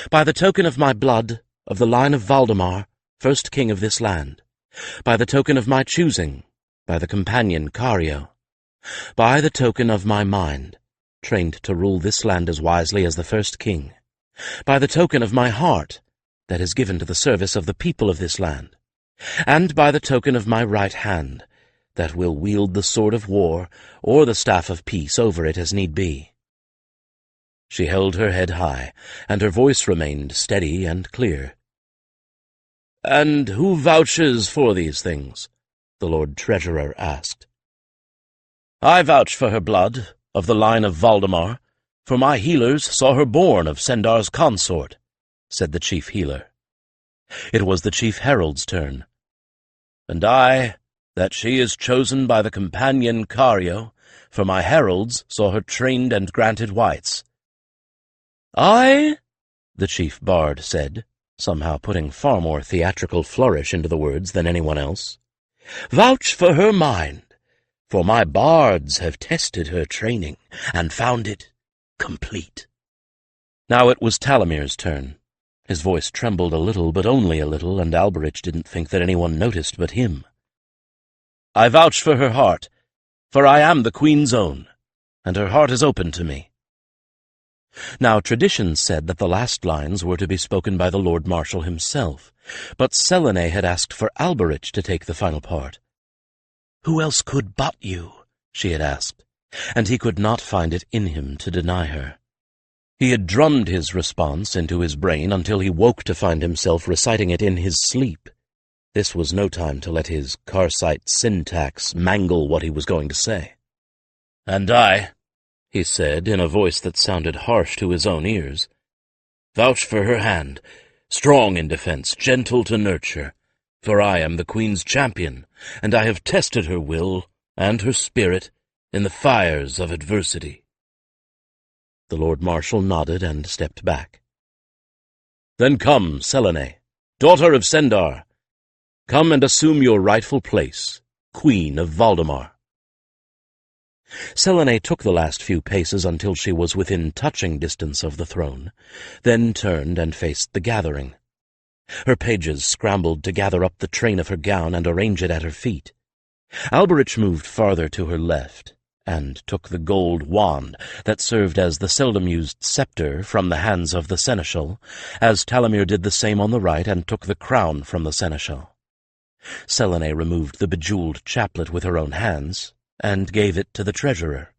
"By the token of my blood, of the line of Valdemar, first king of this land. By the token of my choosing, by the companion Cario. By the token of my mind, trained to rule this land as wisely as the first king. By the token of my heart, that is given to the service of the people of this land, and by the token of my right hand, that will wield the sword of war or the staff of peace over it as need be." She held her head high, and her voice remained steady and clear. "And who vouches for these things?" the Lord Treasurer asked. "I vouch for her blood, of the line of Valdemar, for my healers saw her born of Sendar's consort," said the chief healer. It was the chief herald's turn. "And I, that she is chosen by the companion Cario, for my heralds saw her trained and granted wights." "I," the chief bard said, somehow putting far more theatrical flourish into the words than anyone else, "vouch for her mind, for my bards have tested her training and found it complete." Now it was Talamir's turn. His voice trembled a little, but only a little, and Alberich didn't think that anyone noticed but him. "I vouch for her heart, for I am the Queen's own, and her heart is open to me." Now tradition said that the last lines were to be spoken by the Lord Marshal himself, but Selene had asked for Alberich to take the final part. "Who else could but you?" she had asked, and he could not find it in him to deny her. He had drummed his response into his brain until he woke to find himself reciting it in his sleep. This was no time to let his Karsite syntax mangle what he was going to say. "And I," he said in a voice that sounded harsh to his own ears, "vouch for her hand, strong in defense, gentle to nurture, for I am the Queen's champion, and I have tested her will and her spirit in the fires of adversity." The Lord Marshal nodded and stepped back. "Then come, Selene, daughter of Sendar. Come and assume your rightful place, Queen of Valdemar." Selene took the last few paces until she was within touching distance of the throne, then turned and faced the gathering. Her pages scrambled to gather up the train of her gown and arrange it at her feet. Alberich moved farther to her left, and took the gold wand that served as the seldom-used scepter from the hands of the seneschal, as Talamir did the same on the right and took the crown from the seneschal. Selene removed the bejeweled chaplet with her own hands, and gave it to the treasurer.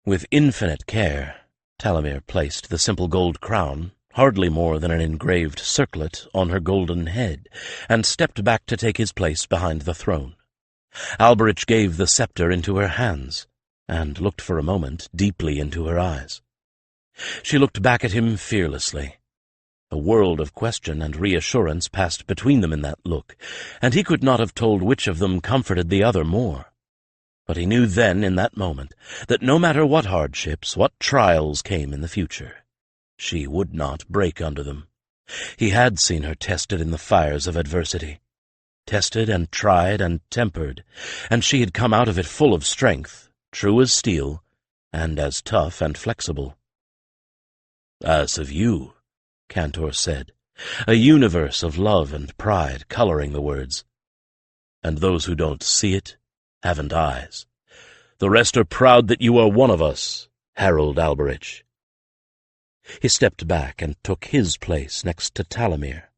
With infinite care, Talamir placed the simple gold crown, hardly more than an engraved circlet, on her golden head, and stepped back to take his place behind the throne. Alberich gave the scepter into her hands, and looked for a moment deeply into her eyes. She looked back at him fearlessly. A world of question and reassurance passed between them in that look, and he could not have told which of them comforted the other more. But he knew then, in that moment, that no matter what hardships, what trials came in the future, she would not break under them. He had seen her tested in the fires of adversity. Tested and tried and tempered, and she had come out of it full of strength, true as steel, and as tough and flexible. "As of you," Cantor said, a universe of love and pride coloring the words. "And those who don't see it haven't eyes. The rest are proud that you are one of us, Harold Alberich." He stepped back and took his place next to Talamir,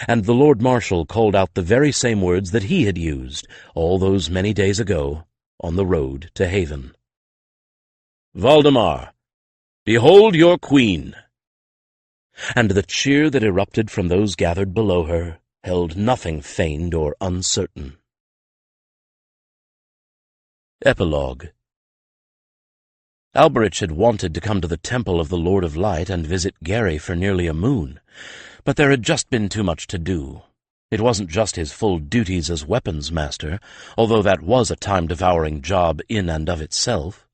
and the Lord Marshal called out the very same words that he had used all those many days ago on the road to Haven. "Valdemar, behold your queen!" And the cheer that erupted from those gathered below her held nothing feigned or uncertain. Epilogue. Alberich had wanted to come to the Temple of the Lord of Light and visit Gary for nearly a moon, but there had just been too much to do. It wasn't just his full duties as weapons master, although that was a time-devouring job in and of itself.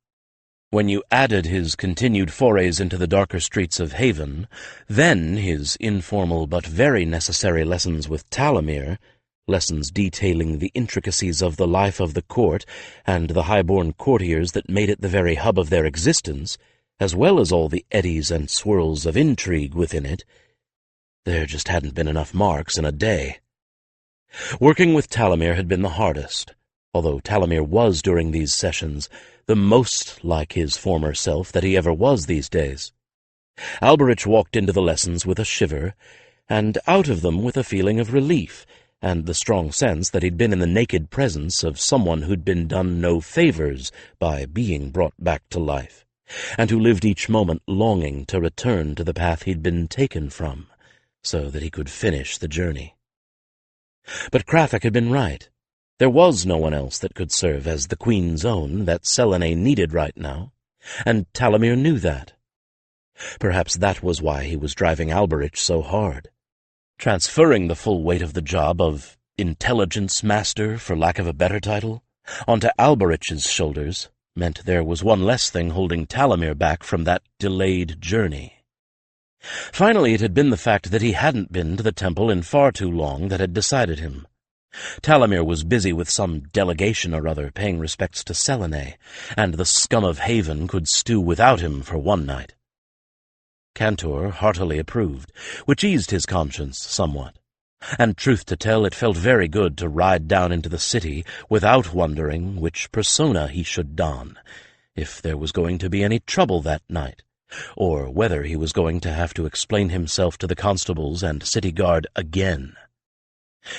When you added his continued forays into the darker streets of Haven, then his informal but very necessary lessons with Talamir, lessons detailing the intricacies of the life of the court and the high-born courtiers that made it the very hub of their existence, as well as all the eddies and swirls of intrigue within it, there just hadn't been enough marks in a day. Working with Talamir had been the hardest, although Talamir was, during these sessions, the most like his former self that he ever was these days. Alberich walked into the lessons with a shiver, and out of them with a feeling of relief, and the strong sense that he'd been in the naked presence of someone who'd been done no favors by being brought back to life, and who lived each moment longing to return to the path he'd been taken from, so that he could finish the journey. But Krafik had been right. There was no one else that could serve as the Queen's own that Selene needed right now, and Talamir knew that. Perhaps that was why he was driving Alberich so hard. Transferring the full weight of the job of intelligence master, for lack of a better title, onto Alberich's shoulders meant there was one less thing holding Talamir back from that delayed journey. Finally, it had been the fact that he hadn't been to the temple in far too long that had decided him. Talamir was busy with some delegation or other paying respects to Selene, and the scum of Haven could stew without him for one night. Cantor heartily approved, which eased his conscience somewhat. And truth to tell, it felt very good to ride down into the city without wondering which persona he should don, if there was going to be any trouble that night, or whether he was going to have to explain himself to the constables and city guard again.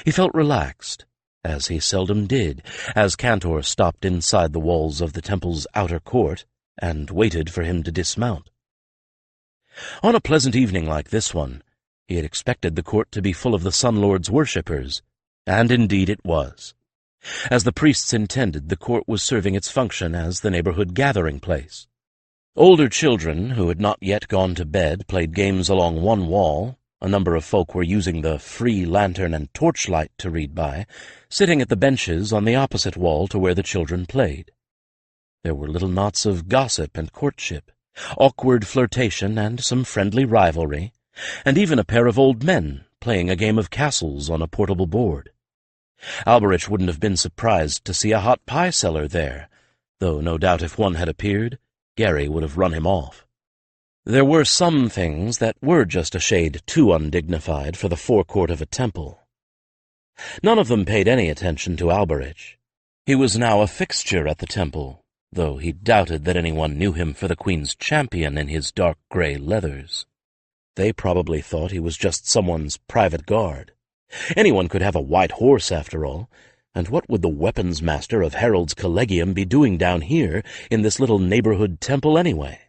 He felt relaxed, as he seldom did, as Cantor stopped inside the walls of the temple's outer court and waited for him to dismount. On a pleasant evening like this one, he had expected the court to be full of the Sun Lord's worshippers, and indeed it was. As the priests intended, the court was serving its function as the neighborhood gathering place. Older children who had not yet gone to bed played games along one wall. A number of folk were using the free lantern and torchlight to read by, sitting at the benches on the opposite wall to where the children played. There were little knots of gossip and courtship, awkward flirtation and some friendly rivalry, and even a pair of old men playing a game of castles on a portable board. Alberich wouldn't have been surprised to see a hot pie seller there, though no doubt if one had appeared, Gary would have run him off. There were some things that were just a shade too undignified for the forecourt of a temple. None of them paid any attention to Alberich. He was now a fixture at the temple, though he doubted that anyone knew him for the Queen's champion in his dark gray leathers. They probably thought he was just someone's private guard. Anyone could have a white horse, after all, and what would the weapons master of Herald's Collegium be doing down here in this little neighborhood temple anyway?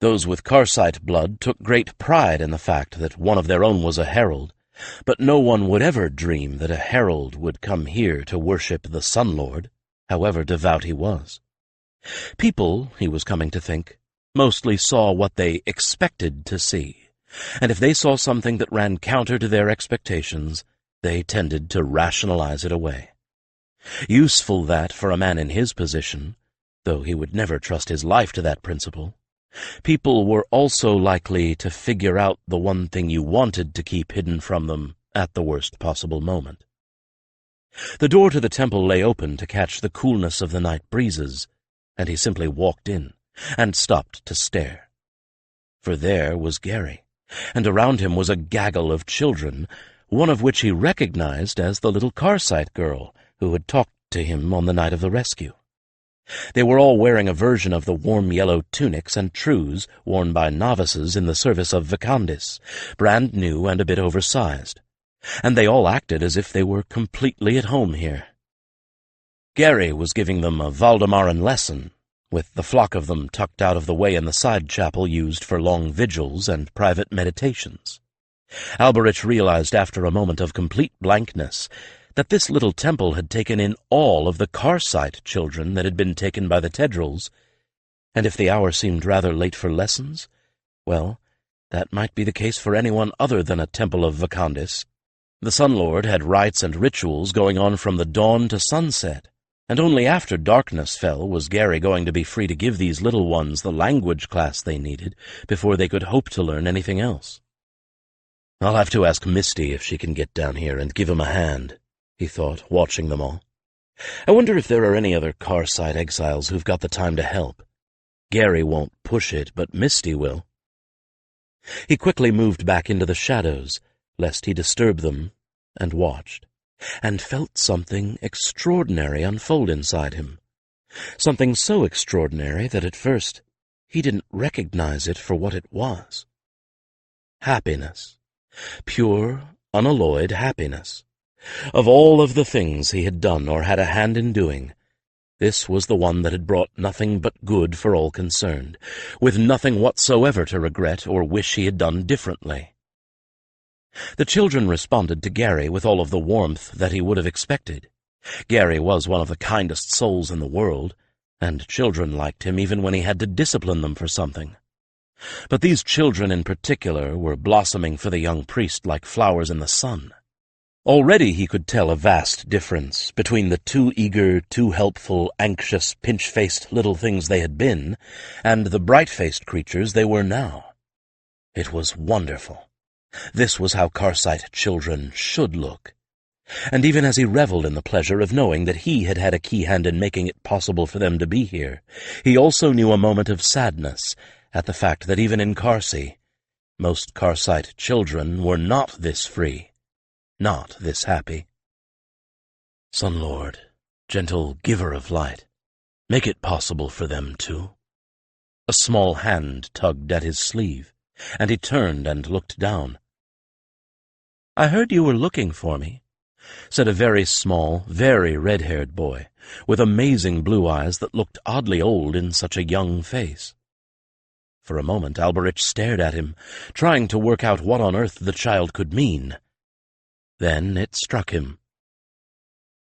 Those with Karsite blood took great pride in the fact that one of their own was a herald, but no one would ever dream that a herald would come here to worship the Sun Lord, however devout he was. People, he was coming to think, mostly saw what they expected to see, and if they saw something that ran counter to their expectations, they tended to rationalize it away. Useful that for a man in his position, though he would never trust his life to that principle. People were also likely to figure out the one thing you wanted to keep hidden from them at the worst possible moment. The door to the temple lay open to catch the coolness of the night breezes, and he simply walked in and stopped to stare. For there was Gary, and around him was a gaggle of children, one of which he recognized as the little Karsite girl who had talked to him on the night of the rescue. They were all wearing a version of the warm yellow tunics and trews worn by novices in the service of Vicandis, brand new and a bit oversized, and they all acted as if they were completely at home here. Gary was giving them a Valdemaran lesson, with the flock of them tucked out of the way in the side chapel used for long vigils and private meditations. Alberich realized after a moment of complete blankness that this little temple had taken in all of the Karsite children that had been taken by the Tedrils, and if the hour seemed rather late for lessons, well, that might be the case for anyone other than a temple of Vicandis. The Sun Lord had rites and rituals going on from the dawn to sunset, and only after darkness fell was Gary going to be free to give these little ones the language class they needed before they could hope to learn anything else. "I'll have to ask Misty if she can get down here and give him a hand," he thought, watching them all. "I wonder if there are any other Karsite exiles who've got the time to help. Gary won't push it, but Misty will." He quickly moved back into the shadows, lest he disturb them, and watched, and felt something extraordinary unfold inside him. Something so extraordinary that at first he didn't recognize it for what it was. Happiness. Pure, unalloyed happiness. Of all of the things he had done or had a hand in doing, this was the one that had brought nothing but good for all concerned, with nothing whatsoever to regret or wish he had done differently. The children responded to Gary with all of the warmth that he would have expected. Gary was one of the kindest souls in the world, and children liked him even when he had to discipline them for something. But these children in particular were blossoming for the young priest like flowers in the sun. Already he could tell a vast difference between the too eager, too helpful, anxious, pinch-faced little things they had been, and the bright-faced creatures they were now. It was wonderful. This was how Karsite children should look. And even as he reveled in the pleasure of knowing that he had had a key hand in making it possible for them to be here, he also knew a moment of sadness at the fact that even in Carsey, most Karsite children were not this free, not this happy. Sun Lord, gentle giver of light, make it possible for them too. A small hand tugged at his sleeve, and he turned and looked down. "I heard you were looking for me," said a very small, very red-haired boy, with amazing blue eyes that looked oddly old in such a young face. For a moment Alberich stared at him, trying to work out what on earth the child could mean. Then it struck him.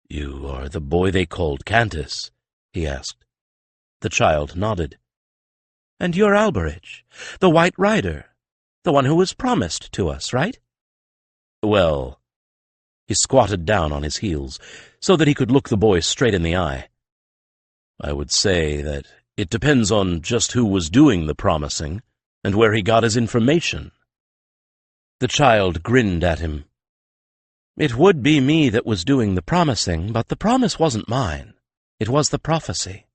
"You are the boy they called Cantus?" he asked. The child nodded. "And you're Alberich, the White Rider, the one who was promised to us, right?" "Well—" He squatted down on his heels, so that he could look the boy straight in the eye. "I would say that it depends on just who was doing the promising, and where he got his information." The child grinned at him. "It would be me that was doing the promising, but the promise wasn't mine. It was the prophecy.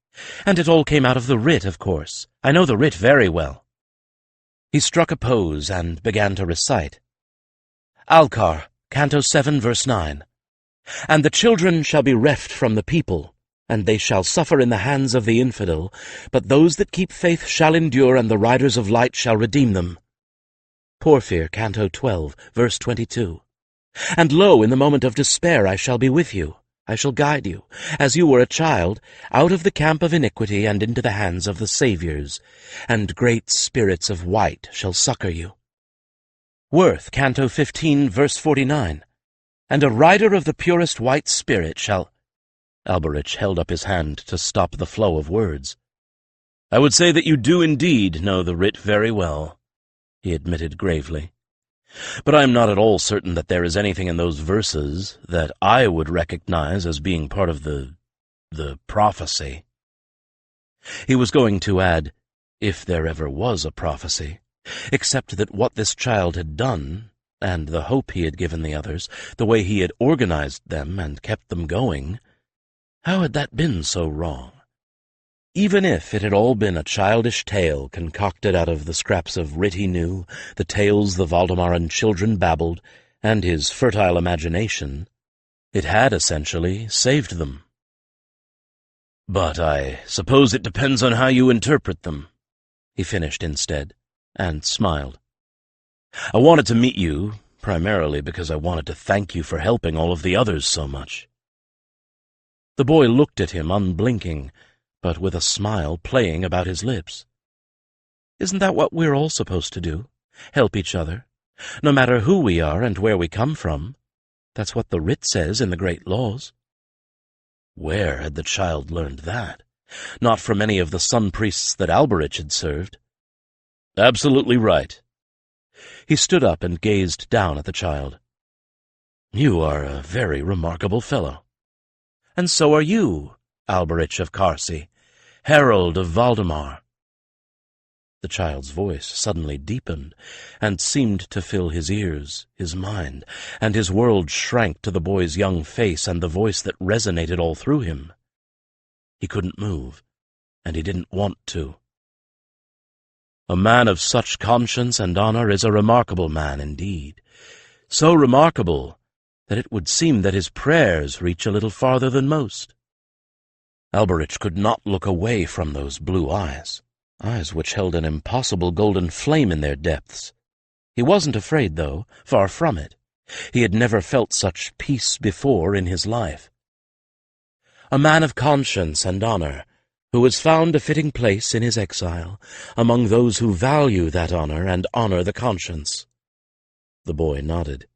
And it all came out of the writ, of course. I know the writ very well." He struck a pose and began to recite. Alcar, Canto 7, verse 9. "And the children shall be reft from the people, and they shall suffer in the hands of the infidel, but those that keep faith shall endure, and the riders of light shall redeem them." Porphyr, Canto 12, verse 22. "And lo, in the moment of despair I shall be with you. I shall guide you, as you were a child, out of the camp of iniquity and into the hands of the Saviours, and great spirits of white shall succor you." Worth, Canto 15, verse 49. "And a rider of the purest white spirit shall—" Alberich held up his hand to stop the flow of words. "I would say that you do indeed know the writ very well," he admitted gravely. "But I am not at all certain that there is anything in those verses that I would recognize as being part of the prophecy." He was going to add, if there ever was a prophecy, except that what this child had done, and the hope he had given the others, the way he had organized them and kept them going, how had that been so wrong? Even if it had all been a childish tale concocted out of the scraps of writ he knew, the tales the Valdemaran children babbled, and his fertile imagination, it had essentially saved them. "But I suppose it depends on how you interpret them," he finished instead, and smiled. "I wanted to meet you, primarily because I wanted to thank you for helping all of the others so much." The boy looked at him unblinking, but with a smile playing about his lips. "Isn't that what we're all supposed to do? Help each other, no matter who we are and where we come from. That's what the writ says in the great laws." Where had the child learned that? Not from any of the sun priests that Alberich had served. "Absolutely right." He stood up and gazed down at the child. "You are a very remarkable fellow." "And so are you, Alberich of Carsey, herald of Valdemar." The child's voice suddenly deepened, and seemed to fill his ears, his mind, and his world shrank to the boy's young face and the voice that resonated all through him. He couldn't move, and he didn't want to. "A man of such conscience and honor is a remarkable man indeed. So remarkable that it would seem that his prayers reach a little farther than most." Alberich could not look away from those blue eyes which held an impossible golden flame in their depths. He wasn't afraid, though, far from it. He had never felt such peace before in his life. A man of conscience and honor, who has found a fitting place in his exile among those who value that honor and honor the conscience. The boy nodded.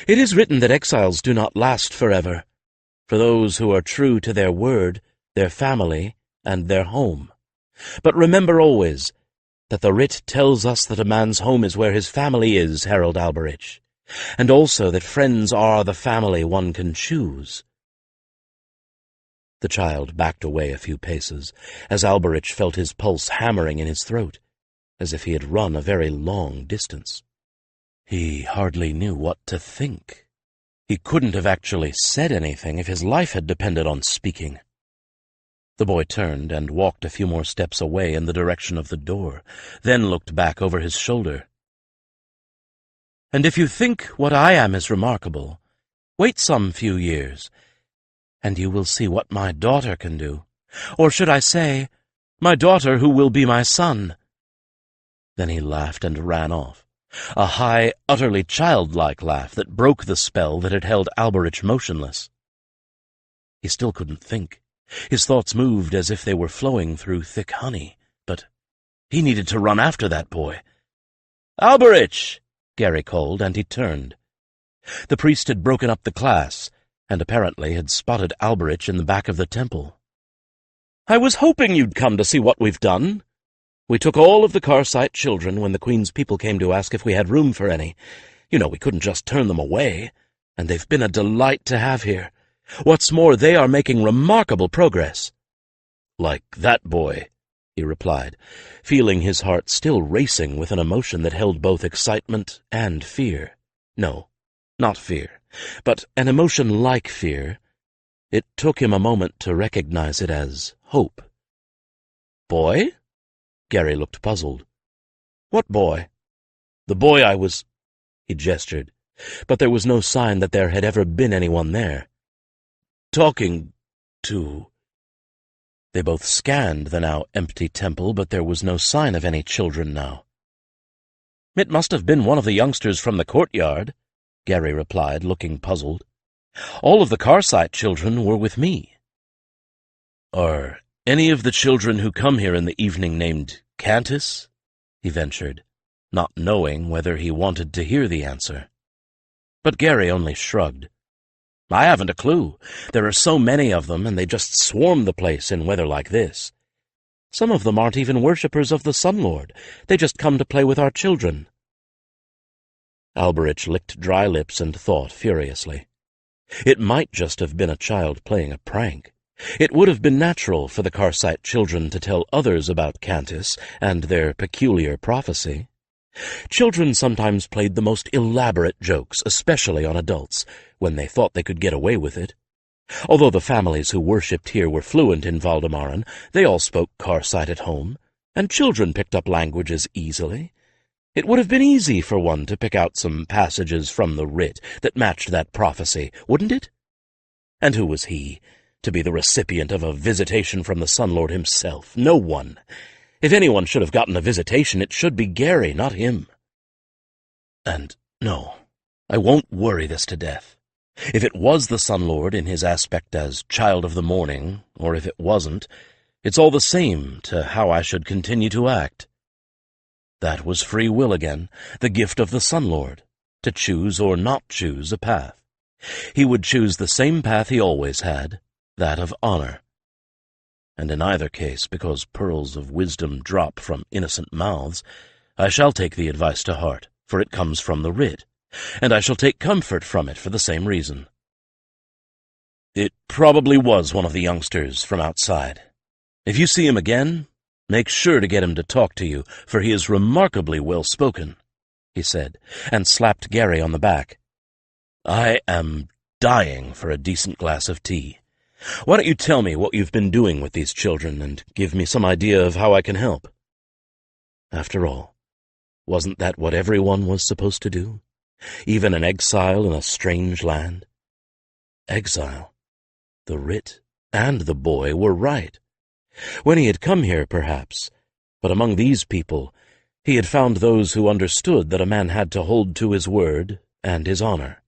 "It is written that exiles do not last forever, for those who are true to their word, their family, and their home. But remember always that the writ tells us that a man's home is where his family is, Harold Alberich, and also that friends are the family one can choose." The child backed away a few paces, as Alberich felt his pulse hammering in his throat, as if he had run a very long distance. He hardly knew what to think. He couldn't have actually said anything if his life had depended on speaking. The boy turned and walked a few more steps away in the direction of the door, then looked back over his shoulder. "And if you think what I am is remarkable, wait some few years, and you will see what my daughter can do. Or should I say, my daughter who will be my son." Then he laughed and ran off, a high, utterly childlike laugh that broke the spell that had held Alberich motionless. He still couldn't think. His thoughts moved as if they were flowing through thick honey, but he needed to run after that boy. "Alberich!" Gary called, and he turned. The priest had broken up the class, and apparently had spotted Alberich in the back of the temple. "I was hoping you'd come to see what we've done. We took all of the Karsite children when the Queen's people came to ask if we had room for any. You know, we couldn't just turn them away, and they've been a delight to have here. What's more, they are making remarkable progress." "Like that boy," he replied, feeling his heart still racing with an emotion that held both excitement and fear. No, not fear, but an emotion like fear. It took him a moment to recognize it as hope. "Boy?" Gary looked puzzled. "What boy?" "The boy I was—" He gestured, but there was no sign that there had ever been anyone there. "Talking to—" They both scanned the now empty temple, but there was no sign of any children now. "It must have been one of the youngsters from the courtyard," Gary replied, looking puzzled. "All of the Karsite children were with me." "Are any of the children who come here in the evening named Cantus?" he ventured, not knowing whether he wanted to hear the answer. But Gary only shrugged. "I haven't a clue. There are so many of them, and they just swarm the place in weather like this. Some of them aren't even worshippers of the Sun Lord. They just come to play with our children." Alberich licked dry lips and thought furiously. It might just have been a child playing a prank. It would have been natural for the Karsite children to tell others about Cantus and their peculiar prophecy. Children sometimes played the most elaborate jokes, especially on adults, when they thought they could get away with it. Although the families who worshipped here were fluent in Valdemaran, they all spoke Karsite at home, and children picked up languages easily. It would have been easy for one to pick out some passages from the writ that matched that prophecy, wouldn't it? And who was he, to be the recipient of a visitation from the Sun Lord himself? No one. If anyone should have gotten a visitation, it should be Gary, not him. And no, I won't worry this to death. If it was the Sun Lord in his aspect as Child of the Morning, or if it wasn't, it's all the same to how I should continue to act. That was free will again, the gift of the Sun Lord, to choose or not choose a path. He would choose the same path he always had, that of honor. And in either case, because pearls of wisdom drop from innocent mouths, I shall take the advice to heart, for it comes from the writ, and I shall take comfort from it for the same reason. It probably was one of the youngsters from outside. If you see him again, make sure to get him to talk to you, for he is remarkably well-spoken," he said, and slapped Gary on the back. "I am dying for a decent glass of tea. Why don't you tell me what you've been doing with these children, and give me some idea of how I can help? After all, wasn't that what everyone was supposed to do? Even an exile in a strange land? Exile. The writ and the boy were right. When he had come here, perhaps, but among these people, he had found those who understood that a man had to hold to his word and his honor.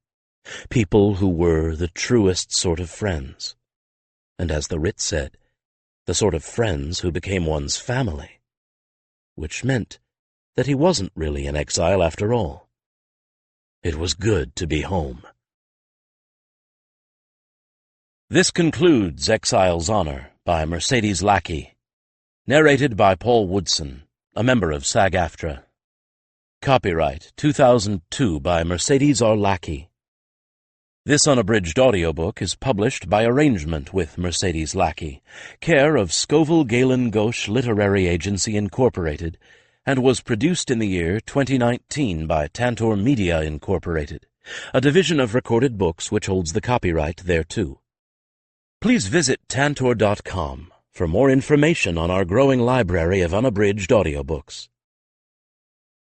People who were the truest sort of friends. And as the writ said, the sort of friends who became one's family. Which meant that he wasn't really in exile after all. It was good to be home. This concludes Exile's Honor by Mercedes Lackey. Narrated by Paul Woodson. a member of SAG-AFTRA. Copyright 2002 by Mercedes R. Lackey. This unabridged audiobook is published by arrangement with Mercedes Lackey, care of Scoville Galen Gauche Literary Agency, Incorporated, and was produced in the year 2019 by Tantor Media, Incorporated, a division of Recorded Books which holds the copyright thereto. Please visit tantor.com for more information on our growing library of unabridged audiobooks.